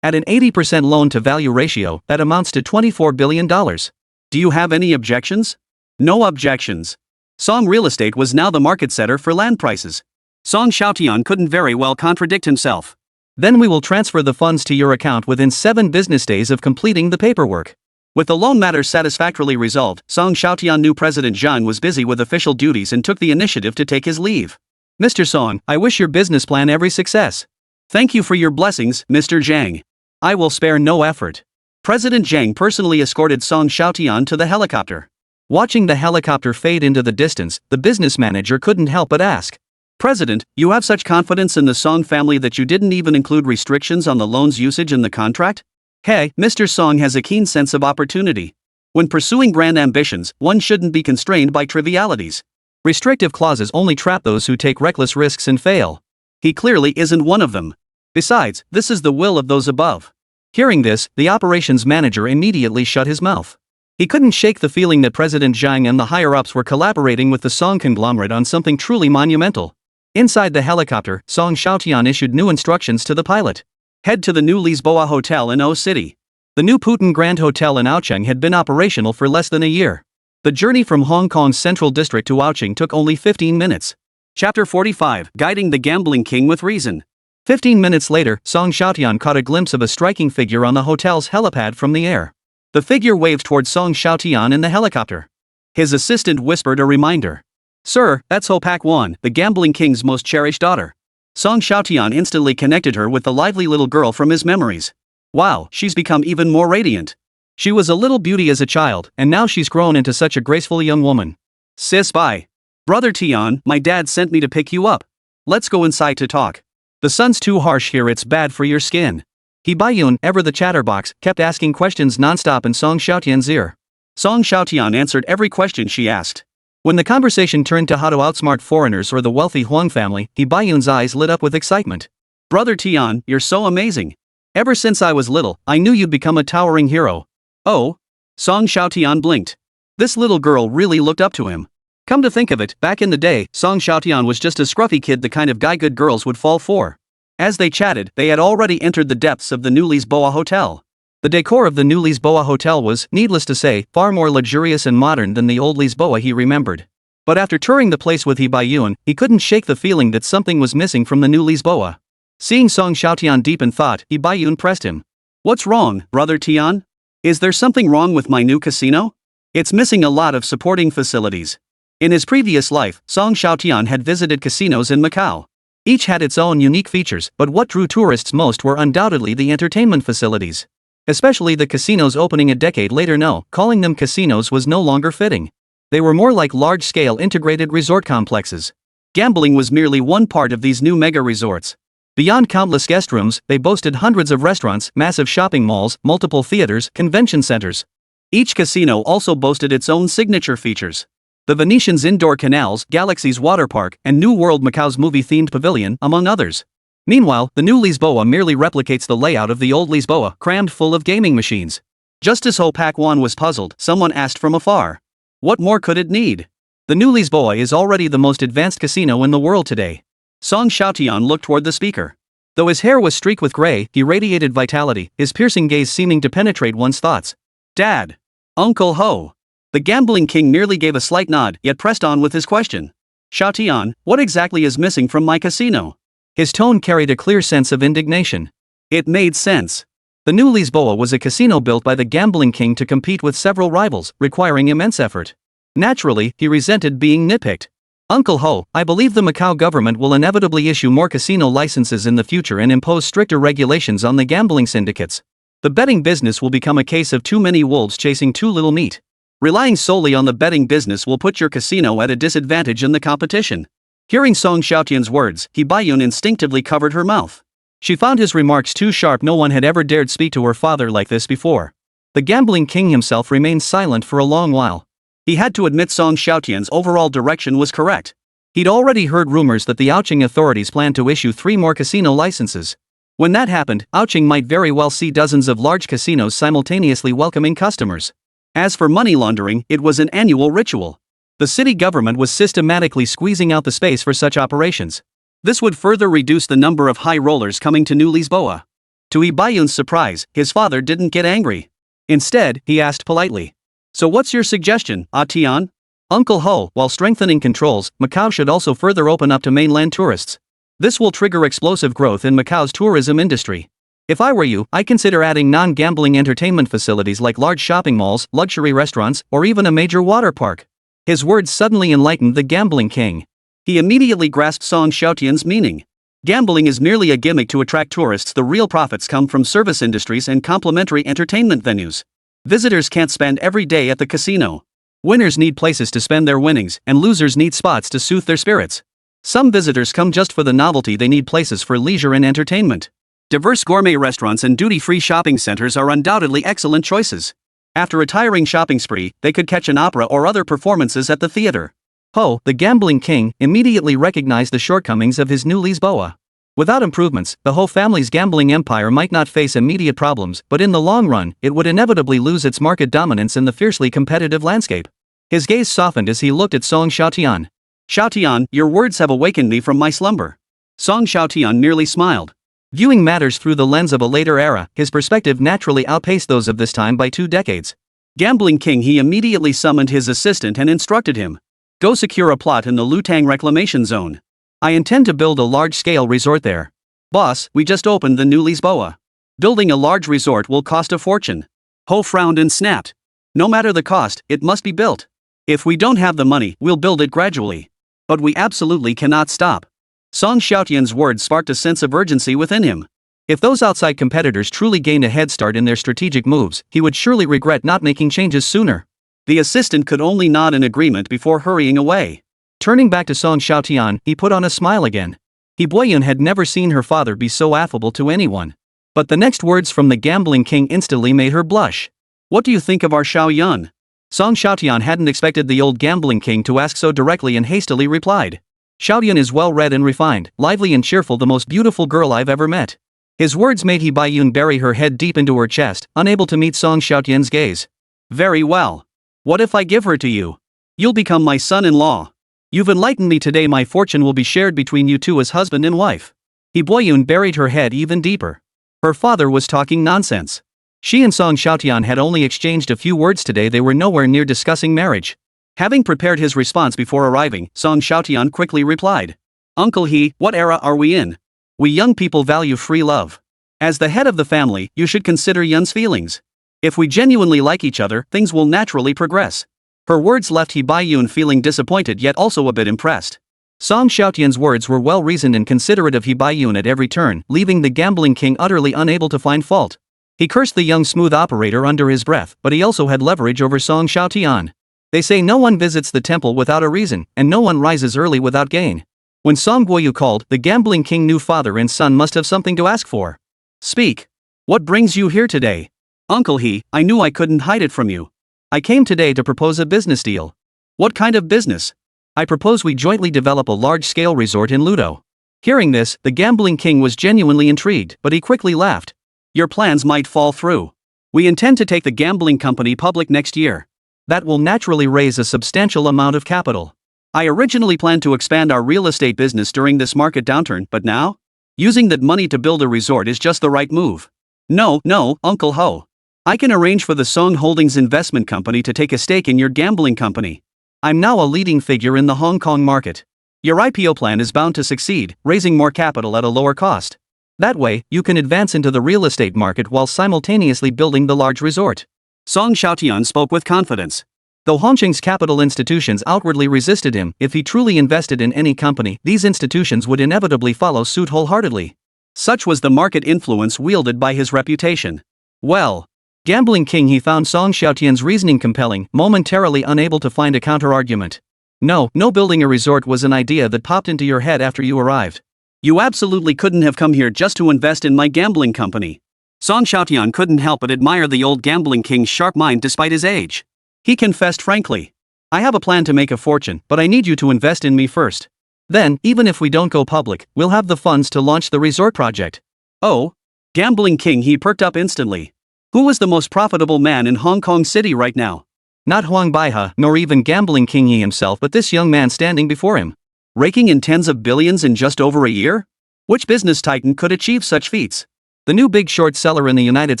B: At an 80% loan-to-value ratio, that amounts to $24 billion. Do you have any objections? No objections. Song Real Estate was now the market setter for land prices. Song Xiaotian couldn't very well contradict himself. Then we will transfer the funds to your account within 7 business days of completing the paperwork. With the loan matter satisfactorily resolved, Song Xiaotian knew President Zhang was busy with official duties and took the initiative to take his leave. Mr. Song, I wish your business plan every success. Thank you for your blessings, Mr. Zhang. I will spare no effort. President Zhang personally escorted Song Xiaotian to the helicopter. Watching the helicopter fade into the distance, the business manager couldn't help but ask, President, you have such confidence in the Song family that you didn't even include restrictions on the loan's usage in the contract? Hey, Mr. Song has a keen sense of opportunity. When pursuing grand ambitions, one shouldn't be constrained by trivialities. Restrictive clauses only trap those who take reckless risks and fail. He clearly isn't one of them. Besides, this is the will of those above. Hearing this, the operations manager immediately shut his mouth. He couldn't shake the feeling that President Zhang and the higher-ups were collaborating with the Song conglomerate on something truly monumental. Inside the helicopter, Song Xiaotian issued new instructions to the pilot. Head to the new Lisboa Hotel in O City. The new Putin Grand Hotel in Aocheng had been operational for less than a year. The journey from Hong Kong's Central District to Aocheng took only 15 minutes. Chapter 45, Guiding the Gambling King with Reason. 15 minutes later, Song Xiaotian caught a glimpse of a striking figure on the hotel's helipad from the air. The figure waved towards Song Xiaotian in the helicopter. His assistant whispered a reminder. Sir, that's Ho Pak Wan, the gambling king's most cherished daughter. Song Xiaotian instantly connected her with the lively little girl from his memories. Wow, she's become even more radiant. She was a little beauty as a child, and now she's grown into such a graceful young woman. Sis, bye. Brother Tian, my dad sent me to pick you up. Let's go inside to talk. The sun's too harsh here, it's bad for your skin. He Baiyun, ever the chatterbox, kept asking questions nonstop in Song Xiaotian's ear. Song Xiaotian answered every question she asked. When the conversation turned to how to outsmart foreigners or the wealthy Huang family, He Baiyun's eyes lit up with excitement. Brother Tian, you're so amazing. Ever since I was little, I knew you'd become a towering hero. Oh? Song Xiaotian blinked. This little girl really looked up to him. Come to think of it, back in the day, Song Xiaotian was just a scruffy kid, the kind of guy good girls would fall for. As they chatted, they had already entered the depths of the new Lisboa Hotel.
A: The decor of the new Lisboa hotel was, needless to say, far more luxurious and modern than the old Lisboa he remembered. But after touring the place with Xiaotian, he couldn't shake the feeling that something was missing from the new Lisboa. Seeing Song Xiaotian deep in thought, Xiaotian pressed him.
B: What's wrong, brother Tian? Is there something wrong with my new casino? It's missing a lot of supporting facilities. In his previous life, Song Xiaotian had visited casinos in Macau. Each had its own unique features, but what drew tourists most were undoubtedly the entertainment facilities. Especially the casinos opening a decade later. No, calling them casinos was no longer fitting. They were more like large-scale integrated resort complexes. Gambling was merely one part of these new mega resorts. Beyond countless guest rooms, they boasted hundreds of restaurants, massive shopping malls, multiple theaters, convention centers. Each casino also boasted its own signature features. The Venetian's indoor canals, Galaxy's water park, and New World Macau's movie-themed pavilion, among others. Meanwhile, the new Lisboa merely replicates the layout of the old Lisboa, crammed full of gaming machines. Just as Ho Pak Wan was puzzled, someone asked from afar. What more could it need? The new Lisboa is already the most advanced casino in the world today. Song Xiaotian looked toward the speaker. Though his hair was streaked with gray, he radiated vitality, his piercing gaze seeming to penetrate one's thoughts. Dad. Uncle Ho. The gambling king merely gave a slight nod, yet pressed on with his question. Xiaotian, what exactly is missing from my casino? His tone carried a clear sense of indignation. It made sense. The new Lisboa was a casino built by the gambling king to compete with several rivals, requiring immense effort. Naturally, he resented being nitpicked. Uncle Ho, I believe the Macau government will inevitably issue more casino licenses in the future and impose stricter regulations on the gambling syndicates. The betting business will become a case of too many wolves chasing too little meat. Relying solely on the betting business will put your casino at a disadvantage in the competition. Hearing Song Xiaotian's words, Xiaotian instinctively covered her mouth. She found his remarks too sharp. No one had ever dared speak to her father like this before. The gambling king himself remained silent for a long while. He had to admit Song Xiaotian's overall direction was correct. He'd already heard rumors that the Ouching authorities planned to issue 3 more casino licenses. When that happened, Ouching might very well see dozens of large casinos simultaneously welcoming customers. As for money laundering, it was an annual ritual. The city government was systematically squeezing out the space for such operations. This would further reduce the number of high rollers coming to New Lisboa. To Xiaotian's surprise, his father didn't get angry. Instead, he asked politely. So what's your suggestion, Tian? Uncle Ho, while strengthening controls, Macau should also further open up to mainland tourists. This will trigger explosive growth in Macau's tourism industry. If I were you, I'd consider adding non-gambling entertainment facilities like large shopping malls, luxury restaurants, or even a major water park. His words suddenly enlightened the gambling king. He immediately grasped Song Xiaotian's meaning. Gambling is merely a gimmick to attract tourists. The real profits come from service industries and complementary entertainment venues. Visitors can't spend every day at the casino. Winners need places to spend their winnings, and losers need spots to soothe their spirits. Some visitors come just for the novelty. They need places for leisure and entertainment. Diverse gourmet restaurants and duty-free shopping centers are undoubtedly excellent choices. After a tiring shopping spree, they could catch an opera or other performances at the theater. Ho, the gambling king, immediately recognized the shortcomings of his new Lisboa. Without improvements, the Ho family's gambling empire might not face immediate problems, but in the long run, it would inevitably lose its market dominance in the fiercely competitive landscape. His gaze softened as he looked at Song Xiaotian. Xiaotian, your words have awakened me from my slumber. Song Xiaotian merely smiled. Viewing matters through the lens of a later era, his perspective naturally outpaced those of this time by 2 decades. Gambling king, he immediately summoned his assistant and instructed him. Go secure a plot in the Lutang reclamation zone. I intend to build a large-scale resort there. Boss, we just opened the new Lisboa. Building a large resort will cost a fortune. Ho frowned and snapped. No matter the cost, it must be built. If we don't have the money, we'll build it gradually. But we absolutely cannot stop. Song Xiaotian's words sparked a sense of urgency within him. If those outside competitors truly gained a head start in their strategic moves, he would surely regret not making changes sooner. The assistant could only nod in agreement before hurrying away. Turning back to Song Xiaotian, he put on a smile again. Xiaotian had never seen her father be so affable to anyone. But the next words from the gambling king instantly made her blush. What do you think of our Xiaoyan? Song Xiaotian hadn't expected the old gambling king to ask so directly and hastily replied. Xiaotian is well-read and refined, lively and cheerful, the most beautiful girl I've ever met. His words made Xiaotian bury her head deep into her chest, unable to meet Song Xiaotian's gaze. Very well. What if I give her to you? You'll become my son-in-law. You've enlightened me today. My fortune will be shared between you two as husband and wife. Xiaotian buried her head even deeper. Her father was talking nonsense.
A: She and Song Xiaotian had only exchanged a few words today. They were nowhere near discussing marriage.
B: Having prepared his response before arriving, Song Xiaotian quickly replied. Uncle He, what era are we in? We young people value free love. As the head of the family, you should consider Yun's feelings. If we genuinely like each other, things will naturally progress. Her words left He Baiyun feeling disappointed yet also a bit impressed.
A: Song Xiaotian's words were well-reasoned and considerate of He Baiyun at every turn, leaving the gambling king utterly unable to find fault. He cursed the young smooth operator under his breath, but he also had leverage over Song Xiaotian. They say no one visits the temple without a reason, and no one rises early without gain. When Song Guoyu called, the gambling king knew father and son must have something to ask for.
B: Speak. What brings you here today? Uncle He, I knew I couldn't hide it from you.
A: I came today to propose a business deal.
B: What kind of business?
A: I propose we jointly develop a large-scale resort in Ludo. Hearing this, the gambling king was genuinely intrigued, but he quickly laughed.
B: Your plans might fall through. We intend to take the gambling company public next year.
A: That will naturally raise a substantial amount of capital.
B: I originally planned to expand our real estate business during this market downturn, but now? Using that money to build a resort is just the right move. No, Uncle Ho. I can arrange for the Song Holdings Investment Company to take a stake in your gambling company.
A: I'm now a leading figure in the Hong Kong market. Your IPO plan is bound to succeed, raising more capital at a lower cost. That way, you can advance into the real estate market while simultaneously building the large resort.
B: Song Xiaotian spoke with confidence.
A: Though Hongqing's capital institutions outwardly resisted him, if he truly invested in any company, these institutions would inevitably follow suit wholeheartedly.
B: Such was the market influence wielded by his reputation.
A: Well, gambling king, he found Song Xiaotian's reasoning compelling, momentarily unable to find a counter-argument. No, building a resort was an idea that popped into your head after you arrived.
B: You absolutely couldn't have come here just to invest in my gambling company. Song Xiaotian couldn't help but admire the old gambling king's sharp mind despite his age. He confessed frankly.
A: I have a plan to make a fortune, but I need you to invest in me first. Then, even if we don't go public, we'll have the funds to launch the resort project.
B: Oh? Gambling king, he perked up instantly. Who was the most profitable man in Hong Kong City right now?
A: Not Huang Baihe, nor even gambling king he himself, but this young man standing before him.
B: Raking in tens of billions in just over a year? Which business titan could achieve such feats?
A: The new big short seller in the United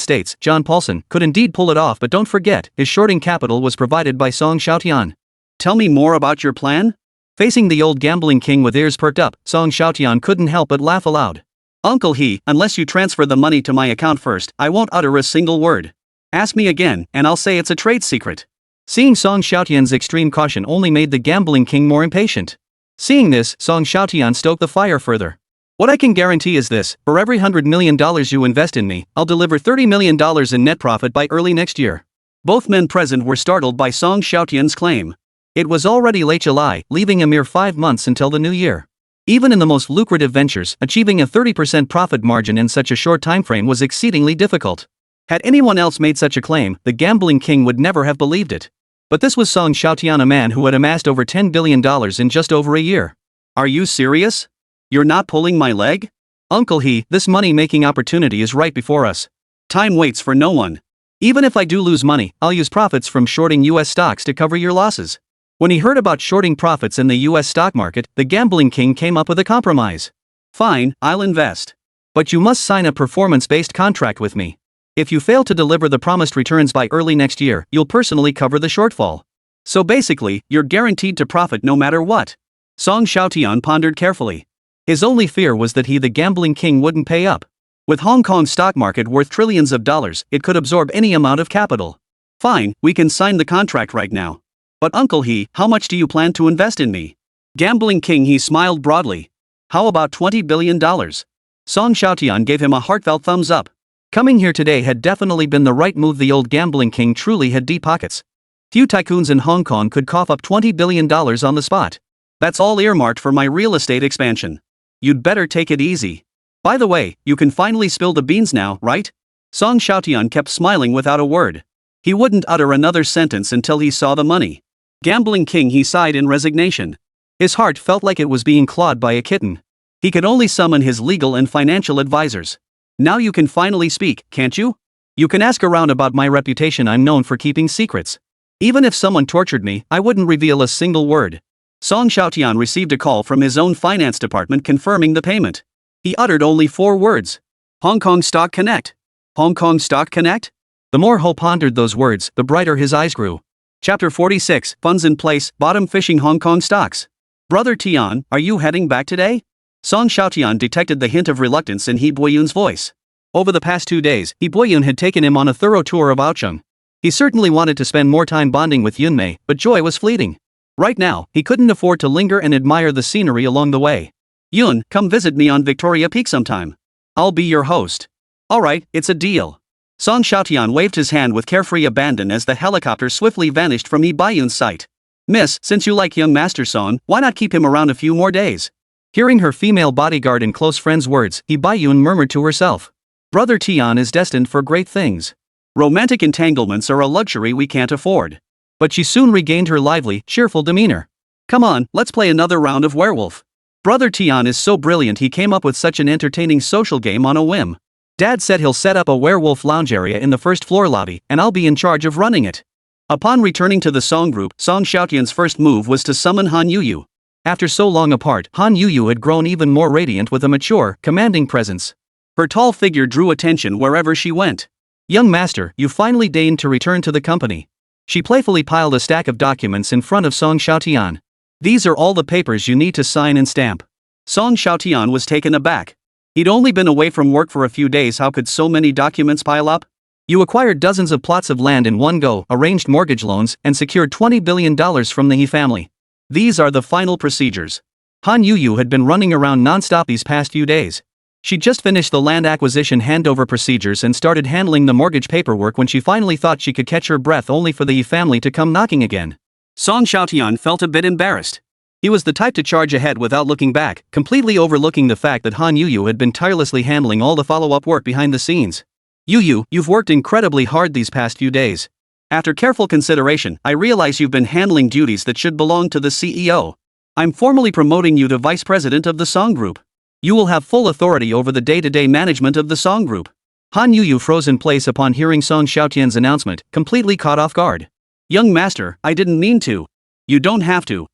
A: States, John Paulson, could indeed pull it off, but don't forget, his shorting capital was provided by Song Xiaotian.
B: Tell me more about your plan?
A: Facing the old gambling king with ears perked up, Song Xiaotian couldn't help but laugh aloud.
B: Uncle He, unless you transfer the money to my account first, I won't utter a single word. Ask me again, and I'll say it's a trade secret.
A: Seeing Song Xiaotian's extreme caution only made the gambling king more impatient. Seeing this, Song Xiaotian stoked the fire further. What I can guarantee is this: for every $100 million you invest in me, I'll deliver $30 million in net profit by early next year.
B: Both men present were startled by Song Xiaotian's claim.
A: It was already late July, leaving a mere 5 months until the new year. Even in the most lucrative ventures, achieving a 30% profit margin in such a short time frame was exceedingly difficult. Had anyone else made such a claim, the gambling king would never have believed it. But this was Song Xiaotian, a man who had amassed over $10 billion in just over a year.
B: Are you serious? You're not pulling my leg?
A: Uncle He, this money-making opportunity is right before us.
B: Time waits for no one.
A: Even if I do lose money, I'll use profits from shorting US stocks to cover your losses. When he heard about shorting profits in the US stock market, the gambling king came up with a compromise.
B: Fine, I'll invest.
A: But you must sign a performance-based contract with me. If you fail to deliver the promised returns by early next year, you'll personally cover the shortfall.
B: So basically, you're guaranteed to profit no matter what. Song Xiaotian pondered carefully.
A: His only fear was that he, the gambling king, wouldn't pay up. With Hong Kong's stock market worth trillions of dollars, it could absorb any amount of capital.
B: Fine, we can sign the contract right now. But Uncle He, how much do you plan to invest in me? Gambling king, he smiled broadly. How about $20 billion?
A: Song Xiaotian gave him a heartfelt thumbs up. Coming here today had definitely been the right move. The old gambling king truly had deep pockets. Few tycoons in Hong Kong could cough up $20 billion on the spot.
B: That's all earmarked for my real estate expansion. You'd better take it easy. By the way, you can finally spill the beans now, right? Song Xiaotian kept smiling without a word. He wouldn't utter another sentence until he saw the money. Gambling king, he sighed in resignation.
A: His heart felt like it was being clawed by a kitten.
B: He could only summon his legal and financial advisors. Now you can finally speak, can't you?
A: You can ask around about my reputation. I'm known for keeping secrets. Even if someone tortured me, I wouldn't reveal a single word.
B: Song Xiaotian received a call from his own finance department confirming the payment. He uttered only 4 words. Hong Kong Stock Connect. Hong Kong Stock Connect?
A: The more Ho pondered those words, the brighter his eyes grew.
B: Chapter 46, Funds in Place, Bottom Fishing Hong Kong Stocks. Brother Tian, are you heading back today? Song Xiaotian detected the hint of reluctance in He Boyun's voice. Over the past 2 days, He Boyun had taken him on a thorough tour of Outcheng. He certainly wanted to spend more time bonding with Yunmei, but joy was fleeting. Right now, he couldn't afford to linger and admire the scenery along the way. Yun, come visit me on Victoria Peak sometime. I'll be your host. Alright, it's a deal. Song Xiaotian waved his hand with carefree abandon as the helicopter swiftly vanished from He Boyun's sight. Miss, since you like young Master Song, why not keep him around a few more days?
A: Hearing her female bodyguard and close friend's words, He Boyun murmured to herself. Brother Tian is destined for great things.
B: Romantic entanglements are a luxury we can't afford.
A: But she soon regained her lively, cheerful demeanor.
B: Come on, let's play another round of werewolf. Brother Tian is so brilliant he came up with such an entertaining social game on a whim.
A: Dad said he'll set up a werewolf lounge area in the first floor lobby, and I'll be in charge of running it.
B: Upon returning to the Song group, Song Xiaotian's first move was to summon Han Yuyu.
A: After so long apart, Han Yuyu had grown even more radiant with a mature, commanding presence.
B: Her tall figure drew attention wherever she went.
A: Young master, you finally deigned to return to the company. She playfully piled a stack of documents in front of Song Xiaotian. These are all the papers you need to sign and stamp.
B: Song Xiaotian was taken aback. He'd only been away from work for a few days. How could so many documents pile up?
A: You acquired dozens of plots of land in one go, arranged mortgage loans, and secured $20 billion from the He family.
B: These are the final procedures.
A: Han Yuyu had been running around non-stop these past few days. She just finished the land acquisition handover procedures and started handling the mortgage paperwork when she finally thought she could catch her breath, only for the He family to come knocking again.
B: Song Xiaotian felt a bit embarrassed.
A: He was the type to charge ahead without looking back, completely overlooking the fact that Han Yuyu had been tirelessly handling all the follow-up work behind the scenes. Yuyu, you've worked incredibly hard these past few days.
B: After careful consideration, I realize you've been handling duties that should belong to the CEO. I'm formally promoting you to Vice President of the Song Group. You will have full authority over the day-to-day management of the Song Group.
A: Han Yuyu froze in place upon hearing Song Xiaotian's announcement, completely caught off guard.
B: Young master, I didn't mean to. You don't have to.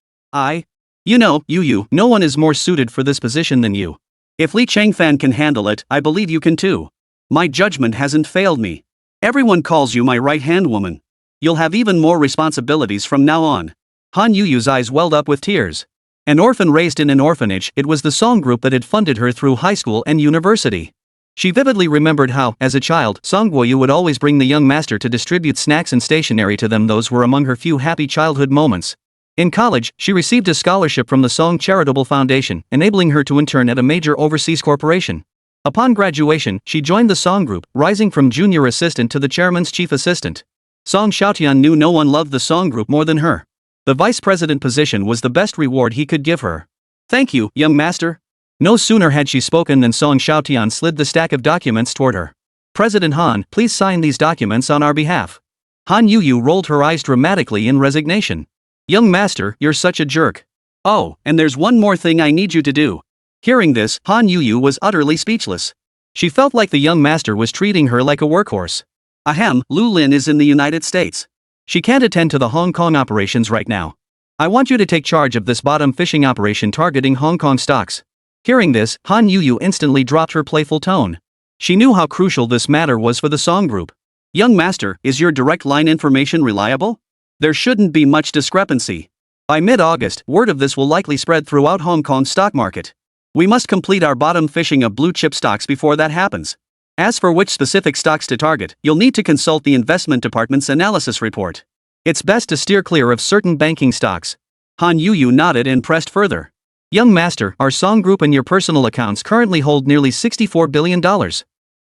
A: You know, Yuyu, no one is more suited for this position than you.
B: If Li Changfan can handle it, I believe you can too. My judgment hasn't failed me. Everyone calls you my right-hand woman. You'll have even more responsibilities from now on.
A: Han Yuyu's eyes welled up with tears. An orphan raised in an orphanage, it was the Song Group that had funded her through high school and university. She vividly remembered how, as a child, Song Guoyu would always bring the young master to distribute snacks and stationery to them. Those were among her few happy childhood moments. In college, she received a scholarship from the Song Charitable Foundation, enabling her to intern at a major overseas corporation. Upon graduation, she joined the Song Group, rising from junior assistant to the chairman's chief assistant. Song Xiaotian knew no one loved the Song Group more than her. The vice president position was the best reward he could give her.
B: Thank you, young master.
A: No sooner had she spoken than Song Xiaotian slid the stack of documents toward her. President Han, please sign these documents on our behalf. Han Yuyu rolled her eyes dramatically in resignation. Young master, you're such a jerk.
B: Oh, and there's one more thing I need you to do.
A: Hearing this, Han Yuyu was utterly speechless. She felt like the young master was treating her like a workhorse.
B: Ahem, Lu Lin is in the United States.
A: She can't attend to the Hong Kong operations right now. I want you to take charge of this bottom fishing operation targeting Hong Kong stocks. Hearing this, Han Yuyu instantly dropped her playful tone. She knew how crucial this matter was for the Song Group.
B: Young master, is your direct line information reliable? There shouldn't be much discrepancy.
A: By mid-August, word of this will likely spread throughout Hong Kong's stock market.
B: We must complete our bottom fishing of blue-chip stocks before that happens. As for which specific stocks to target, you'll need to consult the investment department's analysis report.
A: It's best to steer clear of certain banking stocks.
B: Han Yuyu nodded and pressed further.
A: Young master, our Song Group and your personal accounts currently hold nearly $64 billion.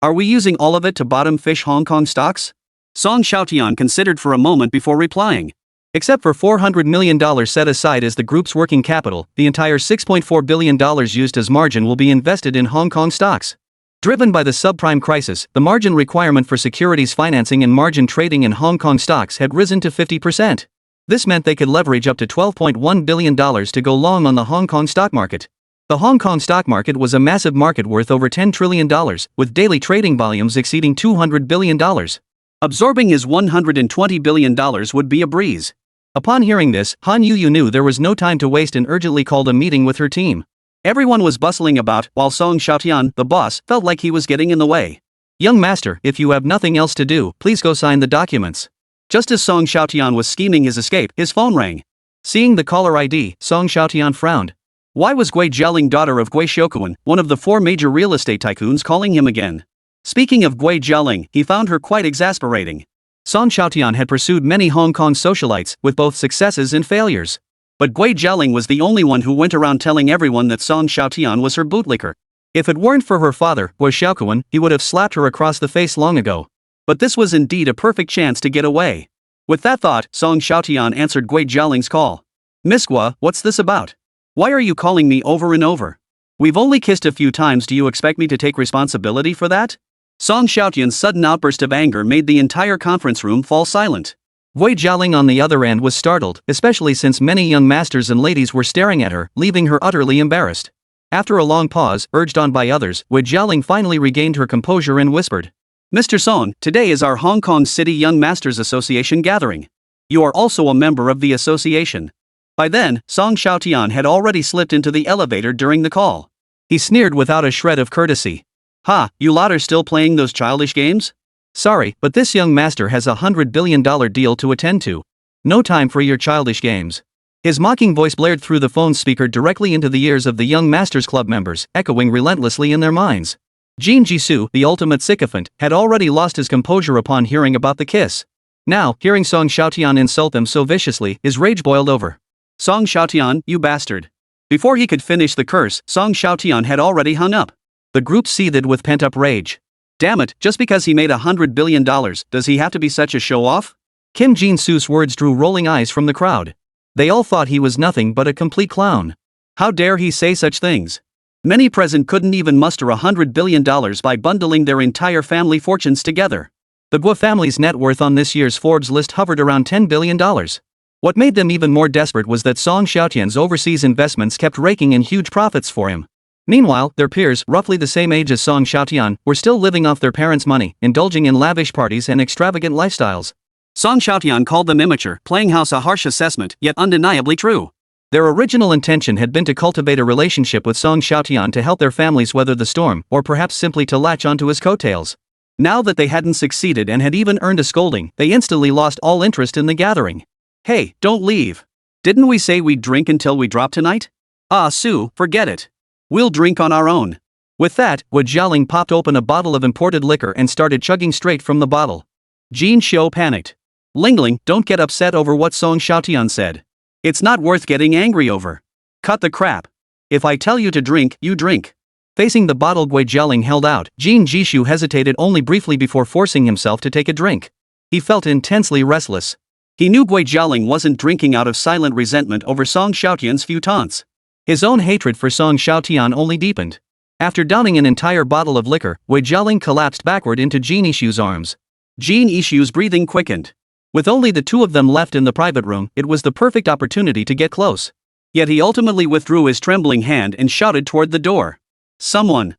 B: Are we using all of it to bottom fish Hong Kong stocks? Song Xiaotian considered for a moment before replying.
A: Except for $400 million set aside as the group's working capital, the entire $6.4 billion used as margin will be invested in Hong Kong stocks. Driven by the subprime crisis, the margin requirement for securities financing and margin trading in Hong Kong stocks had risen to 50%. This meant they could leverage up to $12.1 billion to go long on the Hong Kong stock market. The Hong Kong stock market was a massive market worth over $10 trillion, with daily trading volumes exceeding $200 billion.
B: Absorbing his $120 billion would be a breeze.
A: Upon hearing this, Han Yuyu knew there was no time to waste and urgently called a meeting with her team.
B: Everyone was bustling about, while Song Xiaotian, the boss, felt like he was getting in the way.
A: Young master, if you have nothing else to do, please go sign the documents.
B: Just as Song Xiaotian was scheming his escape, his phone rang.
A: Seeing the caller ID, Song Xiaotian frowned.
B: Why was Gui Jialing, daughter of Gui Xiaokuan, one of the 4 major real estate tycoons, calling him again? Speaking of Gui Jialing, he found her quite exasperating.
A: Song Xiaotian had pursued many Hong Kong socialites, with both successes and failures.
B: But Gui Jialing was the only one who went around telling everyone that Song Xiaotian was her bootlicker.
A: If it weren't for her father, Gui Xiaokuan, he would have slapped her across the face long ago.
B: But this was indeed a perfect chance to get away. With that thought, Song Xiaotian answered Gui Jialing's call. Miss Gua, what's this about? Why are you calling me over and over? We've only kissed a few times, do you expect me to take responsibility for that? Song Xiaotian's sudden outburst of anger made the entire conference room fall silent.
A: Gui Jialing on the other end was startled, especially since many young masters and ladies were staring at her, leaving her utterly embarrassed. After a long pause, urged on by others, Gui Jialing finally regained her composure and whispered. Mr. Song, today is our Hong Kong City Young Masters Association gathering. You are also a member of the association. By then, Song Xiaotian had already slipped into the elevator during the call. He sneered without a shred of courtesy.
B: Ha, you lot are still playing those childish games?
A: Sorry, but this young master has a $100 billion deal to attend to. No time for your childish games. His mocking voice blared through the phone speaker directly into the ears of the Young Masters Club members, echoing relentlessly in their minds. Jin Jisoo, the ultimate sycophant, had already lost his composure upon hearing about the kiss. Now, hearing Song Xiaotian insult them so viciously, his rage boiled over.
B: Song Xiaotian, you bastard. Before he could finish the curse, Song Xiaotian had already hung up.
A: The group seethed with pent-up rage.
B: Damn it, just because he made $100 billion, does he have to be such a show-off?
A: Kim Jin-soo's words drew rolling eyes from the crowd. They all thought he was nothing but a complete clown.
B: How dare he say such things? Many present couldn't even muster $100 billion by bundling their entire family fortunes together.
A: The Guo family's net worth on this year's Forbes list hovered around $10 billion. What made them even more desperate was that Song Xiaotian's overseas investments kept raking in huge profits for him. Meanwhile, their peers, roughly the same age as Song Xiaotian, were still living off their parents' money, indulging in lavish parties and extravagant lifestyles.
B: Song Xiaotian called them immature, playing house, a harsh assessment, yet undeniably true.
A: Their original intention had been to cultivate a relationship with Song Xiaotian to help their families weather the storm, or perhaps simply to latch onto his coattails. Now that they hadn't succeeded and had even earned a scolding, they instantly lost all interest in the gathering.
B: Hey, don't leave. Didn't we say we'd drink until we drop tonight? Ah, Sue, forget it. We'll drink on our own.
A: With that, Gui Jialing popped open a bottle of imported liquor and started chugging straight from the bottle.
B: Jin Xiu panicked.
A: Lingling, don't get upset over what Song Xiaotian said.
B: It's not worth getting angry over. Cut the crap. If I tell you to drink, you drink.
A: Facing the bottle Gui Jialing held out, Jin Jishu hesitated only briefly before forcing himself to take a drink. He felt intensely restless.
B: He knew Gui Jialing wasn't drinking out of silent resentment over Song Xiaotian's few taunts.
A: His own hatred for Song Xiaotian only deepened. After downing an entire bottle of liquor, Gui Jialing collapsed backward into Jin Ishu's arms.
B: Jin Ishu's breathing quickened.
A: With only the two of them left in the private room, it was the perfect opportunity to get close.
B: Yet he ultimately withdrew his trembling hand and shouted toward the door. Someone.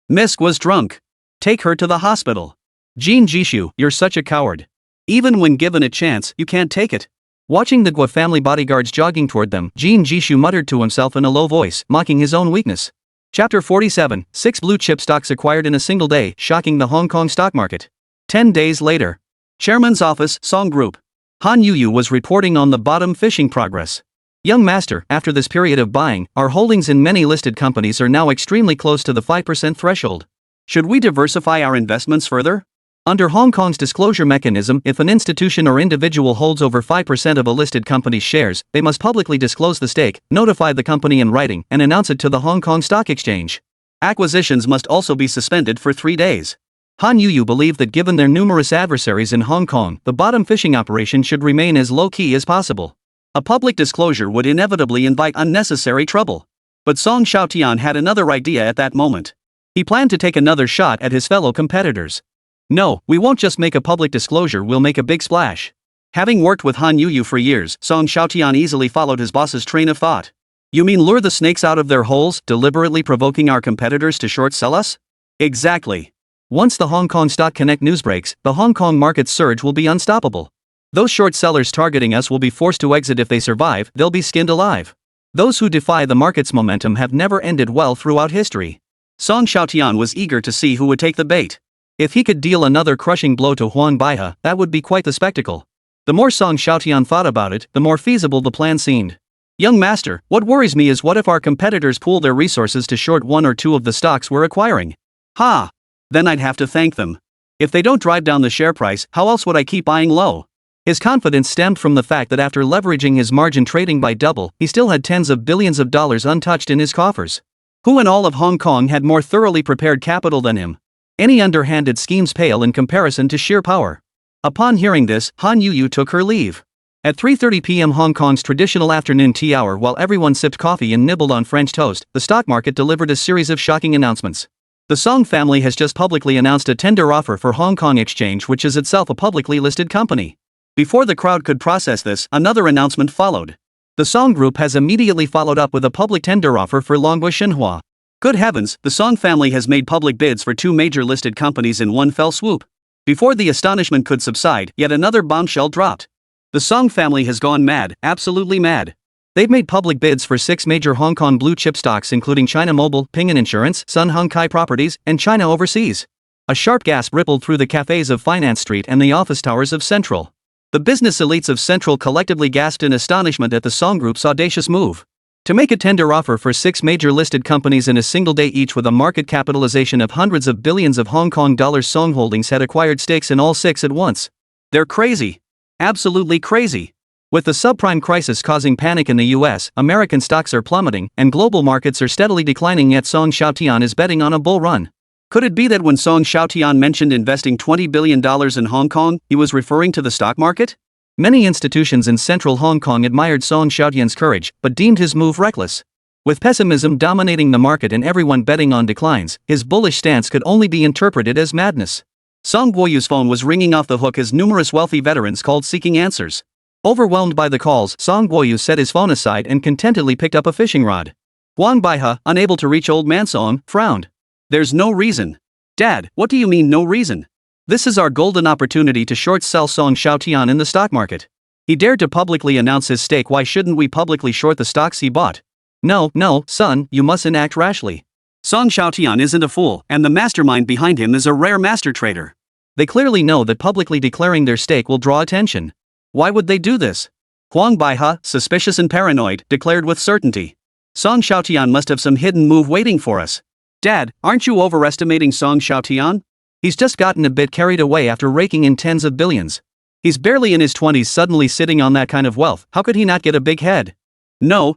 B: Miss was drunk. Take her to the hospital.
A: Jin Jishu, you're such a coward.
B: Even when given a chance, you can't take it.
A: Watching the Gua family bodyguards jogging toward them, Jin Jishu muttered to himself in a low voice, mocking his own weakness. Chapter 47, 6 blue-chip stocks acquired in a single day, shocking the Hong Kong stock market. 10 days later. Chairman's office, Song Group. Han Yuyu was reporting on the bottom fishing progress. Young master, after this period of buying, our holdings in many listed companies are now extremely close to the 5% threshold.
B: Should we diversify our investments further?
A: Under Hong Kong's disclosure mechanism, if an institution or individual holds over 5% of a listed company's shares, they must publicly disclose the stake, notify the company in writing, and announce it to the Hong Kong Stock Exchange.
B: Acquisitions must also be suspended for 3 days.
A: Han Yuyu believed that given their numerous adversaries in Hong Kong, the bottom fishing operation should remain as low-key as possible.
B: A public disclosure would inevitably invite unnecessary trouble. But Song Xiaotian had another idea at that moment. He planned to take another shot at his fellow competitors. No, we won't just make a public disclosure, we'll make a big splash. Having worked with Han Yuyu for years, Song Xiaotian easily followed his boss's train of thought. You mean lure the snakes out of their holes, deliberately provoking our competitors to short sell us?
A: Exactly. Once the Hong Kong Stock Connect news breaks, the Hong Kong market's surge will be unstoppable. Those short sellers targeting us will be forced to exit. If they survive, they'll be skinned alive. Those who defy the market's momentum have never ended well throughout history.
B: Song Xiaotian was eager to see who would take the bait.
A: If he could deal another crushing blow to Huang Baihe, that would be quite the spectacle. The more Song Xiaotian thought about it, the more feasible the plan seemed. Young master, what worries me is what if our competitors pool their resources to short one or two of the stocks we're acquiring?
B: Ha! Then I'd have to thank them. If they don't drive down the share price, how else would I keep buying low?
A: His confidence stemmed from the fact that after leveraging his margin trading by double, he still had tens of billions of dollars untouched in his coffers. Who in all of Hong Kong had more thoroughly prepared capital than him? Any underhanded schemes pale in comparison to sheer power. Upon hearing this, Han Yuyu took her leave. At 3:30 p.m. Hong Kong's traditional afternoon tea hour, while everyone sipped coffee and nibbled on French toast, the stock market delivered a series of shocking announcements. The Song family has just publicly announced a tender offer for Hong Kong Exchange, which is itself a publicly listed company. Before the crowd could process this, another announcement followed. The Song Group has immediately followed up with a public tender offer for Longhua Shenhua. Good heavens, the Song family has made public bids for two major listed companies in one fell swoop. Before the astonishment could subside, yet another bombshell dropped. The Song family has gone mad, absolutely mad. They've made public bids for 6 major Hong Kong blue-chip stocks including China Mobile, Ping An Insurance, Sun Hung Kai Properties, and China Overseas. A sharp gasp rippled through the cafes of Finance Street and the office towers of Central. The business elites of Central collectively gasped in astonishment at the Song Group's audacious move. To make a tender offer for 6 major listed companies in a single day, each with a market capitalization of hundreds of billions of Hong Kong dollars, Song Holdings had acquired stakes in all 6 at once. They're crazy. Absolutely crazy. With the subprime crisis causing panic in the US, American stocks are plummeting, and global markets are steadily declining, yet Song Xiaotian is betting on a bull run. Could it be that when Song Xiaotian mentioned investing $20 billion in Hong Kong, he was referring to the stock market? Many institutions in central Hong Kong admired Song Xiaotian's courage, but deemed his move reckless. With pessimism dominating the market and everyone betting on declines, his bullish stance could only be interpreted as madness. Song Guoyu's phone was ringing off the hook as numerous wealthy veterans called seeking answers. Overwhelmed by the calls, Song Guoyu set his phone aside and contentedly picked up a fishing rod. Huang Baihe, unable to reach old man Song, frowned. There's no reason. Dad, what do you mean no reason? This is our golden opportunity to short sell Song Xiaotian in the stock market. He dared to publicly announce his stake. Why shouldn't we publicly short the stocks he bought? No, son, you mustn't act rashly. Song Xiaotian isn't a fool, and the mastermind behind him is a rare master trader. They clearly know that publicly declaring their stake will draw attention. Why would they do this? Huang Baihe, suspicious and paranoid, declared with certainty. Song Xiaotian must have some hidden move waiting for us. Dad, aren't you overestimating Song Xiaotian? He's just gotten a bit carried away after raking in tens of billions. He's barely in his 20s, suddenly sitting on that kind of wealth. How could he not get a big head? No.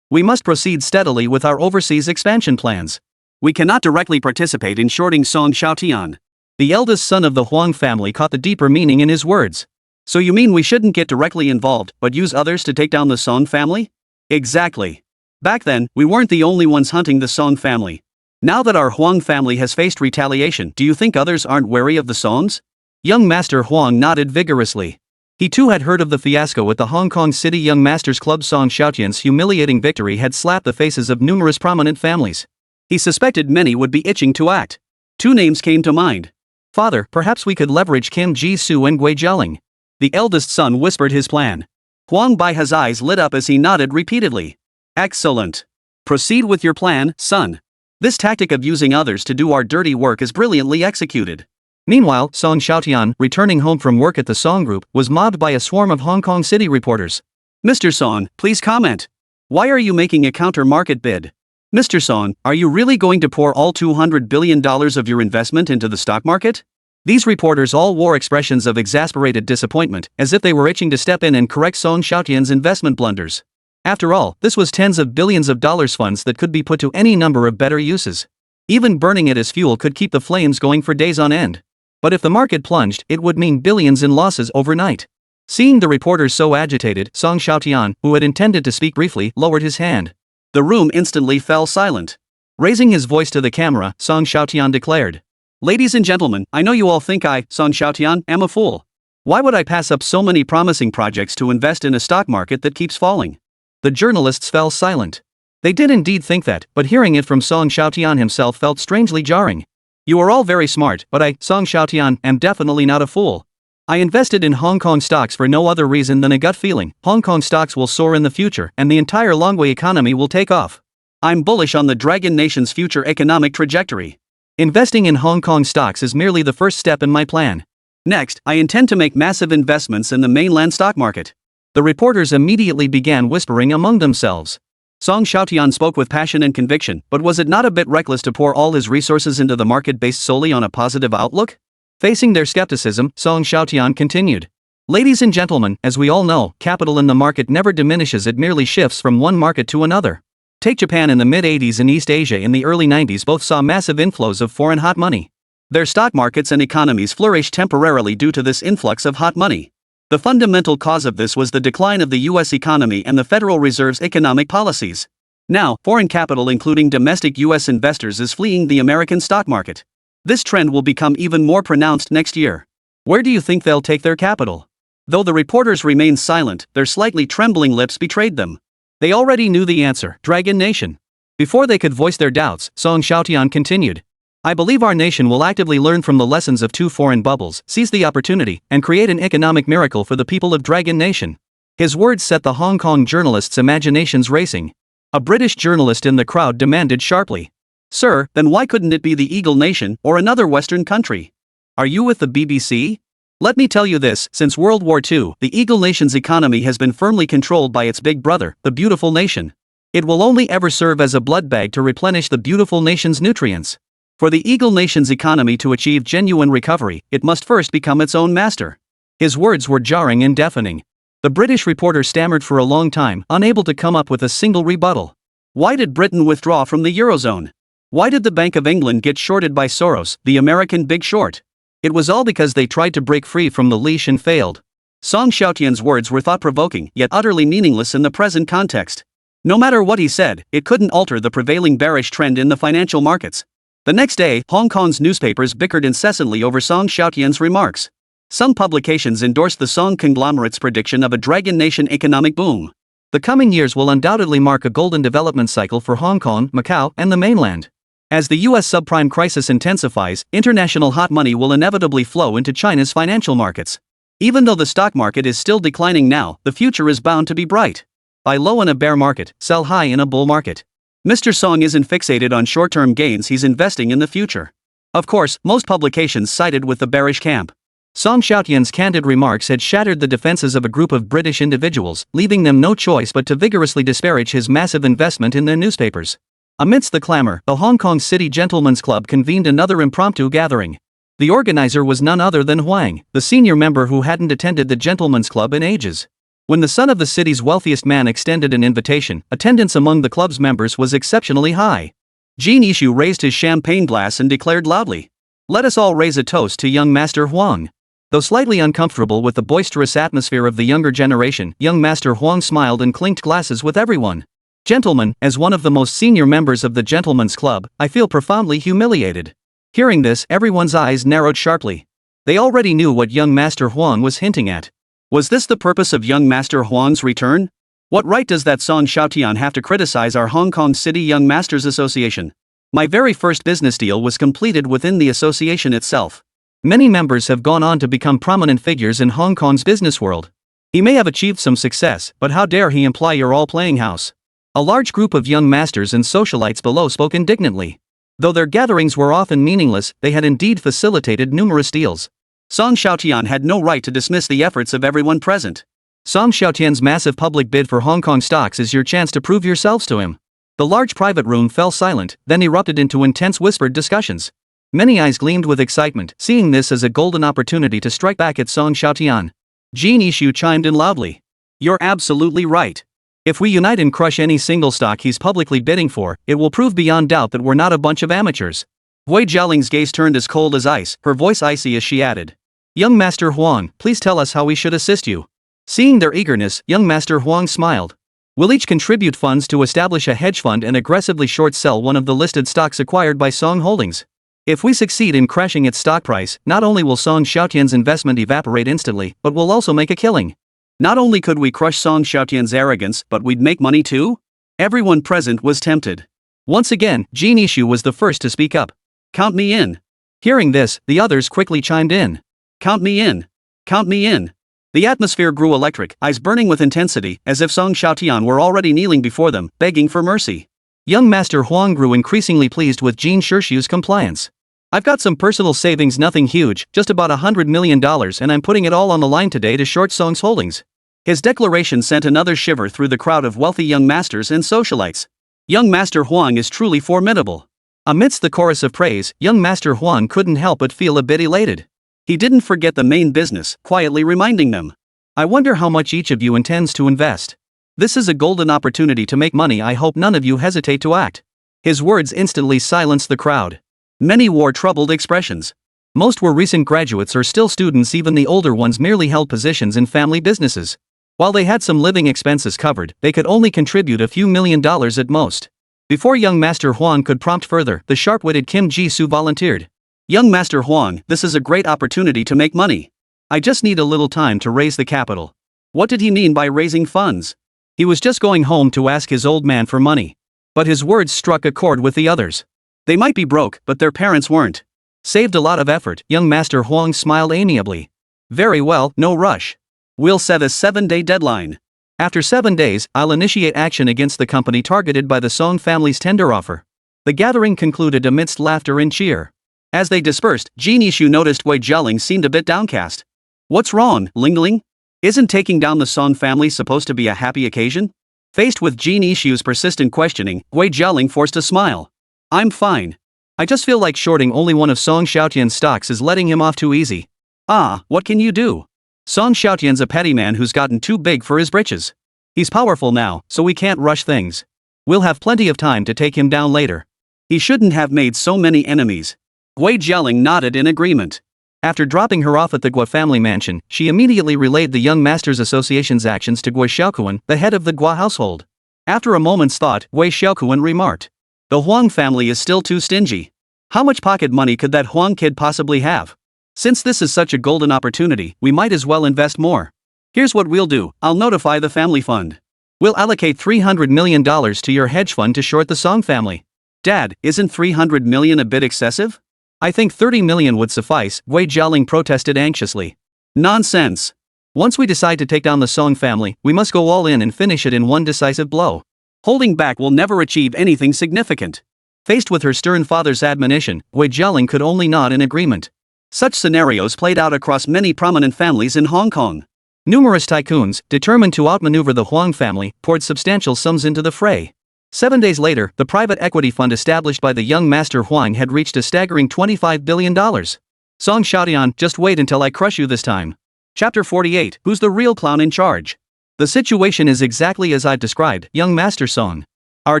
A: We must proceed steadily with our overseas expansion plans. We cannot directly participate in shorting Song Xiaotian. The eldest son of the Huang family caught the deeper meaning in his words. So you mean we shouldn't get directly involved, but use others to take down the Song family? Exactly. Back then, we weren't the only ones hunting the Song family. Now that our Huang family has faced retaliation, do you think others aren't wary of the Songs? Young Master Huang nodded vigorously. He too had heard of the fiasco at the Hong Kong City Young Masters Club. Song Xiaotian's humiliating victory had slapped the faces of numerous prominent families. He suspected many would be itching to act. 2 names came to mind. Father, perhaps we could leverage Kim Ji-soo and Gui Zheling. The eldest son whispered his plan. Huang Baihe's eyes lit up as he nodded repeatedly. Excellent. Proceed with your plan, son. This tactic of using others to do our dirty work is brilliantly executed. Meanwhile, Song Xiaotian, returning home from work at the Song Group, was mobbed by a swarm of Hong Kong City reporters. Mr. Song, please comment. Why are you making a counter-market bid? Mr. Song, are you really going to pour all $200 billion of your investment into the stock market? These reporters all wore expressions of exasperated disappointment, as if they were itching to step in and correct Song Xiaotian's investment blunders. After all, this was tens of billions of dollars funds that could be put to any number of better uses. Even burning it as fuel could keep the flames going for days on end. But if the market plunged, it would mean billions in losses overnight. Seeing the reporters so agitated, Song Xiaotian, who had intended to speak briefly, lowered his hand. The room instantly fell silent. Raising his voice to the camera, Song Xiaotian declared, "Ladies and gentlemen, I know you all think I, Song Xiaotian, am a fool. Why would I pass up so many promising projects to invest in a stock market that keeps falling?" The journalists fell silent. They did indeed think that, but hearing it from Song Xiaotian himself felt strangely jarring. You are all very smart, but I, Song Xiaotian, am definitely not a fool. I invested in Hong Kong stocks for no other reason than a gut feeling. Hong Kong stocks will soar in the future, and the entire Longhua economy will take off.
B: I'm bullish on the Dragon Nation's future economic trajectory.
A: Investing in Hong Kong stocks is merely the first step in my plan.
B: Next, I intend to make massive investments in the mainland stock market.
A: The reporters immediately began whispering among themselves.
B: Song Xiaotian spoke with passion and conviction, but was it not a bit reckless to pour all his resources into the market based solely on a positive outlook?
A: Facing their skepticism, Song Xiaotian continued. Ladies and gentlemen, as we all know, capital in the market never diminishes, it merely shifts from one market to another. Take Japan in the mid-80s and East Asia in the early 90s, both saw massive inflows of foreign hot money.
B: Their stock markets and economies flourished temporarily due to this influx of hot money. The fundamental cause of this was the decline of the US economy and the Federal Reserve's economic policies. Now, foreign capital including domestic US investors is fleeing the American stock market. This trend will become even more pronounced next year.
A: Where do you think they'll take their capital?
B: Though the reporters remained silent, their slightly trembling lips betrayed them.
A: They already knew the answer: Dragon Nation. Before they could voice their doubts, Song Xiaotian continued. I believe our nation will actively learn from the lessons of two foreign bubbles, seize the opportunity, and create an economic miracle for the people of Dragon Nation. His words set the Hong Kong journalists' imaginations racing. A British journalist in the crowd demanded sharply.
B: Sir, then why couldn't it be the Eagle Nation or another Western country? Are you with the BBC? Let me tell you this, since World War II, the Eagle Nation's economy has been firmly controlled by its big brother, the Beautiful Nation. It will only ever serve as a blood bag to replenish the Beautiful Nation's nutrients. For the Eagle Nation's economy to achieve genuine recovery, it must first become its own master.
A: His words were jarring and deafening. The British reporter stammered for a long time, unable to come up with a single rebuttal.
B: Why did Britain withdraw from the Eurozone? Why did the Bank of England get shorted by Soros, the American Big Short?
A: It was all because they tried to break free from the leash and failed.
B: Song Xiaotian's words were thought-provoking, yet utterly meaningless in the present context. No matter what he said, it couldn't alter the prevailing bearish trend in the financial markets. The next day, Hong Kong's newspapers bickered incessantly over Song Xiaotian's remarks. Some publications endorsed the Song conglomerate's prediction of a Dragon Nation economic boom.
A: The coming years will undoubtedly mark a golden development cycle for Hong Kong, Macau, and the mainland. As the US subprime crisis intensifies, international hot money will inevitably flow into China's financial markets. Even though the stock market is still declining now, the future is bound to be bright. Buy low in a bear market, sell high in a bull market. Mr. Song isn't fixated on short-term gains, he's investing in the future. Of course, most publications sided with the bearish camp. Song Xiaotian's candid remarks had shattered the defenses of a group of British individuals, leaving them no choice but to vigorously disparage his massive investment in their newspapers. Amidst the clamor, the Hong Kong City Gentlemen's Club convened another impromptu gathering. The organizer was none other than Huang, the senior member who hadn't attended the Gentlemen's Club in ages. When the son of the city's wealthiest man extended an invitation, attendance among the club's members was exceptionally high. Jean Ishu raised his champagne glass and declared loudly, "Let us all raise a toast to young Master Huang." Though slightly uncomfortable with the boisterous atmosphere of the younger generation, young Master Huang smiled and clinked glasses with everyone. Gentlemen, as one of the most senior members of the Gentlemen's Club, I feel profoundly humiliated. Hearing this, everyone's eyes narrowed sharply. They already knew what young Master Huang was hinting at. Was this the purpose of young Master Huang's return? What right does that Song Xiaotian have to criticize our Hong Kong City Young Masters Association? My very first business deal was completed within the association itself. Many members have gone on to become prominent figures in Hong Kong's business world. He may have achieved some success, but how dare he imply you're all playing house? A large group of young masters and socialites below spoke indignantly. Though their gatherings were often meaningless, they had indeed facilitated numerous deals. Song Xiaotian had no right to dismiss the efforts of everyone present. Song Xiaotian's massive public bid for Hong Kong stocks is your chance to prove yourselves to him. The large private room fell silent, then erupted into intense whispered discussions. Many eyes gleamed with excitement, seeing this as a golden opportunity to strike back at Song Xiaotian. Jean Ishu chimed in loudly. You're absolutely right. If we unite and crush any single stock he's publicly bidding for, it will prove beyond doubt that we're not a bunch of amateurs. Wei Jialing's gaze turned as cold as ice, her voice icy as she added, Young Master Huang, please tell us how we should assist you. Seeing their eagerness, young Master Huang smiled. We'll each contribute funds to establish a hedge fund and aggressively short sell one of the listed stocks acquired by Song Holdings. If we succeed in crashing its stock price, not only will Song Xiaotian's investment evaporate instantly, but we'll also make a killing. Not only could we crush Song Xiaotian's arrogance, but we'd make money too? Everyone present was tempted. Once again, Jean Ishu was the first to speak up. Count me in. Hearing this, the others quickly chimed in. Count me in. Count me in. The atmosphere grew electric, eyes burning with intensity, as if Song Xiaotian were already kneeling before them, begging for mercy. Young Master Huang grew increasingly pleased with Jin Shirshu's compliance. I've got some personal savings, nothing huge, just about $100 million, and I'm putting it all on the line today to short Song's holdings. His declaration sent another shiver through the crowd of wealthy young masters and socialites. Young Master Huang is truly formidable. Amidst the chorus of praise, young Master Huang couldn't help but feel a bit elated. He didn't forget the main business, quietly reminding them. I wonder how much each of you intends to invest. This is a golden opportunity to make money. I hope none of you hesitate to act. His words instantly silenced the crowd. Many wore troubled expressions. Most were recent graduates or still students, even the older ones merely held positions in family businesses. While they had some living expenses covered, they could only contribute a few $1,000,000 at most. Before young Master Huang could prompt further, the sharp-witted Kim Ji-soo volunteered. Young Master Huang, this is a great opportunity to make money. I just need a little time to raise the capital. What did he mean by raising funds? He was just going home to ask his old man for money. But his words struck a chord with the others. They might be broke, but their parents weren't. Saved a lot of effort, young Master Huang smiled amiably. Very well, no rush. We'll set a 7-day deadline. After 7 days, I'll initiate action against the company targeted by the Song family's tender offer. The gathering concluded amidst laughter and cheer. As they dispersed, Jin Ishu noticed Wei Jialing seemed a bit downcast. What's wrong, Lingling? Isn't taking down the Song family supposed to be a happy occasion? Faced with Jin Ishu's persistent questioning, Wei Jialing forced a smile. I'm fine. I just feel like shorting only one of Song Xiaotian's stocks is letting him off too easy. Ah, what can you do? Song Xiaotian's a petty man who's gotten too big for his britches. He's powerful now, so we can't rush things. We'll have plenty of time to take him down later. He shouldn't have made so many enemies. Wei Jialing nodded in agreement. After dropping her off at the Gua family mansion, she immediately relayed the Young Masters Association's actions to Gua Xiaokuan, the head of the Gua household. After a moment's thought, Wei Xiaokuan remarked. The Huang family is still too stingy. How much pocket money could that Huang kid possibly have? Since this is such a golden opportunity, we might as well invest more. Here's what we'll do, I'll notify the family fund. We'll allocate $300 million to your hedge fund to short the Song family. Dad, isn't $300 million a bit excessive? I think $30 million would suffice, Wei Jialing protested anxiously. Nonsense. Once we decide to take down the Song family, we must go all in and finish it in one decisive blow. Holding back will never achieve anything significant. Faced with her stern father's admonition, Wei Jialing could only nod in agreement. Such scenarios played out across many prominent families in Hong Kong. Numerous tycoons, determined to outmaneuver the Huang family, poured substantial sums into the fray. 7 days later, the private equity fund established by the young Master Huang had reached a staggering $25 billion. Song Xiaotian, just wait until I crush you this time. Chapter 48, Who's the real clown in charge? The situation is exactly as I've described, young Master Song. Our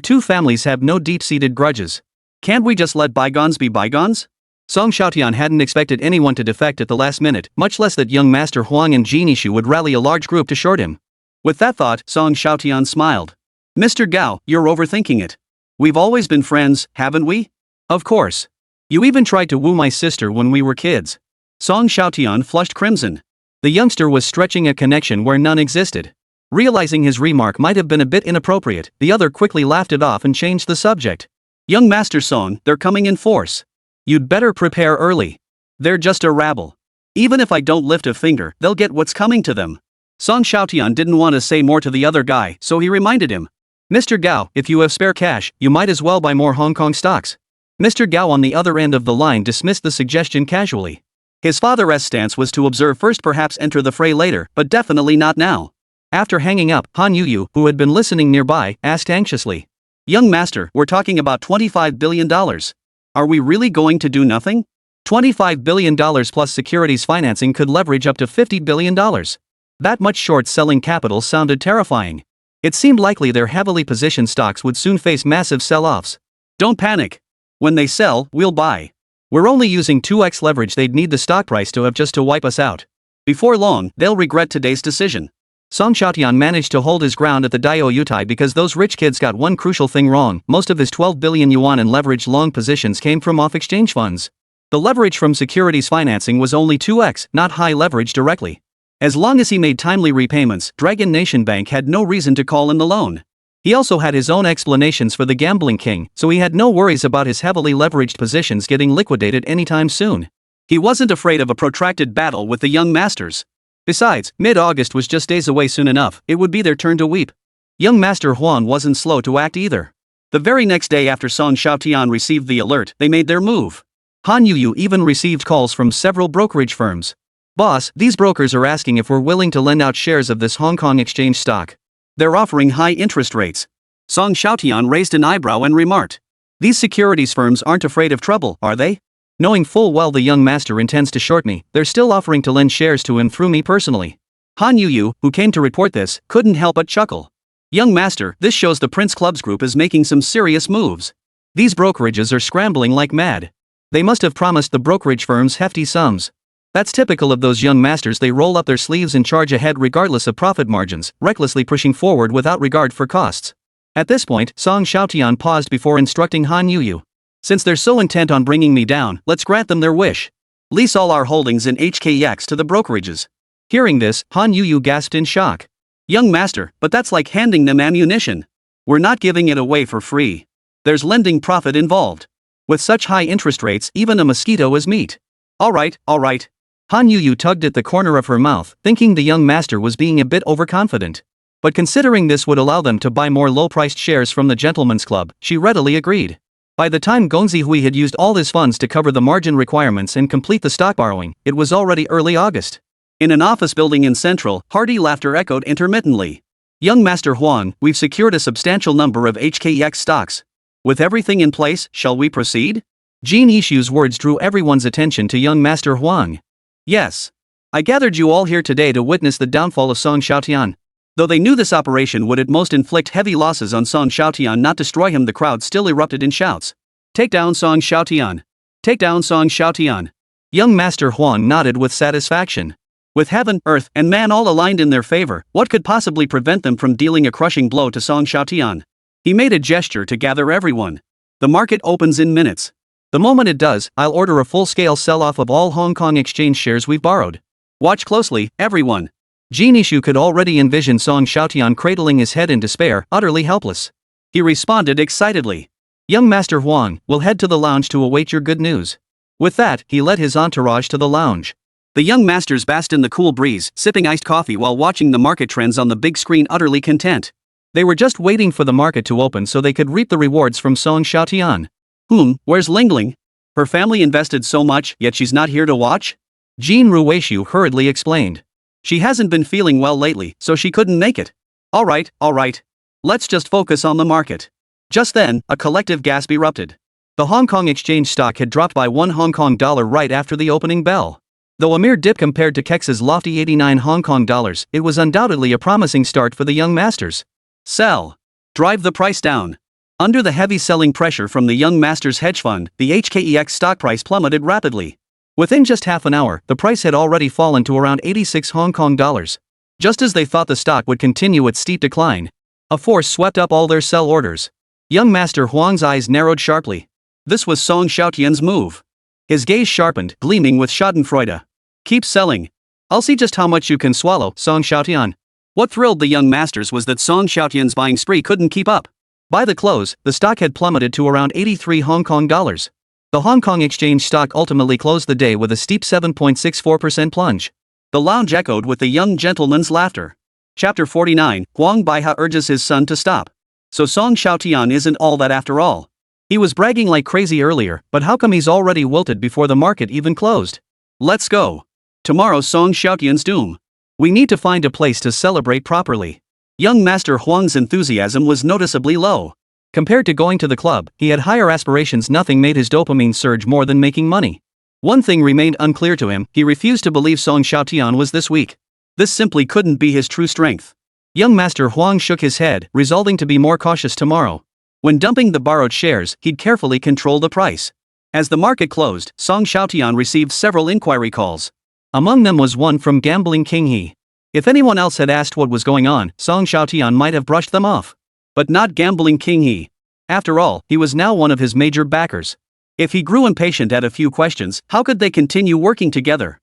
A: two families have no deep-seated grudges. Can't we just let bygones be bygones? Song Xiaotian hadn't expected anyone to defect at the last minute, much less that young Master Huang and Jin Ishu would rally a large group to short him. With that thought, Song Xiaotian smiled. Mr. Gao, you're overthinking it. We've always been friends, haven't we? Of course. You even tried to woo my sister when we were kids. Song Xiaotian flushed crimson. The youngster was stretching a connection where none existed. Realizing his remark might have been a bit inappropriate, the other quickly laughed it off and changed the subject. Young Master Song, they're coming in force. You'd better prepare early. They're just a rabble. Even if I don't lift a finger, they'll get what's coming to them. Song Xiaotian didn't want to say more to the other guy, so he reminded him. Mr. Gao, if you have spare cash, you might as well buy more Hong Kong stocks. Mr. Gao on the other end of the line dismissed the suggestion casually. His father's stance was to observe first, perhaps enter the fray later, but definitely not now. After hanging up, Han Yuyu, who had been listening nearby, asked anxiously. Young Master, we're talking about $25 billion. Are we really going to do nothing? $25 billion plus securities financing could leverage up to $50 billion. That much short-selling capital sounded terrifying. It seemed likely their heavily positioned stocks would soon face massive sell-offs. Don't panic. When they sell, we'll buy. We're only using 2x leverage. They'd need the stock price to have just to wipe us out. Before long, they'll regret today's decision. Song Xiaotian managed to hold his ground at the Daio Yutai because those rich kids got one crucial thing wrong. Most of his 12 billion yuan in leveraged long positions came from off-exchange funds. The leverage from securities financing was only 2x, not high leverage directly. As long as he made timely repayments, Dragon Nation Bank had no reason to call in the loan. He also had his own explanations for the gambling king, so he had no worries about his heavily leveraged positions getting liquidated anytime soon. He wasn't afraid of a protracted battle with the young masters. Besides, mid-August was just days away. Soon enough, it would be their turn to weep. Young Master Huang wasn't slow to act either.
B: The very next day after Song Xiaotian received the alert, they made their move. Han Yuyu even received calls from several brokerage firms. Boss, these brokers are asking if we're willing to lend out shares of this Hong Kong exchange stock. They're offering high interest rates. Song Xiaotian raised an eyebrow and remarked. These securities firms aren't afraid of trouble, are they? Knowing full well the young master intends to short me, they're still offering to lend shares to him through me personally. Han Yuyu, who came to report this, couldn't help but chuckle. Young master, this shows the Prince Clubs Group is making some serious moves. These brokerages are scrambling like mad. They must have promised the brokerage firms hefty sums. That's typical of those young masters, they roll up their sleeves and charge ahead regardless of profit margins, recklessly pushing forward without regard for costs. At this point, Song Xiaotian paused before instructing Han Yuyu. Since they're so intent on bringing me down, let's grant them their wish. Lease all our holdings in HKX to the brokerages. Hearing this, Han Yuyu gasped in shock. Young master, but that's like handing them ammunition. We're not giving it away for free. There's lending profit involved. With such high interest rates, even a mosquito is meat. Alright. Han Yuyu tugged at the corner of her mouth, thinking the young master was being a bit overconfident. But considering this would allow them to buy more low-priced shares from the gentleman's club, she readily agreed. By the time Gongzi Hui had used all his funds to cover the margin requirements and complete the stock borrowing, it was already early August. In an office building in Central, hearty laughter echoed intermittently. Young Master Huang, we've secured a substantial number of HKEX stocks. With everything in place, shall we proceed? Jin Yishu's words drew everyone's attention to young Master Huang. Yes. I gathered you all here today to witness the downfall of Song Xiaotian. Though they knew this operation would at most inflict heavy losses on Song Xiaotian, not destroy him, the crowd still erupted in shouts. Take down Song Xiaotian. Take down Song Xiaotian. Young Master Huang nodded with satisfaction. With heaven, earth, and man all aligned in their favor, what could possibly prevent them from dealing a crushing blow to Song Xiaotian? He made a gesture to gather everyone. The market opens in minutes. The moment it does, I'll order a full-scale sell-off of all Hong Kong exchange shares we've borrowed. Watch closely, everyone. Jin Yishu could already envision Song Xiaotian cradling his head in despair, utterly helpless. He responded excitedly. Young Master Huang, we'll head to the lounge to await your good news. With that, he led his entourage to the lounge. The young masters basked in the cool breeze, sipping iced coffee while watching the market trends on the big screen, utterly content. They were just waiting for the market to open so they could reap the rewards from Song Xiaotian. Where's Ling Ling? Her family invested so much, yet she's not here to watch? Jin Ruweishu hurriedly explained. She hasn't been feeling well lately, so she couldn't make it. Alright. Let's just focus on the market. Just then, a collective gasp erupted. The Hong Kong exchange stock had dropped by $1 Hong Kong right after the opening bell. Though a mere dip compared to KEX's lofty 89 Hong Kong dollars, it was undoubtedly a promising start for the young masters. Sell. Drive the price down. Under the heavy selling pressure from the young masters' hedge fund, the HKEX stock price plummeted rapidly. Within just half an hour, the price had already fallen to around 86 Hong Kong dollars. Just as they thought the stock would continue its steep decline, a force swept up all their sell orders. Young Master Huang's eyes narrowed sharply. This was Song Xiaotian's move. His gaze sharpened, gleaming with schadenfreude. Keep selling. I'll see just how much you can swallow, Song Xiaotian. What thrilled the young masters was that Song Xiaotian's buying spree couldn't keep up. By the close, the stock had plummeted to around 83 Hong Kong dollars. The Hong Kong exchange stock ultimately closed the day with a steep 7.64% plunge. The lounge echoed with the young gentleman's laughter. Chapter 49, Huang Baiha urges his son to stop. So Song Xiaotian isn't all that after all. He was bragging like crazy earlier, but how come he's already wilted before the market even closed? Let's go. Tomorrow's Song Xiaotian's doom. We need to find a place to celebrate properly. Young Master Huang's enthusiasm was noticeably low. Compared to going to the club, he had higher aspirations. Nothing made his dopamine surge more than making money. One thing remained unclear to him: he refused to believe Song Xiaotian was this weak. This simply couldn't be his true strength. Young Master Huang shook his head, resolving to be more cautious tomorrow. When dumping the borrowed shares, he'd carefully control the price. As the market closed, Song Xiaotian received several inquiry calls. Among them was one from Gambling King He. If anyone else had asked what was going on, Song Xiaotian might have brushed them off. But not Gambling King He. After all, he was now one of his major backers. If he grew impatient at a few questions, how could they continue working together?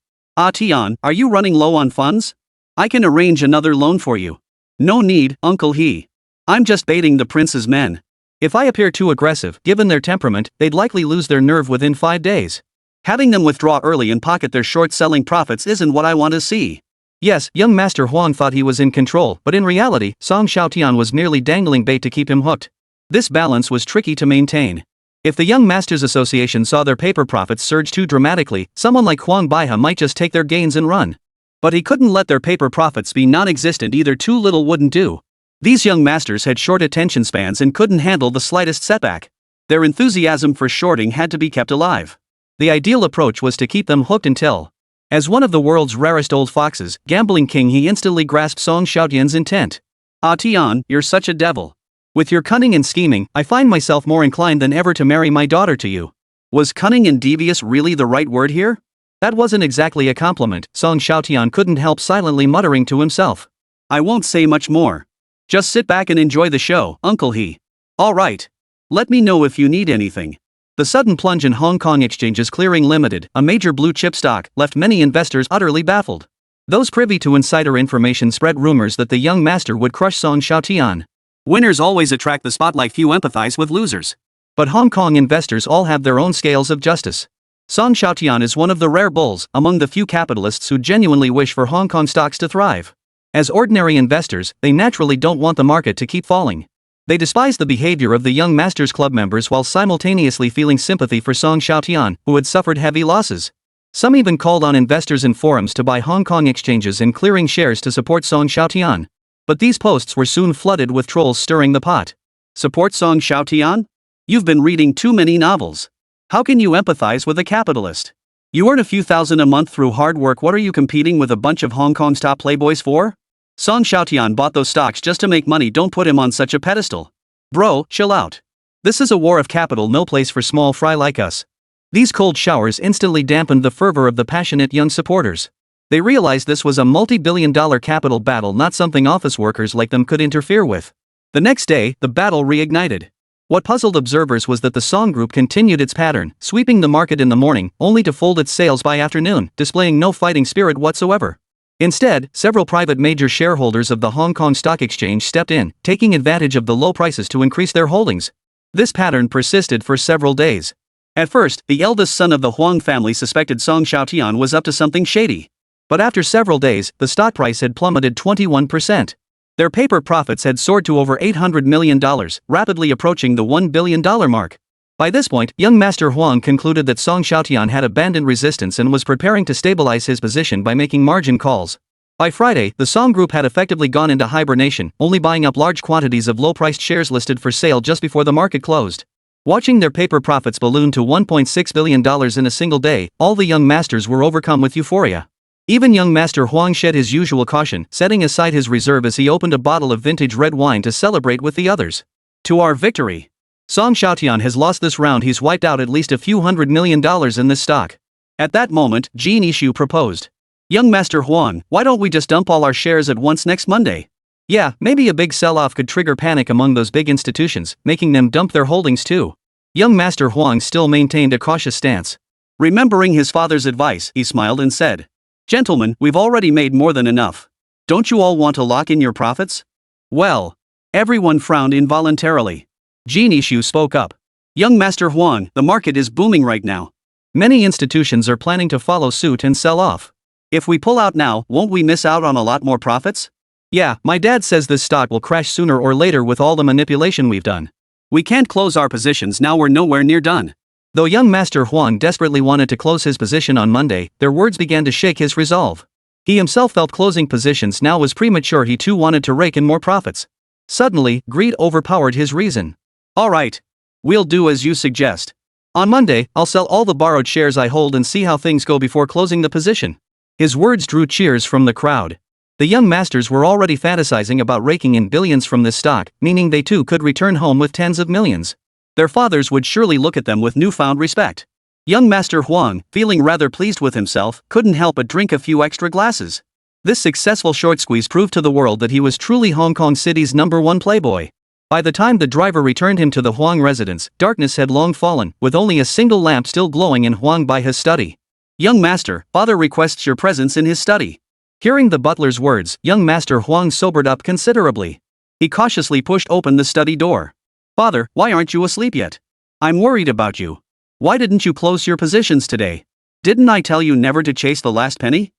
B: Tian, are you running low on funds? I can arrange another loan for you. No need, Uncle He. I'm just baiting the prince's men. If I appear too aggressive, given their temperament, they'd likely lose their nerve within 5 days. Having them withdraw early and pocket their short-selling profits isn't what I want to see. Yes, young Master Huang thought he was in control, but in reality, Song Xiaotian was merely dangling bait to keep him hooked.
A: This balance was tricky to maintain. If the Young Masters Association saw their paper profits surge too dramatically, someone like Huang Baihe might just take their gains and run. But he couldn't let their paper profits be non-existent either. Too little wouldn't do. These young masters had short attention spans and couldn't handle the slightest setback. Their enthusiasm for shorting had to be kept alive. The ideal approach was to keep them hooked until, as one of the world's rarest old foxes, gambling king, he instantly grasped Song Xiaotian's intent. "Ah Tian, you're such a devil. With your cunning and scheming, I find myself more inclined than ever to marry my daughter to you." Was cunning and devious really the right word here? That wasn't exactly a compliment, Song Xiaotian couldn't help silently muttering to himself. "I won't say much more. Just sit back and enjoy the show, Uncle He. All right. Let me know if you need anything." The sudden plunge in Hong Kong Exchanges Clearing Limited, a major blue-chip stock, left many investors utterly baffled. Those privy to insider information spread rumors that the young master would crush Song Xiaotian. Winners always attract the spotlight, few empathize with losers. But Hong Kong investors all have their own scales of justice. Song Xiaotian is one of the rare bulls among the few capitalists who genuinely wish for Hong Kong stocks to thrive. As ordinary investors, they naturally don't want the market to keep falling. They despise the behavior of the Young Masters Club members while simultaneously feeling sympathy for Song Xiaotian, who had suffered heavy losses. Some even called on investors in forums to buy Hong Kong exchanges and clearing shares to support Song Xiaotian. But these posts were soon flooded with trolls stirring the pot. Support Song Xiaotian? You've been reading too many novels. How can you empathize with a capitalist? You earn a few thousand a month through hard work. What are you competing with a bunch of Hong Kong's top playboys for? Song Xiaotian bought those stocks just to make money. Don't put him on such a pedestal. Bro, chill out. This is a war of capital, no place for small fry like us. These cold showers instantly dampened the fervor of the passionate young supporters. They realized this was a multi-billion-dollar capital battle, not something office workers like them could interfere with. The next day, the battle reignited. What puzzled observers was that the Song Group continued its pattern, sweeping the market in the morning, only to fold its sails by afternoon, displaying no fighting spirit whatsoever. Instead, several private major shareholders of the Hong Kong Stock Exchange stepped in, taking advantage of the low prices to increase their holdings. This pattern persisted for several days. At first, the eldest son of the Huang family suspected Song Xiaotian was up to something shady. But after several days, the stock price had plummeted 21%. Their paper profits had soared to over $800 million, rapidly approaching the $1 billion mark. By this point, young Master Huang concluded that Song Xiaotian had abandoned resistance and was preparing to stabilize his position by making margin calls. By Friday, the Song Group had effectively gone into hibernation, only buying up large quantities of low-priced shares listed for sale just before the market closed. Watching their paper profits balloon to $1.6 billion in a single day, all the young masters were overcome with euphoria. Even young Master Huang shed his usual caution, setting aside his reserve as he opened a bottle of vintage red wine to celebrate with the others. "To our victory. Song Xiaotian has lost this round. He's wiped out at least a few $100 million in this stock." At that moment, Jin Ishu proposed. "Young Master Huang, why don't we just dump all our shares at once next Monday? Yeah, maybe a big sell-off could trigger panic among those big institutions, making them dump their holdings too." Young Master Huang still maintained a cautious stance. Remembering his father's advice, he smiled and said, "Gentlemen, we've already made more than enough. Don't you all want to lock in your profits?" Well, everyone frowned involuntarily. Jin Ishu spoke up. "Young Master Huang, the market is booming right now. Many institutions are planning to follow suit and sell off. If we pull out now, won't we miss out on a lot more profits? Yeah, my dad says this stock will crash sooner or later with all the manipulation we've done. We can't close our positions now, we're nowhere near done." Though young Master Huang desperately wanted to close his position on Monday, their words began to shake his resolve. He himself felt closing positions now was premature. He too wanted to rake in more profits. Suddenly, greed overpowered his reason. "All right. We'll do as you suggest. On Monday, I'll sell all the borrowed shares I hold and see how things go before closing the position." His words drew cheers from the crowd. The young masters were already fantasizing about raking in billions from this stock, meaning they too could return home with tens of millions. Their fathers would surely look at them with newfound respect. Young Master Huang, feeling rather pleased with himself, couldn't help but drink a few extra glasses. This successful short squeeze proved to the world that he was truly Hong Kong City's #1 playboy. By the time the driver returned him to the Huang residence, darkness had long fallen, with only a single lamp still glowing in Huang Baihe's study. "Young Master, father requests your presence in his study." Hearing the butler's words, young Master Huang sobered up considerably. He cautiously pushed open the study door. "Father, why aren't you asleep yet? I'm worried about you. Why didn't you close your positions today? Didn't I tell you never to chase the last penny?"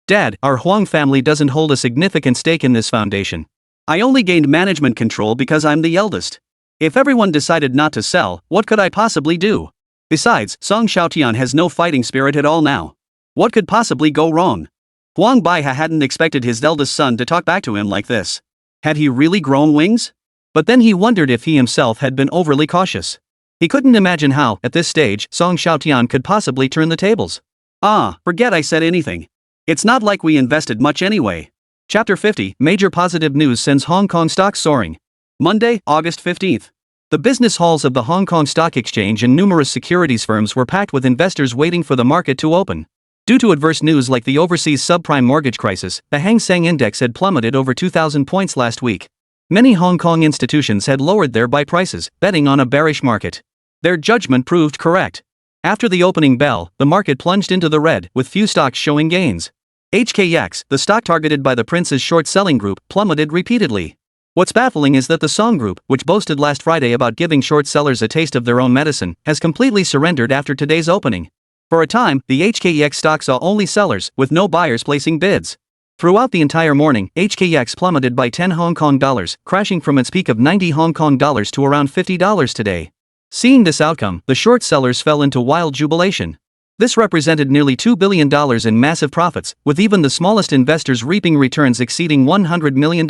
A: Dad, our Huang family doesn't hold a significant stake in this foundation. I only gained management control because I'm the eldest.
B: If everyone decided not to sell, what could I possibly do? Besides, Song Xiaotian has no fighting spirit at all now. What could possibly go wrong? Huang Baihe hadn't expected his eldest son to talk back to him like this. Had he really grown wings? But then he wondered if he himself had been overly cautious. He couldn't imagine how, at this stage, Song Xiaotian could possibly turn the tables. Forget I said anything. It's not like we invested much anyway. Chapter 50, Major Positive News Sends Hong Kong Stocks Soaring. Monday, August 15th. The business halls of the Hong Kong Stock Exchange and numerous securities firms were packed with investors waiting for the market to open. Due to adverse news like the overseas subprime mortgage crisis, the Hang Seng Index had plummeted over 2,000 points last week. Many Hong Kong institutions had lowered their buy prices, betting on a bearish market. Their judgment proved correct. After the opening bell, the market plunged into the red, with few stocks showing gains. HKX, the stock targeted by the Prince's short-selling group, plummeted repeatedly. What's baffling is that the Song Group, which boasted last Friday about giving short sellers a taste of their own medicine, has completely surrendered after today's opening. For a time, the HKEX stock saw only sellers, with no buyers placing bids. Throughout the entire morning, HKEX plummeted by 10 Hong Kong dollars, crashing from its peak of 90 Hong Kong dollars to around $50 today. Seeing this outcome, the short sellers fell into wild jubilation. This represented nearly $2 billion in massive profits, with even the smallest investors reaping returns exceeding $100 million.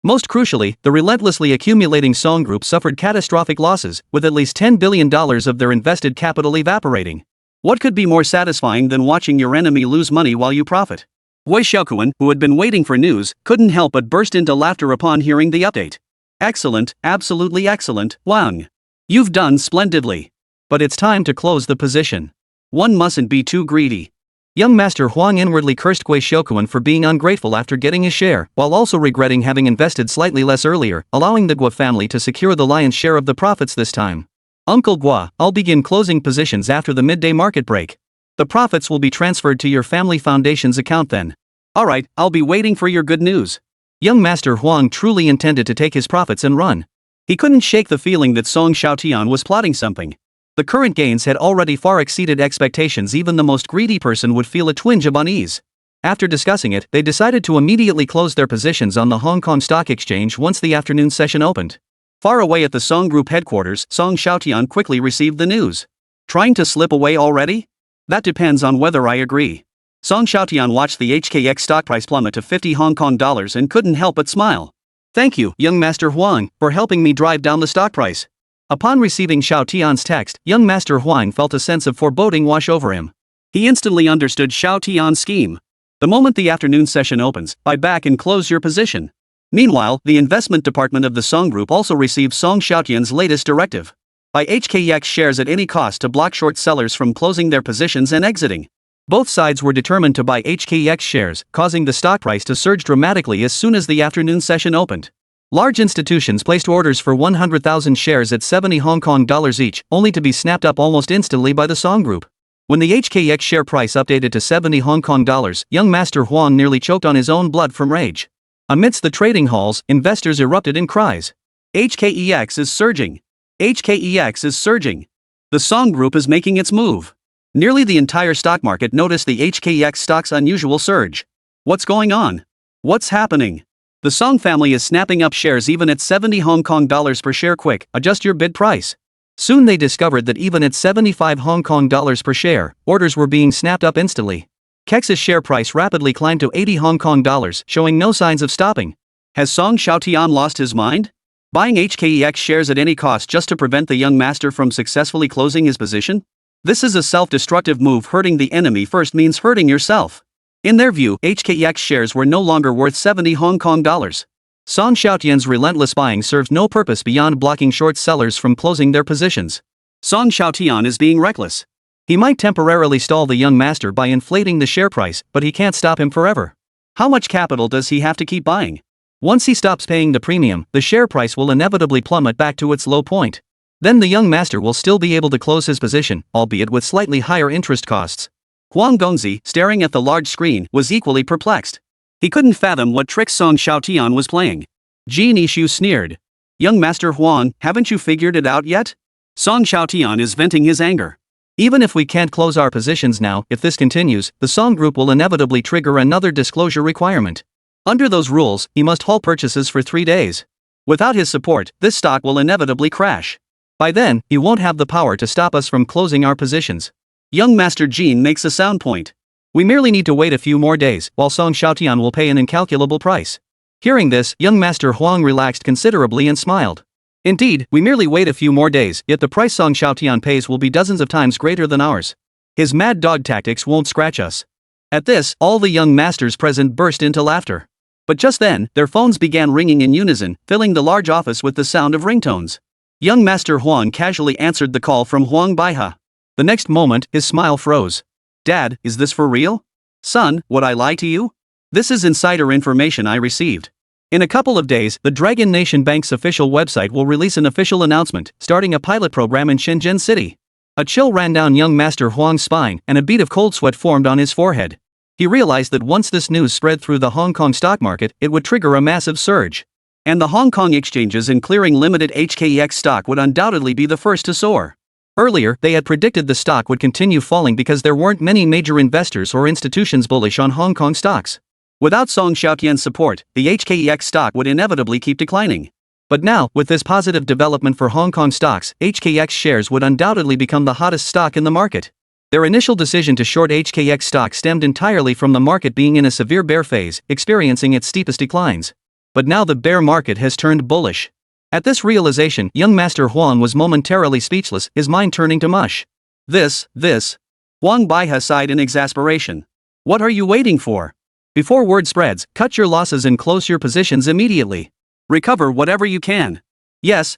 B: Most crucially, the relentlessly accumulating Song Group suffered catastrophic losses, with at least $10 billion of their invested capital evaporating. What could be more satisfying than watching your enemy lose money while you profit? Wei Xiaokuan, who had been waiting for news, couldn't help but burst into laughter upon hearing the update. Excellent, absolutely excellent, Wang. You've done splendidly. But it's time to close the position. One mustn't be too greedy. Young Master Huang inwardly cursed Wei Xiaokuan for being ungrateful after getting his share, while also regretting having invested slightly less earlier, allowing the Gua family to secure the lion's share of the profits this time. Uncle Gua, I'll begin closing positions after the midday market break. The profits will be transferred to your family foundation's account then. Alright, I'll be waiting for your good news. Young Master Huang truly intended to take his profits and run. He couldn't shake the feeling that Song Xiaotian was plotting something. The current gains had already far exceeded expectations. Even the most greedy person would feel a twinge of unease. After discussing it, they decided to immediately close their positions on the Hong Kong Stock Exchange once the afternoon session opened. Far away at the Song Group headquarters, Song Xiaotian quickly received the news. Trying to slip away already? That depends on whether I agree. Song Xiaotian watched the HKX stock price plummet to 50 Hong Kong dollars and couldn't help but smile. Thank you, young Master Huang, for helping me drive down the stock price. Upon receiving Xiaotian's text, young Master Huang felt a sense of foreboding wash over him. He instantly understood Xiaotian's scheme. The moment the afternoon session opens, buy back and close your position. Meanwhile, the investment department of the Song Group also received Song Xiaotian's latest directive. Buy HKEX shares at any cost to block short sellers from closing their positions and exiting. Both sides were determined to buy HKEX shares, causing the stock price to surge dramatically as soon as the afternoon session opened. Large institutions placed orders for 100,000 shares at 70 Hong Kong dollars each, only to be snapped up almost instantly by the Song Group. When the HKEX share price updated to 70 Hong Kong dollars, young Master Huang nearly choked on his own blood from rage. Amidst the trading halls, investors erupted in cries. HKEX is surging. HKEX is surging. The Song Group is making its move. Nearly the entire stock market noticed the HKEX stock's unusual surge. What's going on? What's happening? The Song family is snapping up shares even at 70 Hong Kong dollars per share. Quick, adjust your bid price. Soon they discovered that even at 75 Hong Kong dollars per share, orders were being snapped up instantly. KEX's share price rapidly climbed to 80 Hong Kong dollars, showing no signs of stopping. Has Song Xiaotian lost his mind? Buying HKEX shares at any cost just to prevent the young master from successfully closing his position? This is a self-destructive move. Hurting the enemy first means hurting yourself. In their view, HKEX shares were no longer worth 70 Hong Kong dollars. Song Xiaotian's relentless buying served no purpose beyond blocking short sellers from closing their positions. Song Xiaotian is being reckless. He might temporarily stall the young master by inflating the share price, but he can't stop him forever. How much capital does he have to keep buying? Once he stops paying the premium, the share price will inevitably plummet back to its low point. Then the young master will still be able to close his position, albeit with slightly higher interest costs. Huang Gongzi, staring at the large screen, was equally perplexed. He couldn't fathom what tricks Song Xiaotian was playing. Jin Ishu sneered. Young Master Huang, haven't you figured it out yet? Song Xiaotian is venting his anger. Even if we can't close our positions now, if this continues, the Song Group will inevitably trigger another disclosure requirement. Under those rules, he must halt purchases for 3 days. Without his support, this stock will inevitably crash. By then, he won't have the power to stop us from closing our positions. Young Master Jean makes a sound point. We merely need to wait a few more days, while Song Xiaotian will pay an incalculable price. Hearing this, young Master Huang relaxed considerably and smiled. Indeed, we merely wait a few more days, yet the price Song Xiaotian pays will be dozens of times greater than ours. His mad dog tactics won't scratch us. At this, all the young masters present burst into laughter. But just then, their phones began ringing in unison, filling the large office with the sound of ringtones. Young Master Huang casually answered the call from Huang Baihe. The next moment, his smile froze. Dad, is this for real? Son, would I lie to you? This is insider information I received. In a couple of days, the Dragon Nation Bank's official website will release an official announcement, starting a pilot program in Shenzhen City. A chill ran down young Master Huang's spine, and a bead of cold sweat formed on his forehead. He realized that once this news spread through the Hong Kong stock market, it would trigger a massive surge. And the Hong Kong exchanges in clearing limited HKEX stock would undoubtedly be the first to soar. Earlier, they had predicted the stock would continue falling because there weren't many major investors or institutions bullish on Hong Kong stocks. Without Song Xiaotian's support, the HKEX stock would inevitably keep declining. But now, with this positive development for Hong Kong stocks, HKEX shares would undoubtedly become the hottest stock in the market. Their initial decision to short HKEX stock stemmed entirely from the market being in a severe bear phase, experiencing its steepest declines. But now the bear market has turned bullish. At this realization, young Master Huang was momentarily speechless, his mind turning to mush. This. Huang Baihe sighed in exasperation. What are you waiting for? Before word spreads, cut your losses and close your positions immediately. Recover whatever you can. Yes.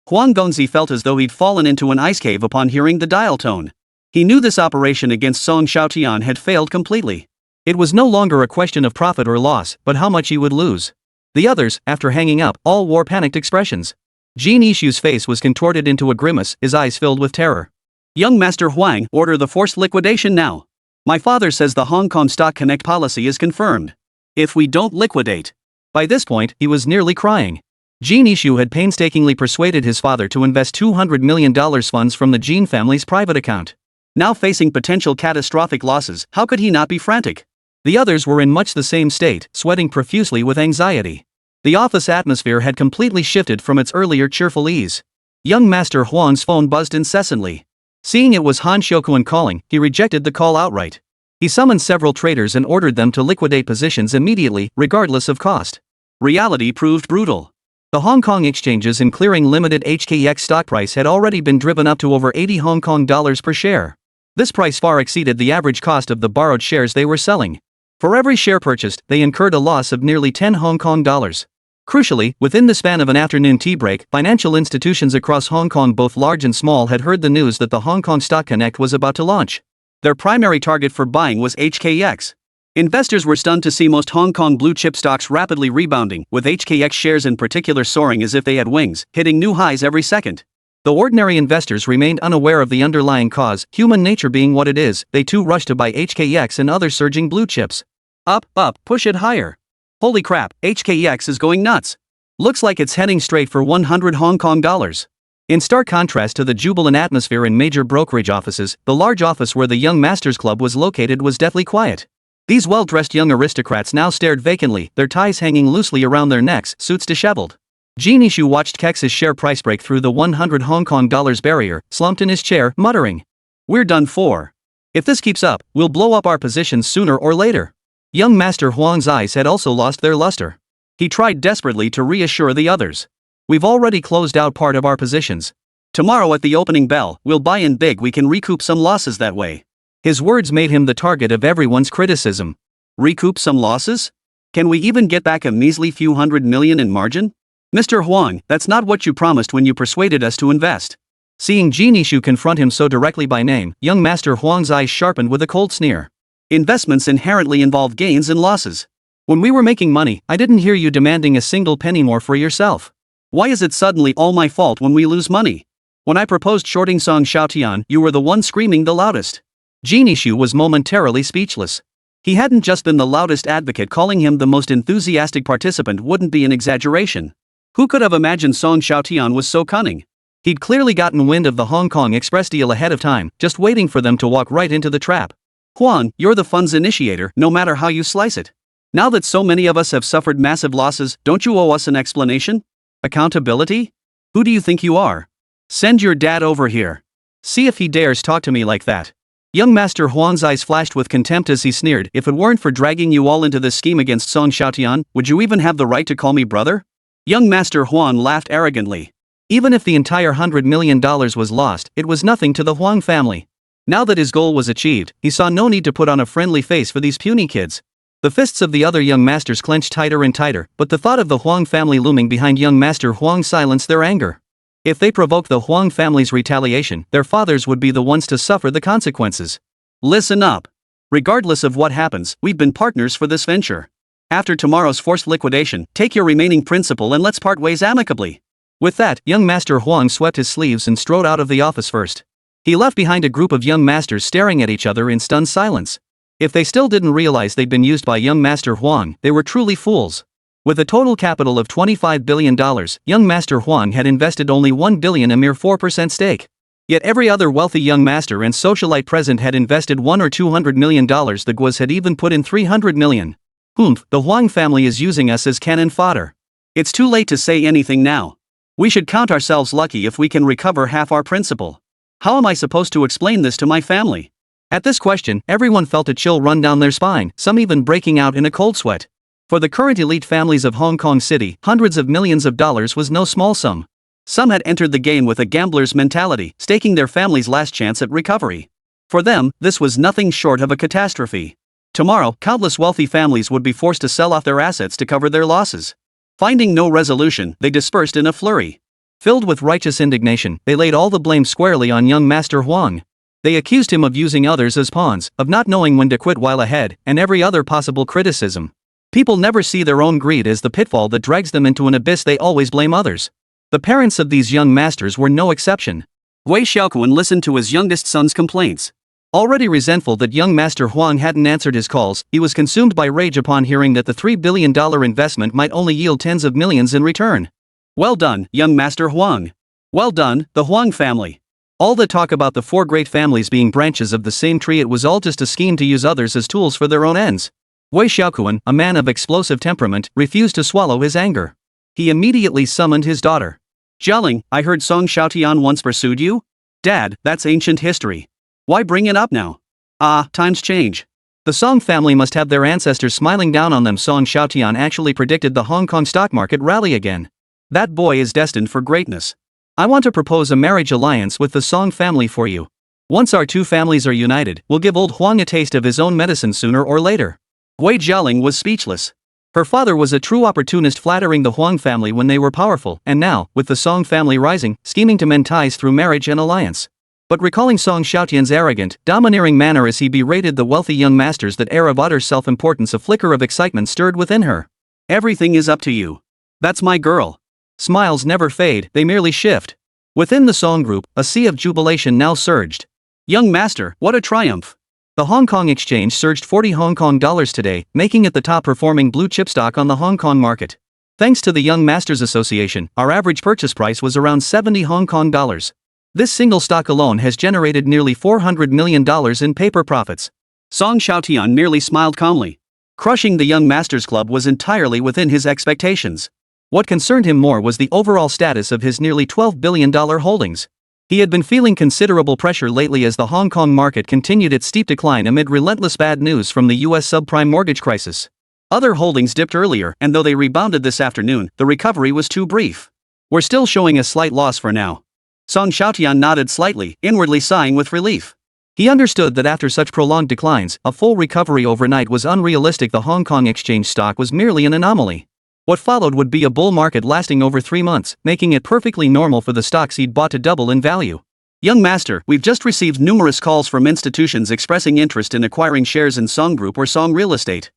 B: Huang Gongzi felt as though he'd fallen into an ice cave upon hearing the dial tone. He knew this operation against Song Xiaotian had failed completely. It was no longer a question of profit or loss, but how much he would lose. The others, after hanging up, all wore panicked expressions. Jin Yishu's face was contorted into a grimace, his eyes filled with terror. Young Master Huang, order the forced liquidation now. My father says the Hong Kong Stock Connect policy is confirmed. If we don't liquidate. By this point, he was nearly crying. Jin Yishu had painstakingly persuaded his father to invest $200 million funds from the Jin family's private account. Now facing potential catastrophic losses, how could he not be frantic? The others were in much the same state, sweating profusely with anxiety. The office atmosphere had completely shifted from its earlier cheerful ease. Young Master Huang's phone buzzed incessantly. Seeing it was Han Xiuquan calling, he rejected the call outright. He summoned several traders and ordered them to liquidate positions immediately, regardless of cost. Reality proved brutal. The Hong Kong exchanges in clearing limited HKEX stock price had already been driven up to over 80 Hong Kong dollars per share. This price far exceeded the average cost of the borrowed shares they were selling. For every share purchased, they incurred a loss of nearly 10 Hong Kong dollars. Crucially, within the span of an afternoon tea break, financial institutions across Hong Kong, both large and small, had heard the news that the Hong Kong Stock Connect was about to launch. Their primary target for buying was HKEX. Investors were stunned to see most Hong Kong blue-chip stocks rapidly rebounding, with HKEX shares in particular soaring as if they had wings, hitting new highs every second. Though ordinary investors remained unaware of the underlying cause, human nature being what it is, they too rushed to buy HKEX and other surging blue chips. Up, push it higher. Holy crap, HKEX is going nuts. Looks like it's heading straight for 100 Hong Kong dollars. In stark contrast to the jubilant atmosphere in major brokerage offices, the large office where the Young Masters Club was located was deathly quiet. These well-dressed young aristocrats now stared vacantly, their ties hanging loosely around their necks, suits disheveled. Jin Yishu watched KEX's share price break through the 100 Hong Kong dollars barrier, slumped in his chair, muttering, "We're done for. If this keeps up, we'll blow up our positions sooner or later." Young Master Huang's eyes had also lost their luster. He tried desperately to reassure the others. "We've already closed out part of our positions. Tomorrow at the opening bell, we'll buy in big, we can recoup some losses that way." His words made him the target of everyone's criticism. Recoup some losses? Can we even get back a measly few $100 million in margin? Mr. Huang, that's not what you promised when you persuaded us to invest. Seeing Jin Yishu confront him so directly by name, young Master Huang's eyes sharpened with a cold sneer. Investments inherently involve gains and losses. When we were making money, I didn't hear you demanding a single penny more for yourself. Why is it suddenly all my fault when we lose money? When I proposed shorting Song Xiaotian, you were the one screaming the loudest. Jin Yishu was momentarily speechless. He hadn't just been the loudest advocate, calling him the most enthusiastic participant wouldn't be an exaggeration. Who could have imagined Song Xiaotian was so cunning? He'd clearly gotten wind of the Hong Kong Express deal ahead of time, just waiting for them to walk right into the trap. Huang, you're the fund's initiator, no matter how you slice it. Now that so many of us have suffered massive losses, don't you owe us an explanation? Accountability? Who do you think you are? Send your dad over here. See if he dares talk to me like that. Young Master Huang's eyes flashed with contempt as he sneered, if it weren't for dragging you all into this scheme against Song Xiaotian, would you even have the right to call me brother? Young Master Huang laughed arrogantly. Even if the entire $100 million was lost, it was nothing to the Huang family. Now that his goal was achieved, he saw no need to put on a friendly face for these puny kids. The fists of the other young masters clenched tighter and tighter, but the thought of the Huang family looming behind young Master Huang silenced their anger. If they provoked the Huang family's retaliation, their fathers would be the ones to suffer the consequences. Listen up. Regardless of what happens, we've been partners for this venture. After tomorrow's forced liquidation, take your remaining principal and let's part ways amicably. With that, young Master Huang swept his sleeves and strode out of the office first. He left behind a group of young masters staring at each other in stunned silence. If they still didn't realize they'd been used by young Master Huang, they were truly fools. With a total capital of $25 billion, young Master Huang had invested only $1 billion, a mere 4% stake. Yet every other wealthy young master and socialite present had invested $100 or $200 million. The Guas had even put in $300 million. The Huang family is using us as cannon fodder. It's too late to say anything now. We should count ourselves lucky if we can recover half our principal. How am I supposed to explain this to my family? At this question, everyone felt a chill run down their spine, some even breaking out in a cold sweat. For the current elite families of Hong Kong City, hundreds of millions of dollars was no small sum. Some had entered the game with a gambler's mentality, staking their family's last chance at recovery. For them, this was nothing short of a catastrophe. Tomorrow, countless wealthy families would be forced to sell off their assets to cover their losses. Finding no resolution, they dispersed in a flurry. Filled with righteous indignation, they laid all the blame squarely on young Master Huang. They accused him of using others as pawns, of not knowing when to quit while ahead, and every other possible criticism. People never see their own greed as the pitfall that drags them into an abyss. They always blame others. The parents of these young masters were no exception. Wei Xiaoquan listened to his youngest son's complaints. Already resentful that young Master Huang hadn't answered his calls, he was consumed by rage upon hearing that the $3 billion investment might only yield tens of millions in return. Well done, young Master Huang. Well done, the Huang family. All the talk about the four great families being branches of the same tree, it was all just a scheme to use others as tools for their own ends. Wei Xiaoquan, a man of explosive temperament, refused to swallow his anger. He immediately summoned his daughter. Jialing, I heard Song Xiaotian once pursued you? Dad, that's ancient history. Why bring it up now? Times change. The Song family must have their ancestors smiling down on them. Song Xiaotian actually predicted the Hong Kong stock market rally again. That boy is destined for greatness. I want to propose a marriage alliance with the Song family for you. Once our two families are united, we'll give old Huang a taste of his own medicine sooner or later. Wei Jialing was speechless. Her father was a true opportunist, flattering the Huang family when they were powerful, and now, with the Song family rising, scheming to mend ties through marriage and alliance. But recalling Song Xiaotian's arrogant, domineering manner as he berated the wealthy young masters, that air of utter self-importance, a flicker of excitement stirred within her. Everything is up to you. That's my girl. Smiles never fade, they merely shift. Within the Song group, a sea of jubilation now surged. Young master, what a triumph! The Hong Kong exchange surged 40 Hong Kong dollars today, making it the top-performing blue-chip stock on the Hong Kong market. Thanks to the Young Masters Association, our average purchase price was around 70 Hong Kong dollars. This single stock alone has generated nearly $400 million in paper profits. Song Xiaotian merely smiled calmly. Crushing the Young Masters Club was entirely within his expectations. What concerned him more was the overall status of his nearly $12 billion holdings. He had been feeling considerable pressure lately as the Hong Kong market continued its steep decline amid relentless bad news from the US subprime mortgage crisis. Other holdings dipped earlier, and though they rebounded this afternoon, the recovery was too brief. We're still showing a slight loss for now. Song Xiaotian nodded slightly, inwardly sighing with relief. He understood that after such prolonged declines, a full recovery overnight was unrealistic. The Hong Kong exchange stock was merely an anomaly. What followed would be a bull market lasting over 3 months, making it perfectly normal for the stocks he'd bought to double in value. Young master, we've just received numerous calls from institutions expressing interest in acquiring shares in Song Group or Song Real Estate.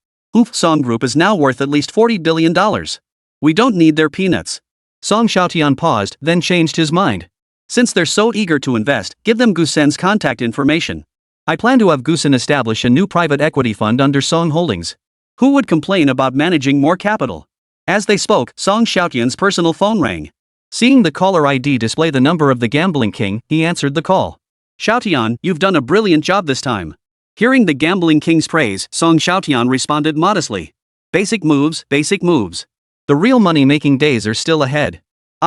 B: Song Group is now worth at least $40 billion. We don't need their peanuts. Song Xiaotian paused, then changed his mind. Since they're so eager to invest, give them Gusen's contact information. I plan to have Gusen establish a new private equity fund under Song Holdings. Who would complain about managing more capital? As they spoke, Song Xiaotian's personal phone rang. Seeing the caller ID display the number of the Gambling King, he answered the call. Xiaotian, you've done a brilliant job this time. Hearing the Gambling King's praise, Song Xiaotian responded modestly. Basic moves, basic moves. The real money-making days are still ahead.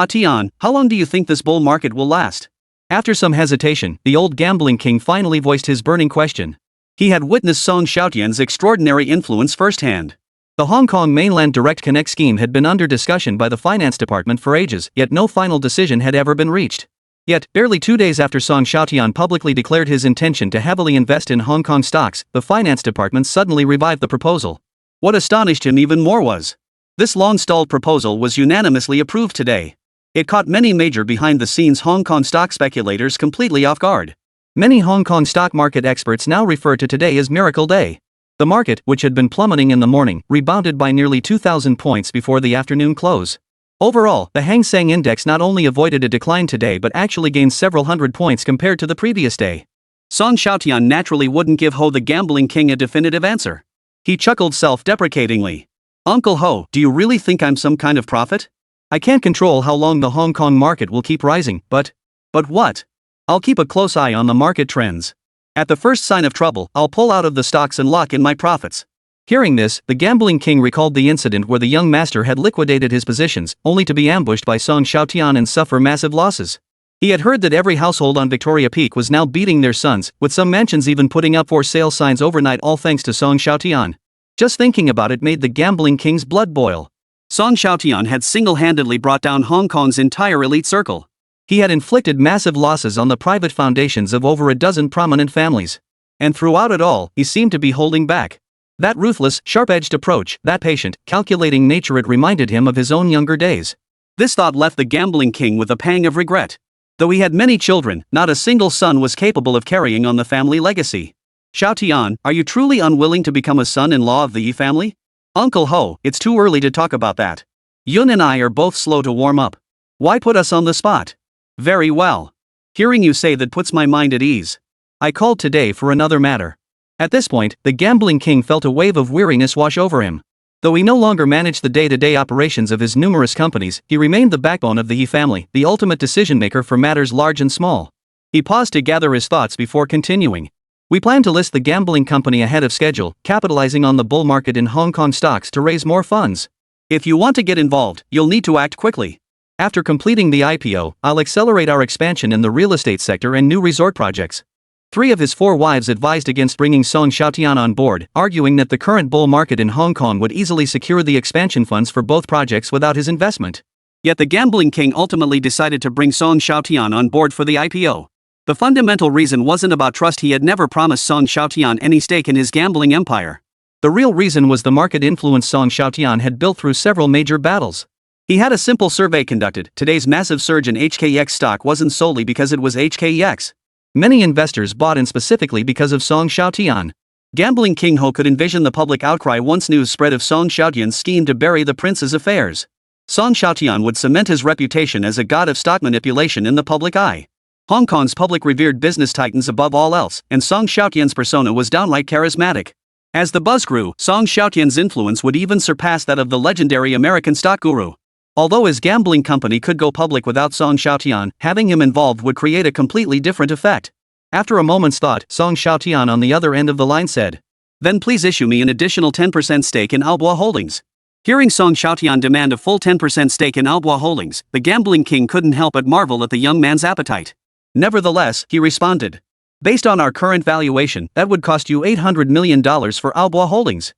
B: Tian, how long do you think this bull market will last?
A: After some hesitation, the old gambling king finally voiced his burning question.
B: He had witnessed Song Xiaotian's extraordinary influence firsthand.
A: The Hong Kong mainland Direct Connect scheme had been under discussion by the finance department for ages, yet no final decision had ever been reached. Yet, barely 2 days after Song Xiaotian publicly declared his intention to heavily invest in Hong Kong stocks, the finance department suddenly revived the proposal.
B: What astonished him even more was, this long-stalled proposal was unanimously approved today. It caught many major behind-the-scenes Hong Kong stock speculators completely off guard.
A: Many Hong Kong stock market experts now refer to today as Miracle Day. The market, which had been plummeting in the morning, rebounded by nearly 2,000 points before the afternoon close. Overall, the Hang Seng Index not only avoided a decline today but actually gained several hundred points compared to the previous day.
B: Song Xiaotian naturally wouldn't give Ho the gambling king a definitive answer. He chuckled self-deprecatingly. Uncle Ho, do you really think I'm some kind of prophet?
A: I can't control how long the Hong Kong market will keep rising, but
B: what?
A: I'll keep a close eye on the market trends.
B: At the first sign of trouble, I'll pull out of the stocks and lock in my profits.
A: Hearing this, the gambling king recalled the incident where the young master had liquidated his positions, only to be ambushed by Song Xiaotian and suffer massive losses. He had heard that every household on Victoria Peak was now beating their sons, with some mansions even putting up for sale signs overnight, all thanks to Song Xiaotian. Just thinking about it made the gambling king's blood boil.
B: Song Xiaotian had single-handedly brought down Hong Kong's entire elite circle.
A: He had inflicted massive losses on the private foundations of over a dozen prominent families. And throughout it all, he seemed to be holding back. That ruthless, sharp-edged approach, that patient, calculating nature, it reminded him of his own younger days.
B: This thought left the gambling king with a pang of regret. Though he had many children, not a single son was capable of carrying on the family legacy. Xiaotian, are you truly unwilling to become a son-in-law of the Yi family? Uncle Ho, it's too early to talk about that. Yun and I are both slow to warm up. Why put us on the spot? Very well. Hearing you say that puts my mind at ease.
A: I called today for another matter. At this point, the gambling king felt a wave of weariness wash over him. Though he no longer managed the day-to-day operations of his numerous companies, he remained the backbone of the Yi family, the ultimate decision-maker for matters large and small. He paused to gather his thoughts before continuing. We plan to list the gambling company ahead of schedule, capitalizing on the bull market in Hong Kong stocks to raise more funds.
B: If you want to get involved, you'll need to act quickly.
A: After completing the IPO, I'll accelerate our expansion in the real estate sector and new resort projects. 3 of his 4 wives advised against bringing Song Xiaotian on board, arguing that the current bull market in Hong Kong would easily secure the expansion funds for both projects without his investment.
B: Yet the gambling king ultimately decided to bring Song Xiaotian on board for the IPO. The fundamental reason wasn't about trust. He had never promised Song Xiaotian any stake in his gambling empire.
A: The real reason was the market influence Song Xiaotian had built through several major battles.
B: He had a simple survey conducted. Today's massive surge in HKX stock wasn't solely because it was HKX.
A: Many investors bought in specifically because of Song Xiaotian.
B: Gambling King Ho could envision the public outcry once news spread of Song Xiaotian's scheme to bury the prince's affairs. Song Xiaotian would cement his reputation as a god of stock manipulation in the public eye. Hong Kong's public revered business titans above all else, and Song Xiaotian's persona was downright charismatic. As the buzz grew, Song Xiaotian's influence would even surpass that of the legendary American stock guru. Although his gambling company could go public without Song Xiaotian, having him involved would create a completely different effect. After a moment's thought, Song Xiaotian on the other end of the line said, "Then please issue me an additional 10% stake in Alboa Holdings." Hearing Song Xiaotian demand a full 10% stake in Alboa Holdings, the gambling king couldn't help but marvel at the young man's appetite. Nevertheless, he responded, "Based on our current valuation, that would cost you $800 million for Alboa Holdings."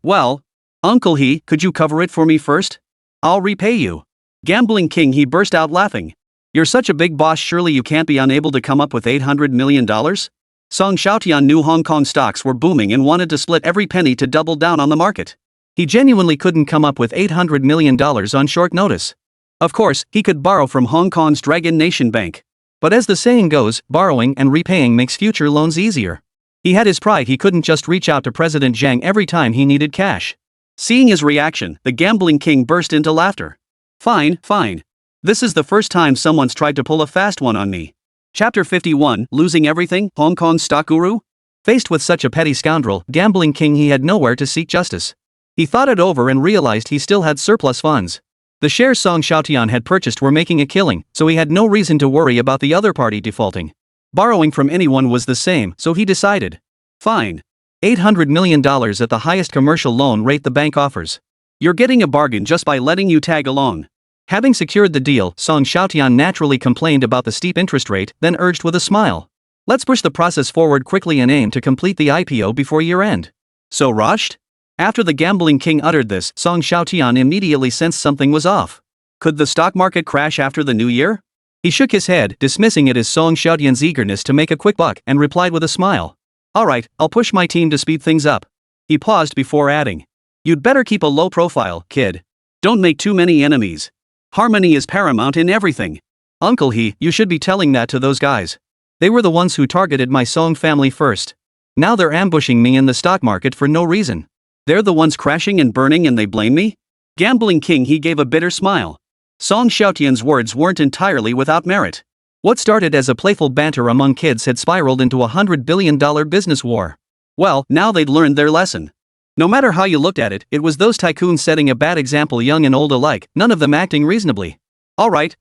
B: Well, Uncle He, could you cover it for me first? I'll repay you. Gambling King He burst out laughing. You're such a big boss, surely you can't be unable to come up with $800 million? Song Xiaotian knew Hong Kong stocks were booming and wanted to split every penny to double down on the market. He genuinely couldn't come up with $800 million on short notice. Of course, he could borrow from Hong Kong's Dragon Nation Bank. But as the saying goes, borrowing and repaying makes future loans easier. He had his pride. He couldn't just reach out to President Zhang every time he needed cash. Seeing his reaction, the gambling king burst into laughter. Fine. This is the first time someone's tried to pull a fast one on me. Chapter 51, Losing Everything, Hong Kong Stock Guru? Faced with such a petty scoundrel, gambling king, he had nowhere to seek justice. He thought it over and realized he still had surplus funds. The shares Song Xiaotian had purchased were making a killing, so he had no reason to worry about the other party defaulting. Borrowing from anyone was the same, so he decided. Fine. $800 million at the highest commercial loan rate the bank offers. You're getting a bargain just by letting you tag along.
A: Having secured the deal, Song Xiaotian naturally complained about the steep interest rate, then urged with a smile. Let's push the process forward quickly and aim to complete the IPO before year-end.
B: So rushed? After the gambling king uttered this, Song Xiaotian immediately sensed something was off. Could the stock market crash after the new year?
A: He shook his head, dismissing it as Song Xiaotian's eagerness to make a quick buck, and replied with a smile.
B: Alright, I'll push my team to speed things up. He paused before adding. You'd better keep a low profile, kid. Don't make too many enemies. Harmony is paramount in everything.
A: Uncle you should be telling that to those guys. They were the ones who targeted my Song family first. Now they're ambushing me in the stock market for no reason.
B: They're the ones crashing and burning and they blame me? Gambling king, he gave a bitter smile. Song Xiaotian's words weren't entirely without merit.
A: What started as a playful banter among kids had spiraled into a $100 billion business war.
B: Well, now they'd learned their lesson. No matter how you looked at it, it was those tycoons setting a bad example, young and old alike, none of them acting reasonably. Alright.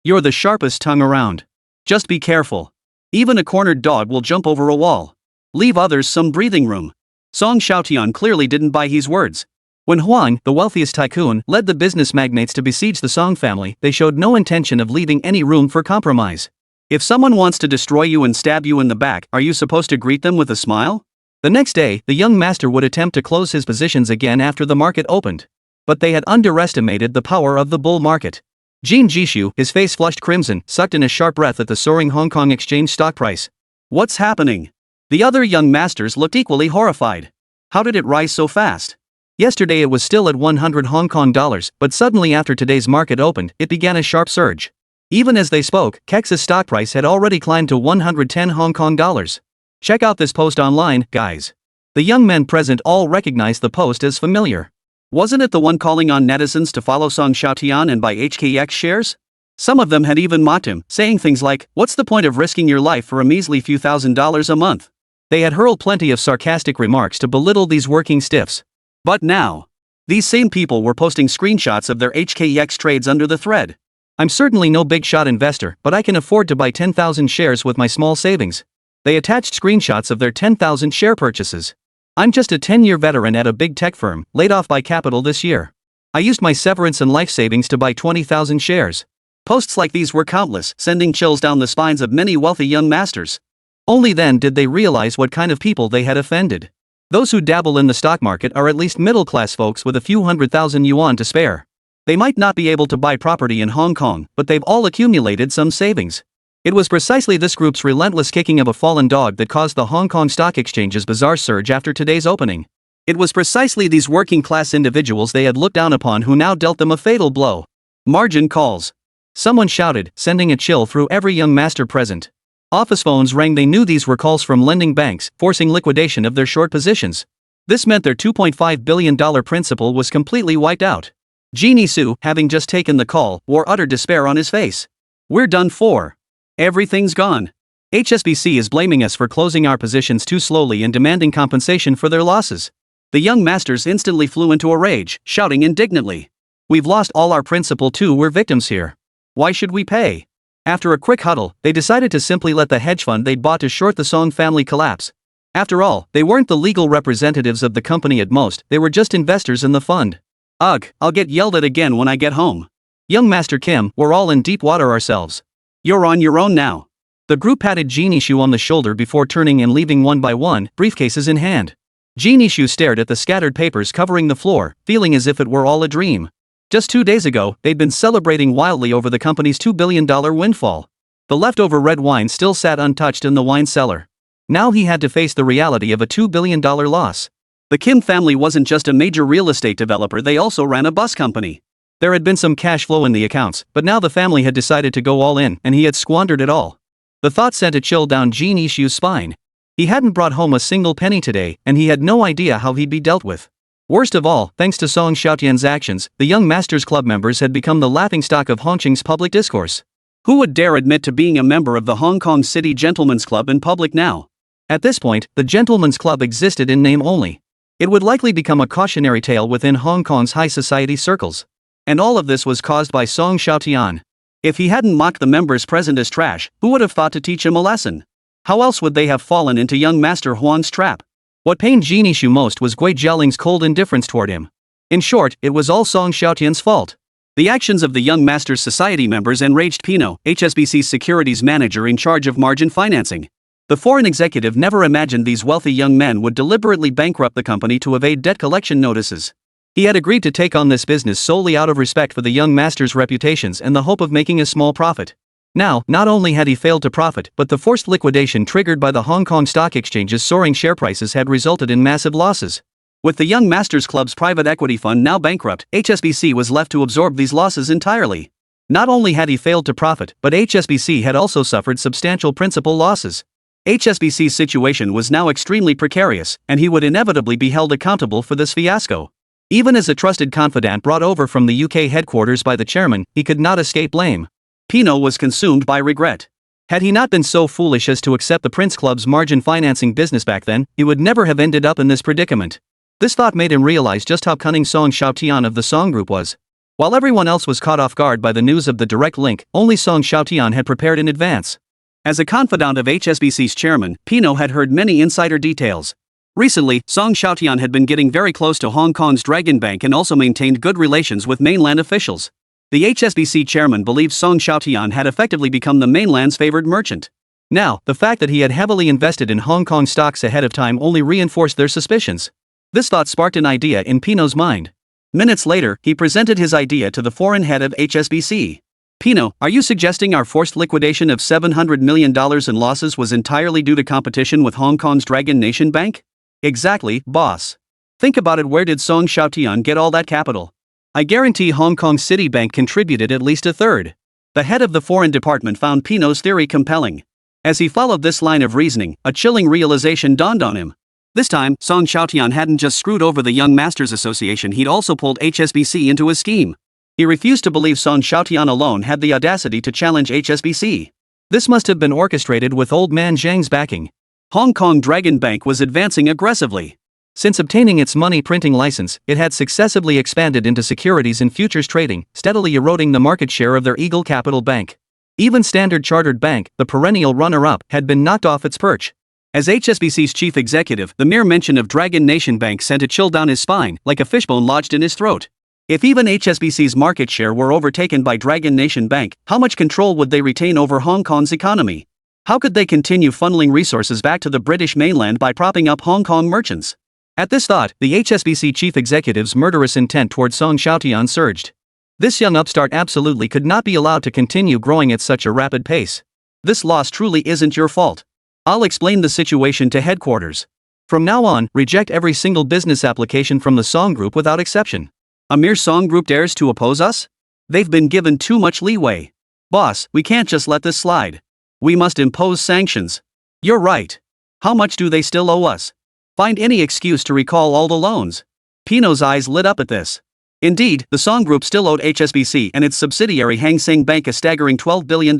B: You're the sharpest tongue around. Just be careful. Even a cornered dog will jump over a wall. Leave others some breathing room. Song Xiaotian clearly didn't buy his words.
A: When Huang, the wealthiest tycoon, led the business magnates to besiege the Song family, they showed no intention of leaving any room for compromise.
B: If someone wants to destroy you and stab you in the back, are you supposed to greet them with a smile?
A: The next day, the young master would attempt to close his positions again after the market opened. But they had underestimated the power of the bull market. Jin Jishu, his face flushed crimson, sucked in a sharp breath at the soaring Hong Kong exchange stock price.
B: What's happening? The other young masters looked equally horrified. How did it rise so fast?
A: Yesterday it was still at 100 Hong Kong dollars, but suddenly after today's market opened, it began a sharp surge. Even as they spoke, Kex's stock price had already climbed to 110 Hong Kong dollars. Check out this post online, guys. The young men present all recognized the post as familiar.
B: Wasn't it the one calling on netizens to follow Song Xiaotian and buy HKX shares? Some of them had even mocked him, saying things like, what's the point of risking your life for a measly few $1,000s a month?
A: They had hurled plenty of sarcastic remarks to belittle these working stiffs.
B: But now, these same people were posting screenshots of their HKX trades under the thread.
A: I'm certainly no big shot investor, but I can afford to buy 10,000 shares with my small savings. They attached screenshots of their 10,000 share purchases. I'm just a 10-year veteran at a big tech firm, laid off by capital this year. I used my severance and life savings to buy 20,000 shares.
B: Posts like these were countless, sending chills down the spines of many wealthy young masters.
A: Only then did they realize what kind of people they had offended. Those who dabble in the stock market are at least middle-class folks with a few 100,000 yuan to spare. They might not be able to buy property in Hong Kong, but they've all accumulated some savings. It was precisely this group's relentless kicking of a fallen dog that caused the Hong Kong Stock Exchange's bizarre surge after today's opening. It was precisely these working-class individuals they had looked down upon who now dealt them a fatal blow.
B: Margin calls.
A: Someone shouted, sending a chill through every young master present. Office phones rang. They knew these were calls from lending banks, forcing liquidation of their short positions. This meant their $2.5 billion principal was completely wiped out. Genie Su, having just taken the call, wore utter despair on his face.
B: We're done for. Everything's gone.
A: HSBC is blaming us for closing our positions too slowly and demanding compensation for their losses.
B: The young masters instantly flew into a rage, shouting indignantly.
A: We've lost all our principal too. We're victims here. Why should we pay? After a quick huddle, they decided to simply let the hedge fund they'd bought to short the Song family collapse. After all, they weren't the legal representatives of the company at most, they were just investors in the fund.
B: Ugh, I'll get yelled at again when I get home.
A: Young Master Kim, we're all in deep water ourselves.
B: You're on your own now.
A: The group patted Genie Shu on the shoulder before turning and leaving one by one, briefcases in hand. Genie Shu stared at the scattered papers covering the floor, feeling as if it were all a dream. Just 2 days ago, they'd been celebrating wildly over the company's $2 billion windfall. The leftover red wine still sat untouched in the wine cellar. Now he had to face the reality of a $2 billion loss.
B: The Kim family wasn't just a major real estate developer, they also ran a bus company.
A: There had been some cash flow in the accounts, but now the family had decided to go all in, and he had squandered it all. The thought sent a chill down Genie Shu's spine. He hadn't brought home a single penny today, and he had no idea how he'd be dealt with. Worst of all, thanks to Song Xiaotian's actions, the Young Masters Club members had become the laughingstock of Hongqing's public discourse.
B: Who would dare admit to being a member of the Hong Kong City Gentlemen's Club in public now?
A: At this point, the Gentlemen's Club existed in name only. It would likely become a cautionary tale within Hong Kong's high society circles. And all of this was caused by Song Xiaotian.
B: If he hadn't mocked the members present as trash, who would have thought to teach him a lesson? How else would they have fallen into young Master Huang's trap?
A: What pained Genie Shu most was Gui Jialing's cold indifference toward him. In short, it was all Song Xiaotian's fault.
B: The actions of the young master's society members enraged Pino, HSBC's securities manager in charge of margin financing. The foreign executive never imagined these wealthy young men would deliberately bankrupt the company to evade debt collection notices. He had agreed to take on this business solely out of respect for the young master's reputations and the hope of making a small profit. Now, not only had he failed to profit, but the forced liquidation triggered by the Hong Kong Stock Exchange's soaring share prices had resulted in massive losses. With the Young Masters Club's private equity fund now bankrupt, HSBC was left to absorb these losses entirely. Not only had he failed to profit, but HSBC had also suffered substantial principal losses. HSBC's situation was now extremely precarious, and he would inevitably be held accountable for this fiasco. Even as a trusted confidant brought over from the UK headquarters by the chairman, he could not escape blame. Pino was consumed by regret. Had he not been so foolish as to accept the Prince Club's margin financing business back then, he would never have ended up in this predicament. This thought made him realize just how cunning Song Xiaotian of the Song Group was. While everyone else was caught off guard by the news of the direct link, only Song Xiaotian had prepared in advance. As a confidant of HSBC's chairman, Pino had heard many insider details. Recently, Song Xiaotian had been getting very close to Hong Kong's Dragon Bank and also maintained good relations with mainland officials. The HSBC chairman believed Song Xiaotian had effectively become the mainland's favored merchant. Now, the fact that he had heavily invested in Hong Kong stocks ahead of time only reinforced their suspicions. This thought sparked an idea in Pino's mind. Minutes later, he presented his idea to the foreign head of HSBC. Pino, are you suggesting our forced liquidation of $700 million in losses was entirely due to competition with Hong Kong's Dragon Nation Bank? Exactly, boss. Think about it, where did Song Xiaotian get all that capital? I guarantee Hong Kong Citibank contributed at least a third. The head of the foreign department found Pino's theory compelling. As he followed this line of reasoning, a chilling realization dawned on him. This time, Song Xiaotian hadn't just screwed over the Young Masters Association, he'd also pulled HSBC into his scheme. He refused to believe Song Xiaotian alone had the audacity to challenge HSBC. This must have been orchestrated with old man Zhang's backing. Hong Kong Dragon Bank was advancing aggressively. Since obtaining its money printing license, it had successively expanded into securities and futures trading, steadily eroding the market share of their Eagle Capital Bank. Even Standard Chartered Bank, the perennial runner-up, had been knocked off its perch. As HSBC's chief executive, the mere mention of Dragon Nation Bank sent a chill down his spine, like a fishbone lodged in his throat. If even HSBC's market share were overtaken by Dragon Nation Bank, how much control would they retain over Hong Kong's economy? How could they continue funneling resources back to the British mainland by propping up Hong Kong merchants? At this thought, the HSBC chief executive's murderous intent toward Song Xiaotian surged. This young upstart absolutely could not be allowed to continue growing at such a rapid pace. This loss truly isn't your fault. I'll explain the situation to headquarters. From now on, reject every single business application from the Song Group without exception. A mere Song Group dares to oppose us? They've been given too much leeway. Boss, we can't just let this slide. We must impose sanctions. You're right. How much do they still owe us? Find any excuse to recall all the loans. Pino's eyes lit up at this. Indeed, the Song Group still owed HSBC and its subsidiary Hang Seng Bank a staggering $12 billion.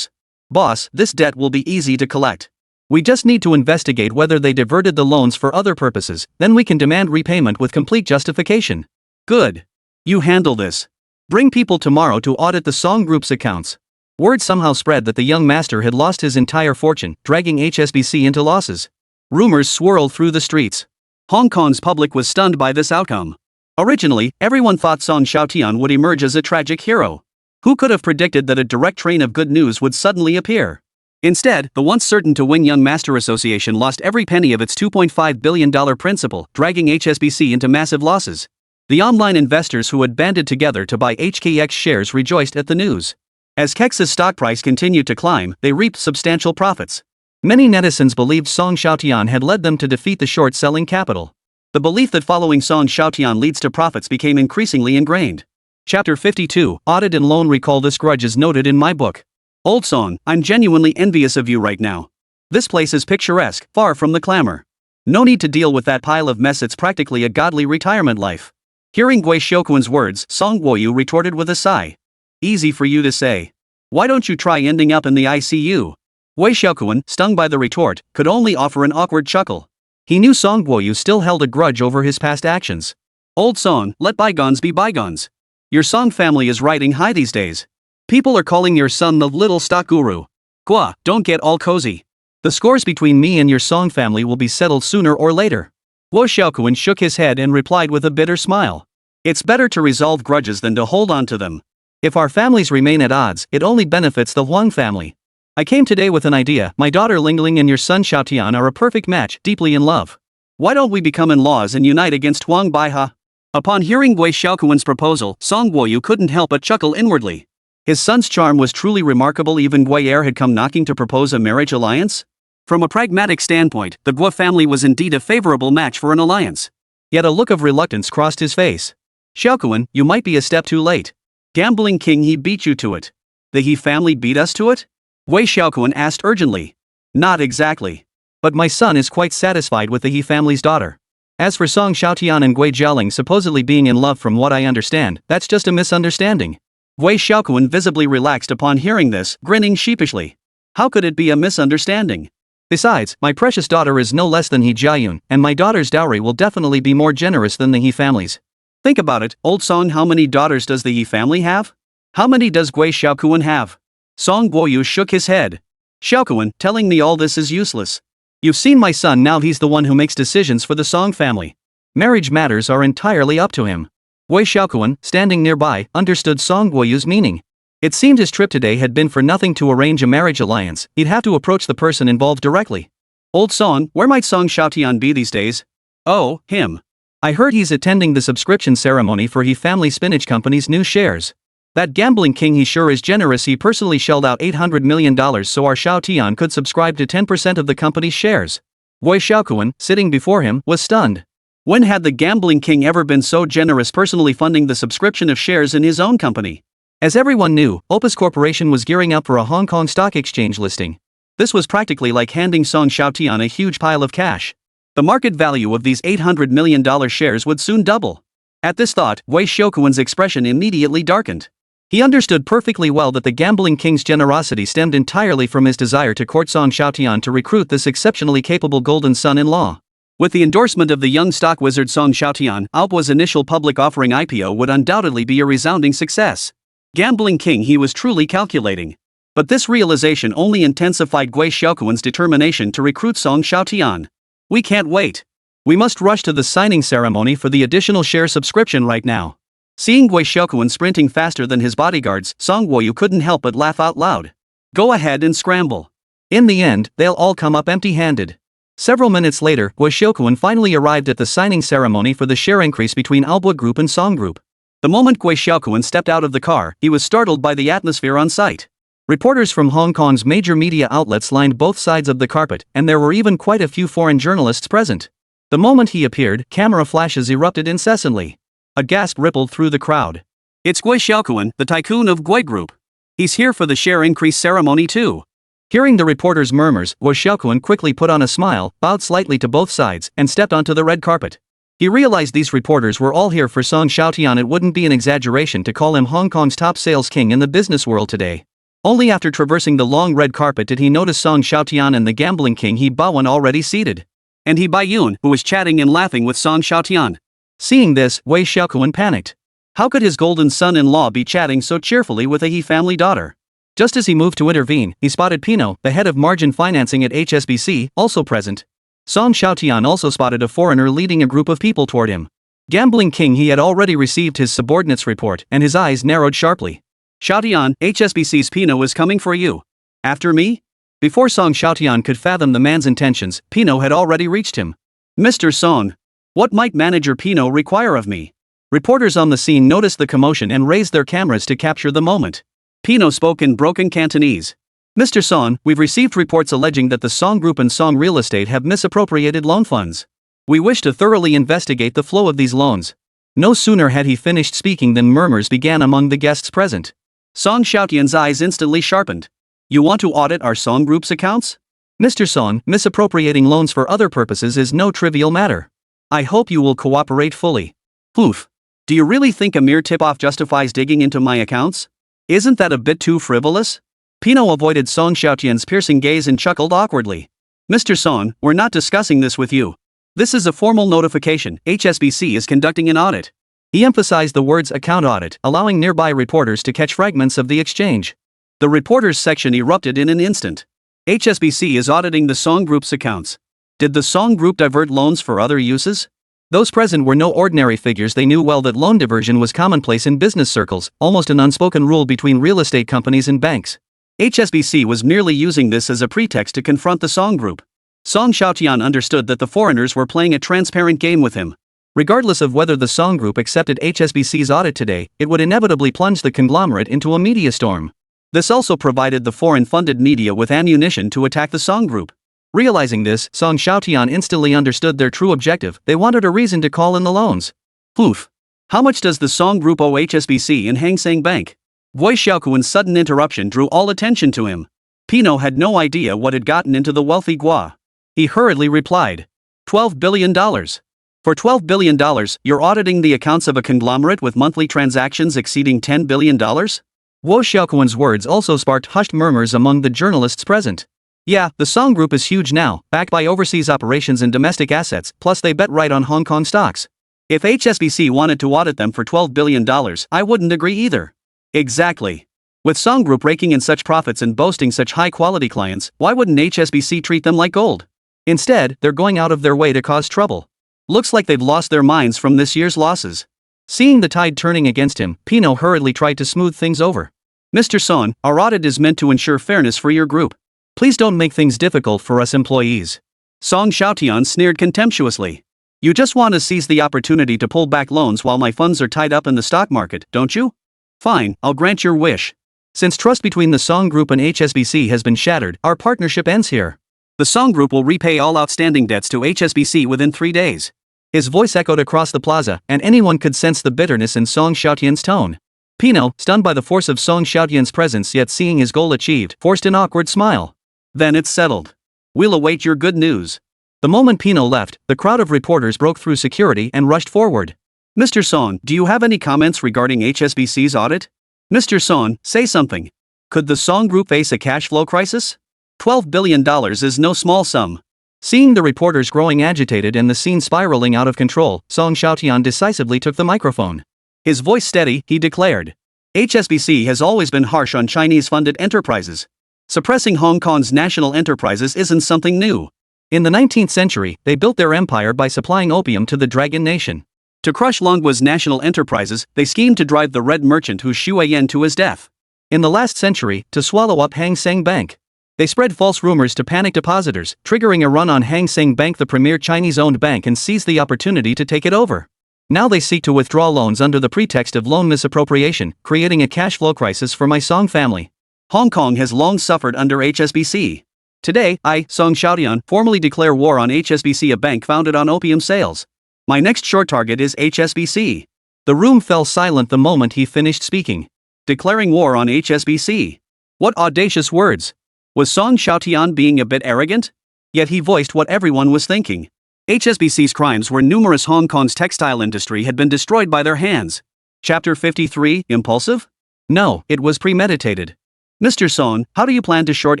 B: Boss, this debt will be easy to collect. We just need to investigate whether they diverted the loans for other purposes, then we can demand repayment with complete justification. Good. You handle this. Bring people tomorrow to audit the Song Group's accounts. Word somehow spread that the young master had lost his entire fortune, dragging HSBC into losses. Rumors swirled through the streets. Hong Kong's public was stunned by this outcome. Originally, everyone thought Song Xiaotian would emerge as a tragic hero. Who could have predicted that a direct train of good news would suddenly appear? Instead, the once certain to win Young Master Association lost every penny of its $2.5 billion principal, dragging HSBC into massive losses. The online investors who had banded together to buy HKX shares rejoiced at the news. As KEX's stock price continued to climb, they reaped substantial profits. Many netizens believed Song Xiaotian had led them to defeat the short-selling capital. The belief that following Song Xiaotian leads to profits became increasingly ingrained. Chapter 52, Audit and Loan Recall. This grudge is noted in my book. Old Song, I'm genuinely envious of you right now. This place is picturesque, far from the clamor. No need to deal with that pile of mess, it's practically a godly retirement life. Hearing Gui Xiaokuan's words, Song Guoyu retorted with a sigh. Easy for you to say. Why don't you try ending up in the ICU? Gui Xiaokuan, stung by the retort, could only offer an awkward chuckle. He knew Song Guoyu still held a grudge over his past actions. Old Song, let bygones be bygones. Your Song family is riding high these days. People are calling your son the little stock guru. Gua, don't get all cozy. The scores between me and your Song family will be settled sooner or later. Guo Xiaokuan shook his head and replied with a bitter smile. It's better to resolve grudges than to hold on to them.
A: If our families remain at odds, it only benefits the Huang family. I came today with an idea. My daughter Lingling and your son Xiaotian are a perfect match, deeply in love.
B: Why don't we become in-laws and unite against Huang Baiha? Upon hearing Gui Xiaokuan's proposal, Song Guoyu couldn't help but chuckle inwardly. His son's charm was truly remarkable. Even Gui Er had come knocking to propose a marriage alliance? From a pragmatic standpoint, the Guo family was indeed a favorable match for an alliance.
A: Yet a look of reluctance crossed his face. Xiaokuan, you might be a step too late.
B: Gambling king, he beat you to it. The He family beat us to it? Gui Xiaokuan asked urgently. Not exactly.
A: But my son is quite satisfied with the He family's daughter. As for Song Xiaotian and Gui Jialing supposedly being in love, from what I understand, that's just a misunderstanding.
B: Gui Xiaokuan visibly relaxed upon hearing this, grinning sheepishly. How could it be a misunderstanding?
A: Besides, my precious daughter is no less than He Jiayun, and my daughter's dowry will definitely be more generous than the He family's.
B: Think about it, old Song, how many daughters does the He family have? How many does Gui Xiaokuan have? Song Guoyu shook his head. Xiaokuan, telling me all this is useless.
A: You've seen my son, now he's the one who makes decisions for the Song family. Marriage matters are entirely up to him. Gui Xiaokuan, standing nearby, understood Song Guoyu's meaning. It seemed his trip today had been for nothing. To arrange a marriage alliance, he'd have to approach the person involved directly.
B: Old Song, where might Song Xiaotian be these days? Oh, him.
A: I heard he's attending the subscription ceremony for He Family Spinach Company's new shares. That gambling king, he sure is generous. He personally shelled out $800 million so our Xiaotian could subscribe to 10% of the company's shares. Gui Xiaokuan, sitting before him, was stunned.
B: When had the gambling king ever been so generous, personally funding the subscription of shares in his own company?
A: As everyone knew, Opus Corporation was gearing up for a Hong Kong Stock Exchange listing. This was practically like handing Song Xiaotian a huge pile of cash. The market value of these $800 million shares would soon double. At this thought, Gui Xiaokuan's expression immediately darkened. He understood perfectly well that the gambling king's generosity stemmed entirely from his desire to court Song Xiaotian to recruit this exceptionally capable golden son-in-law. With the endorsement of the young stock wizard Song Xiaotian, Alpua's initial public offering IPO would undoubtedly be a resounding success. Gambling king, he was truly calculating. But this realization only intensified Gui Xiaokuan's determination to recruit Song Xiaotian. We can't wait. We must rush to the signing ceremony for the additional share subscription right now. Seeing Gui Xiaokuan sprinting faster than his bodyguards, Song Guoyu couldn't help but laugh out loud. Go ahead and scramble. In the end, they'll all come up empty-handed. Several minutes later, Gui Xiaokuan finally arrived at the signing ceremony for the share increase between Albua Group and Song Group. The moment Gui Xiaokuan stepped out of the car, he was startled by the atmosphere on site. Reporters from Hong Kong's major media outlets lined both sides of the carpet, and there were even quite a few foreign journalists present. The moment he appeared, camera flashes erupted incessantly. A gasp rippled through the crowd.
B: It's Gui Xiaokuan, the tycoon of Gui Group. He's here for the share increase ceremony too.
A: Hearing the reporters' murmurs, Gui Xiaokuan quickly put on a smile, bowed slightly to both sides, and stepped onto the red carpet. He realized these reporters were all here for Song Xiaotian. It wouldn't be an exaggeration to call him Hong Kong's top sales king in the business world today. Only after traversing the long red carpet did he notice Song Xiaotian and the gambling king He Baowen already seated.
B: And He Baiyun, who was chatting and laughing with Song Xiaotian.
A: Seeing this, Gui Xiaokuan panicked. How could his golden son-in-law be chatting so cheerfully with a He family daughter? Just as he moved to intervene, he spotted Pino, the head of margin financing at HSBC, also present. Song Xiaotian also spotted a foreigner leading a group of people toward him. Gambling king, he had already received his subordinate's report, and his eyes narrowed sharply.
B: Xiaotian, HSBC's Pino is coming for you. After me?
A: Before Song Xiaotian could fathom the man's intentions, Pino had already reached him.
B: Mr. Song, what might manager Pino require of me?
A: Reporters on the scene noticed the commotion and raised their cameras to capture the moment.
B: Pino spoke in broken Cantonese.
A: Mr. Song, we've received reports alleging that the Song Group and Song Real Estate have misappropriated loan funds. We wish to thoroughly investigate the flow of these loans. No sooner had he finished speaking than murmurs began among the guests present.
B: Song Xiaotian's eyes instantly sharpened. You want to audit our Song Group's accounts?
A: Mr. Song, misappropriating loans for other purposes is no trivial matter. I hope you will cooperate fully.
B: Oof. Do you really think a mere tip-off justifies digging into my accounts? Isn't that a bit too frivolous?
A: Pino avoided Song Xiaotian's piercing gaze and chuckled awkwardly.
B: Mr. Song, we're not discussing this with you. This is a formal notification. HSBC is conducting an audit.
A: He emphasized the words account audit, allowing nearby reporters to catch fragments of the exchange.
B: The reporters section erupted in an instant. HSBC is auditing the Song Group's accounts. Did the Song Group divert loans for other uses?
A: Those present were no ordinary figures. They knew well that loan diversion was commonplace in business circles, almost an unspoken rule between real estate companies and banks.
B: HSBC was merely using this as a pretext to confront the Song Group. Song Xiaotian understood that the foreigners were playing a transparent game with him.
A: Regardless of whether the Song Group accepted HSBC's audit today, it would inevitably plunge the conglomerate into a media storm. This also provided the foreign-funded media with ammunition to attack the Song Group. Realizing this, Song Xiaotian instantly understood their true objective. They wanted a reason to call in the loans.
B: Poof. How much does the Song Group owe HSBC and Hang Seng Bank? Voice Xiaokuan's sudden interruption drew all attention to him. Pino had no idea what had gotten into the wealthy Gua. He hurriedly replied, $12 billion. For $12 billion, you're auditing the accounts of a conglomerate with monthly transactions exceeding $10 billion?
A: Wo Xiaokuan's words also sparked hushed murmurs among the journalists present. Yeah, the Song Group is huge now, backed by overseas operations and domestic assets, plus they bet right on Hong Kong stocks. If HSBC wanted to audit them for $12 billion, I wouldn't agree either.
B: Exactly. With Song Group raking in such profits and boasting such high-quality clients, why wouldn't HSBC treat them like gold?
A: Instead, they're going out of their way to cause trouble.
B: Looks like they've lost their minds from this year's losses.
A: Seeing the tide turning against him, Pino hurriedly tried to smooth things over.
B: Mr. Son, our audit is meant to ensure fairness for your group.
A: Please don't make things difficult for us employees.
B: Song Xiaotian sneered contemptuously. You just want to seize the opportunity to pull back loans while my funds are tied up in the stock market, don't you? Fine, I'll grant your wish.
A: Since trust between the Song Group and HSBC has been shattered, our partnership ends here.
B: The Song Group will repay all outstanding debts to HSBC within 3 days.
A: His voice echoed across the plaza, and anyone could sense the bitterness in Song Xiaotian's tone. Pino, stunned by the force of Song Xiaotian's presence yet seeing his goal achieved, forced an awkward smile.
B: Then it's settled. We'll await your good news.
A: The moment Pino left, the crowd of reporters broke through security and rushed forward.
B: Mr. Son, do you have any comments regarding HSBC's audit? Mr. Son, say something. Could the Song Group face a cash flow crisis? $12 billion is no small sum.
A: Seeing the reporters growing agitated and the scene spiraling out of control, Song Xiaotian decisively took the microphone.
B: His voice steady, he declared. HSBC has always been harsh on Chinese-funded enterprises. Suppressing Hong Kong's national enterprises isn't something new.
A: In the 19th century, they built their empire by supplying opium to the Dragon Nation.
B: To crush Longgua's national enterprises, they schemed to drive the red merchant Hu Shuiyan to his death.
A: In the last century, to swallow up Hang Seng Bank. They spread false rumors to panic depositors, triggering a run on Hang Seng Bank, the premier Chinese-owned bank, and seized the opportunity to take it over. Now they seek to withdraw loans under the pretext of loan misappropriation, creating a cash flow crisis for my Song family.
B: Hong Kong has long suffered under HSBC. Today, I, Song Xiaotian, formally declare war on HSBC, a bank founded on opium sales. My next short target is HSBC.
A: The room fell silent the moment he finished speaking.
B: Declaring war on HSBC. What audacious words! Was Song Xiaotian being a bit arrogant? Yet he voiced what everyone was thinking. HSBC's crimes were numerous. Hong Kong's textile industry had been destroyed by their hands. Chapter 53, Impulsive?
A: No, it was premeditated.
B: Mr. Son, how do you plan to short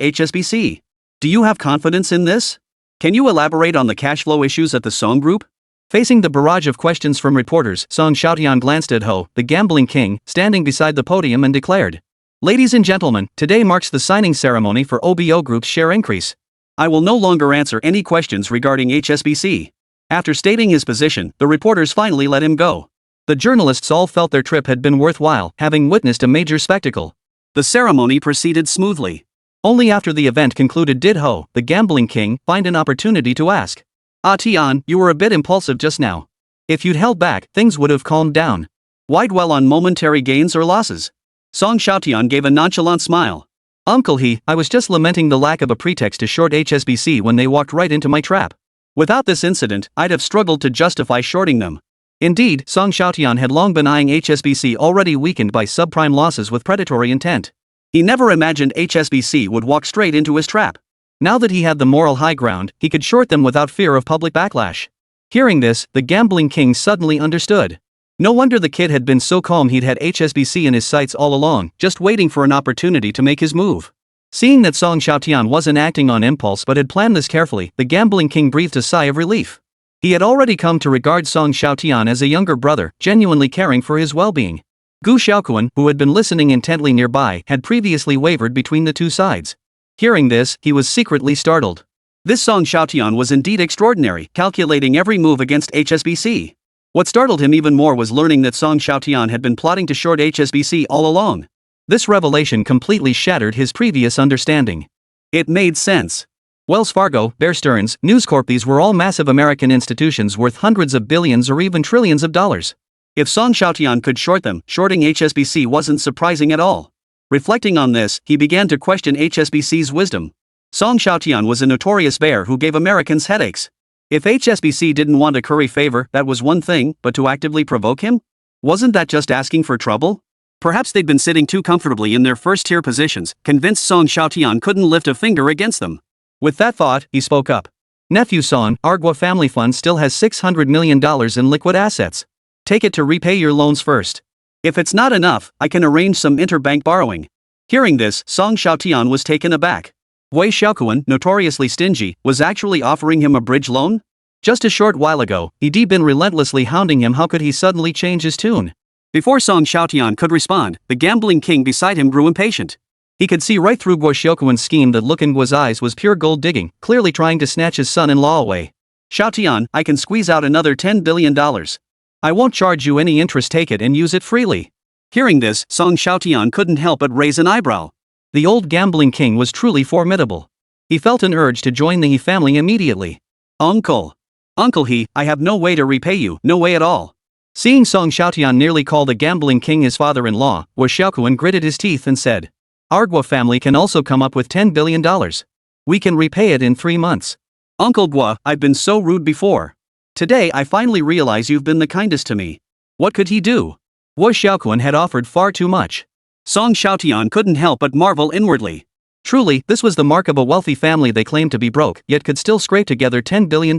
B: HSBC? Do you have confidence in this? Can you elaborate on the cash flow issues at the Song Group?
A: Facing the barrage of questions from reporters, Song Xiaotian glanced at Ho, the gambling king, standing beside the podium and declared, "Ladies and gentlemen, today marks the signing ceremony for OBO Group's share increase.
B: I will no longer answer any questions regarding HSBC." After stating his position, the reporters finally let him go.
A: The journalists all felt their trip had been worthwhile, having witnessed a major spectacle.
B: The ceremony proceeded smoothly.
A: Only after the event concluded did Ho, the gambling king, find an opportunity to ask, Tian, you were a bit impulsive just now. If you'd held back, things would have calmed down.
B: Why dwell on momentary gains or losses?" Song Xiaotian gave a nonchalant smile.
A: Uncle I was just lamenting the lack of a pretext to short HSBC when they walked right into my trap.
B: Without this incident, I'd have struggled to justify shorting them.
A: Indeed, Song Xiaotian had long been eyeing HSBC, already weakened by subprime losses, with predatory intent.
B: He never imagined HSBC would walk straight into his trap.
A: Now that he had the moral high ground, he could short them without fear of public backlash. Hearing this, the gambling king suddenly understood. No wonder the kid had been so calm. He'd had HSBC in his sights all along, just waiting for an opportunity to make his move. Seeing that Song Xiaotian wasn't acting on impulse but had planned this carefully, the gambling king breathed a sigh of relief. He had already come to regard Song Xiaotian as a younger brother, genuinely caring for his well-being. Gu Xiaokuan, who had been listening intently nearby, had previously wavered between the two sides. Hearing this, he was secretly startled.
B: This Song Xiaotian was indeed extraordinary, calculating every move against HSBC. What startled him even more was learning that Song Xiaotian had been plotting to short HSBC all along.
A: This revelation completely shattered his previous understanding.
B: It made sense.
A: Wells Fargo, Bear Stearns, News Corp, these were all massive American institutions worth hundreds of billions or even trillions of dollars.
B: If Song Xiaotian could short them, shorting HSBC wasn't surprising at all. Reflecting on this, he began to question HSBC's wisdom. Song Xiaotian was a notorious bear who gave Americans headaches. If HSBC didn't want to curry favor, that was one thing, but to actively provoke him? Wasn't that just asking for trouble? Perhaps they'd been sitting too comfortably in their first-tier positions, convinced Song Xiaotian couldn't lift a finger against them.
A: With that thought, he spoke up. Nephew Song, Argua Family Fund still has $600 million in liquid assets. Take it to repay your loans first.
B: If it's not enough, I can arrange some interbank borrowing. Hearing this, Song Xiaotian was taken aback. Wei Xiaokuan, notoriously stingy, was actually offering him a bridge loan?
A: Just a short while ago, he'd been relentlessly hounding him. How could he suddenly change his tune?
B: Before Song Xiaotian could respond, the gambling king beside him grew impatient.
A: He could see right through Wei Xiaokuan's scheme. That look in Guo's eyes was pure gold digging, clearly trying to snatch his son-in-law away.
B: Xiaotian, I can squeeze out another $10 billion.
A: I won't charge you any interest. Take it and use it freely.
B: Hearing this, Song Xiaotian couldn't help but raise an eyebrow.
A: The old gambling king was truly formidable. He felt an urge to join the He family immediately.
B: Uncle He, I have no way to repay you, no way at all.
A: Seeing Song Xiaotian nearly call the gambling king his father-in-law, Wei Xiaokuan gritted his teeth and said, Our Guo family can also come up with $10 billion. We can repay it in 3 months.
B: Uncle Guo, I've been so rude before. Today I finally realize you've been the kindest to me. What could he do?
A: Wei Xiaokuan had offered far too much.
B: Song Xiaotian couldn't help but marvel inwardly.
A: Truly, this was the mark of a wealthy family. They claimed to be broke, yet could still scrape together $10 billion.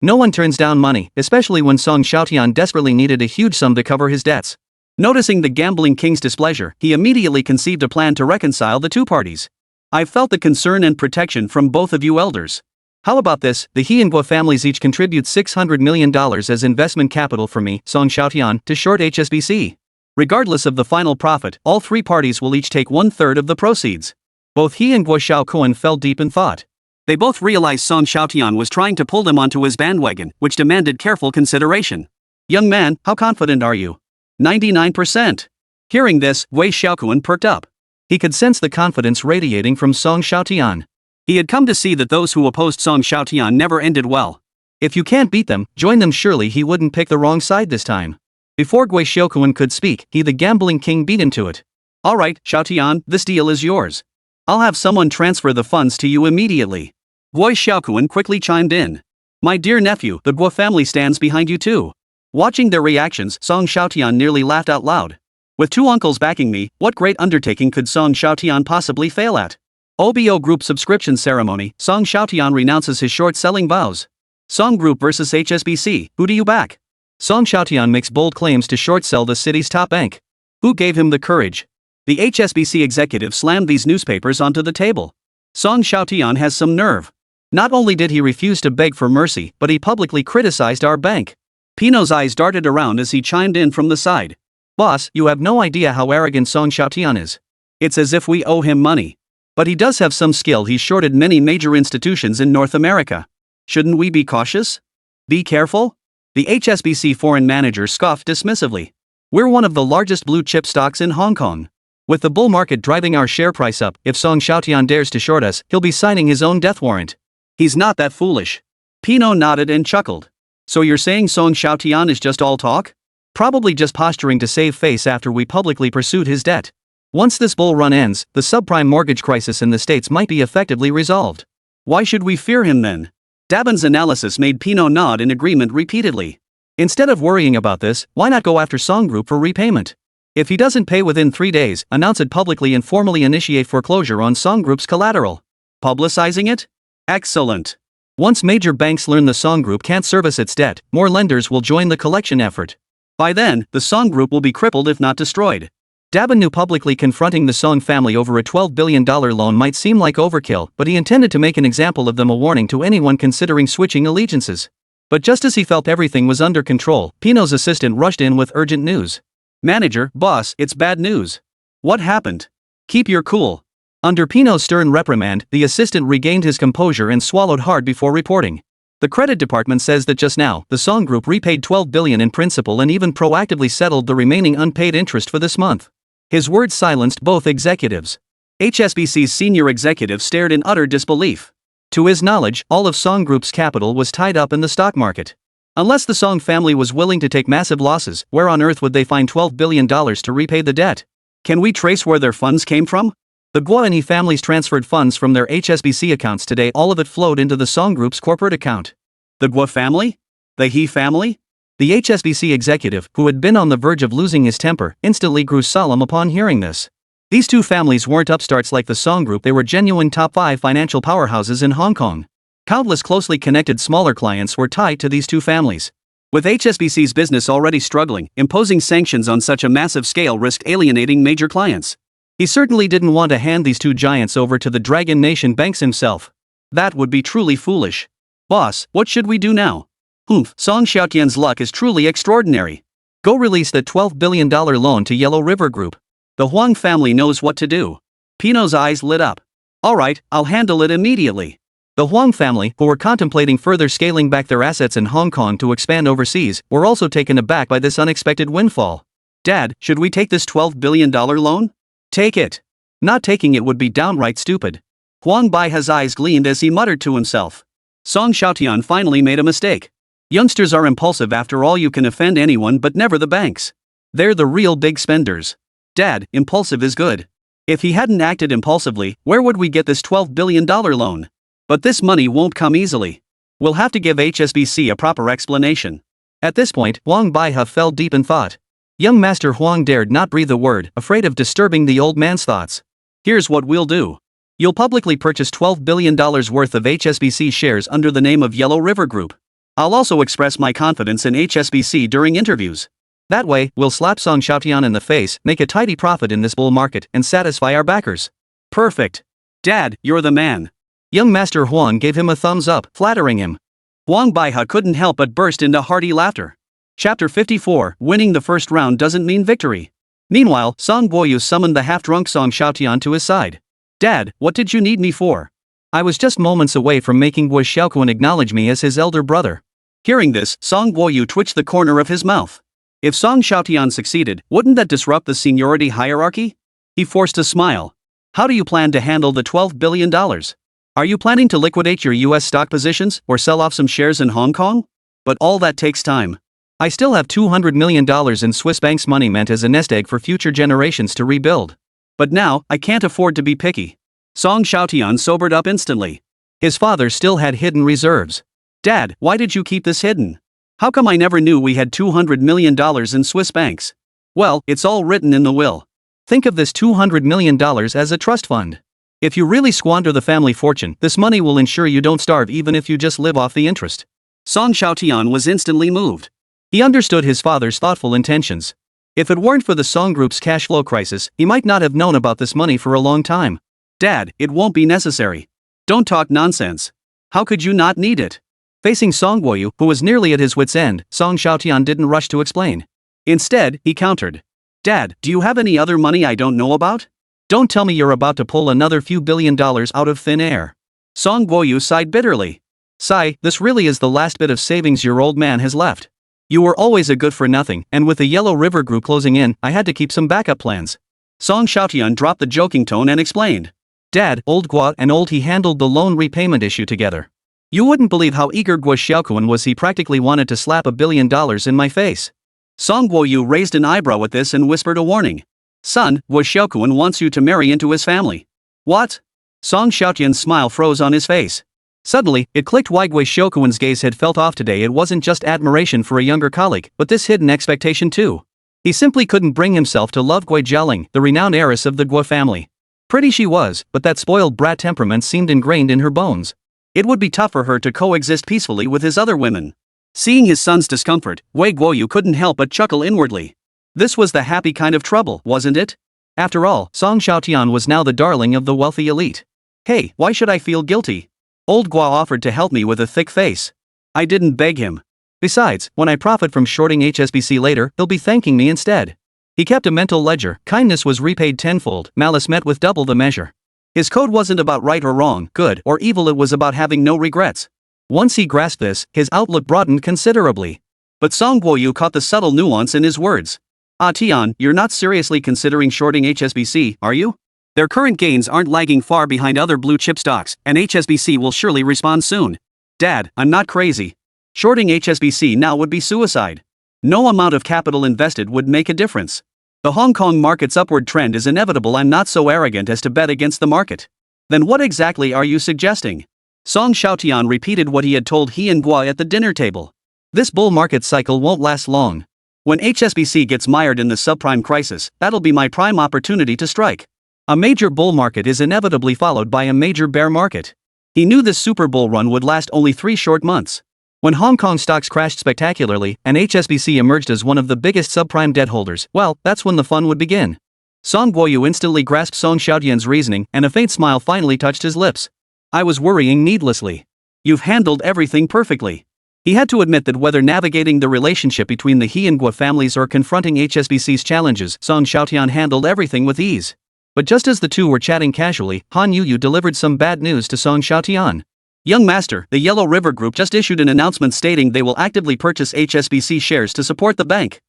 A: No one turns down money, especially when Song Xiaotian desperately needed a huge sum to cover his debts. Noticing the gambling king's displeasure, he immediately conceived a plan to reconcile the two parties. I've felt the concern and protection from both of you elders. How about this? The He and Guo families each contribute $600 million as investment capital for me, Song Xiaotian, to short HSBC. Regardless of the final profit, all three parties will each take 1/3 of the proceeds. Both he and Guo Xiaokuan fell deep in thought. They both realized Song Xiaotian was trying to pull them onto his bandwagon, which demanded careful consideration. Young man, how confident are you? 99%. Hearing this, Wei Xiaokuan perked up. He could sense the confidence radiating from Song Xiaotian. He had come to see that those who opposed Song Xiaotian never ended well. If you can't beat them, join them. Surely he wouldn't pick the wrong side this time. Before Wei Xiaokuan could speak, he the gambling king beat into it. All right, Xiaotian, this deal is yours. I'll have someone transfer the funds to you immediately. Wei Xiaokuan quickly chimed in. My dear nephew, the Guo family stands behind you too. Watching their reactions, Song Xiaotian nearly laughed out loud. With two uncles backing me, what great undertaking could Song Xiaotian possibly fail at? OBO Group subscription ceremony, Song Xiaotian renounces his short-selling vows. Song Group versus HSBC, who do you back? Song Xiaotian makes bold claims to short-sell the city's top bank. Who gave him the courage? The HSBC executive slammed these newspapers onto the table. Song Xiaotian has some nerve. Not only did he refuse to beg for mercy, but he publicly criticized our bank. Pino's eyes darted around as he chimed in from the side. Boss, you have no idea how arrogant Song Xiaotian is. It's as if we owe him money. But he does have some skill. He's shorted many major institutions in North America. Shouldn't we be cautious? Be careful? The HSBC foreign manager scoffed dismissively. We're one of the largest blue-chip stocks in Hong Kong. With the bull market driving our share price up, if Song Xiaotian dares to short us, he'll be signing his own death warrant. He's not that foolish. Pino nodded and chuckled. So you're saying Song Xiaotian is just all talk? Probably just posturing to save face after we publicly pursued his debt. Once this bull run ends, the subprime mortgage crisis in the States might be effectively resolved. Why should we fear him then? Dabin's analysis made Pino nod in agreement repeatedly. Instead of worrying about this, why not go after Song Group for repayment? If he doesn't pay within 3 days, announce it publicly and formally initiate foreclosure on Song Group's collateral. Publicizing it? Excellent. Once major banks learn the Song Group can't service its debt, more lenders will join the collection effort. By then, the Song Group will be crippled if not destroyed. Dabin knew publicly confronting the Song family over a $12 billion loan might seem like overkill, but he intended to make an example of them, a warning to anyone considering switching allegiances. But just as he felt everything was under control, Pino's assistant rushed in with urgent news. Manager, boss, it's bad news. What happened? Keep your cool. Under Pino's stern reprimand, the assistant regained his composure and swallowed hard before reporting. The credit department says that just now, the Song Group repaid $12 billion in principal and even proactively settled the remaining unpaid interest for this month. His words silenced both executives. HSBC's senior executive stared in utter disbelief. To his knowledge, all of Song Group's capital was tied up in the stock market. Unless the Song family was willing to take massive losses, where on earth would they find $12 billion to repay the debt? Can we trace where their funds came from? The Guo and He families transferred funds from their HSBC accounts today. All of it flowed into the Song Group's corporate account. The Guo family? The He family? The HSBC executive, who had been on the verge of losing his temper, instantly grew solemn upon hearing this. These two families weren't upstarts like the Song Group, they were genuine top 5 financial powerhouses in Hong Kong. Countless closely connected smaller clients were tied to these two families. With HSBC's business already struggling, imposing sanctions on such a massive scale risked alienating major clients. He certainly didn't want to hand these two giants over to the Dragon Nation banks himself. That would be truly foolish. Boss, what should we do now? Humph, Song Xiaotian's luck is truly extraordinary. Go release that $12 billion loan to Yellow River Group. The Huang family knows what to do. Pino's eyes lit up. Alright, I'll handle it immediately. The Huang family, who were contemplating further scaling back their assets in Hong Kong to expand overseas, were also taken aback by this unexpected windfall. Dad, should we take this $12 billion loan? Take it. Not taking it would be downright stupid. Huang Baihe's eyes gleamed as he muttered to himself. Song Xiaotian finally made a mistake. Youngsters are impulsive after all. You can offend anyone but never the banks. They're the real big spenders. Dad, impulsive is good. If he hadn't acted impulsively, where would we get this $12 billion loan? But this money won't come easily. We'll have to give HSBC a proper explanation. At this point, Huang Baihe fell deep in thought. Young Master Huang dared not breathe a word, afraid of disturbing the old man's thoughts. Here's what we'll do. You'll publicly purchase $12 billion worth of HSBC shares under the name of Yellow River Group. I'll also express my confidence in HSBC during interviews. That way, we'll slap Song Xiaotian in the face, make a tidy profit in this bull market, and satisfy our backers. Perfect. Dad, you're the man. Young Master Huang gave him a thumbs up, flattering him. Huang Baihe couldn't help but burst into hearty laughter. Chapter 54, Winning the first round doesn't mean victory. Meanwhile, Song Guoyu summoned the half-drunk Song Xiaotian to his side. Dad, what did you need me for? I was just moments away from making Guo Xiaokuan acknowledge me as his elder brother. Hearing this, Song Guoyu twitched the corner of his mouth. If Song Xiaotian succeeded, wouldn't that disrupt the seniority hierarchy? He forced a smile. How do you plan to handle the $12 billion? Are you planning to liquidate your US stock positions or sell off some shares in Hong Kong? But all that takes time. I still have $200 million in Swiss banks' money meant as a nest egg for future generations to rebuild. But now, I can't afford to be picky. Song Xiaotian sobered up instantly. His father still had hidden reserves. Dad, why did you keep this hidden? How come I never knew we had $200 million in Swiss banks? Well, it's all written in the will. Think of this $200 million as a trust fund. If you really squander the family fortune, this money will ensure you don't starve even if you just live off the interest. Song Xiaotian was instantly moved. He understood his father's thoughtful intentions. If it weren't for the Song Group's cash flow crisis, he might not have known about this money for a long time. Dad, it won't be necessary. Don't talk nonsense. How could you not need it? Facing Song Guoyu, who was nearly at his wit's end, Song Xiaotian didn't rush to explain. Instead, he countered. Dad, do you have any other money I don't know about? Don't tell me you're about to pull another few $1 billion out of thin air. Song Guoyu sighed bitterly. Sigh, this really is the last bit of savings your old man has left. You were always a good-for-nothing, and with the Yellow River Group closing in, I had to keep some backup plans. Song Xiaotian dropped the joking tone and explained. Dad, old Guo and old He handled the loan repayment issue together. You wouldn't believe how eager Guo Xiaokuan was. He practically wanted to slap $1 billion in my face. Song Guoyu raised an eyebrow at this and whispered a warning. Son, Guo Xiaokuan wants you to marry into his family. What? Song Xiaotian's smile froze on his face. Suddenly, it clicked why Guo Xiaokuan's gaze had felt off today. It wasn't just admiration for a younger colleague, but this hidden expectation too. He simply couldn't bring himself to love Guo Jialing, the renowned heiress of the Guo family. Pretty she was, but that spoiled brat temperament seemed ingrained in her bones. It would be tough for her to coexist peacefully with his other women. Seeing his son's discomfort, Wei Guoyu couldn't help but chuckle inwardly. This was the happy kind of trouble, wasn't it? After all, Song Xiaotian was now the darling of the wealthy elite. Hey, why should I feel guilty? Old Guo offered to help me with a thick face. I didn't beg him. Besides, when I profit from shorting HSBC later, he'll be thanking me instead. He kept a mental ledger. Kindness was repaid tenfold, malice met with double the measure.
B: His code wasn't about right or wrong, good or evil, it was about having no regrets. Once he grasped this, his outlook broadened considerably. But Song Guoyu caught the subtle nuance in his words. Ah Tian, you're not seriously considering shorting HSBC, are you? Their current gains aren't lagging far behind other blue chip stocks, and HSBC will surely respond soon. Dad, I'm not crazy. Shorting HSBC now would be suicide. No amount of capital invested would make a difference. The Hong Kong market's upward trend is inevitable. I'm not so arrogant as to bet against the market. Then what exactly are you suggesting? Song Xiaotian repeated what he had told he and Gua at the dinner table. This bull market cycle won't last long. When HSBC gets mired in the subprime crisis, that'll be my prime opportunity to strike. A major bull market is inevitably followed by a major bear market. He knew this super bull run would last only 3 short months. When Hong Kong stocks crashed spectacularly and HSBC emerged as one of the biggest subprime debt holders, well, that's when the fun would begin. Song Guoyu instantly grasped Song Xiaotian's reasoning, and a faint smile finally touched his lips. I was worrying needlessly. You've handled everything perfectly. He had to admit that whether navigating the relationship between the He and Gua families or confronting HSBC's challenges, Song Xiaotian handled everything with ease. But just as the two were chatting casually, Han Yuyu delivered some bad news to Song Xiaotian. Young master, the Yellow River Group just issued an announcement stating they will actively purchase HSBC shares to support the bank.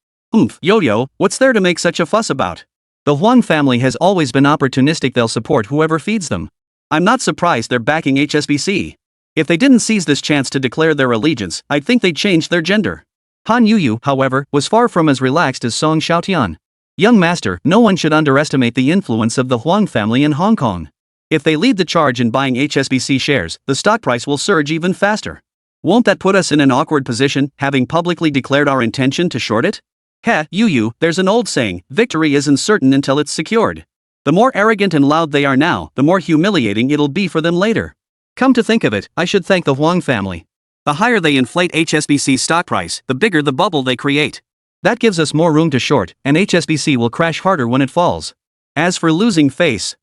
B: Yo-yo, what's there to make such a fuss about? The Huang family has always been opportunistic. They'll support whoever feeds them. I'm not surprised they're backing HSBC. If they didn't seize this chance to declare their allegiance, I'd think they'd change their gender. Han Yuyu, however, was far from as relaxed as Song Xiaotian. Young master, no one should underestimate the influence of the Huang family in Hong Kong. If they lead the charge in buying HSBC shares, the stock price will surge even faster. Won't that put us in an awkward position, having publicly declared our intention to short it? Heh, Yuyu, there's an old saying, victory isn't certain until it's secured. The more arrogant and loud they are now, the more humiliating it'll be for them later. Come to think of it, I should thank the Huang family. The higher they inflate HSBC's stock price, the bigger the bubble they create. That gives us more room to short, and HSBC will crash harder when it falls. As for losing face,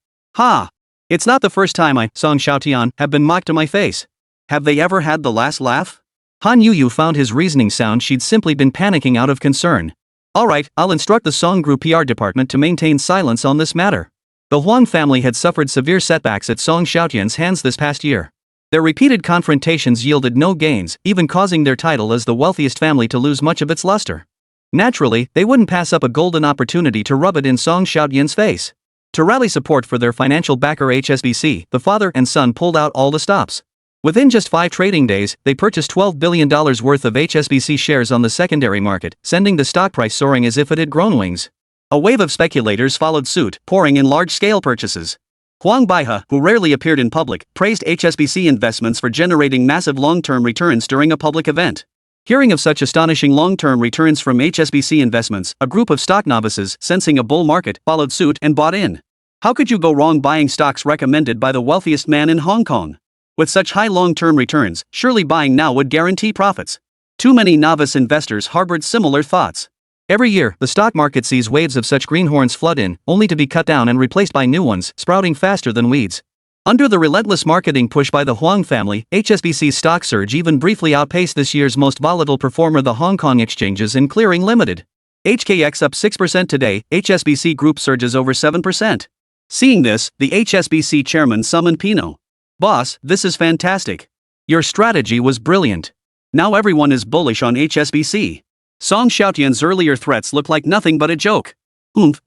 B: it's not the first time I, Song Xiaotian, have been mocked to my face. Have they ever had the last laugh? Han Yuyu found his reasoning sound. She'd simply been panicking out of concern. Alright, I'll instruct the Song Group PR department to maintain silence on this matter. The Huang family had suffered severe setbacks at Song Xiaotian's hands this past year. Their repeated confrontations yielded no gains, even causing their title as the wealthiest family to lose much of its luster. Naturally, they wouldn't pass up a golden opportunity to rub it in Song Xiaotian's face. To rally support for their financial backer HSBC, the father and son pulled out all the stops. Within just 5 trading days, they purchased $12 billion worth of HSBC shares on the secondary market, sending the stock price soaring as if it had grown wings. A wave of speculators followed suit, pouring in large-scale purchases. Huang Baihe, who rarely appeared in public, praised HSBC investments for generating massive long-term returns during a public event. Hearing of such astonishing long-term returns from HSBC investments, a group of stock novices, sensing a bull market, followed suit and bought in. How could you go wrong buying stocks recommended by the wealthiest man in Hong Kong? With such high long-term returns, surely buying now would guarantee profits. Too many novice investors harbored similar thoughts. Every year, the stock market sees waves of such greenhorns flood in, only to be cut down and replaced by new ones, sprouting faster than weeds. Under the relentless marketing push by the Huang family, HSBC's stock surge even briefly outpaced this year's most volatile performer, the Hong Kong Exchanges and Clearing Limited. HKX up 6% today, HSBC Group surges over 7%. Seeing this, the HSBC chairman summoned Pino. Boss, this is fantastic. Your strategy was brilliant. Now everyone is bullish on HSBC. Song Xiaotian's earlier threats look like nothing but a joke.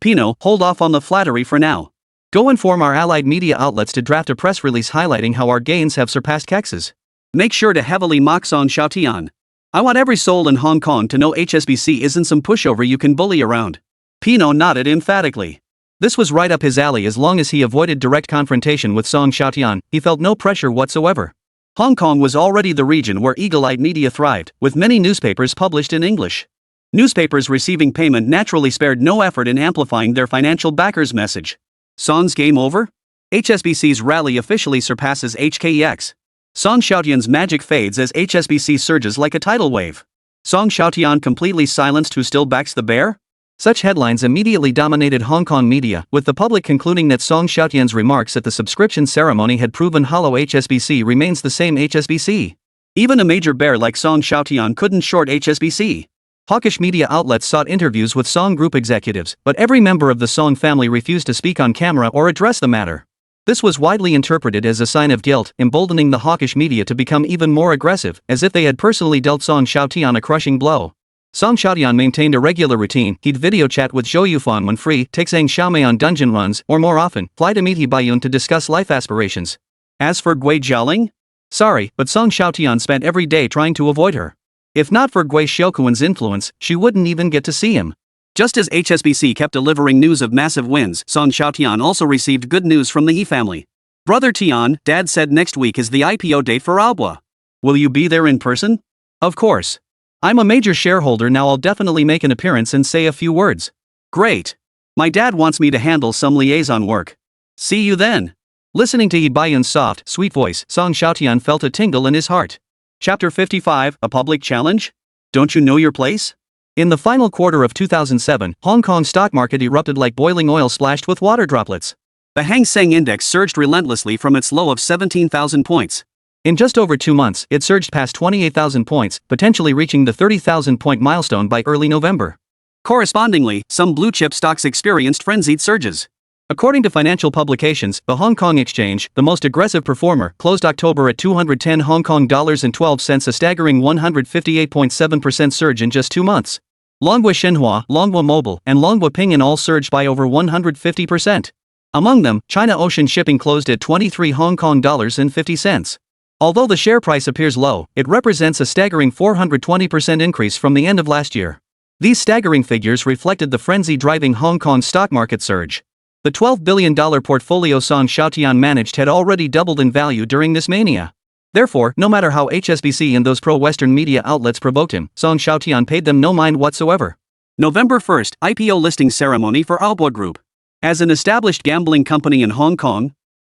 B: Pino, hold off on the flattery for now. Go inform our allied media outlets to draft a press release highlighting how our gains have surpassed Kex's. Make sure to heavily mock Song Xiaotian. I want every soul in Hong Kong to know HSBC isn't some pushover you can bully around. Pino nodded emphatically. This was right up his alley. As long as he avoided direct confrontation with Song Xiaotian, he felt no pressure whatsoever. Hong Kong was already the region where eagle-eyed media thrived, with many newspapers published in English. Newspapers receiving payment naturally spared no effort in amplifying their financial backers' message. Song's game over? HSBC's rally officially surpasses HKEX. Song Xiaotian's magic fades as HSBC surges like a tidal wave. Song Xiaotian completely silenced who still backs the bear? Such headlines immediately dominated Hong Kong media, with the public concluding that Song Xiaotian's remarks at the subscription ceremony had proven hollow. HSBC remains the same HSBC. Even a major bear like Song Xiaotian couldn't short HSBC. Hawkish media outlets sought interviews with Song Group executives, but every member of the Song family refused to speak on camera or address the matter.
A: This was widely interpreted as a sign of guilt, emboldening the hawkish media to become even more aggressive, as if they had personally dealt Song Xiaotian a crushing blow. Song Xiaotian maintained a regular routine. He'd video chat with Zhou Yufan when free, take Zhang Xiaomei on dungeon runs, or more often, fly to meet He Baiyun to discuss life aspirations. As for Gui Jialing? Sorry, but Song Xiaotian spent every day trying to avoid her. If not for Gui Xiaokuan's influence, she wouldn't even get to see him.
B: Just as HSBC kept delivering news of massive wins, Song Xiaotian also received good news from the He family. Brother Tian, Dad said next week is the IPO date for Alba. Will you be there in person?
A: Of course. I'm a major shareholder now. I'll definitely make an appearance and say a few words.
B: Great. My dad wants me to handle some liaison work. See you then.
A: Listening to He Baiyun's soft, sweet voice, Song Xiaotian felt a tingle in his heart.
B: Chapter 55, A Public Challenge? Don't you know your place?
A: In the final quarter of 2007, Hong Kong stock market erupted like boiling oil splashed with water droplets.
B: The Hang Seng Index surged relentlessly from its low of 17,000 points.
A: In just over 2 months, it surged past 28,000 points, potentially reaching the 30,000-point milestone by early November.
B: Correspondingly, some blue-chip stocks experienced frenzied surges.
A: According to financial publications, the Hong Kong Exchange, the most aggressive performer, closed October at 210 Hong Kong dollars and 12 cents, a staggering 158.7% surge in just 2 months. Longhua Shenhua, Longhua Mobile, and Longhua Pinyin all surged by over 150%. Among them, China Ocean Shipping closed at 23 Hong Kong dollars and 50 cents. Although the share price appears low, it represents a staggering 420% increase from the end of last year. These staggering figures reflected the frenzy driving Hong Kong's stock market surge. The $12 billion portfolio Song Xiaotian managed had already doubled in value during this mania. Therefore, no matter how HSBC and those pro-Western media outlets provoked him, Song Xiaotian paid them no mind whatsoever.
B: November 1st, IPO listing ceremony for Alba Group. As an established gambling company in Hong Kong,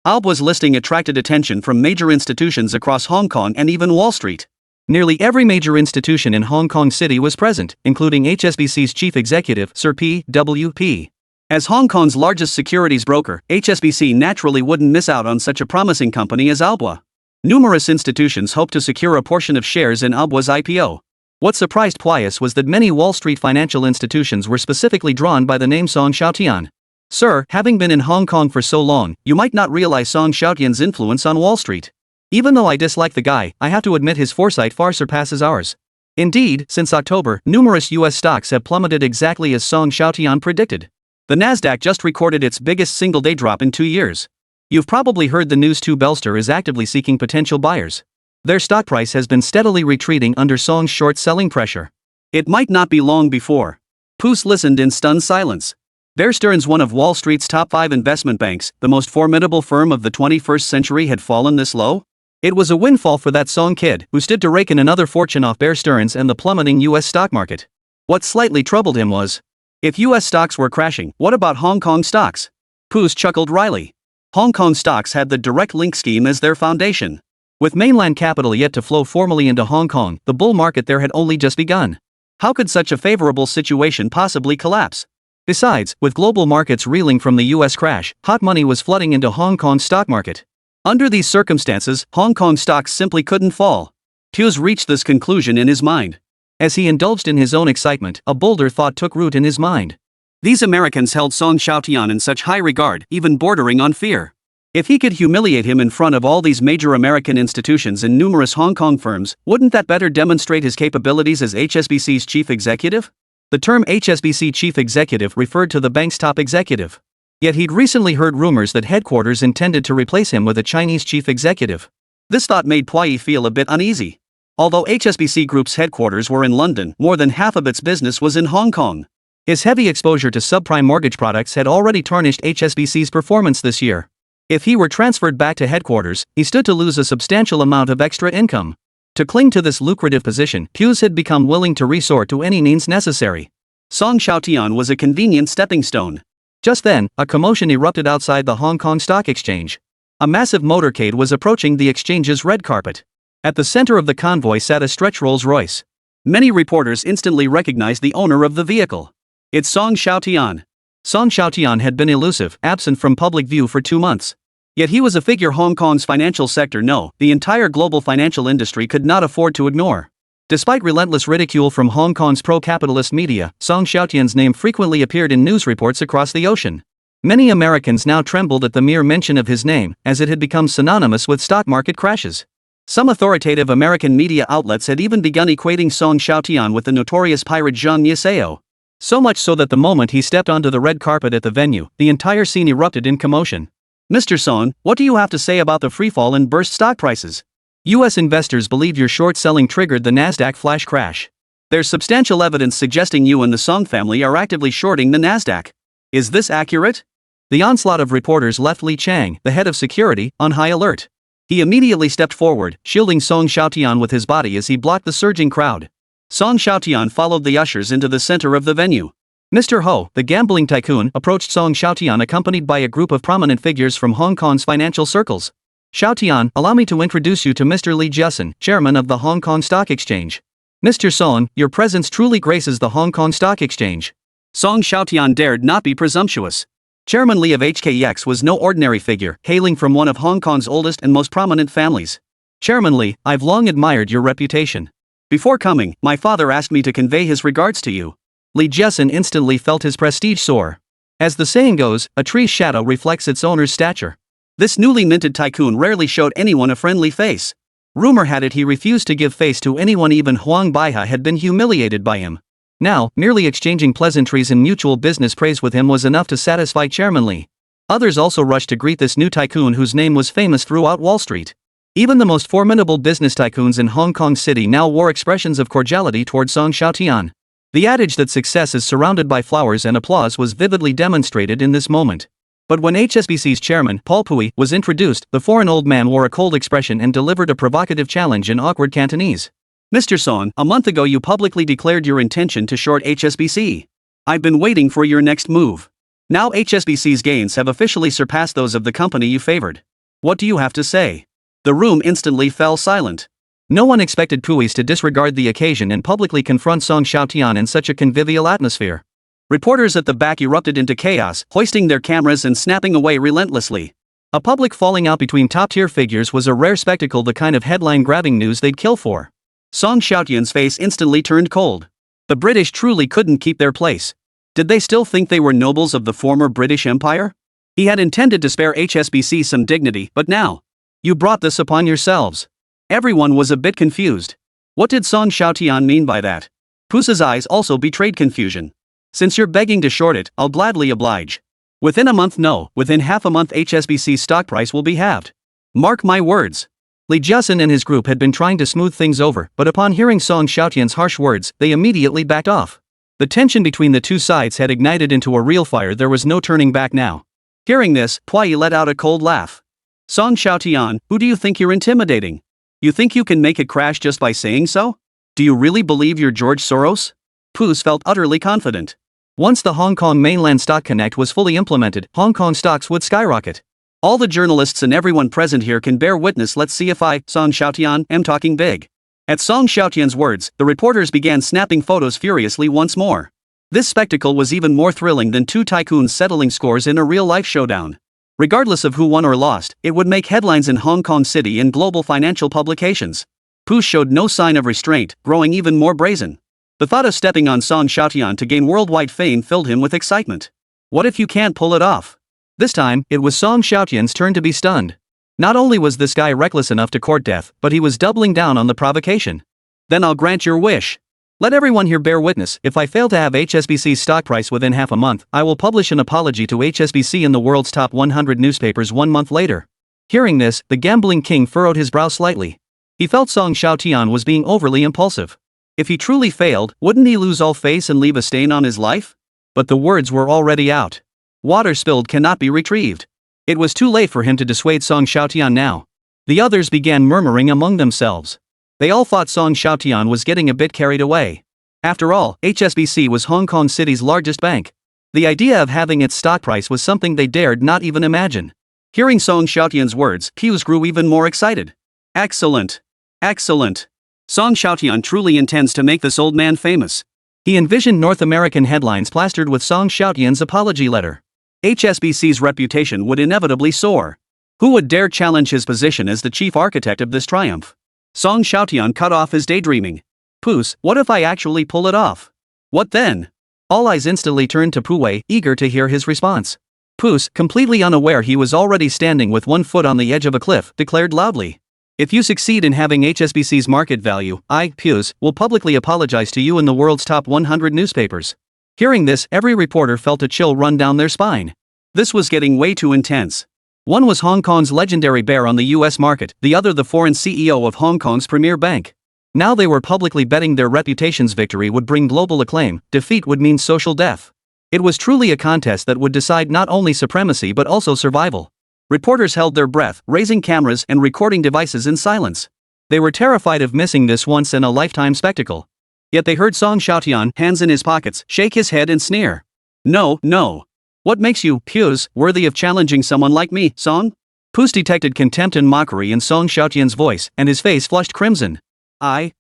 B: Alba's listing attracted attention from major institutions across Hong Kong and even Wall Street. Nearly every major institution in Hong Kong City was present, including HSBC's chief executive, Sir P.W.P. As Hong Kong's largest securities broker, HSBC naturally wouldn't miss out on such a promising company as Alba. Numerous institutions hoped to secure a portion of shares in Alba's IPO. What surprised Pius was that many Wall Street financial institutions were specifically drawn by the name Song Xiaotian. Sir, having been in Hong Kong for so long, you might not realize Song Xiaotian's influence on Wall Street. Even though I dislike the guy, I have to admit his foresight far surpasses ours. Indeed, since October, numerous US stocks have plummeted exactly as Song Xiaotian predicted. The Nasdaq just recorded its biggest single-day drop in 2 years. You've probably heard the news too. Belster is actively seeking potential buyers. Their stock price has been steadily retreating under Song's short-selling pressure. It might not be long before. Poos listened in stunned silence. Bear Stearns, one of Wall Street's top 5 investment banks, the most formidable firm of the 21st century, had fallen this low? It was a windfall for that Song kid, who stood to rake in another fortune off Bear Stearns and the plummeting US stock market. What slightly troubled him was, if US stocks were crashing, what about Hong Kong stocks? Poos chuckled wryly. Hong Kong stocks had the direct link scheme as their foundation. With mainland capital yet to flow formally into Hong Kong, the bull market there had only just begun. How could such a favorable situation possibly collapse? Besides, with global markets reeling from the US crash, hot money was flooding into Hong Kong's stock market. Under these circumstances, Hong Kong stocks simply couldn't fall. Hughes reached this conclusion in his mind. As he indulged in his own excitement, a bolder thought took root in his mind. These Americans held Song Xiaotian in such high regard, even bordering on fear. If he could humiliate him in front of all these major American institutions and numerous Hong Kong firms, wouldn't that better demonstrate his capabilities as HSBC's chief executive? The term HSBC chief executive referred to the bank's top executive. Yet he'd recently heard rumors that headquarters intended to replace him with a Chinese chief executive. This thought made Pui feel a bit uneasy. Although HSBC Group's headquarters were in London, more than half of its business was in Hong Kong. His heavy exposure to subprime mortgage products had already tarnished HSBC's performance this year. If he were transferred back to headquarters, he stood to lose a substantial amount of extra income. To cling to this lucrative position, Hughes had become willing to resort to any means necessary. Song Xiaotian was a convenient stepping stone. Just then, a commotion erupted outside the Hong Kong Stock Exchange. A massive motorcade was approaching the exchange's red carpet. At the center of the convoy sat a stretch Rolls-Royce. Many reporters instantly recognized the owner of the vehicle. It's Song Xiaotian. Song Xiaotian had been elusive, absent from public view for 2 months. Yet he was a figure Hong Kong's financial sector, the entire global financial industry could not afford to ignore. Despite relentless ridicule from Hong Kong's pro-capitalist media, Song Xiaotian's name frequently appeared in news reports across the ocean.
A: Many Americans now trembled at the mere mention of his name, as it had become synonymous with stock market crashes. Some authoritative American media outlets had even begun equating Song Xiaotian with the notorious pirate Zhang Yiseo. So much so that the moment he stepped onto the red carpet at the venue, the entire scene erupted in commotion. "Mr. Song, what do you have to say about the freefall in burst stock prices? U.S. investors believe your short selling triggered the Nasdaq flash crash. There's substantial evidence suggesting you and the Song family are actively shorting the Nasdaq. Is this accurate?" The onslaught of reporters left Li Chang, the head of security, on high alert. He immediately stepped forward, shielding Song Xiaotian with his body as he blocked the surging crowd. Song Xiaotian followed the ushers into the center of the venue. Mr. Ho, the gambling tycoon, approached Song Xiaotian accompanied by a group of prominent figures from Hong Kong's financial circles. "Xiaotian, allow me to introduce you to Mr. Li Jiasun, chairman of the Hong Kong Stock Exchange. Mr. Song, your presence truly graces the Hong Kong Stock Exchange." Song Xiaotian dared not be presumptuous. Chairman Li of HKEX was no ordinary figure, hailing from one of Hong Kong's oldest and most prominent families. "Chairman Li, I've long admired your reputation. Before coming, my father asked me to convey his regards to you." Li Jiasun instantly felt his prestige soar. As the saying goes, a tree's shadow reflects its owner's stature. This newly minted tycoon rarely showed anyone a friendly face. Rumor had it he refused to give face to anyone, even Huang Baihe had been humiliated by him. Now, merely exchanging pleasantries and mutual business praise with him was enough to satisfy Chairman Li. Others also rushed to greet this new tycoon whose name was famous throughout Wall Street. Even the most formidable business tycoons in Hong Kong City now wore expressions of cordiality toward Song Xiaotian. The adage that success is surrounded by flowers and applause was vividly demonstrated in this moment. But when HSBC's chairman, Paul Pui, was introduced, the foreign old man wore a cold expression and delivered a provocative challenge in awkward Cantonese. "Mr. Song, a month ago you publicly declared your intention to short HSBC. I've been waiting for your next move. Now HSBC's gains have officially surpassed those of the company you favored. What do you have to say?" The room instantly fell silent. No one expected Puis to disregard the occasion and publicly confront Song Xiaotian in such a convivial atmosphere. Reporters at the back erupted into chaos, hoisting their cameras and snapping away relentlessly. A public falling out between top-tier figures was a rare spectacle, the kind of headline-grabbing news they'd kill for. Song Xiaotian's face instantly turned cold. The British truly couldn't keep their place. Did they still think they were nobles of the former British Empire? He had intended to spare HSBC some dignity, but now, "You brought this upon yourselves." Everyone was a bit confused. What did Song Xiaotian mean by that? Pusa's eyes also betrayed confusion. "Since you're begging to short it, I'll gladly oblige. Within a month, no, within half a month HSBC's stock price will be halved. Mark my words." Li Jiasun and his group had been trying to smooth things over, but upon hearing Song Xiaotian's harsh words, they immediately backed off. The tension between the two sides had ignited into a real fire. There was no turning back now. Hearing this, Pui let out a cold laugh. "Song Xiaotian, who do you think you're intimidating? You think you can make it crash just by saying so? Do you really believe you're George Soros?" Pus felt utterly confident. Once the Hong Kong Mainland Stock Connect was fully implemented, Hong Kong stocks would skyrocket. All the journalists and everyone present here can bear witness. Let's see if I, Song Xiaotian, am talking big. At Song Xiaotian's words, the reporters began snapping photos furiously once more. This spectacle was even more thrilling than two tycoons settling scores in a real-life showdown. Regardless of who won or lost, it would make headlines in Hong Kong City and global financial publications. Pus showed no sign of restraint, growing even more brazen. The thought of stepping on Song Xiaotian to gain worldwide fame filled him with excitement. What if you can't pull it off? This time, it was Song Xiaotian's turn to be stunned. Not only was this guy reckless enough to court death, but he was doubling down on the provocation. "Then I'll grant your wish. Let everyone here bear witness. If I fail to have HSBC's stock price within half a month, I will publish an apology to HSBC in the world's top 100 newspapers 1 month later." Hearing this, the gambling king furrowed his brow slightly. He felt Song Xiaotian was being overly impulsive. If he truly failed, wouldn't he lose all face and leave a stain on his life? But the words were already out. Water spilled cannot be retrieved. It was too late for him to dissuade Song Xiaotian now. The others began murmuring among themselves. They all thought Song Xiaotian was getting a bit carried away. After all, HSBC was Hong Kong City's largest bank. The idea of having its stock price was something they dared not even imagine. Hearing Song Xiaotian's words, Pius grew even more excited. Excellent. Excellent. Song Xiaotian truly intends to make this old man famous. He envisioned North American headlines plastered with Song Xiaotian's apology letter. HSBC's reputation would inevitably soar. Who would dare challenge his position as the chief architect of this triumph? Song Xiaotian cut off his daydreaming. Pus, what if I actually pull it off? What then? All eyes instantly turned to Pu Wei, eager to hear his response.
B: Puss, completely unaware he was already standing with one foot on the edge of a cliff, declared loudly. If you succeed in having HSBC's market value, I, Puss, will publicly apologize to you in the world's top 100 newspapers. Hearing this, every reporter felt a chill run down their spine. This was getting way too intense. One was Hong Kong's legendary bear on the US market, the other the foreign CEO of Hong Kong's premier bank. Now they were publicly betting their reputation's victory would bring global acclaim, defeat would mean social death. It was truly a contest that would decide not only supremacy but also survival. Reporters held their breath, raising cameras and recording devices in silence. They were terrified of missing this once-in-a-lifetime spectacle. Yet they heard Xiaotian, hands in his pockets, shake his head and sneer. No, no. What makes you, Puss, worthy of challenging someone like me, Song? Puss detected contempt and mockery in Xiaotian's voice, and his face flushed crimson. I'm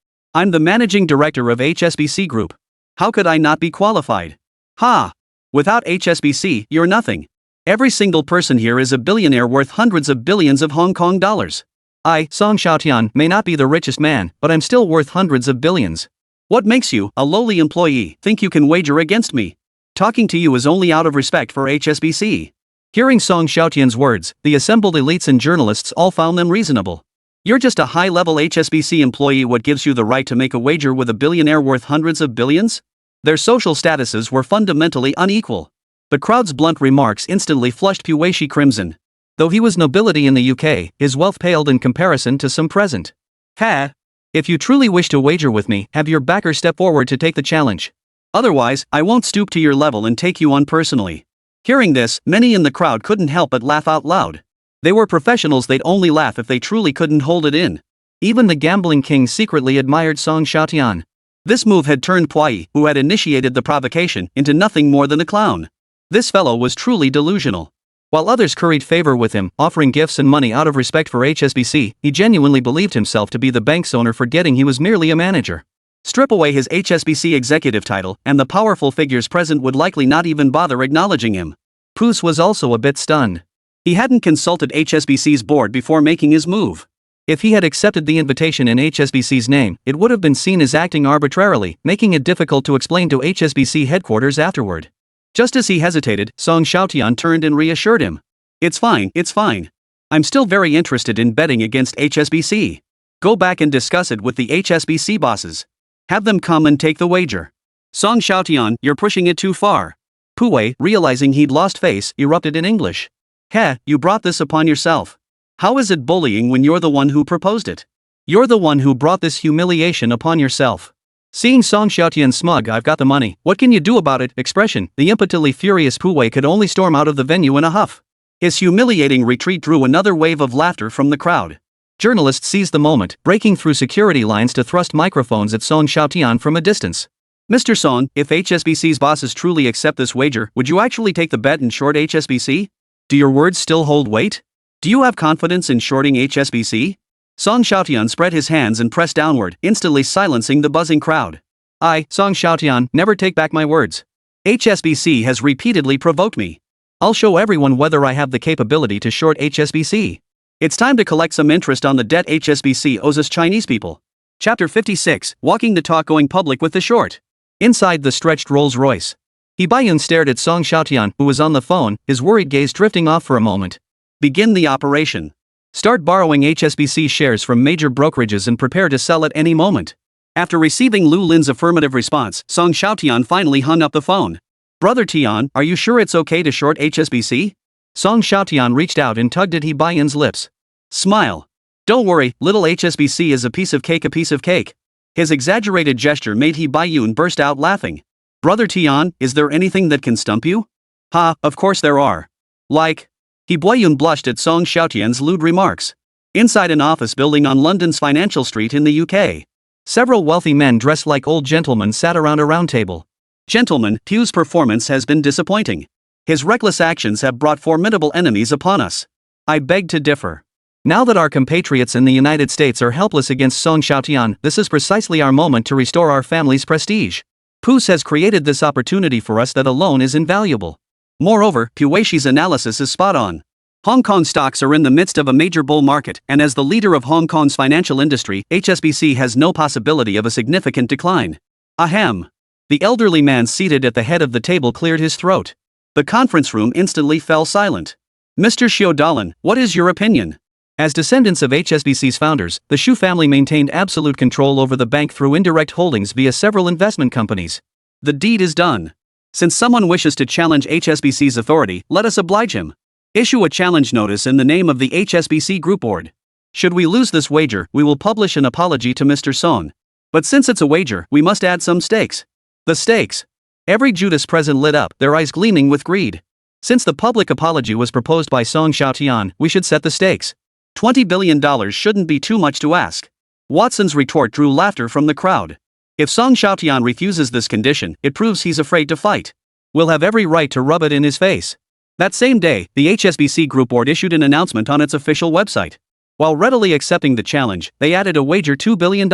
B: the managing director of HSBC Group. How could I not be qualified? Ha! Without HSBC, you're nothing. Every single person here is a billionaire worth hundreds of billions of Hong Kong dollars. I, Xiaotian, may not be the richest man, but I'm still worth hundreds of billions. What makes you, a lowly employee, think you can wager against me? Talking to you is only out of respect for HSBC. Hearing Xiaotian's words, the assembled elites and journalists all found them reasonable. You're just a high-level HSBC employee. What gives you the right to make a wager with a billionaire worth hundreds of billions? Their social statuses were fundamentally unequal. The crowd's blunt remarks instantly flushed Puss crimson. Though he was nobility in the UK, his wealth paled in comparison to some present. Ha! If you truly wish to wager with me, have your backer step forward to take the challenge. Otherwise, I won't stoop to your level and take you on personally. Hearing this, many in the crowd couldn't help but laugh out loud. They were professionals. They'd only laugh if they truly couldn't hold it in. Even the gambling king secretly admired Xiaotian. This move had turned Puyi, who had initiated the provocation, into nothing more than a clown. This fellow was truly delusional. While others curried favor with him, offering gifts and money out of respect for HSBC, he genuinely believed himself to be the bank's owner, forgetting he was merely a manager. Strip away his HSBC executive title, and the powerful figures present would likely not even bother acknowledging him. Puss was also a bit stunned. He hadn't consulted HSBC's board before making his move. If he had accepted the invitation in HSBC's name, it would have been seen as acting arbitrarily, making it difficult to explain to HSBC headquarters afterward. Just as he hesitated, Xiaotian turned and reassured him. It's fine, it's fine. I'm still very interested in betting against HSBC. Go back and discuss it with the HSBC bosses. Have them come and take the wager. Xiaotian, you're pushing it too far. Puyi, realizing he'd lost face, erupted in English. Heh, you brought this upon yourself. How is it bullying when you're the one who proposed it? You're the one who brought this humiliation upon yourself. Seeing Xiaotian's smug "I've got the money, what can you do about it" expression, the impotently furious Puyi could only storm out of the venue in a huff. His humiliating retreat drew another wave of laughter from the crowd. Journalists seized the moment, breaking through security lines to thrust microphones at Xiaotian from a distance. Mr. Song, if HSBC's bosses truly accept this wager, would you actually take the bet and short HSBC? Do your words still hold weight? Do you have confidence in shorting HSBC? Xiaotian spread his hands and pressed downward, instantly silencing the buzzing crowd. I, Xiaotian, never take back my words. HSBC has repeatedly provoked me. I'll show everyone whether I have the capability to short HSBC. It's time to collect some interest on the debt HSBC owes us Chinese people. Chapter 56, Walking the Talk, Going Public with the Short. Inside the stretched Rolls-Royce, Bayun stared at Xiaotian, who was on the phone, his worried gaze drifting off for a moment. Begin the operation. Start borrowing HSBC shares from major brokerages and prepare to sell at any moment. After receiving Lu Lin's affirmative response, Xiaotian finally hung up the phone. Brother Tian, are you sure it's okay to short HSBC? Xiaotian reached out and tugged at Bayun's lips. Smile. Don't worry, little HSBC is a piece of cake, a piece of cake. His exaggerated gesture made Bayun burst out laughing. Brother Tian, is there anything that can stump you? Ha, of course there are. Like? Bayun blushed at Xiaotian's lewd remarks. Inside an office building on London's Financial Street in the UK, several wealthy men dressed like old gentlemen sat around a round table. Gentlemen, Pu's performance has been disappointing. His reckless actions have brought formidable enemies upon us. I beg to differ. Now that our compatriots in the United States are helpless against Xiaotian, this is precisely our moment to restore our family's prestige. Pu's has created this opportunity for us that alone is invaluable. Moreover, Puyi's analysis is spot on. Hong Kong stocks are in the midst of a major bull market, and as the leader of Hong Kong's financial industry, HSBC has no possibility of a significant decline. Ahem. The elderly man seated at the head of the table cleared his throat. The conference room instantly fell silent. Mr. Xiaotian, what is your opinion?
A: As descendants of HSBC's founders, the Xu family maintained absolute control over the bank through indirect holdings via several investment companies.
B: The deed is done. Since someone wishes to challenge HSBC's authority, let us oblige him. Issue a challenge notice in the name of the HSBC Group Board. Should we lose this wager, we will publish an apology to Mr. Song. But since it's a wager, we must add some stakes. The stakes. Every Judas present lit up, their eyes gleaming with greed. Since the public apology was proposed by Song Xiaotian, we should set the stakes. $20 billion shouldn't be too much to ask. Watson's retort drew laughter from the crowd. If Song Xiaotian refuses this condition, it proves he's afraid to fight. We'll have every right to rub it in his face. That same day, the HSBC Group Board issued an announcement on its official website. While readily accepting the challenge, they added a wager $2 billion.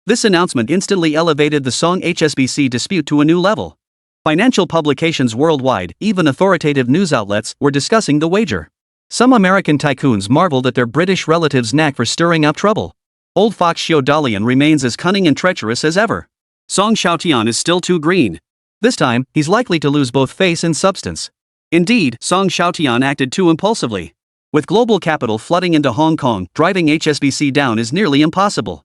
B: This announcement instantly elevated the Song HSBC dispute to a new level. Financial publications worldwide, even authoritative news outlets, were discussing the wager. Some American tycoons marveled at their British relatives' knack for stirring up trouble. Old fox Xiaotian remains as cunning and treacherous as ever. Song Xiaotian is still too green.
A: This time, he's likely to lose both face and substance.
B: Indeed, Song Xiaotian acted too impulsively. With global capital flooding into Hong Kong, driving HSBC down is nearly impossible.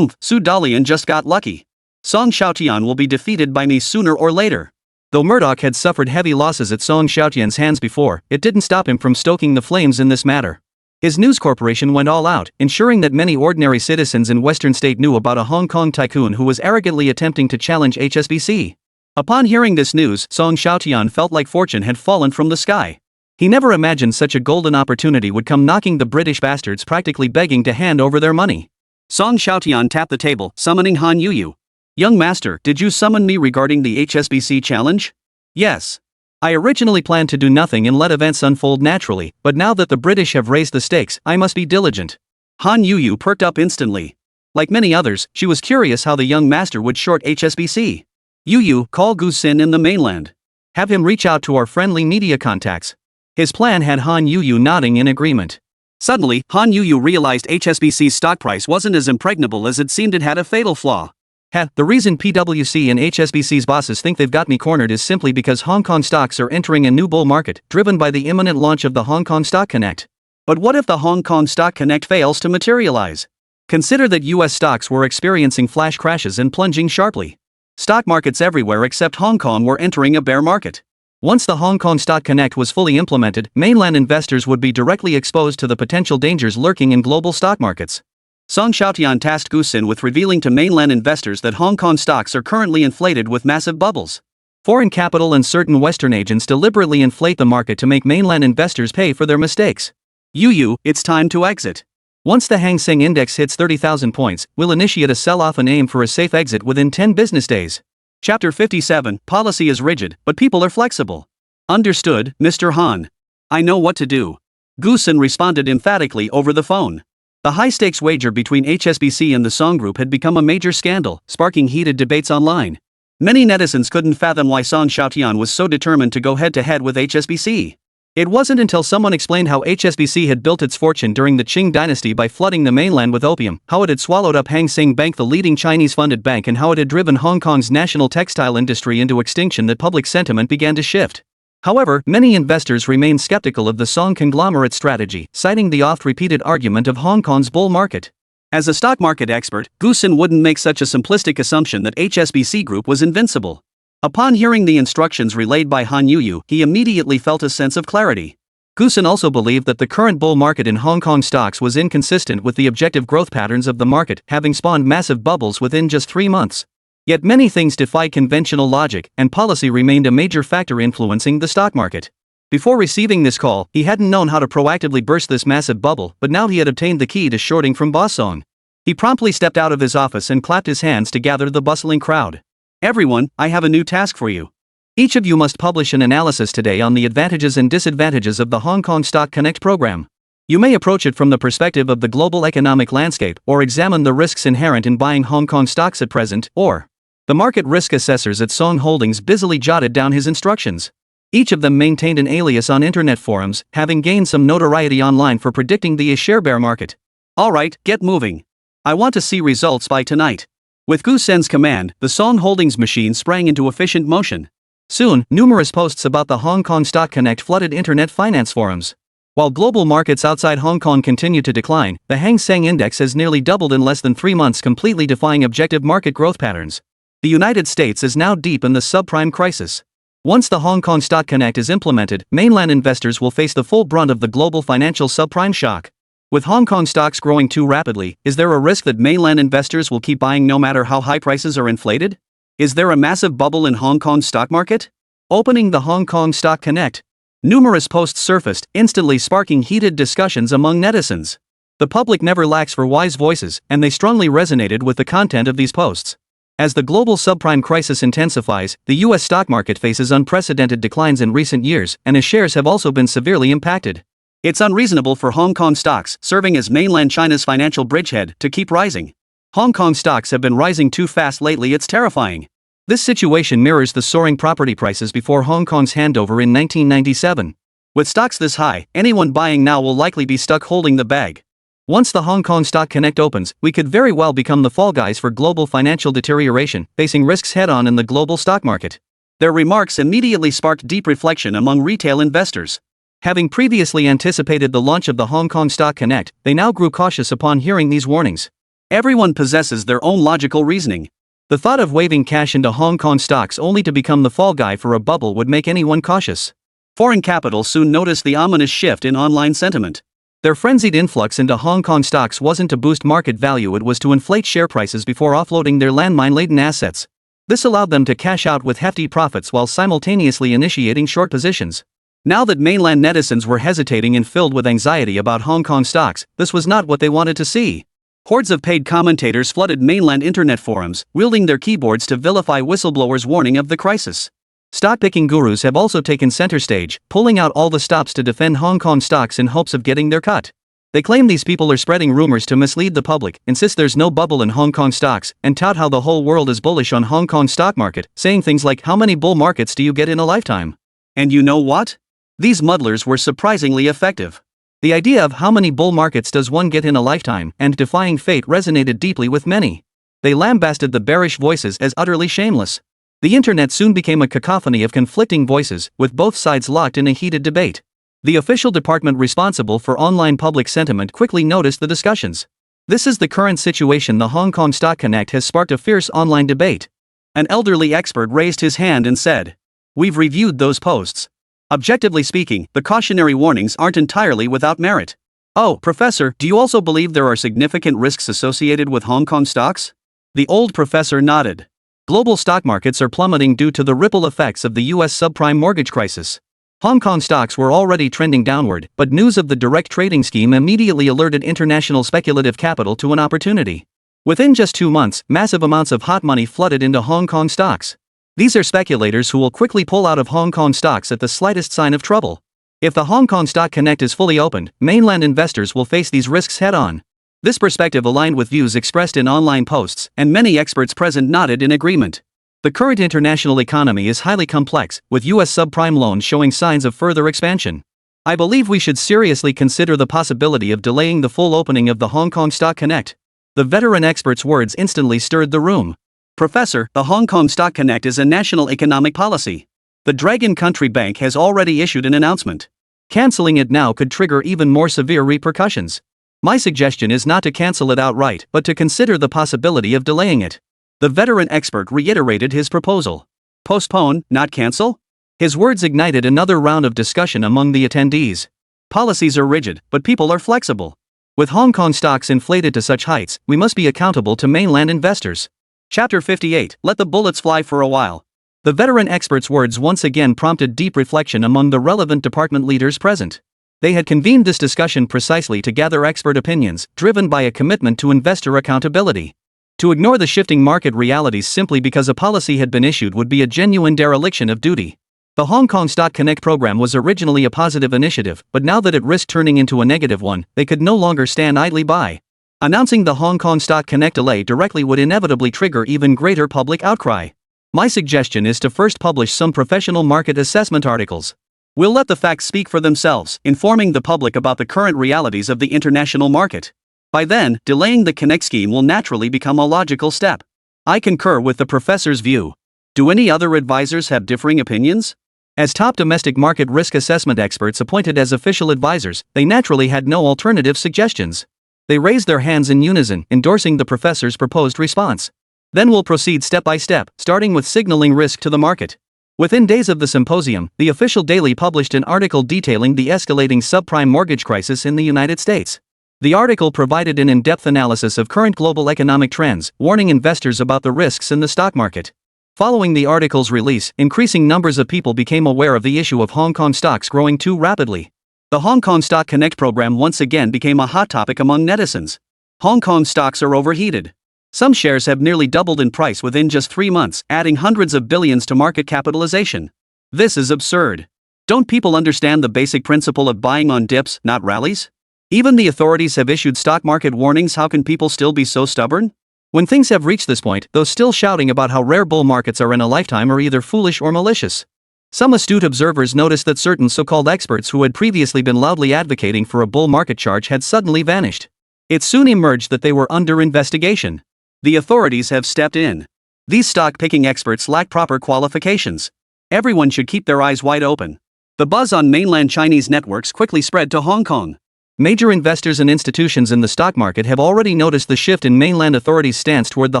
B: Su Dalian just got lucky. Song Xiaotian will be defeated by me sooner or later.
A: Though Murdoch had suffered heavy losses at Song Xiaotian's hands before, it didn't stop him from stoking the flames in this matter. His news corporation went all out, ensuring that many ordinary citizens in Western State knew about a Hong Kong tycoon who was arrogantly attempting to challenge HSBC. Upon hearing this news, Song Xiaotian felt like fortune had fallen from the sky. He never imagined such a golden opportunity would come knocking, the British bastards practically begging to hand over their money.
B: Song Xiaotian tapped the table, summoning Han Yuyu. Young master, did you summon me regarding the HSBC challenge?
A: Yes. I originally planned to do nothing and let events unfold naturally, but now that the British have raised the stakes, I must be diligent.
B: Han Yuyu perked up instantly. Like many others, she was curious how the young master would short HSBC. Yuyu, call Gu Xin in the mainland.
A: Have him reach out to our friendly media contacts. His plan had Han Yuyu nodding in agreement.
B: Suddenly, Han Yuyu realized HSBC's stock price wasn't as impregnable as it seemed. It had a fatal flaw.
A: The reason PwC and HSBC's bosses think they've got me cornered is simply because Hong Kong stocks are entering a new bull market, driven by the imminent launch of the Hong Kong Stock Connect.
B: But what if the Hong Kong Stock Connect fails to materialize? Consider that US stocks were experiencing flash crashes and plunging sharply. Stock markets everywhere except Hong Kong were entering a bear market.
A: Once the Hong Kong Stock Connect was fully implemented, mainland investors would be directly exposed to the potential dangers lurking in global stock markets.
B: Song Xiaotian tasked Gu Xin with revealing to mainland investors that Hong Kong stocks are currently inflated with massive bubbles.
A: Foreign capital and certain Western agents deliberately inflate the market to make mainland investors pay for their mistakes.
B: Yuyu, it's time to exit.
A: Once the Hang Seng Index hits 30,000 points, we'll initiate a sell-off and aim for a safe exit within 10 business days.
B: Chapter 57, Policy is rigid, but people are flexible. Understood, Mr. Han. I know what to do. Gu Xin responded emphatically over the phone. The high-stakes wager between HSBC and the Song Group had become a major scandal, sparking heated debates online. Many netizens couldn't fathom why Song Xiaotian was so determined to go head-to-head with HSBC. It wasn't until someone explained how HSBC had built its fortune during the Qing dynasty by flooding the mainland with opium, how it had swallowed up Hang Seng Bank, the leading Chinese-funded bank, and how it had driven Hong Kong's national textile industry into extinction, that public sentiment began to shift. However, many investors remained skeptical of the Song conglomerate strategy, citing the oft-repeated argument of Hong Kong's bull market. As a stock market expert, Gu Xin wouldn't make such a simplistic assumption that HSBC Group was invincible. Upon hearing the instructions relayed by Han Yuyu, he immediately felt a sense of clarity. Gu Xin also believed that the current bull market in Hong Kong stocks was inconsistent with the objective growth patterns of the market, having spawned massive bubbles within just 3 months. Yet many things defied conventional logic, and policy remained a major factor influencing the stock market. Before receiving this call, he hadn't known how to proactively burst this massive bubble, but now he had obtained the key to shorting from Boss Song. He promptly stepped out of his office and clapped his hands to gather the bustling crowd. Everyone, I have a new task for you. Each of you must publish an analysis today on the advantages and disadvantages of the Hong Kong Stock Connect program. You may approach it from the perspective of the global economic landscape, or examine the risks inherent in buying Hong Kong stocks at present, or... The market risk assessors at Song Holdings busily jotted down his instructions. Each of them maintained an alias on internet forums, having gained some notoriety online for predicting the share bear market. Alright, get moving. I want to see results by tonight. With Gu Sen's command, the Song Holdings machine sprang into efficient motion.
A: Soon, numerous posts about the Hong Kong Stock Connect flooded internet finance forums. While global markets outside Hong Kong continue to decline, the Hang Seng Index has nearly doubled in less than 3 months, completely defying objective market growth patterns. The United States is now deep in the subprime crisis. Once the Hong Kong Stock Connect is implemented, mainland investors will face the full brunt of the global financial subprime shock. With Hong Kong stocks growing too rapidly, is there a risk that mainland investors will keep buying no matter how high prices are inflated? Is there a massive bubble in Hong Kong's stock market? Opening the Hong Kong Stock Connect. Numerous posts surfaced, instantly sparking heated discussions among netizens. The public never lacks for wise voices, and they strongly resonated with the content of these posts. As the global subprime crisis intensifies, the US stock market faces unprecedented declines in recent years, and its shares have also been severely impacted. It's unreasonable for Hong Kong stocks, serving as mainland China's financial bridgehead, to keep rising. Hong Kong stocks have been rising too fast lately, it's terrifying. This situation mirrors the soaring property prices before Hong Kong's handover in 1997. With stocks this high, anyone buying now will likely be stuck holding the bag. Once the Hong Kong Stock Connect opens, we could very well become the fall guys for global financial deterioration, facing risks head-on in the global stock market. Their remarks immediately sparked deep reflection among retail investors. Having previously anticipated the launch of the Hong Kong Stock Connect, they now grew cautious upon hearing these warnings. Everyone possesses their own logical reasoning. The thought of waving cash into Hong Kong stocks only to become the fall guy for a bubble would make anyone cautious. Foreign capital soon noticed the ominous shift in online sentiment. Their frenzied influx into Hong Kong stocks wasn't to boost market value, it was to inflate share prices before offloading their landmine-laden assets. This allowed them to cash out with hefty profits while simultaneously initiating short positions. Now that mainland netizens were hesitating and filled with anxiety about Hong Kong stocks, this was not what they wanted to see. Hordes of paid commentators flooded mainland internet forums, wielding their keyboards to vilify whistleblowers warning of the crisis. Stock-picking gurus have also taken center stage, pulling out all the stops to defend Hong Kong stocks in hopes of getting their cut. They claim these people are spreading rumors to mislead the public, insist there's no bubble in Hong Kong stocks, and tout how the whole world is bullish on Hong Kong stock market, saying things like, "How many bull markets do you get in a lifetime?" And you know what? These muddlers were surprisingly effective. The idea of how many bull markets does one get in a lifetime and defying fate resonated deeply with many. They lambasted the bearish voices as utterly shameless. The internet soon became a cacophony of conflicting voices, with both sides locked in a heated debate. The official department responsible for online public sentiment quickly noticed the discussions. This is the current situation. The Hong Kong Stock Connect has sparked a fierce online debate. An elderly expert raised his hand and said, "We've reviewed those posts. Objectively speaking, the cautionary warnings aren't entirely without merit." "Oh, Professor, do you also believe there are significant risks associated with Hong Kong stocks?" The old professor nodded. Global stock markets are plummeting due to the ripple effects of the US subprime mortgage crisis. Hong Kong stocks were already trending downward, but news of the direct trading scheme immediately alerted international speculative capital to an opportunity. Within just 2 months, massive amounts of hot money flooded into Hong Kong stocks. These are speculators who will quickly pull out of Hong Kong stocks at the slightest sign of trouble. If the Hong Kong Stock Connect is fully opened, mainland investors will face these risks head-on. This perspective aligned with views expressed in online posts, and many experts present nodded in agreement. The current international economy is highly complex, with US subprime loans showing signs of further expansion. I believe we should seriously consider the possibility of delaying the full opening of the Hong Kong Stock Connect. The veteran expert's words instantly stirred the room. "Professor, the Hong Kong Stock Connect is a national economic policy. The Dragon Country Bank has already issued an announcement. Canceling it now could trigger even more severe repercussions. My suggestion is not to cancel it outright, but to consider the possibility of delaying it." The veteran expert reiterated his proposal. Postpone, not cancel? His words ignited another round of discussion among the attendees. Policies are rigid, but people are flexible. With Hong Kong stocks inflated to such heights, we must be accountable to mainland investors. Chapter 58, Let the Bullets Fly for a While. The veteran expert's words once again prompted deep reflection among the relevant department leaders present. They had convened this discussion precisely to gather expert opinions, driven by a commitment to investor accountability. To ignore the shifting market realities simply because a policy had been issued would be a genuine dereliction of duty. The Hong Kong Stock Connect program was originally a positive initiative, but now that it risked turning into a negative one, they could no longer stand idly by. Announcing the Hong Kong Stock Connect delay directly would inevitably trigger even greater public outcry. My suggestion is to first publish some professional market assessment articles. We'll let the facts speak for themselves, informing the public about the current realities of the international market. By then, delaying the Connect scheme will naturally become a logical step. I concur with the professor's view.
B: Do any other advisors have differing opinions?
A: As top domestic market risk assessment experts appointed as official advisors, they naturally had no alternative suggestions. They raised their hands in unison, endorsing the professor's proposed response. Then we'll proceed step by step, starting with signaling risk to the market. Within days of the symposium, the official daily published an article detailing the escalating subprime mortgage crisis in the United States. The article provided an in-depth analysis of current global economic trends, warning investors about the risks in the stock market. Following the article's release, increasing numbers of people became aware of the issue of Hong Kong stocks growing too rapidly. The Hong Kong Stock Connect program once again became a hot topic among netizens. Hong Kong stocks are overheated. Some shares have nearly doubled in price within just 3 months, adding hundreds of billions to market capitalization. This is absurd. Don't people understand the basic principle of buying on dips, not rallies? Even the authorities have issued stock market warnings. How can people still be so stubborn? When things have reached this point, those still shouting about how rare bull markets are in a lifetime are either foolish or malicious. Some astute observers noticed that certain so-called experts who had previously been loudly advocating for a bull market charge had suddenly vanished. It soon emerged that they were under investigation. The authorities have stepped in. These stock-picking experts lack proper qualifications. Everyone should keep their eyes wide open. The buzz on mainland Chinese networks quickly spread to Hong Kong. Major investors and institutions in the stock market have already noticed the shift in mainland authorities' stance toward the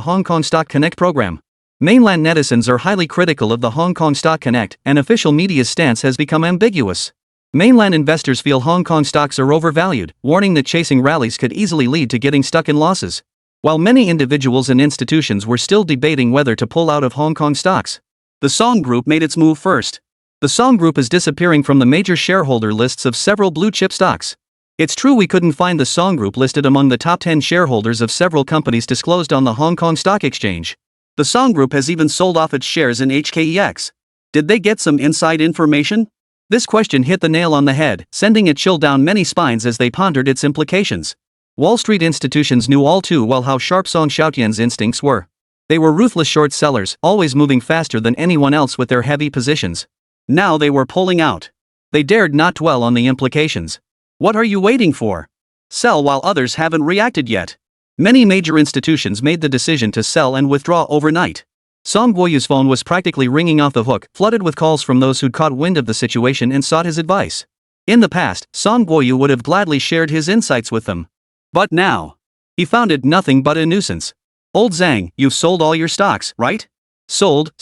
A: Hong Kong Stock Connect program. Mainland netizens are highly critical of the Hong Kong Stock Connect, and official media's stance has become ambiguous. Mainland investors feel Hong Kong stocks are overvalued, warning that chasing rallies could easily lead to getting stuck in losses. While many individuals and institutions were still debating whether to pull out of Hong Kong stocks, the Song Group made its move first. The Song Group is disappearing from the major shareholder lists of several blue-chip stocks. It's true we couldn't find the Song Group listed among the top 10 shareholders of several companies disclosed on the Hong Kong Stock Exchange. The Song Group has even sold off its shares in HKEX. Did they get some inside information? This question hit the nail on the head, sending a chill down many spines as they pondered its implications. Wall Street institutions knew all too well how sharp Song Xiaotian's instincts were. They were ruthless short sellers, always moving faster than anyone else with their heavy positions. Now they were pulling out. They dared not dwell on the implications. What are you waiting for? Sell while others haven't reacted yet. Many major institutions made the decision to sell and withdraw overnight. Song Guoyu's phone was practically ringing off the hook, flooded with calls from those who'd caught wind of the situation and sought his advice. In the past, Song Guoyu would have gladly shared his insights with them. But now, he found it nothing but a nuisance. Old Zhang, you've sold all your stocks, right? Sold.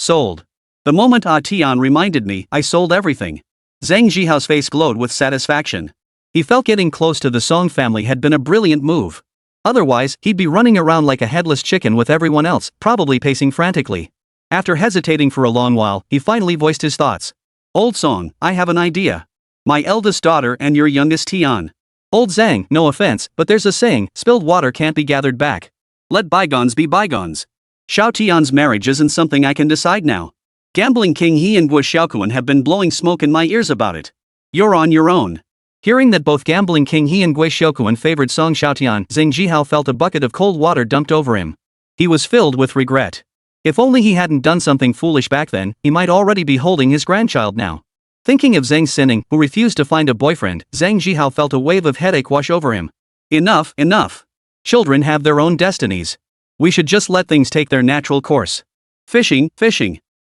A: The moment Tian reminded me, I sold everything. Zhang Jihao's face glowed with satisfaction. He felt getting close to the Song family had been a brilliant move. Otherwise, he'd be running around like a headless chicken with everyone else, probably pacing frantically. After hesitating for a long while, he finally voiced his thoughts. Old Song, I have an idea. My eldest daughter and your youngest Tian. Old Zhang, no offense, but there's a saying, spilled water can't be gathered back. Let bygones be bygones. Xiaotian's marriage isn't something I can decide now. Gambling King He and Guo Xiaokuan have been blowing smoke in my ears about it. You're on your own. Hearing that both Gambling King He and Gui Xiaokuan favored Song Xiaotian, Zhang Jihao felt a bucket of cold water dumped over him. He was filled with regret. If only he hadn't done something foolish back then, he might already be holding his grandchild now. Thinking of Zhang Sining, who refused to find a boyfriend, Zhang Jihao felt a wave of headache wash over him. Enough. Children have their own destinies. We should just let things take their natural course. Fishing.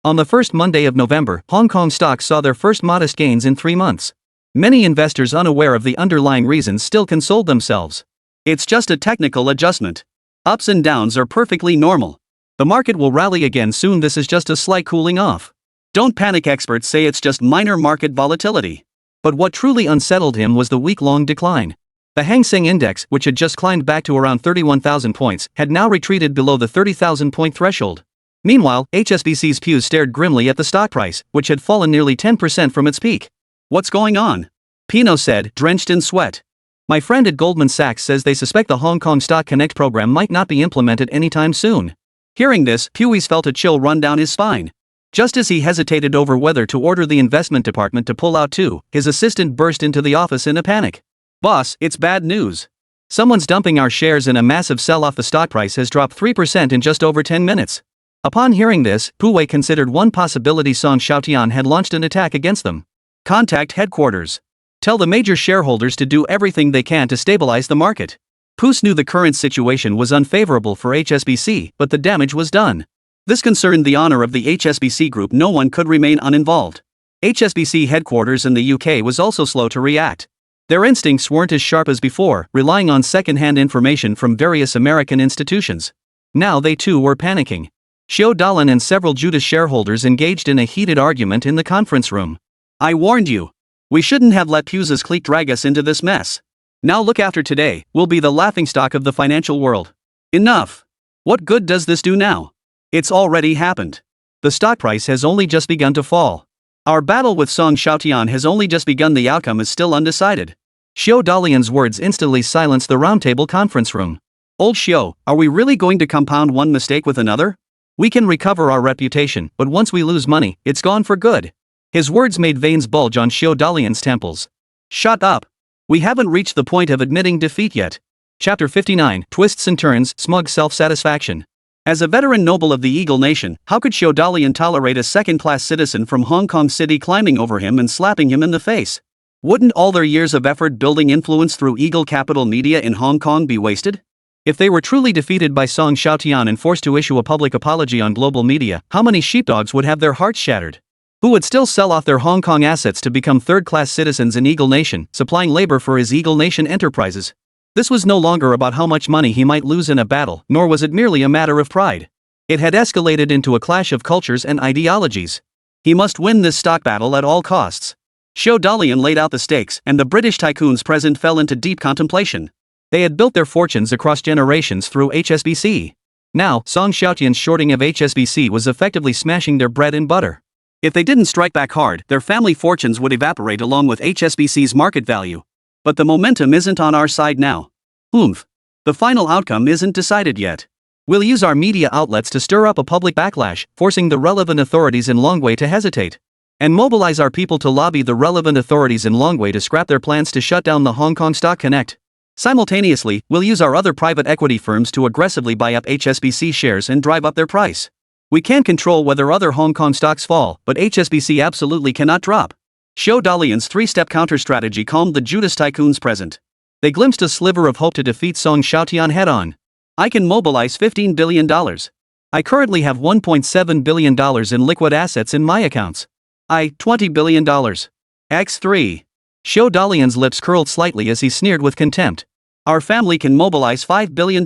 A: On the first Monday of November, Hong Kong stocks saw their first modest gains in 3 months. Many investors unaware of the underlying reasons still consoled themselves. It's just a technical adjustment. Ups and downs are perfectly normal. The market will rally again soon. This is just a slight cooling off. Don't panic. Experts say it's just minor market volatility. But what truly unsettled him was the week-long decline. The Hang Seng Index, which had just climbed back to around 31,000 points, had now retreated below the 30,000 point threshold. Meanwhile, HSBC's pews stared grimly at the stock price, which had fallen nearly 10% from its peak. What's going on? Pino said, drenched in sweat. My friend at Goldman Sachs says they suspect the Hong Kong Stock Connect program might not be implemented anytime soon. Hearing this, Pewes felt a chill run down his spine. Just as he hesitated over whether to order the investment department to pull out too, his assistant burst into the office in a panic. Boss, it's bad news. Someone's dumping our shares in a massive sell-off. The stock price has dropped 3% in just over 10 minutes. Upon hearing this, Puwei considered one possibility. Song Xiaotian had launched an attack against them. Contact headquarters. Tell the major shareholders to do everything they can to stabilize the market. Poos knew the current situation was unfavorable for HSBC, but the damage was done.
B: This concerned the honor of the HSBC group. No one could remain uninvolved. HSBC headquarters in the UK was also slow to react. Their instincts weren't as sharp as before, relying on second-hand information from various American institutions. Now they too were panicking. Xiaotian and several Judas shareholders engaged in a heated argument in the conference room. I warned you. We shouldn't have let Pusa's clique drag us into this mess. Now look, after today, we'll be the laughingstock of the financial world. Enough. What good does this do now? It's already happened. The stock price has only just begun to fall. Our battle with Xiaotian has only just begun. The outcome is still undecided. Xiaotian's words instantly silenced the roundtable conference room. Old Xiao, are we really going to compound one mistake with another? We can recover our reputation, but once we lose money, it's gone for good. His words made veins bulge on Xiaotian's temples. Shut up. We haven't reached the point of admitting defeat yet. Chapter 59, Twists and Turns, Smug Self-Satisfaction. As a veteran noble of the Eagle Nation, how could Xiaotian tolerate a second-class citizen from Hong Kong City climbing over him and slapping him in the face? Wouldn't all their years of effort building influence through Eagle Capital Media in Hong Kong be wasted? If they were truly defeated by Xiaotian and forced to issue a public apology on global media, how many sheepdogs would have their hearts shattered? Who would still sell off their Hong Kong assets to become third-class citizens in Eagle Nation, supplying labor for his Eagle Nation enterprises? This was no longer about how much money he might lose in a battle, nor was it merely a matter of pride. It had escalated into a clash of cultures and ideologies. He must win this stock battle at all costs. Xiaotian laid out the stakes, and the British tycoons present fell into deep contemplation. They had built their fortunes across generations through HSBC. Now, Xiaotian's shorting of HSBC was effectively smashing their bread and butter. If they didn't strike back hard, their family fortunes would evaporate along with HSBC's market value. But the momentum isn't on our side now. The final outcome isn't decided yet. We'll use our media outlets to stir up a public backlash, forcing the relevant authorities in Longwei to hesitate. And mobilize our people to lobby the relevant authorities in Longwei to scrap their plans to shut down the Hong Kong Stock Connect. Simultaneously, we'll use our other private equity firms to aggressively buy up HSBC shares and drive up their price. We can't control whether other Hong Kong stocks fall, but HSBC absolutely cannot drop. Xiaotian's three-step counter-strategy calmed the Judas tycoons present. They glimpsed a sliver of hope to defeat Xiaotian head-on. I can mobilize $15 billion. I currently have $1.7 billion in liquid assets in my accounts. $20 billion. X3. Xiaotian's lips curled slightly as he sneered with contempt. Our family can mobilize $5 billion.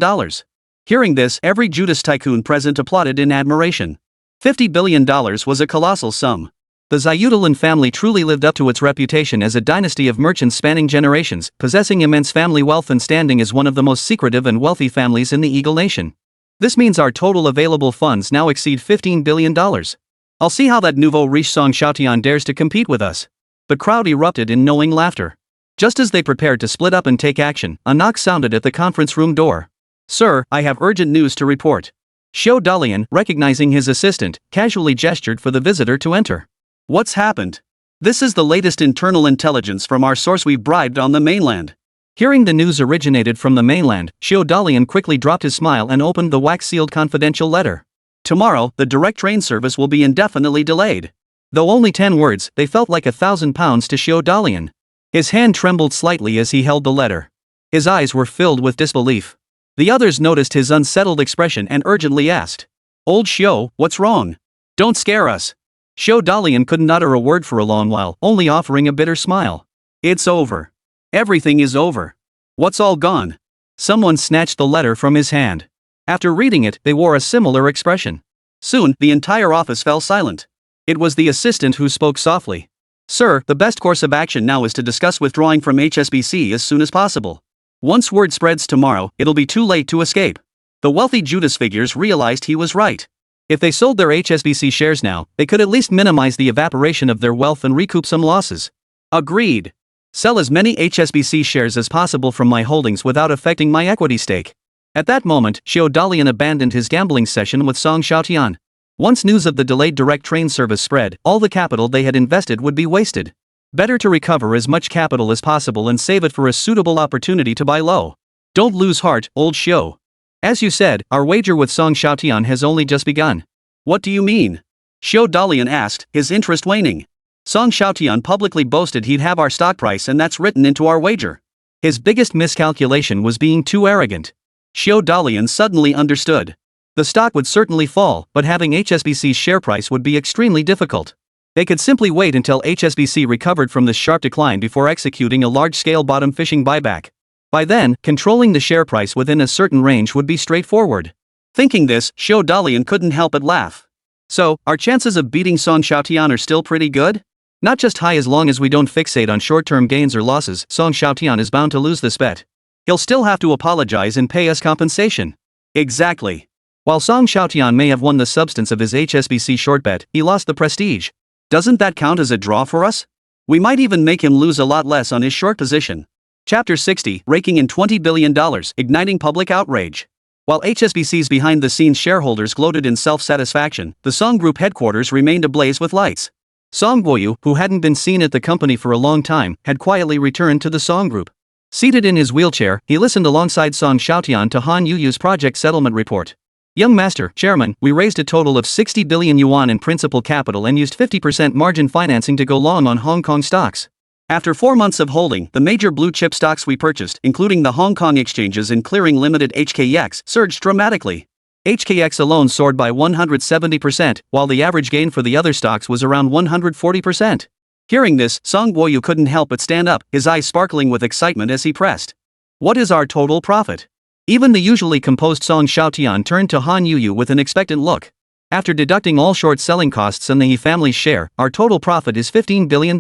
B: Hearing this, every Judas tycoon present applauded in admiration. $50 billion was a colossal sum. The Xiaotian family truly lived up to its reputation as a dynasty of merchants spanning generations, possessing immense family wealth and standing as one of the most secretive and wealthy families in the Eagle Nation. This means our total available funds now exceed $15 billion. I'll see how that nouveau riche Xiaotian dares to compete with us. The crowd erupted in knowing laughter. Just as they prepared to split up and take action, a knock sounded at the conference room door. Sir, I have urgent news to report. Xiaotian, recognizing his assistant, casually gestured for the visitor to enter. What's happened? This is the latest internal intelligence from our source we've bribed on the mainland. Hearing the news originated from the mainland, Xiaotian quickly dropped his smile and opened the wax-sealed confidential letter. Tomorrow, the direct train service will be indefinitely delayed. Though only 10 words, they felt like £1,000 to Xiaotian. His hand trembled slightly as he held the letter. His eyes were filled with disbelief. The others noticed his unsettled expression and urgently asked, Old Xiao, what's wrong? Don't scare us. Xiaotian couldn't utter a word for a long while, only offering a bitter smile. It's over. Everything is over. What's all gone? Someone snatched the letter from his hand. After reading it, they wore a similar expression. Soon, the entire office fell silent. It was the assistant who spoke softly. Sir, the best course of action now is to discuss withdrawing from HSBC as soon as possible. Once word spreads tomorrow, it'll be too late to escape. The wealthy Judas figures realized he was right. If they sold their HSBC shares now, they could at least minimize the evaporation of their wealth and recoup some losses. Agreed. Sell as many HSBC shares as possible from my holdings without affecting my equity stake. At that moment, Xiaotian abandoned his gambling session with Xiaotian. Once news of the delayed direct train service spread, all the capital they had invested would be wasted. Better to recover as much capital as possible and save it for a suitable opportunity to buy low. Don't lose heart, old Xiao. As you said, our wager with Xiaotian has only just begun. What do you mean? Xiaotian asked, his interest waning. Xiaotian publicly boasted he'd have our stock price and that's written into our wager. His biggest miscalculation was being too arrogant. Xiaotian suddenly understood.
A: The stock would certainly fall, but having HSBC's share price would be extremely difficult. They could simply wait until HSBC recovered from this sharp decline before executing a large-scale bottom-fishing buyback. By then, controlling the share price within a certain range would be straightforward. Thinking this, Xiaotian couldn't help but laugh. So, our chances of beating Xiaotian are still pretty good? Not just high as long as we don't fixate on short-term gains or losses. Xiaotian is bound to lose this bet. He'll still have to apologize and pay us compensation. Exactly. While Xiaotian may have won the substance of his HSBC short bet, he lost the prestige. Doesn't that count as a draw for us? We might even make him lose a lot less on his short position. Chapter 60, raking in $20 billion, igniting public outrage. While HSBC's behind-the-scenes shareholders gloated in self-satisfaction, the Song Group headquarters remained ablaze with lights. Song Guoyu, who hadn't been seen at the company for a long time, had quietly returned to the Song Group. Seated in his wheelchair, he listened alongside Song Xiaotian to Han Yuyu's project settlement report. Young Master, Chairman, we raised a total of 60 billion yuan in principal capital and used 50% margin financing to go long on Hong Kong stocks. After 4 months of holding, the major blue-chip stocks we purchased, including the Hong Kong exchanges and clearing limited HKX, surged dramatically. HKX alone soared by 170%, while the average gain for the other stocks was around 140%. Hearing this, Song Guoyu couldn't help but stand up, his eyes sparkling with excitement as he pressed. What is our total profit? Even the usually composed Song Xiaotian turned to Han Yuyu with an expectant look. After deducting all short selling costs and the He family's share, our total profit is $15 billion.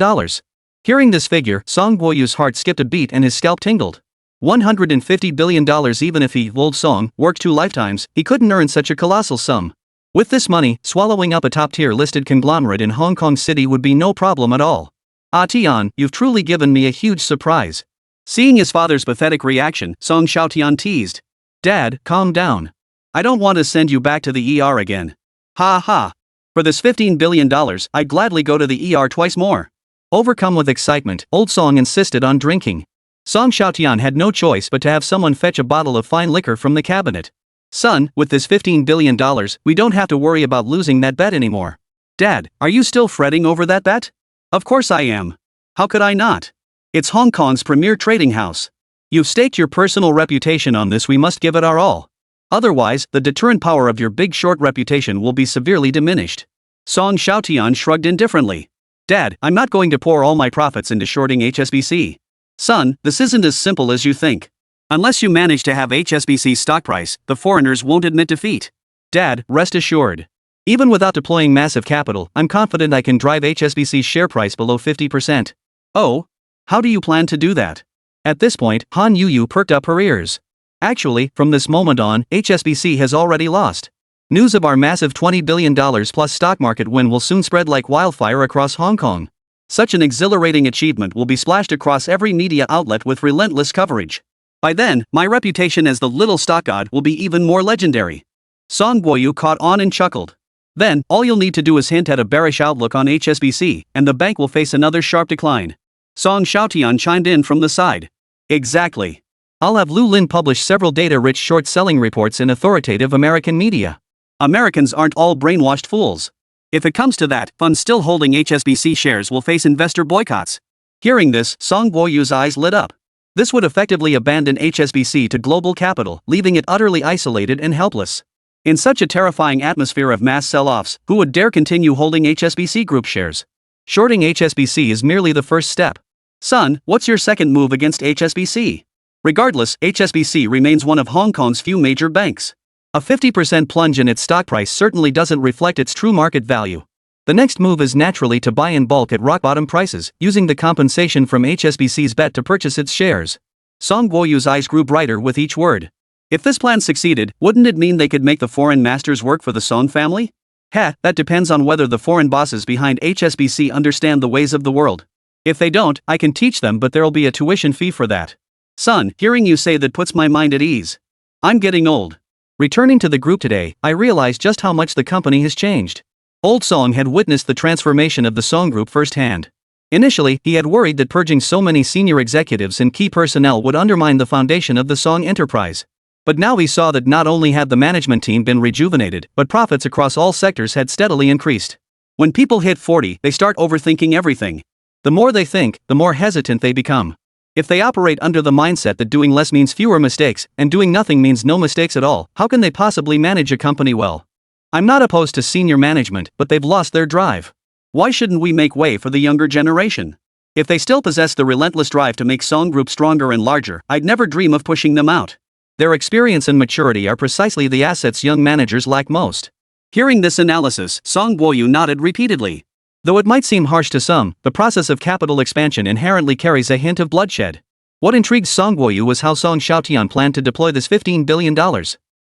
A: Hearing this figure, Song Guoyu's heart skipped a beat and his scalp tingled. $150 billion. Even if he, old Song, worked 2 lifetimes, he couldn't earn such a colossal sum. With this money, swallowing up a top-tier listed conglomerate in Hong Kong City would be no problem at all. Ah Tian, you've truly given me a huge surprise. Seeing his father's pathetic reaction, Song Xiaotian teased. Dad, calm down. I don't want to send you back to the ER again. Ha ha. For this $15 billion, I'd gladly go to the ER twice more. Overcome with excitement, old Song insisted on drinking. Song Xiaotian had no choice but to have someone fetch a bottle of fine liquor from the cabinet. Son, with this $15 billion, we don't have to worry about losing that bet anymore. Dad, are you still fretting over that bet? Of course I am. How could I not? It's Hong Kong's premier trading house. You've staked your personal reputation on this, we must give it our all. Otherwise, the deterrent power of your big short reputation will be severely diminished. Song Xiaotian shrugged indifferently. Dad, I'm not going to pour all my profits into shorting HSBC. Son, this isn't as simple as you think. Unless you manage to have HSBC's stock price, the foreigners won't admit defeat. Dad, rest assured. Even without deploying massive capital, I'm confident I can drive HSBC's share price below 50%. Oh? How do you plan to do that? At this point, Han Yuyu perked up her ears. Actually, from this moment on, HSBC has already lost. News of our massive $20 billion plus stock market win will soon spread like wildfire across Hong Kong. Such an exhilarating achievement will be splashed across every media outlet with relentless coverage. By then, my reputation as the little stock god will be even more legendary. Song Guoyu caught on and chuckled. Then, all you'll need to do is hint at a bearish outlook on HSBC, and the bank will face another sharp decline. Song Xiaotian chimed in from the side. Exactly. I'll have Lu Lin publish several data-rich short-selling reports in authoritative American media. Americans aren't all brainwashed fools. If it comes to that, funds still holding HSBC shares will face investor boycotts. Hearing this, Song Guoyu's eyes lit up. This would effectively abandon HSBC to global capital, leaving it utterly isolated and helpless. In such a terrifying atmosphere of mass sell-offs, who would dare continue holding HSBC Group shares? Shorting HSBC is merely the first step. Son, what's your second move against HSBC? Regardless, HSBC remains one of Hong Kong's few major banks. A 50% plunge in its stock price certainly doesn't reflect its true market value. The next move is naturally to buy in bulk at rock-bottom prices, using the compensation from HSBC's bet to purchase its shares. Song Guoyu's eyes grew brighter with each word. If this plan succeeded, wouldn't it mean they could make the foreign masters work for the Song family? That depends on whether the foreign bosses behind HSBC understand the ways of the world. If they don't, I can teach them, but there'll be a tuition fee for that. Son, hearing you say that puts my mind at ease. I'm getting old. Returning to the group today, I realized just how much the company has changed. Old Song had witnessed the transformation of the Song Group firsthand. Initially, he had worried that purging so many senior executives and key personnel would undermine the foundation of the Song enterprise. But now he saw that not only had the management team been rejuvenated, but profits across all sectors had steadily increased. When people hit 40, they start overthinking everything. The more they think, the more hesitant they become. If they operate under the mindset that doing less means fewer mistakes, and doing nothing means no mistakes at all, how can they possibly manage a company well? I'm not opposed to senior management, but they've lost their drive. Why shouldn't we make way for the younger generation? If they still possess the relentless drive to make Song Group stronger and larger, I'd never dream of pushing them out. Their experience and maturity are precisely the assets young managers lack most.
B: Hearing this analysis, Song Guoyu nodded repeatedly.
A: Though it might seem harsh to some, the process of capital expansion inherently carries a hint of bloodshed. What intrigued Song Guoyu was how Song Xiaotian planned to deploy this $15 billion.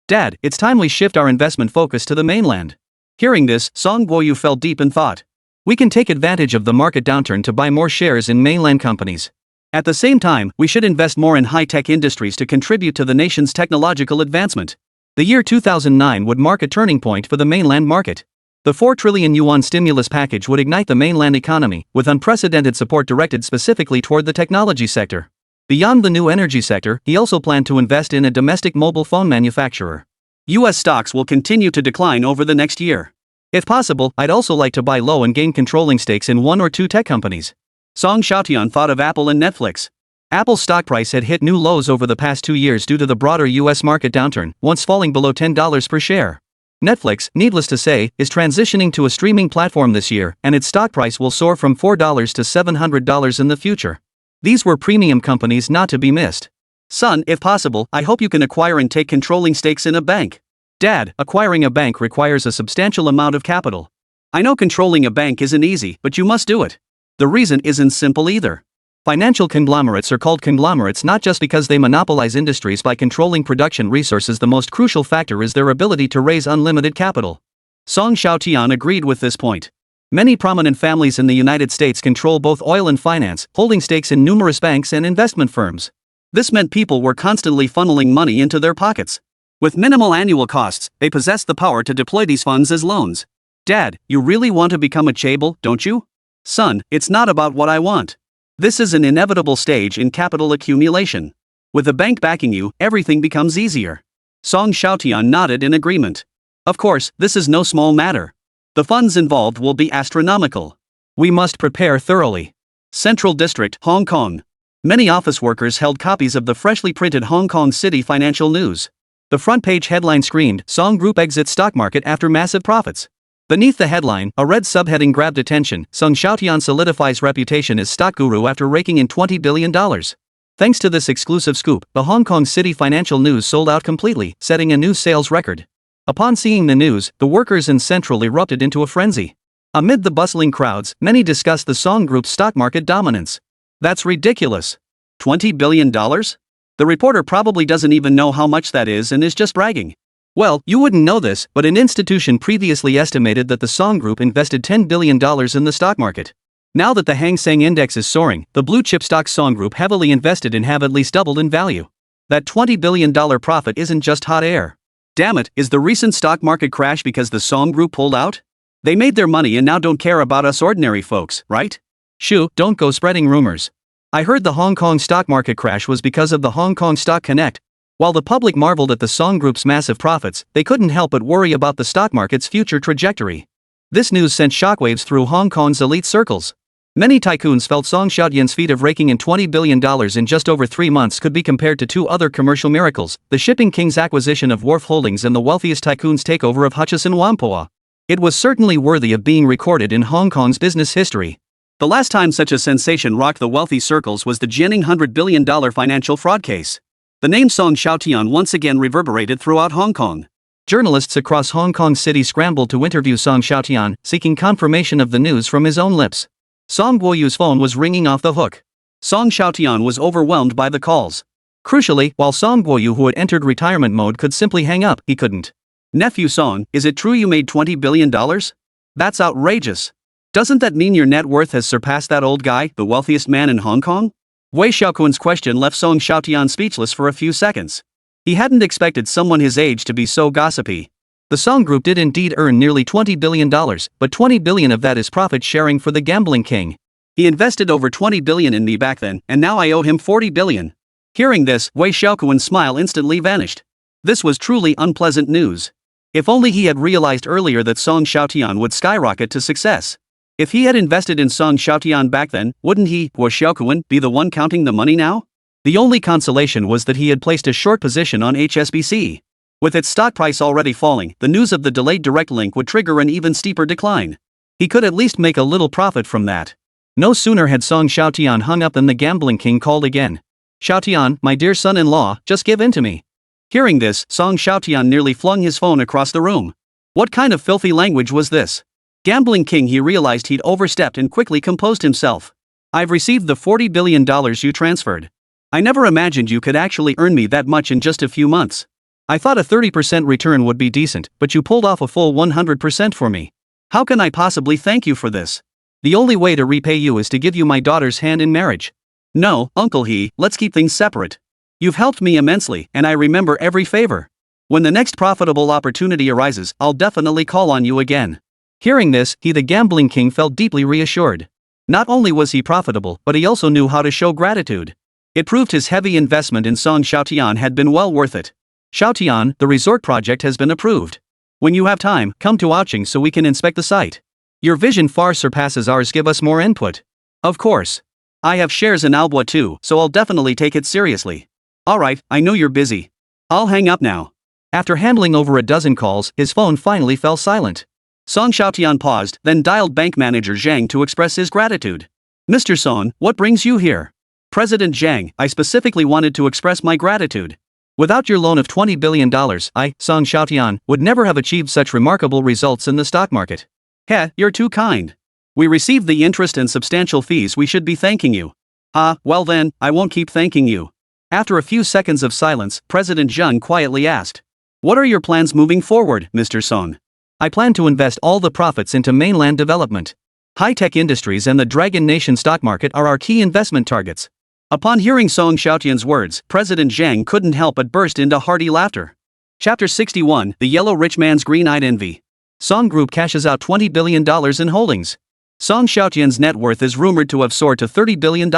A: Dad, it's time we shift our investment focus to the mainland. Hearing this, Song Guoyu fell deep in thought. We can take advantage of the market downturn to buy more shares in mainland companies. At the same time, we should invest more in high-tech industries to contribute to the nation's technological advancement. The year 2009 would mark a turning point for the mainland market. The 4 trillion yuan stimulus package would ignite the mainland economy, with unprecedented support directed specifically toward the technology sector. Beyond the new energy sector, he also planned to invest in a domestic mobile phone manufacturer.
B: US stocks will continue to decline over the next year.
A: If possible, I'd also like to buy low and gain controlling stakes in 1 or 2 tech companies.
B: Song Xiaotian thought of Apple and Netflix.
A: Apple's stock price had hit new lows over the past 2 years due to the broader US market downturn, once falling below $10 per share. Netflix, needless to say, is transitioning to a streaming platform this year, and its stock price will soar from $4 to $700 in the future. These were premium companies not to be missed.
B: Son, if possible, I hope you can acquire and take controlling stakes in a bank.
A: Dad, acquiring a bank requires a substantial amount of capital.
B: I know controlling a bank isn't easy, but you must do it. The reason isn't simple either.
A: Financial conglomerates are called conglomerates not just because they monopolize industries by controlling production resources. The most crucial factor is their ability to raise unlimited capital.
B: Song Xiaotian agreed with this point.
A: Many prominent families in the United States control both oil and finance, holding stakes in numerous banks and investment firms.
B: This meant people were constantly funneling money into their pockets. With minimal annual costs, they possessed the power to deploy these funds as loans.
A: Dad, you really want to become a chaebol, don't you?
B: Son, it's not about what I want. This is an inevitable stage in capital accumulation. With a bank backing you, everything becomes easier. Song Xiaotian nodded in agreement. Of course, this is no small matter. The funds involved will be astronomical.
A: We must prepare thoroughly.
B: Central District, Hong Kong. Many office workers held copies of the freshly printed Hong Kong City Financial News.
A: The front page headline screamed, Song Group exits stock market after massive profits. Beneath the headline, a red subheading grabbed attention, Song Xiaotian solidifies reputation as stock guru after raking in $20 billion. Thanks to this exclusive scoop, the Hong Kong City Financial News sold out completely, setting a new sales record. Upon seeing the news, the workers in Central erupted into a frenzy. Amid the bustling crowds, many discussed the Song Group's stock market dominance. That's ridiculous.
B: $20 billion? The reporter probably doesn't even know how much that is and is just bragging.
A: Well, you wouldn't know this, but an institution previously estimated that the Song Group invested $10 billion in the stock market. Now that the Hang Seng Index is soaring, the blue-chip stocks Song Group heavily invested in have at least doubled in value. That $20 billion profit isn't just hot air.
B: Damn it, is the recent stock market crash because the Song Group pulled out? They made their money and now don't care about us ordinary folks, right?
A: Shoo, don't go spreading rumors. I heard the Hong Kong stock market crash was because of the Hong Kong Stock Connect. While the public marveled at the Song Group's massive profits, they couldn't help but worry about the stock market's future trajectory. This news sent shockwaves through Hong Kong's elite circles. Many tycoons felt Song Xiaotian's feat of raking in $20 billion in just over 3 months could be compared to 2 other commercial miracles, the shipping king's acquisition of Wharf Holdings and the wealthiest tycoon's takeover of Hutchison Whampoa. It was certainly worthy of being recorded in Hong Kong's business history.
B: The last time such a sensation rocked the wealthy circles was the Jining $100 billion financial fraud case. The name Song Xiaotian once again reverberated throughout Hong Kong.
A: Journalists across Hong Kong City scrambled to interview Song Xiaotian, seeking confirmation of the news from his own lips. Song Guoyu's phone was ringing off the hook.
B: Song Xiaotian was overwhelmed by the calls.
A: Crucially, while Song Guoyu, who had entered retirement mode, could simply hang up, he couldn't.
B: Nephew Song, is it true you made $20 billion? That's outrageous. Doesn't that mean your net worth has surpassed that old guy, the wealthiest man in Hong Kong?
A: Wei Xiaoquan's question left Song Xiaotian speechless for a few seconds. He hadn't expected someone his age to be so gossipy. The Song Group did indeed earn nearly $20 billion, but $20 billion of that is profit sharing for the gambling king.
B: He invested over $20 billion in me back then, and now I owe him $40 billion. Hearing this, Wei Xiaoquan's smile instantly vanished. This was truly unpleasant news. If only he had realized earlier that Song Xiaotian would skyrocket to success. If he had invested in Song Xiaotian back then, wouldn't he, or Xiaokuan, be the one counting the money now? The only consolation was that he had placed a short position on HSBC. With its stock price already falling, the news of the delayed direct link would trigger an even steeper decline. He could at least make a little profit from that. No sooner had Song Xiaotian hung up than the gambling king called again. "Xiaotian, my dear son-in-law, just give in to me." Hearing this, Song Xiaotian nearly flung his phone across the room. What kind of filthy language was this? Gambling king, he realized he'd overstepped and quickly composed himself. "I've received the $40 billion you transferred. I never imagined you could actually earn me that much in just a few months. I thought a 30% return would be decent, but you pulled off a full 100% for me. How can I possibly thank you for this? The only way to repay you is to give you my daughter's hand in marriage." "No, Uncle He, let's keep things separate. You've helped me immensely, and I remember every favor. When the next profitable opportunity arises, I'll definitely call on you again." Hearing this, he, the gambling king, felt deeply reassured. Not only was he profitable, but he also knew how to show gratitude. It proved his heavy investment in Song Xiaotian had been well worth it. "Xiaotian, the resort project has been approved. When you have time, come to Ouching so we can inspect the site. Your vision far surpasses ours, give us more input." "Of course. I have shares in Alboa too, so I'll definitely take it seriously." "Alright, I know you're busy. I'll hang up now." After handling over a dozen calls, his phone finally fell silent. Song Xiaotian paused, then dialed bank manager Zhang to express his gratitude. "Mr. Song, what brings you here?" "President Zhang, I specifically wanted to express my gratitude. Without your loan of $20 billion, I, Song Xiaotian, would never have achieved such remarkable results in the stock market." "Heh, you're too kind. We received the interest and substantial fees, we should be thanking you." "Ah, well then, I won't keep thanking you." After a few seconds of silence, President Zhang quietly asked, "What are your plans moving forward, Mr. Song?" "I plan to invest all the profits into mainland development. High-tech industries and the Dragon Nation stock market are our key investment targets." Upon hearing Song Xiaotian's words, President Zhang couldn't help but burst into hearty laughter. Chapter 61, The Yellow Rich Man's Green-Eyed Envy. Song Group cashes out $20 billion in holdings. Song Xiaotian's net worth is rumored to have soared to $30 billion.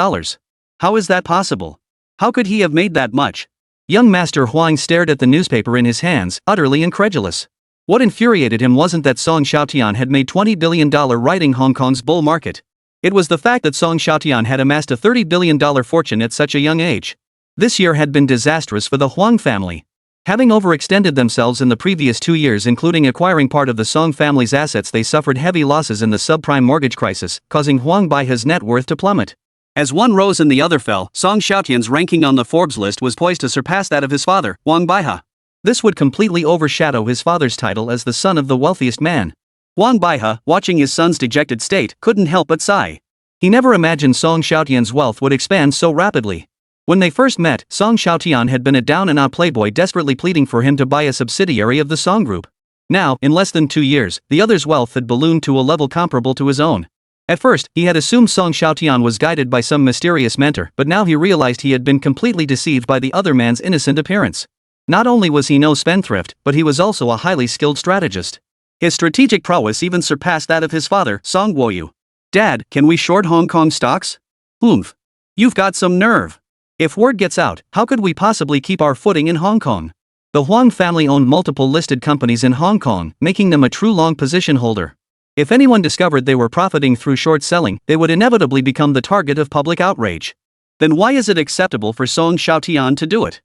B: How is that possible? How could he have made that much? Young Master Huang stared at the newspaper in his hands, utterly incredulous. What infuriated him wasn't that Song Xiaotian had made $20 billion riding Hong Kong's bull market. It was the fact that Song Xiaotian had amassed a $30 billion fortune at such a young age. This year had been disastrous for the Huang family. Having overextended themselves in the previous 2 years, including acquiring part of the Song family's assets, they suffered heavy losses in the subprime mortgage crisis, causing Huang Baihe's net worth to plummet. As one rose and the other fell, Song Xiaotian's ranking on the Forbes list was poised to surpass that of his father, Huang Baihe. This would completely overshadow his father's title as the son of the wealthiest man. Huang Baihe, watching his son's dejected state, couldn't help but sigh. He never imagined Song Xiaotian's wealth would expand so rapidly. When they first met, Song Xiaotian had been a down-and-out playboy desperately pleading for him to buy a subsidiary of the Song Group. Now, in less than 2 years, the other's wealth had ballooned to a level comparable to his own. At first, he had assumed Song Xiaotian was guided by some mysterious mentor, but now he realized he had been completely deceived by the other man's innocent appearance. Not only was he no spendthrift, but he was also a highly skilled strategist. His strategic prowess even surpassed that of his father, Song Guoyu. "Dad, can we short Hong Kong stocks?" "Oomph. You've got some nerve. If word gets out, how could we possibly keep our footing in Hong Kong?" The Huang family owned multiple listed companies in Hong Kong, making them a true long position holder. If anyone discovered they were profiting through short selling, they would inevitably become the target of public outrage. Then why is it acceptable for Song Xiaotian to do it?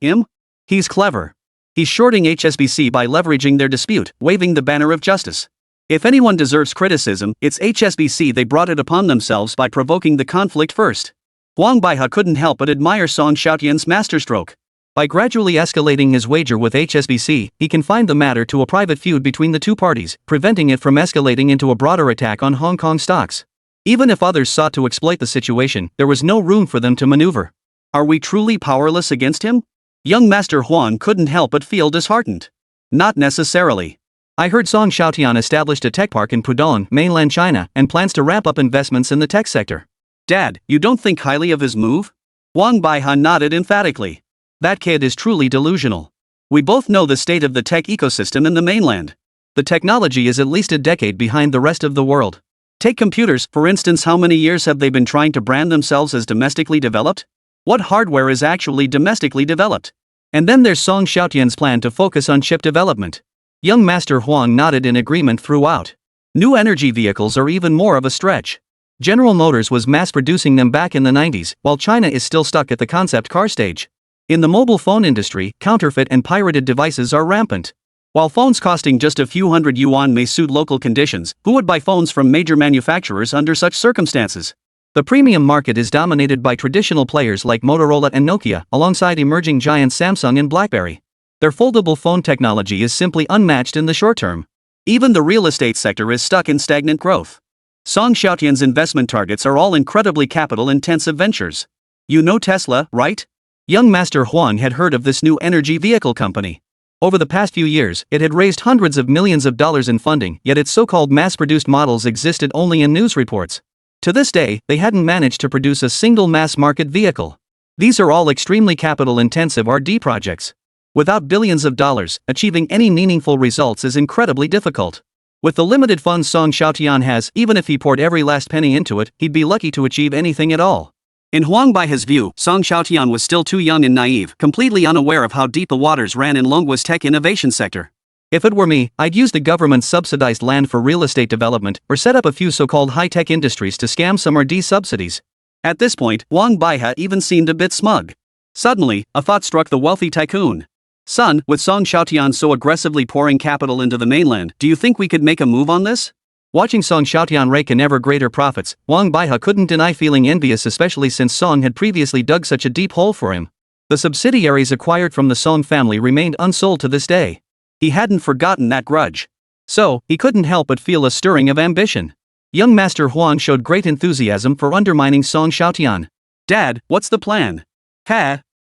B: Him? He's clever. He's shorting HSBC by leveraging their dispute, waving the banner of justice. If anyone deserves criticism, it's HSBC. They brought it upon themselves by provoking the conflict first. Huang Baihe couldn't help but admire Song Xiaotian's masterstroke. By gradually escalating his wager with HSBC, he confined the matter to a private feud between the two parties, preventing it from escalating into a broader attack on Hong Kong stocks. Even if others sought to exploit the situation, there was no room for them to maneuver. Are we truly powerless against him? Young Master Huang couldn't help but feel disheartened. Not necessarily. I heard Song Xiaotian established a tech park in Pudong, mainland China, and plans to ramp up investments in the tech sector. Dad, you don't think highly of his move? Huang Baihe nodded emphatically. That kid is truly delusional. We both know the state of the tech ecosystem in the mainland. The technology is at least a decade behind the rest of the world. Take computers, for instance. How many years have they been trying to brand themselves as domestically developed? What hardware is actually domestically developed? And then there's Song Xiaotian's plan to focus on chip development. Young Master Huang nodded in agreement throughout.
A: New energy vehicles are even more of a stretch. General Motors was mass-producing them back in the 90s, while China is still stuck at the concept car stage. In the mobile phone industry, counterfeit and pirated devices are rampant. While phones costing just a few hundred yuan may suit local conditions, who would buy phones from major manufacturers under such circumstances? The premium market is dominated by traditional players like Motorola and Nokia, alongside emerging giants Samsung and BlackBerry. Their foldable phone technology is simply unmatched in the short term. Even the real estate sector is stuck in stagnant growth. Xiaotian's investment targets are all incredibly capital-intensive ventures. You know Tesla, right? Young Master Huang had heard of this new energy vehicle company. Over the past few years, it had raised hundreds of millions of dollars in funding, yet its so-called mass-produced models existed only in news reports. To this day, they hadn't managed to produce a single mass-market vehicle. These are all extremely capital-intensive R&D projects. Without billions of dollars, achieving any meaningful results is incredibly difficult. With the limited funds Xiaotian has, even if he poured every last penny into it, he'd be lucky to achieve anything at all. In Huang Baihe's view, Xiaotian was still too young and naive, completely unaware of how deep the waters ran in Longhua's tech innovation sector. If it were me, I'd use the government's subsidized land for real estate development, or set up a few so-called high-tech industries to scam some R&D subsidies. At this point, Huang Baihe even seemed a bit smug. Suddenly, a thought struck the wealthy tycoon. Son, with Xiaotian so aggressively pouring capital into the mainland, do you think we could make a move on this? Watching Xiaotian rake in ever greater profits, Huang Baihe couldn't deny feeling envious, especially since Song had previously dug such a deep hole for him. The subsidiaries acquired from the Song family remained unsold to this day. He hadn't forgotten that grudge. So, he couldn't help but feel a stirring of ambition. Young Master Huang showed great enthusiasm for undermining Xiaotian. Dad, what's the plan?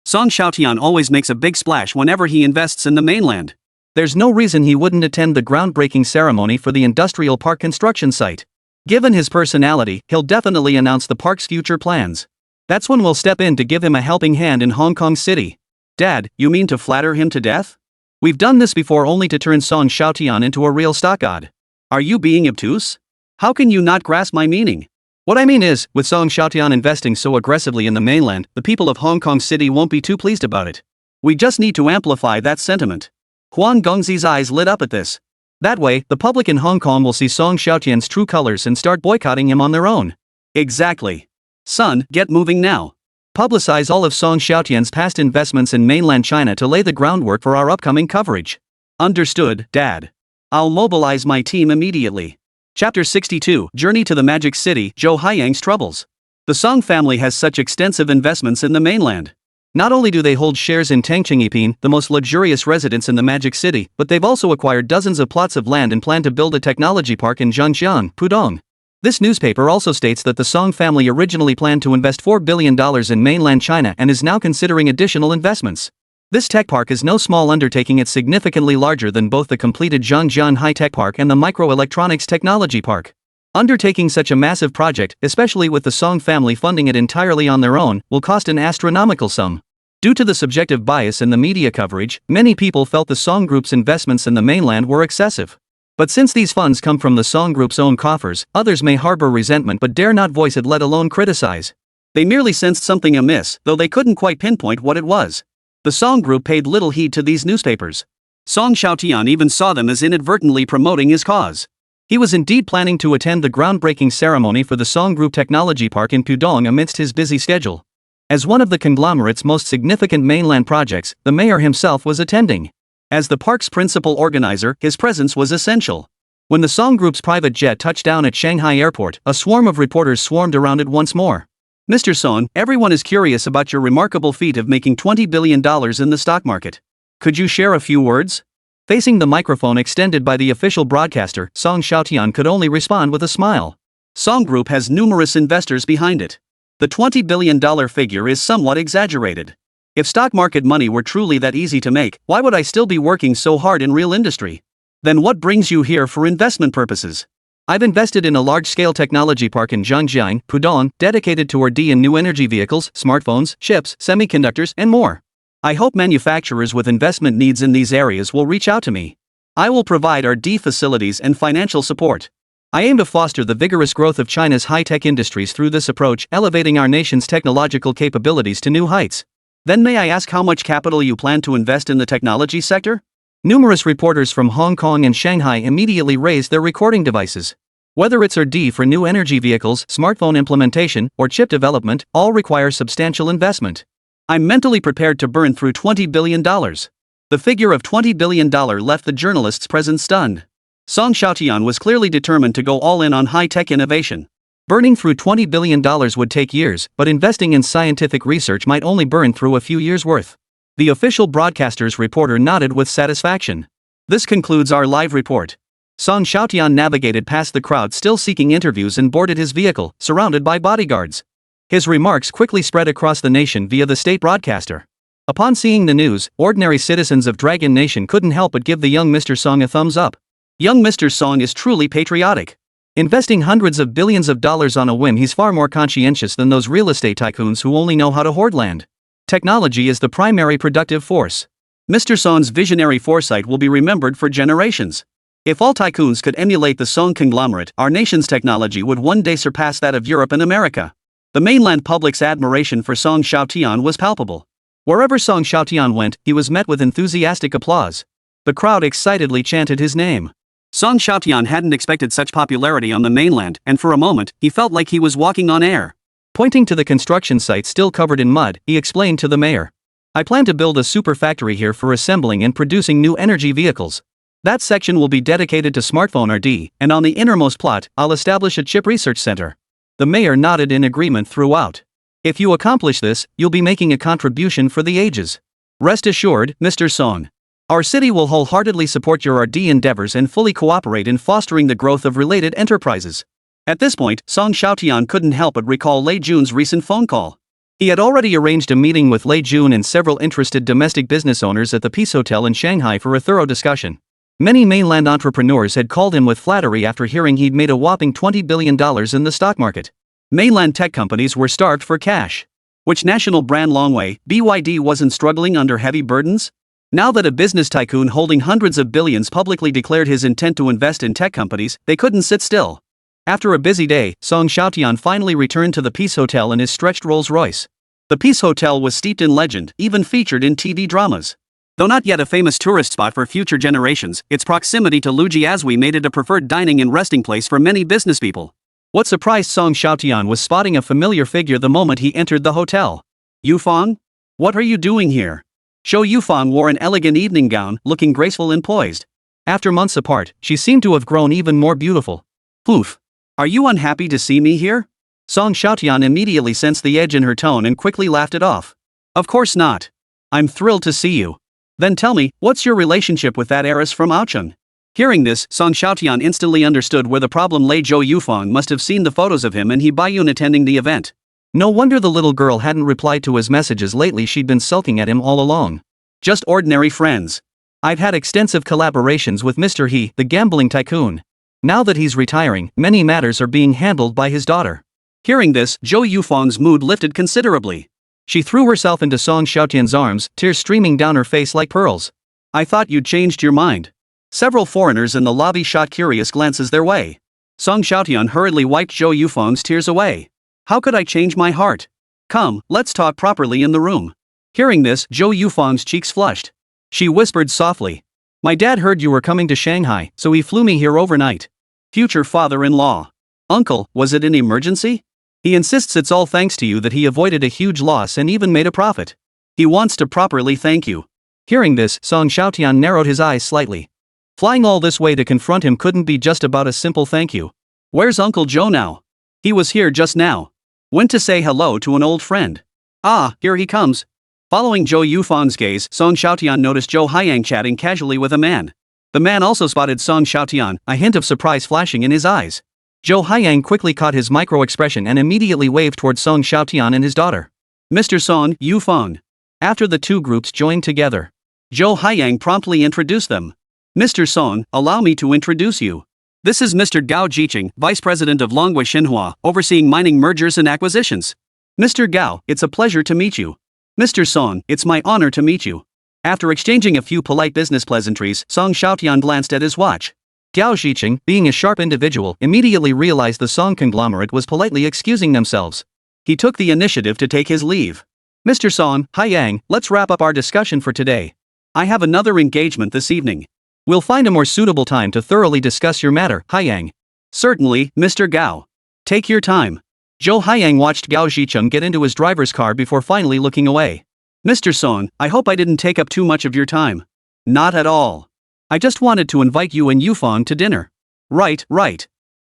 A: Xiaotian always makes a big splash whenever he invests in the mainland. There's no reason he wouldn't attend the groundbreaking ceremony for the industrial park construction site. Given his personality, he'll definitely announce the park's future plans. That's when we'll step in to give him a helping hand in Hong Kong City. Dad, you mean to flatter him to death? We've done this before only to turn Xiaotian into a real stock god. Are you being obtuse? How can you not grasp my meaning? What I mean is, with Xiaotian investing so aggressively in the mainland, the people of Hong Kong City won't be too pleased about it. We just need to amplify that sentiment. Huang Gongzi's eyes lit up at this. That way, the public in Hong Kong will see Xiaotian's true colors and start boycotting him on their own. Exactly. Son, get moving now. Publicize all of Xiaotian's past investments in mainland China to lay the groundwork for our upcoming coverage. Understood, Dad. I'll mobilize my team immediately. Chapter 62, Journey to the Magic City, Zhou Haiyang's Troubles. The Song family has such extensive investments in the mainland. Not only do they hold shares in Tangqing, the most luxurious residence in the Magic City, but they've also acquired dozens of plots of land and plan to build a technology park in Zhangjiang, Pudong. This newspaper also states that the Song family originally planned to invest $4 billion in mainland China and is now considering additional investments. This tech park is no small undertaking. It's significantly larger than both the completed Zhangjiang High-Tech Park and the Microelectronics Technology Park. Undertaking such a massive project, especially with the Song family funding it entirely on their own, will cost an astronomical sum. Due to the subjective bias in the media coverage, many people felt the Song Group's investments in the mainland were excessive. But since these funds come from the Song Group's own coffers, others may harbor resentment but dare not voice it, let alone criticize. They merely sensed something amiss, though they couldn't quite pinpoint what it was. The Song Group paid little heed to these newspapers. Xiaotian even saw them as inadvertently promoting his cause. He was indeed planning to attend the groundbreaking ceremony for the Song Group Technology Park in Pudong amidst his busy schedule. As one of the conglomerate's most significant mainland projects, the mayor himself was attending. As the park's principal organizer, his presence was essential. When the Song Group's private jet touched down at Shanghai Airport, a swarm of reporters swarmed around it once more. Mr. Song, everyone is curious about your remarkable feat of making $20 billion in the stock market. Could you share a few words? Facing the microphone extended by the official broadcaster, Xiaotian could only respond with a smile. Song Group has numerous investors behind it. The $20 billion figure is somewhat exaggerated. If stock market money were truly that easy to make, why would I still be working so hard in real industry? Then what brings you here for investment purposes? I've invested in a large-scale technology park in Zhangjiang, Pudong, dedicated to R&D in new energy vehicles, smartphones, chips, semiconductors, and more. I hope manufacturers with investment needs in these areas will reach out to me. I will provide R&D facilities and financial support. I aim to foster the vigorous growth of China's high-tech industries through this approach, elevating our nation's technological capabilities to new heights. Then may I ask how much capital you plan to invest in the technology sector? Numerous reporters from Hong Kong and Shanghai immediately raised their recording devices. Whether it's R&D for new energy vehicles, smartphone implementation, or chip development, all require substantial investment. I'm mentally prepared to burn through $20 billion. The figure of $20 billion left the journalists present stunned. Song Xiaotian was clearly determined to go all in on high-tech innovation. Burning through $20 billion would take years, but investing in scientific research might only burn through a few years' worth. The official broadcaster's reporter nodded with satisfaction. This concludes our live report. Song Xiaotian navigated past the crowd still seeking interviews and boarded his vehicle, surrounded by bodyguards. His remarks quickly spread across the nation via the state broadcaster. Upon seeing the news, ordinary citizens of Dragon Nation couldn't help but give the young Mr. Song a thumbs up. Young Mr. Song is truly patriotic. Investing hundreds of billions of dollars on a whim, he's far more conscientious than those real estate tycoons who only know how to hoard land. Technology is the primary productive force. Mr. Song's visionary foresight will be remembered for generations. If all tycoons could emulate the Song conglomerate, our nation's technology would one day surpass that of Europe and America. The mainland public's admiration for Song Xiaotian was palpable. Wherever Song Xiaotian went, he was met with enthusiastic applause. The crowd excitedly chanted his name. Song Xiaotian hadn't expected such popularity on the mainland, and for a moment, he felt like he was walking on air. Pointing to the construction site still covered in mud, he explained to the mayor. I plan to build a super factory here for assembling and producing new energy vehicles. That section will be dedicated to smartphone R&D, and on the innermost plot, I'll establish a chip research center. The mayor nodded in agreement throughout. If you accomplish this, you'll be making a contribution for the ages. Rest assured, Mr. Song. Our city will wholeheartedly support your R&D endeavors and fully cooperate in fostering the growth of related enterprises. At this point, Song Xiaotian couldn't help but recall Lei Jun's recent phone call. He had already arranged a meeting with Lei Jun and several interested domestic business owners at the Peace Hotel in Shanghai for a thorough discussion. Many mainland entrepreneurs had called him with flattery after hearing he'd made a whopping $20 billion in the stock market. Mainland tech companies were starved for cash. Which national brand Longwei, BYD wasn't struggling under heavy burdens? Now that a business tycoon holding hundreds of billions publicly declared his intent to invest in tech companies, they couldn't sit still. After a busy day, Song Xiaotian finally returned to the Peace Hotel in his stretched Rolls-Royce. The Peace Hotel was steeped in legend, even featured in TV dramas. Though not yet a famous tourist spot for future generations, its proximity to Lujiazui made it a preferred dining and resting place for many business people. What surprised Song Xiaotian was spotting a familiar figure the moment he entered the hotel. Yufang? What are you doing here? Zhou Yufang wore an elegant evening gown, looking graceful and poised. After months apart, she seemed to have grown even more beautiful. Oof. Are you unhappy to see me here? Song Xiaotian immediately sensed the edge in her tone and quickly laughed it off. Of course not. I'm thrilled to see you. Then tell me, what's your relationship with that heiress from Aocheng? Hearing this, Song Xiaotian instantly understood where the problem lay. Zhou Yufang must have seen the photos of him and He Baiyun attending the event. No wonder the little girl hadn't replied to his messages lately. She'd been sulking at him all along. Just ordinary friends. I've had extensive collaborations with Mr. He, the gambling tycoon. Now that he's retiring, many matters are being handled by his daughter. Hearing this, Zhou Yufang's mood lifted considerably. She threw herself into Song Xiaotian's arms, tears streaming down her face like pearls. I thought you'd changed your mind. Several foreigners in the lobby shot curious glances their way. Song Xiaotian hurriedly wiped Zhou Yufang's tears away. How could I change my heart? Come, let's talk properly in the room. Hearing this, Zhou Yufang's cheeks flushed. She whispered softly. My dad heard you were coming to Shanghai, so he flew me here overnight. Future father-in-law. Uncle, was it an emergency? He insists it's all thanks to you that he avoided a huge loss and even made a profit. He wants to properly thank you. Hearing this, Song Xiaotian narrowed his eyes slightly. Flying all this way to confront him couldn't be just about a simple thank you. Where's Uncle Joe now? He was here just now. Went to say hello to an old friend. Ah, here he comes. Following Zhou Yufang's gaze, Song Xiaotian noticed Zhou Haiyang chatting casually with a man. The man also spotted Song Xiaotian, a hint of surprise flashing in his eyes. Zhou Haiyang quickly caught his micro-expression and immediately waved towards Song Xiaotian and his daughter. Mr. Song Yufang. After the two groups joined together, Zhou Haiyang promptly introduced them. Mr. Song, allow me to introduce you. This is Mr. Gao Jiqing, Vice President of Longwei Xinhua, overseeing mining mergers and acquisitions. Mr. Gao, it's a pleasure to meet you. Mr. Song, it's my honor to meet you. After exchanging a few polite business pleasantries, Song Xiaotian glanced at his watch. Gao Jiqing, being a sharp individual, immediately realized the Song conglomerate was politely excusing themselves. He took the initiative to take his leave. Mr. Song, Haiyang, let's wrap up our discussion for today.
B: I have another engagement this evening.
A: We'll find a more suitable time to thoroughly discuss your matter, Haiyang.
B: Certainly, Mr. Gao. Take your time.
A: Zhou Haiyang watched Gao Zhicheng get into his driver's car before finally looking away.
B: Mr. Song, I hope I didn't take up too much of your time. Not at all. I just wanted to invite you and Yufang to dinner.
A: Right.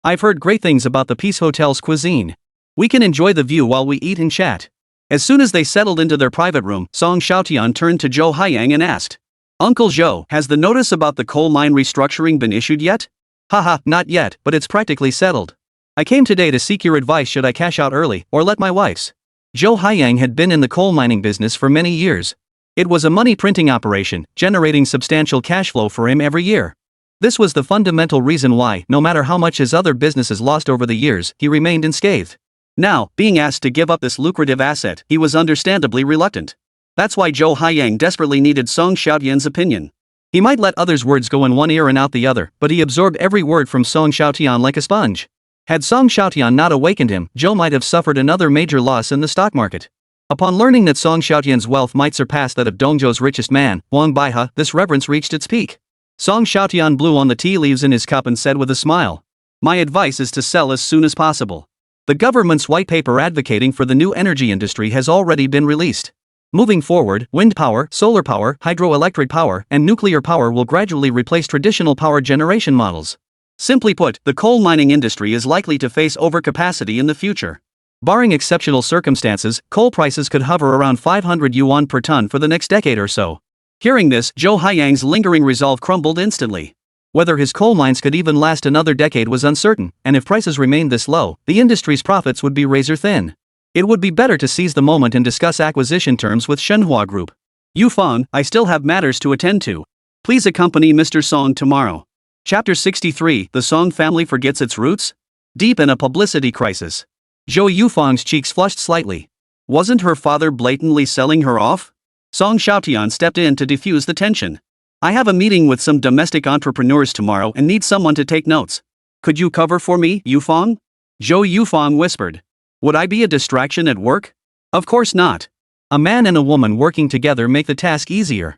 A: I've heard great things about the Peace Hotel's cuisine. We can enjoy the view while we eat and chat.
B: As soon as they settled into their private room, Song Xiaotian turned to Zhou Haiyang and asked, Uncle Zhou, has the notice about the coal mine restructuring been issued yet?
A: Haha, not yet, but it's practically settled. I came today to seek your advice should I cash out early, or let my wife's. Zhou Haiyang had been in the coal mining business for many years. It was a money printing operation, generating substantial cash flow for him every year. This was the fundamental reason why, no matter how much his other businesses lost over the years, he remained unscathed. Now, being asked to give up this lucrative asset, he was understandably reluctant. That's why Zhou Haiyang desperately needed Song Xiaotian's opinion. He might let others' words go in one ear and out the other, but he absorbed every word from Song Xiaotian like a sponge. Had Song Xiaotian not awakened him, Zhou might have suffered another major loss in the stock market. Upon learning that Song Xiaotian's wealth might surpass that of Dongzhou's richest man, Wang Baihe, this reverence reached its peak. Song Xiaotian blew on the tea leaves in his cup and said with a smile, My advice is to sell as soon as possible. The government's white paper advocating for the new energy industry has already been released. Moving forward, wind power, solar power, hydroelectric power, and nuclear power will gradually replace traditional power generation models. Simply put, the coal mining industry is likely to face overcapacity in the future. Barring exceptional circumstances, coal prices could hover around 500 yuan per ton for the next decade or so. Hearing this, Zhou Haiyang's lingering resolve crumbled instantly. Whether his coal mines could even last another decade was uncertain, and if prices remained this low, the industry's profits would be razor thin. It would be better to seize the moment and discuss acquisition terms with Shenhua Group. Yufang, I still have matters to attend to. Please accompany Mr. Song tomorrow. Chapter 63, The Song Family Forgets Its Roots? Deep in a publicity crisis. Zhou Yufang's cheeks flushed slightly. Wasn't her father blatantly selling her off? Song Xiaotian stepped in to defuse the tension. I have a meeting with some domestic entrepreneurs tomorrow and need someone to take notes. Could you cover for me, Yufang? Zhou Yufang whispered. Would I be a distraction at work? Of course not. A man and a woman working together make the task easier.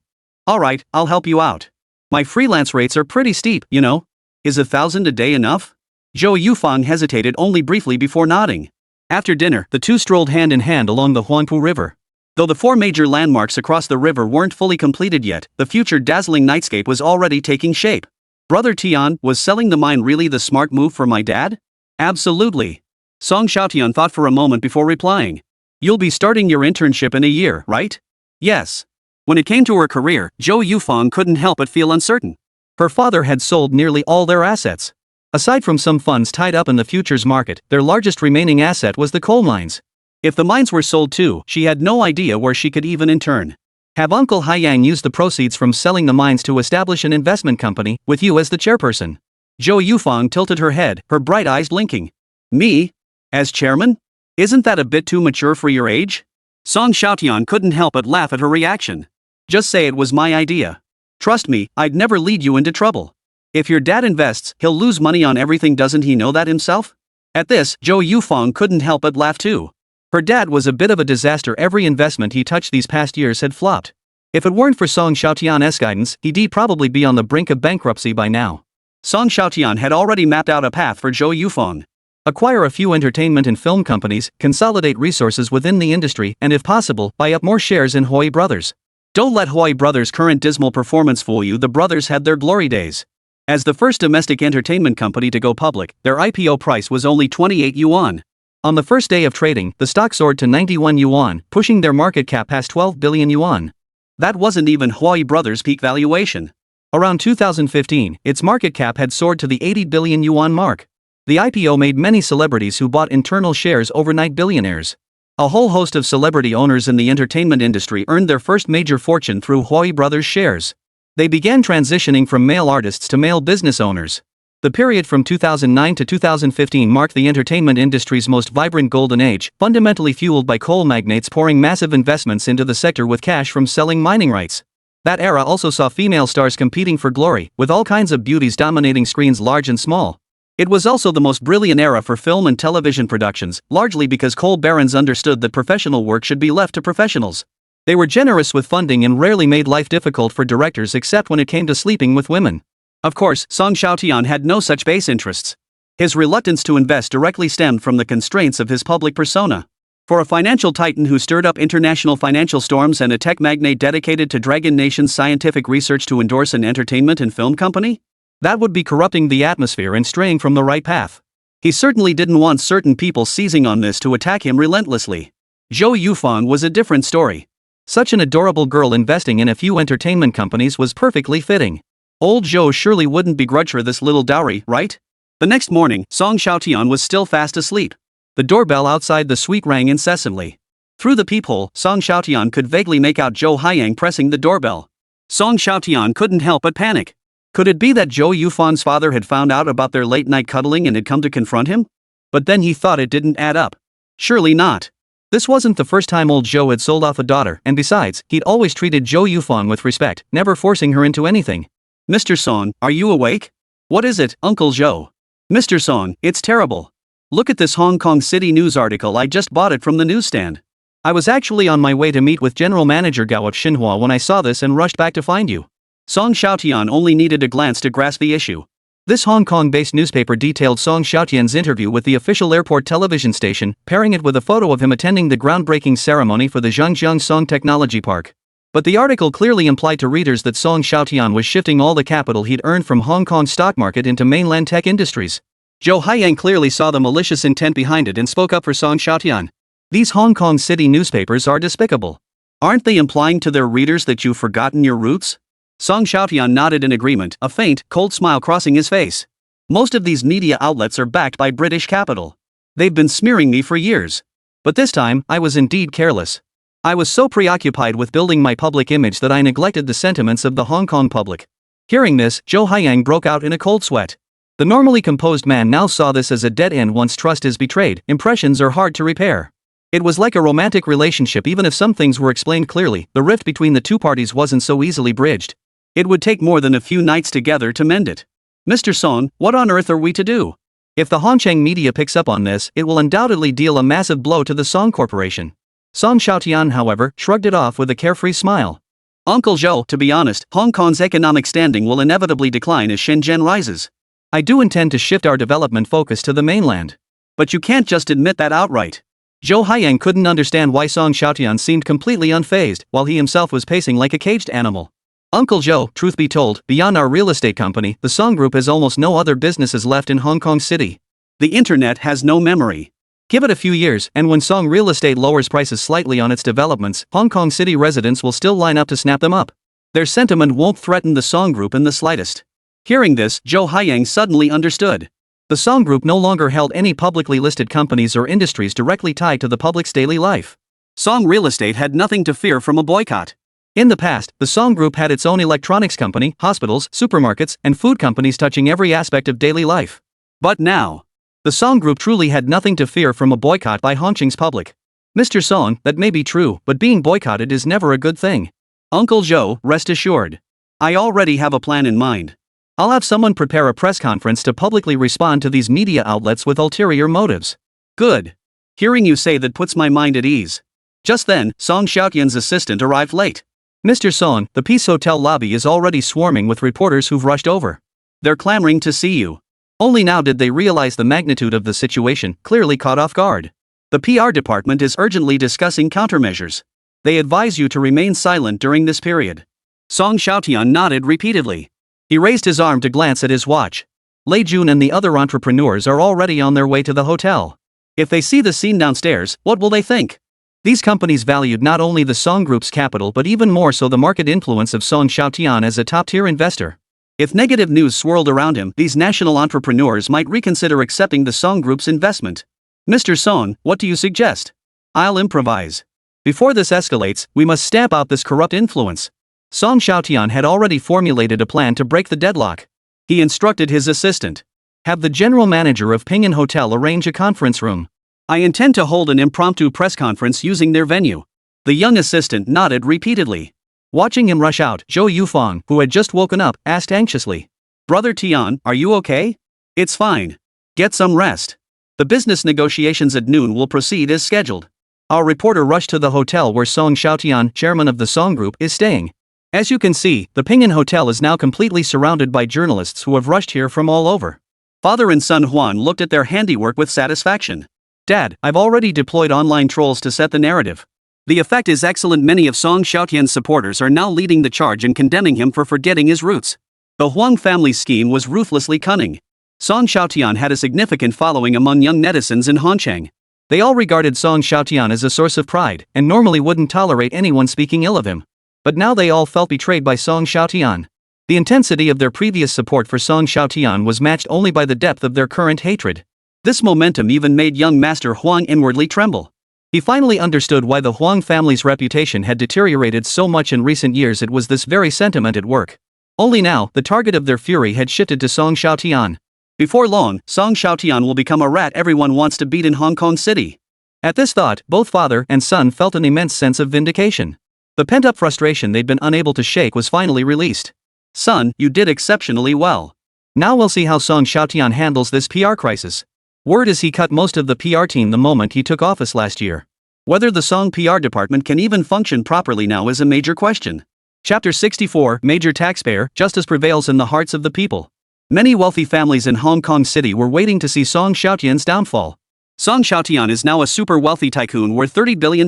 A: Alright, I'll help you out. My freelance rates are pretty steep, you know. Is 1,000 a day enough? Zhou Yufang hesitated only briefly before nodding. After dinner, the two strolled hand in hand along the Huangpu River. Though the 4 major landmarks across the river weren't fully completed yet, the future dazzling nightscape was already taking shape. Brother Tian, was selling the mine really the smart move for my dad? Absolutely. Song Xiaotian thought for a moment before replying. You'll be starting your internship in a year, right? Yes. When it came to her career, Zhou Yufang couldn't help but feel uncertain. Her father had sold nearly all their assets. Aside from some funds tied up in the futures market, their largest remaining asset was the coal mines. If the mines were sold too, she had no idea where she could even intern. Have Uncle Haiyang use the proceeds from selling the mines to establish an investment company, with you as the chairperson. Zhou Yufang tilted her head, her bright eyes blinking. Me? As chairman? Isn't that a bit too mature for your age? Song Xiaotian couldn't help but laugh at her reaction. Just say it was my idea. Trust me, I'd never lead you into trouble. If your dad invests, he'll lose money on everything, doesn't he know that himself? At this, Zhou Yufang couldn't help but laugh too. Her dad was a bit of a disaster. Every investment he touched these past years had flopped. If it weren't for Song Xiaotian's guidance, he'd probably be on the brink of bankruptcy by now. Song Xiaotian had already mapped out a path for Zhou Yufang. Acquire a few entertainment and film companies, consolidate resources within the industry, and if possible, buy up more shares in Hui Brothers. Don't let Hui Brothers' current dismal performance fool you. The brothers had their glory days. As the first domestic entertainment company to go public, their IPO price was only 28 yuan. On the first day of trading, the stock soared to 91 yuan, pushing their market cap past 12 billion yuan. That wasn't even Hui Brothers' peak valuation. Around 2015, its market cap had soared to the 80 billion yuan mark. The IPO made many celebrities who bought internal shares overnight billionaires. A whole host of celebrity owners in the entertainment industry earned their first major fortune through Hui Brothers shares. They began transitioning from male artists to male business owners. The period from 2009 to 2015 marked the entertainment industry's most vibrant golden age, fundamentally fueled by coal magnates pouring massive investments into the sector with cash from selling mining rights. That era also saw female stars competing for glory, with all kinds of beauties dominating screens large and small. It was also the most brilliant era for film and television productions, largely because coal barons understood that professional work should be left to professionals. They were generous with funding and rarely made life difficult for directors except when it came to sleeping with women.
B: Of course, Song Xiaotian had no such base interests. His reluctance to invest directly stemmed from the constraints of his public persona. For a financial titan who stirred up international financial storms and a tech magnate dedicated to Dragon Nation's scientific research to endorse an entertainment and film company?
A: That would be corrupting the atmosphere and straying from the right path.
B: He certainly didn't want certain people seizing on this to attack him relentlessly. Zhou Yufang was a different story.
A: Such an adorable girl investing in a few entertainment companies was perfectly fitting. Old Zhou surely wouldn't begrudge her this little dowry, right?
B: The next morning, Song Xiaotian was still fast asleep.
A: The doorbell outside the suite rang incessantly.
B: Through the peephole, Song Xiaotian could vaguely make out Zhou Haiyang pressing the doorbell. Song Xiaotian couldn't help but panic. Could it be that Zhou Yufang's father had found out about their late-night cuddling and had come to confront him? But then he thought it didn't add up. Surely not.
A: This wasn't the first time old Zhou had sold off a daughter, and besides, he'd always treated Zhou Yufang with respect, never forcing her into anything.
B: Mr. Song, are you awake? What is it, Uncle Zhou? Mr. Song, it's terrible. Look at this Hong Kong City News article. I just bought it from the newsstand.
A: I was actually on my way to meet with General Manager Gao of Xinhua when I saw this and rushed back to find you.
B: Song Xiaotian only needed a glance to grasp the issue.
A: This Hong Kong-based newspaper detailed Song Xiaotian's interview with the official airport television station, pairing it with a photo of him attending the groundbreaking ceremony for the Zhangjiang Song Technology Park. But the article clearly implied to readers that Song Xiaotian was shifting all the capital he'd earned from Hong Kong's stock market into mainland tech industries.
B: Zhou Haiyang clearly saw the malicious intent behind it and spoke up for Song Xiaotian.
A: These Hong Kong City newspapers are despicable.
B: Aren't they implying to their readers that you've forgotten your roots? Song Xiaotian nodded in agreement, a faint, cold smile crossing his face. Most of these media outlets are backed by British capital. They've been smearing me for years.
A: But this time, I was indeed careless. I was so preoccupied with building my public image that I neglected the sentiments of the Hong Kong public. Hearing this, Zhou Haiyang broke out in a cold sweat. The normally composed man now saw this as a dead end. Once trust is betrayed, impressions are hard to repair. It was like a romantic relationship. Even if some things were explained clearly, the rift between the two parties wasn't so easily bridged.
B: It would take more than a few nights together to mend it. Mr. Song, what on earth are we to do?
A: If the Hongcheng media picks up on this, it will undoubtedly deal a massive blow to the Song Corporation. Song Xiaotian, however, shrugged it off with a carefree smile.
B: Uncle Zhou, to be honest, Hong Kong's economic standing will inevitably decline as Shenzhen rises.
A: I do intend to shift our development focus to the mainland.
B: But you can't just admit that outright.
A: Zhou Haiyang couldn't understand why Song Xiaotian seemed completely unfazed, while he himself was pacing like a caged animal. Uncle Zhou, truth be told, beyond our real estate company, the Song Group has almost no other businesses left in Hong Kong City.
B: The internet has no memory.
A: Give it a few years, and when Song Real Estate lowers prices slightly on its developments, Hong Kong City residents will still line up to snap them up. Their sentiment won't threaten the Song Group in the slightest.
B: Hearing this, Zhou Haiyang suddenly understood.
A: The Song Group no longer held any publicly listed companies or industries directly tied to the public's daily life.
B: Song Real Estate had nothing to fear from a boycott.
A: In the past, the Song Group had its own electronics company, hospitals, supermarkets, and food companies touching every aspect of daily life.
B: But now,
A: the Song Group truly had nothing to fear from a boycott by Hongqing's public. Mr. Song, that may be true, but being boycotted is never a good thing.
B: Uncle Zhou, rest assured. I already have a plan in mind.
A: I'll have someone prepare a press conference to publicly respond to these media outlets with ulterior motives.
B: Good. Hearing you say that puts my mind at ease. Just then, Song Xiaotian's assistant arrived late.
A: Mr. Song, the Peace Hotel lobby is already swarming with reporters who've rushed over.
B: They're clamoring to see you.
A: Only now did they realize the magnitude of the situation, clearly caught off guard.
B: The PR department is urgently discussing countermeasures. They advise you to remain silent during this period. Song Xiaotian nodded repeatedly. He raised his arm to glance at his watch.
A: Lei Jun and the other entrepreneurs are already on their way to the hotel.
B: If they see the scene downstairs, what will they think?
A: These companies valued not only the Song Group's capital but even more so the market influence of Song Xiaotian as a top-tier investor.
B: If negative news swirled around him, these national entrepreneurs might reconsider accepting the Song Group's investment. Mr. Song, what do you suggest?
A: I'll improvise. Before this escalates, we must stamp out this corrupt influence. Song Xiaotian had already formulated a plan to break the deadlock.
B: He instructed his assistant.
A: Have the general manager of Pinyin Hotel arrange a conference room.
B: I intend to hold an impromptu press conference using their venue. The young assistant nodded repeatedly.
A: Watching him rush out, Zhou Yufang, who had just woken up, asked anxiously.
B: Brother Tian, are you okay? It's fine. Get some rest. The business negotiations at noon will proceed as scheduled.
A: Our reporter rushed to the hotel where Song Xiaotian, chairman of the Song Group, is staying. As you can see, the Ping'an Hotel is now completely surrounded by journalists who have rushed here from all over.
B: Father and son Juan looked at their handiwork with satisfaction. Dad, I've already deployed online trolls to set the narrative. The effect is excellent. Many of Song Xiaotian's supporters are now leading the charge and condemning him for forgetting his roots. The Huang family's scheme was ruthlessly cunning. Song Xiaotian had a significant following among young netizens in Hanchang. They all regarded Song Xiaotian as a source of pride, and normally wouldn't tolerate anyone speaking ill of him. But now they all felt betrayed by Song Xiaotian. The intensity of their previous support for Song Xiaotian was matched only by the depth of their current hatred. This momentum even made young Master Huang inwardly tremble. He finally understood why the Huang family's reputation had deteriorated so much in recent years. It was this very sentiment at work. Only now, the target of their fury had shifted to Song Xiaotian. Before long, Song Xiaotian will become a rat everyone wants to beat in Hong Kong City. At this thought, both father and son felt an immense sense of vindication. The pent-up frustration they'd been unable to shake was finally released. Son, you did exceptionally well. Now we'll see how Song Xiaotian handles this PR crisis. Word is he cut most of the PR team the moment he took office last year. Whether the Song PR department can even function properly now is a major question. Chapter 64, Major Taxpayer, Justice Prevails in the Hearts of the People. Many wealthy families in Hong Kong City were waiting to see Song Xiaotian's downfall. Song Xiaotian is now a super wealthy tycoon worth $30 billion.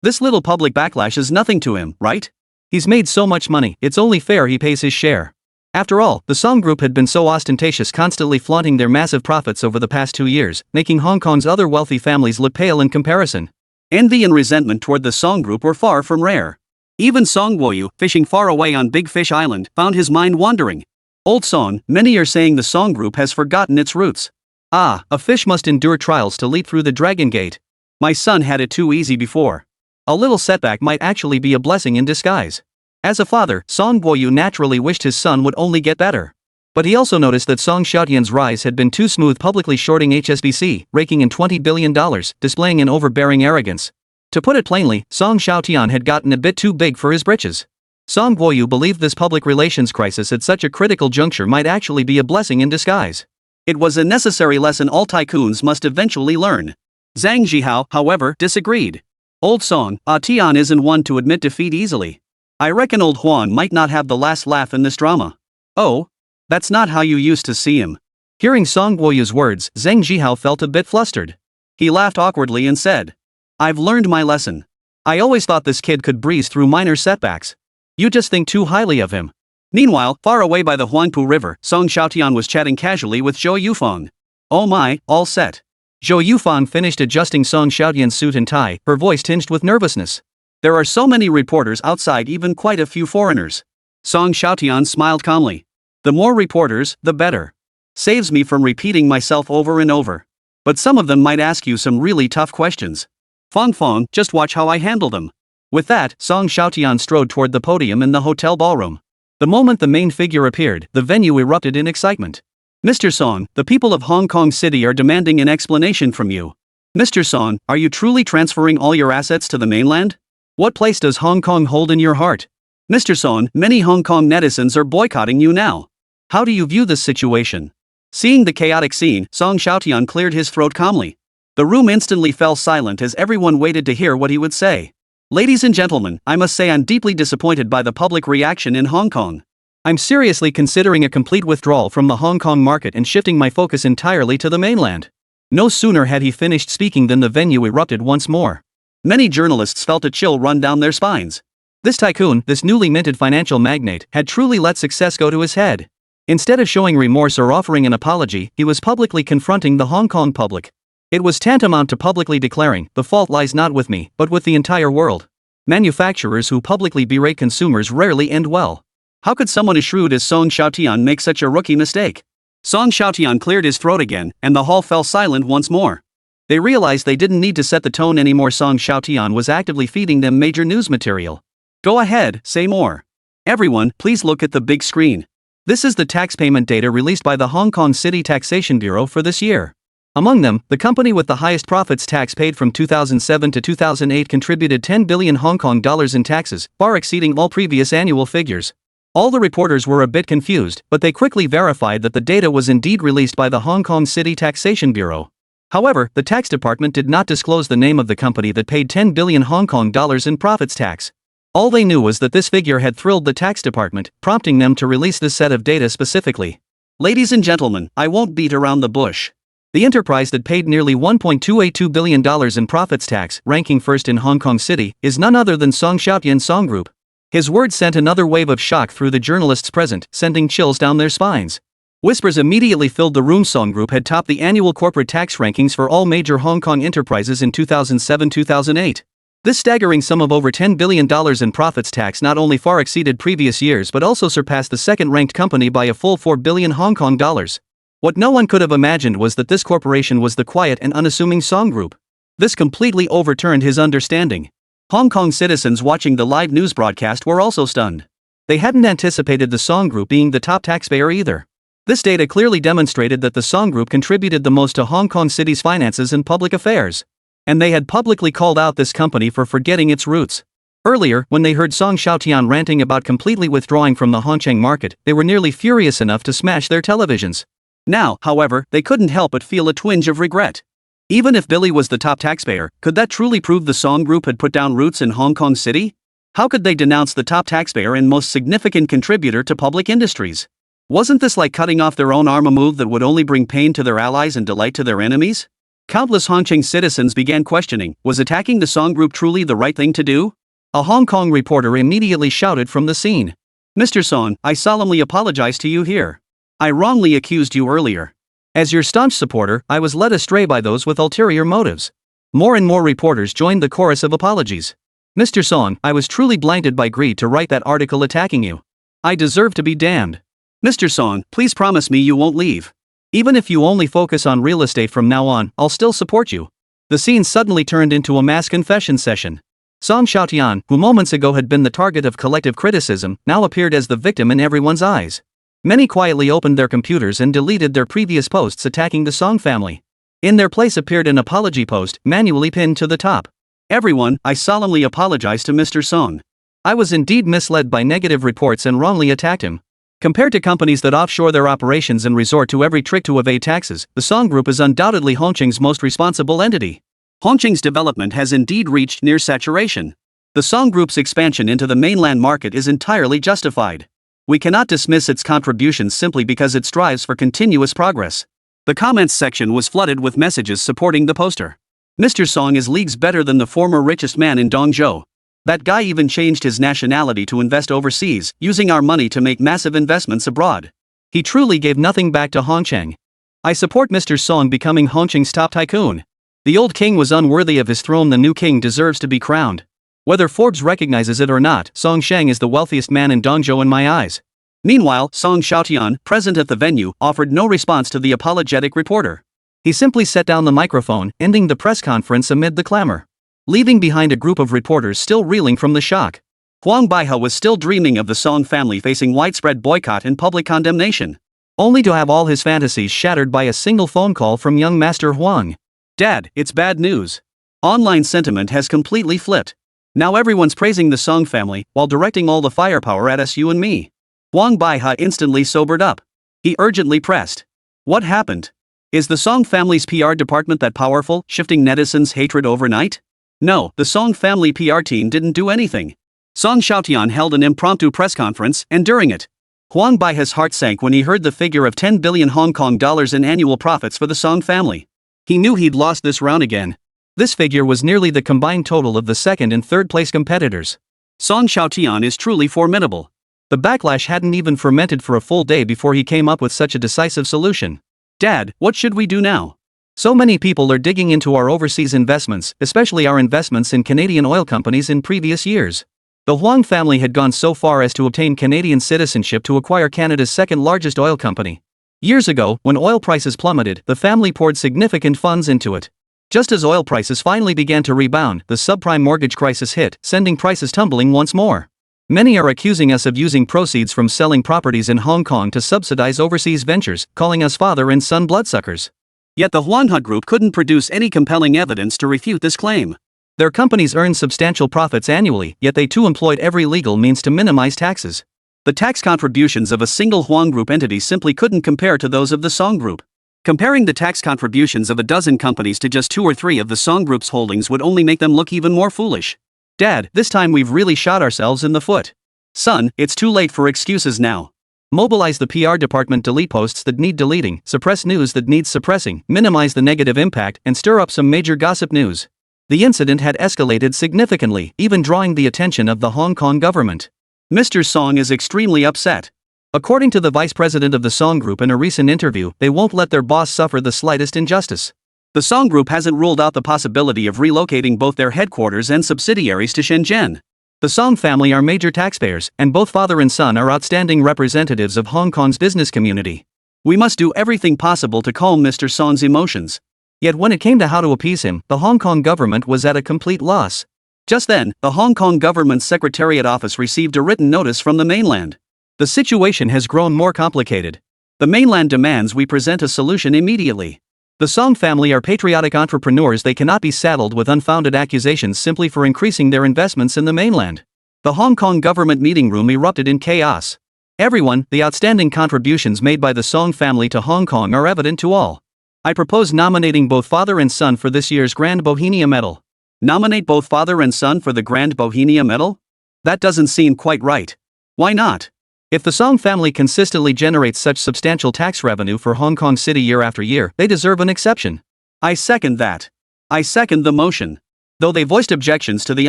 B: This little public backlash is nothing to him, right? He's made so much money, it's only fair he pays his share. After all, the Song Group had been so ostentatious, constantly flaunting their massive profits over the past 2 years, making Hong Kong's other wealthy families look pale in comparison. Envy and resentment toward the Song Group were far from rare. Even Song Guoyu, fishing far away on Big Fish Island, found his mind wandering. Old Song, many are saying the Song Group has forgotten its roots. Ah, a fish must endure trials to leap through the Dragon Gate. My son had it too easy before. A little setback might actually be a blessing in disguise. As a father, Song Guoyu naturally wished his son would only get better. But he also noticed that Song Xiaotian's rise had been too smooth, publicly shorting HSBC, raking in $20 billion, displaying an overbearing arrogance. To put it plainly, Song Xiaotian had gotten a bit too big for his britches. Song Guoyu believed this public relations crisis at such a critical juncture might actually be a blessing in disguise. It was a necessary lesson all tycoons must eventually learn. Zhang Zhihao, however, disagreed. Old Song, Tian isn't one to admit defeat easily. I reckon old Huan might not have the last laugh in this drama. Oh? That's not how you used to see him. Hearing Song Guoyu's words, Zhang Zhihao felt a bit flustered. He laughed awkwardly and said, I've learned my lesson. I always thought this kid could breeze through minor setbacks. You just think too highly of him. Meanwhile, far away by the Huangpu River, Song Xiaotian was chatting casually with Zhou Yufang. Oh my, all set. Zhou Yufang finished adjusting Song Xiaotian's suit and tie, her voice tinged with nervousness. There are so many reporters outside, even quite a few foreigners. Song Xiaotian smiled calmly. The more reporters, the better. Saves me from repeating myself over and over. But some of them might ask you some really tough questions. Fong, just watch how I handle them. With that, Song Xiaotian strode toward the podium in the hotel ballroom. The moment the main figure appeared, the venue erupted in excitement. Mr. Song, the people of Hong Kong City are demanding an explanation from you. Mr. Song, are you truly transferring all your assets to the mainland? What place does Hong Kong hold in your heart? Mr. Song, many Hong Kong netizens are boycotting you now. How do you view this situation? Seeing the chaotic scene, Song Xiaotian cleared his throat calmly. The room instantly fell silent as everyone waited to hear what he would say. Ladies and gentlemen, I must say I'm deeply disappointed by the public reaction in Hong Kong. I'm seriously considering a complete withdrawal from the Hong Kong market and shifting my focus entirely to the mainland. No sooner had he finished speaking than the venue erupted once more. Many journalists felt a chill run down their spines. This tycoon, this newly minted financial magnate, had truly let success go to his head. Instead of showing remorse or offering an apology, he was publicly confronting the Hong Kong public. It was tantamount to publicly declaring, the fault lies not with me, but with the entire world. Manufacturers who publicly berate consumers rarely end well. How could someone as shrewd as Song Xiaotian make such a rookie mistake? Song Xiaotian cleared his throat again, and the hall fell silent once more. They realized they didn't need to set the tone anymore. Song Xiaotian was actively feeding them major news material. Go ahead, say more. Everyone, please look at the big screen. This is the tax payment data released by the Hong Kong City Taxation Bureau for this year. Among them, the company with the highest profits tax paid from 2007 to 2008 contributed 10 billion Hong Kong dollars in taxes, far exceeding all previous annual figures. All the reporters were a bit confused, but they quickly verified that the data was indeed released by the Hong Kong City Taxation Bureau.
A: However, the tax department did not disclose the name of the company that paid 10 billion Hong Kong dollars in profits tax. All they knew was that this figure had thrilled the tax department, prompting them to release this set of data specifically.
B: Ladies and gentlemen, I won't beat around the bush.
A: The enterprise that paid nearly $1.282 billion in profits tax, ranking first in Hong Kong City, is none other than Xiaotian Song Group. His words sent another wave of shock through the journalists present, sending chills down their spines. Whispers immediately filled the room. Song Group had topped the annual corporate tax rankings for all major Hong Kong enterprises in 2007-2008. This staggering sum of over $10 billion in profits tax not only far exceeded previous years but also surpassed the second-ranked company by a full 4 billion Hong Kong dollars. What no one could have imagined was that this corporation was the quiet and unassuming Song Group. This completely overturned his understanding. Hong Kong citizens watching the live news broadcast were also stunned. They hadn't anticipated the Song Group being the top taxpayer either. This data clearly demonstrated that the Song Group contributed the most to Hong Kong City's finances and public affairs. And they had publicly called out this company for forgetting its roots. Earlier, when they heard Song Xiaotian ranting about completely withdrawing from the Hongqiang market, they were nearly furious enough to smash their televisions. Now, however, they couldn't help but feel a twinge of regret. Even if Billy was the top taxpayer, could that truly prove the Song Group had put down roots in Hong Kong City? How could they denounce the top taxpayer and most significant contributor to public industries? Wasn't this like cutting off their own arm, a move that would only bring pain to their allies and delight to their enemies? Countless Hongqiang citizens began questioning, was attacking the Song Group truly the right thing to do? A Hong Kong reporter immediately shouted from the scene. "Mr. Song, I solemnly apologize to you here. I wrongly accused you earlier. As your staunch supporter, I was led astray by those with ulterior motives." More and more reporters joined the chorus of apologies. "Mr. Song, I was truly blinded by greed to write that article attacking you. I deserve to be damned. Mr. Song, please promise me you won't leave. Even if you only focus on real estate from now on, I'll still support you." The scene suddenly turned into a mass confession session. Song Xiaotian, who moments ago had been the target of collective criticism, now appeared as the victim in everyone's eyes. Many quietly opened their computers and deleted their previous posts attacking the Song family. In their place appeared an apology post, manually pinned to the top. "Everyone, I solemnly apologize to Mr. Song. I was indeed misled by negative reports and wrongly attacked him." Compared to companies that offshore their operations and resort to every trick to evade taxes, the Song Group is undoubtedly Hongqiang's most responsible entity. Hongqiang's development has indeed reached near saturation. The Song Group's expansion into the mainland market is entirely justified. We cannot dismiss its contributions simply because it strives for continuous progress. The comments section was flooded with messages supporting the poster. "Mr. Song is leagues better than the former richest man in Dongzhou. That guy even changed his nationality to invest overseas, using our money to make massive investments abroad. He truly gave nothing back to Hongqiang. I support Mr. Song becoming Hongqiang's top tycoon. The old king was unworthy of his throne, the new king deserves to be crowned. Whether Forbes recognizes it or not, Song Sheng is the wealthiest man in Dongzhou in my eyes." Meanwhile, Song Xiaotian, present at the venue, offered no response to the apologetic reporter. He simply set down the microphone, ending the press conference amid the clamor, leaving behind a group of reporters still reeling from the shock. Huang Baihe was still dreaming of the Song family facing widespread boycott and public condemnation, only to have all his fantasies shattered by a single phone call from young Master Huang. "Dad, it's bad news. Online sentiment has completely flipped. Now everyone's praising the Song family, while directing all the firepower at us, you and me." Huang Baihe instantly sobered up. He urgently pressed, "What happened? Is the Song family's PR department that powerful, shifting netizens' hatred overnight?" No, the Song family PR team didn't do anything. Song Xiaotian held an impromptu press conference, and during it, Huang Baihe's heart sank when he heard the figure of 10 billion Hong Kong dollars in annual profits for the Song family. He knew he'd lost this round again. This figure was nearly the combined total of the second and third place competitors. Song Xiaotian is truly formidable. The backlash hadn't even fermented for a full day before he came up with such a decisive solution. "Dad, what should we do now? So many people are digging into our overseas investments, especially our investments in Canadian oil companies in previous years." The Huang family had gone so far as to obtain Canadian citizenship to acquire Canada's second largest oil company. Years ago, when oil prices plummeted, the family poured significant funds into it. Just as oil prices finally began to rebound, the subprime mortgage crisis hit, sending prices tumbling once more. Many are accusing us of using proceeds from selling properties in Hong Kong to subsidize overseas ventures, calling us father and son bloodsuckers. Yet the Huanhe Group couldn't produce any compelling evidence to refute this claim. Their companies earned substantial profits annually, yet they too employed every legal means to minimize taxes. The tax contributions of a single Huang Group entity simply couldn't compare to those of the Song Group.
B: Comparing the tax contributions of a dozen companies to just 2 or 3 of the Song Group's holdings would only make them look even more foolish.
A: Dad, this time we've really shot ourselves in the foot.
B: Son, it's too late for excuses now.
A: Mobilize the PR department, delete posts that need deleting, suppress news that needs suppressing, minimize the negative impact, and stir up some major gossip news. The incident had escalated significantly, even drawing the attention of the Hong Kong government.
B: Mr. Song is extremely upset.
A: According to the vice president of the Song Group in a recent interview, they won't let their boss suffer the slightest injustice.
B: The Song Group hasn't ruled out the possibility of relocating both their headquarters and subsidiaries to Shenzhen.
A: The Song family are major taxpayers, and both father and son are outstanding representatives of Hong Kong's business community.
B: We must do everything possible to calm Mr. Song's emotions.
A: Yet when it came to how to appease him, the Hong Kong government was at a complete loss.
B: Just then, the Hong Kong government's Secretariat Office received a written notice from the mainland.
A: The situation has grown more complicated.
B: The mainland demands we present a solution immediately.
A: The Song family are patriotic entrepreneurs. They cannot be saddled with unfounded accusations simply for increasing their investments in the mainland. The Hong Kong government meeting room erupted in chaos. Everyone, the outstanding contributions made by the Song family to Hong Kong are evident to all. I propose nominating both father and son for this year's Grand Bohemia Medal.
B: Nominate both father and son for the Grand Bohemia Medal? That doesn't seem quite right. Why not?
A: If the Song family consistently generates such substantial tax revenue for Hong Kong City year after year, they deserve an exception.
B: I second that. I second the motion. Though they voiced objections to the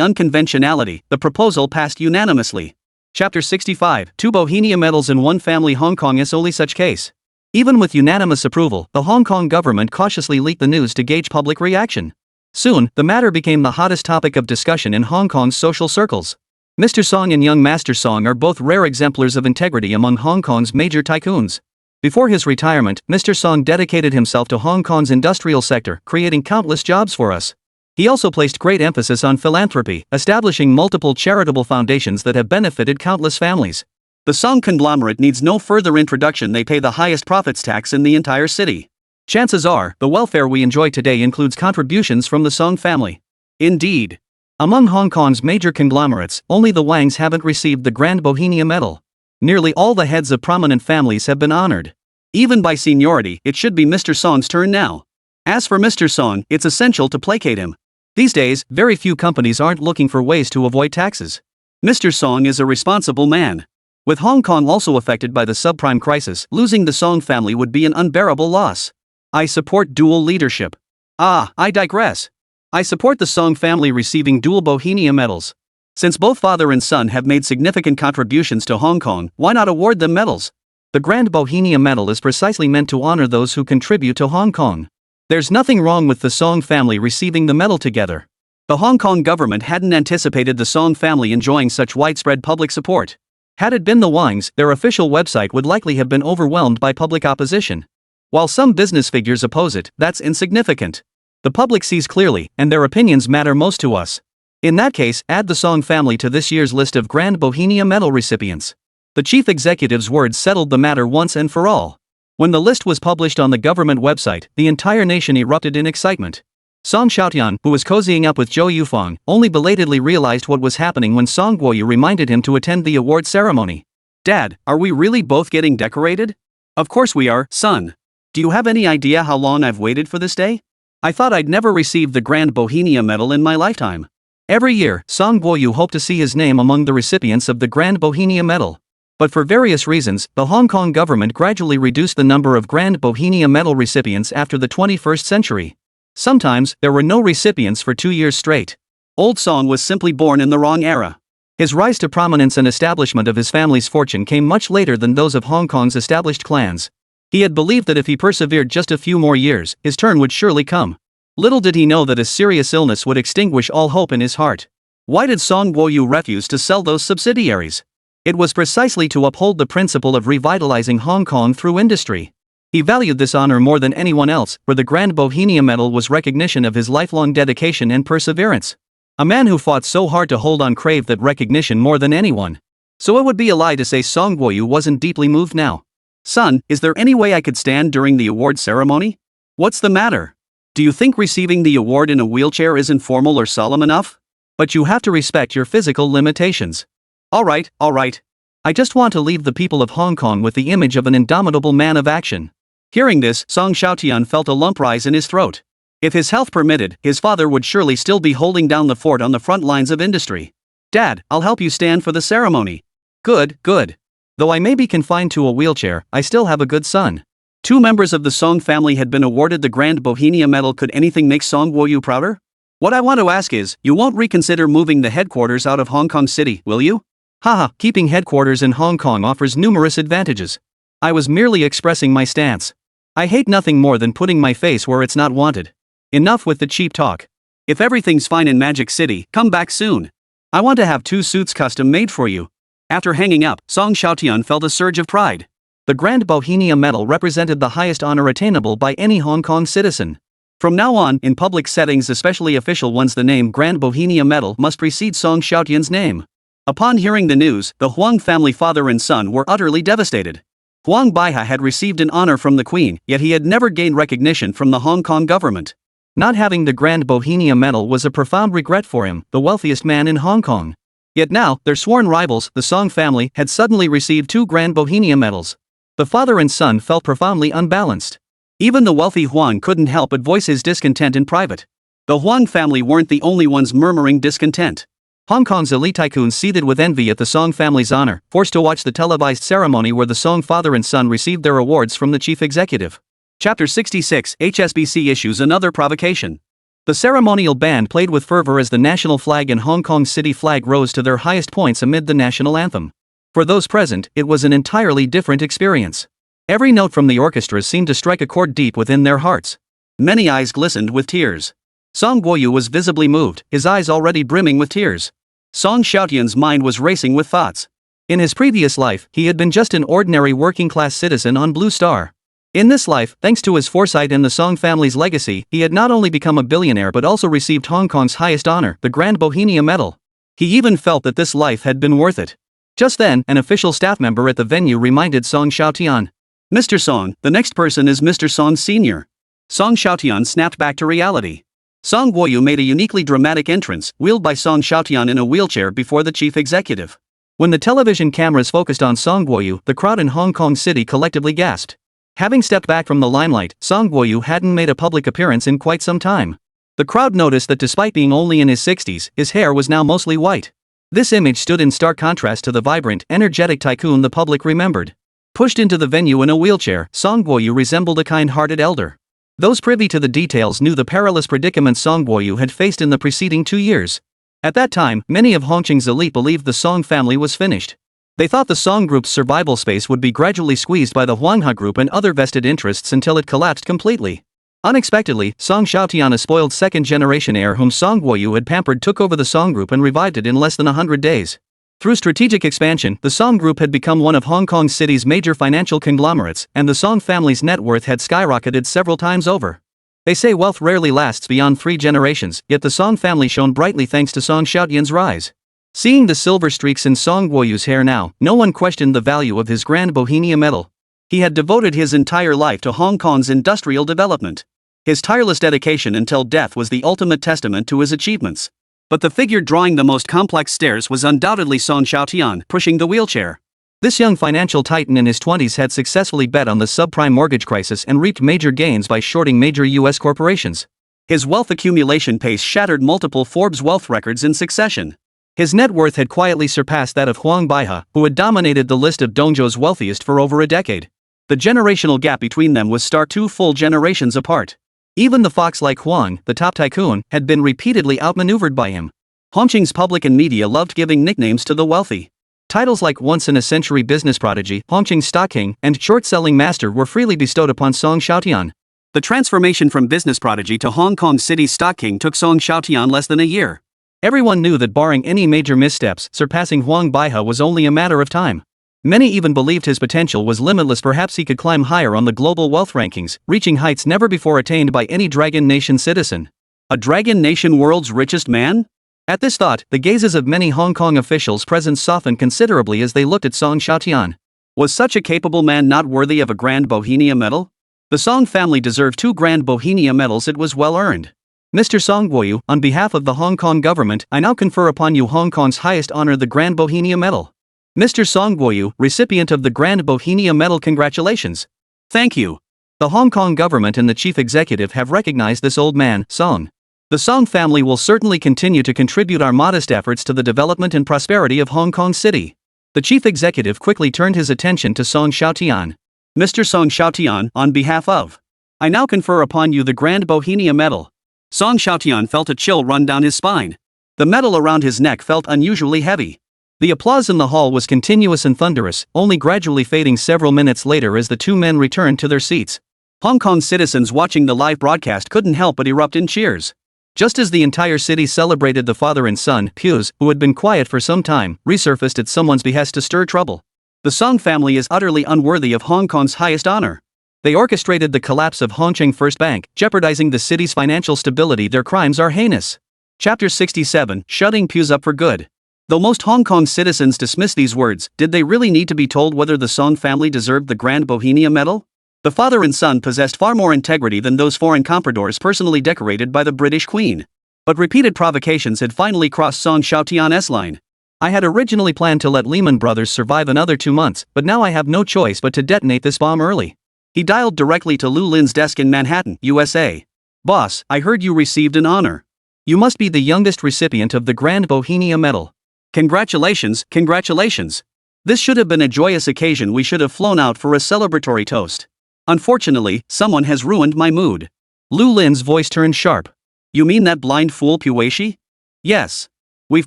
B: unconventionality, the proposal passed unanimously.
A: Chapter 65, 2 Bohemia medals in one family. Hong Kong is only such case. Even with unanimous approval, the Hong Kong government cautiously leaked the news to gauge public reaction. Soon, the matter became the hottest topic of discussion in Hong Kong's social circles. Mr. Song and young Master Song are both rare exemplars of integrity among Hong Kong's major tycoons. Before his retirement, Mr. Song dedicated himself to Hong Kong's industrial sector, creating countless jobs for us. He also placed great emphasis on philanthropy, establishing multiple charitable foundations that have benefited countless families.
B: The Song conglomerate needs no further introduction. They pay the highest profits tax in the entire city.
A: Chances are, the welfare we enjoy today includes contributions from the Song family.
B: Indeed.
A: Among Hong Kong's major conglomerates, only the Wangs haven't received the Grand Bohemia Medal. Nearly all the heads of prominent families have been honored.
B: Even by seniority, it should be Mr. Song's turn now. As for Mr. Song, it's essential to placate him.
A: These days, very few companies aren't looking for ways to avoid taxes.
B: Mr. Song is a responsible man. With Hong Kong also affected by the subprime crisis, losing the Song family would be an unbearable loss. I support dual leadership. I digress. I support the Song family receiving dual Bohemia medals. Since both father and son have made significant contributions to Hong Kong, why not award them medals? The Grand Bohemia Medal is precisely meant to honor those who contribute to Hong Kong. There's nothing wrong with the Song family receiving the medal together. The Hong Kong government hadn't anticipated the Song family enjoying such widespread public support.
A: Had it been the Wangs, their official website would likely have been overwhelmed by public opposition. While some business figures oppose it, that's insignificant. The public sees clearly, and their opinions matter most to us. In that case, add the Song family to this year's list of Grand Bohemia Medal recipients. The chief executive's words settled the matter once and for all. When the list was published on the government website, the entire nation erupted in excitement. Song Xiaotian, who was cozying up with Zhou Yufang, only belatedly realized what was happening when Song Guoyu reminded him to attend the award ceremony.
B: Dad, are we really both getting decorated? Of course we are, son. Do you have any idea how long I've waited for this day? I thought I'd never receive the Grand Bohemia Medal in my lifetime.
A: Every year, Song Guoyu hoped to see his name among the recipients of the Grand Bohemia Medal. But for various reasons, the Hong Kong government gradually reduced the number of Grand Bohemia Medal recipients after the 21st century. Sometimes, there were no recipients for 2 years straight.
B: Old Song was simply born in the wrong era.
A: His rise to prominence and establishment of his family's fortune came much later than those of Hong Kong's established clans. He had believed that if he persevered just a few more years, his turn would surely come. Little did he know that a serious illness would extinguish all hope in his heart. Why did Song Guoyu refuse to sell those subsidiaries? It was precisely to uphold the principle of revitalizing Hong Kong through industry. He valued this honor more than anyone else, for the Grand Bohemia Medal was recognition of his lifelong dedication and perseverance. A man who fought so hard to hold on craved that recognition more than anyone. So it would be a lie to say Song Guoyu wasn't deeply moved now. Son, is there any way I could stand during the award ceremony? What's the matter? Do you think receiving the award in a wheelchair isn't formal or solemn enough? But you have to respect your physical limitations.
B: All right.
A: I just want to leave the people of Hong Kong with the image of an indomitable man of action.
B: Hearing this, Song Xiaotian felt a lump rise in his throat. If his health permitted, his father would surely still be holding down the fort on the front lines of industry. Dad, I'll help you stand for the ceremony.
A: Good, good. Though I may be confined to a wheelchair, I still have a good son.
B: 2 members of the Song family had been awarded the Grand Bohemia Medal. Could anything make Song Guoyu prouder? What I want to ask is, you won't reconsider moving the headquarters out of Hong Kong City, will you?
A: Haha, keeping headquarters in Hong Kong offers numerous advantages. I was merely expressing my stance. I hate nothing more than putting my face where it's not wanted. Enough with the cheap talk.
B: If everything's fine in Magic City, come back soon. I want to have 2 suits custom made for you. After hanging up, Song Xiaotian felt a surge of pride.
A: The Grand Bohemia Medal represented the highest honor attainable by any Hong Kong citizen.
B: From now on, in public settings, especially official ones, the name Grand Bohemia Medal must precede Song Xiaotian's name. Upon hearing the news, the Huang family father and son were utterly devastated. Huang Baiha had received an honor from the Queen, yet he had never gained recognition from the Hong Kong government.
A: Not having the Grand Bohemia Medal was a profound regret for him, the wealthiest man in Hong Kong. Yet now, their sworn rivals, the Song family, had suddenly received 2 Grand Bohemia Medals. The father and son felt profoundly unbalanced. Even the wealthy Huang couldn't help but voice his discontent in private. The Huang family weren't the only ones murmuring discontent. Hong Kong's elite tycoons seethed with envy at the Song family's honor, forced to watch the televised ceremony where the Song father and son received their awards from the chief executive.
B: Chapter 66, HSBC issues another provocation.
A: The ceremonial band played with fervor as the national flag and Hong Kong city flag rose to their highest points amid the national anthem. For those present, it was an entirely different experience. Every note from the orchestra seemed to strike a chord deep within their hearts.
B: Many eyes glistened with tears. Song Guoyu was visibly moved, his eyes already brimming with tears. Song Xiaotian's mind was racing with thoughts.
A: In his previous life, he had been just an ordinary working-class citizen on Blue Star. In this life, thanks to his foresight and the Song family's legacy, he had not only become a billionaire but also received Hong Kong's highest honor, the Grand Bohemia Medal. He even felt that this life had been worth it. Just then, an official staff member at the venue reminded Song Xiaotian.
B: Mr. Song, the next person is Mr. Song Sr. Song Xiaotian snapped back to reality. Song Guoyu made a uniquely dramatic entrance, wheeled by Song Xiaotian in a wheelchair before the chief executive.
A: When the television cameras focused on Song Guoyu, the crowd in Hong Kong City collectively gasped. Having stepped back from the limelight, Song Guoyu hadn't made a public appearance in quite some time. The crowd noticed that despite being only in his 60s, his hair was now mostly white. This image stood in stark contrast to the vibrant, energetic tycoon the public remembered. Pushed into the venue in a wheelchair, Song Guoyu resembled a kind-hearted elder. Those privy to the details knew the perilous predicament Song Guoyu had faced in the preceding 2 years. At that time, many of Hongqing's elite believed the Song family was finished. They thought the Song group's survival space would be gradually squeezed by the Huanghua group and other vested interests until it collapsed completely. Unexpectedly, Song Xiaotian, a spoiled second-generation heir whom Song Guoyu had pampered, took over the Song group and revived it in less than 100 days. Through strategic expansion, the Song group had become one of Hong Kong City's major financial conglomerates, and the Song family's net worth had skyrocketed several times over. They say wealth rarely lasts beyond 3 generations, yet the Song family shone brightly thanks to Song Xiaotian's rise. Seeing the silver streaks in Song Guoyu's hair now, no one questioned the value of his Grand Bohemia Medal. He had devoted his entire life to Hong Kong's industrial development. His tireless dedication until death was the ultimate testament to his achievements. But the figure drawing the most complex stares was undoubtedly Song Xiaotian, pushing the wheelchair. This young financial titan in his 20s had successfully bet on the subprime mortgage crisis and reaped major gains by shorting major U.S. corporations. His wealth accumulation pace shattered multiple Forbes wealth records in succession. His net worth had quietly surpassed that of Huang Baiha, who had dominated the list of Dongzhou's wealthiest for over a decade. The generational gap between them was stark, 2 full generations apart. Even the fox like Huang, the top tycoon, had been repeatedly outmaneuvered by him. Hongqing's public and media loved giving nicknames to the wealthy. Titles like once-in-a-century business prodigy, Hongqing stock king, and short-selling master were freely bestowed upon Song Xiaotian. The transformation from business prodigy to Hong Kong City's stock king took Song Xiaotian less than a year. Everyone knew that barring any major missteps, surpassing Huang Baiha was only a matter of time. Many even believed his potential was limitless. Perhaps he could climb higher on the global wealth rankings, reaching heights never before attained by any Dragon Nation citizen. A Dragon Nation world's richest man? At this thought, the gazes of many Hong Kong officials present softened considerably as they looked at Song Xiaotian. Was such a capable man not worthy of a Grand Bohemia Medal? The Song family deserved 2 Grand Bohemia Medals. It was well earned. Mr. Song Guoyu, on behalf of the Hong Kong government, I now confer upon you Hong Kong's highest honor, the Grand Bohemia Medal. Mr. Song Guoyu, recipient of the Grand Bohemia Medal, congratulations.
B: Thank you.
A: The Hong Kong government and the chief executive have recognized this old man, Song. The Song family will certainly continue to contribute our modest efforts to the development and prosperity of Hong Kong City. The chief executive quickly turned his attention to Song Xiaotian.
B: Mr. Song Xiaotian, on behalf of, I now confer upon you the Grand Bohemia Medal. Song Xiaotian felt a chill run down his spine. The medal around his neck felt unusually heavy. The applause in the hall was continuous and thunderous, only gradually fading several minutes later as the two men returned to their seats. Hong Kong citizens watching the live broadcast couldn't help but erupt in cheers. Just as the entire city celebrated, the father and son, Pius, who had been quiet for some time, resurfaced at someone's behest to stir trouble. The Song family is utterly unworthy of Hong Kong's highest honor. They orchestrated the collapse of Hongqing First Bank, jeopardizing the city's financial stability. Their crimes are heinous. Chapter 67, Shutting Pius Up for Good. Though most Hong Kong citizens dismiss these words, did they really need to be told whether the Song family deserved the Grand Bohemia Medal? The father and son possessed far more integrity than those foreign compradors personally decorated by the British Queen. But repeated provocations had finally crossed Song Xiaotian's line. I had originally planned to let Lehman Brothers survive another 2 months, but now I have no choice but to detonate this bomb early. He dialed directly to Lu Lin's desk in Manhattan, USA. Boss, I heard you received an honor. You must be the youngest recipient of the Grand Bohemia Medal. Congratulations, congratulations. This should have been a joyous occasion. We should have flown out for a celebratory toast. Unfortunately, someone has ruined my mood. Lu Lin's voice turned sharp. You mean that blind fool Puishi? Yes. We've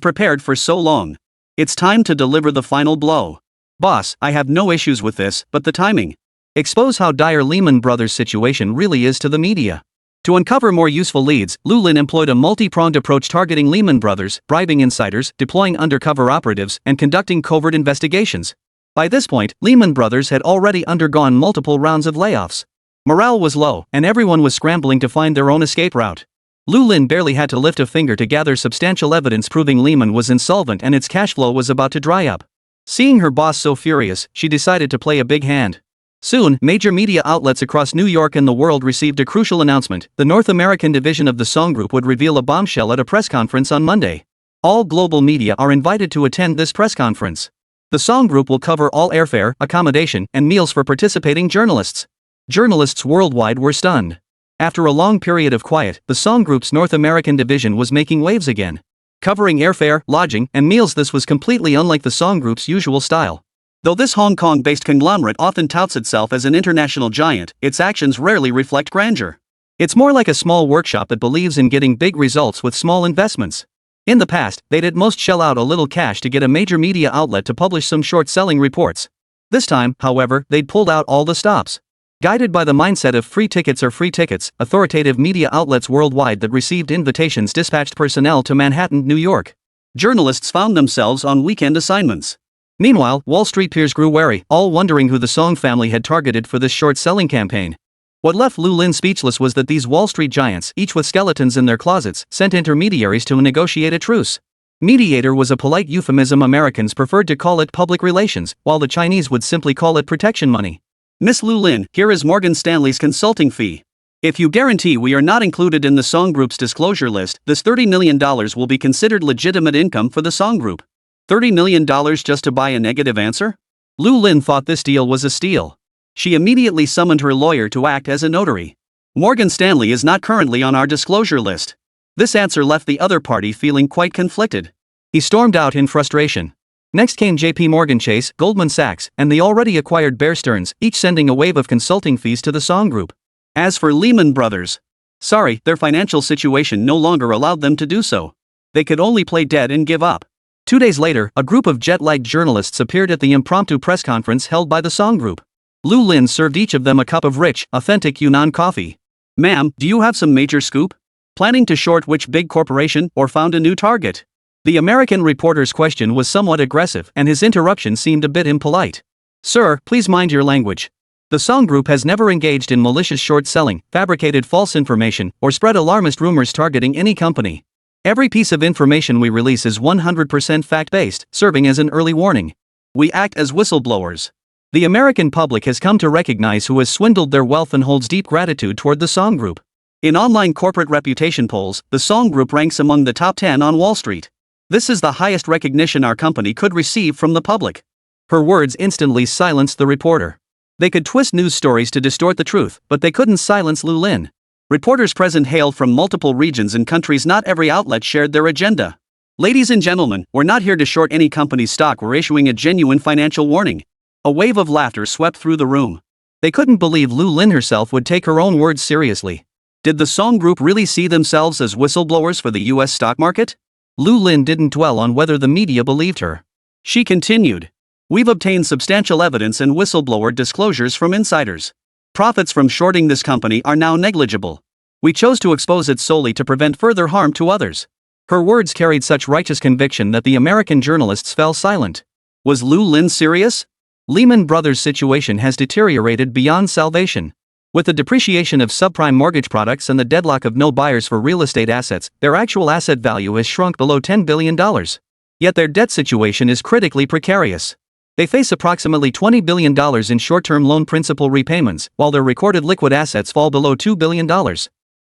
B: prepared for so long. It's time to deliver the final blow. Boss, I have no issues with this, but the timing. Expose how dire Lehman Brothers' situation really is to the media. To uncover more useful leads, Lu Lin employed a multi-pronged approach targeting Lehman Brothers, bribing insiders, deploying undercover operatives, and conducting covert investigations. By this point, Lehman Brothers had already undergone multiple rounds of layoffs. Morale was low, and everyone was scrambling to find their own escape route. Lu Lin barely had to lift a finger to gather substantial evidence proving Lehman was insolvent and its cash flow was about to dry up. Seeing her boss so furious, she decided to play a big hand. Soon, major media outlets across New York and the world received a crucial announcement. The North American division of the Song Group would reveal a bombshell at a press conference on Monday. All global media are invited to attend this press conference. The Song Group will cover all airfare, accommodation, and meals for participating journalists. Journalists worldwide were stunned. After a long period of quiet, the Song Group's North American division was making waves again. Covering airfare, lodging, and meals, this was completely unlike the Song Group's usual style. Though this Hong Kong-based conglomerate often touts itself as an international giant, its actions rarely reflect grandeur. It's more like a small workshop that believes in getting big results with small investments. In the past, they'd at most shell out a little cash to get a major media outlet to publish some short-selling reports. This time, however, they'd pulled out all the stops. Guided by the mindset of free tickets are free tickets, authoritative media outlets worldwide that received invitations dispatched personnel to Manhattan, New York. Journalists found themselves on weekend assignments. Meanwhile, Wall Street peers grew wary, all wondering who the Song family had targeted for this short-selling campaign. What left Lu Lin speechless was that these Wall Street giants, each with skeletons in their closets, sent intermediaries to negotiate a truce. Mediator was a polite euphemism. Americans preferred to call it public relations, while the Chinese would simply call it protection money. Miss Lu Lin, here is Morgan Stanley's consulting fee. If you guarantee we are not included in the Song Group's disclosure list, this $30 million will be considered legitimate income for the Song Group. $30 million just to buy a negative answer? Lu Lin thought this deal was a steal. She immediately summoned her lawyer to act as a notary. Morgan Stanley is not currently on our disclosure list. This answer left the other party feeling quite conflicted. He stormed out in frustration. Next came JP Morgan Chase, Goldman Sachs, and the already acquired Bear Stearns, each sending a wave of consulting fees to the Song Group. As for Lehman Brothers, sorry, their financial situation no longer allowed them to do so. They could only play dead and give up. 2 days later, a group of jet-lagged journalists appeared at the impromptu press conference held by the Song Group. Lu Lin served each of them a cup of rich, authentic Yunnan coffee. Ma'am, do you have some major scoop? Planning to short which big corporation or found a new target? The American reporter's question was somewhat aggressive, and his interruption seemed a bit impolite. Sir, please mind your language. The Song Group has never engaged in malicious short selling, fabricated false information, or spread alarmist rumors targeting any company. Every piece of information we release is 100% fact-based, serving as an early warning. We act as whistleblowers. The American public has come to recognize who has swindled their wealth and holds deep gratitude toward the Song Group. In online corporate reputation polls, the Song Group ranks among the top 10 on Wall Street. This is the highest recognition our company could receive from the public. Her words instantly silenced the reporter. They could twist news stories to distort the truth, but they couldn't silence Lu Lin. Reporters present hailed from multiple regions and countries. Not every outlet shared their agenda. Ladies and gentlemen, we're not here to short any company's stock. We're issuing a genuine financial warning. A wave of laughter swept through the room.
A: They couldn't believe Lu Lin herself would take her own words seriously.
B: Did the Song Group really see themselves as whistleblowers for the US stock market?
A: Lu Lin didn't dwell on whether the media believed her.
B: She continued. We've obtained substantial evidence and whistleblower disclosures from insiders. Profits from shorting this company are now negligible. We chose to expose it solely to prevent further harm to others.
A: Her words carried such righteous conviction that the American journalists fell silent.
B: Was Lu Lin serious?
A: Lehman Brothers' situation has deteriorated beyond salvation. With the depreciation of subprime mortgage products and the deadlock of no buyers for real estate assets, their actual asset value has shrunk below $10 billion. Yet their debt situation is critically precarious. They face approximately $20 billion in short-term loan principal repayments, while their recorded liquid assets fall below $2 billion.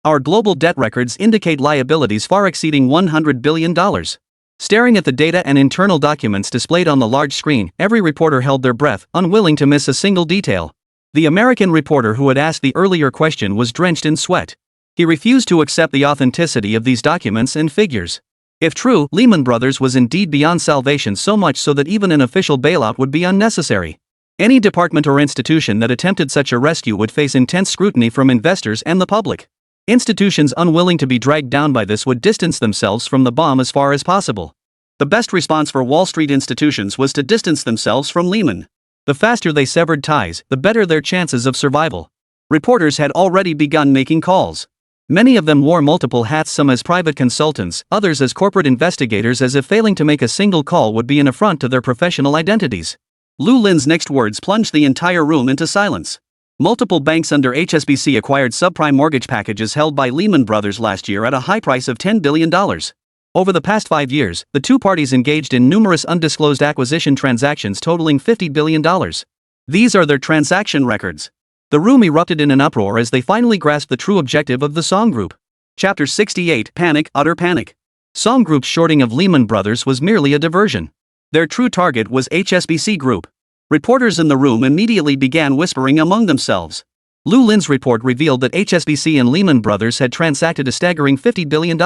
A: Our global debt records indicate liabilities far exceeding $100 billion. Staring at the data and internal documents displayed on the large screen, every reporter held their breath, unwilling to miss a single detail. The American reporter who had asked the earlier question was drenched in sweat. He refused to accept the authenticity of these documents and figures. If true, Lehman Brothers was indeed beyond salvation, so much so that even an official bailout would be unnecessary. Any department or institution that attempted such a rescue would face intense scrutiny from investors and the public. Institutions unwilling to be dragged down by this would distance themselves from the bomb as far as possible. The best response for Wall Street institutions was to distance themselves from Lehman. The faster they severed ties, the better their chances of survival. Reporters had already begun making calls. Many of them wore multiple hats, some as private consultants, others as corporate investigators, as if failing to make a single call would be an affront to their professional identities. Lu Lin's next words plunged the entire room into silence. Multiple banks under HSBC acquired subprime mortgage packages held by Lehman Brothers last year at a high price of $10 billion. Over the past 5 years, the two parties engaged in numerous undisclosed acquisition transactions totaling $50 billion. These are their transaction records. The room erupted in an uproar as they finally grasped the true objective of the Song Group. Chapter 68: Panic, Utter Panic. Song Group's shorting of Lehman Brothers was merely a diversion. Their true target was HSBC Group. Reporters in the room immediately began whispering among themselves. Lu Lin's report revealed that HSBC and Lehman Brothers had transacted a staggering $50 billion.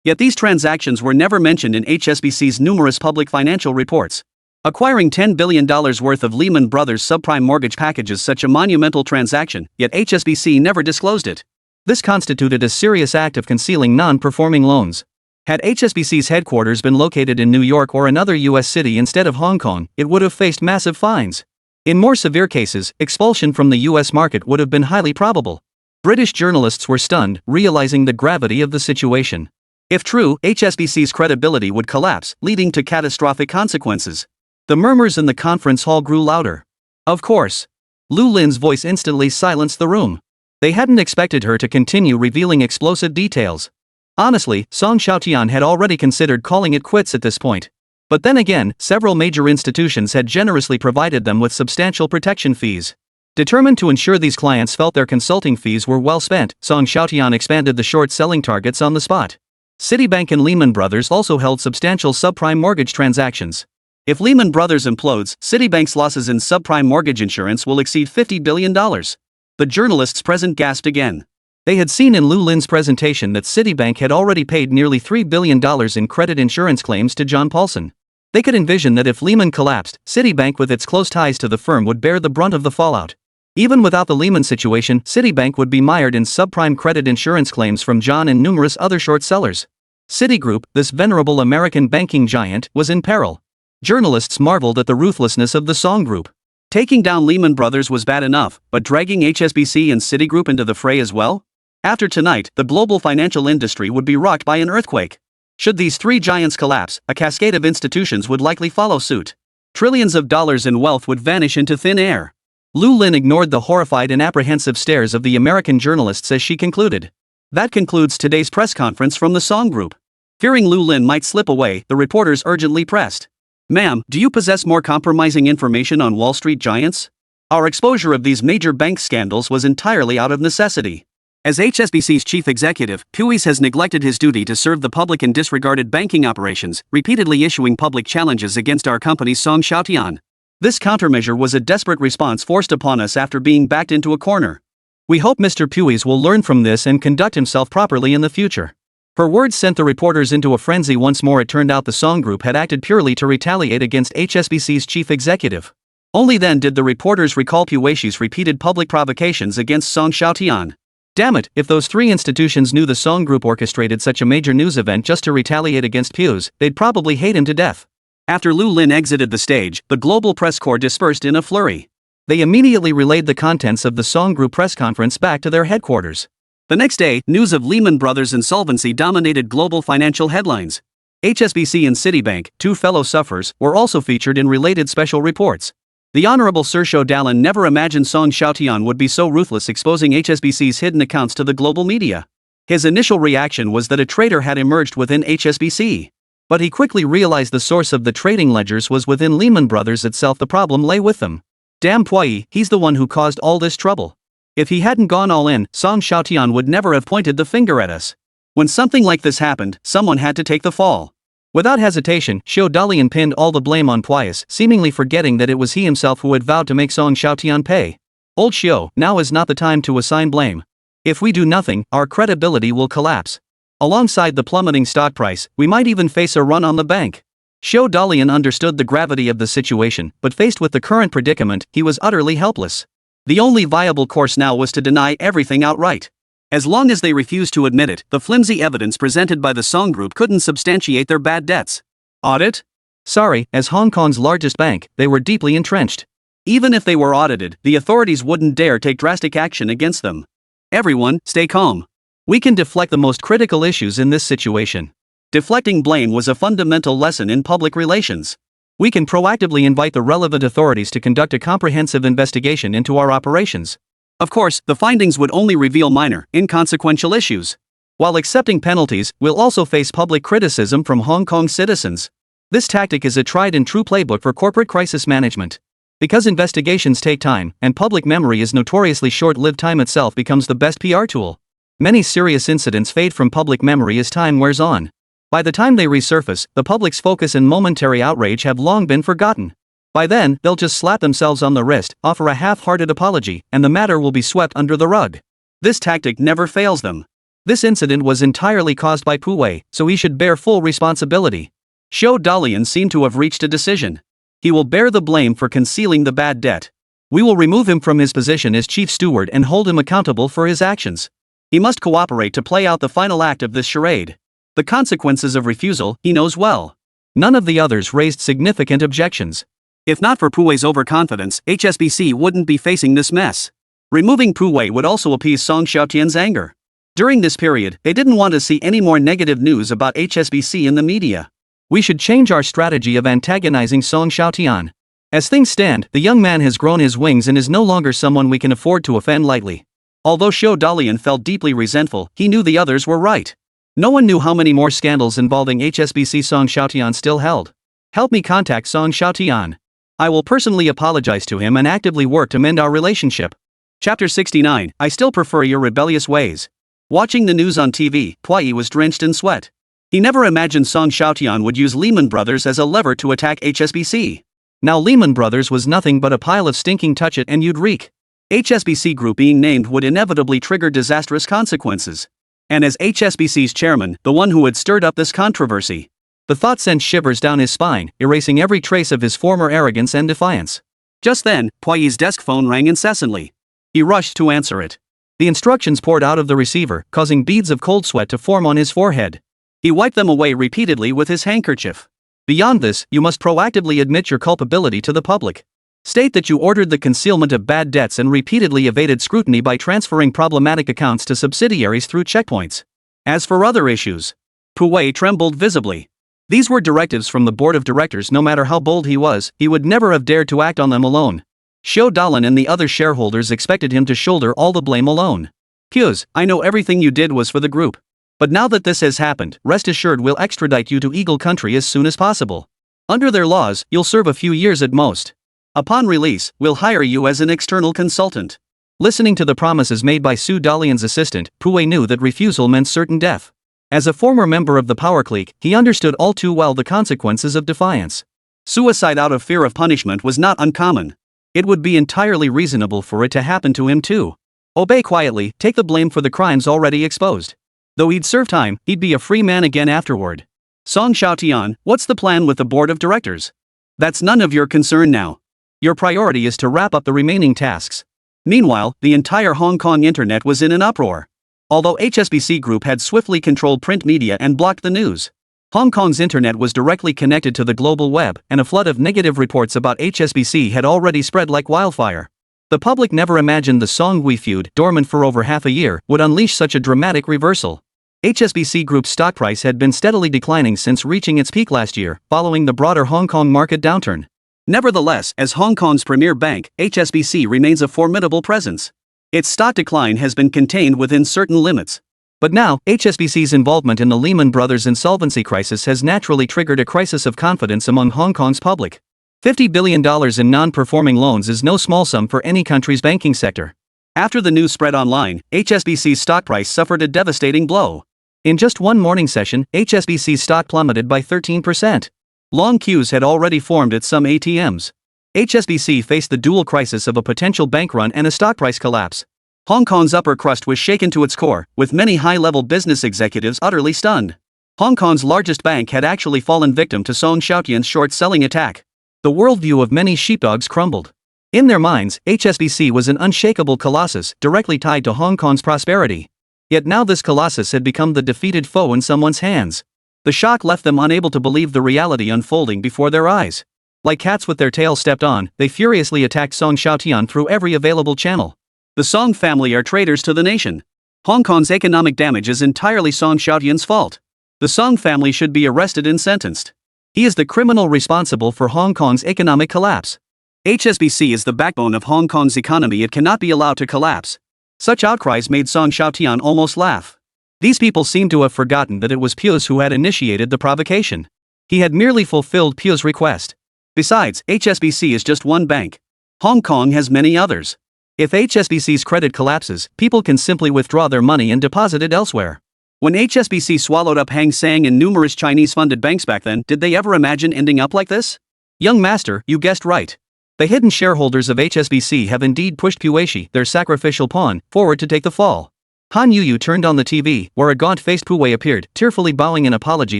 A: Yet these transactions were never mentioned in HSBC's numerous public financial reports. Acquiring $10 billion worth of Lehman Brothers subprime mortgage packages, such a monumental transaction, yet HSBC never disclosed it. This constituted a serious act of concealing non-performing loans. Had HSBC's headquarters been located in New York or another U.S. city instead of Hong Kong, it would have faced massive fines. In more severe cases, expulsion from the U.S. market would have been highly probable. British journalists were stunned, realizing the gravity of the situation. If true, HSBC's credibility would collapse, leading to catastrophic consequences. The murmurs in the conference hall grew louder. Of course. Lu Lin's voice instantly silenced the room. They hadn't expected her to continue revealing explosive details. Honestly, Xiaotian had already considered calling it quits at this point. But then again, several major institutions had generously provided them with substantial protection fees. Determined to ensure these clients felt their consulting fees were well spent, Xiaotian expanded the short selling targets on the spot. Citibank and Lehman Brothers also held substantial subprime mortgage transactions. If Lehman Brothers implodes, Citibank's losses in subprime mortgage insurance will exceed $50 billion. The journalists present gasped again. They had seen in Lu Lin's presentation that Citibank had already paid nearly $3 billion in credit insurance claims to John Paulson. They could envision that if Lehman collapsed, Citibank with its close ties to the firm would bear the brunt of the fallout. Even without the Lehman situation, Citibank would be mired in subprime credit insurance claims from John and numerous other short sellers. Citigroup, this venerable American banking giant, was in peril. Journalists marveled at the ruthlessness of the Song Group. Taking down Lehman Brothers was bad enough, but dragging HSBC and Citigroup into the fray as well? After tonight, the global financial industry would be rocked by an earthquake. Should these three giants collapse, a cascade of institutions would likely follow suit. Trillions of dollars in wealth would vanish into thin air. Lu Lin ignored the horrified and apprehensive stares of the American journalists as she concluded. That concludes today's press conference from the Song Group. Fearing Lu Lin might slip away, the reporters urgently pressed. Ma'am, do you possess more compromising information on Wall Street giants? Our exposure of these major bank scandals was entirely out of necessity. As HSBC's chief executive, Puis has neglected his duty to serve the public and disregarded banking operations, repeatedly issuing public challenges against our company's Xiaotian.
B: This countermeasure was a desperate response forced upon us after being backed into a corner. We hope Mr. Puys will learn from this and conduct himself properly in the future. Her words sent the reporters into a frenzy once more. It turned out the Song Group had acted purely to retaliate against HSBC's chief executive. Only then did the reporters recall Puys's repeated public provocations against Song Xiaotian. Damn it, if those three institutions knew the Song Group orchestrated such a major news event just to retaliate against Puys, they'd probably hate him to death. After Lu Lin exited the stage, the global press corps dispersed in a flurry. They immediately relayed the contents of the Song Group press conference back to their headquarters. The next day, news of Lehman Brothers' insolvency dominated global financial headlines. HSBC and Citibank, two fellow sufferers, were also featured in related special reports. The Honorable Sir Xiaotian never imagined Song Xiaotian would be so ruthless, exposing HSBC's hidden accounts to the global media. His initial reaction was that a traitor had emerged within HSBC. But he quickly realized the source of the trading ledgers was within Lehman Brothers itself. The problem lay with them. Damn Puyi, he's the one who caused all this trouble. If he hadn't gone all in, Song Xiaotian would never have pointed the finger at us. When something like this happened, someone had to take the fall. Without hesitation, Xiaotian pinned all the blame on Puyi, seemingly forgetting that it was he himself who had vowed to make Song Xiaotian pay. Old Xiao, now is not the time to assign blame. If we do nothing, our credibility will collapse. Alongside the plummeting stock price, we might even face a run on the bank. Xiaotian understood the gravity of the situation, but faced with the current predicament, he was utterly helpless. The only viable course now was to deny everything outright. As long as they refused to admit it, the flimsy evidence presented by the Song Group couldn't substantiate their bad debts. Audit? Sorry, as Hong Kong's largest bank, they were deeply entrenched. Even if they were audited, the authorities wouldn't dare take drastic action against them. Everyone, stay calm. We can deflect the most critical issues in this situation. Deflecting blame was a fundamental lesson in public relations. We can proactively invite the relevant authorities to conduct a comprehensive investigation into our operations. Of course, the findings would only reveal minor, inconsequential issues. While accepting penalties, we'll also face public criticism from Hong Kong citizens. This tactic is a tried and true playbook for corporate crisis management. Because investigations take time, and public memory is notoriously short-lived, time itself becomes the best PR tool. Many serious incidents fade from public memory as time wears on. By the time they resurface, the public's focus and momentary outrage have long been forgotten. By then, they'll just slap themselves on the wrist, offer a half-hearted apology, and the matter will be swept under the rug. This tactic never fails them. This incident was entirely caused by Puyi, so he should bear full responsibility. Xiaotian seemed to have reached a decision. He will bear the blame for concealing the bad debt. We will remove him from his position as chief steward and hold him accountable for his actions. He must cooperate to play out the final act of this charade. The consequences of refusal, he knows well. None of the others raised significant objections. If not for Puyi's overconfidence, HSBC wouldn't be facing this mess. Removing Puyi would also appease Song Xiaotian's anger. During this period, they didn't want to see any more negative news about HSBC in the media. We should change our strategy of antagonizing Song Xiaotian. As things stand, the young man has grown his wings and is no longer someone we can afford to offend lightly. Although Xiaotian felt deeply resentful, he knew the others were right. No one knew how many more scandals involving HSBC Song Xiaotian still held. Help me contact Song Xiaotian. I will personally apologize to him and actively work to mend our relationship. Chapter 69, I still prefer your rebellious ways. Watching the news on TV, Puyi was drenched in sweat. He never imagined Song Xiaotian would use Lehman Brothers as a lever to attack HSBC. Now Lehman Brothers was nothing but a pile of stinking touch it and you'd reek. HSBC Group being named would inevitably trigger disastrous consequences. And as HSBC's chairman, the one who had stirred up this controversy, the thought sent shivers down his spine, erasing every trace of his former arrogance and defiance. Just then, Puyi's desk phone rang incessantly. He rushed to answer it. The instructions poured out of the receiver, causing beads of cold sweat to form on his forehead. He wiped them away repeatedly with his handkerchief. Beyond this, you must proactively admit your culpability to the public. State that you ordered the concealment of bad debts and repeatedly evaded scrutiny by transferring problematic accounts to subsidiaries through checkpoints. As for other issues, Puyi trembled visibly. These were directives from the board of directors. No matter how bold he was, he would never have dared to act on them alone. Xiaotian and the other shareholders expected him to shoulder all the blame alone. Puyi, I know everything you did was for the group. But now that this has happened, rest assured we'll extradite you to Eagle Country as soon as possible. Under their laws, you'll serve a few years at most. Upon release, we'll hire you as an external consultant. Listening to the promises made by Xiaotian's assistant, Puyi knew that refusal meant certain death. As a former member of the power clique, he understood all too well the consequences of defiance. Suicide out of fear of punishment was not uncommon. It would be entirely reasonable for it to happen to him too. Obey quietly, take the blame for the crimes already exposed. Though he'd serve time, he'd be a free man again afterward. Song Xiaotian, what's the plan with the board of directors? That's none of your concern now. Your priority is to wrap up the remaining tasks. Meanwhile, the entire Hong Kong internet was in an uproar. Although HSBC Group had swiftly controlled print media and blocked the news, Hong Kong's internet was directly connected to the global web, and a flood of negative reports about HSBC had already spread like wildfire. The public never imagined the Song-Hui feud, dormant for over half a year, would unleash such a dramatic reversal. HSBC Group's stock price had been steadily declining since reaching its peak last year, following the broader Hong Kong market downturn. Nevertheless, as Hong Kong's premier bank, HSBC remains a formidable presence. Its stock decline has been contained within certain limits. But now, HSBC's involvement in the Lehman Brothers insolvency crisis has naturally triggered a crisis of confidence among Hong Kong's public. $50 billion in non-performing loans is no small sum for any country's banking sector. After the news spread online, HSBC's stock price suffered a devastating blow. In just one morning session, HSBC's stock plummeted by 13%. Long queues had already formed at some ATMs. HSBC faced the dual crisis of a potential bank run and a stock price collapse. Hong Kong's upper crust was shaken to its core, with many high-level business executives utterly stunned. Hong Kong's largest bank had actually fallen victim to Song Xiaotian's short-selling attack. The worldview of many sheepdogs crumbled. In their minds, HSBC was an unshakable colossus, directly tied to Hong Kong's prosperity. Yet now this colossus had become the defeated foe in someone's hands. The shock left them unable to believe the reality unfolding before their eyes. Like cats with their tails stepped on, they furiously attacked Song Xiaotian through every available channel. The Song family are traitors to the nation. Hong Kong's economic damage is entirely Song Xiaotian's fault. The Song family should be arrested and sentenced. He is the criminal responsible for Hong Kong's economic collapse. HSBC is the backbone of Hong Kong's economy. It cannot be allowed to collapse. Such outcries made Song Xiaotian almost laugh. These people seemed to have forgotten that it was Pius who had initiated the provocation. He had merely fulfilled Pius' request. Besides, HSBC is just one bank. Hong Kong has many others. If HSBC's credit collapses, people can simply withdraw their money and deposit it elsewhere. When HSBC swallowed up Hang Seng and numerous Chinese-funded banks back then, did they ever imagine ending up like this? Young master, you guessed right. The hidden shareholders of HSBC have indeed pushed Puishi, their sacrificial pawn, forward to take the fall. Han Yuyu turned on the TV, where a gaunt-faced Puwei appeared, tearfully bowing an apology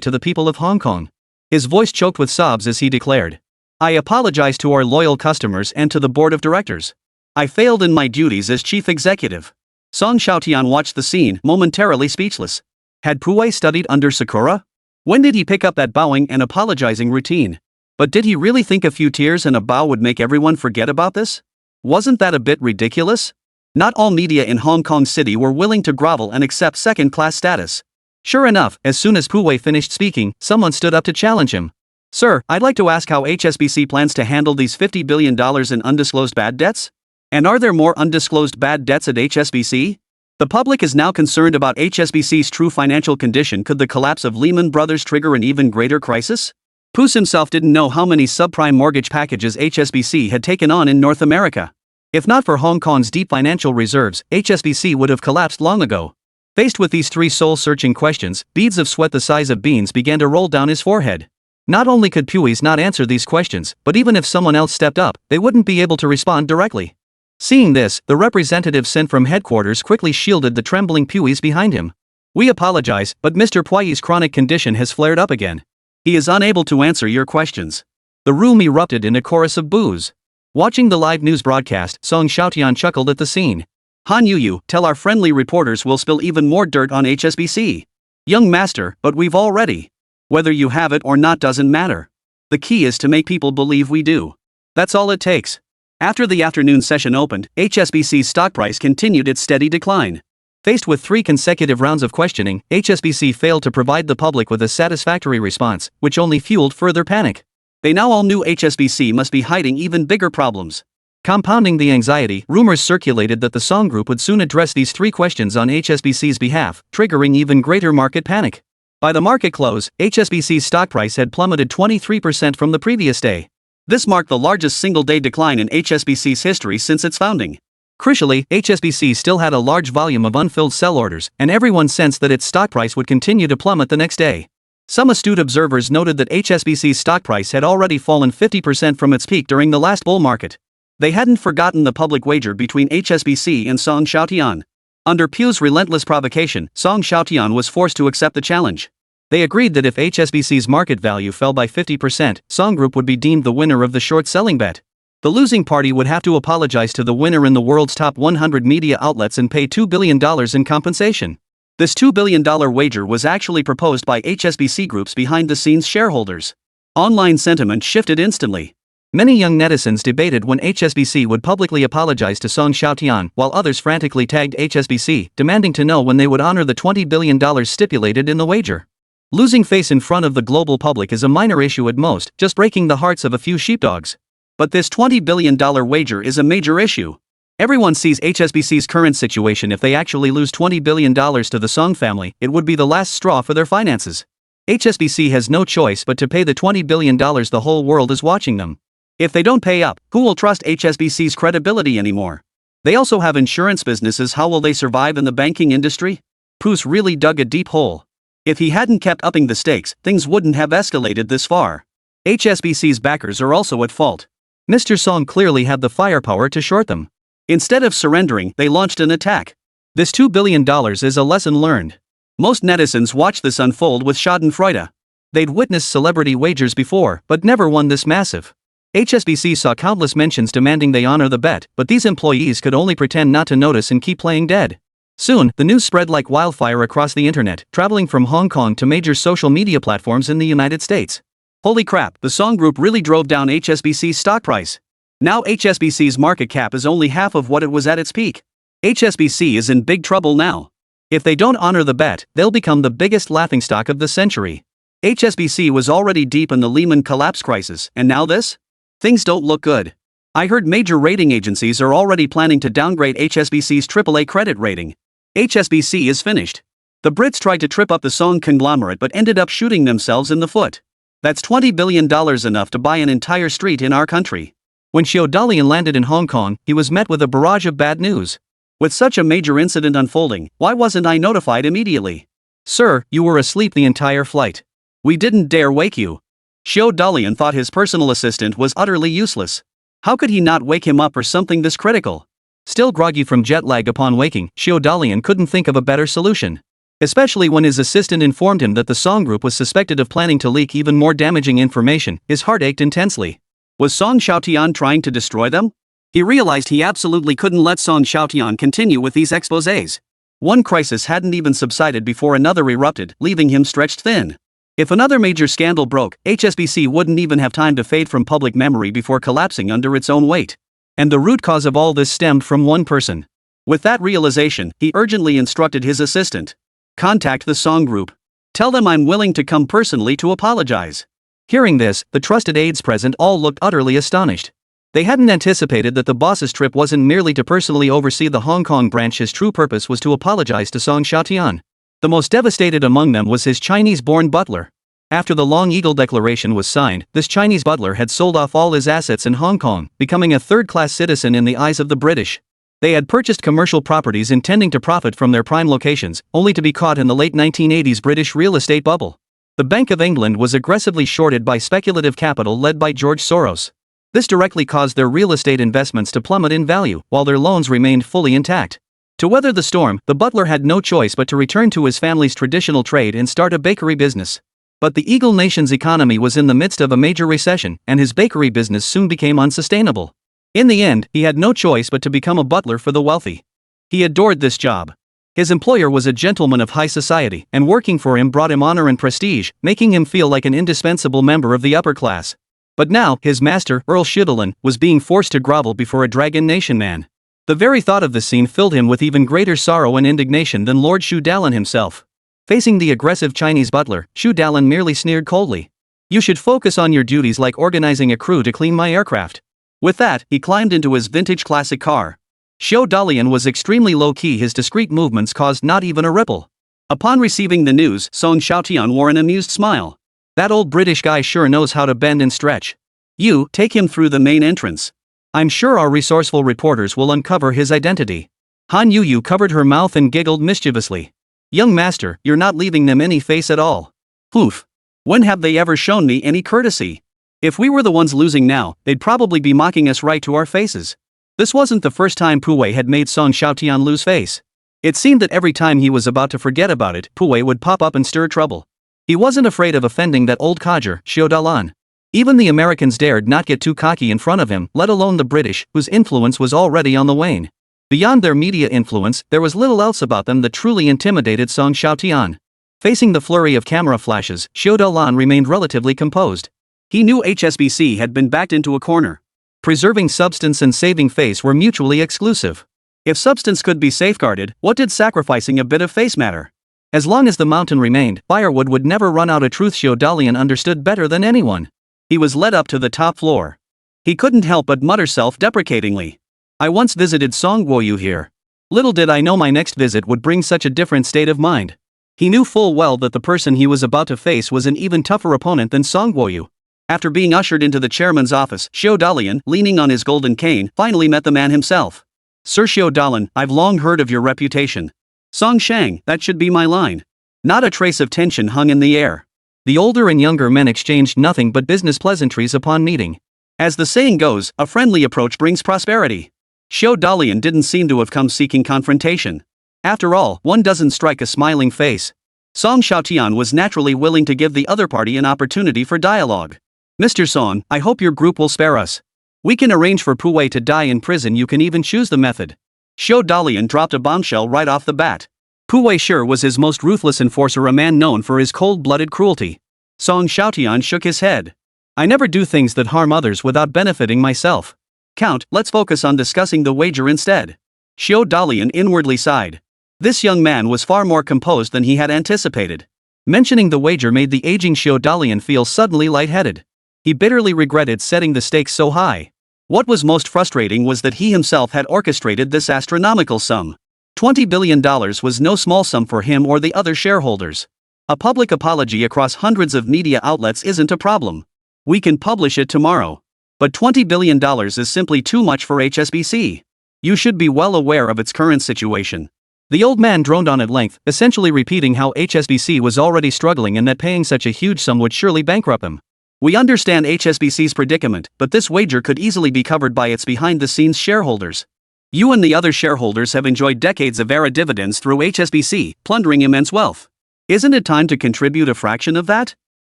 B: to the people of Hong Kong. His voice choked with sobs as he declared, "I apologize to our loyal customers and to the board of directors. I failed in my duties as chief executive." Song Xiaotian watched the scene, momentarily speechless. Had Puwei studied under Sakura? When did he pick up that bowing and apologizing routine? But did he really think a few tears and a bow would make everyone forget about this? Wasn't that a bit ridiculous? Not all media in Hong Kong City were willing to grovel and accept second-class status. Sure enough, as soon as Puwei finished speaking, someone stood up to challenge him. "Sir, I'd like to ask how HSBC plans to handle these $50 billion in undisclosed bad debts? And are there more undisclosed bad debts at HSBC? The public is now concerned about HSBC's true financial condition. Could the collapse of Lehman Brothers trigger an even greater crisis?" Puss himself didn't know how many subprime mortgage packages HSBC had taken on in North America. If not for Hong Kong's deep financial reserves, HSBC would have collapsed long ago. Faced with these three soul-searching questions, beads of sweat the size of beans began to roll down his forehead. Not only could Puys not answer these questions, but even if someone else stepped up, they wouldn't be able to respond directly. Seeing this, the representative sent from headquarters quickly shielded the trembling Puys behind him. "We apologize, but Mr. Puyi's chronic condition has flared up again. He is unable to answer your questions." The room erupted in a chorus of boos. Watching the live news broadcast, Song Xiaotian chuckled at the scene. "Han Yuyu, tell our friendly reporters we'll spill even more dirt on HSBC. Young master, but we've already. Whether you have it or not doesn't matter. The key is to make people believe we do. That's all it takes." After the afternoon session opened, HSBC's stock price continued its steady decline. Faced with 3 consecutive rounds of questioning, HSBC failed to provide the public with a satisfactory response, which only fueled further panic. They now all knew HSBC must be hiding even bigger problems. Compounding the anxiety, rumors circulated that the Song Group would soon address these 3 questions on HSBC's behalf, triggering even greater market panic. By the market close, HSBC's stock price had plummeted 23% from the previous day. This marked the largest single-day decline in HSBC's history since its founding. Crucially, HSBC still had a large volume of unfilled sell orders, and everyone sensed that its stock price would continue to plummet the next day. Some astute observers noted that HSBC's stock price had already fallen 50% from its peak during the last bull market. They hadn't forgotten the public wager between HSBC and Song Xiaotian. Under Pu's relentless provocation, Song Xiaotian was forced to accept the challenge. They agreed that if HSBC's market value fell by 50%, Song Group would be deemed the winner of the short-selling bet. The losing party would have to apologize to the winner in the world's top 100 media outlets and pay $2 billion in compensation. This $2 billion wager was actually proposed by HSBC Group's behind-the-scenes shareholders. Online sentiment shifted instantly. Many young netizens debated when HSBC would publicly apologize to Song Xiaotian, while others frantically tagged HSBC, demanding to know when they would honor the $20 billion stipulated in the wager. Losing face in front of the global public is a minor issue at most, just breaking the hearts of a few sheepdogs. But this $20 billion wager is a major issue. Everyone sees HSBC's current situation. If they actually lose $20 billion to the Song family, it would be the last straw for their finances. HSBC has no choice but to pay the $20 billion. The whole world is watching them. If they don't pay up, who will trust HSBC's credibility anymore? They also have insurance businesses. How will they survive in the banking industry? Pu's really dug a deep hole. If he hadn't kept upping the stakes, things wouldn't have escalated this far. HSBC's backers are also at fault. Mr. Song clearly had the firepower to short them. Instead of surrendering, they launched an attack. This $2 billion is a lesson learned. Most netizens watch this unfold with schadenfreude. They'd witnessed celebrity wagers before, but never one this massive. HSBC saw countless mentions demanding they honor the bet, but these employees could only pretend not to notice and keep playing dead. Soon, the news spread like wildfire across the internet, traveling from Hong Kong to major social media platforms in the United States. Holy crap, the Song Group really drove down HSBC's stock price. Now HSBC's market cap is only half of what it was at its peak. HSBC is in big trouble now. If they don't honor the bet, they'll become the biggest laughingstock of the century. HSBC was already deep in the Lehman collapse crisis, and now this? Things don't look good. I heard major rating agencies are already planning to downgrade HSBC's AAA credit rating. HSBC is finished. The Brits tried to trip up the Song conglomerate but ended up shooting themselves in the foot. That's $20 billion, enough to buy an entire street in our country. When Xiaotian landed in Hong Kong, he was met with a barrage of bad news. With such a major incident unfolding, why wasn't I notified immediately? Sir, you were asleep the entire flight. We didn't dare wake you. Xiaotian thought his personal assistant was utterly useless. How could he not wake him up for something this critical? Still groggy from jet lag upon waking, Xiaotian couldn't think of a better solution. Especially when his assistant informed him that the Song Group was suspected of planning to leak even more damaging information, his heart ached intensely. Was Song Xiaotian trying to destroy them? He realized he absolutely couldn't let Song Xiaotian continue with these exposés. One crisis hadn't even subsided before another erupted, leaving him stretched thin. If another major scandal broke, HSBC wouldn't even have time to fade from public memory before collapsing under its own weight. And the root cause of all this stemmed from one person. With that realization, he urgently instructed his assistant. Contact the Song Group. Tell them I'm willing to come personally to apologize. Hearing this, the trusted aides present all looked utterly astonished. They hadn't anticipated that the boss's trip wasn't merely to personally oversee the Hong Kong branch. His true purpose was to apologize to Song Xiaotian. The most devastated among them was his Chinese-born butler. After the Long Eagle Declaration was signed, this Chinese butler had sold off all his assets in Hong Kong, becoming a third-class citizen in the eyes of the British. They had purchased commercial properties intending to profit from their prime locations, only to be caught in the late 1980s British real estate bubble. The Bank of England was aggressively shorted by speculative capital led by George Soros. This directly caused their real estate investments to plummet in value, while their loans remained fully intact. To weather the storm, the butler had no choice but to return to his family's traditional trade and start a bakery business. But the Eagle Nation's economy was in the midst of a major recession, and his bakery business soon became unsustainable. In the end, he had no choice but to become a butler for the wealthy. He adored this job. His employer was a gentleman of high society, and working for him brought him honor and prestige, making him feel like an indispensable member of the upper class. But now, his master, Earl Xiaotian, was being forced to grovel before a Dragon Nation man. The very thought of this scene filled him with even greater sorrow and indignation than Lord Xiaotian himself. Facing the aggressive Chinese butler, Xiaotian merely sneered coldly. You should focus on your duties like organizing a crew to clean my aircraft. With that, he climbed into his vintage classic car. Xiaotian was extremely low-key. His discreet movements caused not even a ripple. Upon receiving the news, Song Xiaotian wore an amused smile. That old British guy sure knows how to bend and stretch. You, take him through the main entrance. I'm sure our resourceful reporters will uncover his identity. Han Yu covered her mouth and giggled mischievously. Young master, you're not leaving them any face at all. Oof. When have they ever shown me any courtesy? If we were the ones losing now, they'd probably be mocking us right to our faces. This wasn't the first time Puwei had made Song Xiaotian lose face. It seemed that every time he was about to forget about it, Puwei would pop up and stir trouble. He wasn't afraid of offending that old codger, Xiao. Even the Americans dared not get too cocky in front of him, let alone the British, whose influence was already on the wane. Beyond their media influence, there was little else about them that truly intimidated Song Xiaotian. Facing the flurry of camera flashes, Xiao remained relatively composed. He knew HSBC had been backed into a corner. Preserving substance and saving face were mutually exclusive. If substance could be safeguarded, what did sacrificing a bit of face matter? As long as the mountain remained, firewood would never run out of truth. Xiao understood better than anyone. He was led up to the top floor. He couldn't help but mutter self-deprecatingly. I once visited Song Guoyu here. Little did I know my next visit would bring such a different state of mind. He knew full well that the person he was about to face was an even tougher opponent than Song Guoyu. After being ushered into the chairman's office, Xiao, leaning on his golden cane, finally met the man himself. Sir Xiao, I've long heard of your reputation. Song Shang, that should be my line. Not a trace of tension hung in the air. The older and younger men exchanged nothing but business pleasantries upon meeting. As the saying goes, a friendly approach brings prosperity. Xiao didn't seem to have come seeking confrontation. After all, one doesn't strike a smiling face. Song Xiaotian was naturally willing to give the other party an opportunity for dialogue. Mr. Song, I hope your group will spare us. We can arrange for Puwei to die in prison. You can even choose the method. Xiao dropped a bombshell right off the bat. Puwei sure was his most ruthless enforcer, a man known for his cold-blooded cruelty. Song Xiaotian shook his head. I never do things that harm others without benefiting myself. Count, let's focus on discussing the wager instead. Xiao inwardly sighed. This young man was far more composed than he had anticipated. Mentioning the wager made the aging Xiao feel suddenly lightheaded. He bitterly regretted setting the stakes so high. What was most frustrating was that he himself had orchestrated this astronomical sum. $20 billion was no small sum for him or the other shareholders. A public apology across hundreds of media outlets isn't a problem. We can publish it tomorrow. But $20 billion is simply too much for HSBC. You should be well aware of its current situation. The old man droned on at length, essentially repeating how HSBC was already struggling and that paying such a huge sum would surely bankrupt him. We understand HSBC's predicament, but this wager could easily be covered by its behind-the-scenes shareholders. You and the other shareholders have enjoyed decades of era dividends through HSBC, plundering immense wealth. Isn't it time to contribute a fraction of that?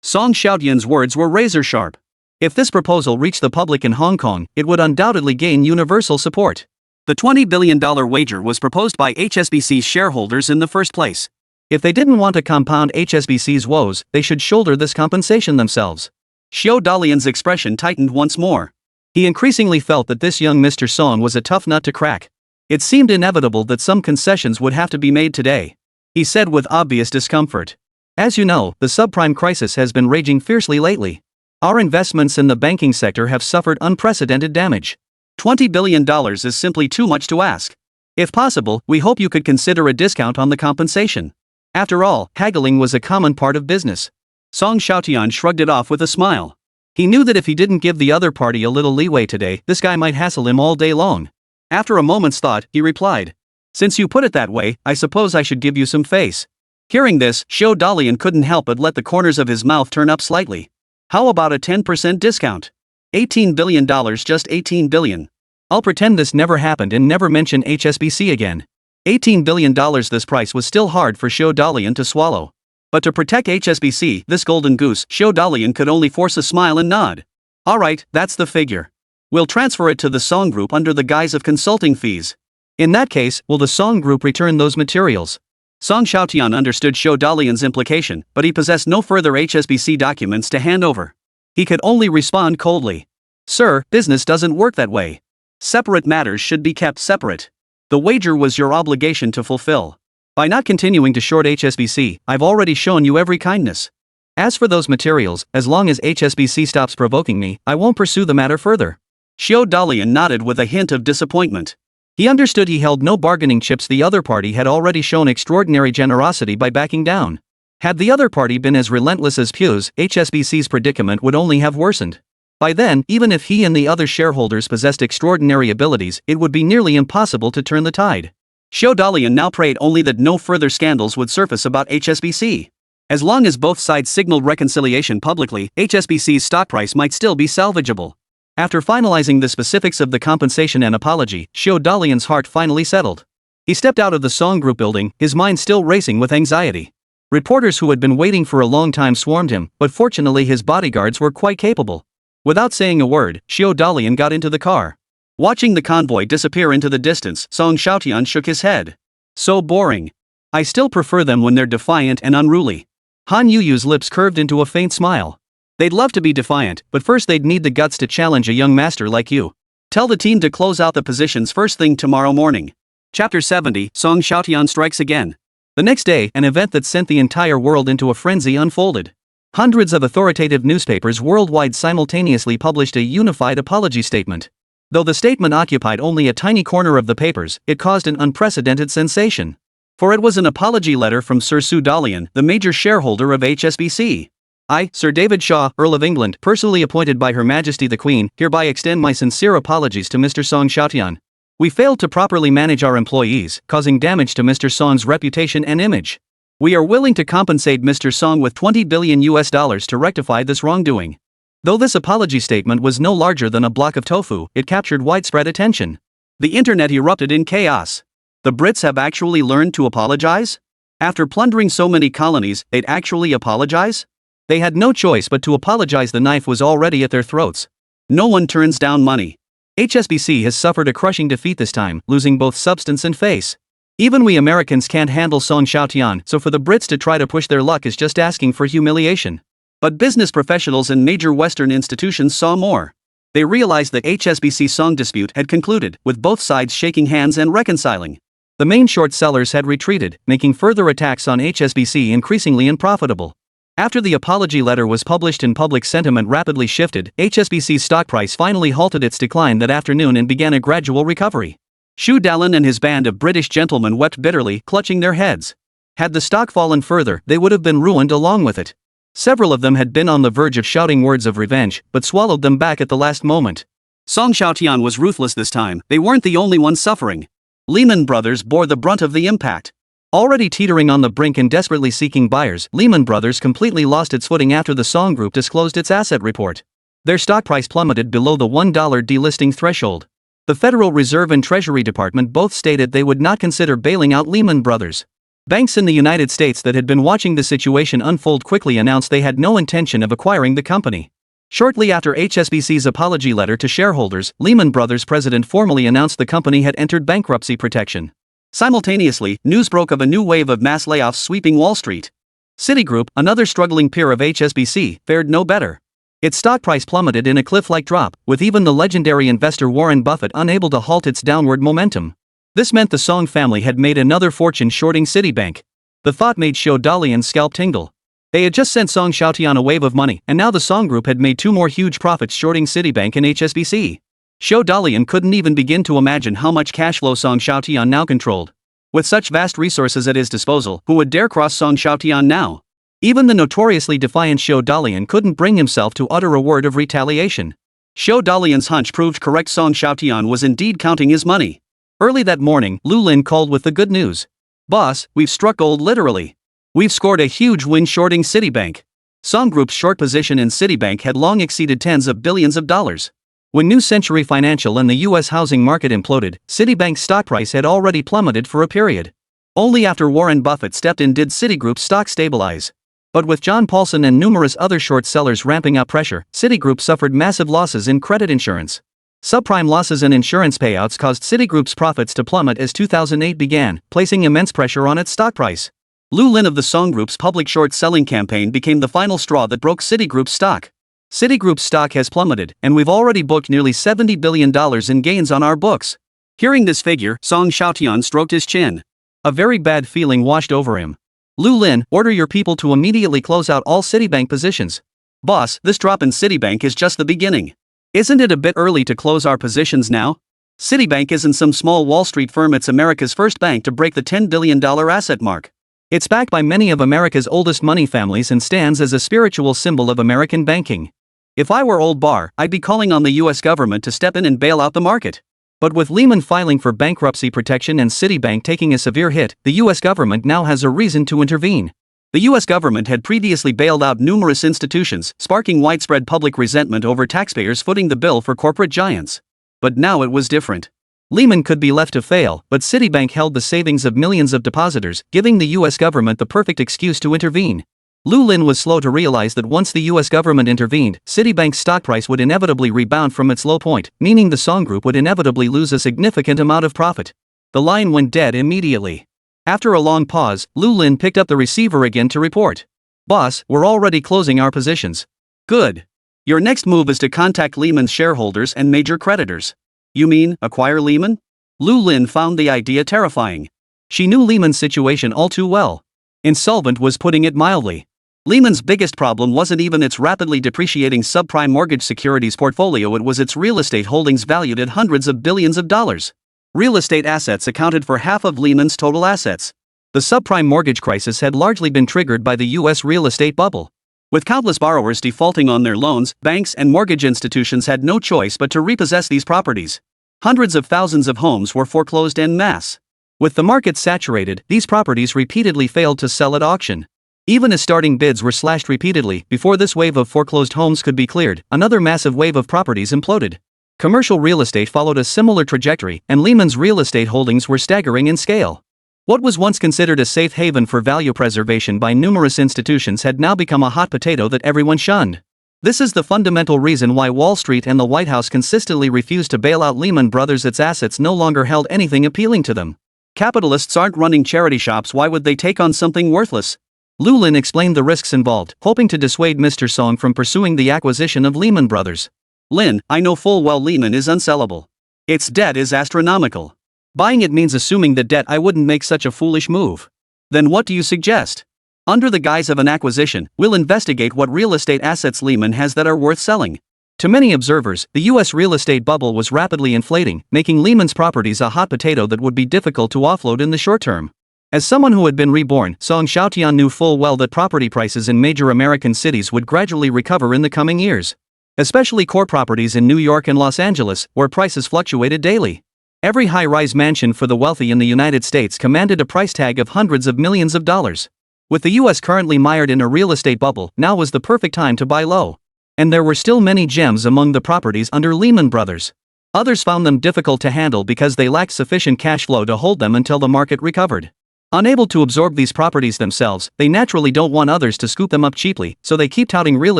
B: Song Xiaotian's words were razor-sharp. If this proposal reached the public in Hong Kong, it would undoubtedly gain universal support. The $20 billion wager was proposed by HSBC's shareholders in the first place. If they didn't want to compound HSBC's woes, they should shoulder this compensation themselves. Xiao expression tightened once more. He increasingly felt that this young Mr. Song was a tough nut to crack. It seemed inevitable that some concessions would have to be made today. He said with obvious discomfort. As you know, the subprime crisis has been raging fiercely lately. Our investments in the banking sector have suffered unprecedented damage. $20 billion is simply too much to ask. If possible, we hope you could consider a discount on the compensation. After all, haggling was a common part of business. Song Xiaotian shrugged it off with a smile. He knew that if he didn't give the other party a little leeway today, this guy might hassle him all day long. After a moment's thought, he replied. Since you put it that way, I suppose I should give you some face. Hearing this, Xiao couldn't help but let the corners of his mouth turn up slightly. How about a 10% discount? $18 billion, just $18 billion. I'll pretend this never happened and never mention HSBC again. $18 billion. This price was still hard for Xiao to swallow. But to protect HSBC, this golden goose, Xiao could only force a smile and nod. Alright, that's the figure. We'll transfer it to the Song Group under the guise of consulting fees. In that case, will the Song Group return those materials? Song Xiaotian understood Xiao implication, but he possessed no further HSBC documents to hand over. He could only respond coldly. Sir, business doesn't work that way. Separate matters should be kept separate. The wager was your obligation to fulfill. By not continuing to short HSBC, I've already shown you every kindness. As for those materials, as long as HSBC stops provoking me, I won't pursue the matter further. Xiao nodded with a hint of disappointment. He understood he held no bargaining chips. The other party had already shown extraordinary generosity by backing down. Had the other party been as relentless as Pew's, HSBC's predicament would only have worsened. By then, even if he and the other shareholders possessed extraordinary abilities, it would be nearly impossible to turn the tide. Xiao now prayed only that no further scandals would surface about HSBC. As long as both sides signaled reconciliation publicly, HSBC's stock price might still be salvageable. After finalizing the specifics of the compensation and apology, Xiaotian's heart finally settled. He stepped out of the Song Group building, his mind still racing with anxiety. Reporters who had been waiting for a long time swarmed him, but fortunately his bodyguards were quite capable. Without saying a word, Xiaotian got into the car. Watching the convoy disappear into the distance, Xiaotian shook his head. So boring. I still prefer them when they're defiant and unruly. Han Yuyu's lips curved into a faint smile. They'd love to be defiant, but first they'd need the guts to challenge a young master like you. Tell the team to close out the positions first thing tomorrow morning. Chapter 70, Xiaotian strikes again. The next day, an event that sent the entire world into a frenzy unfolded. Hundreds of authoritative newspapers worldwide simultaneously published a unified apology statement. Though the statement occupied only a tiny corner of the papers, it caused an unprecedented sensation. For it was an apology letter from Sir Xiaotian, the major shareholder of HSBC. I, Sir David Shaw, Earl of England, personally appointed by Her Majesty the Queen, hereby extend my sincere apologies to Mr. Xiaotian. We failed to properly manage our employees, causing damage to Mr. Song's reputation and image. We are willing to compensate Mr. Song with $20 billion to rectify this wrongdoing. Though this apology statement was no larger than a block of tofu, it captured widespread attention. The internet erupted in chaos. The Brits have actually learned to apologize? After plundering so many colonies, they'd actually apologize? They had no choice but to apologize. The knife was already at their throats. No one turns down money. HSBC has suffered a crushing defeat this time, losing both substance and face. Even we Americans can't handle Xiaotian, so for the Brits to try to push their luck is just asking for humiliation. But business professionals and major Western institutions saw more. They realized the HSBC Song dispute had concluded, with both sides shaking hands and reconciling. The main short sellers had retreated, making further attacks on HSBC increasingly unprofitable. After the apology letter was published and public sentiment rapidly shifted, HSBC's stock price finally halted its decline that afternoon and began a gradual recovery. Xu Dalin and his band of British gentlemen wept bitterly, clutching their heads. Had the stock fallen further, they would have been ruined along with it. Several of them had been on the verge of shouting words of revenge, but swallowed them back at the last moment. Xiaotian was ruthless this time. They weren't the only ones suffering. Lehman Brothers bore the brunt of the impact. Already teetering on the brink and desperately seeking buyers, Lehman Brothers completely lost its footing after the Song Group disclosed its asset report. Their stock price plummeted below the $1 delisting threshold. The Federal Reserve and Treasury Department both stated they would not consider bailing out Lehman Brothers. Banks in the United States that had been watching the situation unfold quickly announced they had no intention of acquiring the company. Shortly after HSBC's apology letter to shareholders, Lehman Brothers president formally announced the company had entered bankruptcy protection. Simultaneously, news broke of a new wave of mass layoffs sweeping Wall Street. Citigroup, another struggling peer of HSBC, fared no better. Its stock price plummeted in a cliff-like drop, with even the legendary investor Warren Buffett unable to halt its downward momentum. This meant the Song family had made another fortune shorting Citibank. The thought made Xiaotian's scalp tingle. They had just sent Xiaotian a wave of money, and now the Song Group had made two more huge profits shorting Citibank and HSBC. Xiaotian couldn't even begin to imagine how much cash flow Xiaotian now controlled. With such vast resources at his disposal, who would dare cross Xiaotian now? Even the notoriously defiant Xiaotian couldn't bring himself to utter a word of retaliation. Xiaotian's hunch proved correct. Xiaotian was indeed counting his money. Early that morning, Lu Lin called with the good news. Boss, we've struck gold literally. We've scored a huge win shorting Citibank. Song Group's short position in Citibank had long exceeded tens of billions of dollars. When New Century Financial and the U.S. housing market imploded, Citibank's stock price had already plummeted for a period. Only after Warren Buffett stepped in did Citigroup's stock stabilize. But with John Paulson and numerous other short sellers ramping up pressure, Citigroup suffered massive losses in credit insurance. Subprime losses and insurance payouts caused Citigroup's profits to plummet as 2008 began, placing immense pressure on its stock price. Lu Lin of the Song Group's public short-selling campaign became the final straw that broke Citigroup's stock. Citigroup's stock has plummeted, and we've already booked nearly $70 billion in gains on our books. Hearing this figure, Xiaotian stroked his chin. A very bad feeling washed over him. Lu Lin, order your people to immediately close out all Citibank positions. Boss, this drop in Citibank is just the beginning. Isn't it a bit early to close our positions now? Citibank isn't some small Wall Street firm, it's America's first bank to break the $10 billion asset mark. It's backed by many of America's oldest money families and stands as a spiritual symbol of American banking. If I were old Barr, I'd be calling on the US government to step in and bail out the market. But with Lehman filing for bankruptcy protection and Citibank taking a severe hit, the US government now has a reason to intervene. The US government had previously bailed out numerous institutions, sparking widespread public resentment over taxpayers footing the bill for corporate giants. But now it was different. Lehman could be left to fail, but Citibank held the savings of millions of depositors, giving the US government the perfect excuse to intervene. Lu Lin was slow to realize that once the US government intervened, Citibank's stock price would inevitably rebound from its low point, meaning the Song Group would inevitably lose a significant amount of profit. The line went dead immediately. After a long pause, Lu Lin picked up the receiver again to report. "Boss, we're already closing our positions." "Good. Your next move is to contact Lehman's shareholders and major creditors." "You mean, acquire Lehman?" Lu Lin found the idea terrifying. She knew Lehman's situation all too well. Insolvent was putting it mildly. Lehman's biggest problem wasn't even its rapidly depreciating subprime mortgage securities portfolio, it was its real estate holdings valued at hundreds of billions of dollars. Real estate assets accounted for half of Lehman's total assets. The subprime mortgage crisis had largely been triggered by the US real estate bubble. With countless borrowers defaulting on their loans, banks and mortgage institutions had no choice but to repossess these properties. Hundreds of thousands of homes were foreclosed en masse. With the market saturated, these properties repeatedly failed to sell at auction. Even as starting bids were slashed repeatedly, before this wave of foreclosed homes could be cleared, another massive wave of properties imploded. Commercial real estate followed a similar trajectory, and Lehman's real estate holdings were staggering in scale. What was once considered a safe haven for value preservation by numerous institutions had now become a hot potato that everyone shunned. This is the fundamental reason why Wall Street and the White House consistently refused to bail out Lehman Brothers. Its assets no longer held anything appealing to them. Capitalists aren't running charity shops, why would they take on something worthless? Lu Lin explained the risks involved, hoping to dissuade Mr. Song from pursuing the acquisition of Lehman Brothers. "Lin, I know full well Lehman is unsellable. Its debt is astronomical. Buying it means assuming the debt. I wouldn't make such a foolish move." "Then what do you suggest?" "Under the guise of an acquisition, we'll investigate what real estate assets Lehman has that are worth selling." To many observers, the US real estate bubble was rapidly inflating, making Lehman's properties a hot potato that would be difficult to offload in the short term. As someone who had been reborn, Song Xiaotian knew full well that property prices in major American cities would gradually recover in the coming years. Especially core properties in New York and Los Angeles, where prices fluctuated daily. Every high-rise mansion for the wealthy in the United States commanded a price tag of hundreds of millions of dollars. With the US currently mired in a real estate bubble, now was the perfect time to buy low. And there were still many gems among the properties under Lehman Brothers. Others found them difficult to handle because they lacked sufficient cash flow to hold them until the market recovered. Unable to absorb these properties themselves, they naturally don't want others to scoop them up cheaply, so they keep touting real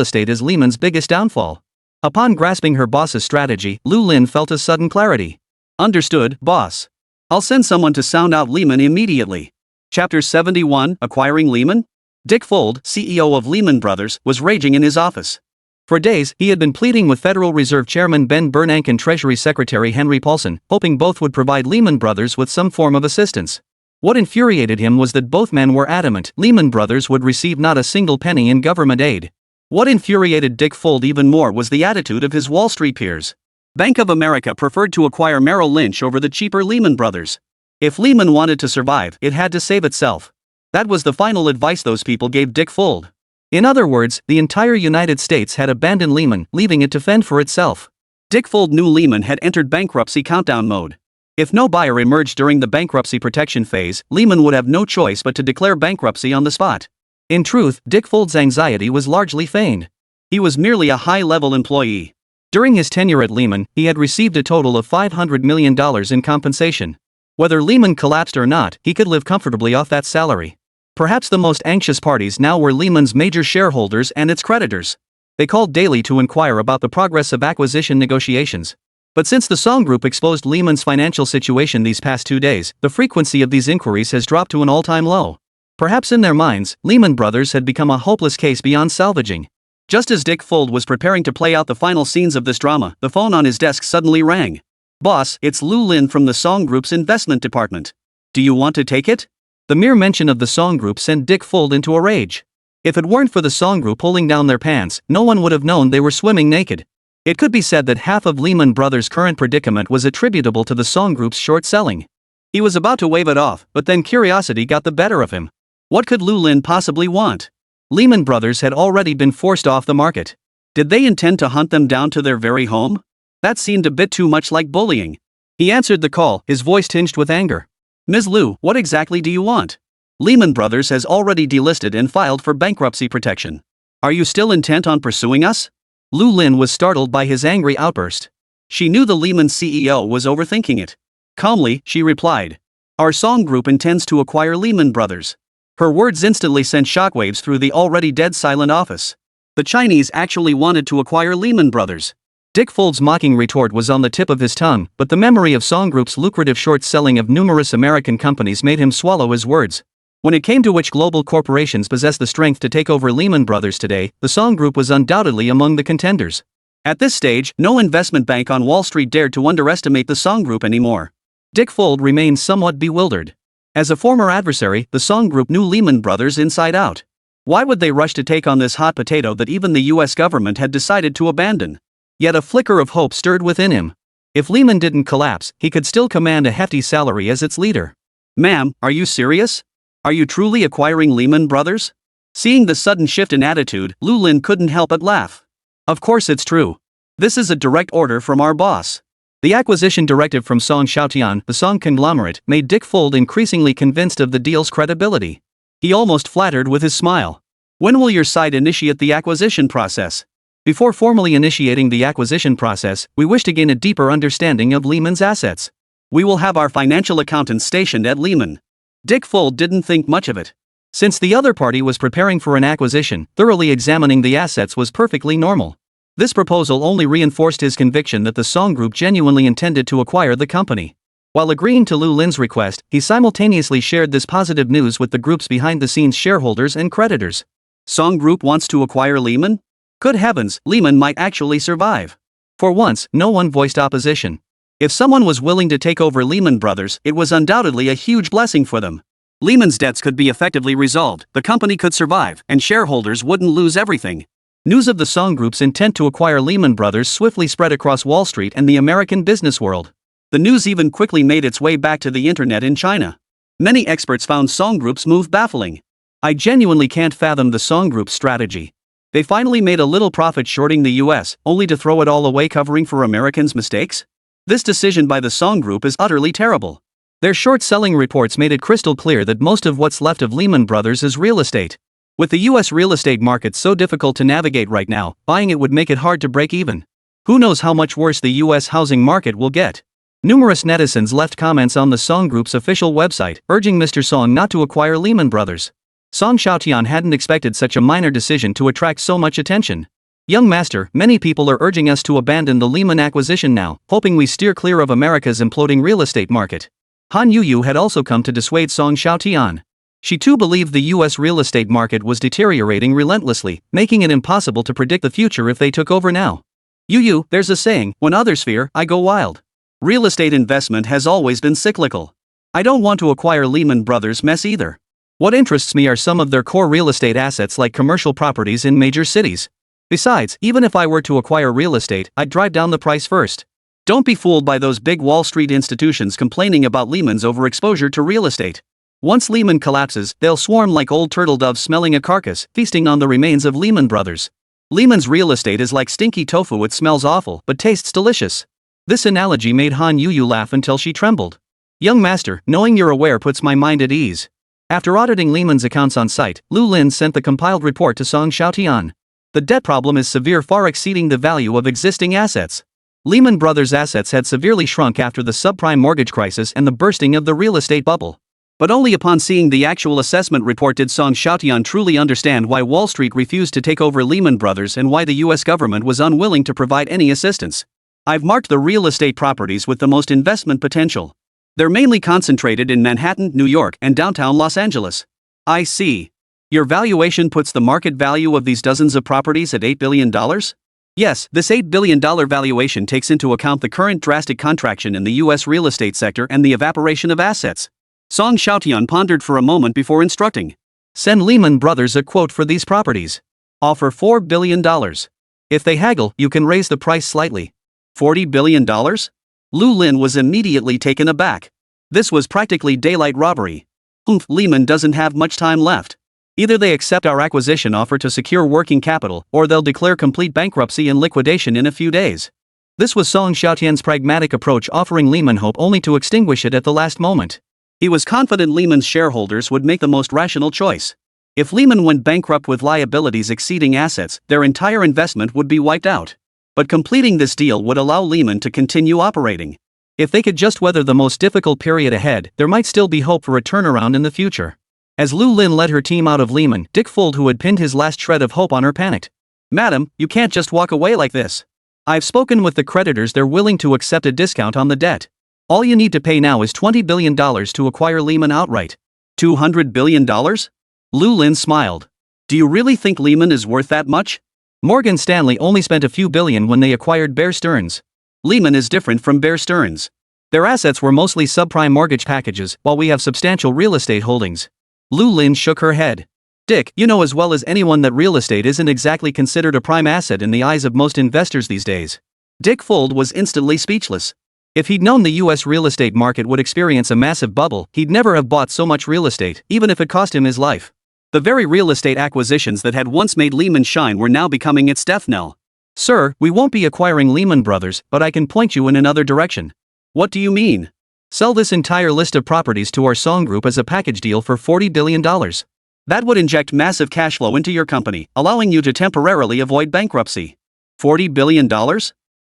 B: estate as Lehman's biggest downfall. Upon grasping her boss's strategy, Lu Lin felt a sudden clarity. "Understood, boss. I'll send someone to sound out Lehman immediately." Chapter 71, Acquiring Lehman? Dick Fuld, CEO of Lehman Brothers, was raging in his office. For days, he had been pleading with Federal Reserve Chairman Ben Bernanke and Treasury Secretary Henry Paulson, hoping both would provide Lehman Brothers with some form of assistance. What infuriated him was that both men were adamant Lehman Brothers would receive not a single penny in government aid. What infuriated Dick Fuld even more was the attitude of his Wall Street peers. Bank of America preferred to acquire Merrill Lynch over the cheaper Lehman Brothers. If Lehman wanted to survive, it had to save itself. That was the final advice those people gave Dick Fuld. In other words, the entire United States had abandoned Lehman, leaving it to fend for itself. Dick Fuld knew Lehman had entered bankruptcy countdown mode. If no buyer emerged during the bankruptcy protection phase, Lehman would have no choice but to declare bankruptcy on the spot. In truth, Dick Fuld's anxiety was largely feigned. He was merely a high-level employee. During his tenure at Lehman, he had received a total of $500 million in compensation. Whether Lehman collapsed or not, he could live comfortably off that salary. Perhaps the most anxious parties now were Lehman's major shareholders and its creditors. They called daily to inquire about the progress of acquisition negotiations. But since the Song Group exposed Lehman's financial situation these past 2 days, the frequency of these inquiries has dropped to an all-time low. Perhaps in their minds, Lehman Brothers had become a hopeless case beyond salvaging. Just as Dick Fuld was preparing to play out the final scenes of this drama, the phone on his desk suddenly rang. "Boss, it's Lu Lin from the Song Group's investment department. Do you want to take it?" The mere mention of the Song Group sent Dick Fuld into a rage. If it weren't for the Song Group pulling down their pants, no one would have known they were swimming naked. It could be said that half of Lehman Brothers' current predicament was attributable to the Song Group's short selling. He was about to wave it off, but then curiosity got the better of him. What could Lu Lin possibly want? Lehman Brothers had already been forced off the market. Did they intend to hunt them down to their very home? That seemed a bit too much like bullying. He answered the call, his voice tinged with anger. "Ms. Lu, what exactly do you want?" Lehman Brothers has already delisted and filed for bankruptcy protection. Are you still intent on pursuing us? Lu Lin was startled by his angry outburst. She knew the Lehman CEO was overthinking it. Calmly, she replied. Our Song Group intends to acquire Lehman Brothers. Her words instantly sent shockwaves through the already dead silent office. The Chinese actually wanted to acquire Lehman Brothers.
A: Dick Fold's mocking retort was on the tip of his tongue, but the memory of Song Group's lucrative short selling of numerous American companies made him swallow his words. When it came to which global corporations possess the strength to take over Lehman Brothers today, the Song Group was undoubtedly among the contenders. At this stage, no investment bank on Wall Street dared to underestimate the Song Group anymore. Dick Fold remained somewhat bewildered. As a former adversary, the Song Group knew Lehman Brothers inside out. Why would they rush to take on this hot potato that even the US government had decided to abandon? Yet a flicker of hope stirred within him. If Lehman didn't collapse, he could still command a hefty salary as its leader.
B: Ma'am, are you serious? Are you truly acquiring Lehman Brothers? Seeing the sudden shift in attitude, Lu Lin couldn't help but laugh. Of course it's true. This is a direct order from our boss.
A: The acquisition directive from Song Xiaotian, the Song conglomerate, made Dick Fold increasingly convinced of the deal's credibility. He almost flattered with his smile. When will your side initiate the acquisition process? Before formally initiating the acquisition process, we wish to gain a deeper understanding of Lehman's assets.
B: We will have our financial accountants stationed at Lehman. Dick Fold didn't think much of it.
A: Since the other party was preparing for an acquisition, thoroughly examining the assets was perfectly normal. This proposal only reinforced his conviction that the Song Group genuinely intended to acquire the company. While agreeing to Lu Lin's request, he simultaneously shared this positive news with the group's behind-the-scenes shareholders and creditors.
B: Song Group wants to acquire Lehman? Good heavens, Lehman might actually survive.
A: For once, no one voiced opposition.
B: If someone was willing to take over Lehman Brothers, it was undoubtedly a huge blessing for them. Lehman's debts could be effectively resolved, the company could survive, and shareholders wouldn't lose everything.
A: News of the Song Group's intent to acquire Lehman Brothers swiftly spread across Wall Street and the American business world.
B: The news even quickly made its way back to the internet in China. Many experts found Song Group's move baffling.
A: I genuinely can't fathom the Song Group's strategy. They finally made a little profit shorting the US, only to throw it all away covering for Americans' mistakes? This decision by the Song Group is utterly terrible. Their short-selling reports made it crystal clear that most of what's left of Lehman Brothers is real estate. With the US real estate market so difficult to navigate right now, buying it would make it hard to break even. Who knows how much worse the US housing market will get? Numerous netizens left comments on the Song Group's official website, urging Mr. Song not to acquire Lehman Brothers. Song Xiaotian hadn't expected such a minor decision to attract so much attention. Young master, many people are urging us to abandon the Lehman acquisition now, hoping we steer clear of America's imploding real estate market. Han Yuyu had also come to dissuade Song Xiaotian. She too believed the US real estate market was deteriorating relentlessly, making it impossible to predict the future if they took over now. Yuyu, there's a saying, when others fear, I go wild. Real estate investment has always been cyclical. I don't want to acquire Lehman Brothers' mess either. What interests me are some of their core real estate assets like commercial properties in major cities. Besides, even if I were to acquire real estate, I'd drive down the price first. Don't be fooled by those big Wall Street institutions complaining about Lehman's overexposure to real estate. Once Lehman collapses, they'll swarm like old turtle doves smelling a carcass, feasting on the remains of Lehman Brothers. Lehman's real estate is like stinky tofu, it smells awful, but tastes delicious. This analogy made Han Yuyu laugh until she trembled. Young master, knowing you're aware puts my mind at ease. After auditing Lehman's accounts on site, Lu Lin sent the compiled report to Song Xiaotian. The debt problem is severe, far exceeding the value of existing assets. Lehman Brothers' assets had severely shrunk after the subprime mortgage crisis and the bursting of the real estate bubble. But only upon seeing the actual assessment report did Song Xiaotian truly understand why Wall Street refused to take over Lehman Brothers and why the US government was unwilling to provide any assistance. I've marked the real estate properties with the most investment potential. They're mainly concentrated in Manhattan, New York, and downtown Los Angeles. I see. Your valuation puts the market value of these dozens of properties at $8 billion? Yes, this $8 billion valuation takes into account the current drastic contraction in the US real estate sector and the evaporation of assets. Song Xiaotian pondered for a moment before instructing. Send Lehman Brothers a quote for these properties. Offer $4 billion. If they haggle, you can raise the price slightly. $40 billion? Lu Lin was immediately taken aback. This was practically daylight robbery. Lehman doesn't have much time left. Either they accept our acquisition offer to secure working capital, or they'll declare complete bankruptcy and liquidation in a few days. This was Song Xiaotian's pragmatic approach, offering Lehman hope only to extinguish it at the last moment.
B: He was confident Lehman's shareholders would make the most rational choice. If Lehman went bankrupt with liabilities exceeding assets, their entire investment would be wiped out. But completing this deal would allow Lehman to continue operating.
A: If they could just weather the most difficult period ahead, there might still be hope for a turnaround in the future. As Lu Lin led her team out of Lehman, Dick Fold, who had pinned his last shred of hope on her, panicked. "Madam, you can't just walk away like this. I've spoken with the creditors, they're willing to accept a discount on the debt. All you need to pay now is $20 billion to acquire Lehman outright."
B: $200 billion? Lu Lin smiled. "Do you really think Lehman is worth that much?"
A: Morgan Stanley only spent a few billion when they acquired Bear Stearns.
B: Lehman is different from Bear Stearns.
A: Their assets were mostly subprime mortgage packages, while we have substantial real estate holdings.
B: Lu Lin shook her head.
A: "Dick, you know as well as anyone that real estate isn't exactly considered a prime asset in the eyes of most investors these days."
B: Dick Fold was instantly speechless.
A: If he'd known the US real estate market would experience a massive bubble, he'd never have bought so much real estate, even if it cost him his life.
B: The very real estate acquisitions that had once made Lehman shine were now becoming its death knell.
A: "Sir, we won't be acquiring Lehman Brothers, but I can point you in another direction."
B: "What do you mean?"
A: "Sell this entire list of properties to our Song Group as a package deal for $40 billion.
B: That would inject massive cash flow into your company, allowing you to temporarily avoid bankruptcy." $40 billion?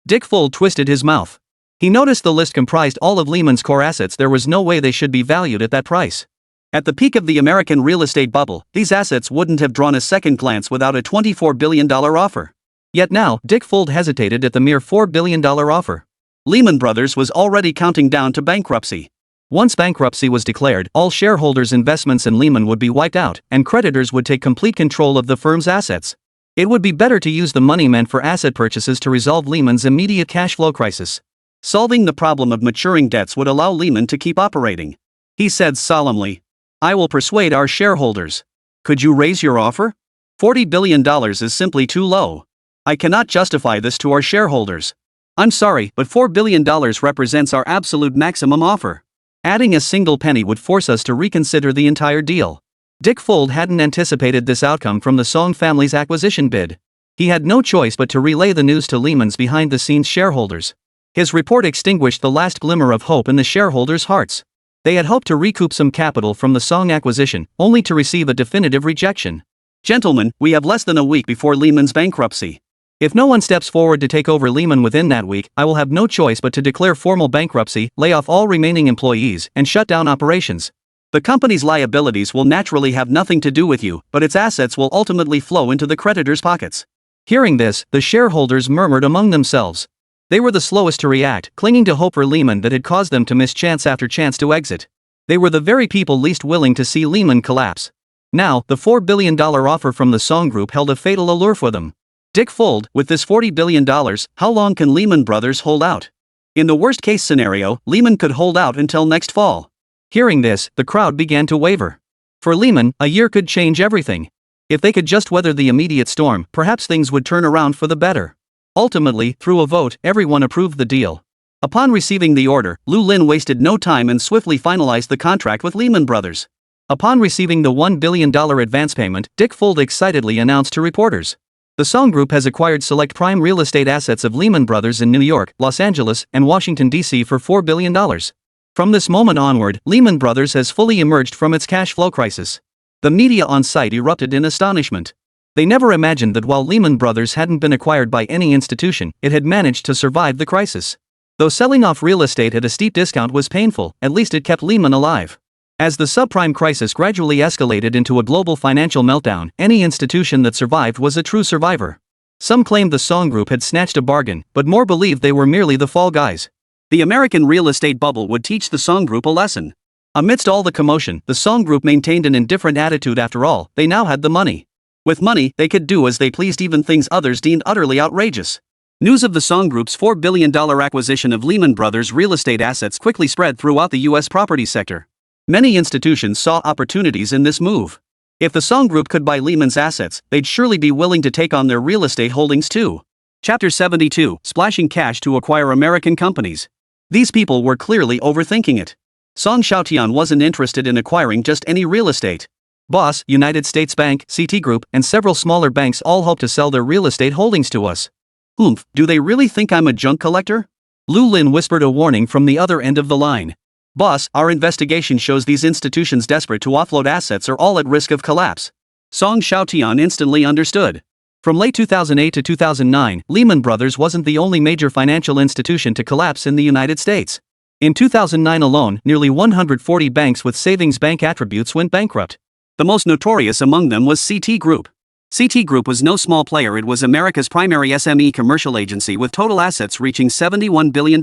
A: Dick Fold twisted his mouth. He noticed the list comprised all of Lehman's core assets. There was no way they should be valued at that price.
B: At the peak of the American real estate bubble, these assets wouldn't have drawn a second glance without a $24 billion offer.
A: Yet now, Dick Fold hesitated at the mere $4 billion offer.
B: Lehman Brothers was already counting down to bankruptcy.
A: Once bankruptcy was declared, all shareholders' investments in Lehman would be wiped out, and creditors would take complete control of the firm's assets. It would be better to use the money meant for asset purchases to resolve Lehman's immediate cash flow crisis.
B: Solving the problem of maturing debts would allow Lehman to keep operating. He said solemnly, "I will persuade our shareholders." "Could you raise your offer?" $40 billion is simply too low. I cannot justify this to our shareholders. I'm sorry, but $4 billion represents our absolute maximum offer. Adding a single penny would force us to reconsider the entire deal.
A: Dick Fold hadn't anticipated this outcome from the Song family's acquisition bid. He had no choice but to relay the news to Lehman's behind-the-scenes shareholders. His report extinguished the last glimmer of hope in the shareholders' hearts. They had hoped to recoup some capital from the Song acquisition, only to receive a definitive rejection.
B: "Gentlemen, we have less than a week before Lehman's bankruptcy.
A: If no one steps forward to take over Lehman within that week, I will have no choice but to declare formal bankruptcy, lay off all remaining employees, and shut down operations.
B: The company's liabilities will naturally have nothing to do with you, but its assets will ultimately flow into the creditors' pockets."
A: Hearing this, the shareholders murmured among themselves. They were the slowest to react, clinging to hope for Lehman that had caused them to miss chance after chance to exit. They were the very people least willing to see Lehman collapse. Now, the $4 billion offer from the Song Group held a fatal allure for them. Dick Fold, with this $40 billion, how long can Lehman Brothers hold out?
B: In the worst-case scenario, Lehman could hold out until next fall.
A: Hearing this, the crowd began to waver. For Lehman, a year could change everything. If they could just weather the immediate storm, perhaps things would turn around for the better. Ultimately, through a vote, everyone approved the deal. Upon receiving the order, Lu Lin wasted no time and swiftly finalized the contract with Lehman Brothers. Upon receiving the $1 billion advance payment, Dick Fold excitedly announced to reporters, "The Song Group has acquired select prime real estate assets of Lehman Brothers in New York, Los Angeles, and Washington, D.C. for $4 billion. From this moment onward, Lehman Brothers has fully emerged from its cash flow crisis." The media on site erupted in astonishment. They never imagined that while Lehman Brothers hadn't been acquired by any institution, it had managed to survive the crisis. Though selling off real estate at a steep discount was painful, at least it kept Lehman alive. As the subprime crisis gradually escalated into a global financial meltdown, any institution that survived was a true survivor. Some claimed the Song Group had snatched a bargain, but more believed they were merely the fall guys.
B: The American real estate bubble would teach the Song Group a lesson. Amidst all the commotion, the Song Group maintained an indifferent attitude. After all, they now had the money. With money, they could do as they pleased, even things others deemed utterly outrageous. News of the Song Group's $4 billion acquisition of Lehman Brothers' real estate assets quickly spread throughout the U.S. property sector. Many institutions saw opportunities in this move. If the Song Group could buy Lehman's assets, they'd surely be willing to take on their real estate holdings too. Chapter 72, Splashing Cash to Acquire American Companies. These people were clearly overthinking it. Song Xiaotian wasn't interested in acquiring just any real estate.
A: "Boss, United States Bank, CT Group, and several smaller banks all hope to sell their real estate holdings to us."
B: "Oomph, do they really think I'm a junk collector?"
A: Lu Lin whispered a warning from the other end of the line.
B: Boss, our investigation shows these institutions desperate to offload assets are all at risk of collapse. Song Xiaotian instantly understood. From late 2008 to 2009, Lehman Brothers wasn't the only major financial institution to collapse in the United States. In 2009 alone, nearly 140 banks with savings bank attributes went bankrupt. The most notorious among them was CT Group. CT Group was no small player. It was America's primary SME commercial agency with total assets reaching $71 billion.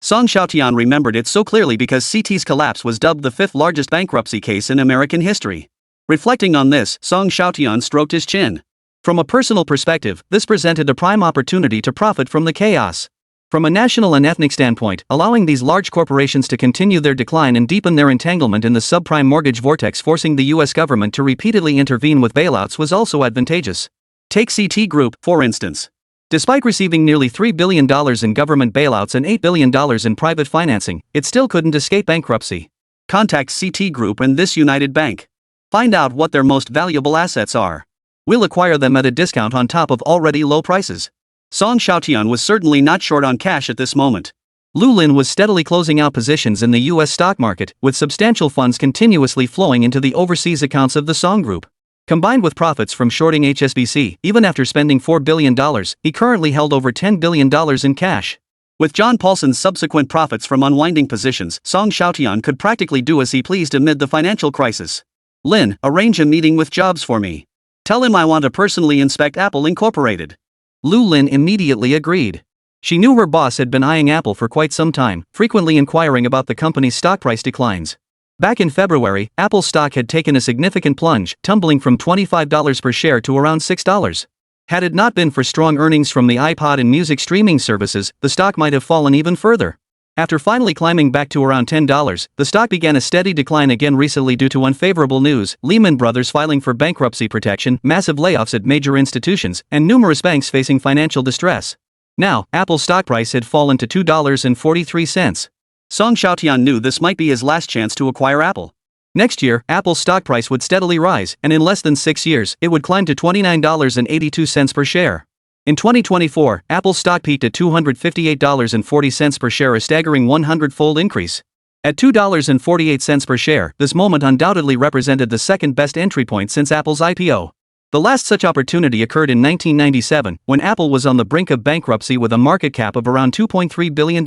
B: Song Xiaotian remembered it so clearly because CT's collapse was dubbed the fifth largest bankruptcy case in American history. Reflecting on this, Song Xiaotian stroked his chin. From a personal perspective, this presented a prime opportunity to profit from the chaos. From a national and ethnic standpoint, allowing these large corporations to continue their decline and deepen their entanglement in the subprime mortgage vortex, forcing the US government to repeatedly intervene with bailouts, was also advantageous. Take CT Group, for instance. Despite receiving nearly $3 billion in government bailouts and $8 billion in private financing, it still couldn't escape bankruptcy. Contact CT Group and this United Bank. Find out what their most valuable assets are. We'll acquire them at a discount on top of already low prices. Song Xiaotian was certainly not short on cash at this moment. Lu Lin was steadily closing out positions in the US stock market, with substantial funds continuously flowing into the overseas accounts of the Song Group. Combined with profits from shorting HSBC, even after spending $4 billion, he currently held over $10 billion in cash. With John Paulson's subsequent profits from unwinding positions, Song Xiaotian could practically do as he pleased amid the financial crisis. Lin, arrange a meeting with Jobs for me. Tell him I want to personally inspect Apple Incorporated. Lu Lin immediately agreed. She knew her boss had been eyeing Apple for quite some time, frequently inquiring about the company's stock price declines. Back in February, Apple stock had taken a significant plunge, tumbling from $25 per share to around $6. Had it not been for strong earnings from the iPod and music streaming services, the stock might have fallen even further. After finally climbing back to around $10, the stock began a steady decline again recently due to unfavorable news: Lehman Brothers filing for bankruptcy protection, massive layoffs at major institutions, and numerous banks facing financial distress. Now, Apple's stock price had fallen to $2.43. Song Xiaotian knew this might be his last chance to acquire Apple. Next year, Apple's stock price would steadily rise, and in less than 6 years, it would climb to $29.82 per share. In 2024, Apple's stock peaked at $258.40 per share, a staggering 100-fold increase. At $2.48 per share, this moment undoubtedly represented the second-best entry point since Apple's IPO. The last such opportunity occurred in 1997, when Apple was on the brink of bankruptcy with a market cap of around $2.3 billion.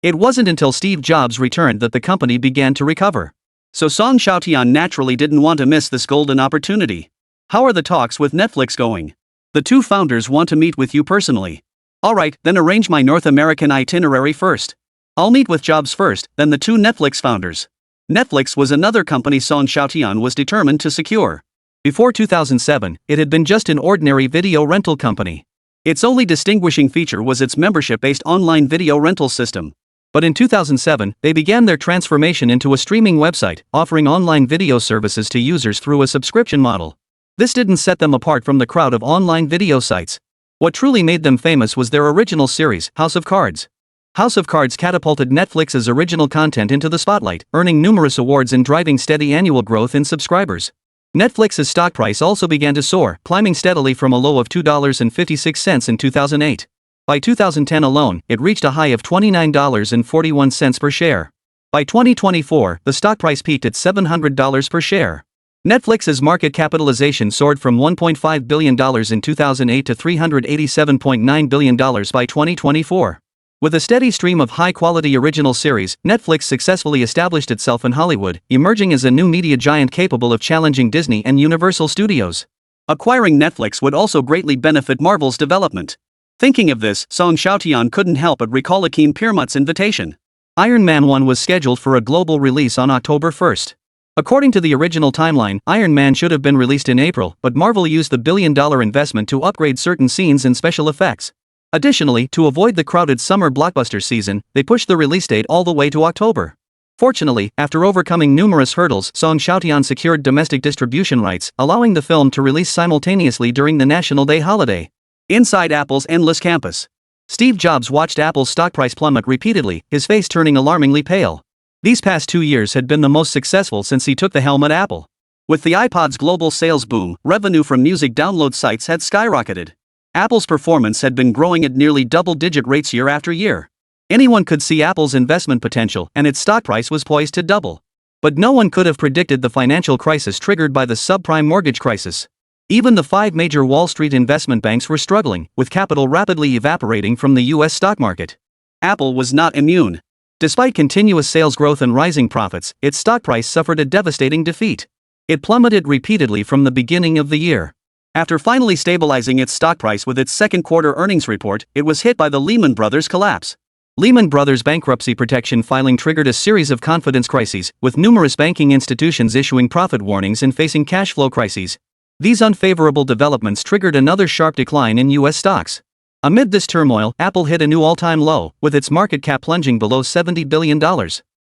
B: It wasn't until Steve Jobs returned that the company began to recover. So Song Xiaotian naturally didn't want to miss this golden opportunity. How are the talks with Netflix going? The two founders want to meet with you personally. Alright, then arrange my North American itinerary first. I'll meet with Jobs first, then the two Netflix founders. Netflix was another company Song Xiaotian was determined to secure. Before 2007, it had been just an ordinary video rental company. Its only distinguishing feature was its membership-based online video rental system. But in 2007, they began their transformation into a streaming website, offering online video services to users through a subscription model. This didn't set them apart from the crowd of online video sites. What truly made them famous was their original series, House of Cards. House of Cards catapulted Netflix's original content into the spotlight, earning numerous awards and driving steady annual growth in subscribers. Netflix's stock price also began to soar, climbing steadily from a low of $2.56 in 2008. By 2010 alone, it reached a high of $29.41 per share. By 2024, the stock price peaked at $700 per share. Netflix's market capitalization soared from $1.5 billion in 2008 to $387.9 billion by 2024. With a steady stream of high-quality original series, Netflix successfully established itself in Hollywood, emerging as a new media giant capable of challenging Disney and Universal Studios. Acquiring Netflix would also greatly benefit Marvel's development. Thinking of this, Song Xiaotian couldn't help but recall Akeem Piermont's invitation. Iron Man 1 was scheduled for a global release on October 1st. According to the original timeline, Iron Man should have been released in April, but Marvel used the billion-dollar investment to upgrade certain scenes and special effects. Additionally, to avoid the crowded summer blockbuster season, they pushed the release date all the way to October. Fortunately, after overcoming numerous hurdles, Song Xiaotian secured domestic distribution rights, allowing the film to release simultaneously during the National Day holiday. Inside Apple's endless campus, Steve Jobs watched Apple's stock price plummet repeatedly, his face turning alarmingly pale. These past 2 years had been the most successful since he took the helm at Apple. With the iPod's global sales boom, revenue from music download sites had skyrocketed. Apple's performance had been growing at nearly double-digit rates year after year. Anyone could see Apple's investment potential and its stock price was poised to double. But no one could have predicted the financial crisis triggered by the subprime mortgage crisis. Even the 5 major Wall Street investment banks were struggling, with capital rapidly evaporating from the US stock market. Apple was not immune. Despite continuous sales growth and rising profits, its stock price suffered a devastating defeat. It plummeted repeatedly from the beginning of the year. After finally stabilizing its stock price with its second quarter earnings report, it was hit by the Lehman Brothers collapse. Lehman Brothers' bankruptcy protection filing triggered a series of confidence crises, with numerous banking institutions issuing profit warnings and facing cash flow crises. These unfavorable developments triggered another sharp decline in U.S. stocks. Amid this turmoil, Apple hit a new all-time low, with its market cap plunging below $70 billion.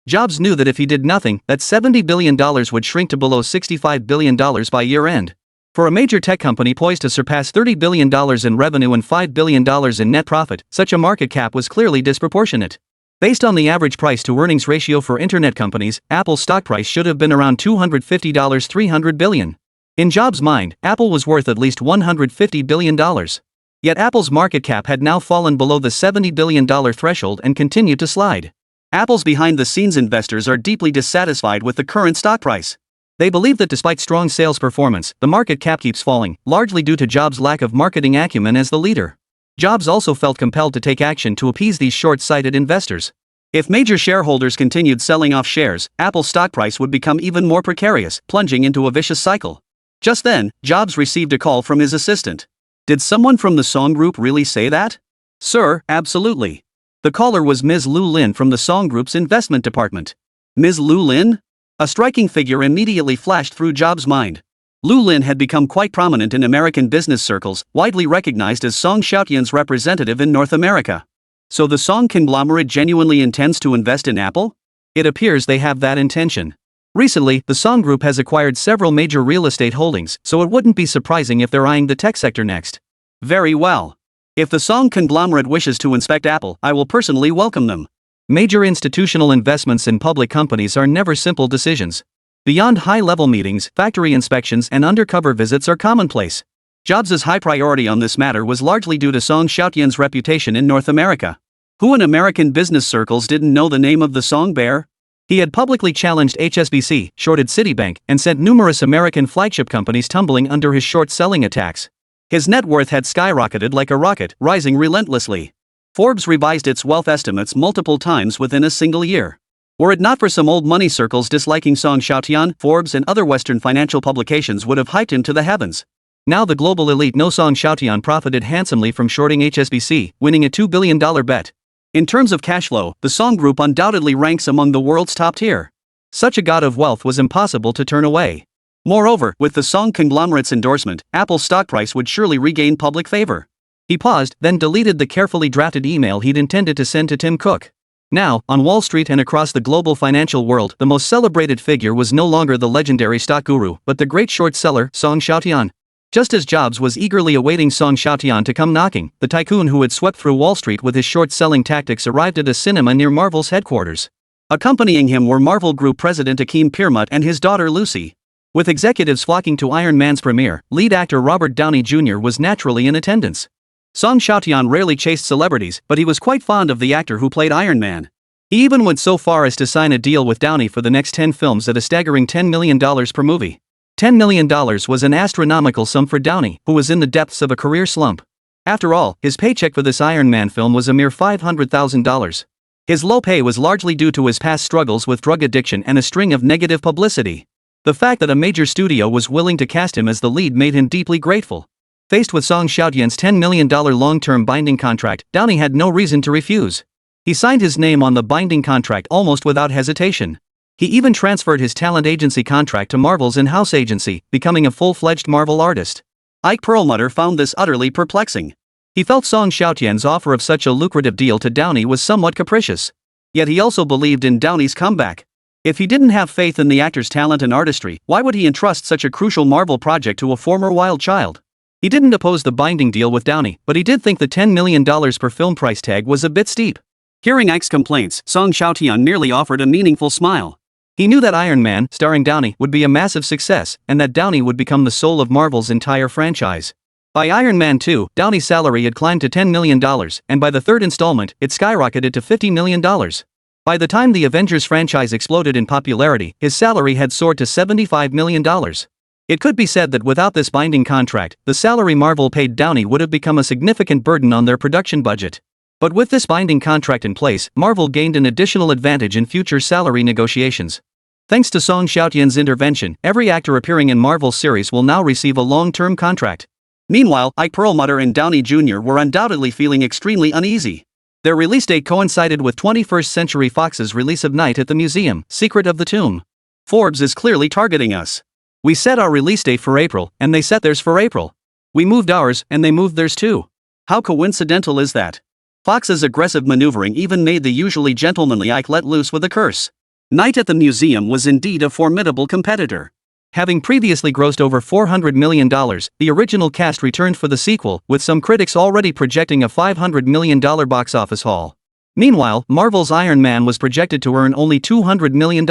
B: Jobs knew that if he did nothing, that $70 billion would shrink to below $65 billion by year-end. For a major tech company poised to surpass $30 billion in revenue and $5 billion in net profit, such a market cap was clearly disproportionate. Based on the average price-to-earnings ratio for internet companies, Apple's stock price should have been around $250 $300 billion. In Jobs' mind, Apple was worth at least $150 billion. Yet Apple's market cap had now fallen below the $70 billion threshold and continued to slide. Apple's behind-the-scenes investors are deeply dissatisfied with the current stock price. They believe that despite strong sales performance, the market cap keeps falling, largely due to Jobs' lack of marketing acumen as the leader. Jobs also felt compelled to take action to appease these short-sighted investors. If major shareholders continued selling off shares, Apple's stock price would become even more precarious, plunging into a vicious cycle. Just then, Jobs received a call from his assistant. Did someone from the Song Group really say that? Sir, absolutely. The caller was Ms. Lu Lin from the Song Group's investment department. Ms. Lu Lin? A striking figure immediately flashed through Jobs' mind. Lu Lin had become quite prominent in American business circles, widely recognized as Song Xiaotian's representative in North America. So the Song conglomerate genuinely intends to invest in Apple? It appears they have that intention. Recently, the Song Group has acquired several major real estate holdings, so it wouldn't be surprising if they're eyeing the tech sector next. Very well. If the Song conglomerate wishes to inspect Apple, I will personally welcome them. Major institutional investments in public companies are never simple decisions. Beyond high-level meetings, factory inspections and undercover visits are commonplace. Jobs' high priority on this matter was largely due to Song Xiaotian's reputation in North America. Who in American business circles didn't know the name of the Song Bear? He had publicly challenged HSBC, shorted Citibank, and sent numerous American flagship companies tumbling under his short-selling attacks. His net worth had skyrocketed like a rocket, rising relentlessly. Forbes revised its wealth estimates multiple times within a single year. Were it not for some old money circles disliking Song Xiaotian, Forbes and other Western financial publications would have hyped him to the heavens. Now the global elite know Song Xiaotian profited handsomely from shorting HSBC, winning a $2 billion bet. In terms of cash flow, the Song Group undoubtedly ranks among the world's top tier. Such a god of wealth was impossible to turn away. Moreover, with the Song conglomerate's endorsement, Apple's stock price would surely regain public favor. He paused, then deleted the carefully drafted email he'd intended to send to Tim Cook. Now, on Wall Street and across the global financial world, the most celebrated figure was no longer the legendary stock guru, but the great short seller, Song Xiaotian. Just as Jobs was eagerly awaiting Song Xiaotian to come knocking, the tycoon who had swept through Wall Street with his short-selling tactics arrived at a cinema near Marvel's headquarters. Accompanying him were Marvel Group president Akeem Piermont and his daughter Lucy. With executives flocking to Iron Man's premiere, lead actor Robert Downey Jr. was naturally in attendance. Song Xiaotian rarely chased celebrities, but he was quite fond of the actor who played Iron Man. He even went so far as to sign a deal with Downey for the next 10 films at a staggering $10 million per movie. $10 million was an astronomical sum for Downey, who was in the depths of a career slump. After all, his paycheck for this Iron Man film was a mere $500,000. His low pay was largely due to his past struggles with drug addiction and a string of negative publicity. The fact that a major studio was willing to cast him as the lead made him deeply grateful. Faced with Song Xiaotian's $10 million long-term binding contract, Downey had no reason to refuse. He signed his name on the binding contract almost without hesitation. He even transferred his talent agency contract to Marvel's in-house agency, becoming a full-fledged Marvel artist. Ike Perlmutter found this utterly perplexing. He felt Song Xiaotian's offer of such a lucrative deal to Downey was somewhat capricious. Yet he also believed in Downey's comeback. If he didn't have faith in the actor's talent and artistry, why would he entrust such a crucial Marvel project to a former wild child? He didn't oppose the binding deal with Downey, but he did think the $10 million per film price tag was a bit steep. Hearing Ike's complaints, Song Xiaotian nearly offered a meaningful smile. He knew that Iron Man, starring Downey, would be a massive success, and that Downey would become the soul of Marvel's entire franchise.
A: By Iron Man 2, Downey's salary had climbed to $10 million, and by the third installment, it skyrocketed to $50 million. By the time the Avengers franchise exploded in popularity, his salary had soared to $75 million. It could be said that without this binding contract, the salary Marvel paid Downey would have become a significant burden on their production budget. But with this binding contract in place, Marvel gained an additional advantage in future salary negotiations. Thanks to Song Xiaotian's intervention, every actor appearing in Marvel's series will now receive a long-term contract. Meanwhile, Ike Perlmutter and Downey Jr. were undoubtedly feeling extremely uneasy. Their release date coincided with 21st Century Fox's release of Night at the Museum, Secret of the Tomb. Forbes is clearly targeting us. We set our release date for April, and they set theirs for April. We moved ours, and they moved theirs too. How coincidental is that? Fox's aggressive maneuvering even made the usually gentlemanly Ike let loose with a curse. Night at the Museum was indeed a formidable competitor. Having previously grossed over $400 million, the original cast returned for the sequel, with some critics already projecting a $500 million box office haul. Meanwhile, Marvel's Iron Man was projected to earn only $200 million.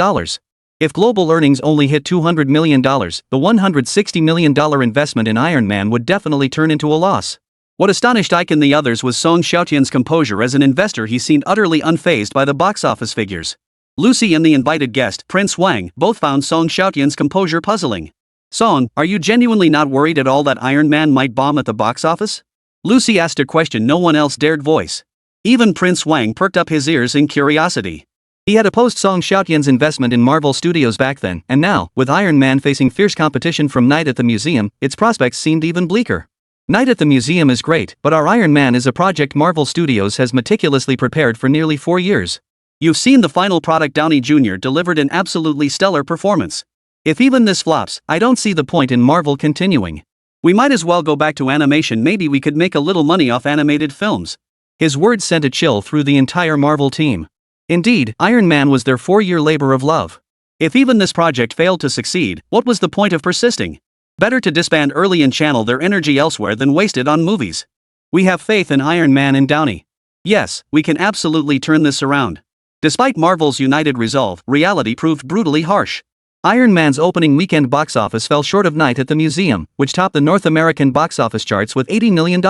A: If global earnings only hit $200 million, the $160 million investment in Iron Man would definitely turn into a loss. What astonished Ike and the others was Song Xiaotian's composure. As an investor, he seemed utterly unfazed by the box office figures. Lucy and the invited guest, Prince Wang, both found Song Xiaotian's composure puzzling. "Song, are you genuinely not worried at all that Iron Man might bomb at the box office?" Lucy asked a question no one else dared voice. Even Prince Wang perked up his ears in curiosity. He had opposed Song Xiaotian's investment in Marvel Studios back then, and now, with Iron Man facing fierce competition from Night at the Museum, its prospects seemed even bleaker. Night at the Museum is great, but our Iron Man is a project Marvel Studios has meticulously prepared for nearly 4 years. You've seen the final product. Downey Jr. delivered an absolutely stellar performance. If even this flops, I don't see the point in Marvel continuing. We might as well go back to animation. Maybe we could make a little money off animated films. His words sent a chill through the entire Marvel team. Indeed, Iron Man was their 4-year labor of love. If even this project failed to succeed, what was the point of persisting? Better to disband early and channel their energy elsewhere than waste it on movies. We have faith in Iron Man and Downey. Yes, we can absolutely turn this around. Despite Marvel's united resolve, reality proved brutally harsh. Iron Man's opening weekend box office fell short of Night at the Museum, which topped the North American box office charts with $80 million.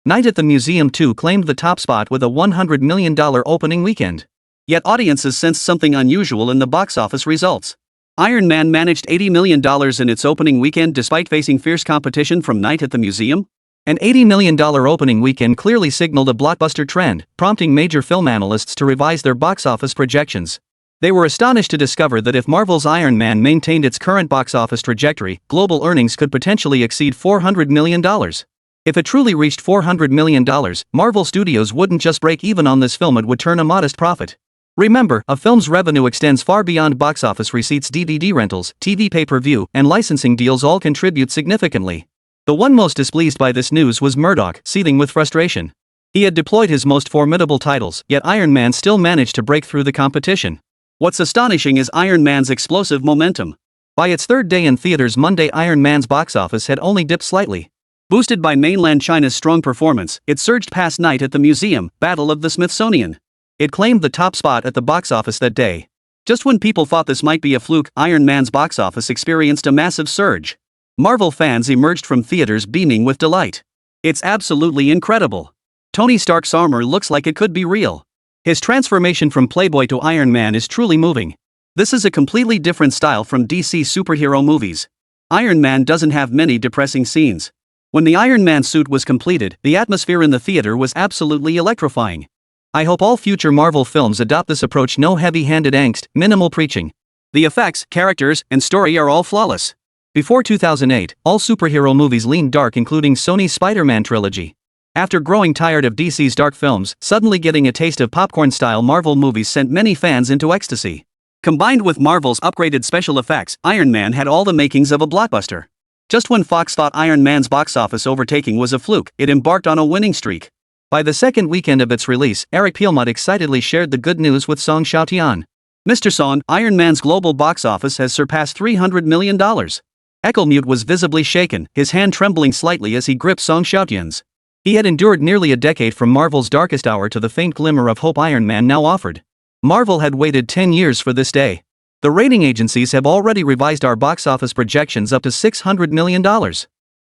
A: Night at the Museum 2 claimed the top spot with a $100 million opening weekend. Yet audiences sensed something unusual in the box office results. Iron Man managed $80 million in its opening weekend despite facing fierce competition from Night at the Museum. An $80 million opening weekend clearly signaled a blockbuster trend, prompting major film analysts to revise their box office projections. They were astonished to discover that if Marvel's Iron Man maintained its current box office trajectory, global earnings could potentially exceed $400 million. If it truly reached $400 million, Marvel Studios wouldn't just break even on this film, it would turn a modest profit. Remember, a film's revenue extends far beyond box office receipts. DVD rentals, TV pay-per-view, and licensing deals all contribute significantly. The one most displeased by this news was Murdoch, seething with frustration. He had deployed his most formidable titles, yet Iron Man still managed to break through the competition. What's astonishing is Iron Man's explosive momentum. By its third day in theaters Monday, Iron Man's box office had only dipped slightly. Boosted by mainland China's strong performance, it surged past Night at the Museum, Battle of the Smithsonian. It claimed the top spot at the box office that day. Just when people thought this might be a fluke, Iron Man's box office experienced a massive surge. Marvel fans emerged from theaters beaming with delight. It's absolutely incredible. Tony Stark's armor looks like it could be real. His transformation from Playboy to Iron Man is truly moving. This is a completely different style from DC superhero movies. Iron Man doesn't have many depressing scenes. When the Iron Man suit was completed, the atmosphere in the theater was absolutely electrifying. I hope all future Marvel films adopt this approach. No heavy-handed angst, minimal preaching. The effects, characters, and story are all flawless. Before 2008, all superhero movies leaned dark, including Sony's Spider-Man trilogy. After growing tired of DC's dark films, suddenly getting a taste of popcorn-style Marvel movies sent many fans into ecstasy. Combined with Marvel's upgraded special effects, Iron Man had all the makings of a blockbuster. Just when Fox thought Iron Man's box office overtaking was a fluke, it embarked on a winning streak. By the second weekend of its release, Eric Peelmott excitedly shared the good news with Song Xiaotian. "Mr. Song, Iron Man's global box office has surpassed $300 million. Ecclemute was visibly shaken, his hand trembling slightly as he gripped Song Xiaotian's. He had endured nearly a decade from Marvel's darkest hour to the faint glimmer of hope Iron Man now offered. Marvel had waited 10 years for this day. The rating agencies have already revised our box office projections up to $600 million.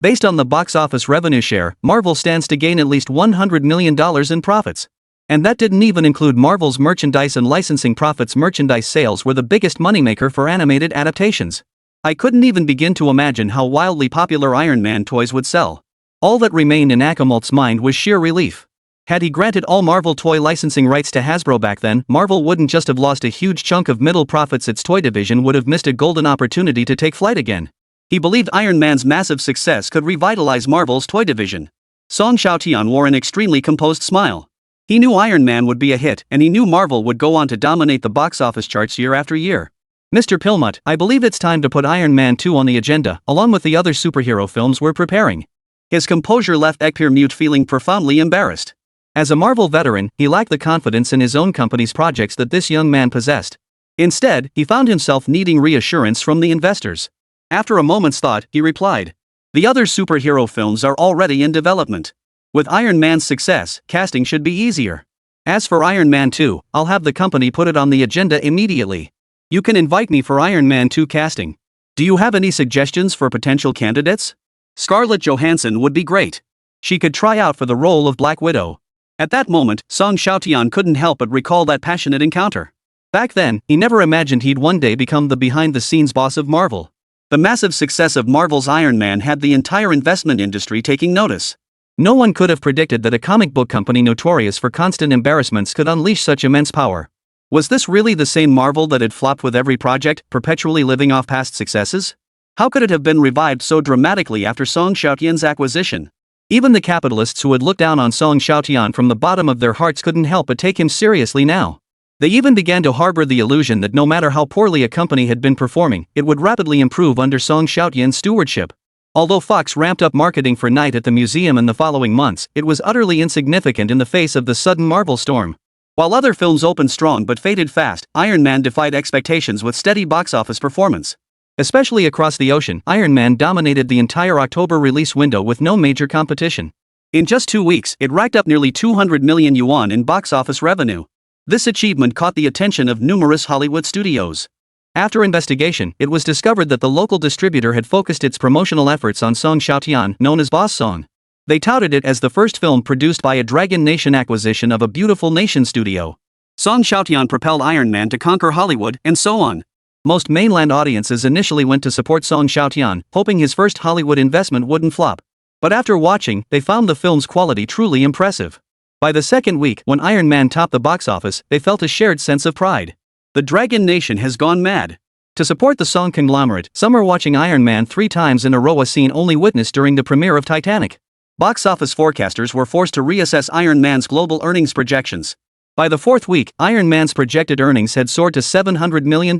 A: Based on the box office revenue share, Marvel stands to gain at least $100 million in profits. And that didn't even include Marvel's merchandise and licensing profits. Merchandise sales were the biggest moneymaker for animated adaptations. I couldn't even begin to imagine how wildly popular Iron Man toys would sell. All that remained in Akamult's mind was sheer relief. Had he granted all Marvel toy licensing rights to Hasbro back then, Marvel wouldn't just have lost a huge chunk of middle profits, its toy division would have missed a golden opportunity to take flight again. He believed Iron Man's massive success could revitalize Marvel's toy division. Song Xiaotian wore an extremely composed smile. He knew Iron Man would be a hit, and he knew Marvel would go on to dominate the box office charts year after year. Mr. Pillmutt, I believe it's time to put Iron Man 2 on the agenda, along with the other superhero films we're preparing. His composure left Ekpir mute, feeling profoundly embarrassed. As a Marvel veteran, he lacked the confidence in his own company's projects that this young man possessed. Instead, he found himself needing reassurance from the investors. After a moment's thought, he replied, "The other superhero films are already in development. With Iron Man's success, casting should be easier. As for Iron Man 2, I'll have the company put it on the agenda immediately. You can invite me for Iron Man 2 casting. Do you have any suggestions for potential candidates? Scarlett Johansson would be great. She could try out for the role of Black Widow." At that moment, Song Xiaotian couldn't help but recall that passionate encounter. Back then, he never imagined he'd one day become the behind-the-scenes boss of Marvel. The massive success of Marvel's Iron Man had the entire investment industry taking notice. No one could have predicted that a comic book company notorious for constant embarrassments could unleash such immense power. Was this really the same Marvel that had flopped with every project, perpetually living off past successes? How could it have been revived so dramatically after Song Xiaotian's acquisition? Even the capitalists who had looked down on Song Xiaotian from the bottom of their hearts couldn't help but take him seriously now. They even began to harbor the illusion that no matter how poorly a company had been performing, it would rapidly improve under Song Xiaotian's stewardship. Although Fox ramped up marketing for Night at the Museum in the following months, it was utterly insignificant in the face of the sudden Marvel storm. While other films opened strong but faded fast, Iron Man defied expectations with steady box office performance. Especially across the ocean, Iron Man dominated the entire October release window with no major competition. In just 2 weeks, it racked up nearly 200 million yuan in box office revenue. This achievement caught the attention of numerous Hollywood studios. After investigation, it was discovered that the local distributor had focused its promotional efforts on Song Xiaotian, known as Boss Song. They touted it as the first film produced by a Dragon Nation acquisition of a Beautiful Nation studio. Song Xiaotian propelled Iron Man to conquer Hollywood, and so on. Most mainland audiences initially went to support Song Xiaotian, hoping his first Hollywood investment wouldn't flop. But after watching, they found the film's quality truly impressive. By the second week, when Iron Man topped the box office, they felt a shared sense of pride. The Dragon Nation has gone mad. To support the Song conglomerate, some are watching Iron Man 3 times in a row, a scene only witnessed during the premiere of Titanic. Box office forecasters were forced to reassess Iron Man's global earnings projections. By the fourth week, Iron Man's projected earnings had soared to $700 million.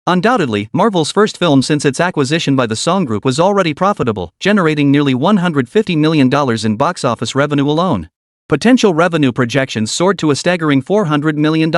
A: Undoubtedly, Marvel's first film since its acquisition by the Song Group was already profitable, generating nearly $150 million in box office revenue alone. Potential revenue projections soared to a staggering $400 million.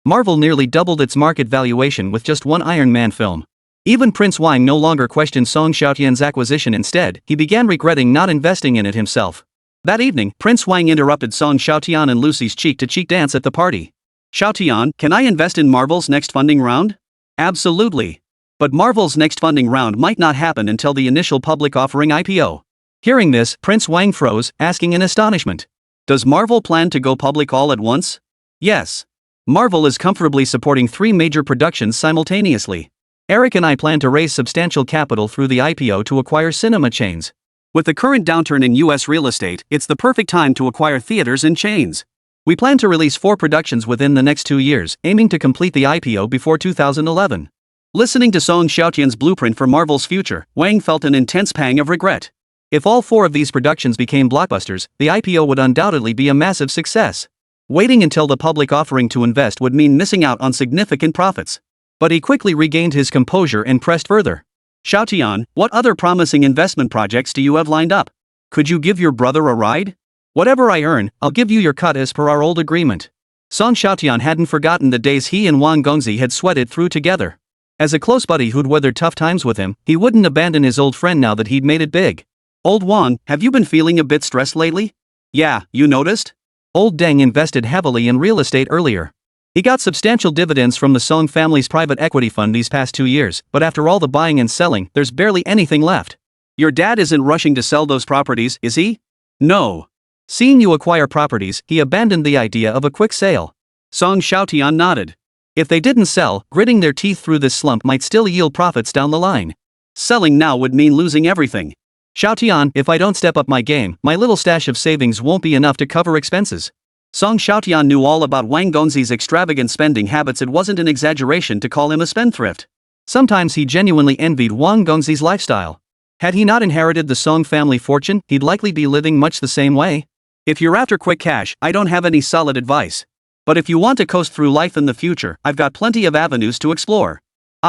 A: Marvel nearly doubled its market valuation with just one Iron Man film. Even Prince Wang no longer questioned Song Xiaotian's acquisition. Instead, he began regretting not investing in it himself. That evening, Prince Wang interrupted Song Xiaotian and Lucy's cheek-to-cheek dance at the party. "Xiaotian, can I invest in Marvel's next funding round?" "Absolutely. But Marvel's next funding round might not happen until the initial public offering IPO." Hearing this, Prince Wang froze, asking in astonishment, "Does Marvel plan to go public all at once?" "Yes. Marvel is comfortably supporting 3 major productions simultaneously. Eric and I plan to raise substantial capital through the IPO to acquire cinema chains. With the current downturn in US real estate, it's the perfect time to acquire theaters and chains. We plan to release 4 productions within the next 2 years, aiming to complete the IPO before 2011. Listening to Song Xiaotian's blueprint for Marvel's future, Wang felt an intense pang of regret. If all 4 of these productions became blockbusters, the IPO would undoubtedly be a massive success. Waiting until the public offering to invest would mean missing out on significant profits. But he quickly regained his composure and pressed further. "Xiaotian, what other promising investment projects do you have lined up? Could you give your brother a ride? Whatever I earn, I'll give you your cut as per our old agreement." Song Xiaotian hadn't forgotten the days he and Wang Gongzi had sweated through together. As a close buddy who'd weathered tough times with him, he wouldn't abandon his old friend now that he'd made it big. "Old Wang, have you been feeling a bit stressed lately?" "Yeah, you noticed?" Old Deng invested heavily in real estate earlier. He got substantial dividends from the Song family's private equity fund these past 2 years, but after all the buying and selling, there's barely anything left.
B: Your dad isn't rushing to sell those properties, is he? No.
A: Seeing you acquire properties, he abandoned the idea of a quick sale.
B: Song Xiaotian nodded.
A: If they didn't sell, gritting their teeth through this slump might still yield profits down the line.
B: Selling now would mean losing everything.
A: Xiaotian, if I don't step up my game, my little stash of savings won't be enough to cover expenses.
B: Song Xiaotian knew all about Wang Gongzi's extravagant spending habits. It wasn't an exaggeration to call him a spendthrift.
A: Sometimes he genuinely envied Wang Gongzi's lifestyle. Had he not inherited the Song family fortune, he'd likely be living much the same way.
B: If you're after quick cash, I don't have any solid advice. But if you want to coast through life in the future, I've got plenty of avenues to explore.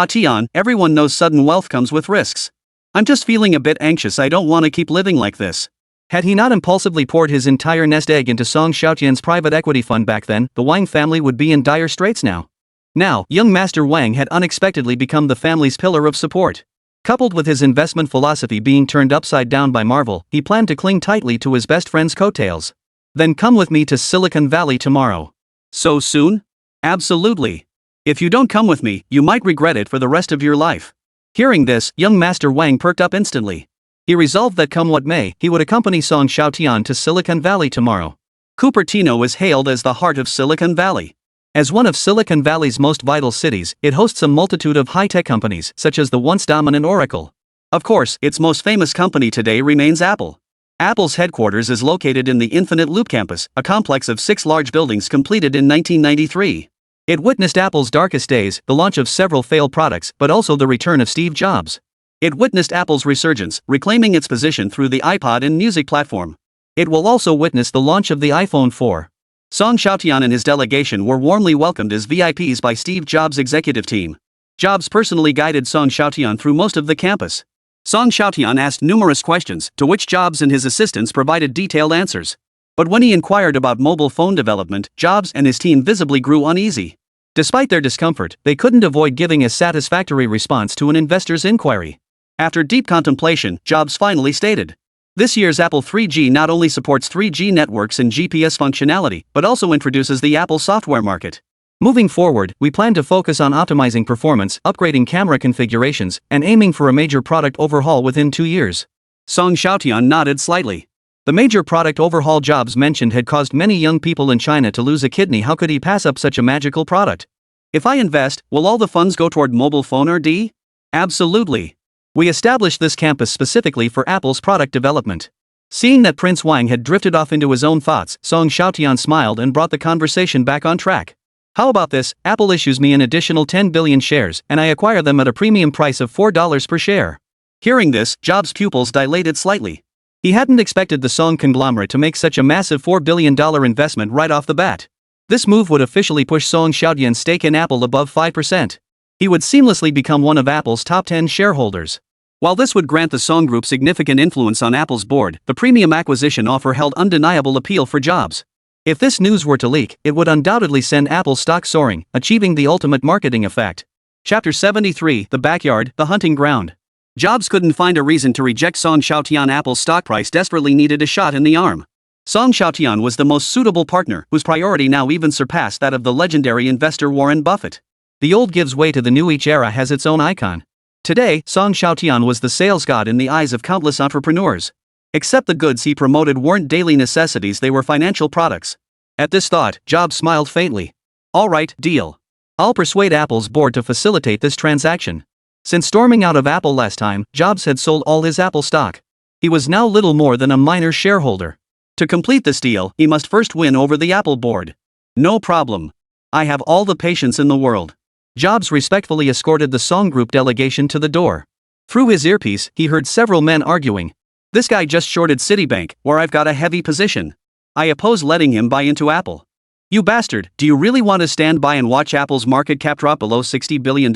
B: Tian, everyone knows sudden wealth comes with risks. I'm just feeling a bit anxious. I don't want to keep living like this.
A: Had he not impulsively poured his entire nest egg into Song Xiaotian's private equity fund back then, the Wang family would be in dire straits now. Now, young Master Wang had unexpectedly become the family's pillar of support. Coupled with his investment philosophy being turned upside down by Marvel, he planned to cling tightly to his best friend's coattails. Then come with me to Silicon Valley tomorrow.
B: So soon? Absolutely. If you don't come with me, you might regret it for the rest of your life.
A: Hearing this, young Master Wang perked up instantly. He resolved that come what may, he would accompany Song Xiaotian to Silicon Valley tomorrow.
B: Cupertino is hailed as the heart of Silicon Valley.
A: As one of Silicon Valley's most vital cities, it hosts a multitude of high-tech companies, such as the once dominant Oracle.
B: Of course, its most famous company today remains Apple. Apple's headquarters is located in the Infinite Loop campus, a complex of 6 large buildings completed in 1993.
A: It witnessed Apple's darkest days, the launch of several failed products, but also the return of Steve Jobs.
B: It witnessed Apple's resurgence, reclaiming its position through the iPod and music platform.
A: It will also witness the launch of the iPhone 4.
B: Song Xiaotian and his delegation were warmly welcomed as VIPs by Steve Jobs' executive team. Jobs personally guided Song Xiaotian through most of the campus. Song Xiaotian asked numerous questions, to which Jobs and his assistants provided detailed answers. But when he inquired about mobile phone development, Jobs and his team visibly grew uneasy. Despite their discomfort, they couldn't avoid giving a satisfactory response to an investor's inquiry. After deep contemplation, Jobs finally stated, "This year's Apple 3G not only supports 3G networks and GPS functionality, but also introduces the Apple software market. Moving forward, we plan to focus on optimizing performance, upgrading camera configurations, and aiming for a major product overhaul within 2 years." Song Xiaotian nodded slightly. The major product overhaul Jobs mentioned had caused many young people in China to lose a kidney. How could he pass up such a magical product? "If I invest, will all the funds go toward mobile phone R&D? Absolutely. We established this campus specifically for Apple's product development." Seeing that Prince Wang had drifted off into his own thoughts, Song Xiaotian smiled and brought the conversation back on track. "How about this? Apple issues me an additional 10 billion shares, and I acquire them at a premium price of $4 per share." Hearing this, Jobs' pupils dilated slightly. He hadn't expected the Song conglomerate to make such a massive $4 billion investment right off the bat. This move would officially push Song Xiaotian's stake in Apple above 5%. He would seamlessly become one of Apple's top 10 shareholders. While this would grant the Song Group significant influence on Apple's board, the premium acquisition offer held undeniable appeal for Jobs. If this news were to leak, it would undoubtedly send Apple stock soaring, achieving the ultimate marketing effect. Chapter 73, The Backyard, The Hunting Ground. Jobs couldn't find a reason to reject Song Xiaotian. Apple's stock price desperately needed a shot in the arm. Song Xiaotian was the most suitable partner, whose priority now even surpassed that of the legendary investor Warren Buffett. The old gives way to the new. Each era has its own icon. Today, Song Xiaotian was the sales god in the eyes of countless entrepreneurs. Except the goods he promoted weren't daily necessities, they were financial products. At this thought, Jobs smiled faintly. "All right, deal. I'll persuade Apple's board to facilitate this transaction." Since storming out of Apple last time, Jobs had sold all his Apple stock. He was now little more than a minor shareholder. To complete this deal, he must first win over the Apple board. "No problem. I have all the patience in the world." Jobs respectfully escorted the Song Group delegation to the door. Through his earpiece, he heard several men arguing. "This guy just shorted Citibank, where I've got a heavy position. I oppose letting him buy into Apple. You bastard, do you really want to stand by and watch Apple's market cap drop below $60 billion?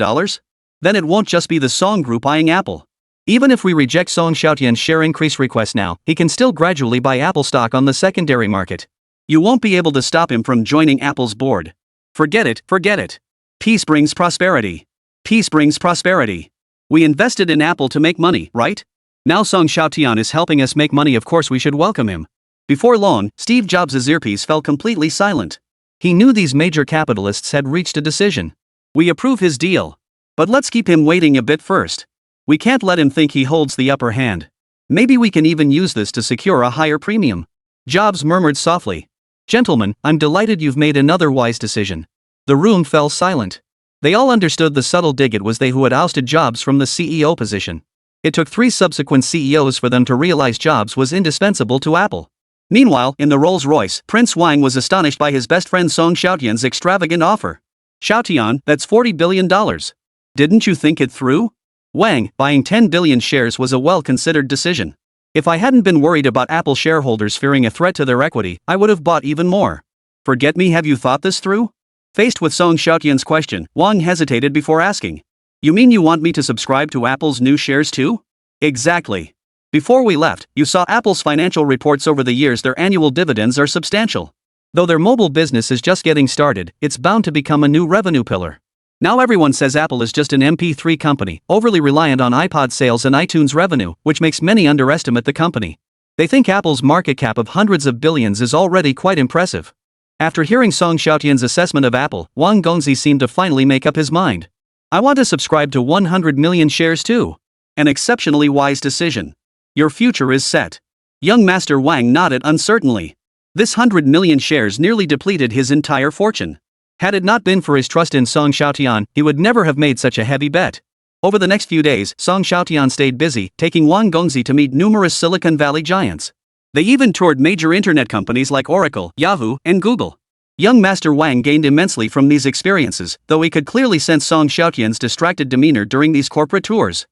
B: Then it won't just be the Song Group buying Apple. Even if we reject Song Xiaotian's share increase request now, he can still gradually buy Apple stock on the secondary market. You won't be able to stop him from joining Apple's board. Forget it, forget it. Peace brings prosperity. Peace brings prosperity. We invested in Apple to make money, right? Now Song Xiaotian is helping us make money, of course we should welcome him." Before long, Steve Jobs' earpiece fell completely silent. He knew these major capitalists had reached a decision. "We approve his deal. But let's keep him waiting a bit first. We can't let him think he holds the upper hand." Maybe we can even use this to secure a higher premium. Jobs murmured softly. Gentlemen, I'm delighted you've made another wise decision. The room fell silent. They all understood the subtle dig it was they who had ousted Jobs from the CEO position. It took 3 subsequent CEOs for them to realize Jobs was indispensable to Apple. Meanwhile, in the Rolls-Royce, Prince Wang was astonished by his best friend Song Xiaotian's extravagant offer. Xiaotian, that's $40 billion. Didn't you think it through? Wang, buying 10 billion shares was a well-considered decision. If I hadn't been worried about Apple shareholders fearing a threat to their equity, I would have bought even more. Forget me, have you thought this through? Faced with Song Xiaotian's question, Wang hesitated before asking. You mean you want me to subscribe to Apple's new shares too? Exactly. Before we left, you saw Apple's financial reports over the years. Their annual dividends are substantial. Though their mobile business is just getting started, it's bound to become a new revenue pillar. Now everyone says Apple is just an MP3 company, overly reliant on iPod sales and iTunes revenue, which makes many underestimate the company. They think Apple's market cap of hundreds of billions is already quite impressive. After hearing Song Xiaotian's assessment of Apple, Wang Gongzi seemed to finally make up his mind. I want to subscribe to 100 million shares too. An exceptionally wise decision. Your future is set. Young Master Wang nodded uncertainly. This 100 million shares nearly depleted his entire fortune. Had it not been for his trust in Song Xiaotian, he would never have made such a heavy bet. Over the next few days, Song Xiaotian stayed busy, taking Wang Gongzi to meet numerous Silicon Valley giants. They even toured major internet companies like Oracle, Yahoo, and Google. Young Master Wang gained immensely from these experiences, though he could clearly sense Song Xiaotian's distracted demeanor during these corporate tours.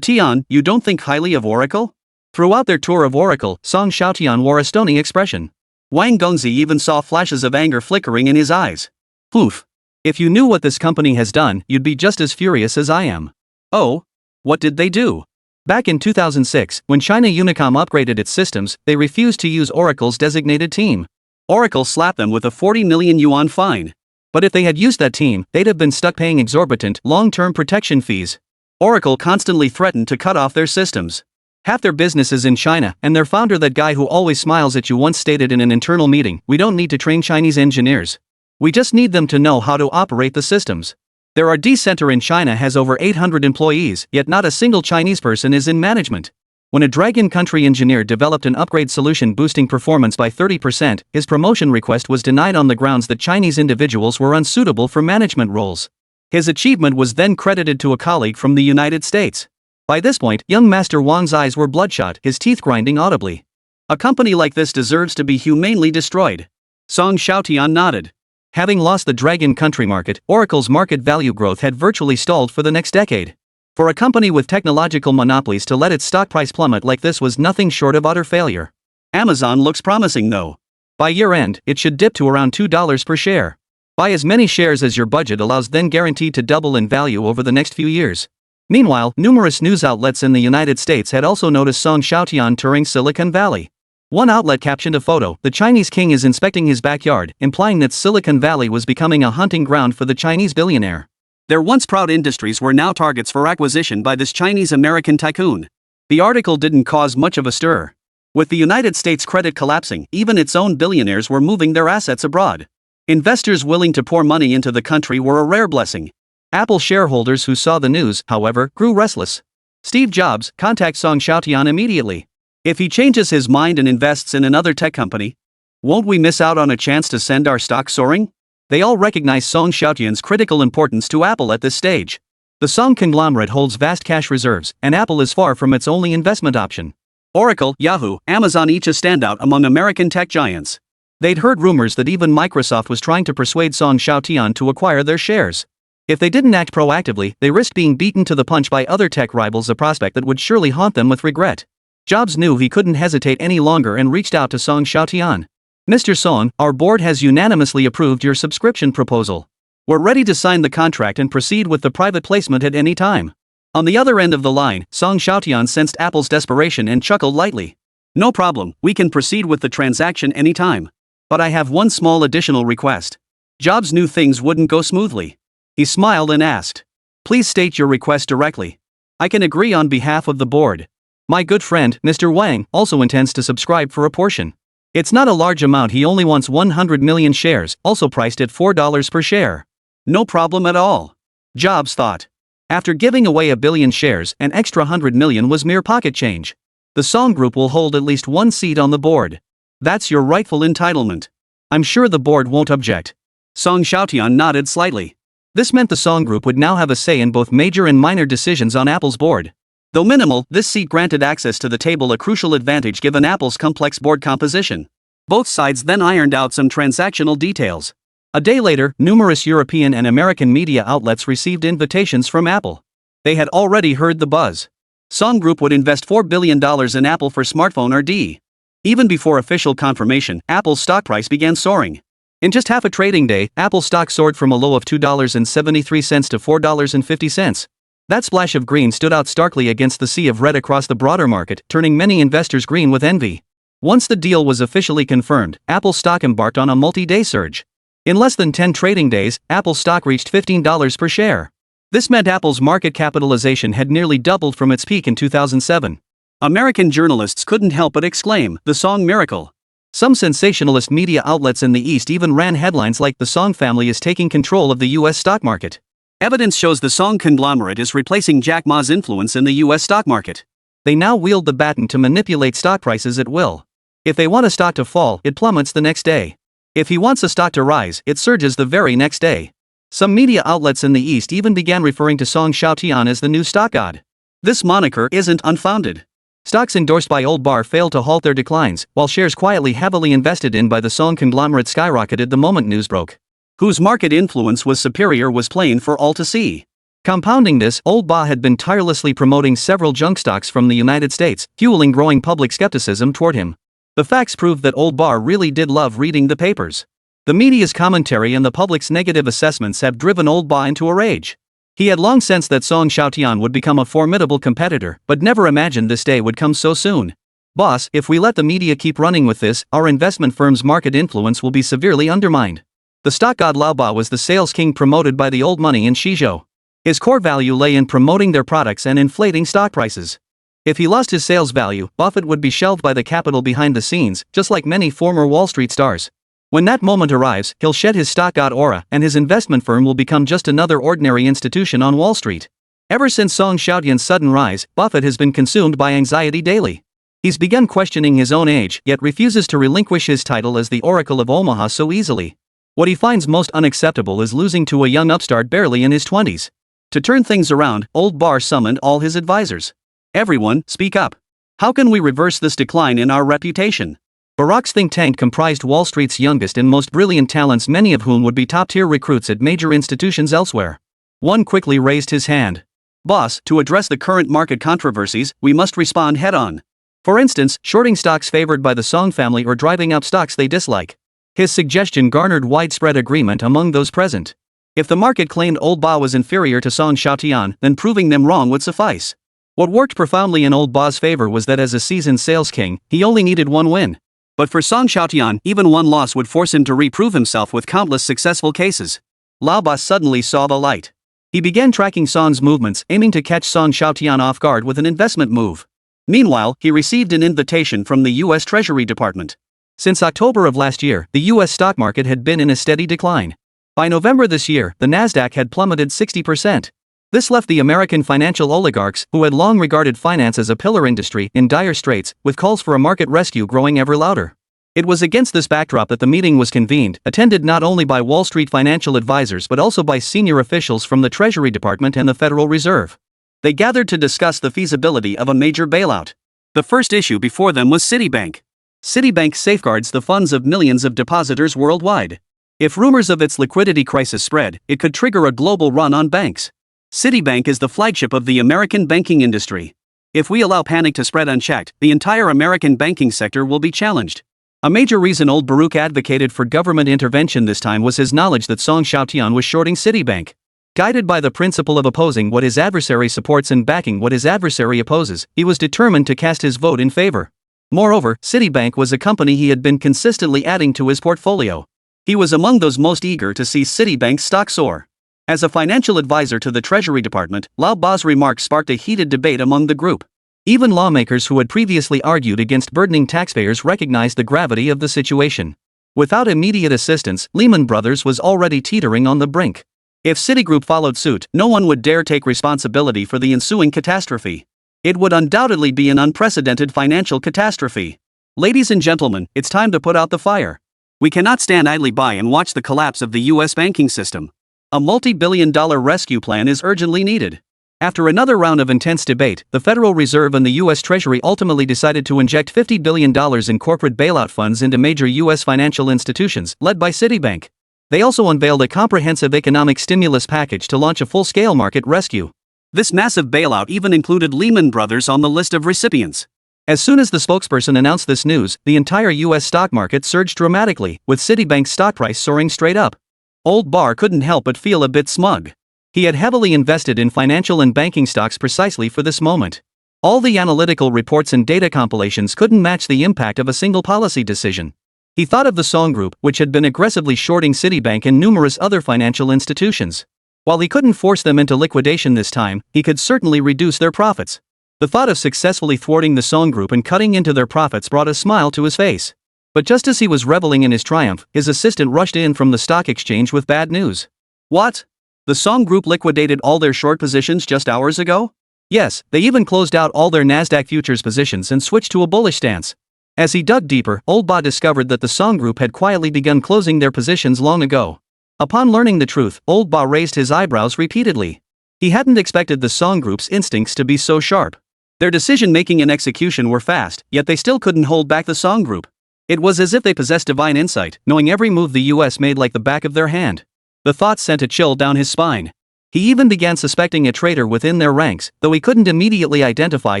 B: Tian, you don't think highly of Oracle? Throughout their tour of Oracle, Song Xiaotian wore a stony expression. Wang Gongzi even saw flashes of anger flickering in his eyes. Oof. If you knew what this company has done, you'd be just as furious as I am. Oh? What did they do? Back in 2006, when China Unicom upgraded its systems, they refused to use Oracle's designated team. Oracle slapped them with a 40 million yuan fine. But if they had used that team, they'd have been stuck paying exorbitant, long-term protection fees. Oracle constantly threatened to cut off their systems. Half their business is in China, and their founder, that guy who always smiles at you, once stated in an internal meeting, "We don't need to train Chinese engineers. We just need them to know how to operate the systems." Their R&D center in China has over 800 employees, yet not a single Chinese person is in management. When a Dragon Country engineer developed an upgrade solution boosting performance by 30%, his promotion request was denied on the grounds that Chinese individuals were unsuitable for management roles. His achievement was then credited to a colleague from the United States. By this point, young Master Wang's eyes were bloodshot, his teeth grinding audibly. A company like this deserves to be humanely destroyed. Song Xiaotian nodded. Having lost the Dragon Country market, Oracle's market value growth had virtually stalled for the next decade. For a company with technological monopolies to let its stock price plummet like this was nothing short of utter failure. Amazon looks promising though. By year-end, it should dip to around $2 per share. Buy as many shares as your budget allows, then guaranteed to double in value over the next few years. Meanwhile, numerous news outlets in the United States had also noticed Song Xiaotian touring Silicon Valley. One outlet captioned a photo, "The Chinese king is inspecting his backyard," implying that Silicon Valley was becoming a hunting ground for the Chinese billionaire. Their once proud industries were now targets for acquisition by this Chinese-American tycoon. The article didn't cause much of a stir. With the United States credit collapsing, even its own billionaires were moving their assets abroad. Investors willing to pour money into the country were a rare blessing. Apple shareholders who saw the news, however, grew restless. Steve Jobs, contact Song Xiaotian immediately. If he changes his mind and invests in another tech company, won't we miss out on a chance to send our stock soaring? They all recognize Song Xiaotian's critical importance to Apple at this stage. The Song conglomerate holds vast cash reserves, and Apple is far from its only investment option. Oracle, Yahoo, Amazon each a standout among American tech giants. They'd heard rumors that even Microsoft was trying to persuade Song Xiaotian to acquire their shares. If they didn't act proactively, they risked being beaten to the punch by other tech rivals, a prospect that would surely haunt them with regret. Jobs knew he couldn't hesitate any longer and reached out to Song Xiaotian. "Mr. Song, our board has unanimously approved your subscription proposal. We're ready to sign the contract and proceed with the private placement at any time." On the other end of the line, Song Xiaotian sensed Apple's desperation and chuckled lightly. "No problem, we can proceed with the transaction anytime. But I have one small additional request." Jobs knew things wouldn't go smoothly. He smiled and asked, "Please state your request directly. I can agree on behalf of the board. My good friend, Mr. Wang, also intends to subscribe for a portion. It's not a large amount, he only wants 100 million shares, also priced at $4 per share." No problem at all. Jobs thought. After giving away 1 billion shares, an extra 100 million was mere pocket change. The Song Group will hold at least one seat on the board. That's your rightful entitlement. I'm sure the board won't object. Song Xiaotian nodded slightly. This meant the Song Group would now have a say in both major and minor decisions on Apple's board. Though minimal, this seat granted access to the table, a crucial advantage given Apple's complex board composition. Both sides then ironed out some transactional details. A day later, numerous European and American media outlets received invitations from Apple. They had already heard the buzz. Song Group would invest $4 billion in Apple for smartphone R&D. Even before official confirmation, Apple's stock price began soaring. In just half a trading day, Apple stock soared from a low of $2.73 to $4.50. That splash of green stood out starkly against the sea of red across the broader market, turning many investors green with envy. Once the deal was officially confirmed, Apple stock embarked on a multi-day surge. In less than 10 trading days, Apple stock reached $15 per share. This meant Apple's market capitalization had nearly doubled from its peak in 2007. American journalists couldn't help but exclaim, "The Song miracle." Some sensationalist media outlets in the East even ran headlines like "The Song family is taking control of the U.S. stock market." Evidence shows the Song conglomerate is replacing Jack Ma's influence in the U.S. stock market. They now wield the baton to manipulate stock prices at will. If they want a stock to fall, it plummets the next day. If he wants a stock to rise, it surges the very next day. Some media outlets in the East even began referring to Song Xiaotian as the new stock god. This moniker isn't unfounded. Stocks endorsed by Old Bar failed to halt their declines, while shares quietly heavily invested in by the Song conglomerate skyrocketed the moment news broke. Whose market influence was superior was plain for all to see. Compounding this, Old Ba had been tirelessly promoting several junk stocks from the United States, fueling growing public skepticism toward him. The facts prove that Old Bar really did love reading the papers. The media's commentary and the public's negative assessments have driven Old Ba into a rage. He had long sensed that Song Xiaotian would become a formidable competitor, but never imagined this day would come so soon. "Boss, if we let the media keep running with this, our investment firm's market influence will be severely undermined." The stock god Lao Ba was the sales king promoted by the old money in Shizhou. His core value lay in promoting their products and inflating stock prices. If he lost his sales value, Buffett would be shelved by the capital behind the scenes, just like many former Wall Street stars. When that moment arrives, he'll shed his stock god aura, and his investment firm will become just another ordinary institution on Wall Street. Ever since Song Xiaotian's sudden rise, Buffett has been consumed by anxiety daily. He's begun questioning his own age, yet refuses to relinquish his title as the Oracle of Omaha so easily. What he finds most unacceptable is losing to a young upstart barely in his 20s. To turn things around, Old Bar summoned all his advisors. "Everyone, speak up. How can we reverse this decline in our reputation?" Barack's think tank comprised Wall Street's youngest and most brilliant talents, many of whom would be top-tier recruits at major institutions elsewhere. One quickly raised his hand. "Boss, to address the current market controversies, we must respond head-on. For instance, shorting stocks favored by the Song family or driving up stocks they dislike." His suggestion garnered widespread agreement among those present. If the market claimed Old Ba was inferior to Song Xiaotian, then proving them wrong would suffice. What worked profoundly in Old Ba's favor was that as a seasoned sales king, he only needed one win. But for Song Xiaotian, even one loss would force him to reprove himself with countless successful cases. Lao Ba suddenly saw the light. He began tracking Song's movements, aiming to catch Song Xiaotian off guard with an investment move. Meanwhile, he received an invitation from the U.S. Treasury Department. Since October of last year, the U.S. stock market had been in a steady decline. By November this year, the Nasdaq had plummeted 60%. This left the American financial oligarchs, who had long regarded finance as a pillar industry, in dire straits, with calls for a market rescue growing ever louder. It was against this backdrop that the meeting was convened, attended not only by Wall Street financial advisors but also by senior officials from the Treasury Department and the Federal Reserve. They gathered to discuss the feasibility of a major bailout. The first issue before them was Citibank. Citibank safeguards the funds of millions of depositors worldwide. If rumors of its liquidity crisis spread, it could trigger a global run on banks. Citibank is the flagship of the American banking industry. If we allow panic to spread unchecked, the entire American banking sector will be challenged. A major reason old Baruch advocated for government intervention this time was his knowledge that Song Xiaotian was shorting Citibank. Guided by the principle of opposing what his adversary supports and backing what his adversary opposes, he was determined to cast his vote in favor. Moreover, Citibank was a company he had been consistently adding to his portfolio. He was among those most eager to see Citibank's stock soar. As a financial advisor to the Treasury Department, Lao Ba's remarks sparked a heated debate among the group. Even lawmakers who had previously argued against burdening taxpayers recognized the gravity of the situation. Without immediate assistance, Lehman Brothers was already teetering on the brink. If Citigroup followed suit, no one would dare take responsibility for the ensuing catastrophe. It would undoubtedly be an unprecedented financial catastrophe. Ladies and gentlemen, it's time to put out the fire. We cannot stand idly by and watch the collapse of the US banking system. A multi-billion-dollar rescue plan is urgently needed. After another round of intense debate, the Federal Reserve and the U.S. Treasury ultimately decided to inject $50 billion in corporate bailout funds into major U.S. financial institutions, led by Citibank. They also unveiled a comprehensive economic stimulus package to launch a full-scale market rescue. This massive bailout even included Lehman Brothers on the list of recipients. As soon as the spokesperson announced this news, the entire U.S. stock market surged dramatically, with Citibank's stock price soaring straight up. Old Barr couldn't help but feel a bit smug. He had heavily invested in financial and banking stocks precisely for this moment. All the analytical reports and data compilations couldn't match the impact of a single policy decision. He thought of the Song Group, which had been aggressively shorting Citibank and numerous other financial institutions. While he couldn't force them into liquidation this time, he could certainly reduce their profits. The thought of successfully thwarting the Song Group and cutting into their profits brought a smile to his face. But just as he was reveling in his triumph, his assistant rushed in from the stock exchange with bad news. What? The Song Group liquidated all their short positions just hours ago? Yes, they even closed out all their Nasdaq futures positions and switched to a bullish stance. As he dug deeper, Old Ba discovered that the Song Group had quietly begun closing their positions long ago. Upon learning the truth, Old Ba raised his eyebrows repeatedly. He hadn't expected the Song Group's instincts to be so sharp. Their decision-making and execution were fast, yet they still couldn't hold back the Song Group. It was as if they possessed divine insight, knowing every move the US made like the back of their hand. The thought sent a chill down his spine. He even began suspecting a traitor within their ranks, though he couldn't immediately identify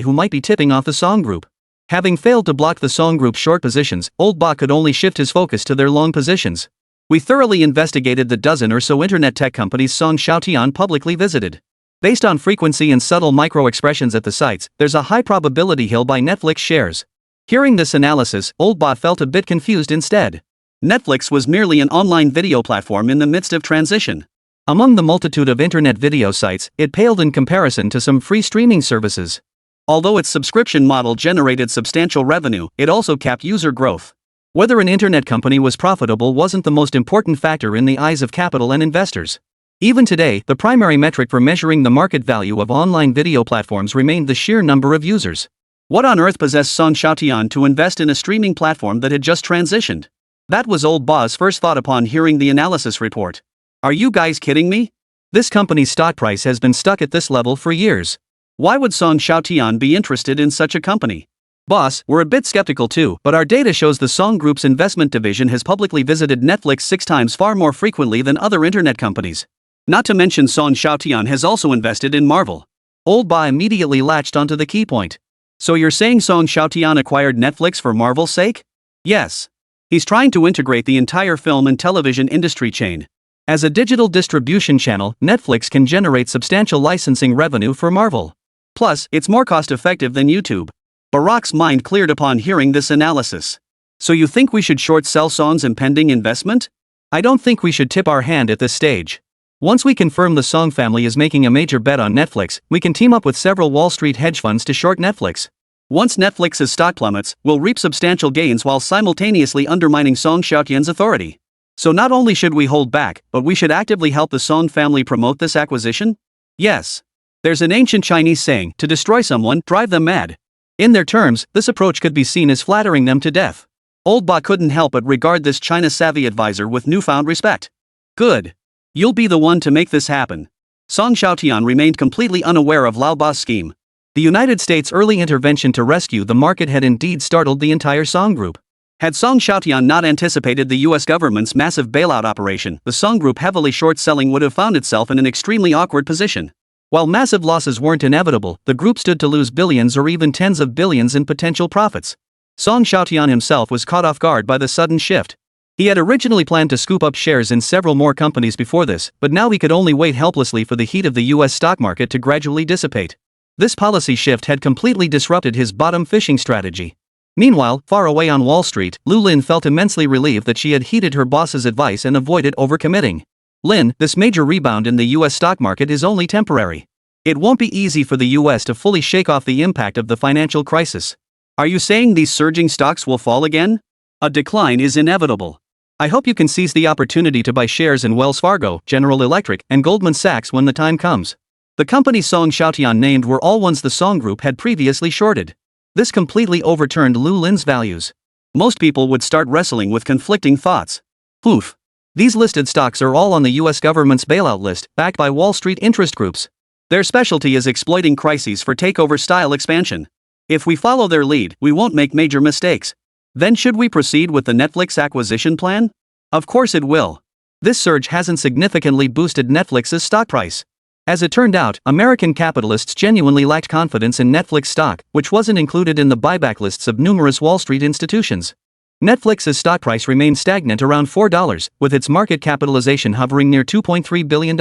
B: who might be tipping off the Song Group. Having failed to block the Song Group's short positions, Old Ba could only shift his focus to their long positions. We thoroughly investigated the dozen or so internet tech companies Song Xiaotian publicly visited. Based on frequency and subtle micro-expressions at the sites, there's a high probability he'll buy Netflix shares. Hearing this analysis, Old Ba felt a bit confused instead. Netflix was merely an online video platform in the midst of transition. Among the multitude of internet video sites, it paled in comparison to some free streaming services. Although its subscription model generated substantial revenue, it also capped user growth. Whether an internet company was profitable wasn't the most important factor in the eyes of capital and investors. Even today, the primary metric for measuring the market value of online video platforms remained the sheer number of users. What on earth possessed Song Xiaotian to invest in a streaming platform that had just transitioned? That was Old Ba's first thought upon hearing the analysis report. Are you guys kidding me? This company's stock price has been stuck at this level for years. Why would Song Xiaotian be interested in such a company? Boss, we're a bit skeptical too, but our data shows the Song Group's investment division has publicly visited Netflix 6 times far more frequently than other internet companies. Not to mention Song Xiaotian has also invested in Marvel. Old Ba immediately latched onto the key point. So you're saying Song Xiaotian acquired Netflix for Marvel's sake? Yes. He's trying to integrate the entire film and television industry chain. As a digital distribution channel, Netflix can generate substantial licensing revenue for Marvel. Plus, it's more cost-effective than YouTube. Barack's mind cleared upon hearing this analysis. So you think we should short sell Song's impending investment? I don't think we should tip our hand at this stage. Once we confirm the Song family is making a major bet on Netflix, we can team up with several Wall Street hedge funds to short Netflix. Once Netflix's stock plummets, we'll reap substantial gains while simultaneously undermining Song Xiaotian's authority. So not only should we hold back, but we should actively help the Song family promote this acquisition? Yes. There's an ancient Chinese saying, to destroy someone, drive them mad. In their terms, this approach could be seen as flattering them to death. Old Ba couldn't help but regard this China-savvy advisor with newfound respect. Good. You'll be the one to make this happen. Song Xiaotian remained completely unaware of Lao Ba's scheme. The United States' early intervention to rescue the market had indeed startled the entire Song Group. Had Song Xiaotian not anticipated the US government's massive bailout operation, the Song Group heavily short-selling would have found itself in an extremely awkward position. While massive losses weren't inevitable, the group stood to lose billions or even tens of billions in potential profits. Song Xiaotian himself was caught off guard by the sudden shift. He had originally planned to scoop up shares in several more companies before this, but now he could only wait helplessly for the heat of the US stock market to gradually dissipate. This policy shift had completely disrupted his bottom fishing strategy. Meanwhile, far away on Wall Street, Lu Lin felt immensely relieved that she had heeded her boss's advice and avoided overcommitting. Lin, this major rebound in the US stock market is only temporary. It won't be easy for the US to fully shake off the impact of the financial crisis. Are you saying these surging stocks will fall again? A decline is inevitable. I hope you can seize the opportunity to buy shares in Wells Fargo, General Electric, and Goldman Sachs when the time comes. The company Song Xiaotian named were all ones the Song Group had previously shorted. This completely overturned Lu Lin's values. Most people would start wrestling with conflicting thoughts. Oof. These listed stocks are all on the US government's bailout list, backed by Wall Street interest groups. Their specialty is exploiting crises for takeover-style expansion. If we follow their lead, we won't make major mistakes. Then should we proceed with the Netflix acquisition plan? Of course it will. This surge hasn't significantly boosted Netflix's stock price. As it turned out, American capitalists genuinely lacked confidence in Netflix stock, which wasn't included in the buyback lists of numerous Wall Street institutions. Netflix's stock price remained stagnant around $4, with its market capitalization hovering near $2.3 billion.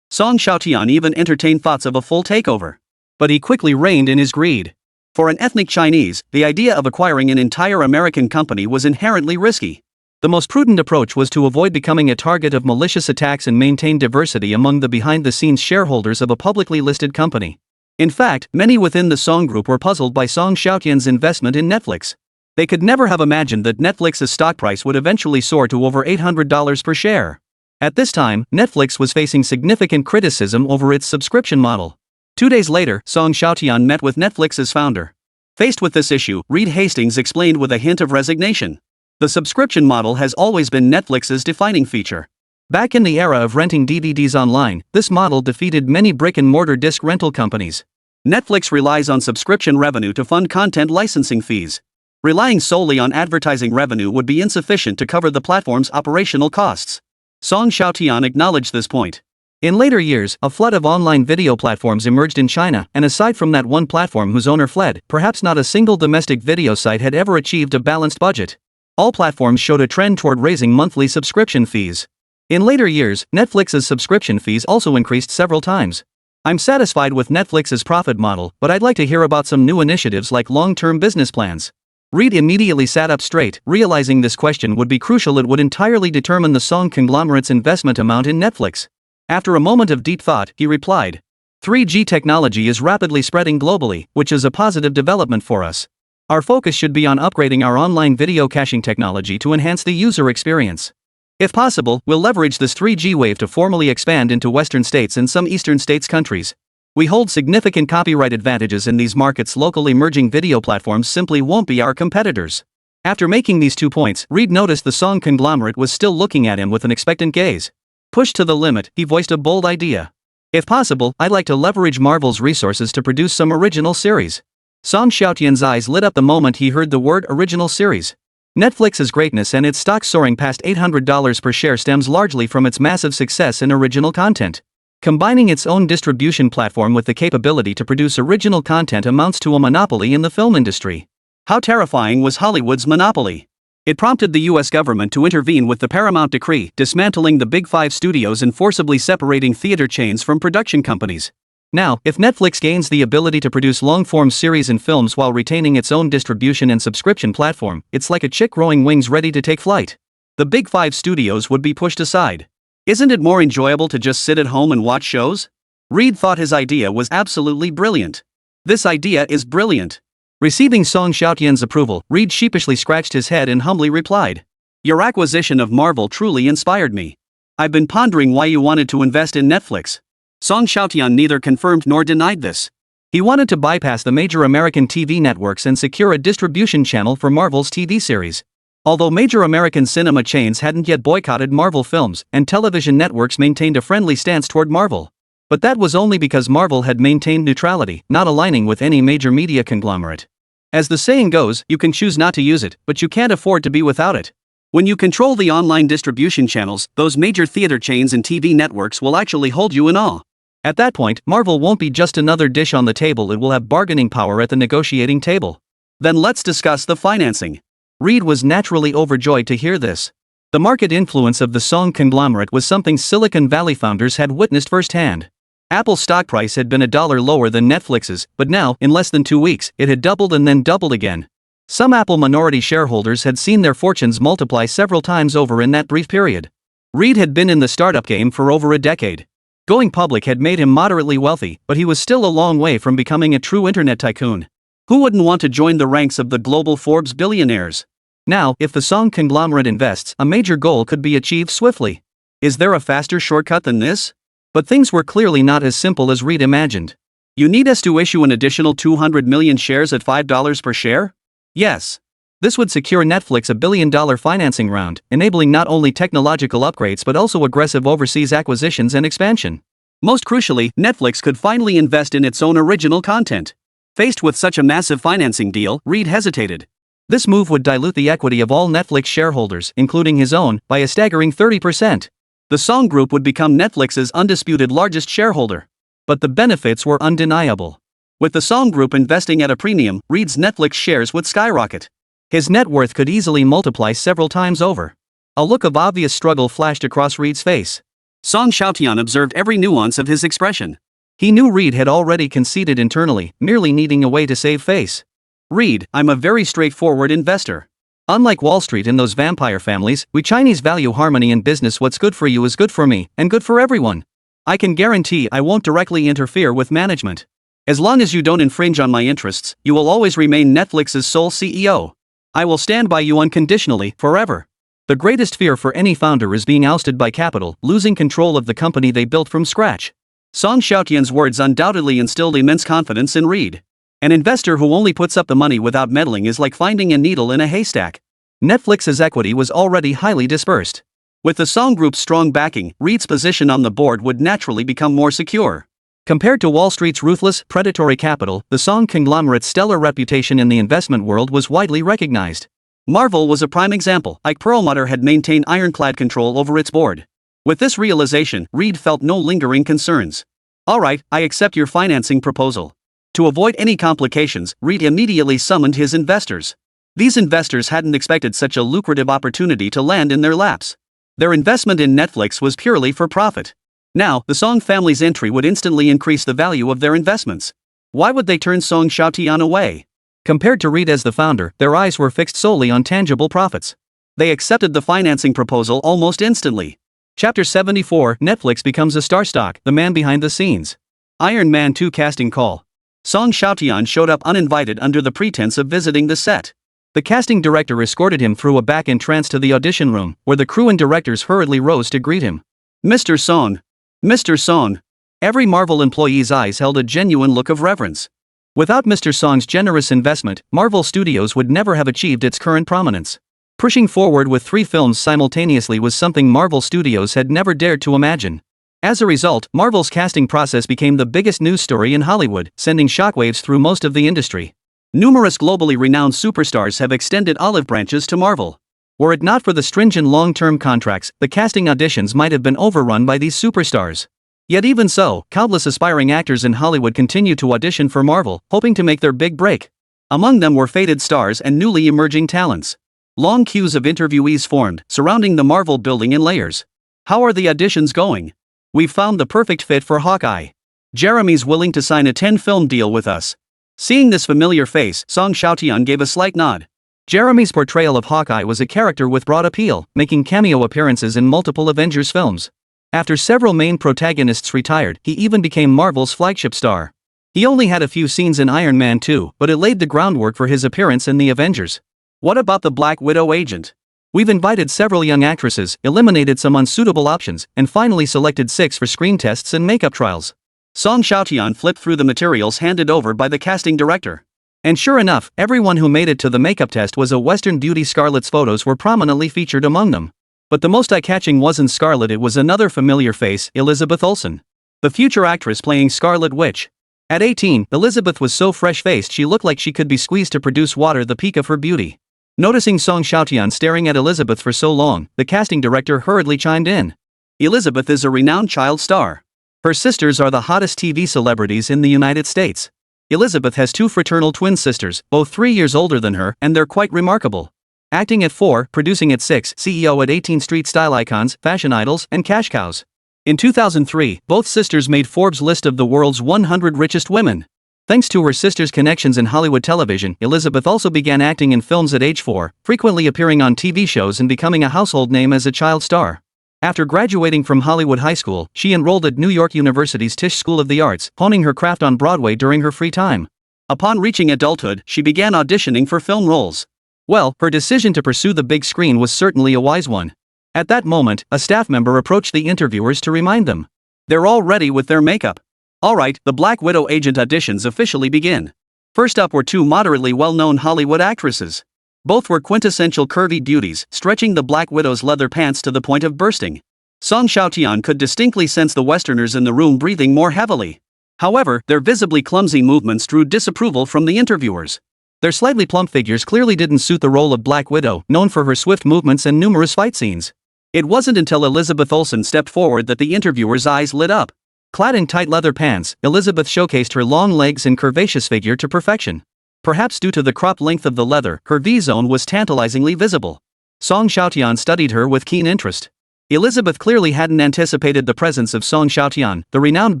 B: Song Xiaotian even entertained thoughts of a full takeover. But he quickly reined in his greed. For an ethnic Chinese, the idea of acquiring an entire American company was inherently risky. The most prudent approach was to avoid becoming a target of malicious attacks and maintain diversity among the behind-the-scenes shareholders of a publicly listed company. In fact, many within the Song Group were puzzled by Song Xiaotian's investment in Netflix. They could never have imagined that Netflix's stock price would eventually soar to over $800 per share. At this time, Netflix was facing significant criticism over its subscription model. 2 days later, Song Xiaotian met with Netflix's founder. Faced with this issue, Reed Hastings explained with a hint of resignation. The subscription model has always been Netflix's defining feature. Back in the era of renting DVDs online, this model defeated many brick-and-mortar disc rental companies. Netflix relies on subscription revenue to fund content licensing fees. Relying solely on advertising revenue would be insufficient to cover the platform's operational costs. Song Xiaotian acknowledged this point. In later years, a flood of online video platforms emerged in China, and aside from that one platform whose owner fled, perhaps not a single domestic video site had ever achieved a balanced budget. All platforms showed a trend toward raising monthly subscription fees. In later years, Netflix's subscription fees also increased several times. I'm satisfied with Netflix's profit model, but I'd like to hear about some new initiatives like long-term business plans. Reed immediately sat up straight, realizing this question would be crucial. It would entirely determine the Song conglomerate's investment amount in Netflix. After a moment of deep thought, he replied, 3G technology is rapidly spreading globally, which is a positive development for us. Our focus should be on upgrading our online video caching technology to enhance the user experience. If possible, we'll leverage this 3G wave to formally expand into Western states and some Eastern states countries. We hold significant copyright advantages in these markets. Local emerging video platforms simply won't be our competitors. After making these 2 points, Reed noticed the Song conglomerate was still looking at him with an expectant gaze. Pushed to the limit, he voiced a bold idea. If possible, I'd like to leverage Marvel's resources to produce some original series. Song Xiaotian's eyes lit up the moment he heard the word original series. Netflix's greatness and its stock soaring past $800 per share stems largely from its massive success in original content. Combining its own distribution platform with the capability to produce original content amounts to a monopoly in the film industry. How terrifying was Hollywood's monopoly? It prompted the US government to intervene with the Paramount Decree, dismantling the Big Five studios and forcibly separating theater chains from production companies. Now, if Netflix gains the ability to produce long-form series and films while retaining its own distribution and subscription platform, it's like a chick growing wings ready to take flight. The Big Five studios would be pushed aside. Isn't it more enjoyable to just sit at home and watch shows? Reed thought his idea was absolutely brilliant. This idea is brilliant. Receiving Song Xiaotian's approval, Reed sheepishly scratched his head and humbly replied, Your acquisition of Marvel truly inspired me. I've been pondering why you wanted to invest in Netflix. Song Xiaotian neither confirmed nor denied this. He wanted to bypass the major American TV networks and secure a distribution channel for Marvel's TV series. Although major American cinema chains hadn't yet boycotted Marvel films, and television networks maintained a friendly stance toward Marvel. But that was only because Marvel had maintained neutrality, not aligning with any major media conglomerate. As the saying goes, you can choose not to use it, but you can't afford to be without it. When you control the online distribution channels, those major theater chains and TV networks will actually hold you in awe. At that point, Marvel won't be just another dish on the table, it will have bargaining power at the negotiating table. Then let's discuss the financing. Reed was naturally overjoyed to hear this. The market influence of the Song conglomerate was something Silicon Valley founders had witnessed firsthand. Apple's stock price had been $1 lower than Netflix's, but now, in less than 2 weeks, it had doubled and then doubled again. Some Apple minority shareholders had seen their fortunes multiply several times over in that brief period. Reed had been in the startup game for over a decade. Going public had made him moderately wealthy, but he was still a long way from becoming a true internet tycoon. Who wouldn't want to join the ranks of the global Forbes billionaires? Now, if the Song conglomerate invests, a major goal could be achieved swiftly. Is there a faster shortcut than this?
A: But things were clearly not as simple as Reed imagined.
B: You need us to issue an additional 200 million shares at $5 per share?
A: Yes. This would secure Netflix a $1 billion financing round, enabling not only technological upgrades but also aggressive overseas acquisitions and expansion.
B: Most crucially, Netflix could finally invest in its own original content. Faced with such a massive financing deal, Reed hesitated.
A: This move would dilute the equity of all Netflix shareholders, including his own, by a staggering 30%.
B: The Song Group would become Netflix's undisputed largest shareholder.
A: But the benefits were undeniable.
B: With the Song Group investing at a premium, Reed's Netflix shares would skyrocket.
A: His net worth could easily multiply several times over. A look of obvious struggle flashed across Reed's face.
B: Song Xiaotian observed every nuance of his expression.
A: He knew Reed had already conceded internally, merely needing a way to save face.
B: Reed, I'm a very straightforward investor.
A: Unlike Wall Street and those vampire families, we Chinese value harmony in business. What's good for you is good for me, and good for everyone. I can guarantee I won't directly interfere with management.
B: As long as you don't infringe on my interests, you will always remain Netflix's sole CEO. I will stand by you unconditionally, forever.
A: The greatest fear for any founder is being ousted by capital, losing control of the company they built from scratch.
B: Song Xiaotian's words undoubtedly instilled immense confidence in Reed. An investor who only puts up the money without meddling is like finding a needle in a haystack.
A: Netflix's equity was already highly dispersed.
B: With the Song Group's strong backing, Reed's position on the board would naturally become more secure.
A: Compared to Wall Street's ruthless, predatory capital, the Song conglomerate's stellar reputation in the investment world was widely recognized.
B: Marvel was a prime example. Ike Perlmutter had maintained ironclad control over its board. With this realization, Reed felt no lingering concerns. All right, I accept your financing proposal. To avoid any complications, Reed immediately summoned his investors. These investors hadn't expected such a lucrative opportunity to land in their laps. Their investment in Netflix was purely for profit. Now, the Song family's entry would instantly increase the value of their investments. Why would they turn Song Xiaotian away?
A: Compared to Reed as the founder, their eyes were fixed solely on tangible profits.
B: They accepted the financing proposal almost instantly.
A: Chapter 74, Netflix becomes a star stock, the man behind the scenes.
B: Iron Man 2 casting call. Song Xiaotian showed up uninvited under the pretense of visiting the set.
A: The casting director escorted him through a back entrance to the audition room, where the crew and directors hurriedly rose to greet him.
B: Mr. Song. Mr. Song.
A: Every Marvel employee's eyes held a genuine look of reverence. Without Mr. Song's generous investment, Marvel Studios would never have achieved its current prominence. Pushing forward with 3 films simultaneously was something Marvel Studios had never dared to imagine. As a result, Marvel's casting process became the biggest news story in Hollywood, sending shockwaves through most of the industry.
B: Numerous globally renowned superstars have extended olive branches to Marvel.
A: Were it not for the stringent long-term contracts, the casting auditions might have been overrun by these superstars. Yet even so, countless aspiring actors in Hollywood continue to audition for Marvel, hoping to make their big break. Among them were faded stars and newly emerging talents. Long queues of interviewees formed, surrounding the Marvel building in layers. How are the auditions going? We've found the perfect fit for Hawkeye. Jeremy's willing to sign a 10-film deal with us.
B: Seeing this familiar face, Song Xiaotian gave a slight nod.
A: Jeremy's portrayal of Hawkeye was a character with broad appeal, making cameo appearances in multiple Avengers films. After several main protagonists retired, he even became Marvel's flagship star. He only had a few scenes in Iron Man 2, but it laid the groundwork for his appearance in the Avengers.
B: What about the Black Widow agent?
A: We've invited several young actresses, eliminated some unsuitable options, and finally selected 6 for screen tests and makeup trials.
B: Song Xiaotian flipped through the materials handed over by the casting director.
A: And sure enough, everyone who made it to the makeup test was a Western beauty. Scarlett's photos were prominently featured among them. But the most eye-catching wasn't Scarlett, it was another familiar face, Elizabeth Olsen. The future actress playing Scarlet Witch. At 18, Elizabeth was so fresh-faced she looked like she could be squeezed to produce water, the peak of her beauty. Noticing Song Xiaotian staring at Elizabeth for so long, the casting director hurriedly chimed in.
B: Elizabeth is a renowned child star.
A: Her sisters are the hottest TV celebrities in the United States. Elizabeth has 2 fraternal twin sisters, both 3 years older than her, and they're quite remarkable. Acting at 4, producing at 6, CEO at 18, street style icons, fashion idols, and cash cows. In 2003, both sisters made Forbes' list of the world's 100 richest women. Thanks to her sister's connections in Hollywood television, Elizabeth also began acting in films at age 4, frequently appearing on TV shows and becoming a household name as a child star. After graduating from Hollywood High School, she enrolled at New York University's Tisch School of the Arts, honing her craft on Broadway during her free time.
B: Upon reaching adulthood, she began auditioning for film roles.
A: Well, her decision to pursue the big screen was certainly a wise one. At that moment, a staff member approached the interviewers to remind them.
B: They're all ready with their makeup. Alright, the Black Widow agent auditions officially begin. First up were two moderately well-known Hollywood actresses. Both were quintessential curvy beauties, stretching the Black Widow's leather pants to the point of bursting. Song Xiaotian could distinctly sense the Westerners in the room breathing more heavily. However, their visibly clumsy movements drew disapproval from the interviewers.
A: Their slightly plump figures clearly didn't suit the role of Black Widow, known for her swift movements and numerous fight scenes.
B: It wasn't until Elizabeth Olsen stepped forward that the interviewers' eyes lit up.
A: Clad in tight leather pants, Elizabeth showcased her long legs and curvaceous figure to perfection. Perhaps due to the cropped length of the leather, her V-zone was tantalizingly visible. Song Xiaotian studied her with keen interest. Elizabeth clearly hadn't anticipated the presence of Song Xiaotian, the renowned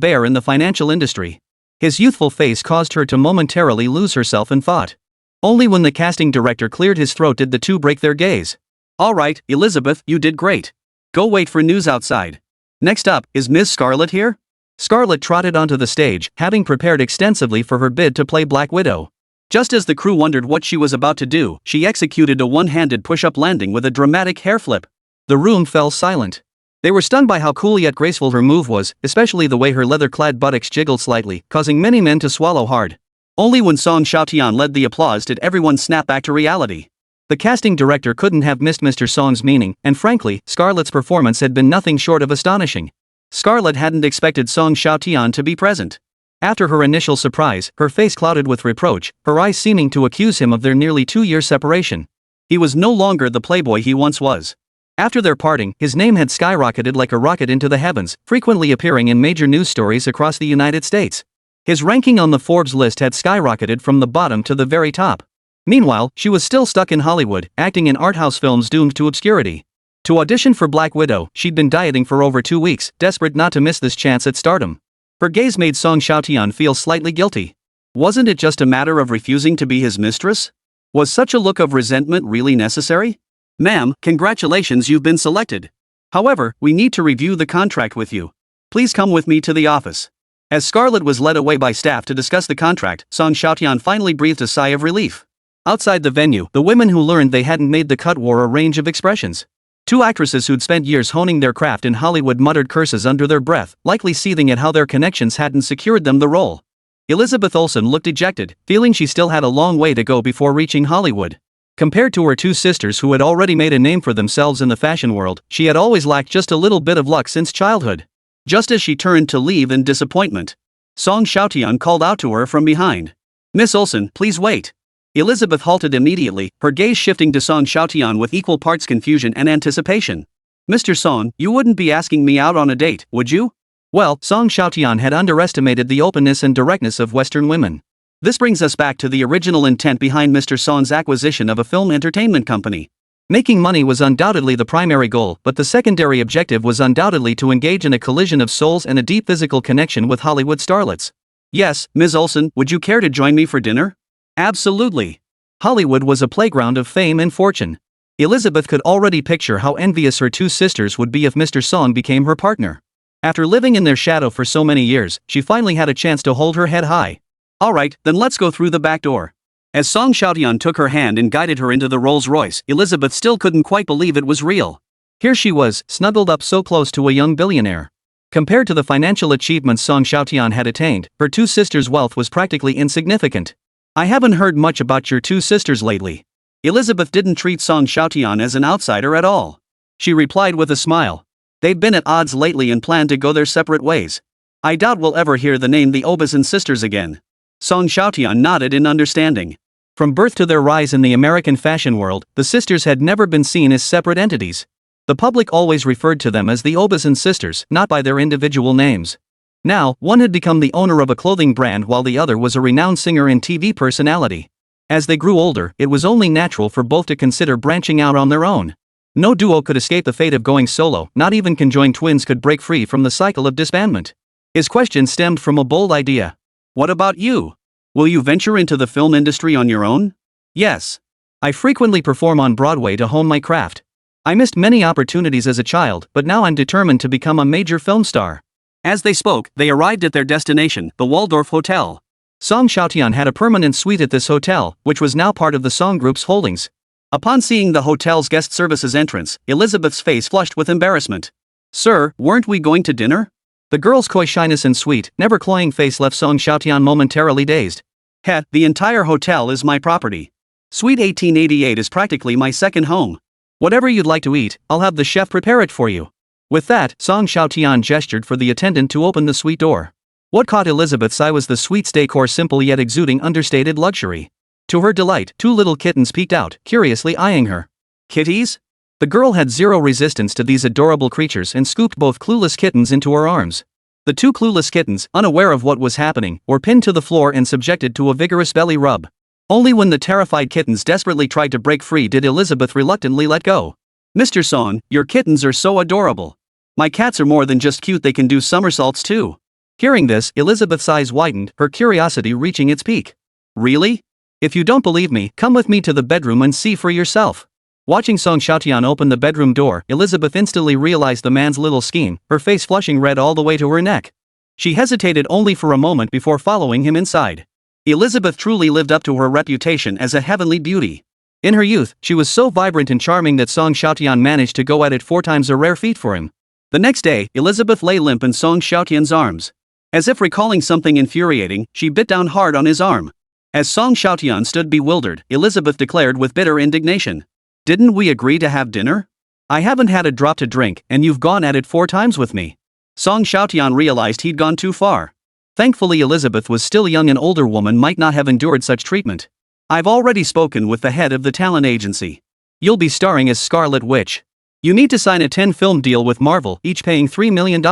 A: bear in the financial industry. His youthful face caused her to momentarily lose herself in thought. Only when the casting director cleared his throat did the two break their gaze.
B: Alright, Elizabeth, you did great. Go wait for news outside. Next up, is Ms. Scarlet here?
A: Scarlet trotted onto the stage, having prepared extensively for her bid to play Black Widow.
B: Just as the crew wondered what she was about to do, she executed a one-handed push-up landing with a dramatic hair flip.
A: The room fell silent. They were stunned by how cool yet graceful her move was, especially the way her leather-clad buttocks jiggled slightly, causing many men to swallow hard.
B: Only when Song Xiaotian led the applause did everyone snap back to reality.
A: The casting director couldn't have missed Mr. Song's meaning, and frankly, Scarlet's performance had been nothing short of astonishing. Scarlet hadn't expected Song Xiaotian to be present. After her initial surprise, her face clouded with reproach, her eyes seeming to accuse him of their nearly 2-year separation. He was no longer the playboy he once was. After their parting, his name had skyrocketed like a rocket into the heavens, frequently appearing in major news stories across the United States. His ranking on the Forbes list had skyrocketed from the bottom to the very top. Meanwhile, she was still stuck in Hollywood, acting in art house films doomed to obscurity. To audition for Black Widow, she'd been dieting for over 2 weeks, desperate not to miss this chance at stardom. Her gaze made Song Xiaotian feel slightly guilty. Wasn't it just a matter of refusing to be his mistress? Was such a look of resentment really necessary? Ma'am, congratulations, you've been selected. However, we need to review the contract with you. Please come with me to the office. As Scarlet was led away by staff to discuss the contract, Song Xiaotian finally breathed a sigh of relief. Outside the venue, the women who learned they hadn't made the cut wore a range of expressions. Two actresses who'd spent years honing their craft in Hollywood muttered curses under their breath, likely seething at how their connections hadn't secured them the role. Elizabeth Olsen looked dejected, feeling she still had a long way to go before reaching Hollywood. Compared to her two sisters who had already made a name for themselves in the fashion world, she had always lacked just a little bit of luck since childhood. Just as she turned to leave in disappointment, Song Xiaotian called out to her from behind. Miss Olsen, please wait. Elizabeth halted immediately, her gaze shifting to Song Xiaotian with equal parts confusion and anticipation. Mr. Song, you wouldn't be asking me out on a date, would you? Well, Song Xiaotian had underestimated the openness and directness of Western women. This brings us back to the original intent behind Mr. Song's acquisition of a film entertainment company. Making money was undoubtedly the primary goal, but the secondary objective was undoubtedly to engage in a collision of souls and a deep physical connection with Hollywood starlets. Yes, Ms. Olsen, would you care to join me for dinner? Absolutely. Hollywood was a playground of fame and fortune. Elizabeth could already picture how envious her two sisters would be if Mr. Song became her partner. After living in their shadow for so many years, she finally had a chance to hold her head high. Alright, then let's go through the back door. As Song Xiaotian took her hand and guided her into the Rolls-Royce, Elizabeth still couldn't quite believe it was real. Here she was, snuggled up so close to a young billionaire. Compared to the financial achievements Song Xiaotian had attained, her two sisters' wealth was practically insignificant. I haven't heard much about your two sisters lately. Elizabeth didn't treat Song Xiaotian as an outsider at all. She replied with a smile. They've been at odds lately and plan to go their separate ways. I doubt we'll ever hear the name the Obeson sisters again. Song Xiaotian nodded in understanding. From birth to their rise in the American fashion world, the sisters had never been seen as separate entities. The public always referred to them as the Obeson sisters, not by their individual names. Now, one had become the owner of a clothing brand while the other was a renowned singer and TV personality. As they grew older, it was only natural for both to consider branching out on their own. No duo could escape the fate of going solo, not even conjoined twins could break free from the cycle of disbandment. His question stemmed from a bold idea. What about you? Will you venture into the film industry on your own? Yes. I frequently perform on Broadway to hone my craft. I missed many opportunities as a child, but now I'm determined to become a major film star. As they spoke, they arrived at their destination, the Waldorf Hotel. Song Xiaotian had a permanent suite at this hotel, which was now part of the Song Group's holdings. Upon seeing the hotel's guest services entrance, Elizabeth's face flushed with embarrassment. Sir, weren't we going to dinner? The girl's coy shyness and sweet, never cloying face left Song Xiaotian momentarily dazed.
B: Heh, the entire hotel is my property. Suite 1888 is practically my second home.
A: Whatever you'd like to eat, I'll have the chef prepare it for you. With that, Song Xiaotian gestured for the attendant to open the suite door. What caught Elizabeth's eye was the suite's decor, simple yet exuding understated luxury. To her delight, two little kittens peeked out, curiously eyeing her.
B: Kitties?
A: The girl had zero resistance to these adorable creatures and scooped both clueless kittens into her arms. The two clueless kittens, unaware of what was happening, were pinned to the floor and subjected to a vigorous belly rub. Only when the terrified kittens desperately tried to break free did Elizabeth reluctantly let go.
B: Mr. Song, your kittens are so adorable. My cats are more than just cute, they can do somersaults too.
A: Hearing this, Elizabeth's eyes widened, her curiosity reaching its peak.
B: Really?
A: If you don't believe me, come with me to the bedroom and see for yourself. Watching Song Xiaotian open the bedroom door, Elizabeth instantly realized the man's little scheme, her face flushing red all the way to her neck. She hesitated only for a moment before following him inside.
B: Elizabeth truly lived up to her reputation as a heavenly beauty.
A: In her youth, she was so vibrant and charming that Song Xiaotian managed to go at it 4 times a rare feat for him.
B: The next day, Elizabeth lay limp in Song Xiaotian's arms. As if recalling something infuriating, she bit down hard on his arm. As Song Xiaotian stood bewildered, Elizabeth declared with bitter indignation. Didn't we agree to have dinner?
A: I haven't had a drop to drink, and you've gone at it 4 times with me.
B: Song Xiaotian realized he'd gone too far.
A: Thankfully Elizabeth was still young, an older woman might not have endured such treatment.
B: I've already spoken with the head of the talent agency.
A: You'll be starring as Scarlet Witch. You need to sign a 10-film deal with Marvel, each paying $3 million.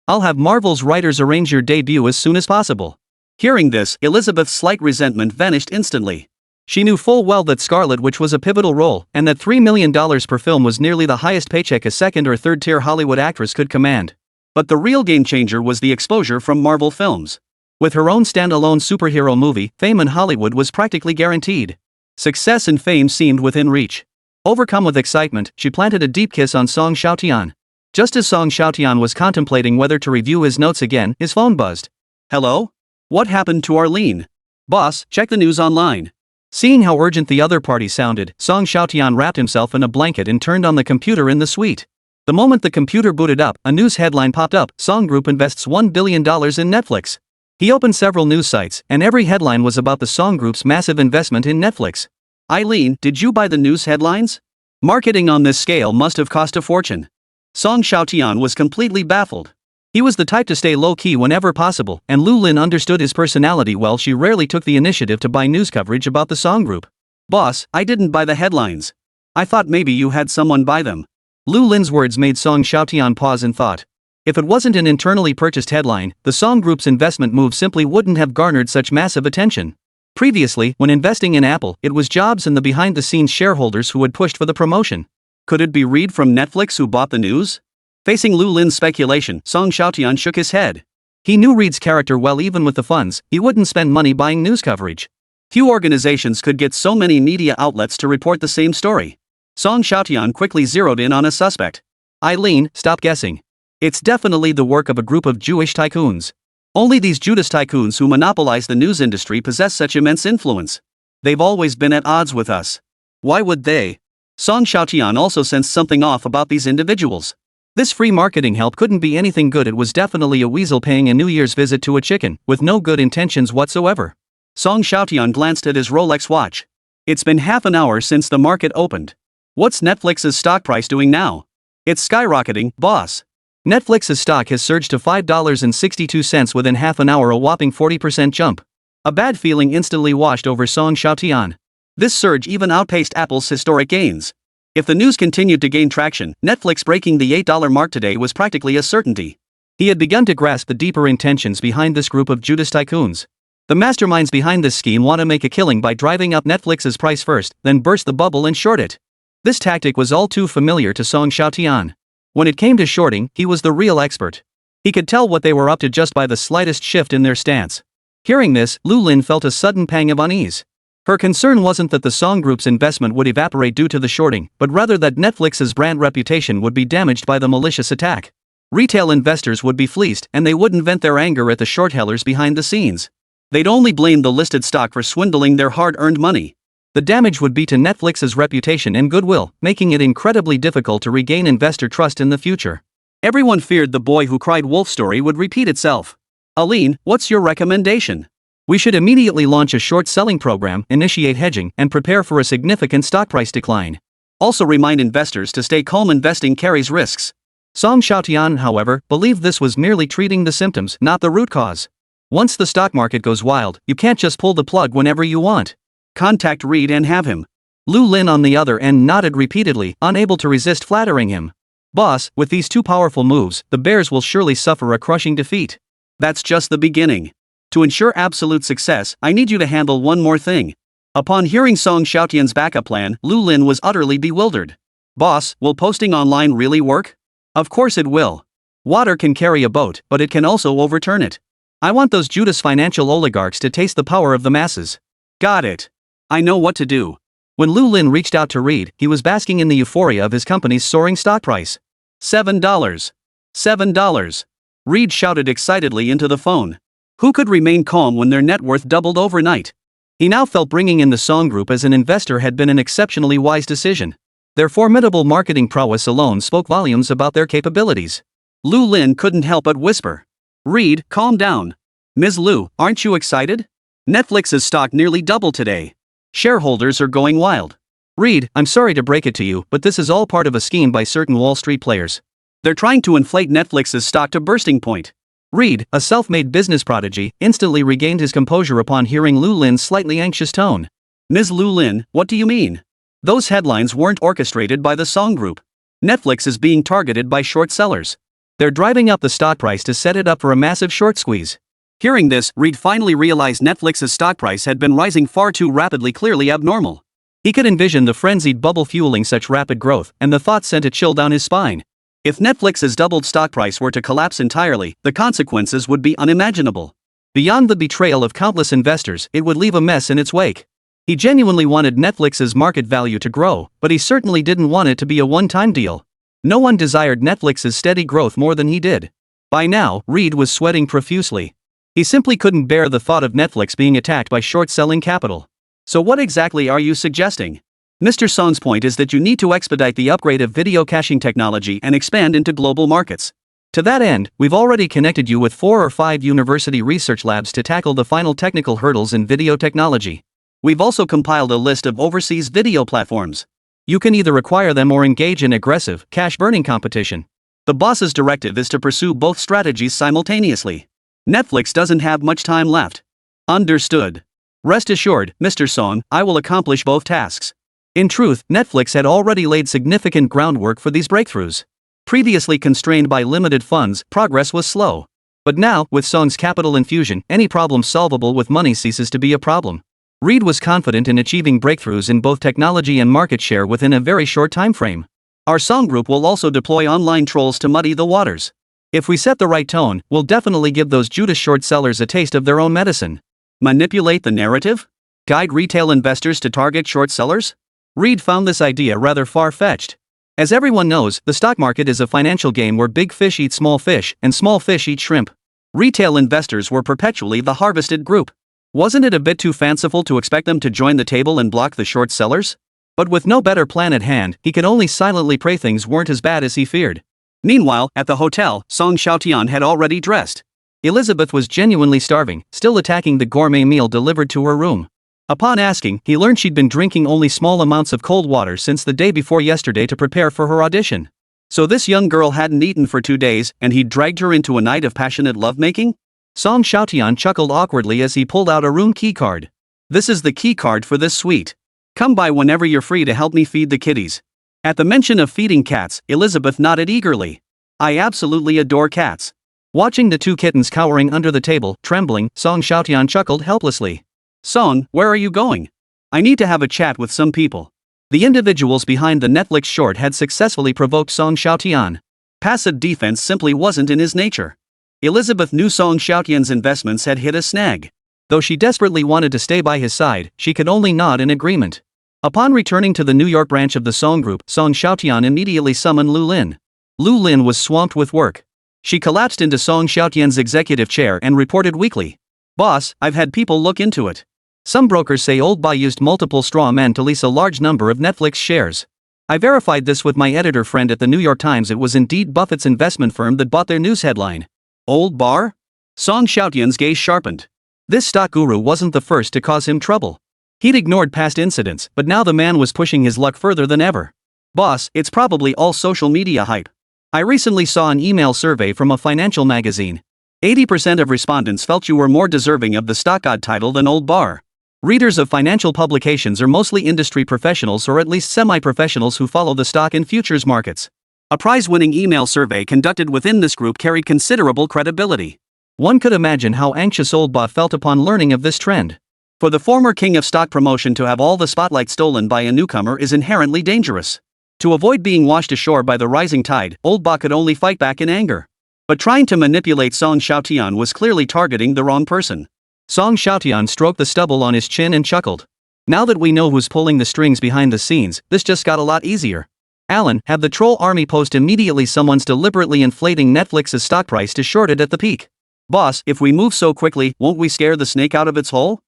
A: I'll have Marvel's writers arrange your debut as soon as possible.
B: Hearing this, Elizabeth's slight resentment vanished instantly.
A: She knew full well that Scarlet Witch was a pivotal role, and that $3 million per film was nearly the highest paycheck a second or third-tier Hollywood actress could command.
B: But the real game-changer was the exposure from Marvel films.
A: With her own standalone superhero movie, fame in Hollywood was practically guaranteed. Success and fame seemed within reach. Overcome with excitement, she planted a deep kiss on Song Xiaotian. Just as Song Xiaotian was contemplating whether to review his notes again, his phone buzzed.
B: Hello? What happened to Arlene? Boss, check the news online.
A: Seeing how urgent the other party sounded, Song Xiaotian wrapped himself in a blanket and turned on the computer in the suite. The moment the computer booted up, a news headline popped up: Song Group invests $1 billion in Netflix. He opened several news sites, and every headline was about the Song Group's massive investment in Netflix.
B: Eileen, did you buy the news headlines? Marketing on this scale must have cost a fortune. Song Xiaotian was completely baffled.
A: He was the type to stay low-key whenever possible, and Lu Lin understood his personality well. She rarely took the initiative to buy news coverage about the Song Group.
B: Boss, I didn't buy the headlines. I thought maybe you had someone buy them.
A: Lu Lin's words made Song Xiaotian pause in thought. If it wasn't an internally purchased headline, the Song Group's investment move simply wouldn't have garnered such massive attention. Previously, when investing in Apple, it was Jobs and the behind-the-scenes shareholders who had pushed for the promotion.
B: Could it be Reed from Netflix who bought the news? Facing Lu Lin's speculation, Song Xiaotian shook his head.
A: He knew Reed's character well. Even with the funds, he wouldn't spend money buying news coverage.
B: Few organizations could get so many media outlets to report the same story. Song Xiaotian quickly zeroed in on a suspect.
A: Eileen, stop guessing. It's definitely the work of a group of Jewish tycoons.
B: Only these Judas tycoons who monopolize the news industry possess such immense influence. They've always been at odds with us. Why would they? Song Xiaotian also sensed something off about these individuals.
A: This free marketing help couldn't be anything good. It was definitely a weasel paying a New Year's visit to a chicken, with no good intentions whatsoever.
B: Song Xiaotian glanced at his Rolex watch. It's been half an hour since the market opened. What's Netflix's stock price doing now? It's skyrocketing, boss.
A: Netflix's stock has surged to $5.62 within half an hour, a whopping 40% jump. A bad feeling instantly washed over Song Xiaotian.
B: This surge even outpaced Apple's historic gains. If the news continued to gain traction, Netflix breaking the $8 mark today was practically a certainty.
A: He had begun to grasp the deeper intentions behind this group of Judas tycoons. The masterminds behind this scheme want to make a killing by driving up Netflix's price first, then burst the bubble and short it. This tactic was all too familiar to Song Xiaotian. When it came to shorting, he was the real expert. He could tell what they were up to just by the slightest shift in their stance. Hearing this, Lu Lin felt a sudden pang of unease. Her concern wasn't that the Song Group's investment would evaporate due to the shorting, but rather that Netflix's brand reputation would be damaged by the malicious attack. Retail investors would be fleeced, and they wouldn't vent their anger at the short-hellers behind the scenes.
B: They'd only blame the listed stock for swindling their hard-earned money.
A: The damage would be to Netflix's reputation and goodwill, making it incredibly difficult to regain investor trust in the future.
B: Everyone feared the boy who cried wolf story would repeat itself. Aline, what's your recommendation?
A: We should immediately launch a short selling program, initiate hedging, and prepare for a significant stock price decline.
B: Also remind investors to stay calm. Investing carries risks.
A: Song Xiaotian, however, believed this was merely treating the symptoms, not the root cause. Once the stock market goes wild, you can't just pull the plug whenever you want.
B: Contact Reed and have him.
A: Lu Lin on the other end nodded repeatedly, unable to resist flattering him. Boss, with these two powerful moves, the bears will surely suffer a crushing defeat.
B: That's just the beginning. To ensure absolute success, I need you to handle one more thing. Upon hearing Song Xiaotian's backup plan, Lu Lin was utterly bewildered. Boss, will posting online really work? Of course it will. Water can carry a boat, but it can also overturn it. I want those Judas financial oligarchs to taste the power of the masses. Got it. I know what to do.
A: When Lu Lin reached out to Reed, he was basking in the euphoria of his company's soaring stock price.
B: $7. $7. Reed shouted excitedly into the phone. Who could remain calm when their net worth doubled overnight?
A: He now felt bringing in the Song Group as an investor had been an exceptionally wise decision. Their formidable marketing prowess alone spoke volumes about their capabilities.
B: Lu Lin couldn't help but whisper. Reed, calm down. Ms. Lu, aren't you excited? Netflix's stock nearly doubled today. Shareholders are going wild.
A: Reed, I'm sorry to break it to you, but this is all part of a scheme by certain Wall Street players.
B: They're trying to inflate Netflix's stock to bursting point.
A: Reed, a self-made business prodigy, instantly regained his composure upon hearing Lu Lin's slightly anxious tone.
B: Ms. Lu Lin, what do you mean? Those headlines weren't orchestrated by the Song Group. Netflix is being targeted by short sellers.
A: They're driving up the stock price to set it up for a massive short squeeze.
B: Hearing this, Reed finally realized Netflix's stock price had been rising far too rapidly, clearly abnormal.
A: He could envision the frenzied bubble fueling such rapid growth, and the thought sent a chill down his spine.
B: If Netflix's doubled stock price were to collapse entirely, the consequences would be unimaginable.
A: Beyond the betrayal of countless investors, it would leave a mess in its wake. He genuinely wanted Netflix's market value to grow, but he certainly didn't want it to be a one-time deal. No one desired Netflix's steady growth more than he did. By now, Reed was sweating profusely. He simply couldn't bear the thought of Netflix being attacked by short-selling capital.
B: So what exactly are you suggesting? Mr. Song's point is that you need to expedite the upgrade of video caching technology and expand into global markets.
A: To that end, we've already connected you with 4 or 5 university research labs to tackle the final technical hurdles in video technology.
B: We've also compiled a list of overseas video platforms.
A: You can either acquire them or engage in aggressive, cash-burning competition.
B: The boss's directive is to pursue both strategies simultaneously. Netflix doesn't have much time left. Understood. Rest assured, Mr. Song, I will accomplish both tasks.
A: In truth, Netflix had already laid significant groundwork for these breakthroughs. Previously constrained by limited funds, progress was slow. But now, with Song's capital infusion, any problem solvable with money ceases to be a problem. Reed was confident in achieving breakthroughs in both technology and market share within a very short time frame.
B: Our Song Group will also deploy online trolls to muddy the waters.
A: If we set the right tone, we'll definitely give those Judas short sellers a taste of their own medicine.
B: Manipulate the narrative? Guide retail investors to target short sellers?
A: Reed found this idea rather far-fetched. As everyone knows, the stock market is a financial game where big fish eat small fish, and small fish eat shrimp. Retail investors were perpetually the harvested group. Wasn't it a bit too fanciful to expect them to join the table and block the short sellers? But with no better plan at hand, he could only silently pray things weren't as bad as he feared.
B: Meanwhile, at the hotel, Song Xiaotian had already dressed.
A: Elizabeth was genuinely starving, still attacking the gourmet meal delivered to her room. Upon asking, he learned she'd been drinking only small amounts of cold water since the day before yesterday to prepare for her audition.
B: So this young girl hadn't eaten for 2 days, and he'd dragged her into a night of passionate lovemaking?
A: Song Xiaotian chuckled awkwardly as he pulled out a room key card.
B: This is the key card for this suite. Come by whenever you're free to help me feed the kitties. At the mention of feeding cats, Elizabeth nodded eagerly. I absolutely adore cats.
A: Watching the 2 kittens cowering under the table, trembling, Song Xiaotian chuckled helplessly.
B: Song, where are you going? I need to have a chat with some people.
A: The individuals behind the Netflix short had successfully provoked Song Xiaotian.
B: Passive defense simply wasn't in his nature. Elizabeth knew Song Xiaotian's investments had hit a snag.
A: Though she desperately wanted to stay by his side, she could only nod in agreement. Upon returning to the New York branch of the Song Group, Song Xiaotian immediately summoned Lu Lin. Lu Lin was swamped with work. She collapsed into Song Xiaotian's executive chair and reported weakly. Boss, I've had people look into it. Some brokers say Old Ba used multiple straw men to lease a large number of Netflix shares. I verified this with my editor friend at the New York Times. It was indeed Buffett's investment firm that bought their news headline.
B: Old bar? Song Xiaotian's gaze sharpened.
A: This stock guru wasn't the first to cause him trouble. He'd ignored past incidents, but now the man was pushing his luck further than ever.
B: Boss, it's probably all social media hype.
A: I recently saw an email survey from a financial magazine.
B: 80% of respondents felt you were more deserving of the stock god title than old bar.
A: Readers of financial publications are mostly industry professionals or at least semi-professionals who follow the stock and futures markets.
B: A prize-winning email survey conducted within this group carried considerable credibility.
A: One could imagine how anxious old Ba felt upon learning of this trend.
B: For the former king of stock promotion to have all the spotlight stolen by a newcomer is inherently dangerous. To avoid being washed ashore by the rising tide, old Ba could only fight back in anger. But trying to manipulate Song Xiaotian was clearly targeting the wrong person.
A: Song Xiaotian stroked the stubble on his chin and chuckled. Now that we know who's pulling the strings behind the scenes, this just got a lot easier. Alan, have the troll army post immediately someone's deliberately inflating Netflix's stock price to short it at the peak.
B: Boss, if we move so quickly, won't we scare the snake out of its hole?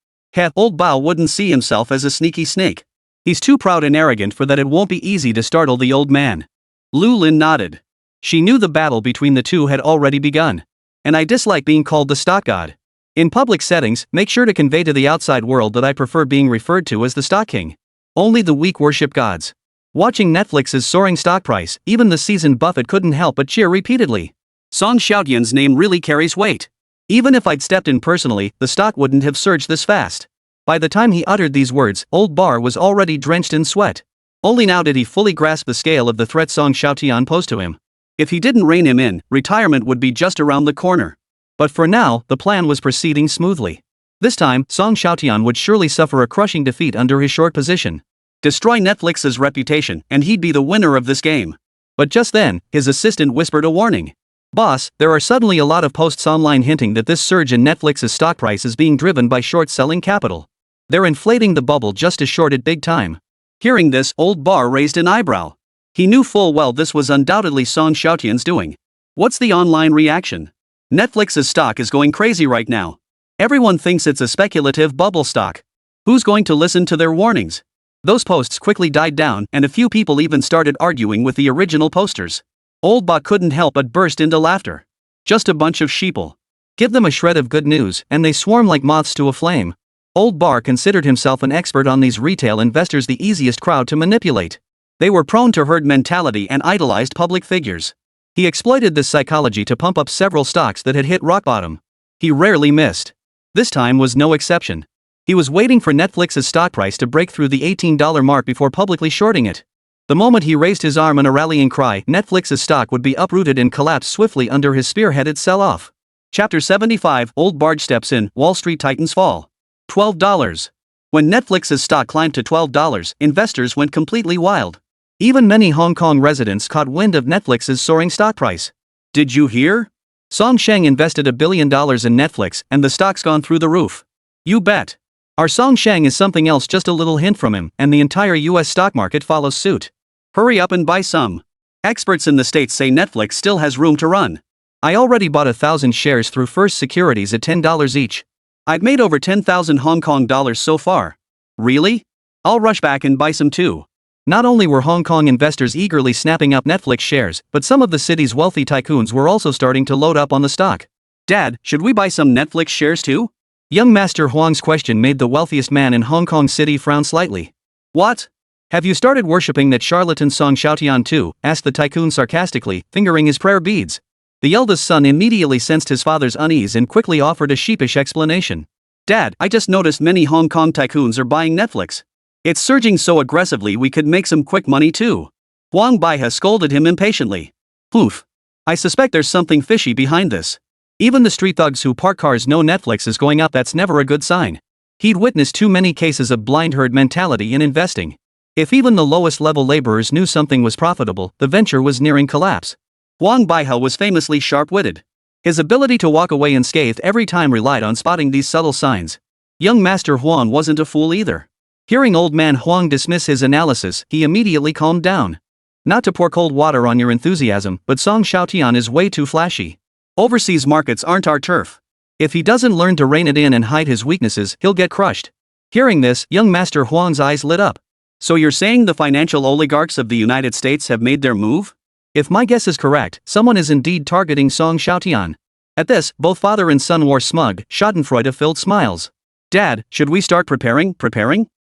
A: Old Bao wouldn't see himself as a sneaky snake. He's too proud and arrogant for that. It won't be easy to startle the old man.
B: Lu Lin nodded.
A: She knew the battle between the two had already begun. And I dislike being called the stock god. In public settings, make sure to convey to the outside world that I prefer being referred to as the stock king. Only the weak worship gods. Watching Netflix's soaring stock price, even the seasoned Buffett couldn't help but cheer repeatedly.
B: Song Xiaotian's name really carries weight.
A: Even if I'd stepped in personally, the stock wouldn't have surged this fast. By the time he uttered these words, old Bar was already drenched in sweat. Only now did he fully grasp the scale of the threat Song Xiaotian posed to him.
B: If he didn't rein him in, retirement would be just around the corner.
A: But for now, the plan was proceeding smoothly. This time, Song Xiaotian would surely suffer a crushing defeat under his short position.
B: Destroy Netflix's reputation, and he'd be the winner of this game.
A: But just then, his assistant whispered a warning. Boss, there are suddenly a lot of posts online hinting that this surge in Netflix's stock price is being driven by short-selling capital. They're inflating the bubble just to short it big time.
B: Hearing this, old Bar raised an eyebrow. He knew full well this was undoubtedly Song Xiaotian's doing. What's the online reaction? Netflix's stock is going crazy right now. Everyone thinks it's a speculative bubble stock. Who's going to listen to their warnings? Those posts quickly died down, and a few people even started arguing with the original posters. Old Ba couldn't help but burst into laughter. Just a bunch of sheeple.
A: Give them a shred of good news, and they swarm like moths to a flame. Old Bar considered himself an expert on these retail investors, the easiest crowd to manipulate. They were prone to herd mentality and idolized public figures. He exploited this psychology to pump up several stocks that had hit rock bottom. He rarely missed. This time was no exception. He was waiting for Netflix's stock price to break through the $18 mark before publicly shorting it. The moment he raised his arm in a rallying cry, Netflix's stock would be uprooted and collapse swiftly under his spearheaded sell-off.
B: Chapter 75, Old Barge steps in, Wall Street Titans fall. $12. When Netflix's stock climbed to $12, investors went completely wild.
A: Even many Hong Kong residents caught wind of Netflix's soaring stock price.
B: Did you hear?
A: Song Sheng invested $1 billion in Netflix, and the stock's gone through the roof.
B: You bet.
A: Our Song Sheng is something else, just a little hint from him, and the entire US stock market follows suit.
B: Hurry up and buy some. Experts in the States say Netflix still has room to run.
A: I already bought 1,000 shares through First Securities at $10 each.
B: I've made over 10,000 Hong Kong dollars so far. Really? I'll rush back and buy some too.
A: Not only were Hong Kong investors eagerly snapping up Netflix shares, but some of the city's wealthy tycoons were also starting to load up on the stock.
B: Dad, should we buy some Netflix shares too?
A: Young Master Huang's question made the wealthiest man in Hong Kong City frown slightly.
B: What?
A: Have you started worshipping that charlatan Song Xiaotian too? Asked the tycoon sarcastically, fingering his prayer beads. The eldest son immediately sensed his father's unease and quickly offered a sheepish explanation.
B: Dad, I just noticed many Hong Kong tycoons are buying Netflix. It's surging so aggressively we could make some quick money too. Huang Baihe scolded him impatiently. Poof. I suspect there's something fishy behind this.
A: Even the street thugs who park cars know Netflix is going up. That's never a good sign. He'd witnessed too many cases of blind herd mentality in investing. If even the lowest level laborers knew something was profitable, the venture was nearing collapse.
B: Huang Baihe was famously sharp-witted.
A: His ability to walk away unscathed every time relied on spotting these subtle signs. Young Master Huang wasn't a fool either. Hearing old man Huang dismiss his analysis, he immediately calmed down. Not to pour cold water on your enthusiasm, but Song Xiaotian is way too flashy.
B: Overseas markets aren't our turf.
A: If he doesn't learn to rein it in and hide his weaknesses, he'll get crushed. Hearing this, young Master Huang's eyes lit up.
B: So you're saying the financial oligarchs of the United States have made their move?
A: If my guess is correct, someone is indeed targeting Song Xiaotian. At this, both father and son wore smug, schadenfreude-filled smiles.
B: Dad, should we start preparing?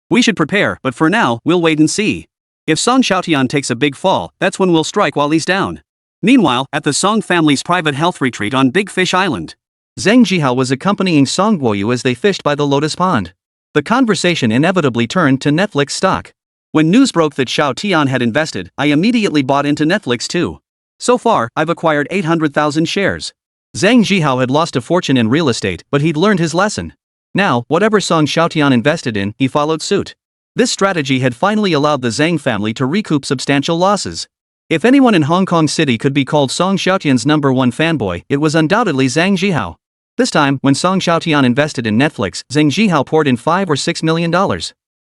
B: We should prepare, but for now, we'll wait and see. If Song Xiaotian takes a big fall, that's when we'll strike while he's down. Meanwhile, at the Song family's private health retreat on Big Fish Island,
A: Zhang Jihao was accompanying Song Guoyu as they fished by the Lotus Pond. The conversation inevitably turned to Netflix stock.
B: When news broke that Xiaotian had invested, I immediately bought into Netflix too. So far, I've acquired 800,000 shares.
A: Zhang Jihao had lost a fortune in real estate, but he'd learned his lesson. Now, whatever Song Xiaotian invested in, he followed suit. This strategy had finally allowed the Zhang family to recoup substantial losses. If anyone in Hong Kong City could be called Song Xiaotian's #1 fanboy, it was undoubtedly Zhang Jihao. This time, when Song Xiaotian invested in Netflix, Zhang Jihao poured in $5 or $6 million.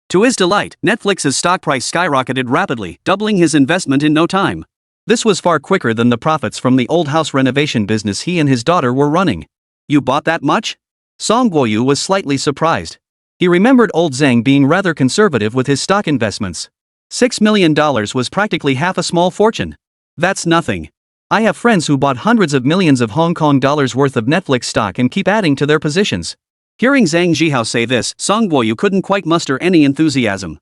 B: To his delight, Netflix's stock price skyrocketed rapidly, doubling his investment in no time.
A: This was far quicker than the profits from the old house renovation business he and his daughter were running.
B: You bought that much?
A: Song Guoyu was slightly surprised. He remembered old Zhang being rather conservative with his stock investments. $6 million was practically half a small fortune.
B: That's nothing.
A: I have friends who bought hundreds of millions of Hong Kong dollars worth of Netflix stock and keep adding to their positions.
B: Hearing Zhang Jihao say this, Song Guoyu couldn't quite muster any enthusiasm.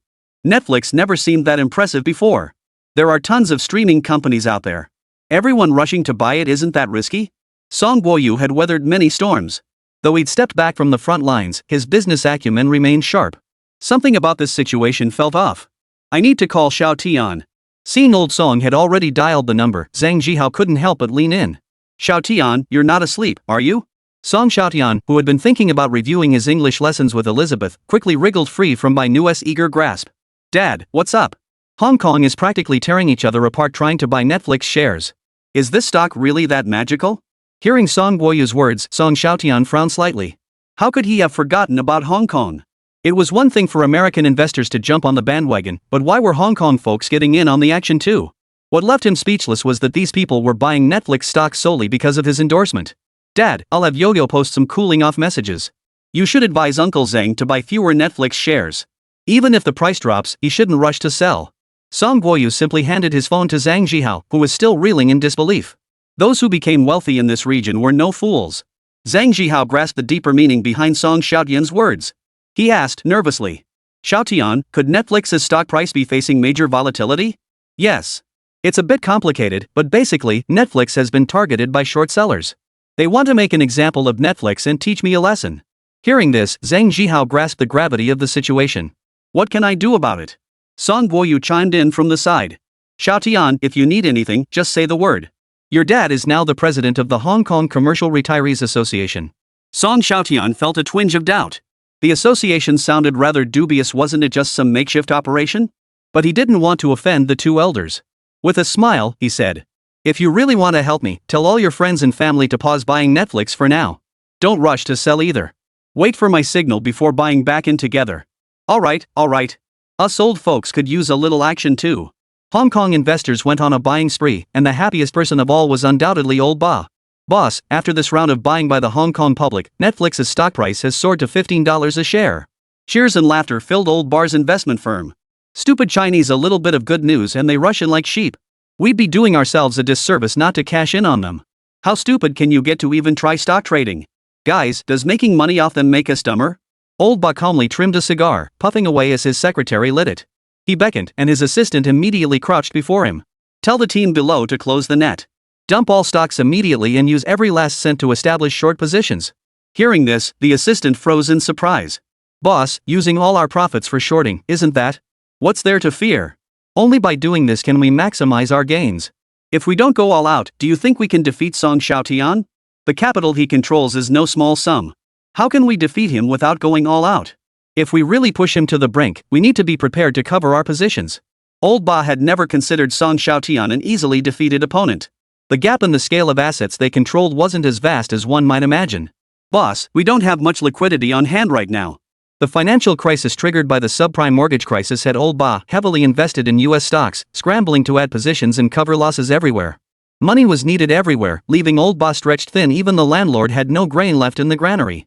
B: Netflix never seemed that impressive before. There are tons of streaming companies out there. Everyone rushing to buy it isn't that risky? Song Guoyu had weathered many storms.
A: Though he'd stepped back from the front lines, his business acumen remained sharp.
B: Something about this situation felt off. I need to call Xiaotian.
A: Seeing old Song had already dialed the number, Zhang Jihao couldn't help but lean in.
B: Xiaotian, you're not asleep, are you?
A: Song Xiaotian, who had been thinking about reviewing his English lessons with Elizabeth, quickly wriggled free from Bai Nu's eager grasp.
B: Dad, what's up?
A: Hong Kong is practically tearing each other apart trying to buy Netflix shares.
B: Is this stock really that magical?
A: Hearing Song Guoyu's words, Song Xiaotian frowned slightly.
B: How could he have forgotten about Hong Kong?
A: It was one thing for American investors to jump on the bandwagon, but why were Hong Kong folks getting in on the action too? What left him speechless was that these people were buying Netflix stock solely because of his endorsement. Dad, I'll have Yo-Yo post some cooling off messages.
B: You should advise Uncle Zhang to buy fewer Netflix shares.
A: Even if the price drops, he shouldn't rush to sell. Song Guoyu simply handed his phone to Zhang Jihao, who was still reeling in disbelief.
B: Those who became wealthy in this region were no fools. Zhang Jihao grasped the deeper meaning behind Song Xiaotian's words. He asked nervously, Xiaotian, could Netflix's stock price be facing major volatility?
A: Yes. It's a bit complicated, but basically, Netflix has been targeted by short sellers. They want to make an example of Netflix and teach me a lesson. Hearing this, Zhang Jihao grasped the gravity of the situation.
B: What can I do about it? Song Guoyu chimed in from the side. Xiaotian, if you need anything, just say the word.
A: Your dad is now the president of the Hong Kong Commercial Retirees Association.
B: Song Xiaotian felt a twinge of doubt. The association sounded rather dubious, wasn't it just some makeshift operation?
A: But he didn't want to offend the two elders. With a smile, he said, if you really want to help me, tell all your friends and family to pause buying Netflix for now. Don't rush to sell either. Wait for my signal before buying back in together.
B: Alright. Us old folks could use a little action too.
A: Hong Kong investors went on a buying spree, and the happiest person of all was undoubtedly old Ba. Boss, after this round of buying by the Hong Kong public, Netflix's stock price has soared to $15 a share.
B: Cheers and laughter filled old Bar's investment firm. Stupid Chinese, a little bit of good news and they rush in like sheep.
A: We'd be doing ourselves a disservice not to cash in on them.
B: How stupid can you get to even try stock trading? Guys, does making money off them make us dumber?
A: Old Ba calmly trimmed a cigar, puffing away as his secretary lit it. He beckoned, and his assistant immediately crouched before him.
B: Tell the team below to close the net.
A: Dump all stocks immediately and use every last cent to establish short positions.
B: Hearing this, the assistant froze in surprise.
A: Boss, using all our profits for shorting, isn't that?
B: What's there to fear?
A: Only by doing this can we maximize our gains.
B: If we don't go all out, do you think we can defeat Song Xiaotian? The capital he controls is no small sum. How can we defeat him without going all out?
A: If we really push him to the brink, we need to be prepared to cover our positions.
B: Old Ba had never considered Song Xiaotian an easily defeated opponent.
A: The gap in the scale of assets they controlled wasn't as vast as one might imagine.
B: Boss, we don't have much liquidity on hand right now.
A: The financial crisis triggered by the subprime mortgage crisis had old Ba heavily invested in US stocks, scrambling to add positions and cover losses everywhere. Money was needed everywhere, leaving old Ba stretched thin. Even the landlord had no grain left in the granary.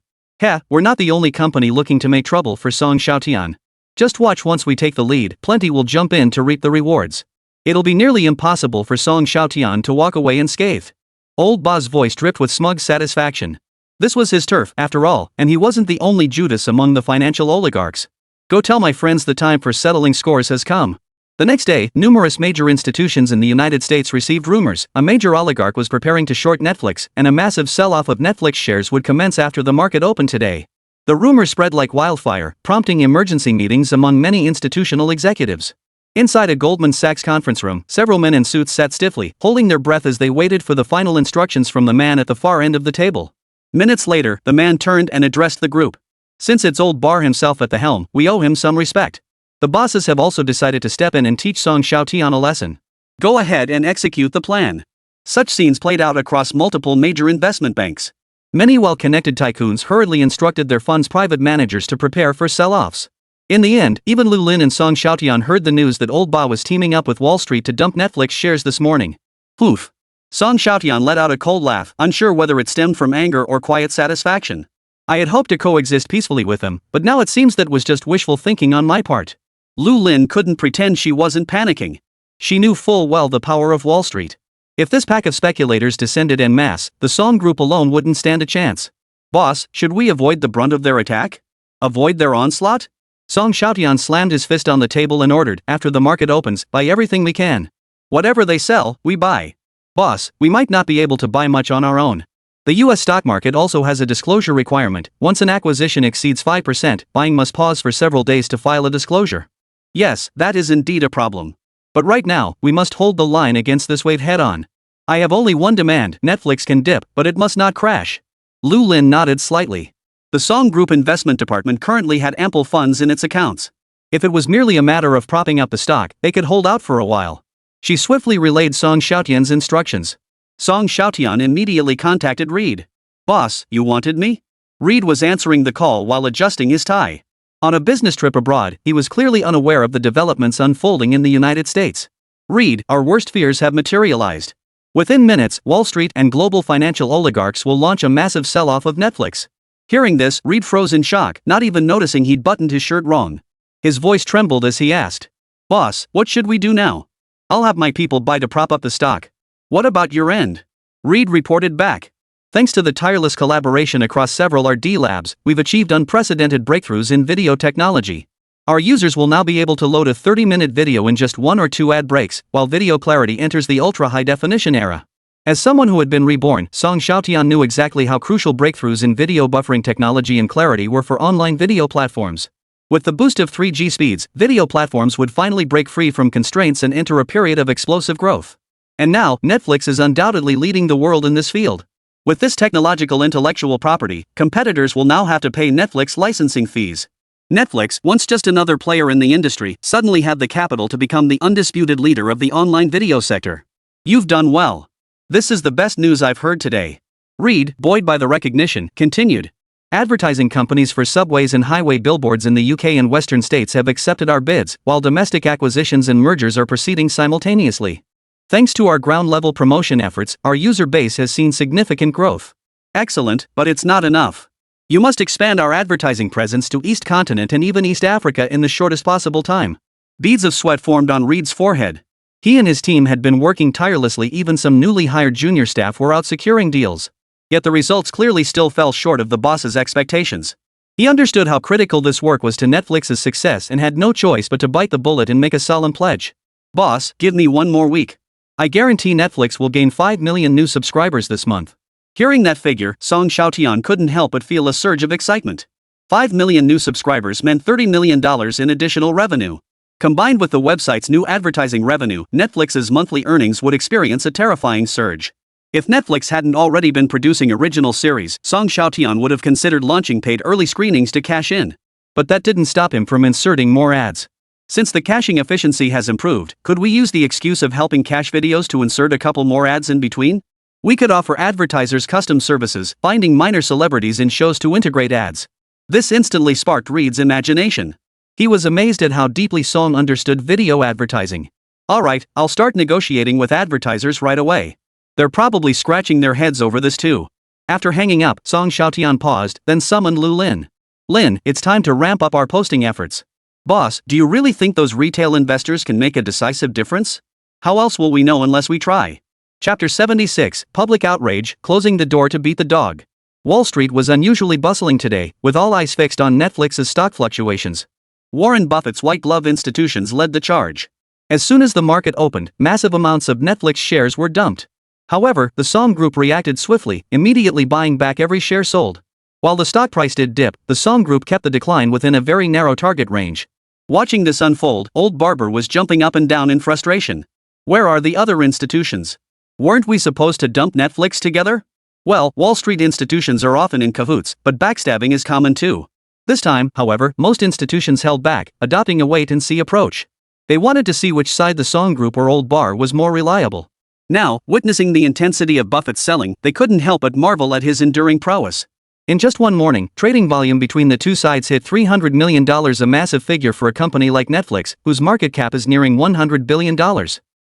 A: We're not the only company looking to make trouble for Song Xiaotian. Just watch, once we take the lead, plenty will jump in to reap the rewards. It'll be nearly impossible for Song Xiaotian to walk away unscathed. Old Ba's voice dripped with smug satisfaction. This was his turf, after all, and he wasn't the only Judas among the financial oligarchs. Go tell my friends the time for settling scores has come. The next day, numerous major institutions in the United States received rumors a major oligarch was preparing to short Netflix, and a massive sell-off of Netflix shares would commence after the market opened today. The rumor spread like wildfire, prompting emergency meetings among many institutional executives. Inside a Goldman Sachs conference room, several men in suits sat stiffly, holding their breath as they waited for the final instructions from the man at the far end of the table. Minutes later, the man turned and addressed the group. Since it's old Bar himself at the helm, we owe him some respect. The bosses have also decided to step in and teach Song Xiaotian a lesson. Go ahead and execute the plan. Such scenes played out across multiple major investment banks. Many well-connected tycoons hurriedly instructed their funds' private managers to prepare for sell-offs. In the end, even Lu Lin and Song Xiaotian heard the news that old Ba was teaming up with Wall Street to dump Netflix shares this morning. Poof. Song Xiaotian let out a cold laugh, unsure whether it stemmed from anger or quiet satisfaction. I had hoped to coexist peacefully with them, but now it seems that was just wishful thinking on my part. Lu Lin couldn't pretend she wasn't panicking. She knew full well the power of Wall Street. If this pack of speculators descended en masse, the Song Group alone wouldn't stand a chance. Boss, should we avoid the brunt of their attack? Avoid their onslaught? Song Xiaotian slammed his fist on the table and ordered, after the market opens, buy everything we can. Whatever they sell, we buy. Boss, we might not be able to buy much on our own. The US stock market also has a disclosure requirement. Once an acquisition exceeds 5%, buying must pause for several days to file a disclosure. Yes, that is indeed a problem. But right now, we must hold the line against this wave head-on. I have only one demand: Netflix can dip, but it must not crash. Lu Lin nodded slightly. The Song Group investment department currently had ample funds in its accounts. If it was merely a matter of propping up the stock, they could hold out for a while. She swiftly relayed Song Xiaotian's instructions. Song Xiaotian immediately contacted Reed. Boss, you wanted me? Reed was answering the call while adjusting his tie. On a business trip abroad, he was clearly unaware of the developments unfolding in the United States. Reed, our worst fears have materialized. Within minutes, Wall Street and global financial oligarchs will launch a massive sell-off of Netflix. Hearing this, Reed froze in shock, not even noticing he'd buttoned his shirt wrong. His voice trembled as he asked, Boss, what should we do now? I'll have my people buy to prop up the stock. What about your end? Reed reported back. Thanks to the tireless collaboration across several R&D labs, we've achieved unprecedented breakthroughs in video technology. Our users will now be able to load a 30-minute video in just 1 or 2 ad breaks, while video clarity enters the ultra-high-definition era. As someone who had been reborn, Song Xiaotian knew exactly how crucial breakthroughs in video buffering technology and clarity were for online video platforms. With the boost of 3G speeds, video platforms would finally break free from constraints and enter a period of explosive growth. And now, Netflix is undoubtedly leading the world in this field. With this technological intellectual property, competitors will now have to pay Netflix licensing fees. Netflix, once just another player in the industry, suddenly had the capital to become the undisputed leader of the online video sector. You've done well. This is the best news I've heard today. Reed, buoyed by the recognition, continued. Advertising companies for subways and highway billboards in the UK and Western states have accepted our bids, while domestic acquisitions and mergers are proceeding simultaneously. Thanks to our ground-level promotion efforts, our user base has seen significant growth. Excellent, but it's not enough. You must expand our advertising presence to East Continent and even East Africa in the shortest possible time. Beads of sweat formed on Reed's forehead. He and his team had been working tirelessly, even some newly hired junior staff were out securing deals. Yet the results clearly still fell short of the boss's expectations. He understood how critical this work was to Netflix's success and had no choice but to bite the bullet and make a solemn pledge. Boss, give me 1 more week. I guarantee Netflix will gain 5 million new subscribers this month. Hearing that figure, Song Xiaotian couldn't help but feel a surge of excitement. 5 million new subscribers meant $30 million in additional revenue. Combined with the website's new advertising revenue, Netflix's monthly earnings would experience a terrifying surge. If Netflix hadn't already been producing original series, Song Xiaotian would have considered launching paid early screenings to cash in. But that didn't stop him from inserting more ads. Since the caching efficiency has improved, could we use the excuse of helping cache videos to insert a couple more ads in between? We could offer advertisers custom services, finding minor celebrities in shows to integrate ads. This instantly sparked Reed's imagination. He was amazed at how deeply Song understood video advertising. Alright, I'll start negotiating with advertisers right away. They're probably scratching their heads over this too. After hanging up, Song Xiaotian paused, then summoned Lu Lin. Lin, it's time to ramp up our posting efforts.
B: Boss, do you really think those retail investors can make a decisive difference? How else will we know unless we try? Chapter 76, Public Outrage, Closing the Door to Beat the Dog. Wall Street was unusually bustling today, with all eyes fixed on Netflix's stock fluctuations. Warren Buffett's white glove institutions led the charge. As soon as the market opened, massive amounts of Netflix shares were dumped. However, the Song Group reacted swiftly, immediately buying back every share sold. While the stock price did dip, the Song Group kept the decline within a very narrow target range. Watching this unfold, old Barber was jumping up and down in frustration. Where are the other institutions? Weren't we supposed to dump Netflix together? Well, Wall Street institutions are often in cahoots, but backstabbing is common too. This time, however, most institutions held back, adopting a wait-and-see approach. They wanted to see which side the Song Group or Old Bar was more reliable. Now, witnessing the intensity of Buffett's selling, they couldn't help but marvel at his enduring prowess. In just one morning, trading volume between the two sides hit $300 million, a massive figure for a company like Netflix, whose market cap is nearing $100 billion.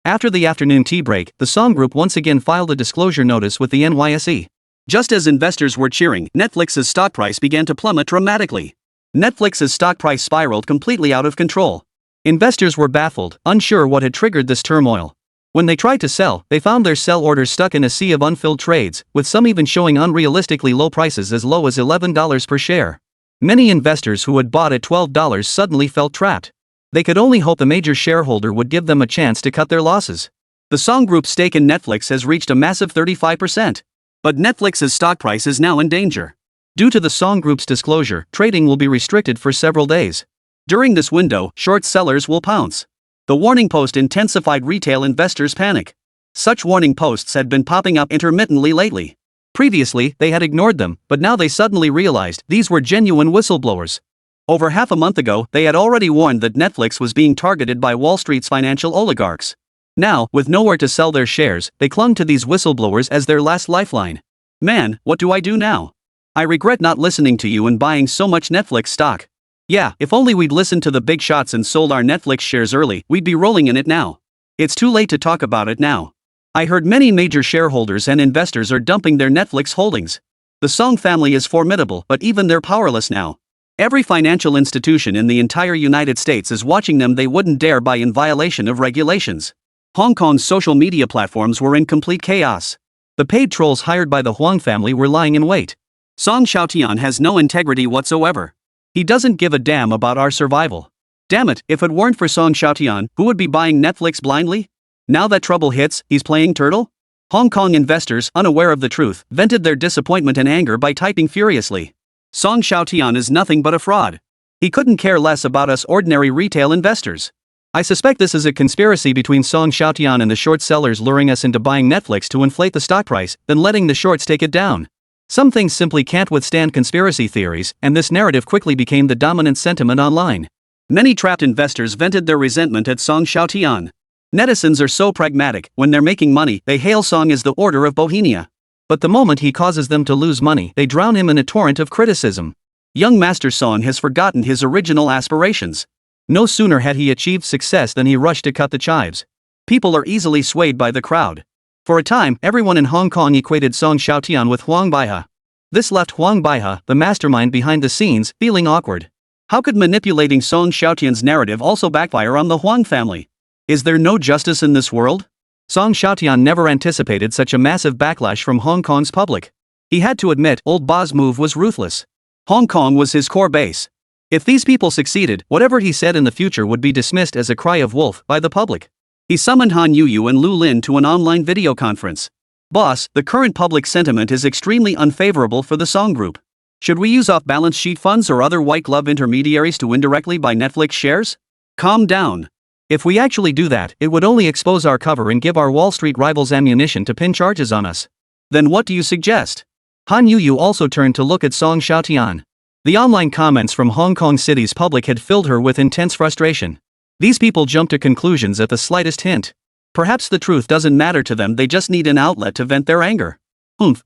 B: After the afternoon tea break, the Song Group once again filed a disclosure notice with the NYSE. Just as investors were cheering, Netflix's stock price began to plummet dramatically. Netflix's stock price spiraled completely out of control. Investors were baffled, unsure what had triggered this turmoil. When they tried to sell, they found their sell orders stuck in a sea of unfilled trades, with some even showing unrealistically low prices as low as $11 per share. Many investors who had bought at $12 suddenly felt trapped. They could only hope the major shareholder would give them a chance to cut their losses. The Song Group's stake in Netflix has reached a massive 35%. But Netflix's stock price is now in danger. Due to the Song Group's disclosure, trading will be restricted for several days. During this window, short sellers will pounce. The warning post intensified retail investors' panic. Such warning posts had been popping up intermittently lately. Previously, they had ignored them, but now they suddenly realized these were genuine whistleblowers. Over half a month ago, they had already warned that Netflix was being targeted by Wall Street's financial oligarchs. Now, with nowhere to sell their shares, they clung to these whistleblowers as their last lifeline. Man, what do I do now? I regret not listening to you and buying so much Netflix stock. Yeah, if only we'd listened to the big shots and sold our Netflix shares early, we'd be rolling in it now. It's too late to talk about it now. I heard many major shareholders and investors are dumping their Netflix holdings. The Song family is formidable, but even they're powerless now. Every financial institution in the entire United States is watching them. They wouldn't dare buy in violation of regulations. Hong Kong's social media platforms were in complete chaos. The paid trolls hired by the Huang family were lying in wait. Song Xiaotian has no integrity whatsoever. He doesn't give a damn about our survival. Damn it, if it weren't for Song Xiaotian, who would be buying Netflix blindly? Now that trouble hits, he's playing turtle? Hong Kong investors, unaware of the truth, vented their disappointment and anger by typing furiously. Song Xiaotian is nothing but a fraud. He couldn't care less about us ordinary retail investors. I suspect this is a conspiracy between Song Xiaotian and the short sellers, luring us into buying Netflix to inflate the stock price, then letting the shorts take it down. Some things simply can't withstand conspiracy theories, and this narrative quickly became the dominant sentiment online. Many trapped investors vented their resentment at Song Xiaotian. Netizens are so pragmatic. When they're making money, they hail Song as the Order of Bohemia. But the moment he causes them to lose money, they drown him in a torrent of criticism. Young Master Song has forgotten his original aspirations. No sooner had he achieved success than he rushed to cut the chives. People are easily swayed by the crowd. For a time, everyone in Hong Kong equated Song Xiaotian with Huang Baihe. This left Huang Baihe, the mastermind behind the scenes, feeling awkward. How could manipulating Song Xiaotian's narrative also backfire on the Huang family? Is there no justice in this world? Song Xiaotian never anticipated such a massive backlash from Hong Kong's public. He had to admit, Old Ba's move was ruthless. Hong Kong was his core base. If these people succeeded, whatever he said in the future would be dismissed as a cry of wolf by the public. He summoned Han Yuyu and Lu Lin to an online video conference. Boss, the current public sentiment is extremely unfavorable for the Song Group. Should we use off-balance sheet funds or other white glove intermediaries to indirectly buy Netflix shares? Calm down. If we actually do that, it would only expose our cover and give our Wall Street rivals ammunition to pin charges on us. Then what do you suggest? Han Yuyu also turned to look at Song Xiaotian. The online comments from Hong Kong City's public had filled her with intense frustration. These people jump to conclusions at the slightest hint. Perhaps the truth doesn't matter to them, they just need an outlet to vent their anger.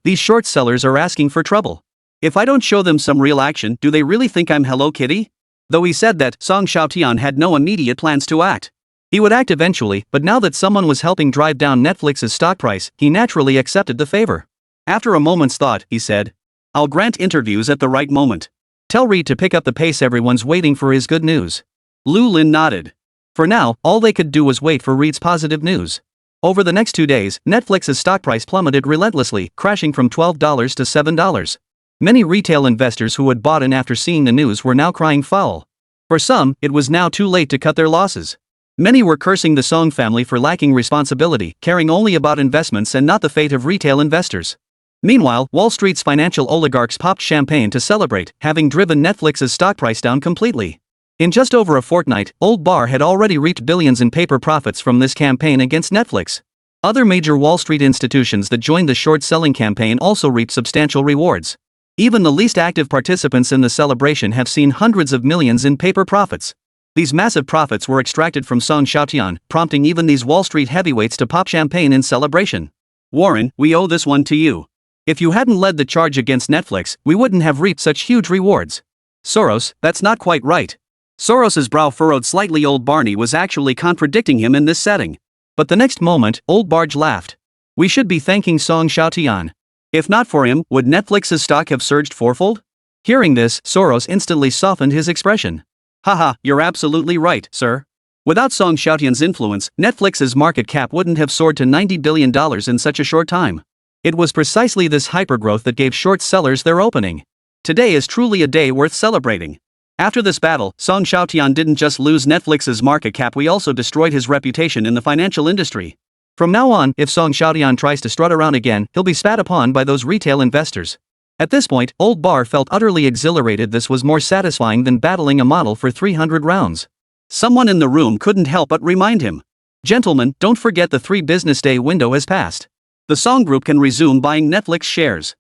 B: These short sellers are asking for trouble. If I don't show them some real action, do they really think I'm Hello Kitty? Though he said that, Song Xiaotian had no immediate plans to act. He would act eventually, but now that someone was helping drive down Netflix's stock price, he naturally accepted the favor. After a moment's thought, he said, I'll grant interviews at the right moment. Tell Reed to pick up the pace, everyone's waiting for his good news. Lu Lin nodded.
A: For now, all they could do was wait for Reed's positive news. Over the next 2 days, Netflix's stock price plummeted relentlessly, crashing from $12 to $7. Many retail investors who had bought in after seeing the news were now crying foul. For some, it was now too late to cut their losses. Many were cursing the Song family for lacking responsibility, caring only about investments and not the fate of retail investors. Meanwhile, Wall Street's financial oligarchs popped champagne to celebrate, having driven Netflix's stock price down completely. In just over a fortnight, Old Bar had already reaped billions in paper profits from this campaign against Netflix. Other major Wall Street institutions that joined the short-selling campaign also reaped substantial rewards. Even the least active participants in the celebration have seen hundreds of millions in paper profits. These massive profits were extracted from Song Xiaotian, prompting even these Wall Street heavyweights to pop champagne in celebration.
B: Warren, we owe this one to you.
A: If you hadn't led the charge against Netflix, we wouldn't have reaped such huge rewards.
B: Soros, that's not quite right. Soros's brow furrowed slightly. Old Barney was actually contradicting him in this setting.
A: But the next moment, Old Barge laughed. We should be thanking Song Xiaotian.
B: If not for him, would Netflix's stock have surged fourfold?
A: Hearing this, Soros instantly softened his expression.
B: Haha, you're absolutely right, sir. Without Song Xiaotian's influence, Netflix's market cap wouldn't have soared to $90 billion in such a short time.
A: It was precisely this hypergrowth that gave short sellers their opening.
B: Today is truly a day worth celebrating. After this battle, Song Xiaotian didn't just lose Netflix's market cap, we also destroyed his reputation in the financial industry.
A: From now on, if Song Xiaotian tries to strut around again, he'll be spat upon by those retail investors. At this point, Old Bar felt utterly exhilarated. This was more satisfying than battling a model for 300 rounds.
B: Someone in the room couldn't help but remind him.
A: Gentlemen, don't forget the 3-business-day window has passed.
B: The Song Group can resume buying Netflix shares.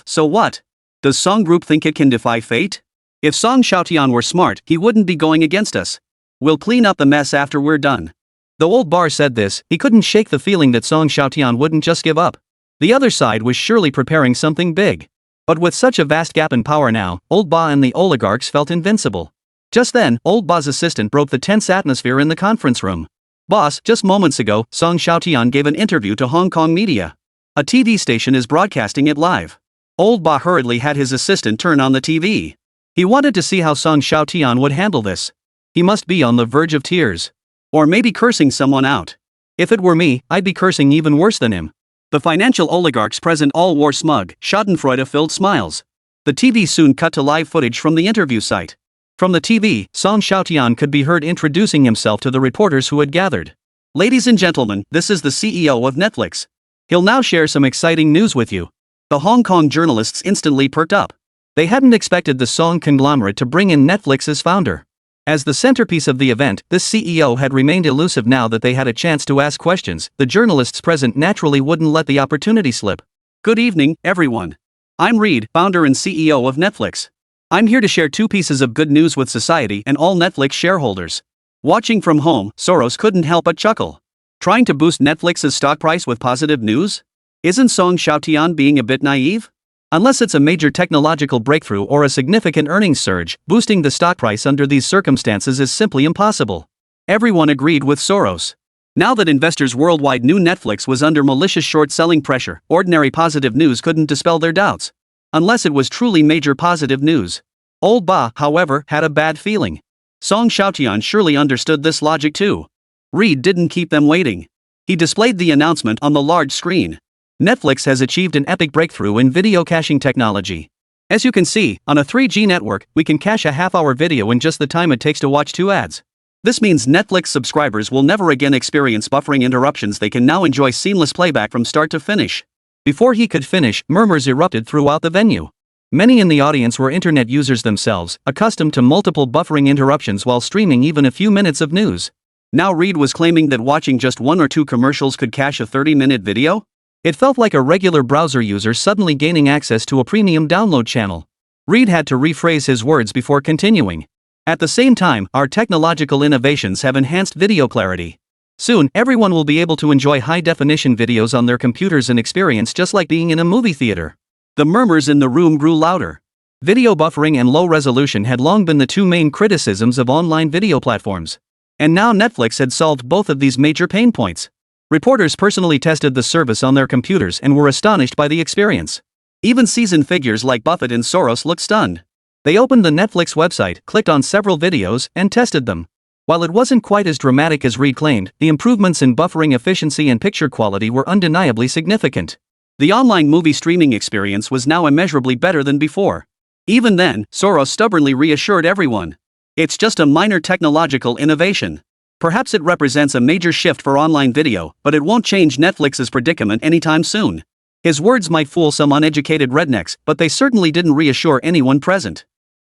B: So what? Does Song Group think it can defy fate? If Song Xiaotian were smart, he wouldn't be going against us. We'll clean up the mess after we're done.
A: Though Old Bar said this, he couldn't shake the feeling that Song Xiaotian wouldn't just give up. The other side was surely preparing something big. But with such a vast gap in power now, Old Ba and the oligarchs felt invincible. Just then, Old Ba's assistant broke the tense atmosphere in the conference room. Boss, just moments ago, Song Xiaotian gave an interview to Hong Kong media. A TV station is broadcasting it live. Old Ba hurriedly had his assistant turn on the TV. He wanted to see how Song Xiaotian would handle this. He must be on the verge of tears. Or maybe cursing someone out. If it were me, I'd be cursing even worse than him. The financial oligarchs present all wore smug, schadenfreude-filled smiles. The TV soon cut to live footage from the interview site. From the TV, Song Xiaotian could be heard introducing himself to the reporters who had gathered. Ladies and gentlemen, this is the CEO of Netflix. He'll now share some exciting news with you. The Hong Kong journalists instantly perked up. They hadn't expected the Song conglomerate to bring in Netflix's founder. As the centerpiece of the event, this CEO had remained elusive. Now that they had a chance to ask questions, the journalists present naturally wouldn't let the opportunity slip.
B: Good evening, everyone. I'm Reed, founder and CEO of Netflix. I'm here to share 2 pieces of good news with society and all Netflix shareholders. Watching from home, Soros couldn't help but chuckle. Trying to boost Netflix's stock price with positive news? Isn't Song Xiaotian being a bit naive? Unless it's a major technological breakthrough or a significant earnings surge, boosting the stock price under these circumstances is simply impossible. Everyone agreed with Soros. Now that investors worldwide knew Netflix was under malicious short-selling pressure, ordinary positive news couldn't dispel their doubts. Unless it was truly major positive news. Old Ba, however, had a bad feeling. Song Xiaotian surely understood this logic too. Reed didn't keep them waiting. He displayed the announcement on the large screen. Netflix has achieved an epic breakthrough in video caching technology. As you can see, on a 3G network, we can cache a half-hour video in just the time it takes to watch 2 ads. This means Netflix subscribers will never again experience buffering interruptions. They can now enjoy seamless playback from start to finish. Before he could finish, murmurs erupted throughout the venue. Many in the audience were internet users themselves, accustomed to multiple buffering interruptions while streaming even a few minutes of news. Now Reed was claiming that watching just 1 or 2 commercials could cache a 30-minute video? It felt like a regular browser user suddenly gaining access to a premium download channel. Reed had to rephrase his words before continuing. At the same time, our technological innovations have enhanced video clarity. Soon, everyone will be able to enjoy high-definition videos on their computers and experience just like being in a movie theater. The murmurs in the room grew louder. Video buffering and low resolution had long been the 2 main criticisms of online video platforms. And now Netflix had solved both of these major pain points. Reporters personally tested the service on their computers and were astonished by the experience. Even seasoned figures like Buffett and Soros looked stunned. They opened the Netflix website, clicked on several videos, and tested them.
A: While it wasn't quite as dramatic as Reed claimed, the improvements in buffering efficiency and picture quality were undeniably significant.
B: The online movie streaming experience was now immeasurably better than before. Even then, Soros stubbornly reassured everyone. It's just a minor technological innovation. Perhaps it represents a major shift for online video, but it won't change Netflix's predicament anytime soon. His words might fool some uneducated rednecks, but they certainly didn't reassure anyone present.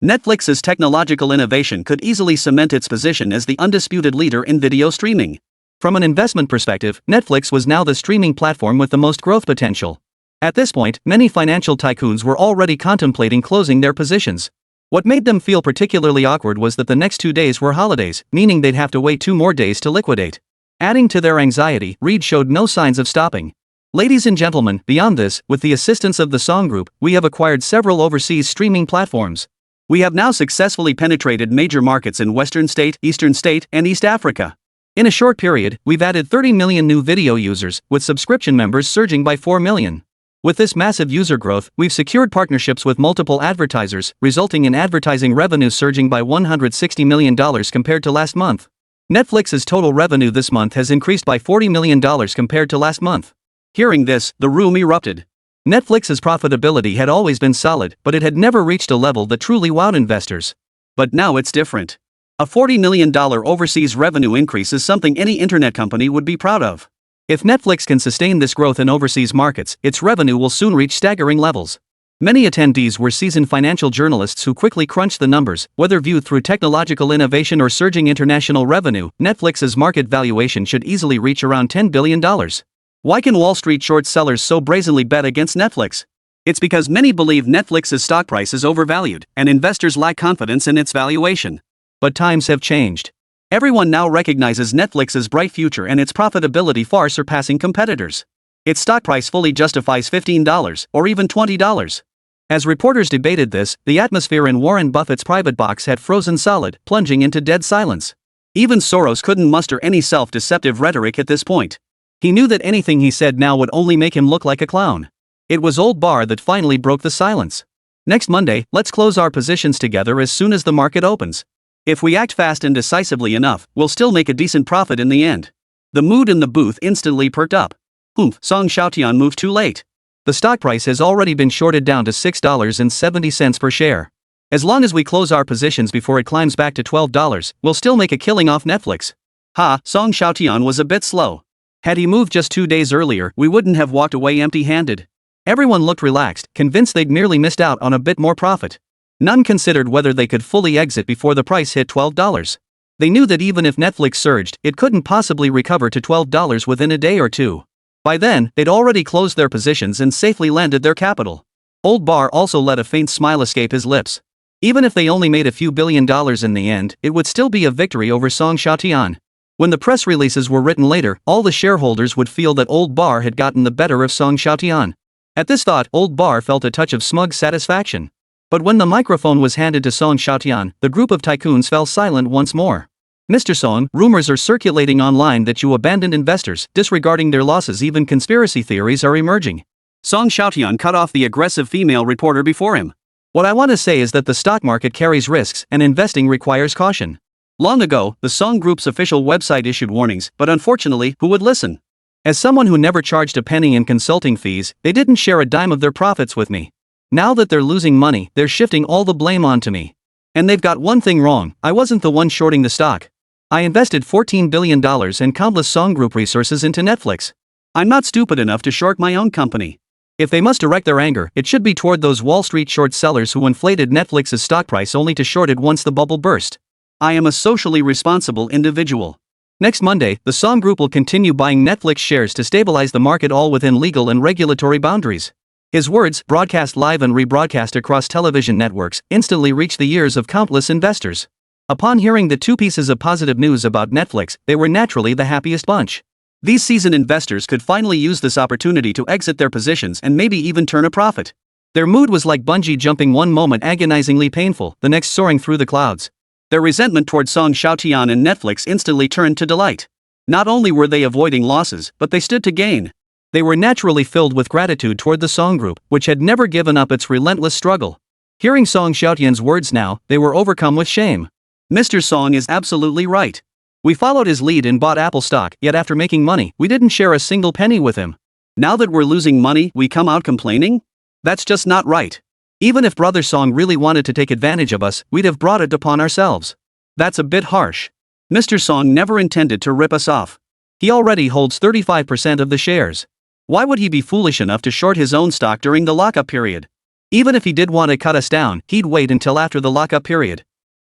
B: Netflix's technological innovation could easily cement its position as the undisputed leader in video streaming.
A: From an investment perspective, Netflix was now the streaming platform with the most growth potential. At this point, many financial tycoons were already contemplating closing their positions. What made them feel particularly awkward was that the next 2 days were holidays, meaning they'd have to wait 2 more days to liquidate. Adding to their anxiety, Reed showed no signs of stopping. Ladies and gentlemen, beyond this, with the assistance of the Song Group, we have acquired several overseas streaming platforms. We have now successfully penetrated major markets in Western State, Eastern State, and East Africa. In a short period, we've added 30 million new video users, with subscription members surging by 4 million. With this massive user growth, we've secured partnerships with multiple advertisers, resulting in advertising revenue surging by $160 million compared to last month. Netflix's total revenue this month has increased by $40 million compared to last month.
B: Hearing this, the room erupted.
A: Netflix's profitability had always been solid, but it had never reached a level that truly wowed investors.
B: But now it's different. A $40 million overseas revenue increase is something any internet company would be proud of.
A: If Netflix can sustain this growth in overseas markets, its revenue will soon reach staggering levels. Many attendees were seasoned financial journalists who quickly crunched the numbers. Whether viewed through technological innovation or surging international revenue, Netflix's market valuation should easily reach around $10 billion. Why can Wall Street short sellers so brazenly bet against Netflix? It's because many believe Netflix's stock price is overvalued, and investors lack confidence in its valuation. But times have changed.
B: Everyone now recognizes Netflix's bright future and its profitability far surpassing competitors. Its stock price fully justifies $15 or even $20. As reporters debated this, the atmosphere in Warren Buffett's private box had frozen solid, plunging into dead silence. Even Soros couldn't muster any self-deceptive rhetoric at this point. He knew that anything he said now would only make him look like a clown. It was old Barr that finally broke the silence. Next Monday, let's close our positions together as soon as the market opens. If we act fast and decisively enough, we'll still make a decent profit in the end. The mood in the booth instantly perked up. Song Xiaotian moved too late. The stock price has already been shorted down to $6.70 per share. As long as we close our positions before it climbs back to $12, we'll still make a killing off Netflix. Song Xiaotian was a bit slow. Had he moved just 2 days earlier, we wouldn't have walked away empty-handed. Everyone looked relaxed, convinced they'd merely missed out on a bit more profit. None considered whether they could fully exit before the price hit $12. They knew that even if Netflix surged, it couldn't possibly recover to $12 within a day or two. By then, they'd already closed their positions and safely landed their capital. Old Barr also let a faint smile escape his lips. Even if they only made a few $1 billion in the end, it would still be a victory over Song Xiaotian. When the press releases were written later, all the shareholders would feel that Old Barr had gotten the better of Song Xiaotian. At this thought, Old Barr felt a touch of smug satisfaction. But when the microphone was handed to Song Xiaotian, the group of tycoons fell silent once more. Mr. Song, rumors are circulating online that you abandoned investors, disregarding their losses. Even conspiracy theories are emerging. Song Xiaotian cut off the aggressive female reporter before him.
A: What I want to say is that the stock market carries risks, and investing requires caution.
B: Long ago, the Song Group's official website issued warnings, but unfortunately, who would listen?
A: As someone who never charged a penny in consulting fees, they didn't share a dime of their profits with me. Now that they're losing money, they're shifting all the blame onto me. And they've got one thing wrong: I wasn't the one shorting the stock. I invested $14 billion and countless Song Group resources into Netflix. I'm not stupid enough to short my own company. If they must direct their anger, it should be toward those Wall Street short sellers who inflated Netflix's stock price only to short it once the bubble burst. I am a socially responsible individual. Next Monday, the Song Group will continue buying Netflix shares to stabilize the market, all within legal and regulatory boundaries. His words, broadcast live and rebroadcast across television networks, instantly reached the ears of countless investors. Upon hearing the 2 pieces of positive news about Netflix, they were naturally the happiest bunch. These seasoned investors could finally use this opportunity to exit their positions and maybe even turn a profit. Their mood was like bungee jumping: one moment agonizingly painful, the next soaring through the clouds. Their resentment toward Song Xiaotian and Netflix instantly turned to delight. Not only were they avoiding losses, but they stood to gain. They were naturally filled with gratitude toward the Song Group, which had never given up its relentless struggle. Hearing Song Xiaotian's words now, they were overcome with shame.
B: Mr. Song is absolutely right. We followed his lead and bought Apple stock, yet after making money, we didn't share a single penny with him. Now that we're losing money, we come out complaining? That's just not right. Even if Brother Song really wanted to take advantage of us, we'd have brought it upon ourselves. That's a bit harsh. Mr. Song never intended to rip us off. He already holds 35% of the shares. Why would he be foolish enough to short his own stock during the lockup period? Even if he did want to cut us down, he'd wait until after the lockup period.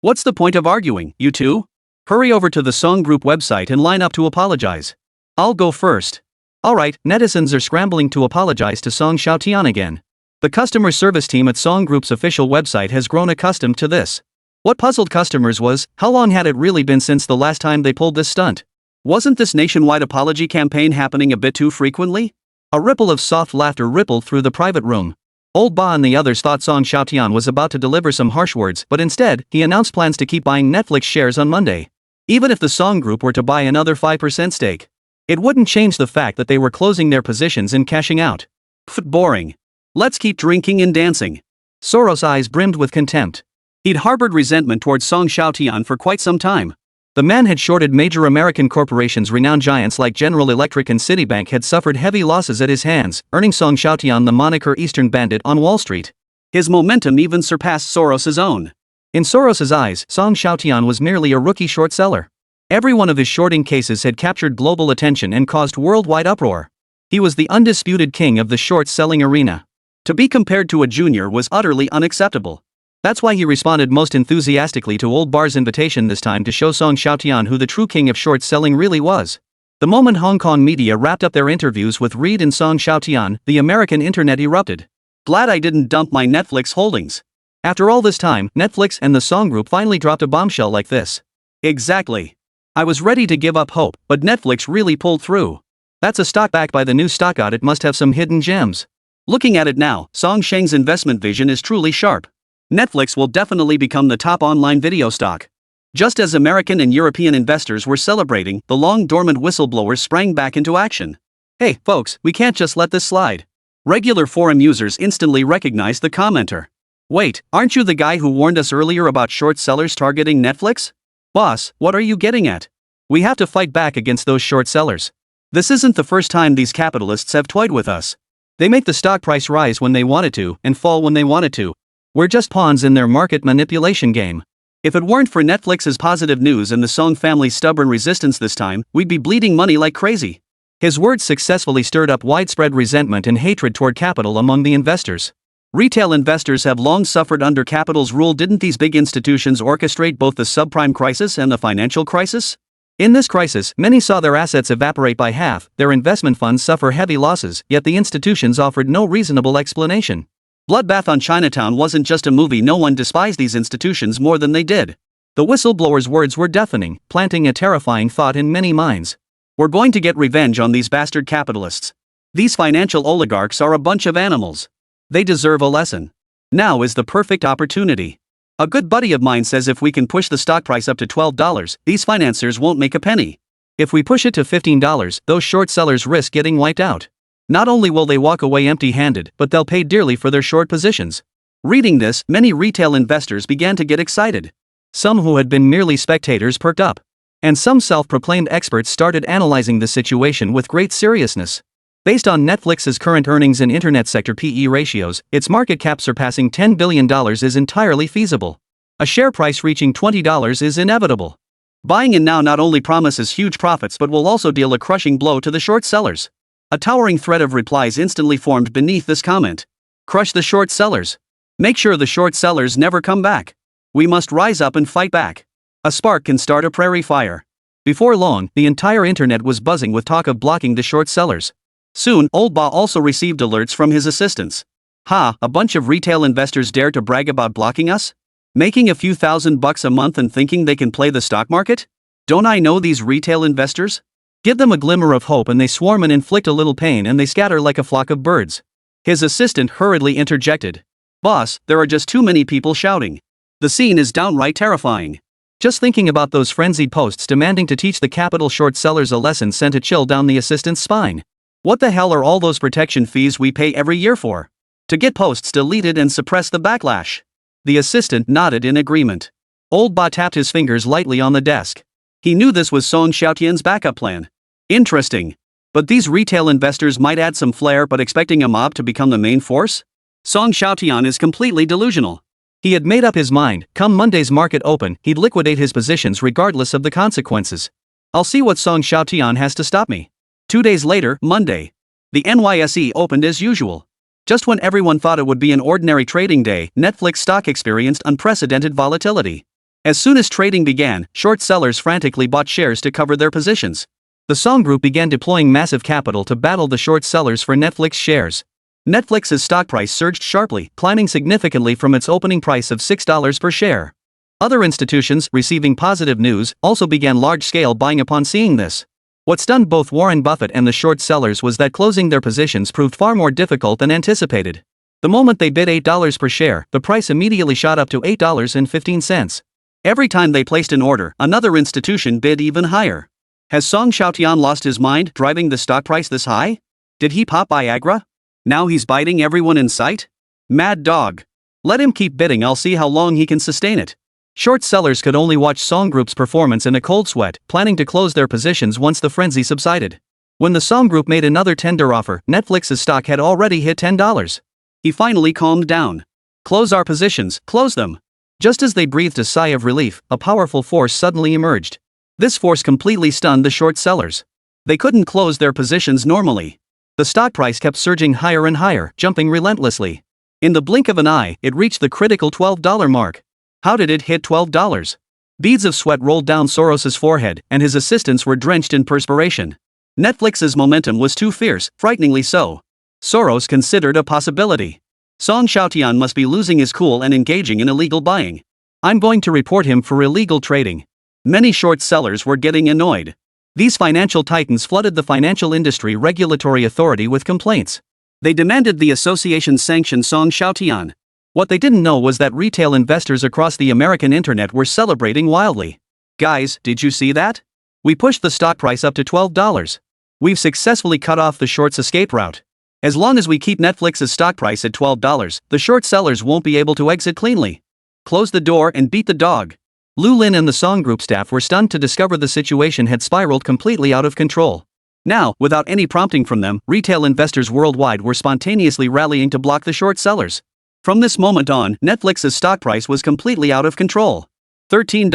B: What's the point of arguing, you two? Hurry over to the Song Group website and line up to apologize. I'll go first. Alright, netizens are scrambling to apologize to Song Xiaotian again. The customer service team at Song Group's official website has grown accustomed to this. What puzzled customers was, how long had it really been since the last time they pulled this stunt? Wasn't this nationwide apology campaign happening a bit too frequently? A ripple of soft laughter rippled through the private room. Old Ba and the others thought Song Xiaotian was about to deliver some harsh words, but instead, he announced plans to keep buying Netflix shares on Monday. Even if the Song Group were to buy another 5% stake, it wouldn't change the fact that they were closing their positions and cashing out. Pfft, boring. Let's keep drinking and dancing. Soros' eyes brimmed with contempt. He'd harbored resentment towards Song Xiaotian for quite some time. The man had shorted major American corporations. Renowned giants like General Electric and Citibank had suffered heavy losses at his hands, earning Song Xiaotian the moniker Eastern Bandit on Wall Street. His momentum even surpassed Soros' own. In Soros' eyes, Song Xiaotian was merely a rookie short seller. Every one of his shorting cases had captured global attention and caused worldwide uproar. He was the undisputed king of the short-selling arena. To be compared to a junior was utterly unacceptable. That's why he responded most enthusiastically to Old Bar's invitation this time to show Song Xiaotian who the true king of short-selling really was. The moment Hong Kong media wrapped up their interviews with Reed and Song Xiaotian, the American internet erupted. Glad I didn't dump my Netflix holdings. After all this time, Netflix and the Song Group finally dropped a bombshell like this. Exactly. I was ready to give up hope, but Netflix really pulled through. That's a stock backed by the new stock audit, must have some hidden gems. Looking at it now, Song Sheng's investment vision is truly sharp. Netflix will definitely become the top online video stock. Just as American and European investors were celebrating, the long-dormant whistleblowers sprang back into action. Hey, folks, we can't just let this slide. Regular forum users instantly recognized the commenter. Wait, aren't you the guy who warned us earlier about short sellers targeting Netflix? Boss, what are you getting at? We have to fight back against those short sellers. This isn't the first time these capitalists have toyed with us. They make the stock price rise when they wanted to, and fall when they wanted to. We're just pawns in their market manipulation game. If it weren't for Netflix's positive news and the Song family's stubborn resistance this time, we'd be bleeding money like crazy. His words successfully stirred up widespread resentment and hatred toward capital among the investors. Retail investors have long suffered under capital's rule. Didn't these big institutions orchestrate both the subprime crisis and the financial crisis? In this crisis, many saw their assets evaporate by half, their investment funds suffer heavy losses, yet the institutions offered no reasonable explanation. Bloodbath on Chinatown wasn't just a movie. No one despised these institutions more than they did. The whistleblower's words were deafening, planting a terrifying thought in many minds. We're going to get revenge on these bastard capitalists. These financial oligarchs are a bunch of animals. They deserve a lesson. Now is the perfect opportunity. A good buddy of mine says if we can push the stock price up to $12, these financiers won't make a penny. If we push it to $15, those short sellers risk getting wiped out. Not only will they walk away empty-handed, but they'll pay dearly for their short positions. Reading this, many retail investors began to get excited. Some who had been merely spectators perked up. And some self-proclaimed experts started analyzing the situation with great seriousness. Based on Netflix's current earnings and internet sector PE ratios, its market cap surpassing $10 billion is entirely feasible. A share price reaching $20 is inevitable. Buying in now not only promises huge profits but will also deal a crushing blow to the short sellers. A towering thread of replies instantly formed beneath this comment. Crush the short sellers. Make sure the short sellers never come back. We must rise up and fight back. A spark can start a prairie fire. Before long, the entire internet was buzzing with talk of blocking the short sellers. Soon, Old Ba also received alerts from his assistants. Ha, a bunch of retail investors dare to brag about blocking us? Making a few $1,000 a month and thinking they can play the stock market? Don't I know these retail investors? Give them a glimmer of hope and they swarm and inflict a little pain and they scatter like a flock of birds. His assistant hurriedly interjected. Boss, there are just too many people shouting. The scene is downright terrifying. Just thinking about those frenzied posts demanding to teach the capital short sellers a lesson sent a chill down the assistant's spine. What the hell are all those protection fees we pay every year for? To get posts deleted and suppress the backlash. The assistant nodded in agreement. Old Ba tapped his fingers lightly on the desk. He knew this was Song Xiaotian's backup plan. Interesting. But these retail investors might add some flair, but expecting a mob to become the main force? Song Xiaotian is completely delusional.
A: He had made up his mind, come Monday's market open, he'd liquidate his positions regardless of the consequences. I'll see what Song Xiaotian has to stop me. 2 days later, Monday. The NYSE opened as usual. Just when everyone thought it would be an ordinary trading day, Netflix stock experienced unprecedented volatility. As soon as trading began, short sellers frantically bought shares to cover their positions. The Song Group began deploying massive capital to battle the short sellers for Netflix shares. Netflix's stock price surged sharply, climbing significantly from its opening price of $6 per share. Other institutions, receiving positive news, also began large-scale buying upon seeing this. What stunned both Warren Buffett and the short sellers was that closing their positions proved far more difficult than anticipated. The moment they bid $8 per share, the price immediately shot up to $8.15. Every time they placed an order, another institution bid even higher. Has Song Xiaotian lost his mind, driving the stock price this high? Did he pop Viagra? Now he's biting everyone in sight? Mad dog. Let him keep bidding, I'll see how long he can sustain it. Short sellers could only watch Song Group's performance in a cold sweat, planning to close their positions once the frenzy subsided. When the Song Group made another tender offer, Netflix's stock had already hit $10. He finally calmed down. Close our positions, close them. Just as they breathed a sigh of relief, a powerful force suddenly emerged. This force completely stunned the short sellers. They couldn't close their positions normally. The stock price kept surging higher and higher, jumping relentlessly. In the blink of an eye, it reached the critical $12 mark. How did it hit $12? Beads of sweat rolled down Soros's forehead, and his assistants were drenched in perspiration. Netflix's momentum was too fierce, frighteningly so. Soros considered a possibility. Song Xiaotian must be losing his cool and engaging in illegal buying. I'm going to report him for illegal trading. Many short sellers were getting annoyed. These financial titans flooded the Financial Industry Regulatory Authority with complaints. They demanded the association sanction Song Xiaotian. What they didn't know was that retail investors across the American internet were celebrating wildly. Guys, did you see that? We pushed the stock price up to $12. We've successfully cut off the short's escape route. As long as we keep Netflix's stock price at $12, the short sellers won't be able to exit cleanly. Close the door and beat the dog. Lu Lin and the Song Group staff were stunned to discover the situation had spiraled completely out of control. Now, without any prompting from them, retail investors worldwide were spontaneously rallying to block the short sellers. From this moment on, Netflix's stock price was completely out of control. $13.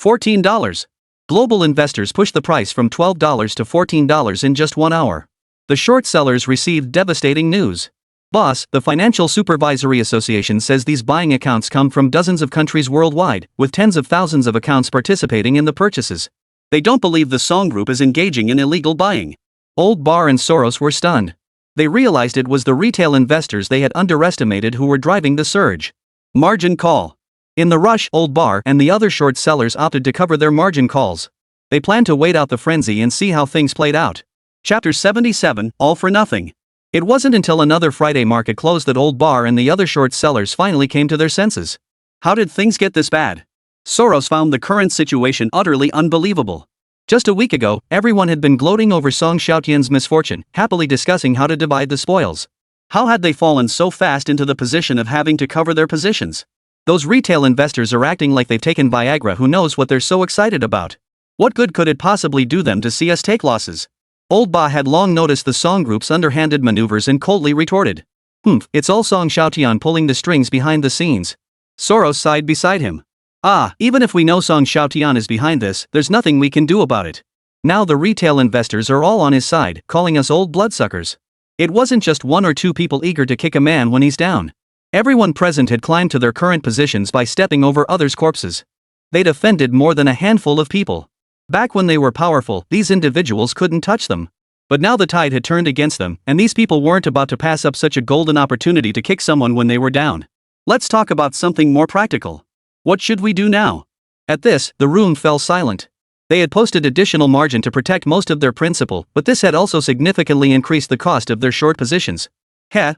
A: $14. Global investors pushed the price from $12 to $14 in just 1 hour. The short sellers received devastating news. Boss, the Financial Supervisory Association says these buying accounts come from dozens of countries worldwide, with tens of thousands of accounts participating in the purchases. They don't believe the Song Group is engaging in illegal buying. Old Bar and Soros were stunned. They realized it was the retail investors they had underestimated who were driving the surge. Margin call. In the rush, Old Bar and the other short sellers opted to cover their margin calls. They planned to wait out the frenzy and see how things played out. Chapter 77, All for Nothing. It wasn't until another Friday market close that Old Bar and the other short sellers finally came to their senses. How did things get this bad? Soros found the current situation utterly unbelievable. Just a week ago, everyone had been gloating over Song Xiaotian's misfortune, happily discussing how to divide the spoils. How had they fallen so fast into the position of having to cover their positions? Those retail investors are acting like they've taken Viagra. Who knows what they're so excited about? What good could it possibly do them to see us take losses? Old Ba had long noticed the Song Group's underhanded maneuvers and coldly retorted. It's all Song Xiaotian pulling the strings behind the scenes. Soros sighed beside him. Even if we know Song Xiaotian is behind this, there's nothing we can do about it. Now the retail investors are all on his side, calling us old bloodsuckers. It wasn't just one or two people eager to kick a man when he's down. Everyone present had climbed to their current positions by stepping over others' corpses. They'd offended more than a handful of people. Back when they were powerful, these individuals couldn't touch them. But now the tide had turned against them, and these people weren't about to pass up such a golden opportunity to kick someone when they were down. Let's talk about something more practical. What should we do now? At this, the room fell silent. They had posted additional margin to protect most of their principal, but this had also significantly increased the cost of their short positions.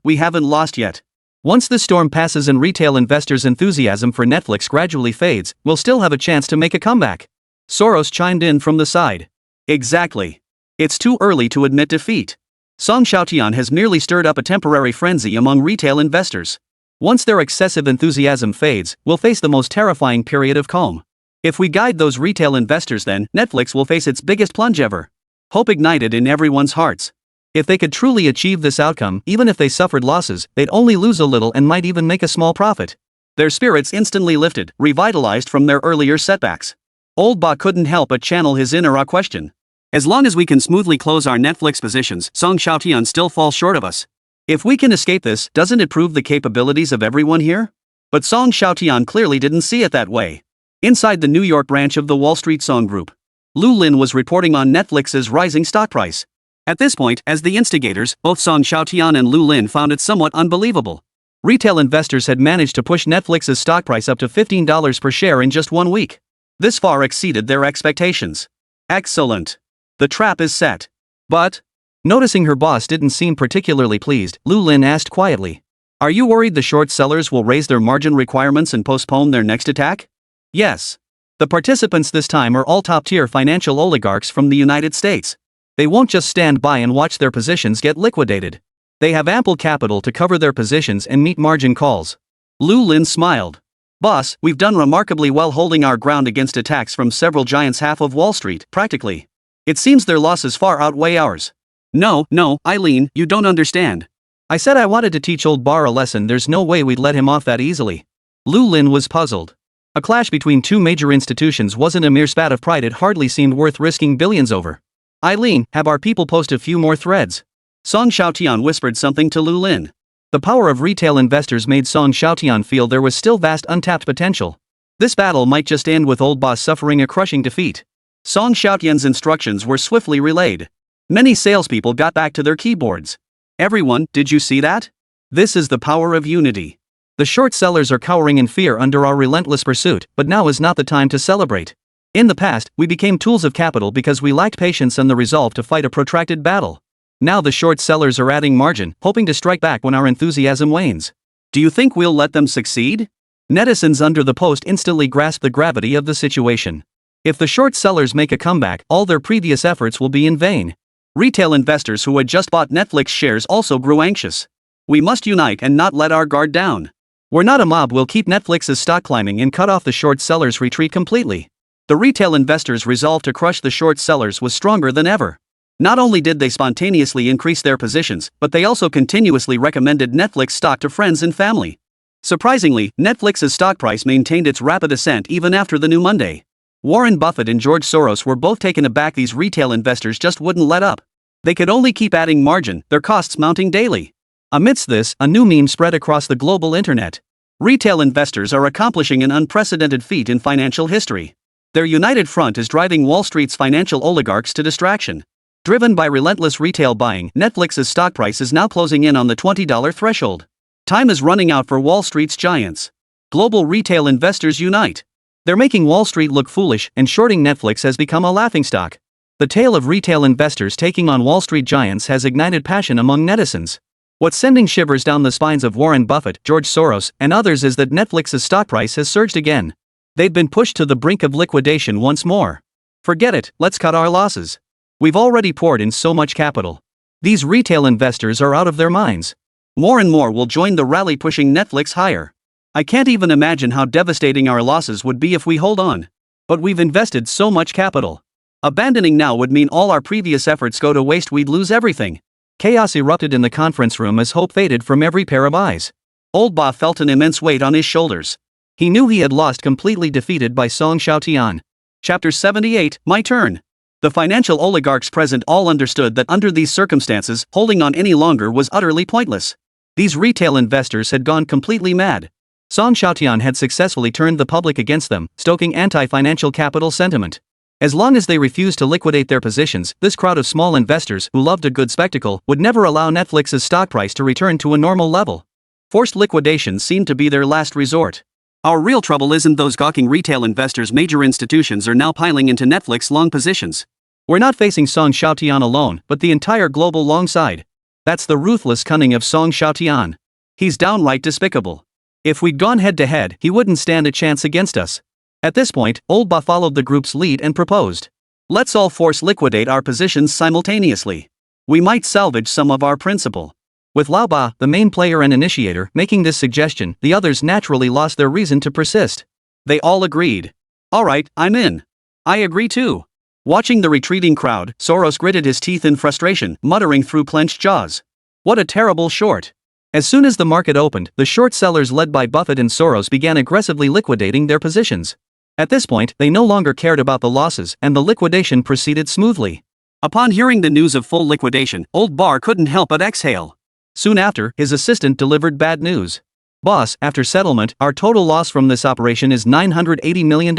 A: We haven't lost yet. Once the storm passes and retail investors' enthusiasm for Netflix gradually fades, we'll still have a chance to make a comeback. Soros chimed in from the side. Exactly. It's too early to admit defeat. Song Xiaotian has merely stirred up a temporary frenzy among retail investors. Once their excessive enthusiasm fades, we'll face the most terrifying period of calm. If we guide those retail investors, then Netflix will face its biggest plunge ever. Hope ignited in everyone's hearts. If they could truly achieve this outcome, even if they suffered losses, they'd only lose a little and might even make a small profit. Their spirits instantly lifted, revitalized from their earlier setbacks. Old Ba couldn't help but channel his inner question. As long as we can smoothly close our Netflix positions, Song Xiaotian still falls short of us. If we can escape this, doesn't it prove the capabilities of everyone here? But Song Xiaotian clearly didn't see it that way. Inside the New York branch of the Wall Street Song Group, Lu Lin was reporting on Netflix's rising stock price. At this point, as the instigators, both Song Xiaotian and Lu Lin found it somewhat unbelievable. Retail investors had managed to push Netflix's stock price up to $15 per share in just 1 week. This far exceeded their expectations. Excellent. The trap is set. But, noticing her boss didn't seem particularly pleased, Lu Lin asked quietly, "Are you worried the short sellers will raise their margin requirements and postpone their next attack?" Yes. The participants this time are all top-tier financial oligarchs from the United States. They won't just stand by and watch their positions get liquidated. They have ample capital to cover their positions and meet margin calls. Lu Lin smiled. "Boss, we've done remarkably well holding our ground against attacks from several giants half of Wall Street, practically. It seems their losses far outweigh ours." No, Eileen, you don't understand. I said I wanted to teach old Bar a lesson. There's no way we'd let him off that easily. Lu Lin was puzzled. A clash between two major institutions wasn't a mere spat of pride. It hardly seemed worth risking billions over. "Eileen, have our people post a few more threads." Song Xiaotian whispered something to Lu Lin. The power of retail investors made Song Xiaotian feel there was still vast untapped potential. This battle might just end with old boss suffering a crushing defeat. Song Xiaotian's instructions were swiftly relayed. Many salespeople got back to their keyboards. "Everyone, did you see that? This is the power of unity. The short sellers are cowering in fear under our relentless pursuit, but now is not the time to celebrate. In the past, we became tools of capital because we lacked patience and the resolve to fight a protracted battle. Now the short sellers are adding margin, hoping to strike back when our enthusiasm wanes. Do you think we'll let them succeed?" Netizens under the post instantly grasped the gravity of the situation. If the short sellers make a comeback, all their previous efforts will be in vain. Retail investors who had just bought Netflix shares also grew anxious. "We must unite and not let our guard down. We're not a mob. We'll keep Netflix's stock climbing and cut off the short sellers' retreat completely." The retail investors' resolve to crush the short sellers was stronger than ever. Not only did they spontaneously increase their positions, but they also continuously recommended Netflix stock to friends and family. Surprisingly, Netflix's stock price maintained its rapid ascent even after the new Monday. Warren Buffett and George Soros were both taken aback. These retail investors just wouldn't let up. They could only keep adding margin, their costs mounting daily. Amidst this, a new meme spread across the global internet. Retail investors are accomplishing an unprecedented feat in financial history. Their united front is driving Wall Street's financial oligarchs to distraction. Driven by relentless retail buying, Netflix's stock price is now closing in on the $20 threshold. Time is running out for Wall Street's giants. Global retail investors unite. They're making Wall Street look foolish, and shorting Netflix has become a laughingstock. The tale of retail investors taking on Wall Street giants has ignited passion among netizens. What's sending shivers down the spines of Warren Buffett, George Soros, and others is that Netflix's stock price has surged again. They've been pushed to the brink of liquidation once more. Forget it, let's cut our losses. We've already poured in so much capital. These retail investors are out of their minds. More and more will join the rally pushing Netflix higher. I can't even imagine how devastating our losses would be if we hold on. But we've invested so much capital. Abandoning now would mean all our previous efforts go to waste. We'd lose everything. Chaos erupted in the conference room as hope faded from every pair of eyes. Old Ba felt an immense weight on his shoulders. He knew he had lost, completely defeated by Song Xiaotian. Chapter 78, My Turn. The financial oligarchs present all understood that under these circumstances, holding on any longer was utterly pointless. These retail investors had gone completely mad. Song Xiaotian had successfully turned the public against them, stoking anti-financial capital sentiment. As long as they refused to liquidate their positions, this crowd of small investors who loved a good spectacle would never allow Netflix's stock price to return to a normal level. Forced liquidation seemed to be their last resort. Our real trouble isn't those gawking retail investors. Major institutions are now piling into Netflix long positions. We're not facing Song Xiaotian alone, but the entire global long side. That's the ruthless cunning of Song Xiaotian. He's downright despicable. If we'd gone head to head, he wouldn't stand a chance against us. At this point, Old Ba followed the group's lead and proposed, "Let's all force liquidate our positions simultaneously. We might salvage some of our principal." With Lao Ba, the main player and initiator, making this suggestion, the others naturally lost their reason to persist.
B: They all agreed. Alright, I'm in. I agree too. Watching the retreating crowd, Soros gritted his teeth in frustration, muttering through clenched jaws. What a terrible short.
A: As soon as the market opened, the short sellers led by Buffett and Soros began aggressively liquidating their positions. At this point, they no longer cared about the losses, and the liquidation proceeded smoothly.
B: Upon hearing the news of full liquidation, Old Bar couldn't help but exhale.
A: Soon after, his assistant delivered bad news. Boss, after settlement, our total loss from this operation is $980 million.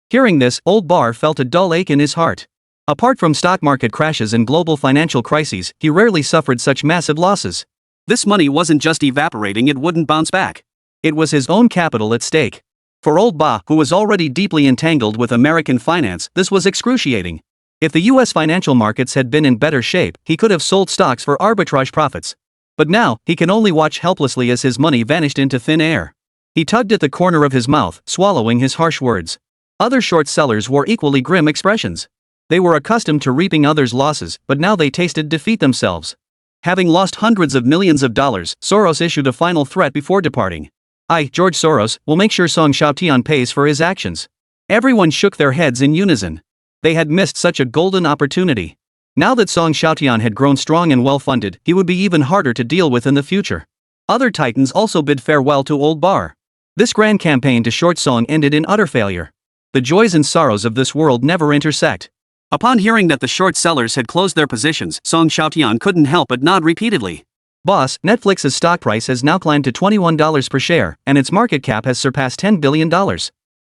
A: Hearing this, Old Bar felt a dull ache in his heart. Apart from stock market crashes and global financial crises, he rarely suffered such massive losses.
B: This money wasn't just evaporating, it wouldn't bounce back.
A: It was his own capital at stake. For Old Ba, who was already deeply entangled with American finance, this was excruciating. If the US financial markets had been in better shape, he could have sold stocks for arbitrage profits. But now, he can only watch helplessly as his money vanished into thin air. He tugged at the corner of his mouth, swallowing his harsh words. Other short sellers wore equally grim expressions. They were accustomed to reaping others' losses, but now they tasted defeat themselves. Having lost hundreds of millions of dollars, Soros issued a final threat before departing. I, George Soros, will make sure Xiaotian pays for his actions. Everyone shook their heads in unison. They had missed such a golden opportunity. Now that Xiaotian had grown strong and well-funded, he would be even harder to deal with in the future. Other titans also bid farewell to Old Bar. This grand campaign to short Song ended in utter failure. The joys and sorrows of this world never intersect.
B: Upon hearing that the short sellers had closed their positions, Xiaotian couldn't help but nod repeatedly.
A: Boss, Netflix's stock price has now climbed to $21 per share, and its market cap has surpassed $10 billion.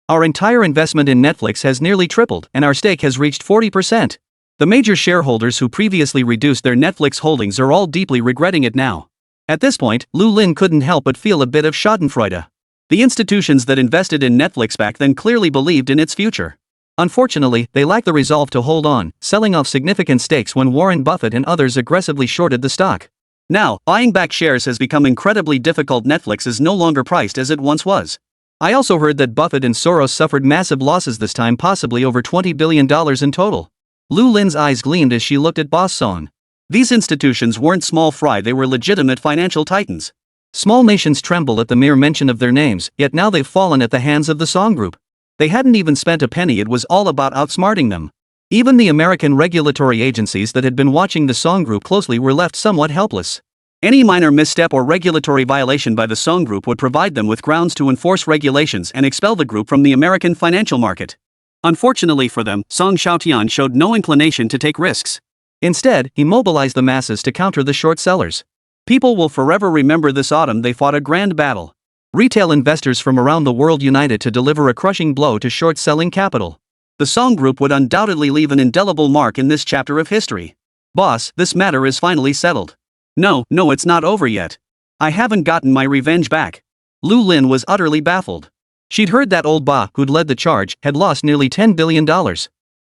A: Our entire investment in Netflix has nearly tripled, and our stake has reached 40%. The major shareholders who previously reduced their Netflix holdings are all deeply regretting it now. At this point, Lu Lin couldn't help but feel a bit of schadenfreude. The institutions that invested in Netflix back then clearly believed in its future. Unfortunately, they lacked the resolve to hold on, selling off significant stakes when Warren Buffett and others aggressively shorted the stock. Now, buying back shares has become incredibly difficult. Netflix is no longer priced as it once was. I also heard that Buffett and Soros suffered massive losses this time, possibly over $20 billion in total. Lu Lin's eyes gleamed as she looked at Boss Song. These institutions weren't small fry, they were legitimate financial titans. Small nations tremble at the mere mention of their names, yet now they've fallen at the hands of the Song Group. They hadn't even spent a penny, it was all about outsmarting them. Even the American regulatory agencies that had been watching the Song Group closely were left somewhat helpless. Any minor misstep or regulatory violation by the Song Group would provide them with grounds to enforce regulations and expel the group from the American financial market. Unfortunately for them, Xiaotian showed no inclination to take risks. Instead, he mobilized the masses to counter the short sellers. People will forever remember this autumn they fought a grand battle. Retail investors from around the world united to deliver a crushing blow to short-selling capital. The Song Group would undoubtedly leave an indelible mark in this chapter of history. Boss, this matter is finally settled. No, it's not over yet. I haven't gotten my revenge back. Lu Lin was utterly baffled. She'd heard that Old Ba, who'd led the charge, had lost nearly $10 billion.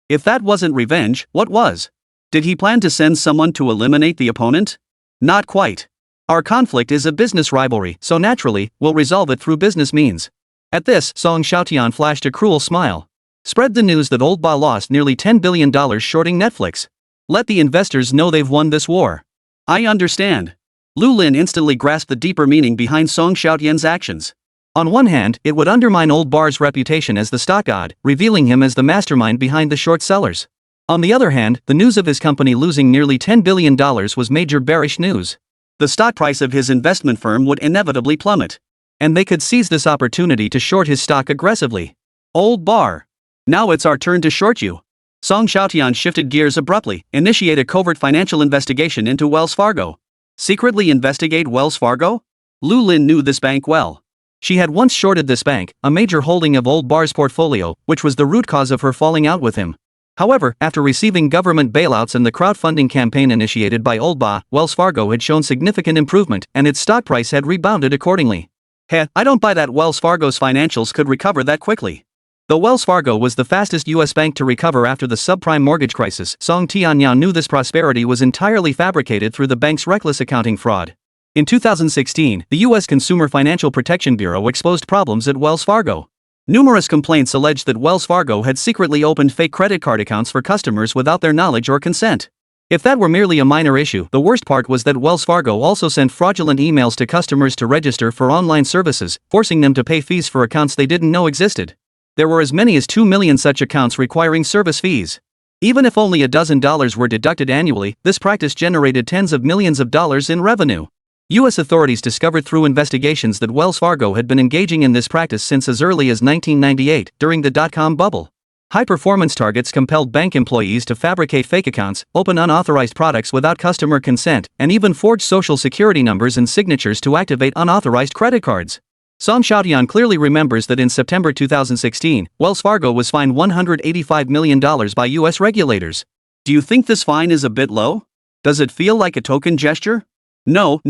A: If that wasn't revenge, what was? Did he plan to send someone to eliminate the opponent? Not quite. Our conflict is a business rivalry, so naturally, we'll resolve it through business means. At this, Xiaotian flashed a cruel smile. Spread the news that Old Ba lost nearly $10 billion shorting Netflix. Let the investors know they've won this war. I understand. Lu Lin instantly grasped the deeper meaning behind Xiaotian's actions. On one hand, it would undermine Old Bar's reputation as the stock god, revealing him as the mastermind behind the short sellers. On the other hand, the news of his company losing nearly $10 billion was major bearish news. The stock price of his investment firm would inevitably plummet. And they could seize this opportunity to short his stock aggressively. Old Bar. Now it's our turn to short you. Xiaotian shifted gears abruptly, initiate a covert financial investigation into Wells Fargo. Secretly investigate Wells Fargo? Lu Lin knew this bank well. She had once shorted this bank, a major holding of Old Bar's portfolio, which was the root cause of her falling out with him. However, after receiving government bailouts and the crowdfunding campaign initiated by Old Ba, Wells Fargo had shown significant improvement and its stock price had rebounded accordingly. I don't buy that Wells Fargo's financials could recover that quickly. Though Wells Fargo was the fastest U.S. bank to recover after the subprime mortgage crisis, Xiaotian knew this prosperity was entirely fabricated through the bank's reckless accounting fraud. In 2016, the U.S. Consumer Financial Protection Bureau exposed problems at Wells Fargo. Numerous complaints alleged that Wells Fargo had secretly opened fake credit card accounts for customers without their knowledge or consent. If that were merely a minor issue, the worst part was that Wells Fargo also sent fraudulent emails to customers to register for online services, forcing them to pay fees for accounts they didn't know existed. There were as many as 2 million such accounts requiring service fees. Even if only $12 were deducted annually, this practice generated tens of millions of dollars in revenue. U.S. authorities discovered through investigations that Wells Fargo had been engaging in this practice since as early as 1998, during the dot-com bubble. High-performance targets compelled bank employees to fabricate fake accounts, open unauthorized products without customer consent, and even forge social security numbers and signatures to activate unauthorized credit cards. Xiaotian clearly remembers that in September 2016, Wells Fargo was fined $185 million by U.S. regulators.
B: Do you think this fine is a bit low? Does it feel like a token gesture? No.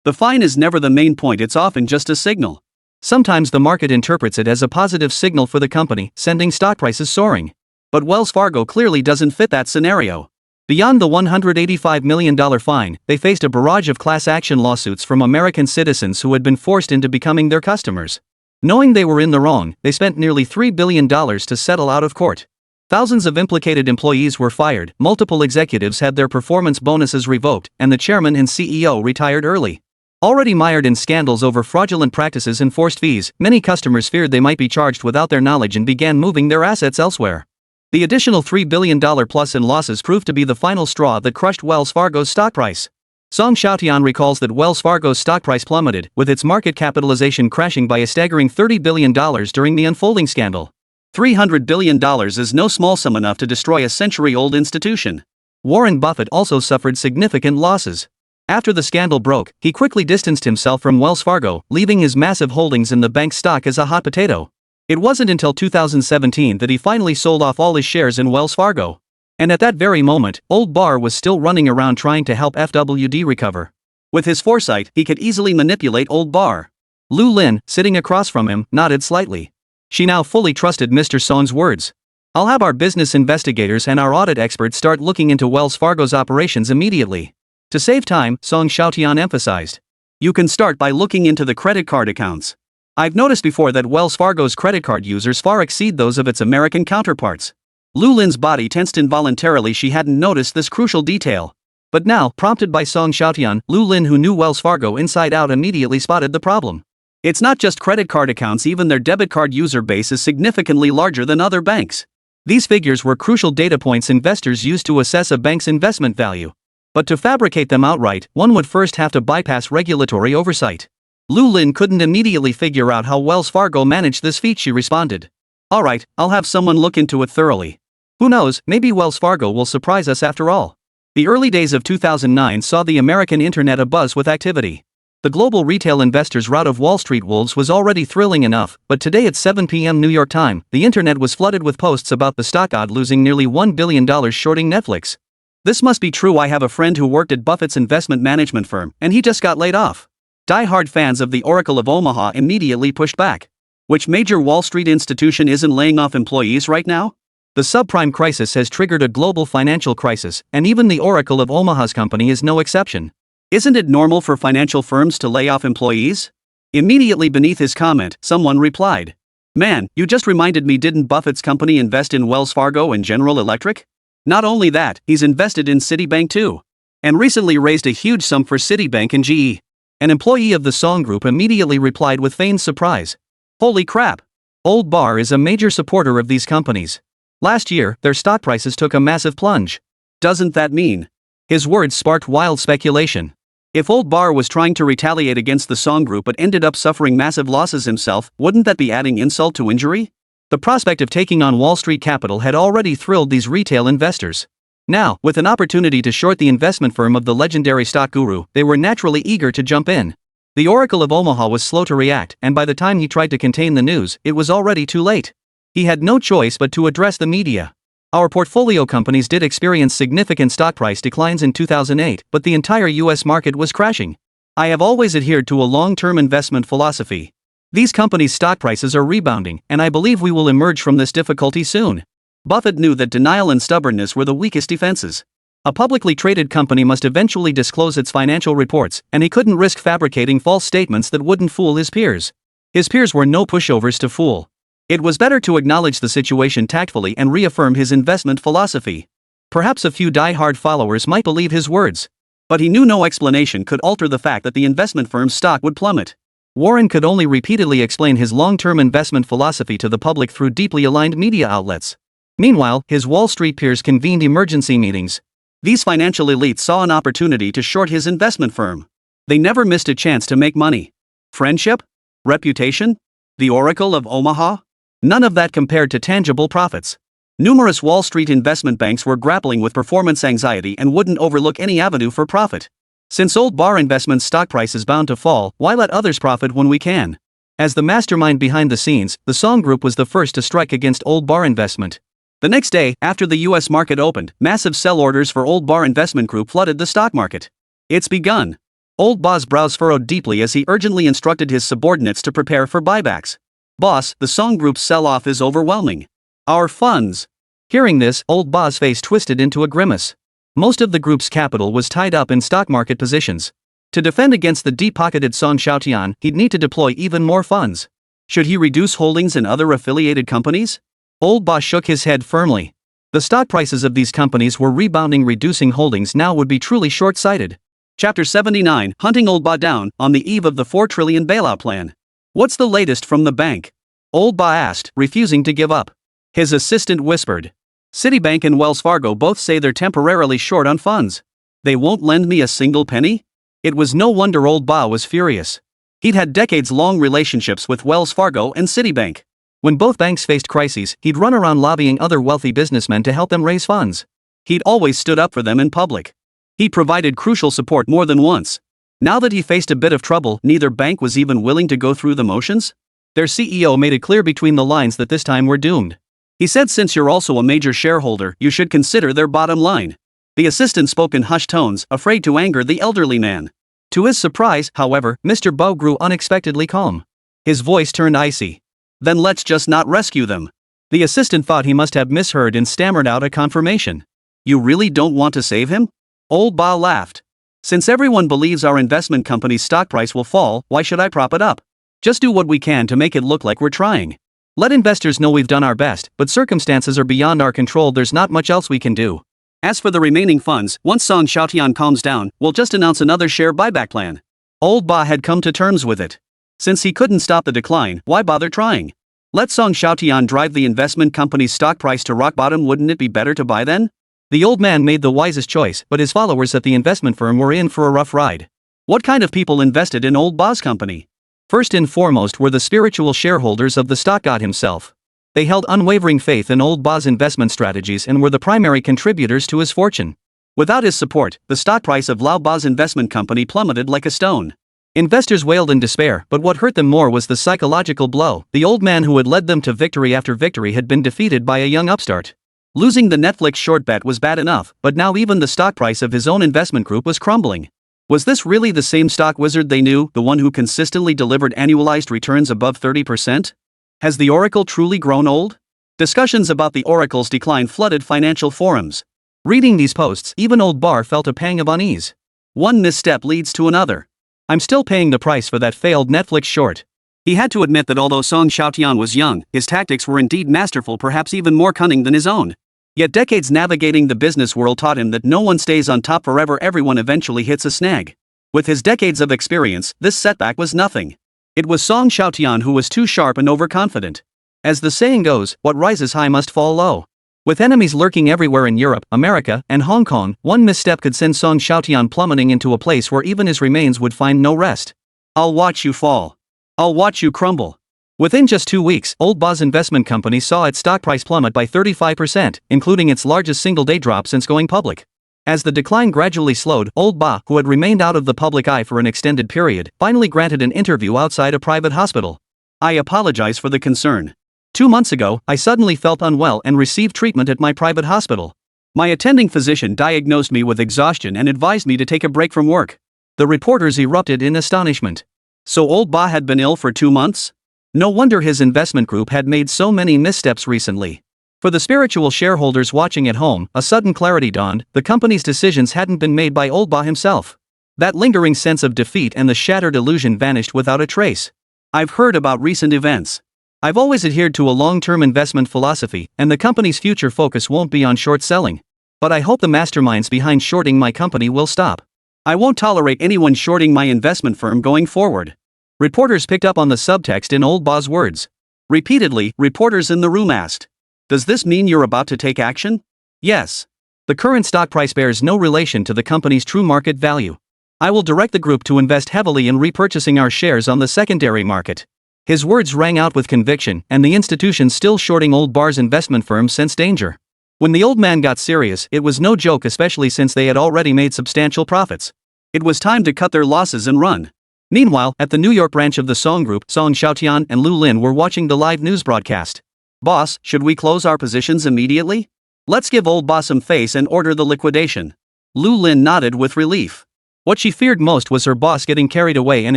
B: The fine is never the main point, it's often just a signal.
A: Sometimes the market interprets it as a positive signal for the company, sending stock prices soaring.
B: But Wells Fargo clearly doesn't fit that scenario.
A: Beyond the $185 million fine, they faced a barrage of class action lawsuits from American citizens who had been forced into becoming their customers. Knowing they were in the wrong, they spent nearly $3 billion to settle out of court. Thousands of implicated employees were fired, multiple executives had their performance bonuses revoked, and the chairman and CEO retired early. Already mired in scandals over fraudulent practices and forced fees, many customers feared they might be charged without their knowledge and began moving their assets elsewhere. The additional $3 billion plus in losses proved to be the final straw that crushed Wells Fargo's stock price. Xiaotian recalls that Wells Fargo's stock price plummeted, with its market capitalization crashing by a staggering $30 billion during the unfolding scandal.
B: $300 billion is no small sum enough to destroy a century-old institution.
A: Warren Buffett also suffered significant losses. After the scandal broke, he quickly distanced himself from Wells Fargo, leaving his massive holdings in the bank's stock as a hot potato. It wasn't until 2017 that he finally sold off all his shares in Wells Fargo. And at that very moment, Old Barr was still running around trying to help FWD recover.
B: With his foresight, he could easily manipulate Old Barr.
A: Lu Lin, sitting across from him, nodded slightly. She now fully trusted Mr. Song's words. I'll have our business investigators and our audit experts start looking into Wells Fargo's operations immediately. To save time, Xiaotian emphasized.
B: You can start by looking into the credit card accounts. I've noticed before that Wells Fargo's credit card users far exceed those of its American counterparts. Lu Lin's body tensed involuntarily. She hadn't noticed this crucial detail. But now, prompted by Xiaotian, Lu Lin, who knew Wells Fargo inside out, immediately spotted the problem. It's not just credit card accounts, even their debit card user base is significantly larger than other banks. These figures were crucial data points investors used to assess a bank's investment value. But to fabricate them outright, one would first have to bypass regulatory oversight. Lu Lin couldn't immediately figure out how Wells Fargo managed this feat. She responded. All right, I'll have someone look into it thoroughly. Who knows, maybe Wells Fargo will surprise us after all. The early days of 2009 saw the American internet abuzz with activity. The global retail investors' rout of Wall Street wolves was already thrilling enough, but today at 7 p.m. New York time, the internet was flooded with posts about the stock god losing nearly $1 billion shorting Netflix. This must be true. I have a friend who worked at Buffett's investment management firm, and he just got laid off. Die-hard fans of the Oracle of Omaha immediately pushed back. Which major Wall Street institution isn't laying off employees right now? The subprime crisis has triggered a global financial crisis, and even the Oracle of Omaha's company is no exception. Isn't it normal for financial firms to lay off employees? Immediately beneath his comment, someone replied. Man, you just reminded me, didn't Buffett's company invest in Wells Fargo and General Electric? Not only that, he's invested in Citibank too. And recently raised a huge sum for Citibank and GE. An employee of the Song Group immediately replied with feigned surprise. Holy crap! Old Barr is a major supporter of these companies. Last year, their stock prices took a massive plunge. Doesn't that mean? His words sparked wild speculation. If Old Barr was trying to retaliate against the Song Group but ended up suffering massive losses himself, wouldn't that be adding insult to injury? The prospect of taking on Wall Street capital had already thrilled these retail investors. Now, with an opportunity to short the investment firm of the legendary stock guru, they were naturally eager to jump in. The Oracle of Omaha was slow to react, and by the time he tried to contain the news, it was already too late. He had no choice but to address the media. Our portfolio companies did experience significant stock price declines in 2008, but the entire US market was crashing. I have always adhered to a long-term investment philosophy. These companies' stock prices are rebounding, and I believe we will emerge from this difficulty soon. Buffett knew that denial and stubbornness were the weakest defenses. A publicly traded company must eventually disclose its financial reports, and he couldn't risk fabricating false statements that wouldn't fool his peers. His peers were no pushovers to fool. It was better to acknowledge the situation tactfully and reaffirm his investment philosophy. Perhaps a few die-hard followers might believe his words. But he knew no explanation could alter the fact that the investment firm's stock would plummet.
A: Warren could only repeatedly explain his long-term investment philosophy to the public through deeply aligned media outlets. Meanwhile, his Wall Street peers convened emergency meetings.
B: These financial elites saw an opportunity to short his investment firm. They never missed a chance to make money. Friendship? Reputation? The Oracle of Omaha? None of that compared to tangible profits. Numerous Wall Street investment banks were grappling with performance anxiety and wouldn't overlook any avenue for profit. Since Old Bar Investment's stock price is bound to fall, why let others profit when we can? As the mastermind behind the scenes, the Song Group was the first to strike against Old Bar Investment. The next day, after the US market opened, massive sell orders for Old Bar Investment Group flooded the stock market. It's begun. Old Bar's brows furrowed deeply as he urgently instructed his subordinates to prepare for buybacks. Boss, the Song Group's sell-off is overwhelming. Our funds.
A: Hearing this, Old Bar's face twisted into a grimace. Most of the group's capital was tied up in stock market positions. To defend against the deep-pocketed Song Xiaotian, he'd need to deploy even more funds. Should he reduce holdings in other affiliated companies? Old Ba shook his head firmly. The stock prices of these companies were rebounding. Reducing holdings now would be truly short-sighted.
B: Chapter 79, Hunting Old Ba Down, on the eve of the $4 trillion bailout plan. What's the latest from the bank? Old Ba asked, refusing to give up. His assistant whispered. Citibank and Wells Fargo both say they're temporarily short on funds. They won't lend me a single penny? It was no wonder Old Ba was furious. He'd had decades-long relationships with Wells Fargo and Citibank.
A: When both banks faced crises, he'd run around lobbying other wealthy businessmen to help them raise funds.
B: He'd always stood up for them in public. He provided crucial support more than once. Now that he faced a bit of trouble, neither bank was even willing to go through the motions?
A: Their CEO made it clear between the lines that this time we're doomed.
B: He said since you're also a major shareholder, you should consider their bottom line. The assistant spoke in hushed tones, afraid to anger the elderly man.
A: To his surprise, however, Mr. Bao grew unexpectedly calm. His voice turned icy.
B: Then let's just not rescue them.
A: The assistant thought he must have misheard and stammered out a confirmation.
B: You really don't want to save him? Old Ba laughed. Since everyone believes our investment company's stock price will fall, why should I prop it up? Just do what we can to make it look like we're trying. Let investors know we've done our best, but circumstances are beyond our control. There's not much else we can do. As for the remaining funds, once Song Xiaotian calms down, we'll just announce another share buyback plan. Old Ba had come to terms with it. Since he couldn't stop the decline, why bother trying? Let Song Xiaotian drive the investment company's stock price to rock bottom. Wouldn't it be better to buy then?
A: The old man made the wisest choice, but his followers at the investment firm were in for a rough ride.
B: What kind of people invested in Old Ba's company?
A: First and foremost were the spiritual shareholders of the stock god himself. They held unwavering faith in Old Ba's investment strategies and were the primary contributors to his fortune. Without his support, the stock price of Lao Ba's investment company plummeted like a stone. Investors wailed in despair, but what hurt them more was the psychological blow. The old man who had led them to victory after victory had been defeated by a young upstart. Losing the Netflix short bet was bad enough, but now even the stock price of his own investment group was crumbling. Was this really the same stock wizard they knew, the one who consistently delivered annualized returns above 30%? Has the Oracle truly grown old? Discussions about the Oracle's decline flooded financial forums. Reading these posts, even Old Bar felt a pang of unease. One misstep leads to another. I'm still paying the price for that failed Netflix short. He had to admit that although Song Xiaotian was young, his tactics were indeed masterful, perhaps even more cunning than his own. Yet decades navigating the business world taught him that no one stays on top forever. Everyone eventually hits a snag. With his decades of experience, this setback was nothing. It was Song Xiaotian who was too sharp and overconfident. As the saying goes, what rises high must fall low. With enemies lurking everywhere in Europe, America, and Hong Kong, one misstep could send Song Xiaotian plummeting into a place where even his remains would find no rest. I'll watch you fall. I'll watch you crumble. Within just 2 weeks, Old Ba's investment company saw its stock price plummet by 35%, including its largest single-day drop since going public. As the decline gradually slowed, Old Ba, who had remained out of the public eye for an extended period, finally granted an interview outside a private hospital. I apologize for the concern. 2 months ago, I suddenly felt unwell and received treatment at my private hospital. My attending physician diagnosed me with exhaustion and advised me to take a break from work. The reporters erupted in astonishment. So Old Ba had been ill for 2 months? No wonder his investment group had made so many missteps recently. For the spiritual shareholders watching at home, a sudden clarity dawned. The company's decisions hadn't been made by Old Ba himself. That lingering sense of defeat and the shattered illusion vanished without a trace. I've heard about recent events. I've always adhered to a long-term investment philosophy, and the company's future focus won't be on short selling. But I hope the masterminds behind shorting my company will stop.
B: I won't tolerate anyone shorting my investment firm going forward.
A: Reporters picked up on the subtext in old Ba's words.
B: Repeatedly, reporters in the room asked, "Does this mean you're about to take action?"
A: Yes. The current stock price bears no relation to the company's true market value. I will direct the group to invest heavily in repurchasing our shares on the secondary market. His words rang out with conviction, and the institution still shorting old Bar's investment firm sensed danger. When the old man got serious, it was no joke, especially since they had already made substantial profits.
B: It was time to cut their losses and run.
A: Meanwhile, at the New York branch of the Song Group, Xiaotian and Lu Lin were watching the live news broadcast.
B: "Boss, should we close our positions immediately? Let's give old Ba some face and order the liquidation." Lu Lin nodded with relief.
A: What she feared most was her boss getting carried away and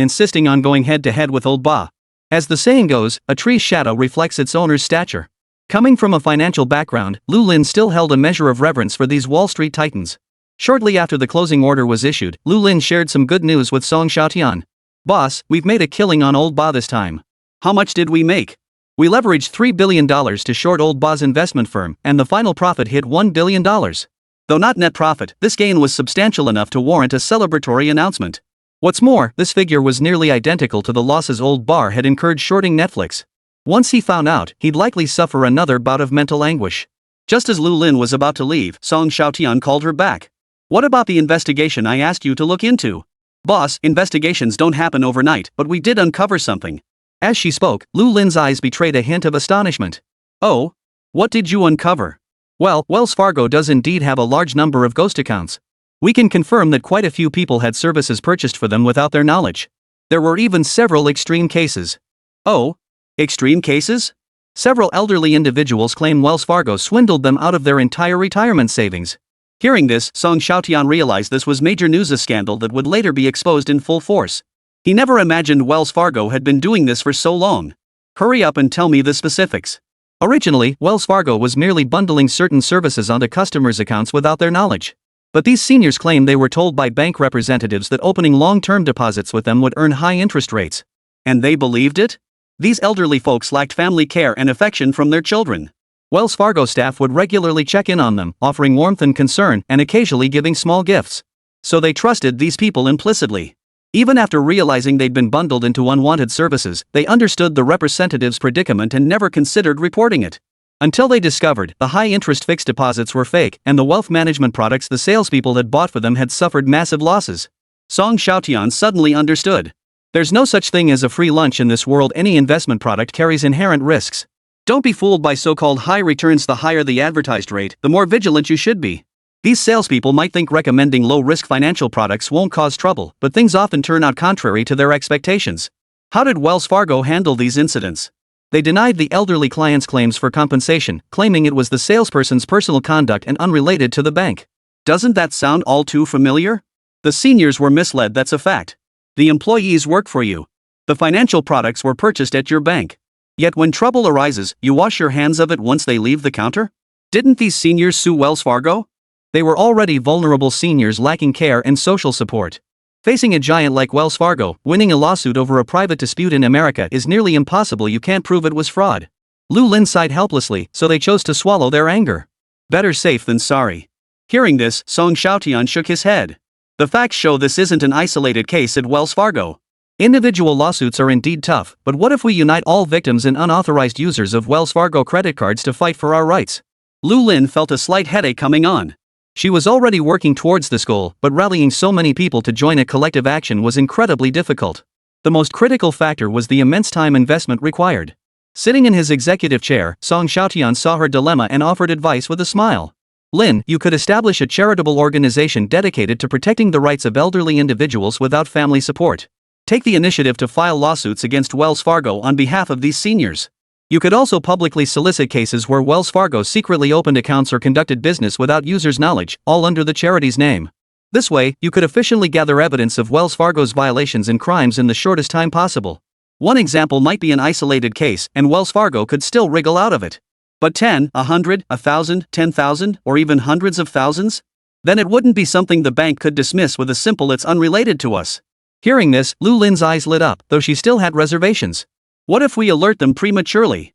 A: insisting on going head-to-head with old Ba. As the saying goes, a tree's shadow reflects its owner's stature. Coming from a financial background, Lu Lin still held a measure of reverence for these Wall Street titans. Shortly after the closing order was issued, Lu Lin shared some good news with Song Xiaotian. "Boss, we've made a killing on old Ba this time."
B: "How much did we make?"
A: "We leveraged $3 billion to short old Ba's investment firm, and the final profit hit $1 billion.
B: Though not net profit, this gain was substantial enough to warrant a celebratory announcement.
A: What's more, this figure was nearly identical to the losses old Bar had incurred shorting Netflix. Once he found out, he'd likely suffer another bout of mental anguish."
B: Just as Lu Lin was about to leave, Song Xiaotian called her back. "What about the investigation I asked you to look into?" "Boss, investigations don't happen overnight, but we did uncover something."
A: As she spoke, Lu Lin's eyes betrayed a hint of astonishment.
B: "Oh? What did you uncover?"
A: "Well, Wells Fargo does indeed have a large number of ghost accounts. We can confirm that quite a few people had services purchased for them without their knowledge. There were even several extreme cases."
B: "Oh? Extreme cases?"
A: "Several elderly individuals claim Wells Fargo swindled them out of their entire retirement savings."
B: Hearing this, Song Xiaotian realized this was major news, a scandal that would later be exposed in full force. He never imagined Wells Fargo had been doing this for so long. "Hurry up and tell me the specifics."
A: Originally, Wells Fargo was merely bundling certain services onto customers' accounts without their knowledge. But these seniors claim they were told by bank representatives that opening long-term deposits with them would earn high interest rates.
B: And they believed it? These elderly folks lacked family care and affection from their children.
A: Wells Fargo staff would regularly check in on them, offering warmth and concern, and occasionally giving small gifts.
B: So they trusted these people implicitly.
A: Even after realizing they'd been bundled into unwanted services, they understood the representative's predicament and never considered reporting it. Until they discovered the high-interest fixed deposits were fake, and the wealth management products the salespeople had bought for them had suffered massive losses.
B: Song Xiaotian suddenly understood.
A: There's no such thing as a free lunch in this world. Any investment product carries inherent risks.
B: Don't be fooled by so-called high returns. The higher the advertised rate, the more vigilant you should be. These salespeople might think recommending low-risk financial products won't cause trouble, but things often turn out contrary to their expectations. How did Wells Fargo handle these incidents?
A: They denied the elderly client's claims for compensation, claiming it was the salesperson's personal conduct and unrelated to the bank.
B: Doesn't that sound all too familiar? The seniors were misled, that's a fact. The employees work for you. The financial products were purchased at your bank. Yet when trouble arises, you wash your hands of it once they leave the counter? Didn't these seniors sue Wells Fargo?
A: They were already vulnerable seniors lacking care and social support. Facing a giant like Wells Fargo, winning a lawsuit over a private dispute in America is nearly impossible. You can't prove it was fraud. Lu Lin sighed helplessly, so they chose to swallow their anger.
B: Better safe than sorry. Hearing this, Song Xiaotian shook his head. The facts show this isn't an isolated case at Wells Fargo.
A: Individual lawsuits are indeed tough, but what if we unite all victims and unauthorized users of Wells Fargo credit cards to fight for our rights?
B: Lu Lin felt a slight headache coming on.
A: She was already working towards this goal, but rallying so many people to join a collective action was incredibly difficult. The most critical factor was the immense time investment required. Sitting in his executive chair, Song Xiaotian saw her dilemma and offered advice with a smile. "Lin, you could establish a charitable organization dedicated to protecting the rights of elderly individuals without family support. Take the initiative to file lawsuits against Wells Fargo on behalf of these seniors. You could also publicly solicit cases where Wells Fargo secretly opened accounts or conducted business without users' knowledge, all under the charity's name. This way, you could efficiently gather evidence of Wells Fargo's violations and crimes in the shortest time possible. One example might be an isolated case, and Wells Fargo could still wriggle out of it. But 10, 100, 1,000, 10,000, or even hundreds of thousands? Then it wouldn't be something the bank could dismiss with a simple "it's unrelated to us." Hearing this, Lu Lin's eyes lit up, though she still had reservations.
B: What if we alert them prematurely?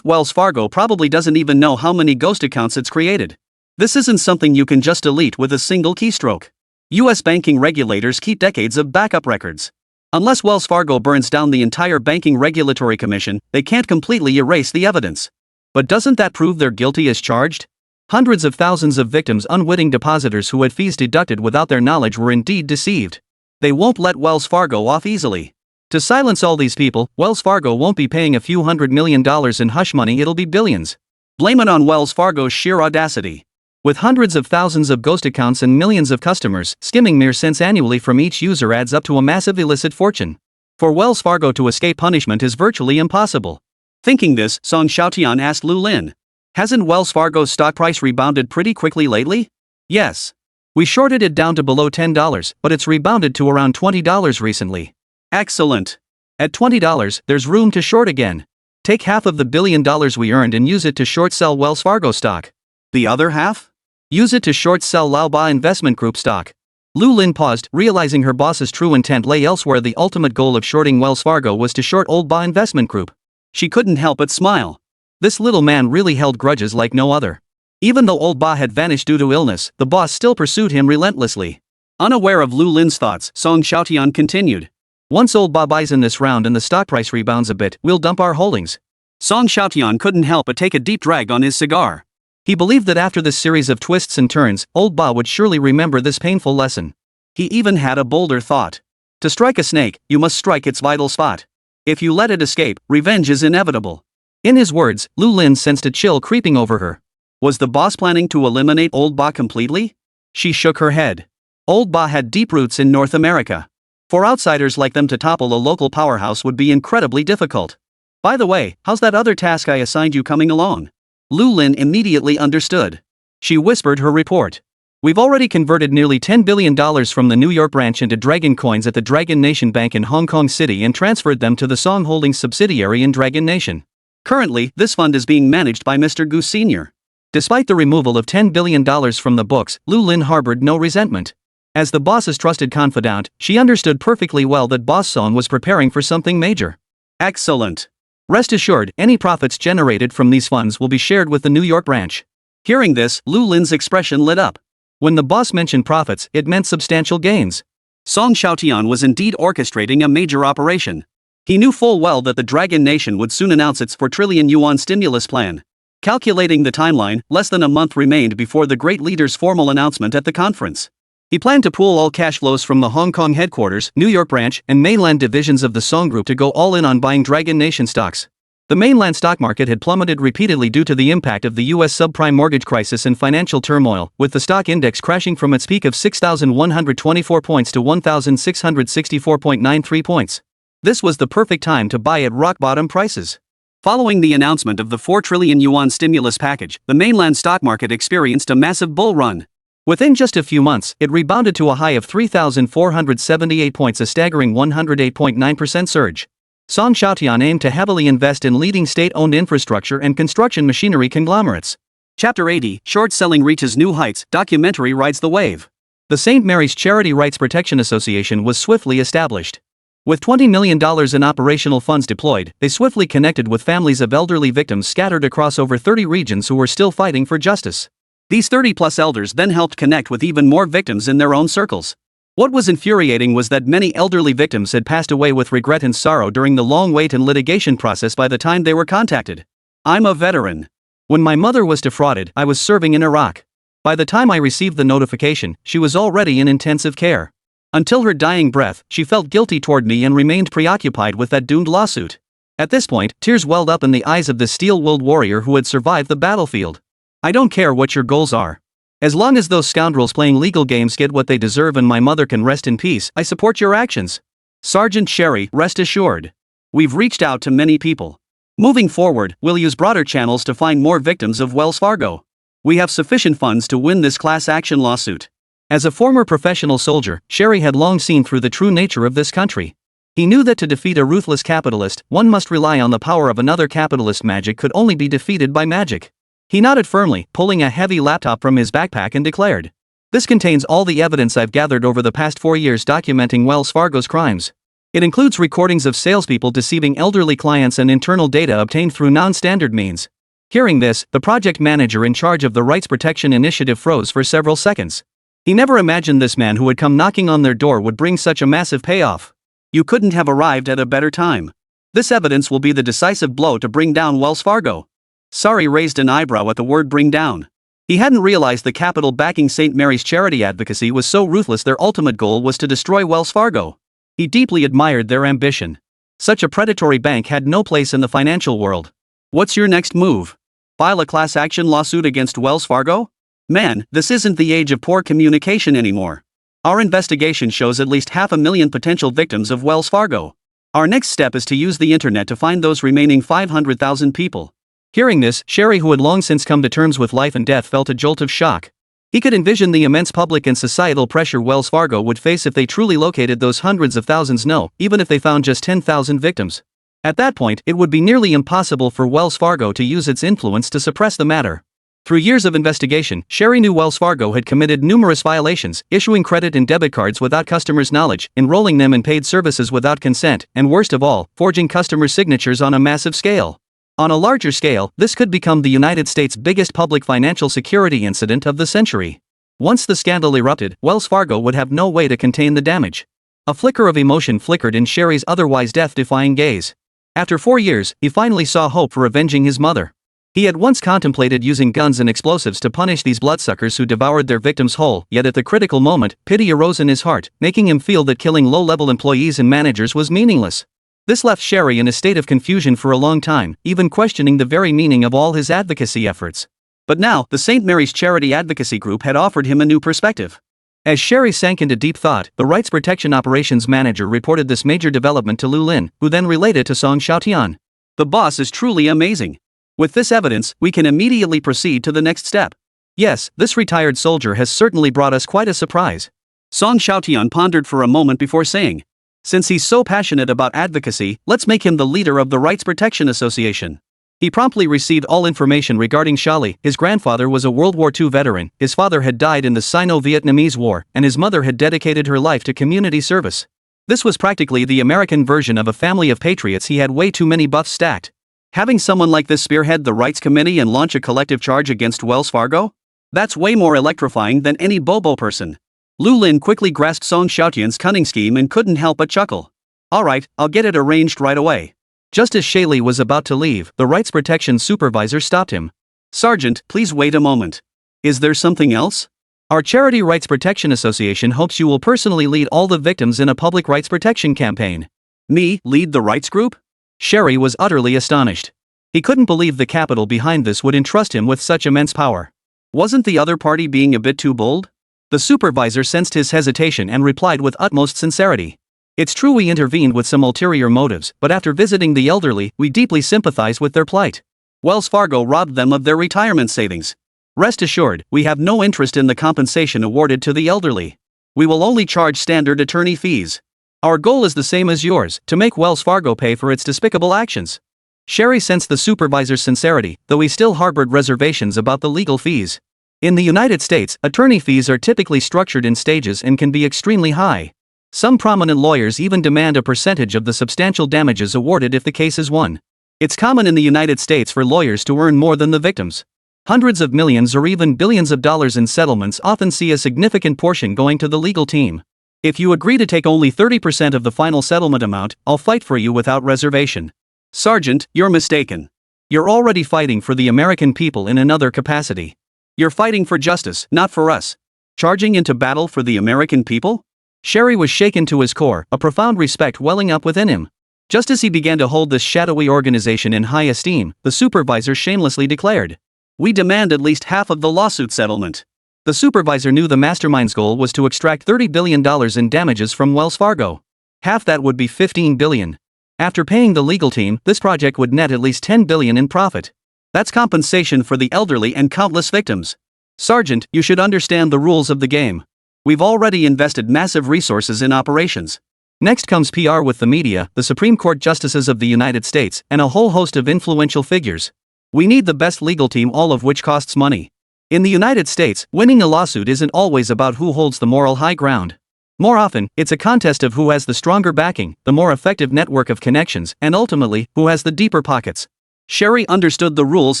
B: Wells Fargo probably doesn't even know how many ghost accounts it's created. This isn't something you can just delete with a single keystroke. US banking regulators keep decades of backup records. Unless Wells Fargo burns down the entire Banking Regulatory Commission, they can't completely erase the evidence. But doesn't that prove they're guilty as charged? Hundreds of thousands of victims, unwitting depositors who had fees deducted without their knowledge, were indeed deceived. They won't let Wells Fargo off easily. To silence all these people, Wells Fargo won't be paying a few $100 million in hush money, it'll be billions. Blame it on Wells Fargo's sheer audacity. With hundreds of thousands of ghost accounts and millions of customers, skimming mere cents annually from each user adds up to a massive illicit fortune. For Wells Fargo to escape punishment is virtually impossible. Thinking this, Xiaotian asked Lu Lin. Hasn't Wells Fargo's stock price rebounded pretty quickly lately? Yes. We shorted it down to below $10, but it's rebounded to around $20 recently. Excellent. At $20, there's room to short again. Take half of the $1 billion we earned and use it to short sell Wells Fargo stock. The other half? Use it to short sell Laoba Investment Group stock. Lu Lin paused, realizing her boss's true intent lay elsewhere. The ultimate goal of shorting Wells Fargo was to short Old Ba Investment Group. She couldn't help but smile. This little man really held grudges like no other. Even though Old Ba had vanished due to illness, the boss still pursued him relentlessly. Unaware of Lu Lin's thoughts, Song Xiaotian continued. Once Old Ba buys in this round and the stock price rebounds a bit, we'll dump our holdings. Song Xiaotian couldn't help but take a deep drag on his cigar. He believed that after this series of twists and turns, Old Ba would surely remember this painful lesson. He even had a bolder thought. To strike a snake, you must strike its vital spot. If you let it escape, revenge is inevitable. In his words, Lu Lin sensed a chill creeping over her. Was the boss planning to eliminate Old Ba completely? She shook her head. Old Ba had deep roots in North America. For outsiders like them to topple a local powerhouse would be incredibly difficult. By the way, how's that other task I assigned you coming along? Lu Lin immediately understood. She whispered her report. We've already converted nearly $10 billion from the New York branch into Dragon coins at the Dragon Nation Bank in Hong Kong City and transferred them to the Song Holdings subsidiary in Dragon Nation. Currently, this fund is being managed by Mr. Gu Sr. Despite the removal of $10 billion from the books, Lu Lin harbored no resentment. As the boss's trusted confidant, she understood perfectly well that Boss Song was preparing for something major. Excellent. Rest assured, any profits generated from these funds will be shared with the New York branch. Hearing this, Lu Lin's expression lit up. When the boss mentioned profits, it meant substantial gains. Song Xiaotian was indeed orchestrating a major operation. He knew full well that the Dragon Nation would soon announce its 4 trillion yuan stimulus plan. Calculating the timeline, less than a month remained before the great leader's formal announcement at the conference. He planned to pool all cash flows from the Hong Kong headquarters, New York branch, and mainland divisions of the Song Group to go all in on buying Dragon Nation stocks. The mainland stock market had plummeted repeatedly due to the impact of the US subprime mortgage crisis and financial turmoil, with the stock index crashing from its peak of 6,124 points to 1,664.93 points. This was the perfect time to buy at rock-bottom prices. Following the announcement of the 4 trillion yuan stimulus package, the mainland stock market experienced a massive bull run. Within just a few months, it rebounded to a high of 3,478 points, a staggering 108.9% surge. Song Xiaotian aimed to heavily invest in leading state-owned infrastructure and construction machinery conglomerates. Chapter 80, Short Selling Reaches New Heights, Documentary Rides the Wave. The St. Mary's Charity Rights Protection Association was swiftly established. With $20 million in operational funds deployed, they swiftly connected with families of elderly victims scattered across over 30 regions who were still fighting for justice. These 30-plus elders then helped connect with even more victims in their own circles. What was infuriating was that many elderly victims had passed away with regret and sorrow during the long wait and litigation process by the time they were contacted. I'm a veteran. When my mother was defrauded, I was serving in Iraq. By the time I received the notification, she was already in intensive care. Until her dying breath, she felt guilty toward me and remained preoccupied with that doomed lawsuit. At this point, tears welled up in the eyes of the steel-willed warrior who had survived the battlefield. I don't care what your goals are. As long as those scoundrels playing legal games get what they deserve and my mother can rest in peace, I support your actions. Sergeant Sherry, rest assured. We've reached out to many people. Moving forward, we'll use broader channels to find more victims of Wells Fargo. We have sufficient funds to win this class action lawsuit. As a former professional soldier, Sherry had long seen through the true nature of this country. He knew that to defeat a ruthless capitalist, one must rely on the power of another capitalist. Magic could only be defeated by magic. He nodded firmly, pulling a heavy laptop from his backpack and declared, "This contains all the evidence I've gathered over the past 4 years documenting Wells Fargo's crimes. It includes recordings of salespeople deceiving elderly clients and internal data obtained through non-standard means.
A: Hearing this, the project manager in charge of the Rights Protection Initiative froze for several seconds. He never imagined this man who had come knocking on their door would bring such a massive payoff.
B: You couldn't have arrived at a better time. This evidence will be the decisive blow to bring down Wells Fargo. Sari raised an eyebrow at the word bring down. He hadn't realized the capital backing St. Mary's charity advocacy was so ruthless. Their ultimate goal was to destroy Wells Fargo. He deeply admired their ambition. Such a predatory bank had no place in the financial world. What's your next move? File a class action lawsuit against Wells Fargo? Man, this isn't the age of poor communication anymore. Our investigation shows at least 500,000 potential victims of Wells Fargo. Our next step is to use the internet to find those remaining 500,000 people.
A: Hearing this, Sherry, who had long since come to terms with life and death, felt a jolt of shock. He could envision the immense public and societal pressure Wells Fargo would face if they truly located those hundreds of thousands. No, even if they found just 10,000 victims. At that point, it would be nearly impossible for Wells Fargo to use its influence to suppress the matter. Through years of investigation, Sherry knew Wells Fargo had committed numerous violations, issuing credit and debit cards without customers' knowledge, enrolling them in paid services without consent, and worst of all, forging customers' signatures on a massive scale. On a larger scale, this could become the United States' biggest public financial security incident of the century. Once the scandal erupted, Wells Fargo would have no way to contain the damage. A flicker of emotion flickered in Sherry's otherwise death-defying gaze. After 4 years, he finally saw hope for avenging his mother. He had once contemplated using guns and explosives to punish these bloodsuckers who devoured their victims whole, yet at the critical moment, pity arose in his heart, making him feel that killing low-level employees and managers was meaningless. This left Sherry in a state of confusion for a long time, even questioning the very meaning of all his advocacy efforts. But now, the St. Mary's Charity Advocacy Group had offered him a new perspective. As Sherry sank into deep thought, the Rights Protection Operations Manager reported this major development to Lu Lin, who then relayed it to Xiaotian. The boss is truly amazing. With this evidence, we can immediately proceed to the next step. Yes, this retired soldier has certainly brought us quite a surprise. Xiaotian pondered for a moment before saying, since he's so passionate about advocacy, let's make him the leader of the Rights Protection Association. He promptly received all information regarding Shali. His grandfather was a World War II veteran, his father had died in the Sino-Vietnamese War, and his mother had dedicated her life to community service. This was practically the American version of a family of patriots. He had way too many buffs stacked. Having someone like this spearhead the Rights Committee and launch a collective charge against Wells Fargo? That's way more electrifying than any Bobo person. Lu Lin quickly grasped Song Xiaotian's cunning scheme and couldn't help but chuckle. Alright, I'll get it arranged right away. Just as Shaylee was about to leave, the Rights Protection Supervisor stopped him. Sergeant, please wait a moment. Is there something else? Our Charity Rights Protection Association hopes you will personally lead all the victims in a public rights protection campaign. Me, lead the rights group? Sherry was utterly astonished. He couldn't believe the capital behind this would entrust him with such immense power. Wasn't the other party being a bit too bold? The supervisor sensed his hesitation and replied with utmost sincerity. It's true we intervened with some ulterior motives, but after visiting the elderly, we deeply sympathize with their plight. Wells Fargo robbed them of their retirement savings. Rest assured, we have no interest in the compensation awarded to the elderly. We will only charge standard attorney fees. Our goal is the same as yours, to make Wells Fargo pay for its despicable actions. Sherry sensed the supervisor's sincerity, though he still harbored reservations about the legal fees. In the United States, attorney fees are typically structured in stages and can be extremely high. Some prominent lawyers even demand a percentage of the substantial damages awarded if the case is won. It's common in the United States for lawyers to earn more than the victims. Hundreds of millions or even billions of dollars in settlements often see a significant portion going to the legal team. If you agree to take only 30% of the final settlement amount, I'll fight for you without reservation. Sergeant, you're mistaken. You're already fighting for the American people in another capacity. You're fighting for justice, not for us. Charging into battle for the American people? Sherry was shaken to his core, a profound respect welling up within him. Just as he began to hold this shadowy organization in high esteem, the supervisor shamelessly declared, "We demand at least half of the lawsuit settlement." The supervisor knew the mastermind's goal was to extract $30 billion in damages from Wells Fargo. Half that would be $15 billion. After paying the legal team, this project would net at least $10 billion in profit. That's compensation for the elderly and countless victims. Sergeant, you should understand the rules of the game. We've already invested massive resources in operations. Next comes PR with the media, the Supreme Court justices of the United States, and a whole host of influential figures. We need the best legal team, all of which costs money. In the United States, winning a lawsuit isn't always about who holds the moral high ground. More often, it's a contest of who has the stronger backing, the more effective network of connections, and ultimately, who has the deeper pockets.
B: Sherry understood the rules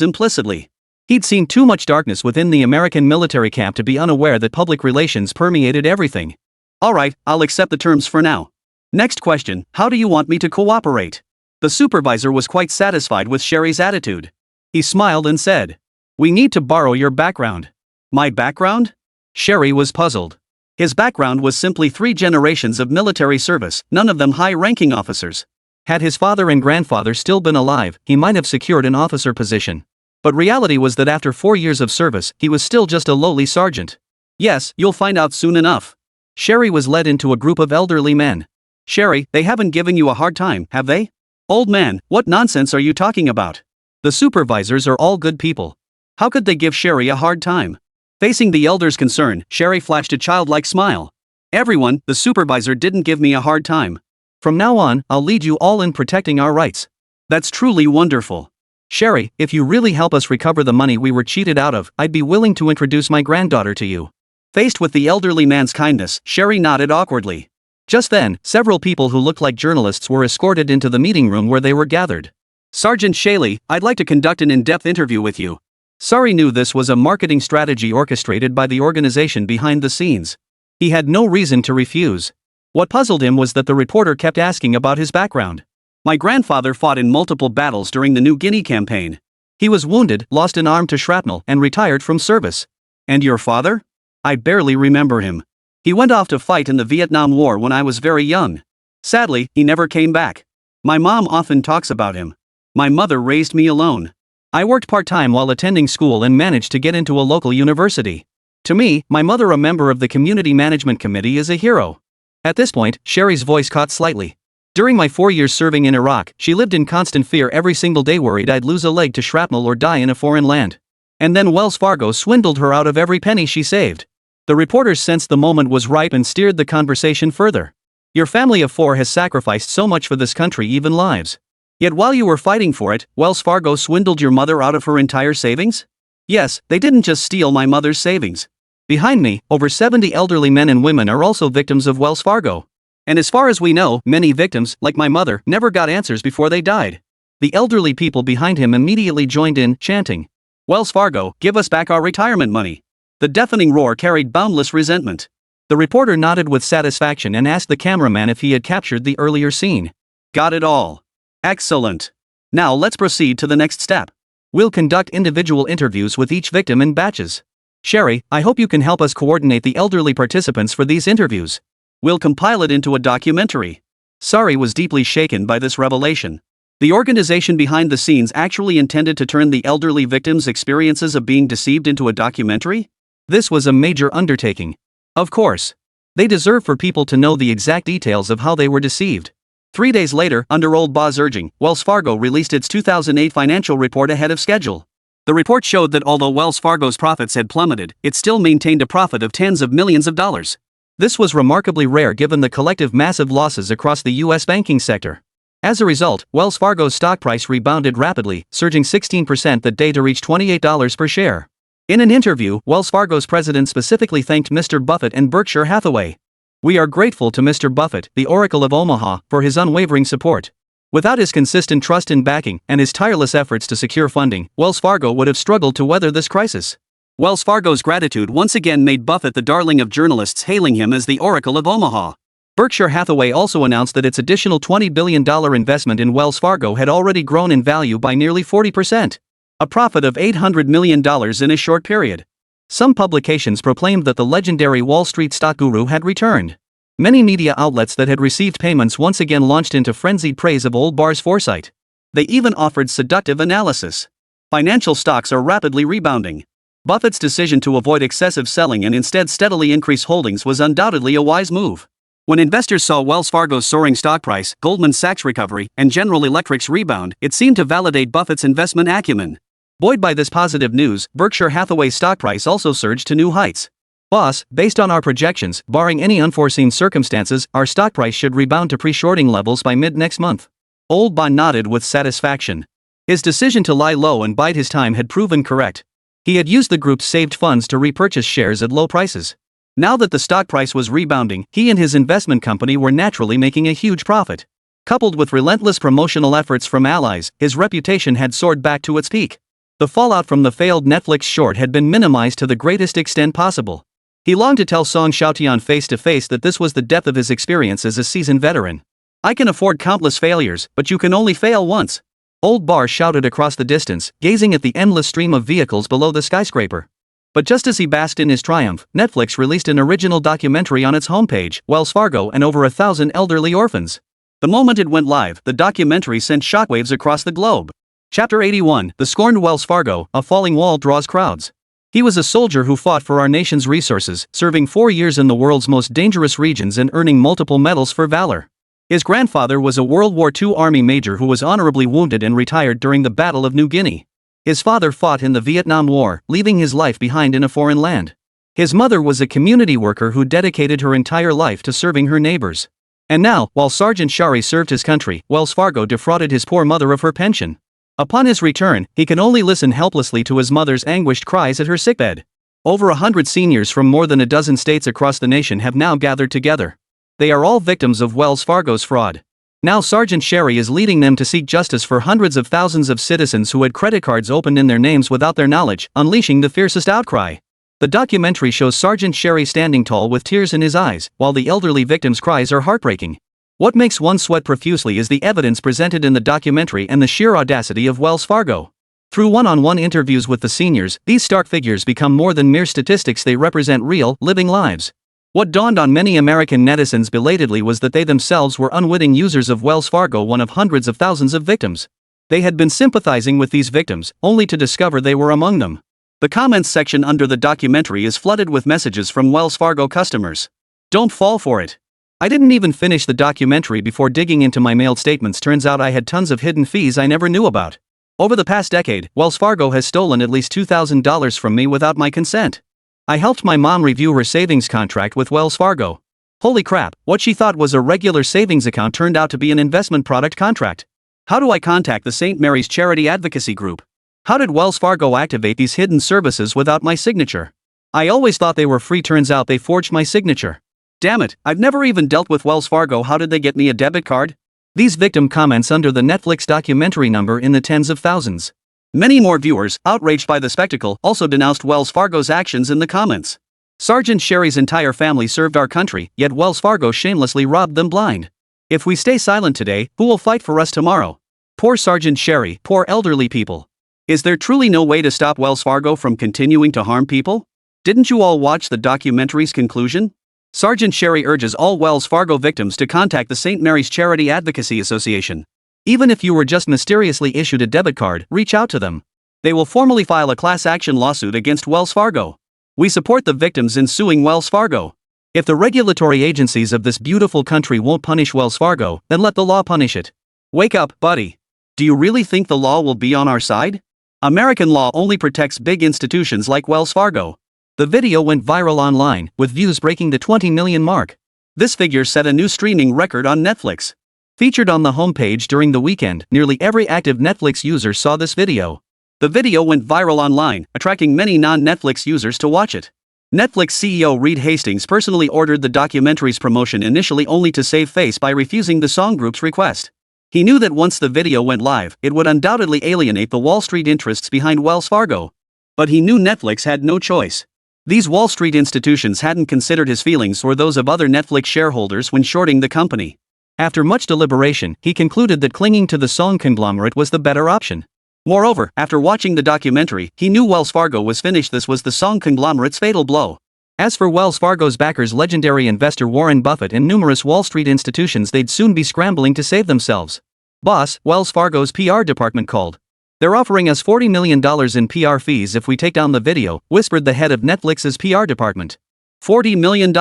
B: implicitly.
A: He'd seen too much darkness within the American military camp to be unaware that public relations permeated everything.
B: Alright, I'll accept the terms for now. Next question, how do you want me to cooperate? The supervisor was quite satisfied with Sherry's attitude.
A: He smiled and said, "We need to borrow your background."
B: My background?
A: Sherry was puzzled.
B: His background was simply 3 generations of military service, none of them high-ranking officers.
A: Had his father and grandfather still been alive, he might have secured an officer position. But reality was that after 4 years of service, he was still just a lowly sergeant.
B: Yes, you'll find out soon enough.
A: Sherry was led into a group of elderly men.
B: Sherry, they haven't given you a hard time, have they? Old man, what nonsense are you talking about?
A: The supervisors are all good people.
B: How could they give Sherry a hard time? Facing the elder's concern, Sherry flashed a childlike smile. Everyone, the supervisor didn't give me a hard time.
A: From now on, I'll lead you all in protecting our rights.
B: That's truly wonderful.
A: Sherry, if you really help us recover the money we were cheated out of, I'd be willing to introduce my granddaughter to you.
B: Faced with the elderly man's kindness, Sherry nodded awkwardly.
A: Just then, several people who looked like journalists were escorted into the meeting room where they were gathered.
B: Sergeant Shaley, I'd like to conduct an in-depth interview with you.
A: Sari knew this was a marketing strategy orchestrated by the organization behind the scenes. He had no reason to refuse. What puzzled him was that the reporter kept asking about his background.
B: My grandfather fought in multiple battles during the New Guinea campaign.
A: He was wounded, lost an arm to shrapnel, and retired from service.
B: And your father?
A: I barely remember him.
B: He went off to fight in the Vietnam War when I was very young. Sadly, he never came back. My mom often talks about him. My mother raised me alone.
A: I worked part-time while attending school and managed to get into a local university. To me, my mother, a member of the Community Management Committee, is a hero. At this point, Sherry's voice caught slightly. During my 4 years serving in Iraq, she lived in constant fear every single day, worried I'd lose a leg to shrapnel or die in a foreign land. And then Wells Fargo swindled her out of every penny she saved. The reporters sensed the moment was ripe and steered the conversation further. Your family of 4 has sacrificed so much for this country, even lives. Yet while you were fighting for it, Wells Fargo swindled your mother out of her entire savings? Yes, they didn't just steal my mother's savings. Behind me, over 70 elderly men and women are also victims of Wells Fargo. And as far as we know, many victims, like my mother, never got answers before they died. The elderly people behind him immediately joined in, chanting, "Wells Fargo, give us back our retirement money." The deafening roar carried boundless resentment. The reporter nodded with satisfaction and asked the cameraman if he had captured the earlier scene.
B: Got it all. Excellent. Now let's proceed to the next step.
A: We'll conduct individual interviews with each victim in batches. Sherry, I hope you can help us coordinate the elderly participants for these interviews.
B: We'll compile it into a documentary.
A: Sari was deeply shaken by this revelation.
B: The organization behind the scenes actually intended to turn the elderly victims' experiences of being deceived into a documentary?
A: This was a major undertaking. Of course. They deserve for people to know the exact details of how they were deceived. 3 days later, under Old Bo's urging, Wells Fargo released its 2008 financial report ahead of schedule. The report showed that although Wells Fargo's profits had plummeted, it still maintained a profit of tens of millions of dollars. This was remarkably rare given the collective massive losses across the U.S. banking sector. As a result, Wells Fargo's stock price rebounded rapidly, surging 16% that day to reach $28 per share. In an interview, Wells Fargo's president specifically thanked Mr. Buffett and Berkshire Hathaway. "We are grateful to Mr. Buffett, the Oracle of Omaha, for his unwavering support. Without his consistent trust and backing, and his tireless efforts to secure funding, Wells Fargo would have struggled to weather this crisis."
B: Wells Fargo's gratitude once again made Buffett the darling of journalists, hailing him as the Oracle of Omaha.
A: Berkshire Hathaway also announced that its additional $20 billion investment in Wells Fargo had already grown in value by nearly 40%. A profit of $800 million in a short period. Some publications proclaimed that the legendary Wall Street stock guru had returned. Many media outlets that had received payments once again launched into frenzied praise of Old Bar's foresight.
B: They even offered seductive analysis. Financial stocks are rapidly rebounding. Buffett's decision to avoid excessive selling and instead steadily increase holdings was undoubtedly a wise move. When investors saw Wells Fargo's soaring stock price, Goldman Sachs' recovery, and General Electric's rebound, it seemed to validate Buffett's investment acumen.
A: Buoyed by this positive news, Berkshire Hathaway's stock price also surged to new heights. "Boss, based on our projections, barring any unforeseen circumstances, our stock price should rebound to pre-shorting levels by mid-next month." Old Bon nodded with satisfaction. His decision to lie low and bide his time had proven correct. He had used the group's saved funds to repurchase shares at low prices. Now that the stock price was rebounding, he and his investment company were naturally making a huge profit. Coupled with relentless promotional efforts from allies, his reputation had soared back to its peak. The fallout from the failed Netflix short had been minimized to the greatest extent possible. He longed to tell Song Xiaotian face to face that this was the depth of his experience as a seasoned veteran. "I can afford countless failures, but you can only fail once," Old Bar shouted across the distance, gazing at the endless stream of vehicles below the skyscraper. But just as he basked in his triumph, Netflix released an original documentary on its homepage, Wells Fargo and Over 1,000 Elderly Orphans. The moment it went live, the documentary sent shockwaves across the globe. Chapter 81, The Scorned Wells Fargo, A Falling Wall Draws Crowds. He was a soldier who fought for our nation's resources, serving 4 years in the world's most dangerous regions and earning multiple medals for valor. His grandfather was a World War II Army major who was honorably wounded and retired during the Battle of New Guinea. His father fought in the Vietnam War, leaving his life behind in a foreign land. His mother was a community worker who dedicated her entire life to serving her neighbors. And now, while Sergeant Shari served his country, Wells Fargo defrauded his poor mother of her pension. Upon his return, he could only listen helplessly to his mother's anguished cries at her sickbed. Over 100 seniors from more than a dozen states across the nation have now gathered together. They are all victims of Wells Fargo's fraud. Now Sergeant Shari is leading them to seek justice for hundreds of thousands of citizens who had credit cards opened in their names without their knowledge, unleashing the fiercest outcry. The documentary shows Sergeant Shari standing tall with tears in his eyes, while the elderly victims' cries are heartbreaking. What makes one sweat profusely is the evidence presented in the documentary and the sheer audacity of Wells Fargo. Through one-on-one interviews with the seniors, these stark figures become more than mere statistics. They represent real, living lives. What dawned on many American netizens belatedly was that they themselves were unwitting users of Wells Fargo, one of hundreds of thousands of victims. They had been sympathizing with these victims, only to discover they were among them. The comments section under the documentary is flooded with messages from Wells Fargo customers. "Don't fall for it. I didn't even finish the documentary before digging into my mailed statements. Turns out I had tons of hidden fees I never knew about. Over the past decade, Wells Fargo has stolen at least $2,000 from me without my consent. I helped my mom review her savings contract with Wells Fargo. Holy crap, what she thought was a regular savings account turned out to be an investment product contract. How do I contact the St. Mary's Charity Advocacy Group? How did Wells Fargo activate these hidden services without my signature? I always thought they were free, turns out they forged my signature. Damn it, I've never even dealt with Wells Fargo. How did they get me a debit card?" These victim comments under the Netflix documentary number in the tens of thousands. Many more viewers, outraged by the spectacle, also denounced Wells Fargo's actions in the comments. Sergeant Shari's entire family served our country, yet Wells Fargo shamelessly robbed them blind. If we stay silent today, who will fight for us tomorrow? Poor Sergeant Shari, poor elderly people. Is there truly no way to stop Wells Fargo from continuing to harm people? Didn't you all watch the documentary's conclusion? Sergeant Shari urges all Wells Fargo victims to contact the St. Mary's Charity Advocacy Association. Even if you were just mysteriously issued a debit card, reach out to them. They will formally file a class action lawsuit against Wells Fargo. We support the victims in suing Wells Fargo. If the regulatory agencies of this beautiful country won't punish Wells Fargo, then let the law punish it. Wake up, buddy. Do you really think the law will be on our side? American law only protects big institutions like Wells Fargo. The video went viral online, with views breaking the 20 million mark. This figure set a new streaming record on Netflix. Featured on the homepage during the weekend, nearly every active Netflix user saw this video. The video went viral online, attracting many non-Netflix users to watch it. Netflix CEO Reed Hastings personally ordered the documentary's promotion, initially only to save face by refusing the song group's request. He knew that once the video went live, it would undoubtedly alienate the Wall Street interests behind Wells Fargo. But he knew Netflix had no choice. These Wall Street institutions hadn't considered his feelings or those of other Netflix shareholders when shorting the company. After much deliberation, he concluded that clinging to the song conglomerate was the better option. Moreover, after watching the documentary, he knew Wells Fargo was finished. This was the song conglomerate's fatal blow. As for Wells Fargo's backers, legendary investor Warren Buffett and numerous Wall Street institutions, they'd soon be scrambling to save themselves. "Boss," Wells Fargo's PR department called. "They're offering us $40 million in PR fees if we take down the video," whispered the head of Netflix's PR department. $40 million.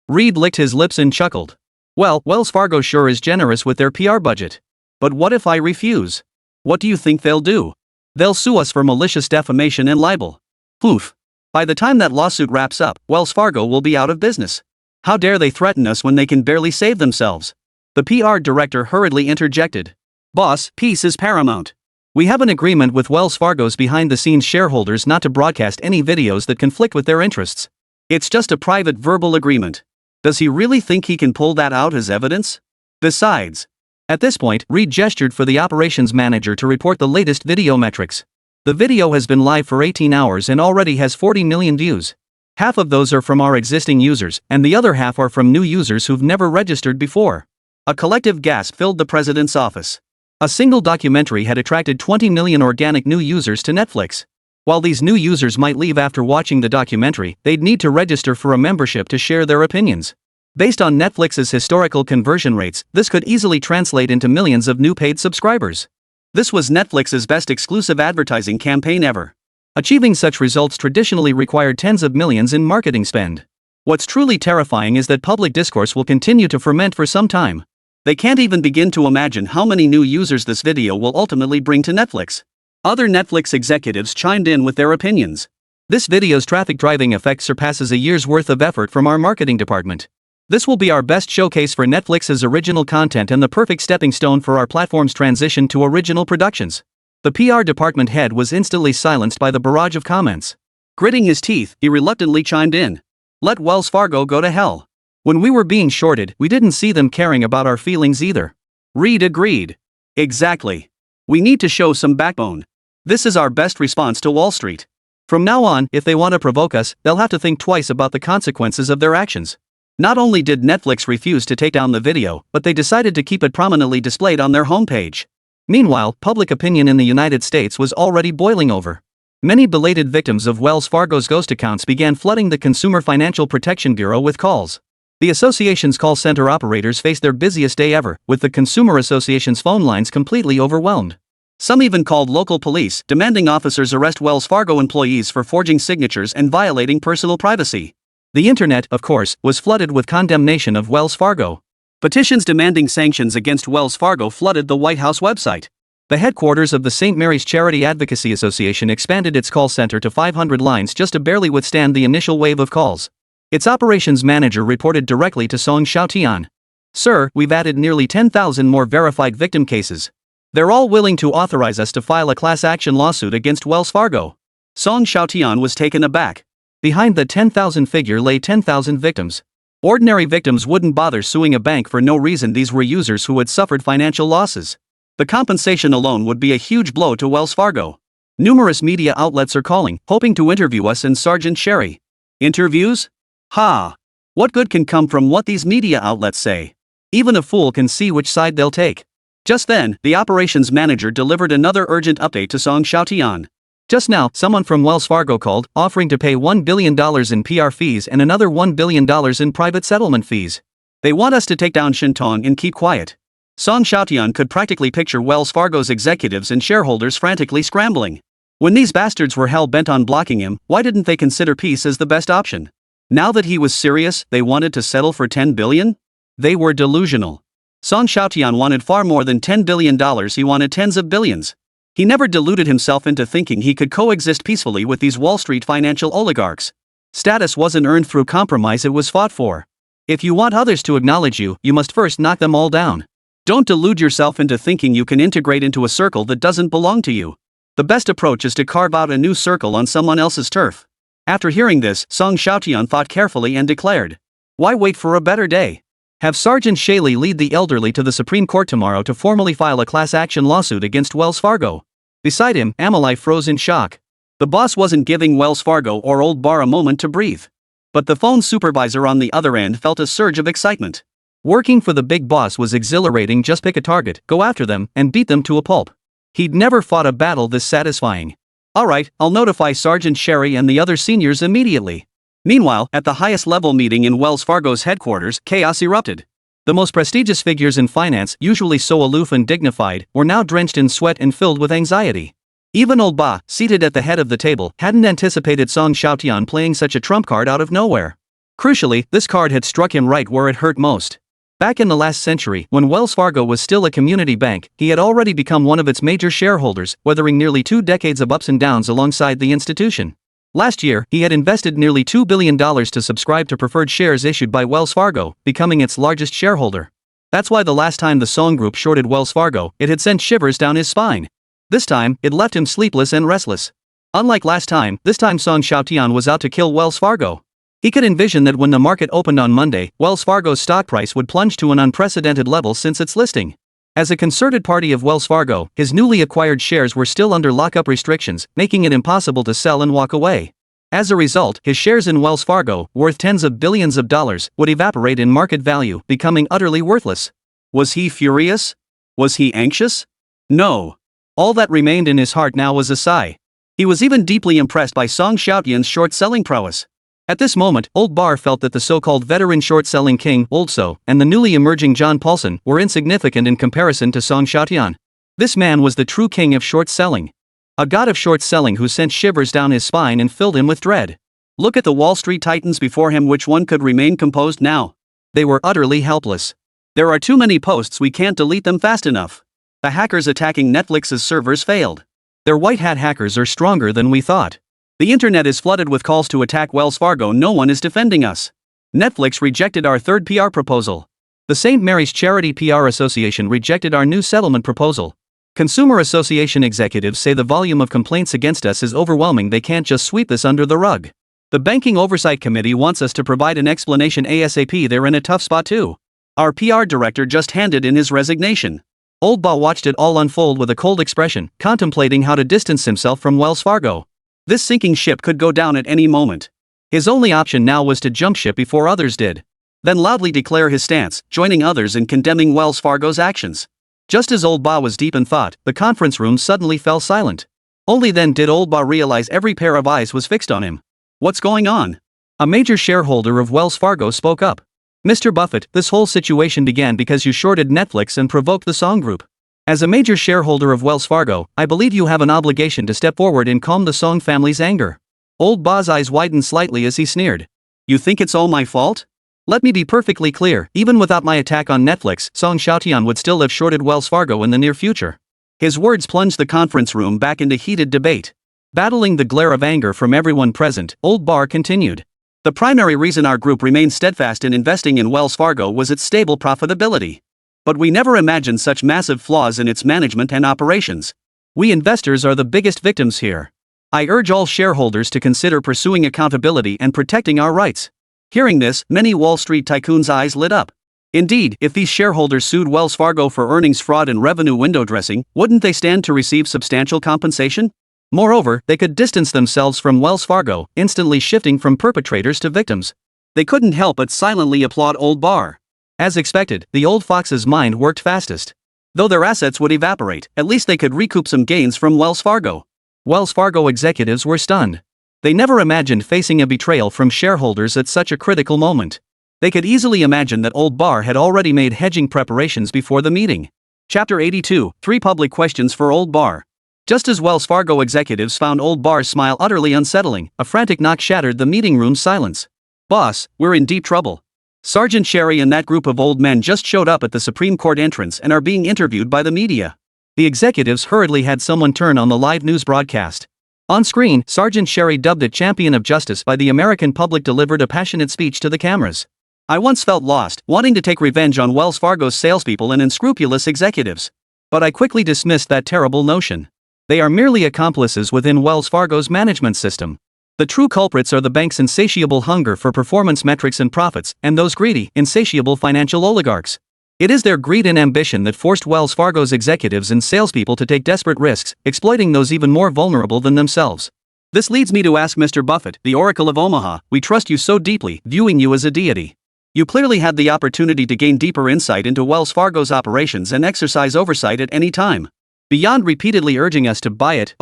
A: Reed licked his lips and chuckled. Well, Wells Fargo sure is generous with their PR budget. But what if I refuse? What do you think they'll do? They'll sue us for malicious defamation and libel. Poof. By the time that lawsuit wraps up, Wells Fargo will be out of business. How dare they threaten us when they can barely save themselves? The PR director hurriedly interjected. "Boss, peace is paramount. We have an agreement with Wells Fargo's behind-the-scenes shareholders not to broadcast any videos that conflict with their interests. It's just a private verbal agreement. Does he really think he can pull that out as evidence? Besides, At this point, Reed gestured for the operations manager to report the latest video metrics. The video has been live for 18 hours and already has 40 million views. Half of those are from our existing users, and the other half are from new users who've never registered before. A collective gasp filled the president's office. A single documentary had attracted 20 million organic new users to Netflix. While these new users might leave after watching the documentary, they'd need to register for a membership to share their opinions. Based on Netflix's historical conversion rates, this could easily translate into millions of new paid subscribers. This was Netflix's best exclusive advertising campaign ever. Achieving such results traditionally required tens of millions in marketing spend. What's truly terrifying is that public discourse will continue to ferment for some time. They can't even begin to imagine how many new users this video will ultimately bring to Netflix. Other Netflix executives chimed in with their opinions. This video's traffic driving effect surpasses a year's worth of effort from our marketing department. This will be our best showcase for Netflix's original content and the perfect stepping stone for our platform's transition to original productions. The PR department head was instantly silenced by the barrage of comments. Gritting his teeth, he reluctantly chimed in. Let Wells Fargo go to hell. When we were being shorted, we didn't see them caring about our feelings either. Reed agreed. Exactly. We need to show some backbone. This is our best response to Wall Street. From now on, if they want to provoke us, they'll have to think twice about the consequences of their actions. Not only did Netflix refuse to take down the video, but they decided to keep it prominently displayed on their homepage. Meanwhile, public opinion in the United States was already boiling over. Many belated victims of Wells Fargo's ghost accounts began flooding the Consumer Financial Protection Bureau with calls. The association's call center operators faced their busiest day ever, with the Consumer Association's phone lines completely overwhelmed. Some even called local police, demanding officers arrest Wells Fargo employees for forging signatures and violating personal privacy. The internet, of course, was flooded with condemnation of Wells Fargo. Petitions demanding sanctions against Wells Fargo flooded the White House website. The headquarters of the St. Mary's Charity Advocacy Association expanded its call center to 500 lines just to barely withstand the initial wave of calls. Its operations manager reported directly to Xiaotian. Sir, we've added nearly 10,000 more verified victim cases. They're all willing to authorize us to file a class action lawsuit against Wells Fargo. Xiaotian was taken aback. Behind the 10,000 figure lay 10,000 victims. Ordinary victims wouldn't bother suing a bank for no reason. These were users who had suffered financial losses. The compensation alone would be a huge blow to Wells Fargo. Numerous media outlets are calling, hoping to interview us and Sergeant Sherry. Interviews? Ha! What good can come from what these media outlets say? Even a fool can see which side they'll take. Just then, the operations manager delivered another urgent update to Xiaotian. Just now, someone from Wells Fargo called, offering to pay $1 billion in PR fees and another $1 billion in private settlement fees. They want us to take down Shintong and keep quiet. Xiaotian could practically picture Wells Fargo's executives and shareholders frantically scrambling. When these bastards were hell-bent on blocking him, why didn't they consider peace as the best option? Now that he was serious, they wanted to settle for $10 billion? They were delusional. Xiaotian wanted far more than $10 billion. He wanted tens of billions. He never deluded himself into thinking he could coexist peacefully with these Wall Street financial oligarchs. Status wasn't earned through compromise, it was fought for. If you want others to acknowledge you, you must first knock them all down. Don't delude yourself into thinking you can integrate into a circle that doesn't belong to you. The best approach is to carve out a new circle on someone else's turf. After hearing this, Xiaotian thought carefully and declared, "Why wait for a better day? Have Sergeant Shaley lead the elderly to the Supreme Court tomorrow to formally file a class action lawsuit against Wells Fargo." Beside him, Amelie froze in shock. The boss wasn't giving Wells Fargo or Old Bar a moment to breathe. But the phone supervisor on the other end felt a surge of excitement. Working for the big boss was exhilarating. Just pick a target, go after them, and beat them to a pulp. He'd never fought a battle this satisfying. Alright, I'll notify Sergeant Sherry and the other seniors immediately. Meanwhile, at the highest level meeting in Wells Fargo's headquarters, chaos erupted. The most prestigious figures in finance, usually so aloof and dignified, were now drenched in sweat and filled with anxiety. Even old Ba, seated at the head of the table, hadn't anticipated Xiaotian playing such a trump card out of nowhere. Crucially, this card had struck him right where it hurt most. Back in the last century, when Wells Fargo was still a community bank, he had already become one of its major shareholders, weathering nearly 2 decades of ups and downs alongside the institution. Last year, he had invested nearly $2 billion to subscribe to preferred shares issued by Wells Fargo, becoming its largest shareholder. That's why the last time the Song Group shorted Wells Fargo, it had sent shivers down his spine. This time, it left him sleepless and restless. Unlike last time, this time Xiaotian was out to kill Wells Fargo. He could envision that when the market opened on Monday, Wells Fargo's stock price would plunge to an unprecedented level since its listing. As a concerted party of Wells Fargo, his newly acquired shares were still under lockup restrictions, making it impossible to sell and walk away. As a result, his shares in Wells Fargo, worth tens of billions of dollars, would evaporate in market value, becoming utterly worthless.
B: Was he furious? Was he anxious? No. All that remained in his heart now was a sigh. He was even deeply impressed by Song Xiaotian's short-selling prowess. At this moment, Old Bar felt that the so-called veteran short-selling king, Old So, and the newly emerging John Paulson were insignificant in comparison to Song Xiaotian. This man was the true king of short-selling. A god of short-selling who sent shivers down his spine and filled him with dread. Look at the Wall Street titans before him. Which one could remain composed now? They were utterly helpless. There are too many posts, we can't delete them fast enough. The hackers attacking Netflix's servers failed. Their white hat hackers are stronger than we thought. The internet is flooded with calls to attack Wells Fargo. No one is defending us. Netflix rejected our third PR proposal. The St. Mary's Charity PR Association rejected our new settlement proposal. Consumer Association executives say the volume of complaints against us is overwhelming. They can't just sweep this under the rug. The Banking Oversight Committee wants us to provide an explanation ASAP. They're in a tough spot too. Our PR director just handed in his resignation. Old Ba watched it all unfold with a cold expression, contemplating how to distance himself from Wells Fargo. This sinking ship could go down at any moment. His only option now was to jump ship before others did. Then loudly declare his stance, joining others in condemning Wells Fargo's actions. Just as Old Ba was deep in thought, the conference room suddenly fell silent. Only then did Old Ba realize every pair of eyes was fixed on him. What's going on? A major shareholder of Wells Fargo spoke up. Mr. Buffett, this whole situation began because you shorted Netflix and provoked the Song Group. As a major shareholder of Wells Fargo, I believe you have an obligation to step forward and calm the Song family's anger. Old Ba's eyes widened slightly as he sneered. You think it's all my fault? Let me be perfectly clear, even without my attack on Netflix, Song Xiaotian would still have shorted Wells Fargo in the near future. His words plunged the conference room back into heated debate. Battling the glare of anger from everyone present, Old Bar continued. The primary reason our group remained steadfast in investing in Wells Fargo was its stable profitability. But we never imagined such massive flaws in its management and operations. We investors are the biggest victims here. I urge all shareholders to consider pursuing accountability and protecting our rights. Hearing this, many Wall Street tycoons' eyes lit up. Indeed, if these shareholders sued Wells Fargo for earnings fraud and revenue window dressing, wouldn't they stand to receive substantial compensation? Moreover, they could distance themselves from Wells Fargo, instantly shifting from perpetrators to victims. They couldn't help but silently applaud Old Bar. As expected, the old fox's mind worked fastest. Though their assets would evaporate, at least they could recoup some gains from Wells Fargo. Wells Fargo executives were stunned. They never imagined facing a betrayal from shareholders at such a critical moment. They could easily imagine that Old Bar had already made hedging preparations before the meeting. Chapter 82, 3 Public Questions for Old Bar. Just as Wells Fargo executives found Old Bar's smile utterly unsettling, a frantic knock shattered the meeting room's silence. Boss, we're in deep trouble. Sergeant Sherry and that group of old men just showed up at the Supreme Court entrance and are being interviewed by the media. The executives hurriedly had someone turn on the live news broadcast. On screen, Sergeant Sherry, dubbed a champion of justice by the American public, delivered a passionate speech to the cameras. I once felt lost, wanting to take revenge on Wells Fargo's salespeople and unscrupulous executives. But I quickly dismissed that terrible notion. They are merely accomplices within Wells Fargo's management system. The true culprits are the bank's insatiable hunger for performance metrics and profits, and those greedy, insatiable financial oligarchs. It is their greed and ambition that forced Wells Fargo's executives and salespeople to take desperate risks, exploiting those even more vulnerable than themselves. This leads me to ask Mr. Buffett, the Oracle of Omaha, we trust you so deeply, viewing you as a deity. You clearly had the opportunity to gain deeper insight into Wells Fargo's operations and exercise oversight at any time. Beyond repeatedly urging us to buy it,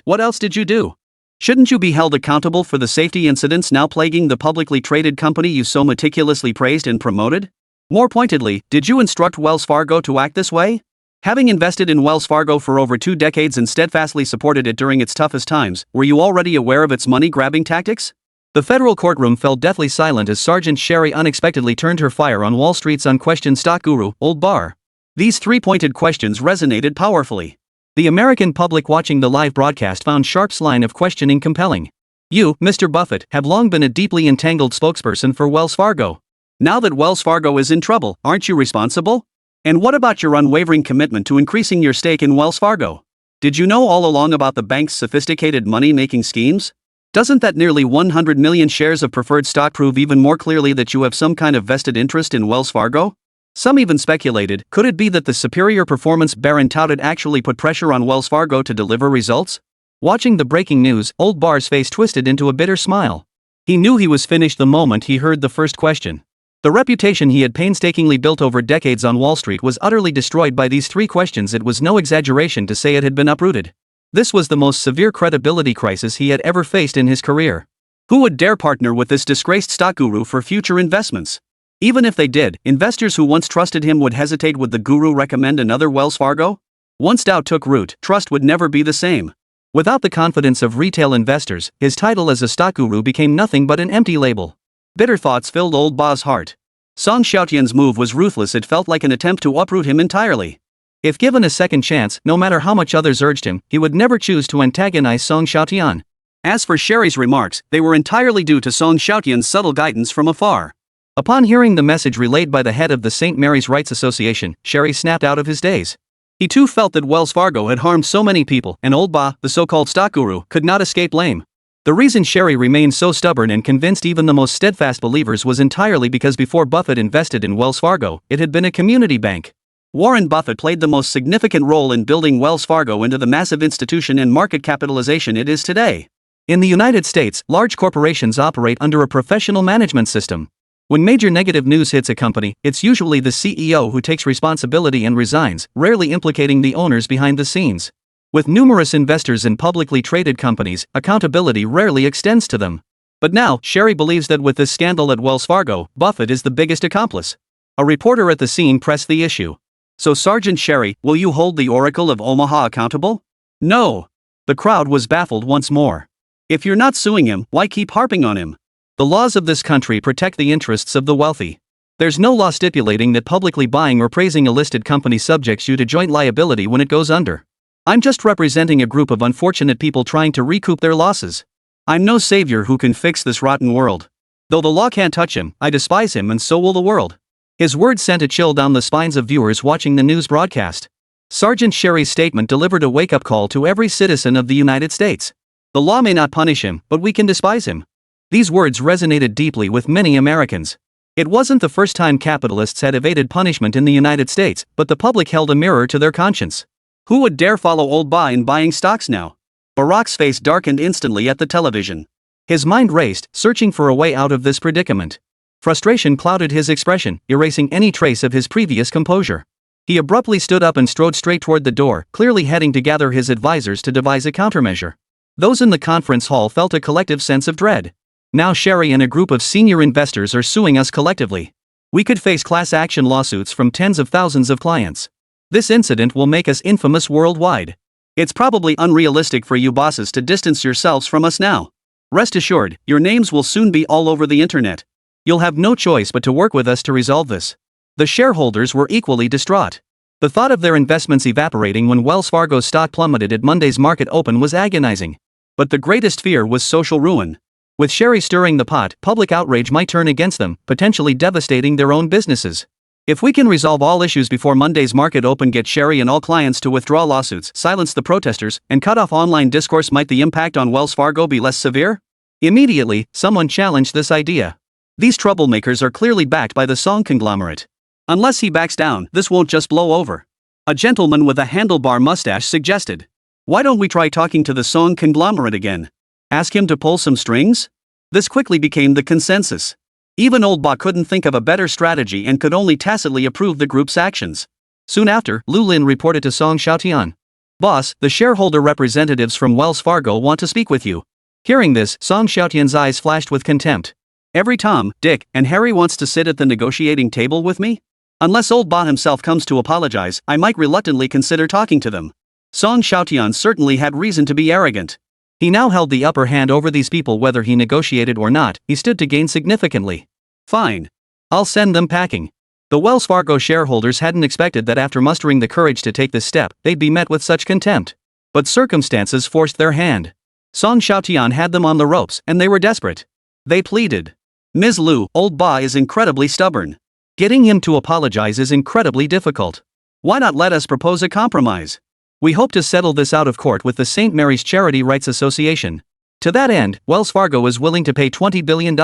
B: what else did you do? Shouldn't you be held accountable for the safety incidents now plaguing the publicly traded company you so meticulously praised and promoted? More pointedly, did you instruct Wells Fargo to act this way? Having invested in Wells Fargo for over 2 decades and steadfastly supported it during its toughest times, were you already aware of its money-grabbing tactics? The federal courtroom fell deathly silent as Sergeant Sherry unexpectedly turned her fire on Wall Street's unquestioned stock guru, Old Bar. These 3 pointed questions resonated powerfully. The American public watching the live broadcast found Sharp's line of questioning compelling. You, Mr. Buffett, have long been a deeply entangled spokesperson for Wells Fargo. Now that Wells Fargo is in trouble, aren't you responsible? And what about your unwavering commitment to increasing your stake in Wells Fargo? Did you know all along about the bank's sophisticated money-making schemes? Doesn't that nearly 100 million shares of preferred stock prove even more clearly that you have some kind of vested interest in Wells Fargo? Some even speculated, could it be that the superior performance Barron touted actually put pressure on Wells Fargo to deliver results? Watching the breaking news, Old Bar's face twisted into a bitter smile. He knew he was finished the moment he heard the first question. The reputation he had painstakingly built over decades on Wall Street was utterly destroyed by these 3 questions. It was no exaggeration to say it had been uprooted. This was the most severe credibility crisis he had ever faced in his career. Who would dare partner with this disgraced stock guru for future investments? Even if they did, investors who once trusted him would hesitate. Would the guru recommend another Wells Fargo? Once doubt took root, trust would never be the same. Without the confidence of retail investors, his title as a stock guru became nothing but an empty label. Bitter thoughts filled Old Ba's heart. Song Xiaotian's move was ruthless. It felt like an attempt to uproot him entirely. If given a second chance, no matter how much others urged him, he would never choose to antagonize Song Xiaotian. As for Sherry's remarks, they were entirely due to Song Xiaotian's subtle guidance from afar. Upon hearing the message relayed by the head of the St. Mary's Rights Association, Sherry snapped out of his daze. He too felt that Wells Fargo had harmed so many people, and Old Ba, the so-called stock guru, could not escape blame. The reason Sherry remained so stubborn and convinced even the most steadfast believers was entirely because before Buffett invested in Wells Fargo, it had been a community bank. Warren Buffett played the most significant role in building Wells Fargo into the massive institution and market capitalization it is today. In the United States, large corporations operate under a professional management system. When major negative news hits a company, it's usually the CEO who takes responsibility and resigns, rarely implicating the owners behind the scenes. With numerous investors in publicly traded companies, accountability rarely extends to them. But now, Sherry believes that with this scandal at Wells Fargo, Buffett is the biggest accomplice. A reporter at the scene pressed the issue. So Sergeant Sherry, will you hold the Oracle of Omaha accountable? No. The crowd was baffled once more. If you're not suing him, why keep harping on him? The laws of this country protect the interests of the wealthy. There's no law stipulating that publicly buying or praising a listed company subjects you to joint liability when it goes under. I'm just representing a group of unfortunate people trying to recoup their losses. I'm no savior who can fix this rotten world. Though the law can't touch him, I despise him, and so will the world. His words sent a chill down the spines of viewers watching the news broadcast. Sergeant Sherry's statement delivered a wake-up call to every citizen of the United States. The law may not punish him, but we can despise him. These words resonated deeply with many Americans. It wasn't the first time capitalists had evaded punishment in the United States, but the public held a mirror to their conscience. Who would dare follow Old Ba in buying stocks now? Barack's face darkened instantly at the television. His mind raced, searching for a way out of this predicament. Frustration clouded his expression, erasing any trace of his previous composure. He abruptly stood up and strode straight toward the door, clearly heading to gather his advisors to devise a countermeasure. Those in the conference hall felt a collective sense of dread. Now Sherry and a group of senior investors are suing us collectively. We could face class action lawsuits from tens of thousands of clients. This incident will make us infamous worldwide. It's probably unrealistic for you bosses to distance yourselves from us now. Rest assured, your names will soon be all over the internet. You'll have no choice but to work with us to resolve this. The shareholders were equally distraught. The thought of their investments evaporating when Wells Fargo's stock plummeted at Monday's market open was agonizing. But the greatest fear was social ruin. With Sherry stirring the pot, public outrage might turn against them, potentially devastating their own businesses. If we can resolve all issues before Monday's market open, get Sherry and all clients to withdraw lawsuits, silence the protesters, and cut off online discourse, might the impact on Wells Fargo be less severe? Immediately, someone challenged this idea. These troublemakers are clearly backed by the Song conglomerate. Unless he backs down, this won't just blow over. A gentleman with a handlebar mustache suggested. Why don't we try talking to the Song conglomerate again? Ask him to pull some strings? This quickly became the consensus. Even Old Ba couldn't think of a better strategy and could only tacitly approve the group's actions. Soon after, Lu Lin reported to Song Xiaotian. Boss, the shareholder representatives from Wells Fargo want to speak with you. Hearing this, Song Xiaotian's eyes flashed with contempt. Every Tom, Dick, and Harry wants to sit at the negotiating table with me? Unless Old Ba himself comes to apologize, I might reluctantly consider talking to them. Song Xiaotian certainly had reason to be arrogant. He now held the upper hand over these people. Whether he negotiated or not, he stood to gain significantly. Fine. I'll send them packing. The Wells Fargo shareholders hadn't expected that after mustering the courage to take this step, they'd be met with such contempt. But circumstances forced their hand. Song Xiaotian had them on the ropes, and they were desperate. They pleaded. Ms. Lu, Old Ba is incredibly stubborn. Getting him to apologize is incredibly difficult. Why not let us propose a compromise? We hope to settle this out of court with the St. Mary's Charity Rights Association. To that end, Wells Fargo is willing to pay $20 billion,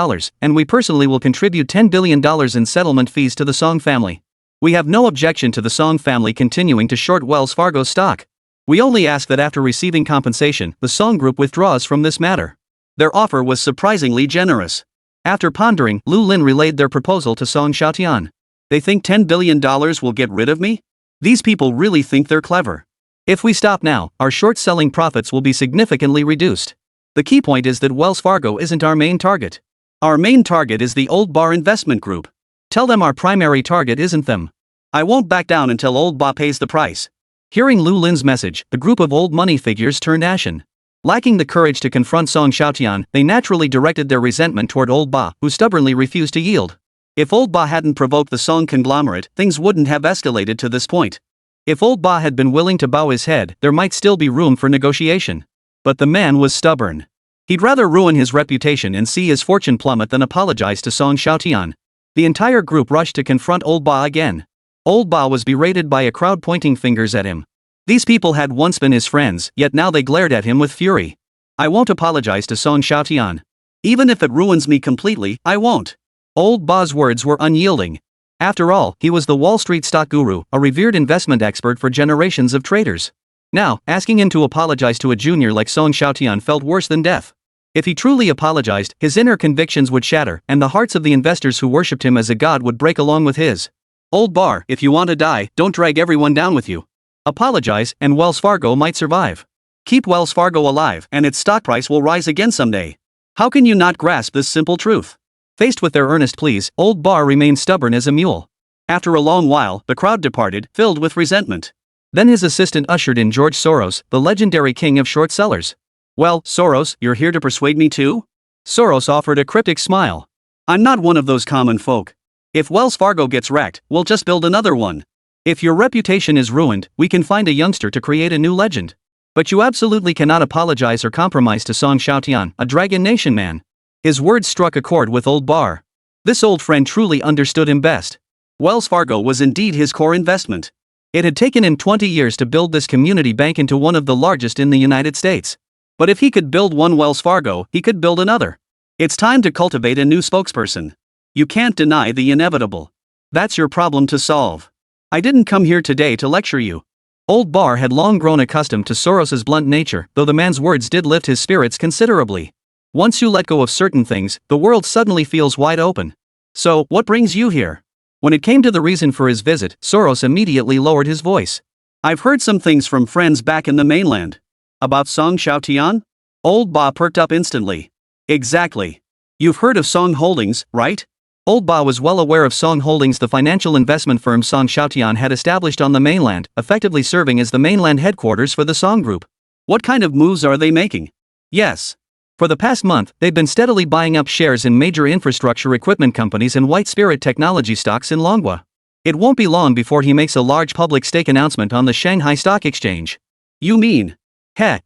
B: and we personally will contribute $10 billion in settlement fees to the Song family.
A: We have no objection to the Song family continuing to short Wells Fargo stock. We only ask that after receiving compensation, the Song Group withdraws from this matter. Their offer was surprisingly generous. After pondering, Lu Lin relayed their proposal to Song Xiaotian. They think $10 billion will get rid of me? These people really think they're clever. If we stop now, our short-selling profits will be significantly reduced. The key point is that Wells Fargo isn't our main target. Our main target is the Old Bar Investment Group. Tell them our primary target isn't them. I won't back down until Old Ba pays the price. Hearing Lu Lin's message, the group of old money figures turned ashen. Lacking the courage to confront Song Xiaotian, they naturally directed their resentment toward Old Ba, who stubbornly refused to yield. If Old Ba hadn't provoked the Song conglomerate, things wouldn't have escalated to this point. If Old Ba had been willing to bow his head, there might still be room for negotiation. But the man was stubborn. He'd rather ruin his reputation and see his fortune plummet than apologize to Song Xiaotian. The entire group rushed to confront Old Ba again. Old Ba was berated by a crowd pointing fingers at him. These people had once been his friends, yet now they glared at him with fury. I won't apologize to Song Xiaotian. Even if it ruins me completely, I won't. Old Ba's words were unyielding. After all, he was the Wall Street stock guru, a revered investment expert for generations of traders. Now, asking him to apologize to a junior like Song Xiaotian felt worse than death. If he truly apologized, his inner convictions would shatter, and the hearts of the investors who worshipped him as a god would break along with his. Old Bar, if you want to die, don't drag everyone down with you. Apologize, and Wells Fargo might survive. Keep Wells Fargo alive, and its stock price will rise again someday. How can you not grasp this simple truth? Faced with their earnest pleas, Old Bar remained stubborn as a mule. After a long while, the crowd departed, filled with resentment. Then his assistant ushered in George Soros, the legendary king of short sellers. Well, Soros, you're here to persuade me too? Soros offered a cryptic smile. I'm not one of those common folk. If Wells Fargo gets wrecked, we'll just build another one. If your reputation is ruined, we can find a youngster to create a new legend. But you absolutely cannot apologize or compromise to Song Xiaotian, a Dragon Nation man. His words struck a chord with Old Bar. This old friend truly understood him best. Wells Fargo was indeed his core investment. It had taken him 20 years to build this community bank into one of the largest in the United States. But if he could build one Wells Fargo, he could build another. It's time to cultivate a new spokesperson. You can't deny the inevitable. That's your problem to solve. I didn't come here today to lecture you. Old Bar had long grown accustomed to Soros's blunt nature, though the man's words did lift his spirits considerably. Once you let go of certain things, the world suddenly feels wide open. So, what brings you here? When it came to the reason for his visit, Soros immediately lowered his voice. I've heard some things from friends back in the mainland. About Song Xiaotian? Old Ba perked up instantly. Exactly. You've heard of Song Holdings, right? Old Ba was well aware of Song Holdings, the financial investment firm Song Xiaotian had established on the mainland, effectively serving as the mainland headquarters for the Song Group. What kind of moves are they making? Yes. For the past month, they've been steadily buying up shares in major infrastructure equipment companies and White Spirit technology stocks in Longwa. It won't be long before he makes a large public stake announcement on the Shanghai Stock Exchange. You mean?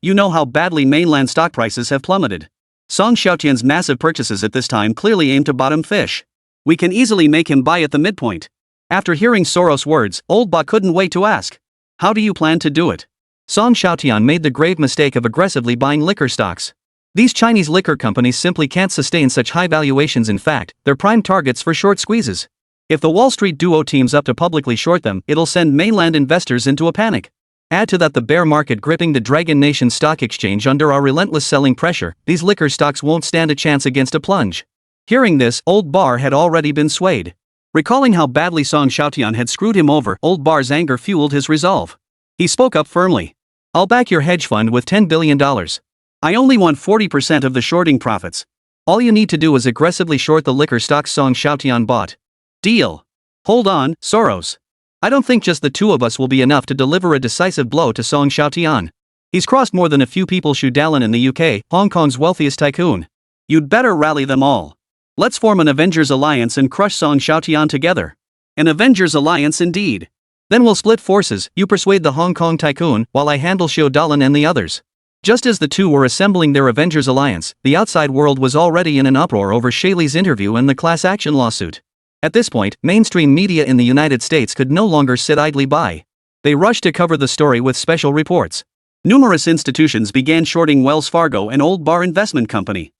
A: You know how badly mainland stock prices have plummeted. Song Xiaotian's massive purchases at this time clearly aim to bottom fish. We can easily make him buy at the midpoint. After hearing Soros' words, Old Ba couldn't wait to ask. How do you plan to do it? Song Xiaotian made the grave mistake of aggressively buying liquor stocks. These Chinese liquor companies simply can't sustain such high valuations. In fact, they're prime targets for short squeezes. If the Wall Street duo teams up to publicly short them, it'll send mainland investors into a panic. Add to that the bear market gripping the Dragon Nation Stock Exchange under our relentless selling pressure, these liquor stocks won't stand a chance against a plunge. Hearing this, Old Bar had already been swayed. Recalling how badly Song Xiaotian had screwed him over, Old Bar's anger fueled his resolve. He spoke up firmly. I'll back your hedge fund with $10 billion. I only want 40% of the shorting profits. All you need to do is aggressively short the liquor stocks Song Xiaotian bought. Deal. Hold on, Soros. I don't think just the two of us will be enough to deliver a decisive blow to Song Xiaotian. He's crossed more than a few people. Xu Dalin in the UK, Hong Kong's wealthiest tycoon. You'd better rally them all. Let's form an Avengers Alliance and crush Song Xiaotian together. An Avengers Alliance indeed. Then we'll split forces, you persuade the Hong Kong tycoon, while I handle Xu Dalin and the others. Just as the two were assembling their Avengers Alliance, the outside world was already in an uproar over Shaylee's interview and the class action lawsuit. At this point, mainstream media in the United States could no longer sit idly by. They rushed to cover the story with special reports. Numerous institutions began shorting Wells Fargo and Old Bar Investment Company.